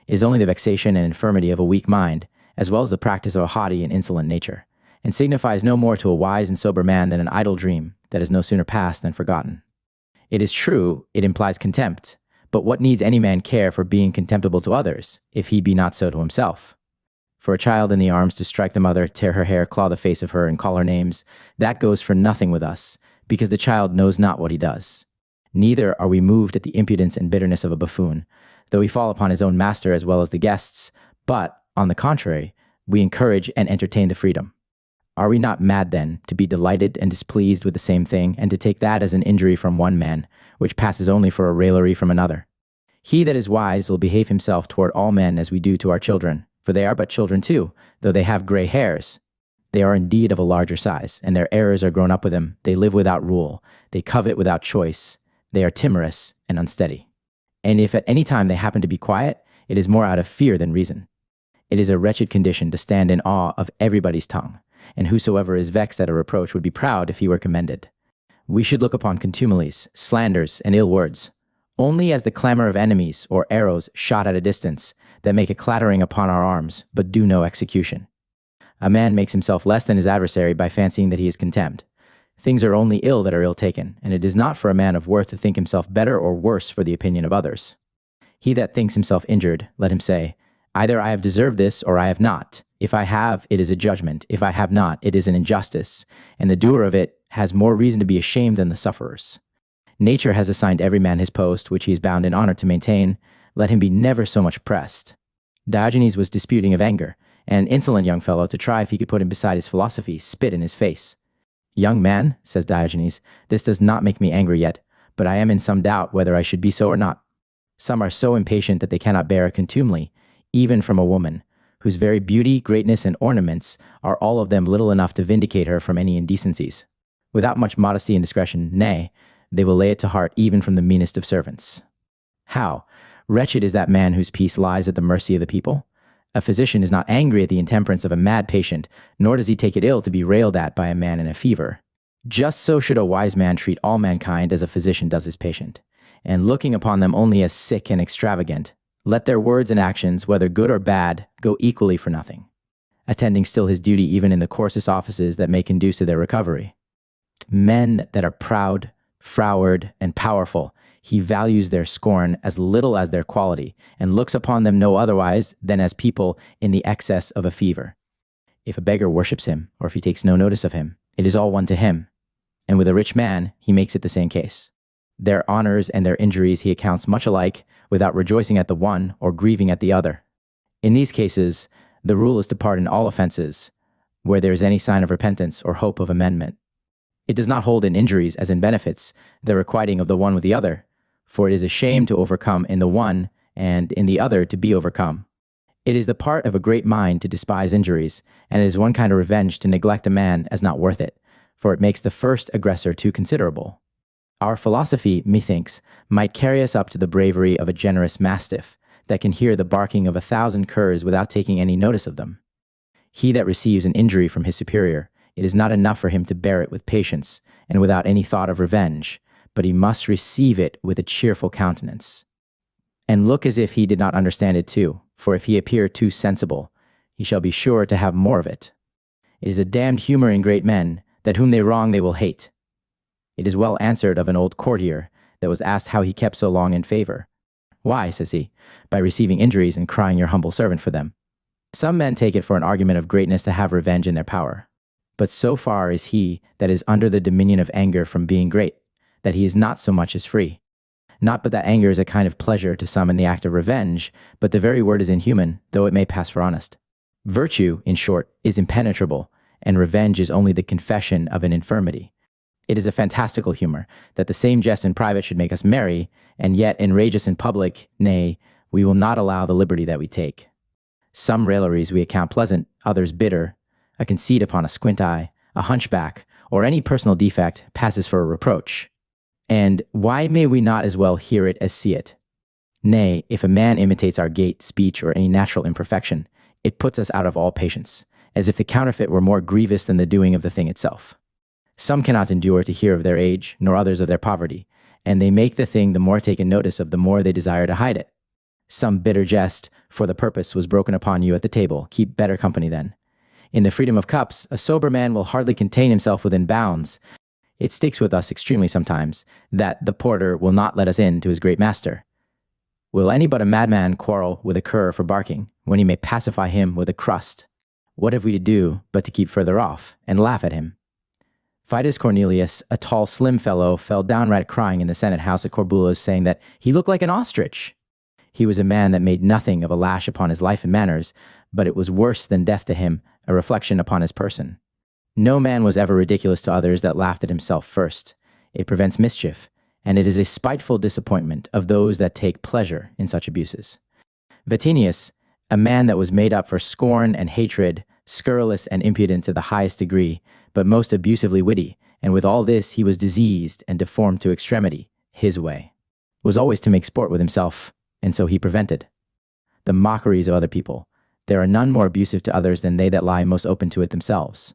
It is only the vexation and infirmity of a weak mind, as well as the practice of a haughty and insolent nature, and signifies no more to a wise and sober man than an idle dream that is no sooner past than forgotten. It is true, it implies contempt, but what needs any man care for being contemptible to others, if he be not so to himself? For a child in the arms to strike the mother, tear her hair, claw the face of her, and call her names, that goes for nothing with us, because the child knows not what he does. Neither are we moved at the impudence and bitterness of a buffoon, though he fall upon his own master as well as the guests, but, on the contrary, we encourage and entertain the freedom. Are we not mad, then, to be delighted and displeased with the same thing, and to take that as an injury from one man, which passes only for a raillery from another? He that is wise will behave himself toward all men as we do to our children, for they are but children too, though they have gray hairs. They are indeed of a larger size, and their errors are grown up with them. They live without rule. They covet without choice. They are timorous and unsteady. And if at any time they happen to be quiet, it is more out of fear than reason. It is a wretched condition to stand in awe of everybody's tongue, and whosoever is vexed at a reproach would be proud if he were commended. We should look upon contumelies, slanders, and ill words only as the clamor of enemies or arrows shot at a distance that make a clattering upon our arms, but do no execution. A man makes himself less than his adversary by fancying that he is contemned. Things are only ill that are ill taken, and it is not for a man of worth to think himself better or worse for the opinion of others. He that thinks himself injured, let him say, either I have deserved this or I have not. If I have, it is a judgment. If I have not, it is an injustice, and the doer of it has more reason to be ashamed than the sufferers. Nature has assigned every man his post, which he is bound in honor to maintain. Let him be never so much pressed. Diogenes was disputing of anger, and an insolent young fellow, to try if he could put him beside his philosophy, spit in his face. Young man, says Diogenes, this does not make me angry yet, but I am in some doubt whether I should be so or not. Some are so impatient that they cannot bear a contumely, even from a woman, whose very beauty, greatness, and ornaments are all of them little enough to vindicate her from any indecencies. Without much modesty and discretion, nay, they will lay it to heart even from the meanest of servants. How? Wretched is that man whose peace lies at the mercy of the people. A physician is not angry at the intemperance of a mad patient, nor does he take it ill to be railed at by a man in a fever. Just so should a wise man treat all mankind as a physician does his patient, and looking upon them only as sick and extravagant, let their words and actions, whether good or bad, go equally for nothing, attending still his duty even in the coarsest offices that may conduce to their recovery. Men that are proud, froward, and powerful, he values their scorn as little as their quality, and looks upon them no otherwise than as people in the excess of a fever. If a beggar worships him, or if he takes no notice of him, it is all one to him. And with a rich man, he makes it the same case. Their honors and their injuries he accounts much alike, without rejoicing at the one or grieving at the other. In these cases, the rule is to pardon all offenses, where there is any sign of repentance or hope of amendment. It does not hold in injuries as in benefits, the requiting of the one with the other, for it is a shame to overcome in the one, and in the other to be overcome. It is the part of a great mind to despise injuries, and it is one kind of revenge to neglect a man as not worth it, for it makes the first aggressor too considerable. Our philosophy, methinks, might carry us up to the bravery of a generous mastiff, that can hear the barking of 1,000 curs without taking any notice of them. He that receives an injury from his superior, it is not enough for him to bear it with patience, and without any thought of revenge, but he must receive it with a cheerful countenance, and look as if he did not understand it too, for if he appear too sensible, he shall be sure to have more of it. It is a damned humor in great men, that whom they wrong they will hate. It is well answered of an old courtier, that was asked how he kept so long in favor. Why, says he, by receiving injuries and crying your humble servant for them. Some men take it for an argument of greatness to have revenge in their power. But so far is he that is under the dominion of anger from being great, that he is not so much as free. Not but that anger is a kind of pleasure to some in the act of revenge, but the very word is inhuman, though it may pass for honest. Virtue, in short, is impenetrable, and revenge is only the confession of an infirmity. It is a fantastical humor that the same jest in private should make us merry, and yet enrage us in public, nay, we will not allow the liberty that we take. Some railleries we account pleasant, others bitter. A conceit upon a squint eye, a hunchback, or any personal defect passes for a reproach. And why may we not as well hear it as see it? Nay, if a man imitates our gait, speech, or any natural imperfection, it puts us out of all patience, as if the counterfeit were more grievous than the doing of the thing itself. Some cannot endure to hear of their age, nor others of their poverty, and they make the thing the more taken notice of the more they desire to hide it. Some bitter jest, for the purpose, was broken upon you at the table. Keep better company then. In the freedom of cups, a sober man will hardly contain himself within bounds. It sticks with us extremely sometimes that the porter will not let us in to his great master. Will any but a madman quarrel with a cur for barking, when he may pacify him with a crust? What have we to do but to keep further off, and laugh at him? Vitus Cornelius, a tall, slim fellow, fell downright crying in the Senate house at Corbulo's, saying that he looked like an ostrich. He was a man that made nothing of a lash upon his life and manners, but it was worse than death to him, a reflection upon his person. No man was ever ridiculous to others that laughed at himself first. It prevents mischief, and it is a spiteful disappointment of those that take pleasure in such abuses. Vatinius, a man that was made up for scorn and hatred, scurrilous and impudent to the highest degree, but most abusively witty, and with all this he was diseased and deformed to extremity, his way was always to make sport with himself, and so he prevented the mockeries of other people. There are none more abusive to others than they that lie most open to it themselves.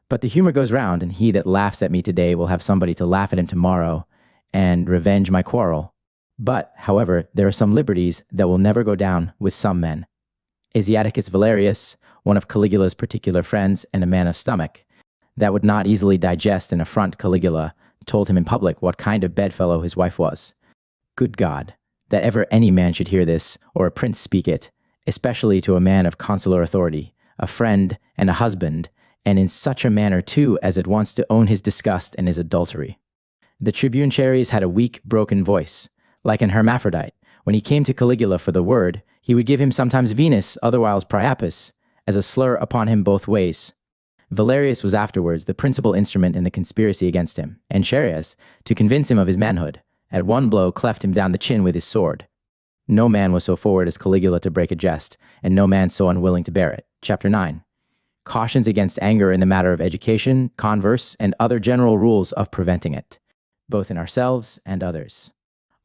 But the humor goes round, and he that laughs at me today will have somebody to laugh at him tomorrow, and revenge my quarrel. But, however, there are some liberties that will never go down with some men. Asiaticus Valerius, one of Caligula's particular friends and a man of stomach, that would not easily digest and affront Caligula, told him in public what kind of bedfellow his wife was. Good God, that ever any man should hear this, or a prince speak it, especially to a man of consular authority, a friend and a husband, and in such a manner too as at once to own his disgust and his adultery. The tribune Chares had a weak, broken voice, like an hermaphrodite. When he came to Caligula for the word, he would give him sometimes Venus, otherwise Priapus, as a slur upon him both ways. Valerius was afterwards the principal instrument in the conspiracy against him, and Chares, to convince him of his manhood, at one blow cleft him down the chin with his sword. No man was so forward as Caligula to break a jest, and no man so unwilling to bear it. Chapter 9. Cautions against anger in the matter of education, converse, and other general rules of preventing it, both in ourselves and others.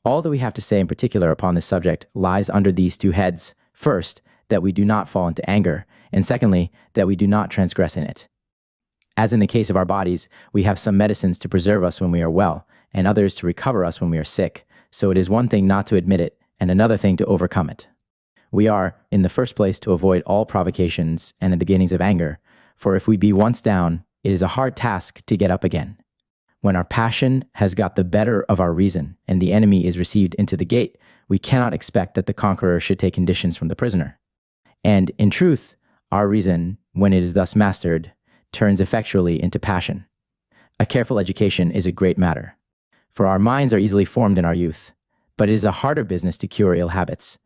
All that we have to say in particular upon this subject lies under these two heads. First, that we do not fall into anger, and secondly, that we do not transgress in it. As in the case of our bodies, we have some medicines to preserve us when we are well, and others to recover us when we are sick, so it is one thing not to admit it, and another thing to overcome it. We are, in the first place, to avoid all provocations and the beginnings of anger, for if we be once down, it is a hard task to get up again. When our passion has got the better of our reason, and the enemy is received into the gate, we cannot expect that the conqueror should take conditions from the prisoner. And, in truth, our reason, when it is thus mastered, turns effectually into passion. A careful education is a great matter, for our minds are easily formed in our youth, but it is a harder business to cure ill habits.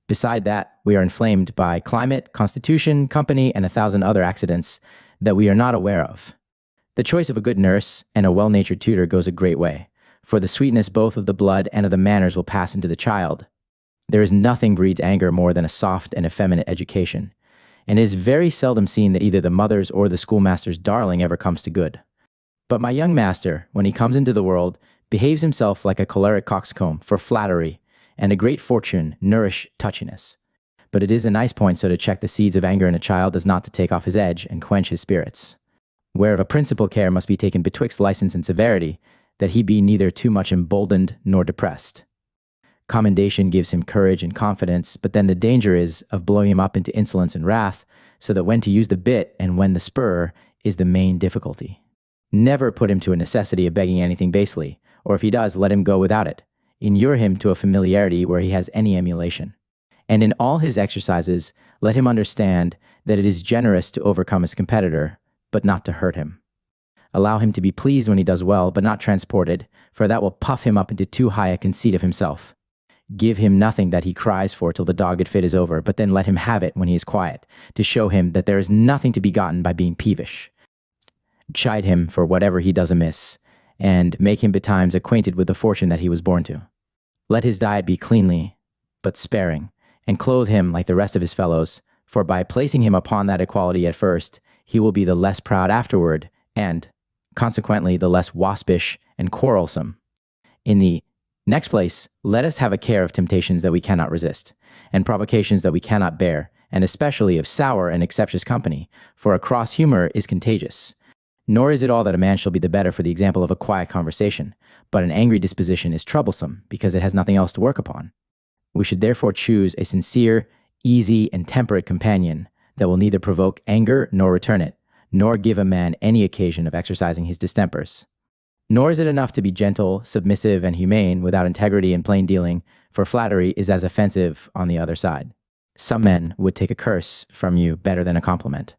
Beside that, we are inflamed by climate, constitution, company, and 1,000 other accidents that we are not aware of. The choice of a good nurse and a well-natured tutor goes a great way, for the sweetness both of the blood and of the manners will pass into the child. There is nothing breeds anger more than a soft and effeminate education, and it is very seldom seen that either the mother's or the schoolmaster's darling ever comes to good. But my young master, when he comes into the world, behaves himself like a choleric coxcomb, for flattery and a great fortune nourish touchiness. But it is a nice point so to check the seeds of anger in a child as not to take off his edge and quench his spirits. Whereof a principal care must be taken betwixt license and severity, that he be neither too much emboldened nor depressed. Commendation gives him courage and confidence, but then the danger is of blowing him up into insolence and wrath, so that when to use the bit and when the spur is the main difficulty. Never put him to a necessity of begging anything basely, or if he does, let him go without it. Inure him to a familiarity where he has any emulation. And in all his exercises, let him understand that it is generous to overcome his competitor, but not to hurt him. Allow him to be pleased when he does well, but not transported, for that will puff him up into too high a conceit of himself. Give him nothing that he cries for till the dogged fit is over, but then let him have it when he is quiet, to show him that there is nothing to be gotten by being peevish. chide him for whatever he does amiss, and make him betimes acquainted with the fortune that he was born to. Let his diet be cleanly, but sparing, and clothe him like the rest of his fellows, for by placing him upon that equality at first, he will be the less proud afterward, and, consequently, the less waspish and quarrelsome. In the next place, let us have a care of temptations that we cannot resist, and provocations that we cannot bear, and especially of sour and exceptious company, for a cross humor is contagious. Nor is it all that a man shall be the better for the example of a quiet conversation, but an angry disposition is troublesome, because it has nothing else to work upon. We should therefore choose a sincere, easy, and temperate companion that will neither provoke anger nor return it, nor give a man any occasion of exercising his distempers. Nor is it enough to be gentle, submissive, and humane without integrity and plain dealing, for flattery is as offensive on the other side. Some men would take a curse from you better than a compliment.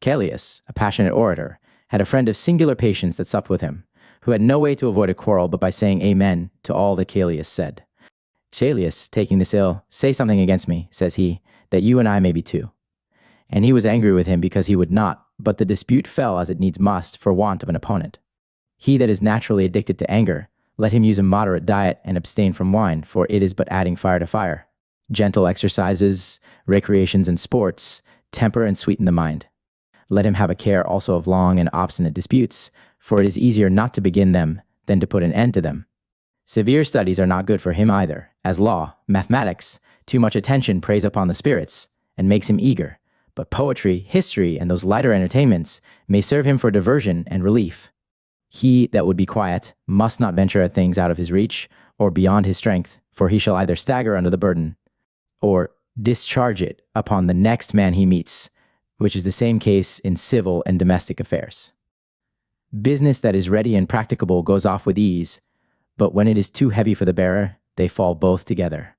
Callias, a passionate orator, had a friend of singular patience that supped with him, who had no way to avoid a quarrel but by saying amen to all that Callias said. Callias, taking this ill, say something against me, says he, that you and I may be two. And he was angry with him because he would not, but the dispute fell as it needs must for want of an opponent. He that is naturally addicted to anger, let him use a moderate diet and abstain from wine, for it is but adding fire to fire. Gentle exercises, recreations, and sports temper and sweeten the mind. Let him have a care also of long and obstinate disputes, for it is easier not to begin them than to put an end to them. Severe studies are not good for him either, as law, mathematics, too much attention preys upon the spirits, and makes him eager, but poetry, history, and those lighter entertainments may serve him for diversion and relief. He that would be quiet must not venture at things out of his reach, or beyond his strength, for he shall either stagger under the burden, or discharge it upon the next man he meets, which is the same case in civil and domestic affairs. Business that is ready and practicable goes off with ease, but when it is too heavy for the bearer, they fall both together.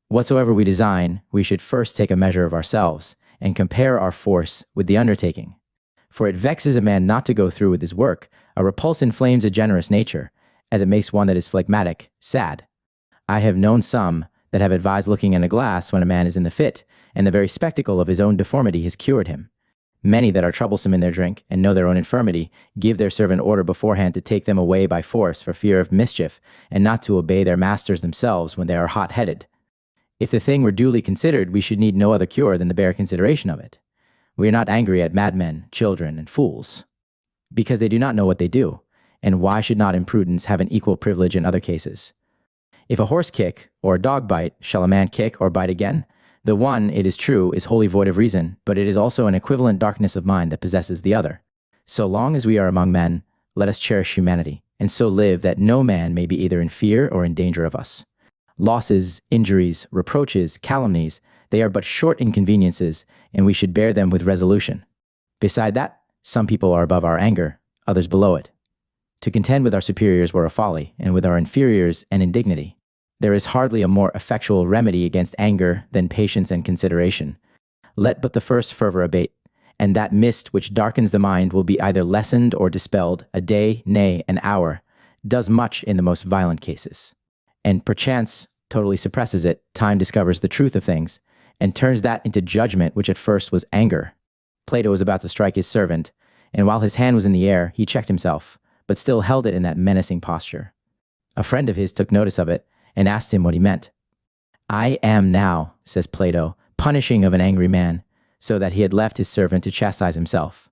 Whatsoever we design, we should first take a measure of ourselves, and compare our force with the undertaking. For it vexes a man not to go through with his work. A repulse inflames a generous nature, as it makes one that is phlegmatic sad. I have known some that have advised looking in a glass when a man is in the fit, and the very spectacle of his own deformity has cured him. Many that are troublesome in their drink, and know their own infirmity, give their servant order beforehand to take them away by force for fear of mischief, and not to obey their masters themselves when they are hot-headed. If the thing were duly considered, we should need no other cure than the bare consideration of it. We are not angry at madmen, children, and fools, because they do not know what they do, and why should not imprudence have an equal privilege in other cases? If a horse kick, or a dog bite, shall a man kick or bite again? The one, it is true, is wholly void of reason, but it is also an equivalent darkness of mind that possesses the other. So long as we are among men, let us cherish humanity, and so live that no man may be either in fear or in danger of us. Losses, injuries, reproaches, calumnies, they are but short inconveniences, and we should bear them with resolution. Beside that, some people are above our anger, others below it. To contend with our superiors were a folly, and with our inferiors an indignity. There is hardly a more effectual remedy against anger than patience and consideration. Let but the first fervor abate, and that mist which darkens the mind will be either lessened or dispelled. A day, nay, an hour, does much in the most violent cases. And perchance totally suppresses it. Time discovers the truth of things, and turns that into judgment which at first was anger. Plato was about to strike his servant, and while his hand was in the air, he checked himself, but still held it in that menacing posture. A friend of his took notice of it, and asked him what he meant. I am now, says Plato, punishing of an angry man, so that he had left his servant to chastise himself.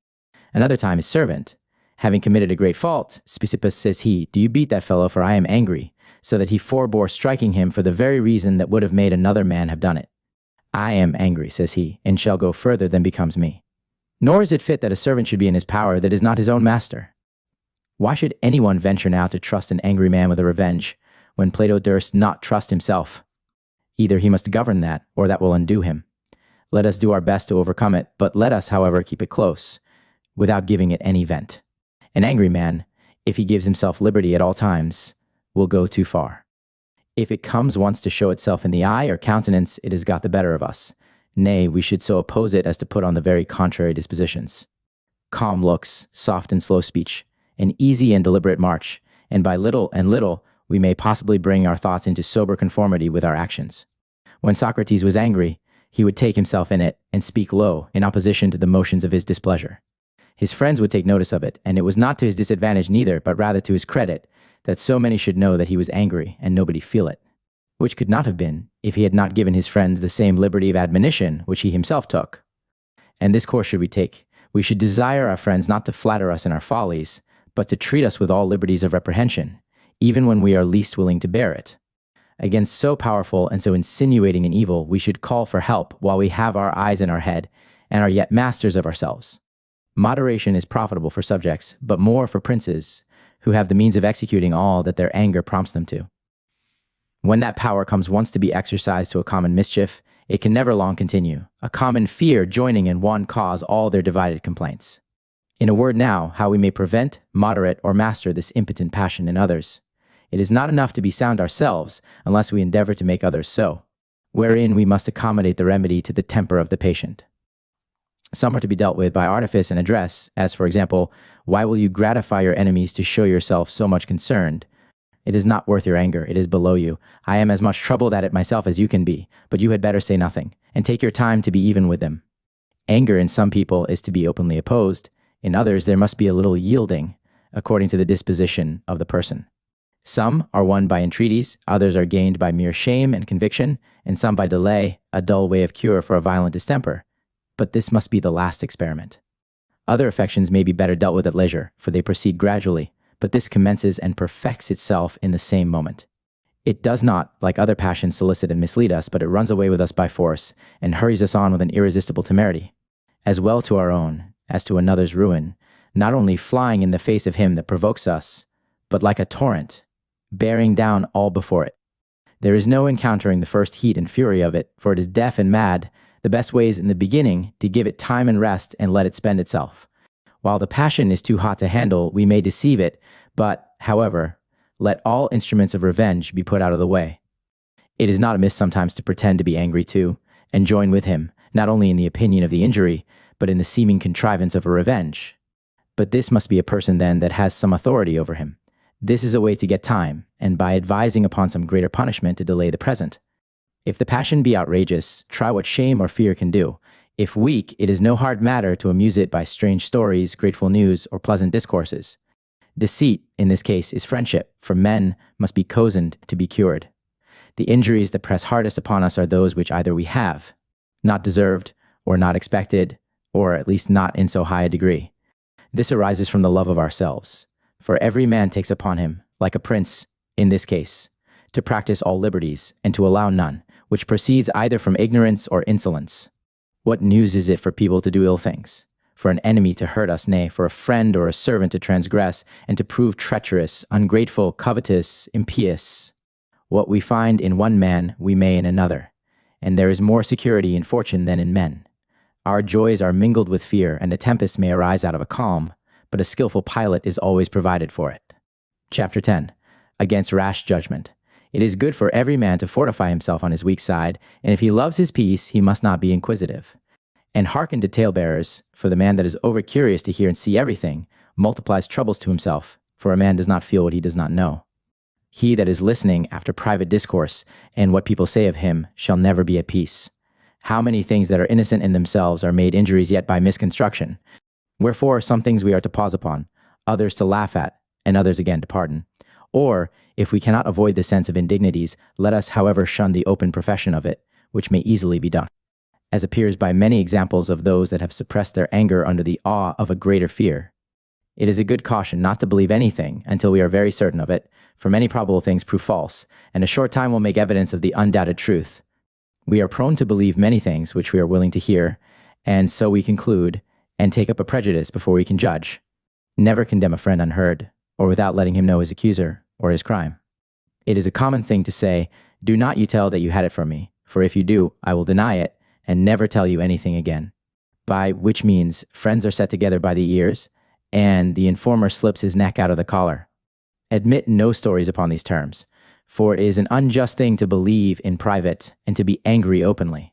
Another time his servant, having committed a great fault, Speusippus says he, do you beat that fellow, for I am angry, so that he forbore striking him for the very reason that would have made another man have done it. I am angry, says he, and shall go further than becomes me. Nor is it fit that a servant should be in his power that is not his own master. Why should anyone venture now to trust an angry man with a revenge, when Plato durst not trust himself? Either he must govern that, or that will undo him. Let us do our best to overcome it, but let us, however, keep it close, without giving it any vent. An angry man, if he gives himself liberty at all times, will go too far. If it comes once to show itself in the eye or countenance, it has got the better of us. Nay, we should so oppose it as to put on the very contrary dispositions. Calm looks, soft and slow speech, an easy and deliberate march, and by little and little, we may possibly bring our thoughts into sober conformity with our actions. When Socrates was angry, he would take himself in it and speak low in opposition to the motions of his displeasure. His friends would take notice of it, and it was not to his disadvantage neither, but rather to his credit, that so many should know that he was angry and nobody feel it, which could not have been if he had not given his friends the same liberty of admonition which he himself took. And this course should we take. We should desire our friends not to flatter us in our follies, but to treat us with all liberties of reprehension, even when we are least willing to bear it. Against so powerful and so insinuating an evil, we should call for help while we have our eyes in our head and are yet masters of ourselves. Moderation is profitable for subjects, but more for princes, who have the means of executing all that their anger prompts them to. When that power comes once to be exercised to a common mischief, it can never long continue, a common fear joining in one cause all their divided complaints. In a word now, how we may prevent, moderate, or master this impotent passion in others. It is not enough to be sound ourselves, unless we endeavor to make others so, wherein we must accommodate the remedy to the temper of the patient. Some are to be dealt with by artifice and address, as for example, why will you gratify your enemies to show yourself so much concerned? It is not worth your anger, it is below you. I am as much troubled at it myself as you can be, but you had better say nothing, and take your time to be even with them. Anger in some people is to be openly opposed, in others there must be a little yielding, according to the disposition of the person. Some are won by entreaties, others are gained by mere shame and conviction, and some by delay, a dull way of cure for a violent distemper. But this must be the last experiment. Other affections may be better dealt with at leisure, for they proceed gradually, but this commences and perfects itself in the same moment. It does not, like other passions, solicit and mislead us, but it runs away with us by force, and hurries us on with an irresistible temerity, as well to our own as to another's ruin, not only flying in the face of him that provokes us, but like a torrent, bearing down all before it. There is no encountering the first heat and fury of it, for it is deaf and mad. The best way is in the beginning to give it time and rest and let it spend itself. While the passion is too hot to handle, we may deceive it, but, however, let all instruments of revenge be put out of the way. It is not amiss sometimes to pretend to be angry too, and join with him, not only in the opinion of the injury, but in the seeming contrivance of a revenge. But this must be a person then that has some authority over him. This is a way to get time, and by advising upon some greater punishment to delay the present. If the passion be outrageous, try what shame or fear can do. If weak, it is no hard matter to amuse it by strange stories, grateful news, or pleasant discourses. Deceit, in this case, is friendship, for men must be cozened to be cured. The injuries that press hardest upon us are those which either we have, not deserved, or not expected, or at least not in so high a degree. This arises from the love of ourselves. For every man takes upon him, like a prince, in this case, to practice all liberties, and to allow none, which proceeds either from ignorance or insolence. What news is it for people to do ill things? For an enemy to hurt us, nay, for a friend or a servant to transgress, and to prove treacherous, ungrateful, covetous, impious? What we find in one man, we may in another, and there is more security in fortune than in men. Our joys are mingled with fear, and a tempest may arise out of a calm, but a skillful pilot is always provided for it. Chapter 10. Against rash judgment. It is good for every man to fortify himself on his weak side, and if he loves his peace, he must not be inquisitive. And hearken to talebearers, for the man that is over-curious to hear and see everything multiplies troubles to himself, for a man does not feel what he does not know. He that is listening after private discourse, and what people say of him, shall never be at peace. How many things that are innocent in themselves are made injuries yet by misconstruction? Wherefore some things we are to pause upon, others to laugh at, and others again to pardon. Or, if we cannot avoid the sense of indignities, let us however shun the open profession of it, which may easily be done, as appears by many examples of those that have suppressed their anger under the awe of a greater fear. It is a good caution not to believe anything until we are very certain of it, for many probable things prove false, and a short time will make evidence of the undoubted truth. We are prone to believe many things which we are willing to hear, and so we conclude, and take up a prejudice before we can judge. Never condemn a friend unheard, or without letting him know his accuser, or his crime. It is a common thing to say, "Do not you tell that you had it from me, for if you do, I will deny it, and never tell you anything again." By which means, friends are set together by the ears, and the informer slips his neck out of the collar. Admit no stories upon these terms, for it is an unjust thing to believe in private, and to be angry openly.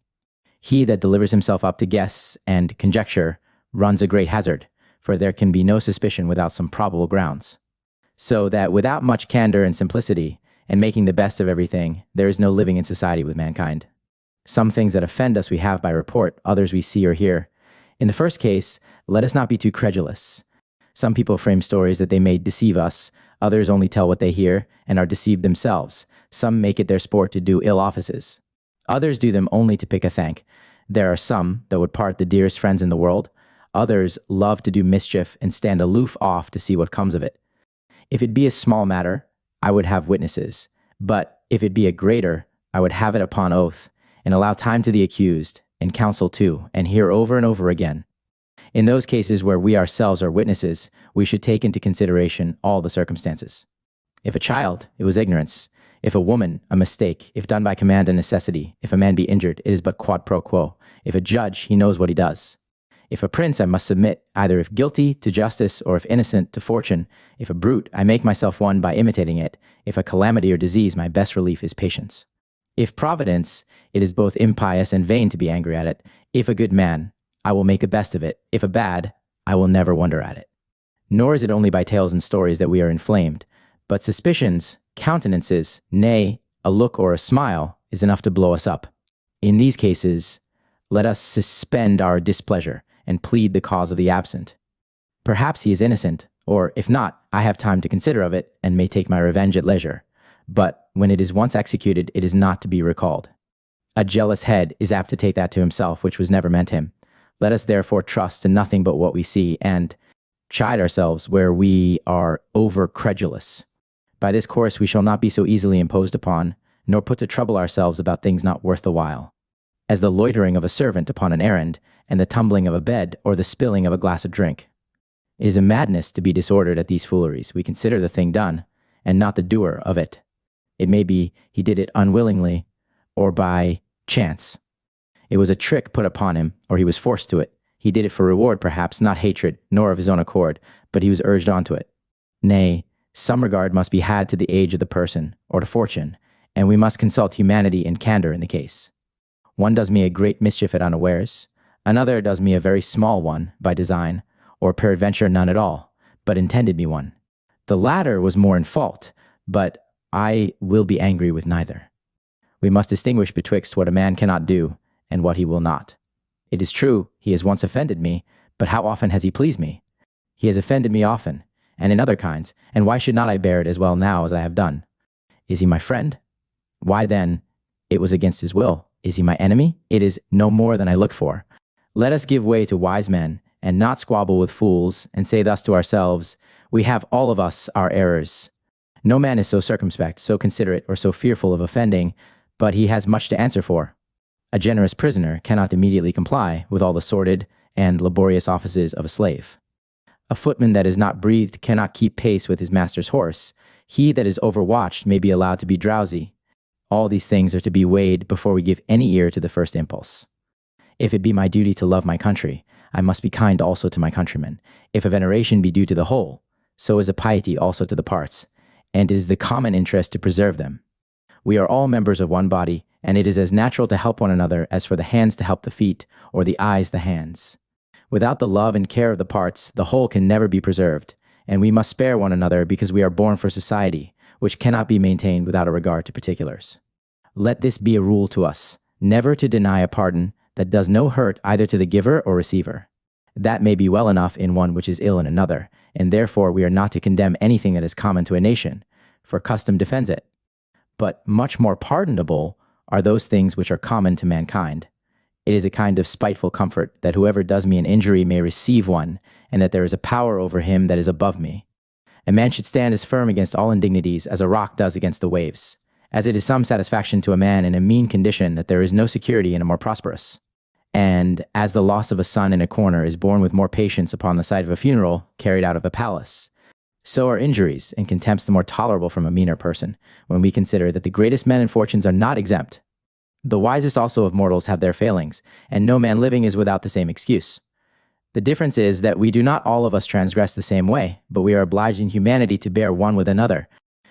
He that delivers himself up to guess and conjecture runs a great hazard, for there can be no suspicion without some probable grounds. So that without much candor and simplicity, and making the best of everything, there is no living in society with mankind. Some things that offend us we have by report, others we see or hear, In the first case, let us not be too credulous. Some people frame stories that they may deceive us, others only tell what they hear and are deceived themselves. Some make it their sport to do ill offices. Others do them only to pick a thank. There are some that would part the dearest friends in the world. Others love to do mischief and stand aloof off to see what comes of it. If it be a small matter, I would have witnesses. But if it be a greater, I would have it upon oath, and allow time to the accused, and counsel too, and hear over and over again. In those cases where we ourselves are witnesses, we should take into consideration all the circumstances. If a child, it was ignorance. If a woman, a mistake. If done by command and necessity. If a man be injured, it is but quid pro quo. If a judge, he knows what he does. If a prince, I must submit, either if guilty, to justice, or if innocent, to fortune. If a brute, I make myself one by imitating it. If a calamity or disease, my best relief is patience. If providence, it is both impious and vain to be angry at it. If a good man, I will make the best of it. If a bad, I will never wonder at it. Nor is it only by tales and stories that we are inflamed, but suspicions, countenances, nay, a look or a smile is enough to blow us up. In these cases, let us suspend our displeasure and plead the cause of the absent. Perhaps he is innocent, or if not, I have time to consider of it and may take my revenge at leisure. But when it is once executed, it is not to be recalled. A jealous head is apt to take that to himself which was never meant him. Let us therefore trust to nothing but what we see, and chide ourselves where we are over-credulous. By this course we shall not be so easily imposed upon, nor put to trouble ourselves about things not worth the while, as the loitering of a servant upon an errand, and the tumbling of a bed, or the spilling of a glass of drink. It is a madness to be disordered at these fooleries. We consider the thing done, and not the doer of it. It may be he did it unwillingly, or by chance. It was a trick put upon him, or he was forced to it. He did it for reward, perhaps, not hatred, nor of his own accord, but he was urged on to it. Nay, some regard must be had to the age of the person, or to fortune, and we must consult humanity and candor in the case. One does me a great mischief at unawares, another does me a very small one by design, or peradventure none at all, but intended me one. The latter was more in fault, but I will be angry with neither. We must distinguish betwixt what a man cannot do, and what he will not. It is true, he has once offended me, but how often has he pleased me? He has offended me often, and in other kinds, and why should not I bear it as well now as I have done? Is he my friend? Why then, it was against his will. Is he my enemy? It is no more than I looked for. Let us give way to wise men, and not squabble with fools, and say thus to ourselves, we have all of us our errors. No man is so circumspect, so considerate, or so fearful of offending, but he has much to answer for. A generous prisoner cannot immediately comply with all the sordid and laborious offices of a slave. A footman that is not breathed cannot keep pace with his master's horse. He that is overwatched may be allowed to be drowsy. All these things are to be weighed before we give any ear to the first impulse. If it be my duty to love my country, I must be kind also to my countrymen. If a veneration be due to the whole, so is a piety also to the parts, and it is the common interest to preserve them. We are all members of one body, and it is as natural to help one another as for the hands to help the feet, or the eyes the hands. Without the love and care of the parts, the whole can never be preserved, and we must spare one another because we are born for society, which cannot be maintained without a regard to particulars. Let this be a rule to us, never to deny a pardon that does no hurt either to the giver or receiver. That may be well enough in one which is ill in another, and therefore we are not to condemn anything that is common to a nation, for custom defends it. But much more pardonable are those things which are common to mankind. It is a kind of spiteful comfort that whoever does me an injury may receive one, and that there is a power over him that is above me. A man should stand as firm against all indignities as a rock does against the waves, as it is some satisfaction to a man in a mean condition that there is no security in a more prosperous. And as the loss of a son in a corner is borne with more patience upon the site of a funeral carried out of a palace, so are injuries and contempts the more tolerable from a meaner person, when we consider that the greatest men and fortunes are not exempt. The wisest also of mortals have their failings, and no man living is without the same excuse. The difference is that we do not all of us transgress the same way, but we are obliged in humanity to bear one with another.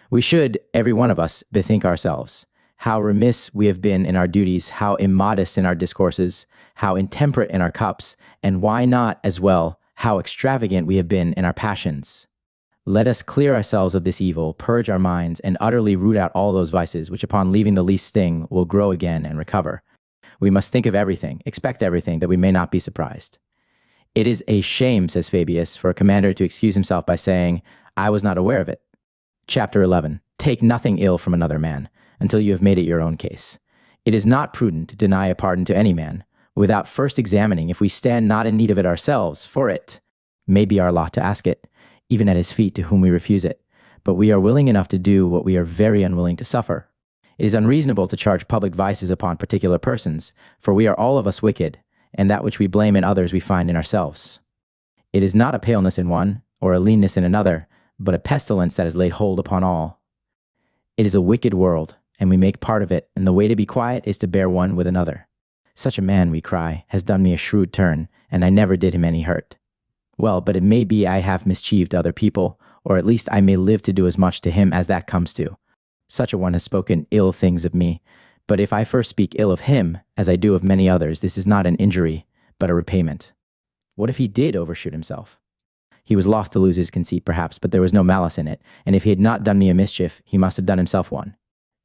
We should, every one of us, bethink ourselves, how remiss we have been in our duties, how immodest in our discourses, how intemperate in our cups, and why not, as well, how extravagant we have been in our passions. Let us clear ourselves of this evil, purge our minds, and utterly root out all those vices which upon leaving the least sting will grow again and recover. We must think of everything, expect everything, that we may not be surprised. It is a shame, says Fabius, for a commander to excuse himself by saying, I was not aware of it. Chapter 11. Take nothing ill from another man, until you have made it your own case. It is not prudent to deny a pardon to any man, without first examining if we stand not in need of it ourselves, for it may be our lot to ask it, even at his feet to whom we refuse it. But we are willing enough to do what we are very unwilling to suffer. It is unreasonable to charge public vices upon particular persons, for we are all of us wicked, and that which we blame in others we find in ourselves. It is not a paleness in one, or a leanness in another, but a pestilence that has laid hold upon all. It is a wicked world, and we make part of it, and the way to be quiet is to bear one with another. Such a man, we cry, has done me a shrewd turn, and I never did him any hurt. Well, but it may be I have mischieved other people, or at least I may live to do as much to him as that comes to. Such a one has spoken ill things of me, but if I first speak ill of him, as I do of many others, this is not an injury, but a repayment. What if he did overshoot himself? He was loth to lose his conceit, perhaps, but there was no malice in it, and if he had not done me a mischief, he must have done himself one.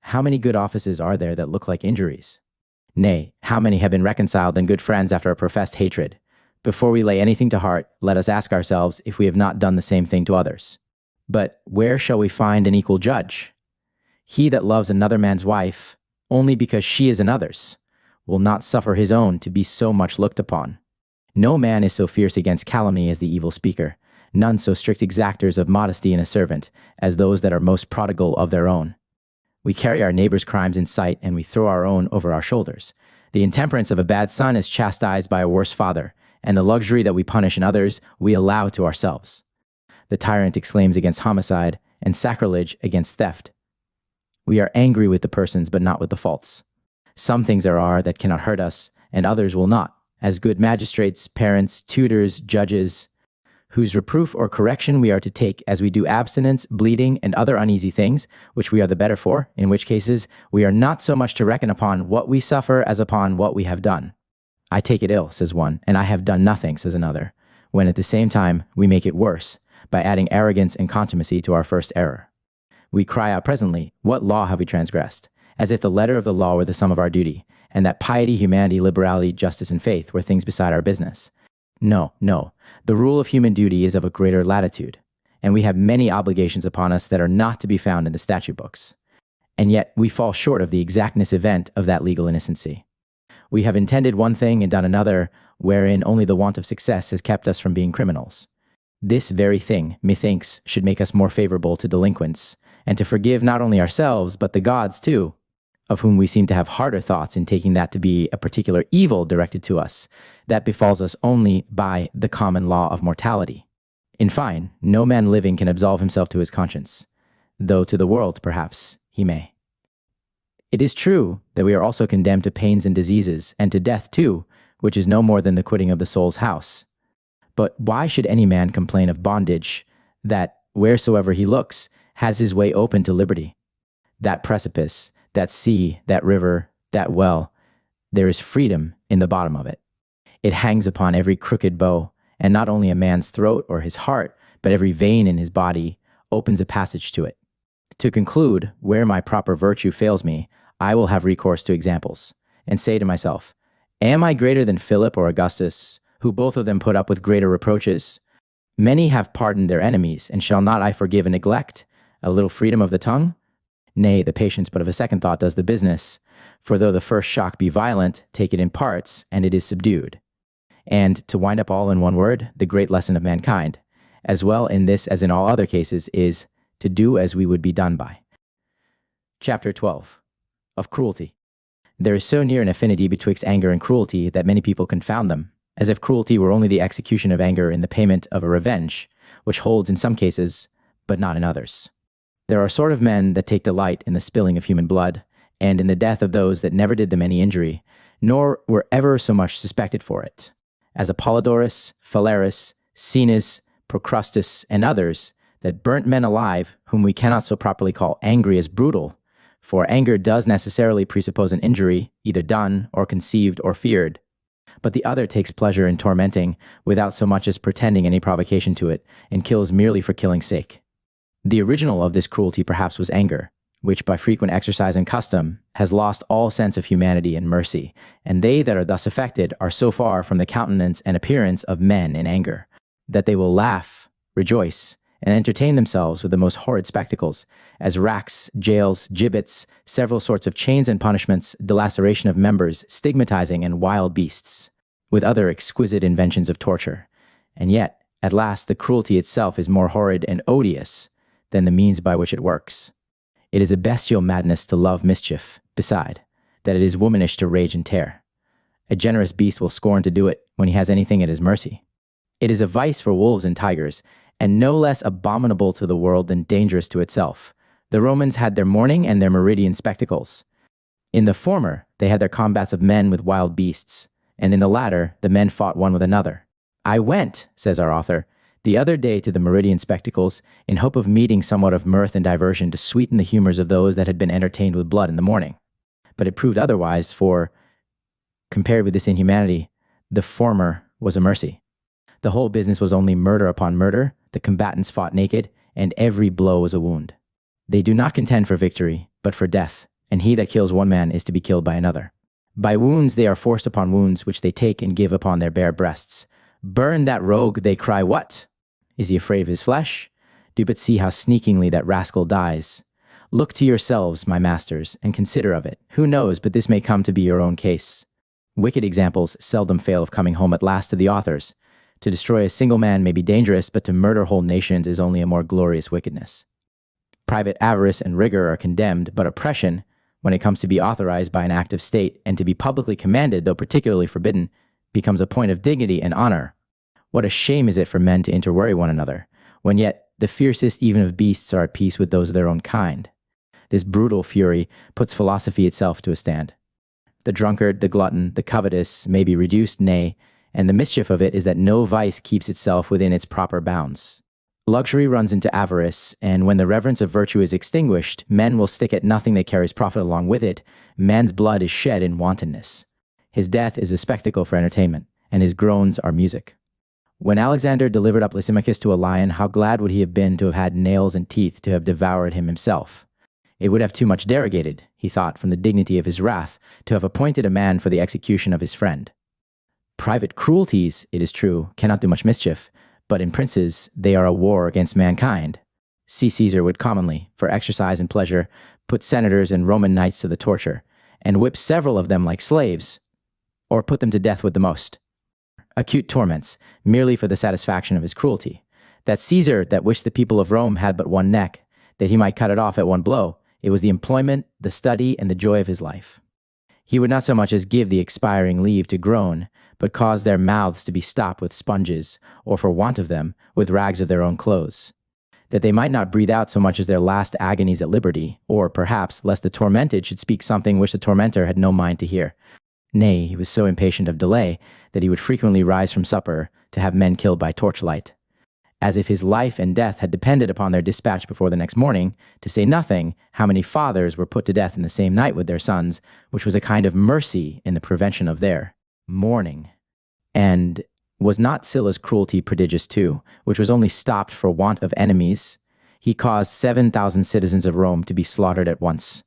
How many good offices are there that look like injuries? Nay, how many have been reconciled and good friends after a professed hatred? Before we lay anything to heart, let us ask ourselves if we have not done the same thing to others. But where shall we find an equal judge? He that loves another man's wife, only because she is another's, will not suffer his own to be so much looked upon. No man is so fierce against calumny as the evil speaker, none so strict exactors of modesty in a servant as those that are most prodigal of their own. We carry our neighbor's crimes in sight, and we throw our own over our shoulders. The intemperance of a bad son is chastised by a worse father, and the luxury that we punish in others we allow to ourselves. The tyrant exclaims against homicide, and sacrilege against theft. We are angry with the persons, but not with the faults. Some things there are that cannot hurt us, and others will not, as good magistrates, parents, tutors, judges, whose reproof or correction we are to take as we do abstinence, bleeding, and other uneasy things, which we are the better for, in which cases we are not so much to reckon upon what we suffer as upon what we have done. I take it ill, says one, and I have done nothing, says another, when at the same time we make it worse, by adding arrogance and contumacy to our first error. We cry out presently, what law have we transgressed? As if the letter of the law were the sum of our duty, and that piety, humanity, liberality, justice, and faith were things beside our business. No, no. The rule of human duty is of a greater latitude, and we have many obligations upon us that are not to be found in the statute books. And yet we fall short of the exactness event of that legal innocency. We have intended one thing and done another, wherein only the want of success has kept us from being criminals. This very thing, methinks, should make us more favorable to delinquents, and to forgive not only ourselves, but the gods too, of whom we seem to have harder thoughts in taking that to be a particular evil directed to us, that befalls us only by the common law of mortality. In fine, no man living can absolve himself to his conscience, though to the world, perhaps, he may. It is true that we are also condemned to pains and diseases, and to death too, which is no more than the quitting of the soul's house. But why should any man complain of bondage, that, wheresoever he looks, has his way open to liberty? That precipice, that sea, that river, that well, there is freedom in the bottom of it. It hangs upon every crooked bow, and not only a man's throat or his heart, but every vein in his body opens a passage to it. To conclude, where my proper virtue fails me, I will have recourse to examples, and say to myself, am I greater than Philip or Augustus, who both of them put up with greater reproaches? Many have pardoned their enemies, and shall not I forgive and neglect a little freedom of the tongue? Nay, the patience but of a second thought does the business. For though the first shock be violent, take it in parts, and it is subdued. And to wind up all in one word, the great lesson of mankind, as well in this as in all other cases, is to do as we would be done by. Chapter 12. Of cruelty. There is so near an affinity betwixt anger and cruelty that many people confound them, as if cruelty were only the execution of anger in the payment of a revenge, which holds in some cases, but not in others. There are sort of men that take delight in the spilling of human blood, and in the death of those that never did them any injury, nor were ever so much suspected for it, as Apollodorus, Phalaris, Cenas, Procrustes, and others, that burnt men alive, whom we cannot so properly call angry as brutal, for anger does necessarily presuppose an injury, either done, or conceived, or feared. But the other takes pleasure in tormenting, without so much as pretending any provocation to it, and kills merely for killing's sake. The original of this cruelty perhaps was anger, which by frequent exercise and custom has lost all sense of humanity and mercy, and they that are thus affected are so far from the countenance and appearance of men in anger, that they will laugh, rejoice, and entertain themselves with the most horrid spectacles, as racks, jails, gibbets, several sorts of chains and punishments, delaceration of members, stigmatizing, and wild beasts, with other exquisite inventions of torture. And yet, at last, the cruelty itself is more horrid and odious than the means by which it works. It is a bestial madness to love mischief, beside that it is womanish to rage and tear. A generous beast will scorn to do it when he has anything at his mercy. It is a vice for wolves and tigers, and no less abominable to the world than dangerous to itself. The Romans had their morning and their meridian spectacles. In the former, they had their combats of men with wild beasts, and in the latter, the men fought one with another. I went, says our author, the other day to the meridian spectacles, in hope of meeting somewhat of mirth and diversion to sweeten the humors of those that had been entertained with blood in the morning. But it proved otherwise, for, compared with this inhumanity, the former was a mercy. The whole business was only murder upon murder, the combatants fought naked, and every blow was a wound. They do not contend for victory, but for death, and he that kills one man is to be killed by another. By wounds they are forced upon wounds, which they take and give upon their bare breasts. Burn that rogue, they cry, what? Is he afraid of his flesh? Do but see how sneakingly that rascal dies. Look to yourselves, my masters, and consider of it. Who knows but this may come to be your own case? Wicked examples seldom fail of coming home at last to the authors. To destroy a single man may be dangerous, but to murder whole nations is only a more glorious wickedness. Private avarice and rigor are condemned, but oppression, when it comes to be authorized by an act of state and to be publicly commanded, though particularly forbidden, becomes a point of dignity and honor. What a shame is it for men to interworry one another, when yet the fiercest even of beasts are at peace with those of their own kind. This brutal fury puts philosophy itself to a stand. The drunkard, the glutton, the covetous may be reduced, nay, and the mischief of it is that no vice keeps itself within its proper bounds. Luxury runs into avarice, and when the reverence of virtue is extinguished, men will stick at nothing that carries profit along with it. Man's blood is shed in wantonness. His death is a spectacle for entertainment, and his groans are music. When Alexander delivered up Lysimachus to a lion, how glad would he have been to have had nails and teeth to have devoured him himself. It would have too much derogated, he thought, from the dignity of his wrath, to have appointed a man for the execution of his friend. Private cruelties, it is true, cannot do much mischief, but in princes they are a war against mankind. See Caesar would commonly, for exercise and pleasure, put senators and Roman knights to the torture, and whip several of them like slaves, or put them to death with the most acute torments, merely for the satisfaction of his cruelty. That Caesar, that wished the people of Rome had but one neck, that he might cut it off at one blow, it was the employment, the study, and the joy of his life. He would not so much as give the expiring leave to groan, but cause their mouths to be stopped with sponges, or for want of them, with rags of their own clothes, that they might not breathe out so much as their last agonies at liberty, or, perhaps, lest the tormented should speak something which the tormentor had no mind to hear. Nay, he was so impatient of delay that he would frequently rise from supper to have men killed by torchlight, as if his life and death had depended upon their dispatch before the next morning, to say nothing how many fathers were put to death in the same night with their sons, which was a kind of mercy in the prevention of their mourning. And was not Sylla's cruelty prodigious too, which was only stopped for want of enemies? He caused 7,000 citizens of Rome to be slaughtered at once.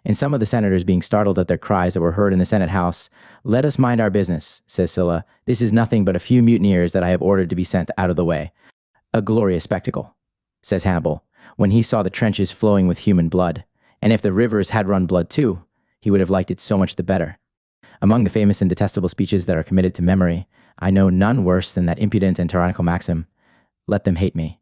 And some of the senators being startled at their cries that were heard in the Senate house, "Let us mind our business," says Sylla. "This is nothing but a few mutineers that I have ordered to be sent out of the way." A glorious spectacle, says Hannibal, when he saw the trenches flowing with human blood, and if the rivers had run blood too, he would have liked it so much the better. Among the famous and detestable speeches that are committed to memory, I know none worse than that impudent and tyrannical maxim, "Let them hate me,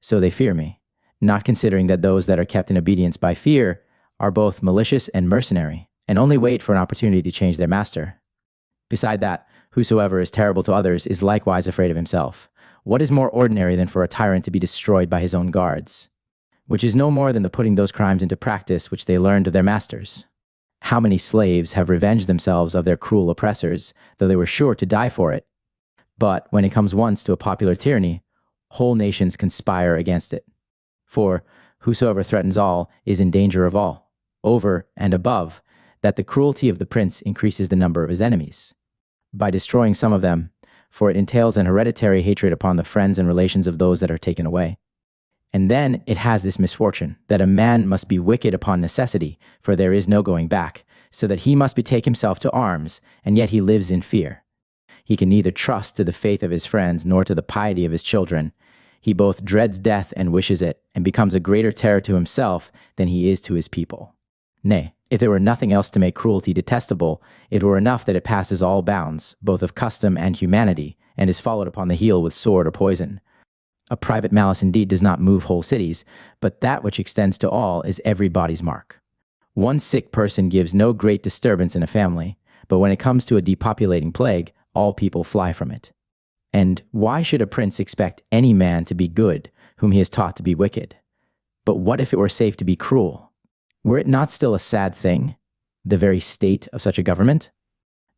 so they fear me," not considering that those that are kept in obedience by fear are both malicious and mercenary, and only wait for an opportunity to change their master. Beside that, whosoever is terrible to others is likewise afraid of himself. What is more ordinary than for a tyrant to be destroyed by his own guards? Which is no more than the putting those crimes into practice which they learned of their masters. How many slaves have revenged themselves of their cruel oppressors, though they were sure to die for it? But when it comes once to a popular tyranny, whole nations conspire against it. For whosoever threatens all is in danger of all, over and above that the cruelty of the prince increases the number of his enemies, by destroying some of them, for it entails an hereditary hatred upon the friends and relations of those that are taken away. And then it has this misfortune, that a man must be wicked upon necessity, for there is no going back, so that he must betake himself to arms, and yet he lives in fear. He can neither trust to the faith of his friends, nor to the piety of his children. He both dreads death and wishes it, and becomes a greater terror to himself than he is to his people. Nay, if there were nothing else to make cruelty detestable, it were enough that it passes all bounds, both of custom and humanity, and is followed upon the heel with sword or poison. A private malice indeed does not move whole cities, but that which extends to all is everybody's mark. One sick person gives no great disturbance in a family, but when it comes to a depopulating plague, all people fly from it. And why should a prince expect any man to be good whom he is taught to be wicked? But what if it were safe to be cruel? Were it not still a sad thing, the very state of such a government?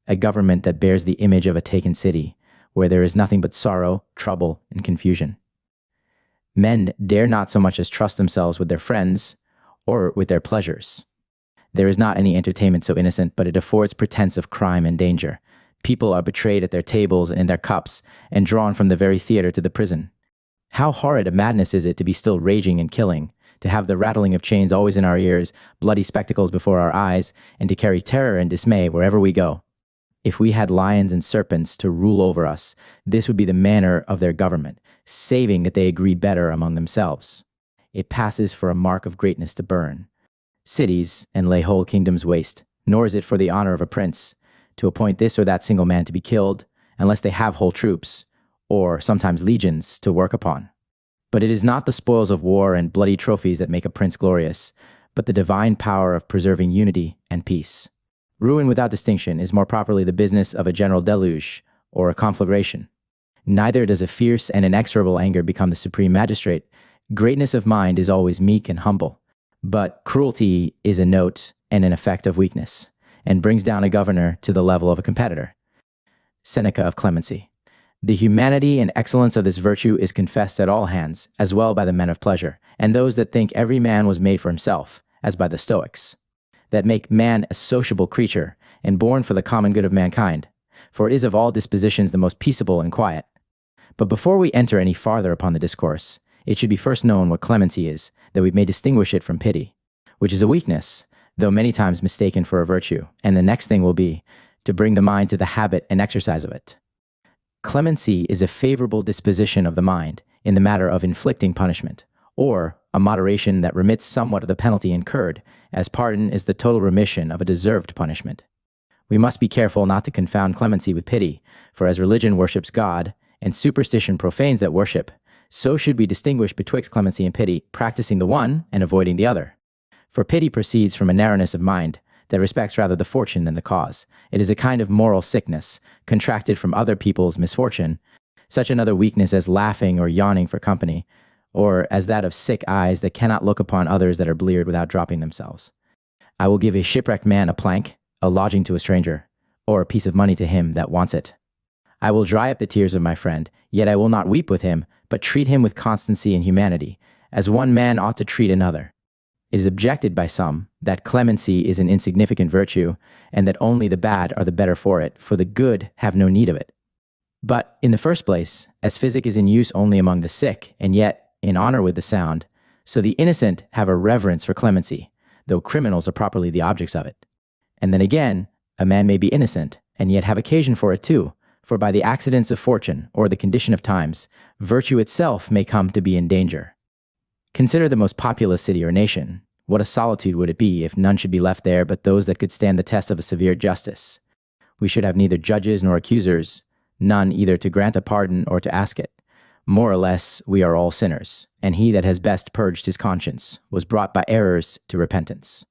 A government that bears the image of a taken city, where there is nothing but sorrow, trouble, and confusion. Men dare not so much as trust themselves with their friends or with their pleasures. There is not any entertainment so innocent, but it affords pretense of crime and danger. People are betrayed at their tables and in their cups, and drawn from the very theater to the prison. How horrid a madness is it to be still raging and killing, to have the rattling of chains always in our ears, bloody spectacles before our eyes, and to carry terror and dismay wherever we go. If we had lions and serpents to rule over us, this would be the manner of their government, saving that they agree better among themselves. It passes for a mark of greatness to burn cities and lay whole kingdoms waste, nor is it for the honor of a prince to appoint this or that single man to be killed, unless they have whole troops, or sometimes legions, to work upon. But it is not the spoils of war and bloody trophies that make a prince glorious, but the divine power of preserving unity and peace. Ruin without distinction is more properly the business of a general deluge or a conflagration. Neither does a fierce and inexorable anger become the supreme magistrate. Greatness of mind is always meek and humble, but cruelty is a note and an effect of weakness, and brings down a governor to the level of a competitor. Seneca of Clemency. The humanity and excellence of this virtue is confessed at all hands, as well by the men of pleasure, and those that think every man was made for himself, as by the Stoics, that make man a sociable creature, and born for the common good of mankind, for it is of all dispositions the most peaceable and quiet. But before we enter any farther upon the discourse, it should be first known what clemency is, that we may distinguish it from pity, which is a weakness, though many times mistaken for a virtue, and the next thing will be to bring the mind to the habit and exercise of it. Clemency is a favorable disposition of the mind in the matter of inflicting punishment, or a moderation that remits somewhat of the penalty incurred, as pardon is the total remission of a deserved punishment. We must be careful not to confound clemency with pity, for as religion worships God, and superstition profanes that worship, so should we distinguish betwixt clemency and pity, practicing the one and avoiding the other. For pity proceeds from a narrowness of mind that respects rather the fortune than the cause. It is a kind of moral sickness, contracted from other people's misfortune, such another weakness as laughing or yawning for company, or as that of sick eyes that cannot look upon others that are bleared without dropping themselves. I will give a shipwrecked man a plank, a lodging to a stranger, or a piece of money to him that wants it. I will dry up the tears of my friend, yet I will not weep with him, but treat him with constancy and humanity, as one man ought to treat another. It is objected by some that clemency is an insignificant virtue, and that only the bad are the better for it, for the good have no need of it. But, in the first place, as physic is in use only among the sick, and yet in honor with the sound, so the innocent have a reverence for clemency, though criminals are properly the objects of it. And then again, a man may be innocent, and yet have occasion for it too, for by the accidents of fortune, or the condition of times, virtue itself may come to be in danger. Consider the most populous city or nation. What a solitude would it be if none should be left there but those that could stand the test of a severe justice. We should have neither judges nor accusers, none either to grant a pardon or to ask it. More or less, we are all sinners, and he that has best purged his conscience was brought by errors to repentance.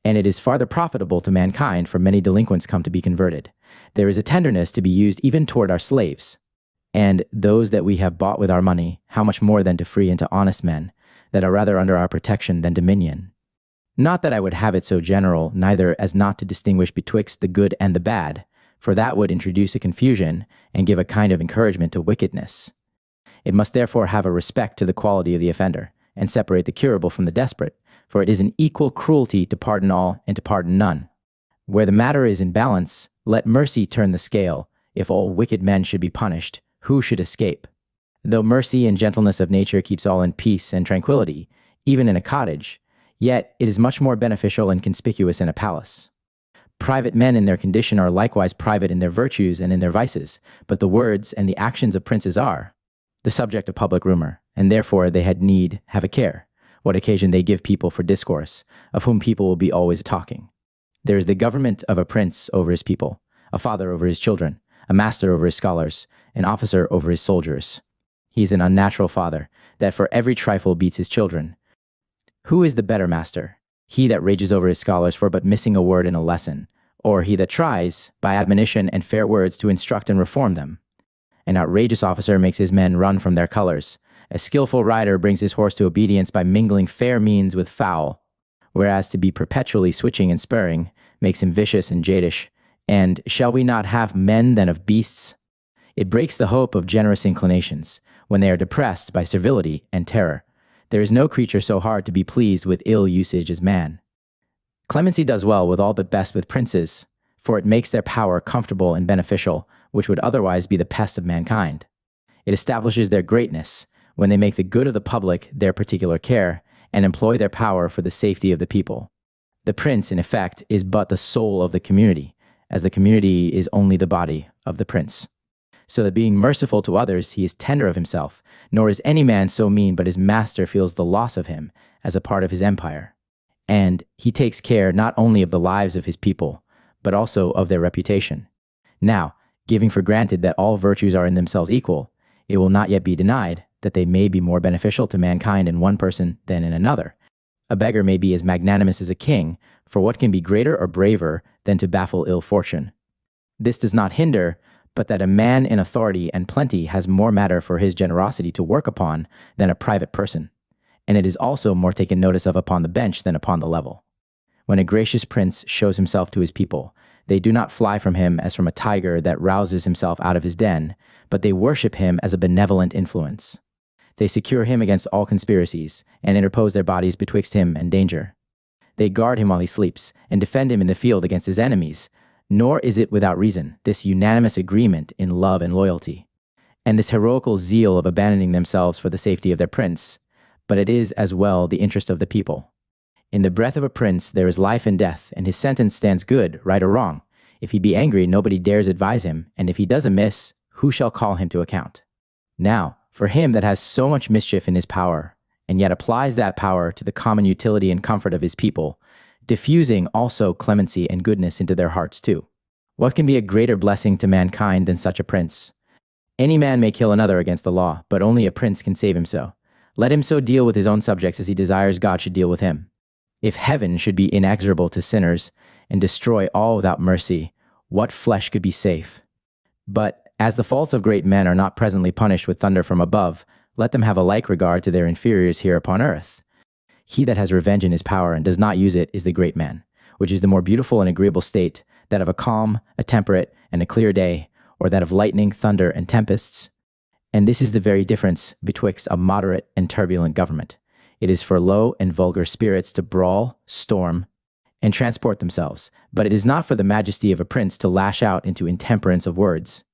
And it is farther profitable to mankind, for many delinquents come to be converted. There is a tenderness to be used even toward our slaves, and those that we have bought with our money, how much more than to free into honest men, that are rather under our protection than dominion. Not that I would have it so general, neither as not to distinguish betwixt the good and the bad, for that would introduce a confusion, and give a kind of encouragement to wickedness. It must therefore have a respect to the quality of the offender, and separate the curable from the desperate, for it is an equal cruelty to pardon all and to pardon none. Where the matter is in balance, let mercy turn the scale. If all wicked men should be punished, who should escape? Though mercy and gentleness of nature keeps all in peace and tranquility, even in a cottage, yet it is much more beneficial and conspicuous in a palace. Private men in their condition are likewise private in their virtues and in their vices, but the words and the actions of princes are the subject of public rumor, and therefore they had need have a care, what occasion they give people for discourse, of whom people will be always talking. There is the government of a prince over his people, a father over his children, a master over his scholars, an officer over his soldiers. He is an unnatural father, that for every trifle beats his children. Who is the better master? He that rages over his scholars for but missing a word in a lesson, or he that tries, by admonition and fair words, to instruct and reform them? An outrageous officer makes his men run from their colors. A skillful rider brings his horse to obedience by mingling fair means with foul, whereas to be perpetually switching and spurring makes him vicious and jadish. And shall we not have men than of beasts? It breaks the hope of generous inclinations, when they are depressed by servility and terror. There is no creature so hard to be pleased with ill usage as man. Clemency does well with all but best with princes, for it makes their power comfortable and beneficial, which would otherwise be the pest of mankind. It establishes their greatness, when they make the good of the public their particular care, and employ their power for the safety of the people. The prince, in effect, is but the soul of the community, as the community is only the body of the prince. So that being merciful to others, he is tender of himself, nor is any man so mean but his master feels the loss of him as a part of his empire. And he takes care not only of the lives of his people, but also of their reputation. Now, giving for granted that all virtues are in themselves equal, it will not yet be denied that they may be more beneficial to mankind in one person than in another. A beggar may be as magnanimous as a king, for what can be greater or braver than to baffle ill fortune? This does not hinder, but that a man in authority and plenty has more matter for his generosity to work upon than a private person, and it is also more taken notice of upon the bench than upon the level. When a gracious prince shows himself to his people, they do not fly from him as from a tiger that rouses himself out of his den, but they worship him as a benevolent influence. They secure him against all conspiracies, and interpose their bodies betwixt him and danger. They guard him while he sleeps, and defend him in the field against his enemies. Nor is it without reason, this unanimous agreement in love and loyalty, and this heroical zeal of abandoning themselves for the safety of their prince, but it is as well the interest of the people. In the breath of a prince there is life and death, and his sentence stands good, right or wrong. If he be angry, nobody dares advise him, and if he does amiss, who shall call him to account? Now, for him that has so much mischief in his power, and yet applies that power to the common utility and comfort of his people, diffusing also clemency and goodness into their hearts too. What can be a greater blessing to mankind than such a prince? Any man may kill another against the law, but only a prince can save him so. Let him so deal with his own subjects as he desires God should deal with him. If heaven should be inexorable to sinners and destroy all without mercy, what flesh could be safe? But as the faults of great men are not presently punished with thunder from above, let them have a like regard to their inferiors here upon earth. He that has revenge in his power and does not use it is the great man, which is the more beautiful and agreeable state, that of a calm, a temperate, and a clear day, or that of lightning, thunder, and tempests. And this is the very difference betwixt a moderate and turbulent government. It is for low and vulgar spirits to brawl, storm, and transport themselves, but it is not for the majesty of a prince to lash out into intemperance of words.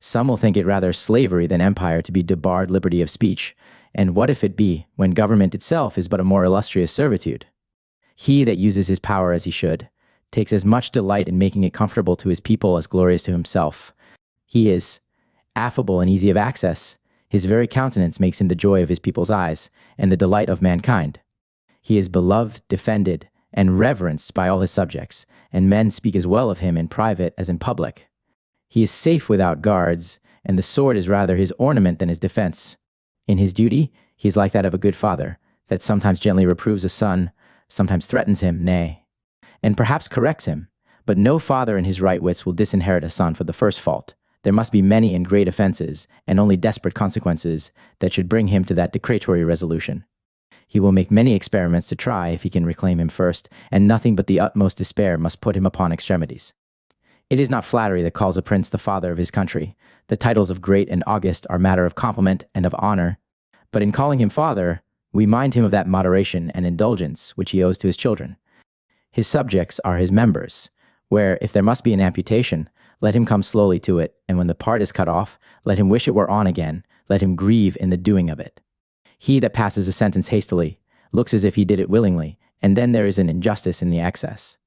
Some will think it rather slavery than empire to be debarred liberty of speech, and what if it be, when government itself is but a more illustrious servitude? He that uses his power as he should, takes as much delight in making it comfortable to his people as glorious to himself. He is affable and easy of access. His very countenance makes him the joy of his people's eyes, and the delight of mankind. He is beloved, defended, and reverenced by all his subjects, and men speak as well of him in private as in public. He is safe without guards, and the sword is rather his ornament than his defense. In his duty, he is like that of a good father, that sometimes gently reproves a son, sometimes threatens him, nay, and perhaps corrects him. But no father in his right wits will disinherit a son for the first fault. There must be many and great offenses, and only desperate consequences, that should bring him to that decretory resolution. He will make many experiments to try if he can reclaim him first, and nothing but the utmost despair must put him upon extremities. It is not flattery that calls a prince the father of his country. The titles of great and august are matter of compliment and of honor. But in calling him father, we mind him of that moderation and indulgence which he owes to his children. His subjects are his members, where, if there must be an amputation, let him come slowly to it, and when the part is cut off, let him wish it were on again, let him grieve in the doing of it. He that passes a sentence hastily looks as if he did it willingly, and then there is an injustice in the excess.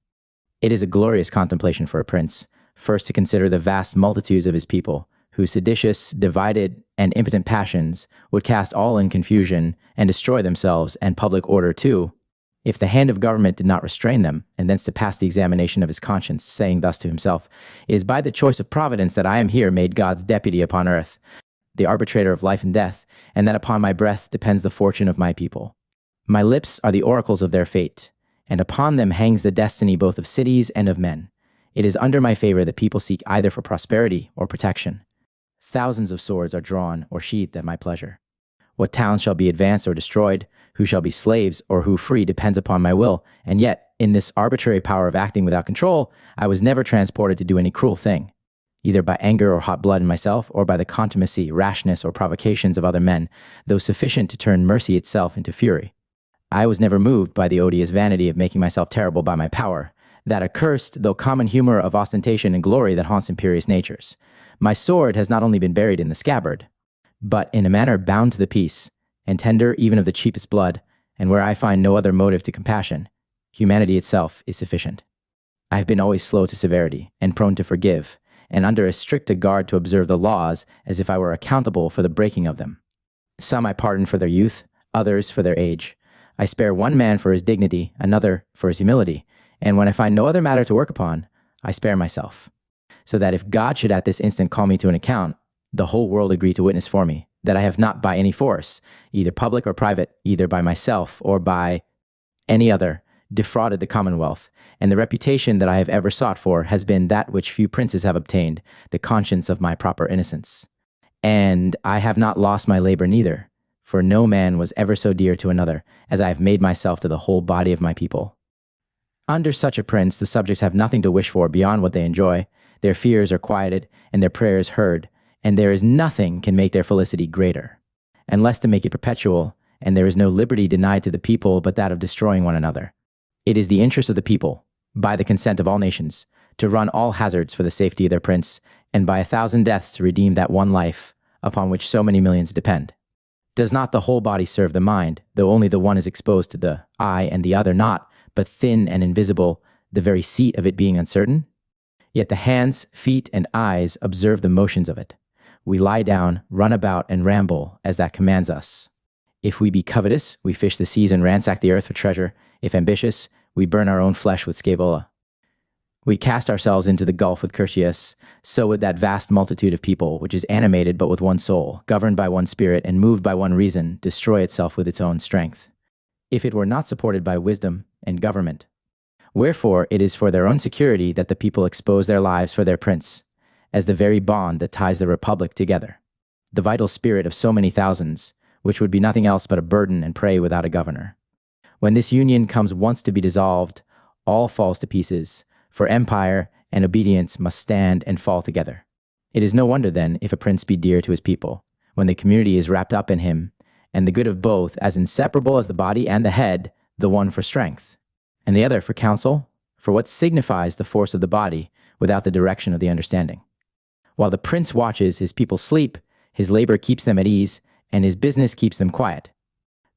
It is a glorious contemplation for a prince, first to consider the vast multitudes of his people, whose seditious, divided, and impotent passions would cast all in confusion and destroy themselves and public order too, if the hand of government did not restrain them, and thence to pass the examination of his conscience, saying thus to himself, "It is by the choice of providence that I am here made God's deputy upon earth, the arbitrator of life and death, and that upon my breath depends the fortune of my people. My lips are the oracles of their fate, and upon them hangs the destiny both of cities and of men. It is under my favor that people seek either for prosperity or protection. Thousands of swords are drawn or sheathed at my pleasure. What towns shall be advanced or destroyed, who shall be slaves or who free, depends upon my will. And yet, in this arbitrary power of acting without control, I was never transported to do any cruel thing, either by anger or hot blood in myself, or by the contumacy, rashness, or provocations of other men, though sufficient to turn mercy itself into fury. I was never moved by the odious vanity of making myself terrible by my power, that accursed, though common humor of ostentation and glory that haunts imperious natures. My sword has not only been buried in the scabbard, but in a manner bound to the peace, and tender even of the cheapest blood, and where I find no other motive to compassion, humanity itself is sufficient. I have been always slow to severity, and prone to forgive, and under as strict a guard to observe the laws as if I were accountable for the breaking of them. Some I pardon for their youth, others for their age. I spare one man for his dignity, another for his humility, and when I find no other matter to work upon, I spare myself. So that if God should at this instant call me to an account, the whole world agree to witness for me, that I have not by any force, either public or private, either by myself or by any other, defrauded the commonwealth, and the reputation that I have ever sought for has been that which few princes have obtained, the conscience of my proper innocence. And I have not lost my labor neither, for no man was ever so dear to another, as I have made myself to the whole body of my people. Under such a prince, the subjects have nothing to wish for beyond what they enjoy, their fears are quieted, and their prayers heard, and there is nothing can make their felicity greater, unless to make it perpetual, and there is no liberty denied to the people but that of destroying one another. It is the interest of the people, by the consent of all nations, to run all hazards for the safety of their prince, and by 1,000 deaths to redeem that one life, upon which so many millions depend. Does not the whole body serve the mind, though only the one is exposed to the eye and the other not, but thin and invisible, the very seat of it being uncertain? Yet the hands, feet, and eyes observe the motions of it. We lie down, run about, and ramble, as that commands us. If we be covetous, we fish the seas and ransack the earth for treasure. If ambitious, we burn our own flesh with Scaevola. We cast ourselves into the gulf with Curtius, so would that vast multitude of people, which is animated but with one soul, governed by one spirit, and moved by one reason, destroy itself with its own strength, if it were not supported by wisdom and government. Wherefore it is for their own security that the people expose their lives for their prince, as the very bond that ties the republic together, the vital spirit of so many thousands, which would be nothing else but a burden and prey without a governor. When this union comes once to be dissolved, all falls to pieces, for empire and obedience must stand and fall together. It is no wonder then if a prince be dear to his people, when the community is wrapped up in him, and the good of both as inseparable as the body and the head, the one for strength, and the other for counsel, for what signifies the force of the body without the direction of the understanding? While the prince watches, his people sleep, his labor keeps them at ease, and his business keeps them quiet.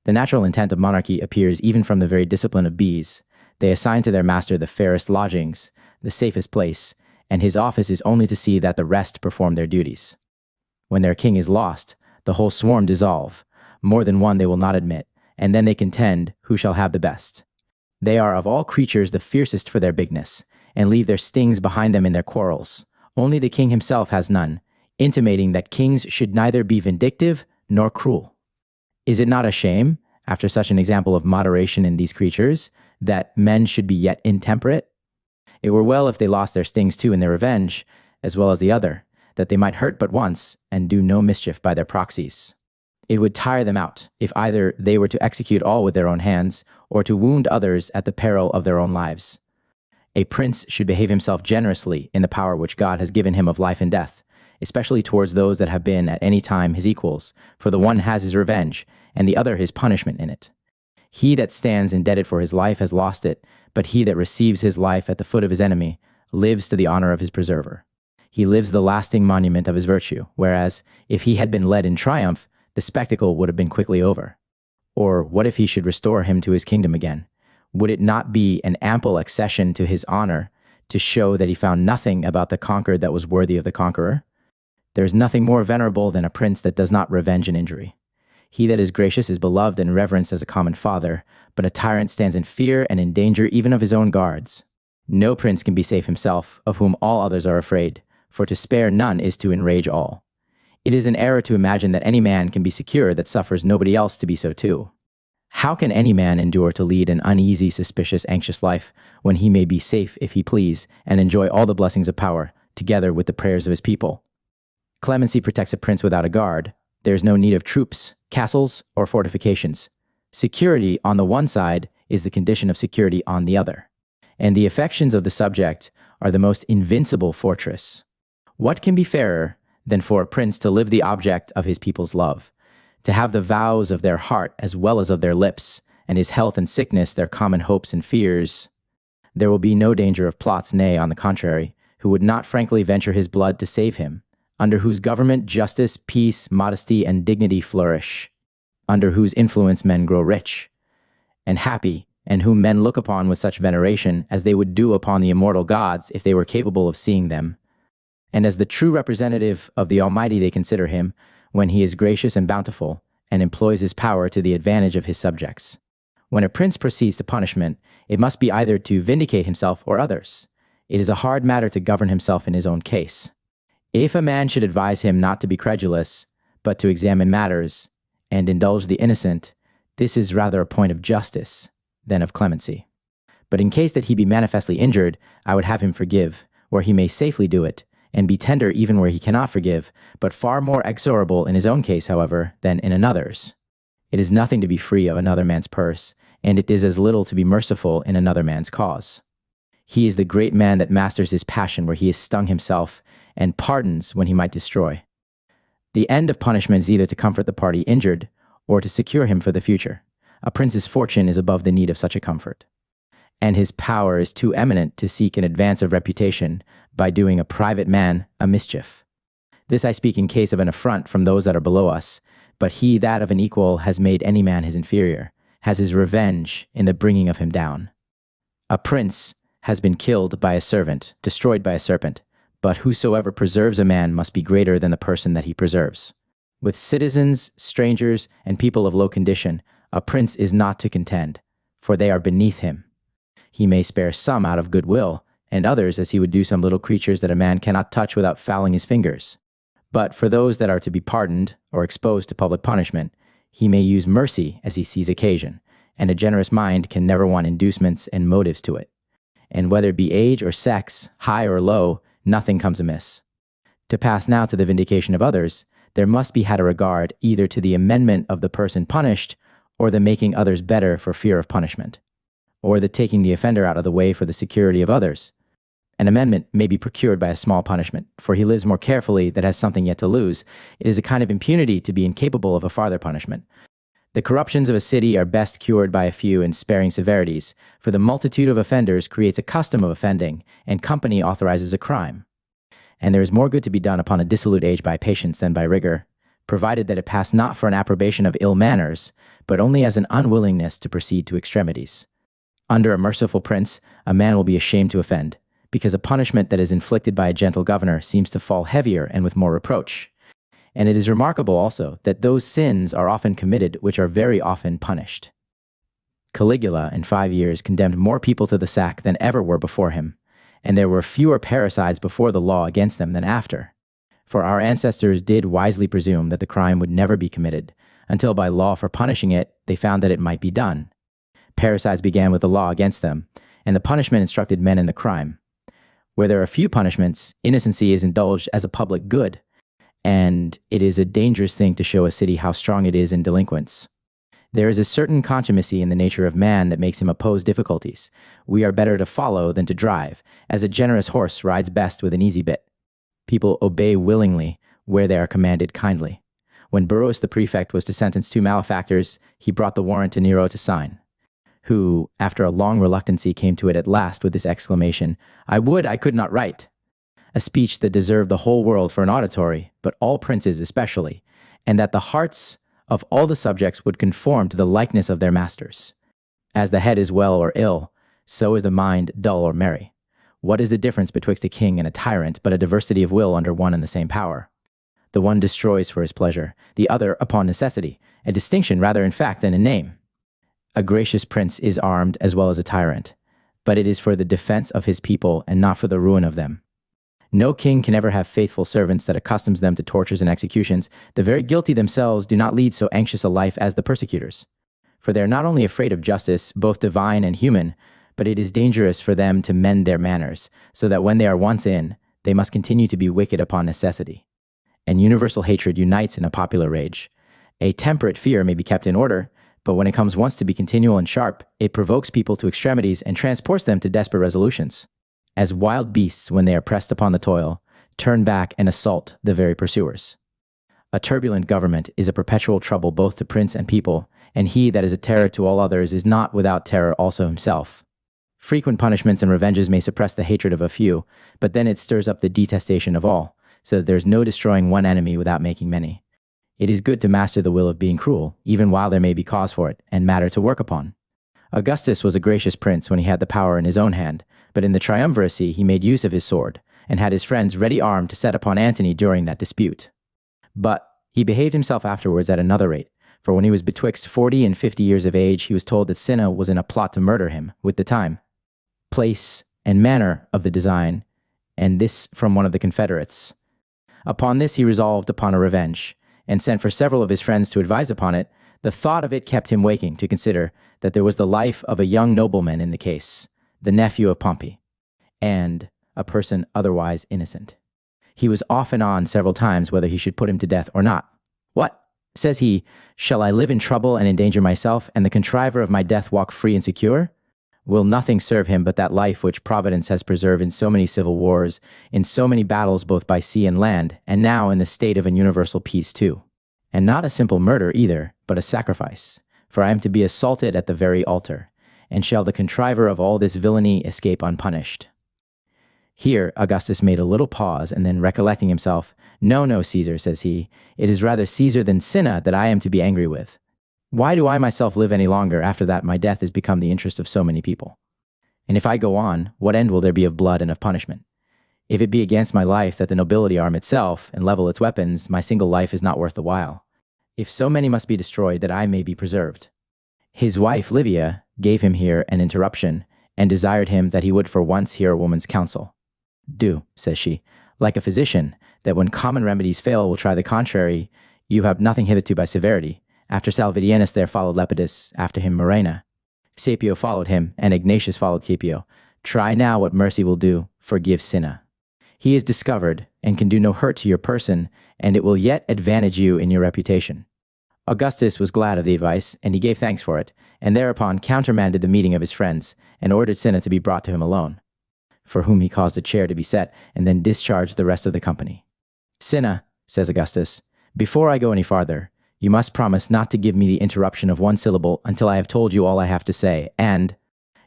The natural intent of monarchy appears even from the very discipline of bees. They assign to their master the fairest lodgings, the safest place, and his office is only to see that the rest perform their duties. When their king is lost, the whole swarm dissolve. More than one they will not admit, and then they contend who shall have the best. They are of all creatures the fiercest for their bigness, and leave their stings behind them in their quarrels. Only the king himself has none, intimating that kings should neither be vindictive nor cruel. Is it not a shame, after such an example of moderation in these creatures, that men should be yet intemperate? It were well if they lost their stings too in their revenge, as well as the other, that they might hurt but once, and do no mischief by their proxies. It would tire them out, if either they were to execute all with their own hands, or to wound others at the peril of their own lives. A prince should behave himself generously in the power which God has given him of life and death, especially towards those that have been at any time his equals, for the one has his revenge, and the other his punishment in it. He that stands indebted for his life has lost it, but he that receives his life at the foot of his enemy lives to the honor of his preserver. He lives the lasting monument of his virtue, whereas if he had been led in triumph, the spectacle would have been quickly over. Or what if he should restore him to his kingdom again? Would it not be an ample accession to his honor to show that he found nothing about the conquered that was worthy of the conqueror? There is nothing more venerable than a prince that does not revenge an injury. He that is gracious is beloved and reverenced as a common father, but a tyrant stands in fear and in danger even of his own guards. No prince can be safe himself, of whom all others are afraid, for to spare none is to enrage all. It is an error to imagine that any man can be secure that suffers nobody else to be so too. How can any man endure to lead an uneasy, suspicious, anxious life, when he may be safe if he please, and enjoy all the blessings of power, together with the prayers of his people? Clemency protects a prince without a guard. There is no need of troops, castles, or fortifications. Security on the one side is the condition of security on the other, and the affections of the subject are the most invincible fortress. What can be fairer than for a prince to live the object of his people's love, to have the vows of their heart as well as of their lips, and his health and sickness their common hopes and fears? There will be no danger of plots, nay, on the contrary, who would not frankly venture his blood to save him, under whose government justice, peace, modesty, and dignity flourish, under whose influence men grow rich and happy, and whom men look upon with such veneration as they would do upon the immortal gods if they were capable of seeing them. And as the true representative of the Almighty they consider him, when he is gracious and bountiful, and employs his power to the advantage of his subjects. When a prince proceeds to punishment, it must be either to vindicate himself or others. It is a hard matter to govern himself in his own case. If a man should advise him not to be credulous, but to examine matters, and indulge the innocent, this is rather a point of justice than of clemency. But in case that he be manifestly injured, I would have him forgive, where he may safely do it, and be tender even where he cannot forgive, but far more exorable in his own case, however, than in another's. It is nothing to be free of another man's purse, and it is as little to be merciful in another man's cause. He is the great man that masters his passion where he has stung himself, and pardons when he might destroy. The end of punishment is either to comfort the party injured, or to secure him for the future. A prince's fortune is above the need of such a comfort, and his power is too eminent to seek an advance of reputation by doing a private man a mischief. This I speak in case of an affront from those that are below us, but he that of an equal has made any man his inferior, has his revenge in the bringing of him down. A prince has been killed by a servant, destroyed by a serpent, but whosoever preserves a man must be greater than the person that he preserves. With citizens, strangers, and people of low condition, a prince is not to contend, for they are beneath him. He may spare some out of good will, and others as he would do some little creatures that a man cannot touch without fouling his fingers. But for those that are to be pardoned or exposed to public punishment, he may use mercy as he sees occasion, and a generous mind can never want inducements and motives to it. And whether it be age or sex, high or low, nothing comes amiss. To pass now to the vindication of others, there must be had a regard either to the amendment of the person punished, or the making others better for fear of punishment, or the taking the offender out of the way for the security of others. An amendment may be procured by a small punishment, for he lives more carefully that has something yet to lose. It is a kind of impunity to be incapable of a farther punishment. The corruptions of a city are best cured by a few and sparing severities, for the multitude of offenders creates a custom of offending, and company authorizes a crime. And there is more good to be done upon a dissolute age by patience than by rigor, provided that it pass not for an approbation of ill manners, but only as an unwillingness to proceed to extremities. Under a merciful prince, a man will be ashamed to offend, because a punishment that is inflicted by a gentle governor seems to fall heavier and with more reproach. And it is remarkable also that those sins are often committed which are very often punished. Caligula in 5 years condemned more people to the sack than ever were before him, and there were fewer parricides before the law against them than after. For our ancestors did wisely presume that the crime would never be committed, until by law for punishing it they found that it might be done. Parricides began with the law against them, and the punishment instructed men in the crime. Where there are few punishments, innocency is indulged as a public good, and it is a dangerous thing to show a city how strong it is in delinquents. There is a certain contumacy in the nature of man that makes him oppose difficulties. We are better to follow than to drive, as a generous horse rides best with an easy bit. People obey willingly where they are commanded kindly. When Burrus the prefect was to sentence 2 malefactors, he brought the warrant to Nero to sign, who, after a long reluctancy, came to it at last with this exclamation, I would I could not write. a speech that deserved the whole world for an auditory, but all princes especially, and that the hearts of all the subjects would conform to the likeness of their masters. As the head is well or ill, so is the mind dull or merry. What is the difference betwixt a king and a tyrant but a diversity of will under one and the same power? The one destroys for his pleasure, the other upon necessity, a distinction rather in fact than in name. A gracious prince is armed as well as a tyrant, but it is for the defense of his people and not for the ruin of them. No king can ever have faithful servants that accustoms them to tortures and executions. The very guilty themselves do not lead so anxious a life as the persecutors. For they are not only afraid of justice, both divine and human, but it is dangerous for them to mend their manners, so that when they are once in, they must continue to be wicked upon necessity. And universal hatred unites in a popular rage. A temperate fear may be kept in order, but when it comes once to be continual and sharp, it provokes people to extremities and transports them to desperate resolutions. As wild beasts, when they are pressed upon the toil, turn back and assault the very pursuers. A turbulent government is a perpetual trouble both to prince and people, and he that is a terror to all others is not without terror also himself. Frequent punishments and revenges may suppress the hatred of a few, but then it stirs up the detestation of all, so that there is no destroying one enemy without making many. It is good to master the will of being cruel, even while there may be cause for it, and matter to work upon. Augustus was a gracious prince when he had the power in his own hand, but in the triumviracy he made use of his sword, and had his friends ready armed to set upon Antony during that dispute. But he behaved himself afterwards at another rate, for when he was betwixt 40 and 50 years of age, he was told that Cinna was in a plot to murder him, with the time, place, and manner of the design, and this from one of the confederates. Upon this he resolved upon a revenge, and sent for several of his friends to advise upon it. The thought of it kept him waking to consider that there was the life of a young nobleman in the case, the nephew of Pompey, and a person otherwise innocent. He was off and on several times whether he should put him to death or not. What, says he, shall I live in trouble and endanger myself, and the contriver of my death walk free and secure? Will nothing serve him but that life which Providence has preserved in so many civil wars, in so many battles both by sea and land, and now in the state of an universal peace too? And not a simple murder either, but a sacrifice, for I am to be assaulted at the very altar, and shall the contriver of all this villainy escape unpunished? Here Augustus made a little pause, and then recollecting himself, No, no, Caesar, says he, it is rather Caesar than Cinna that I am to be angry with. Why do I myself live any longer after that my death has become the interest of so many people? And if I go on, what end will there be of blood and of punishment? If it be against my life that the nobility arm itself and level its weapons, my single life is not worth the while. If so many must be destroyed that I may be preserved. His wife Livia gave him here an interruption, and desired him that he would for once hear a woman's counsel. Do, says she, like a physician, that when common remedies fail will try the contrary. You have nothing hitherto by severity. After Salvidienus there followed Lepidus, after him Murena. Caepio followed him, and Ignatius followed Caepio. Try now what mercy will do, forgive Cinna. He is discovered, and can do no hurt to your person, and it will yet advantage you in your reputation. Augustus was glad of the advice, and he gave thanks for it, and thereupon countermanded the meeting of his friends, and ordered Cinna to be brought to him alone, for whom he caused a chair to be set, and then discharged the rest of the company. Cinna, says Augustus, before I go any farther, you must promise not to give me the interruption of one syllable until I have told you all I have to say, and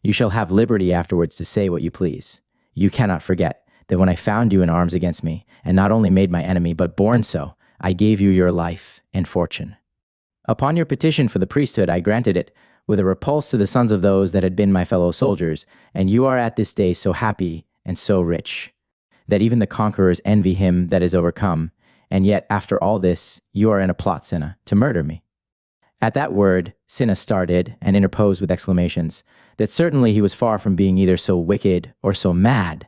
you shall have liberty afterwards to say what you please. You cannot forget that when I found you in arms against me, and not only made my enemy, but born so, I gave you your life and fortune. Upon your petition for the priesthood, I granted it, with a repulse to the sons of those that had been my fellow soldiers, and you are at this day so happy and so rich, that even the conquerors envy him that is overcome, and yet after all this, you are in a plot, Cinna, to murder me. At that word, Cinna started and interposed with exclamations, that certainly he was far from being either so wicked or so mad.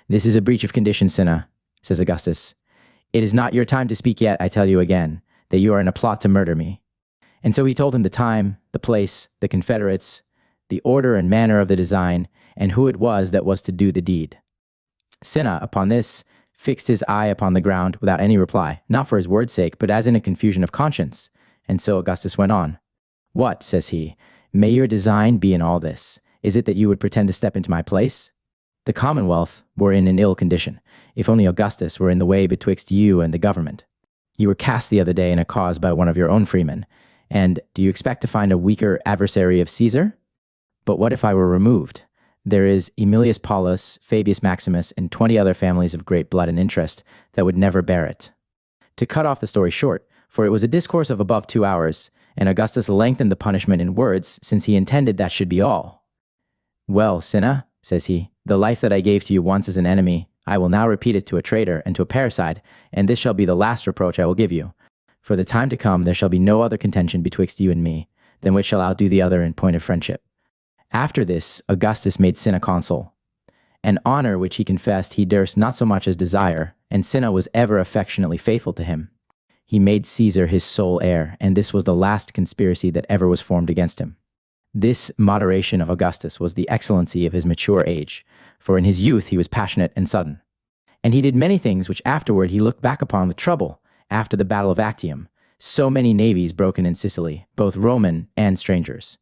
This is a breach of condition, Cinna, says Augustus. It is not your time to speak yet, I tell you again, that you are in a plot to murder me. And so he told him the time, the place, the confederates, the order and manner of the design, and who it was that was to do the deed. Cinna, upon this, fixed his eye upon the ground without any reply, not for his word's sake, but as in a confusion of conscience. And so Augustus went on. What, says he, may your design be in all this? Is it that you would pretend to step into my place? The Commonwealth were in an ill condition, if only Augustus were in the way betwixt you and the government. You were cast the other day in a cause by one of your own freemen, and do you expect to find a weaker adversary of Caesar? But what if I were removed? There is Aemilius Paulus, Fabius Maximus, and 20 other families of great blood and interest that would never bear it. To cut off the story short, for it was a discourse of above 2 hours, and Augustus lengthened the punishment in words, since he intended that should be all. "Well, Cinna," says he, "the life that I gave to you once as an enemy, I will now repeat it to a traitor and to a parricide, and this shall be the last reproach I will give you. For the time to come there shall be no other contention betwixt you and me, than which shall outdo the other in point of friendship." After this, Augustus made Cinna consul, an honor which he confessed he durst not so much as desire, and Cinna was ever affectionately faithful to him. He made Caesar his sole heir, and this was the last conspiracy that ever was formed against him. This moderation of Augustus was the excellency of his mature age, for in his youth he was passionate and sudden. And he did many things which afterward he looked back upon with trouble, after the battle of Actium, so many navies broken in Sicily, both Roman and strangers.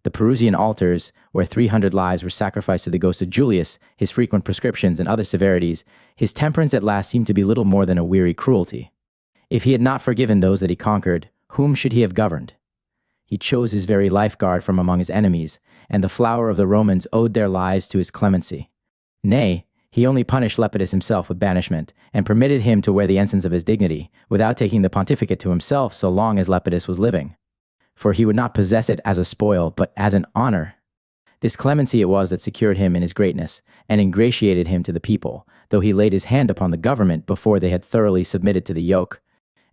The Perusian altars, where 300 lives were sacrificed to the ghost of Julius, his frequent prescriptions and other severities, his temperance at last seemed to be little more than a weary cruelty. If he had not forgiven those that he conquered, whom should he have governed? He chose his very lifeguard from among his enemies, and the flower of the Romans owed their lives to his clemency. Nay, he only punished Lepidus himself with banishment, and permitted him to wear the ensigns of his dignity, without taking the pontificate to himself so long as Lepidus was living. For he would not possess it as a spoil, but as an honor. This clemency it was that secured him in his greatness, and ingratiated him to the people, though he laid his hand upon the government before they had thoroughly submitted to the yoke.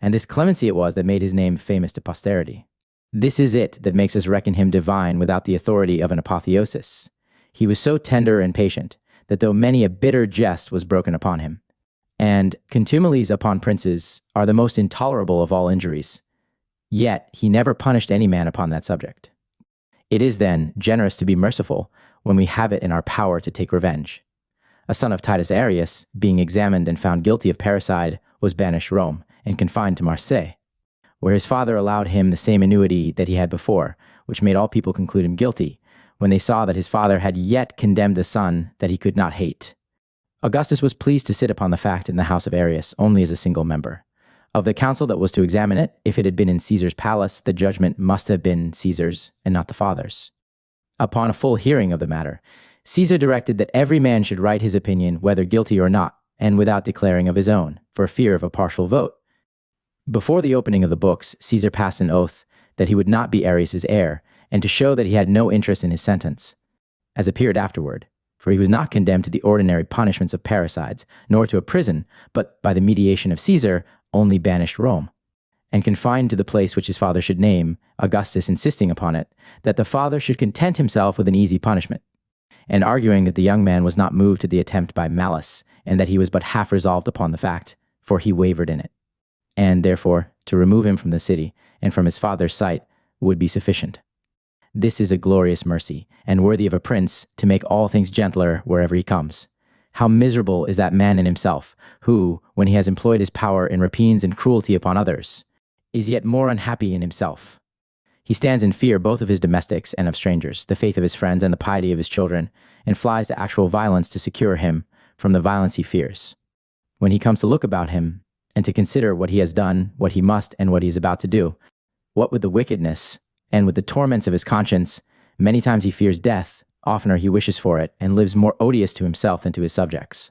And this clemency it was that made his name famous to posterity. This is it that makes us reckon him divine without the authority of an apotheosis. He was so tender and patient, that though many a bitter jest was broken upon him, and contumelies upon princes are the most intolerable of all injuries, yet he never punished any man upon that subject. It is, then, generous to be merciful when we have it in our power to take revenge. A son of Titus Arrius, being examined and found guilty of parricide, was banished Rome, and confined to Marseilles, where his father allowed him the same annuity that he had before, which made all people conclude him guilty, when they saw that his father had yet condemned the son that he could not hate. Augustus was pleased to sit upon the fact in the house of Arrius only as a single member. Of the council that was to examine it, if it had been in Caesar's palace, the judgment must have been Caesar's and not the father's. Upon a full hearing of the matter, Caesar directed that every man should write his opinion whether guilty or not, and without declaring of his own, for fear of a partial vote. Before the opening of the books, Caesar passed an oath that he would not be Arrius's heir, and to show that he had no interest in his sentence, as appeared afterward, for he was not condemned to the ordinary punishments of parricides, nor to a prison, but by the mediation of Caesar, only banished Rome, and confined to the place which his father should name, Augustus insisting upon it, that the father should content himself with an easy punishment, and arguing that the young man was not moved to the attempt by malice, and that he was but half resolved upon the fact, for he wavered in it, and therefore to remove him from the city and from his father's sight would be sufficient. This is a glorious mercy, and worthy of a prince, to make all things gentler wherever he comes. How miserable is that man in himself, who, when he has employed his power in rapines and cruelty upon others, is yet more unhappy in himself. He stands in fear both of his domestics and of strangers, the faith of his friends and the piety of his children, and flies to actual violence to secure him from the violence he fears. When he comes to look about him, and to consider what he has done, what he must, and what he is about to do, what with the wickedness, and with the torments of his conscience, many times he fears death, oftener he wishes for it, and lives more odious to himself than to his subjects.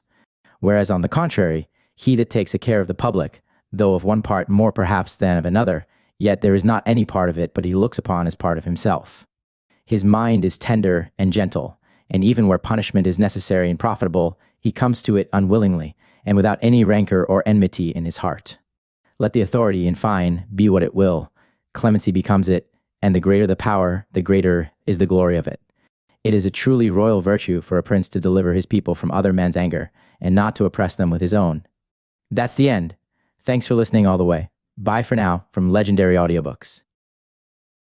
Whereas, on the contrary, he that takes a care of the public, though of one part more perhaps than of another, yet there is not any part of it but he looks upon as part of himself. His mind is tender and gentle, and even where punishment is necessary and profitable, he comes to it unwillingly, and without any rancor or enmity in his heart. Let the authority, in fine, be what it will, clemency becomes it, and the greater the power, the greater is the glory of it. It is a truly royal virtue for a prince to deliver his people from other men's anger, and not to oppress them with his own. That's the end. Thanks for listening all the way. Bye for now from Legendary Audiobooks.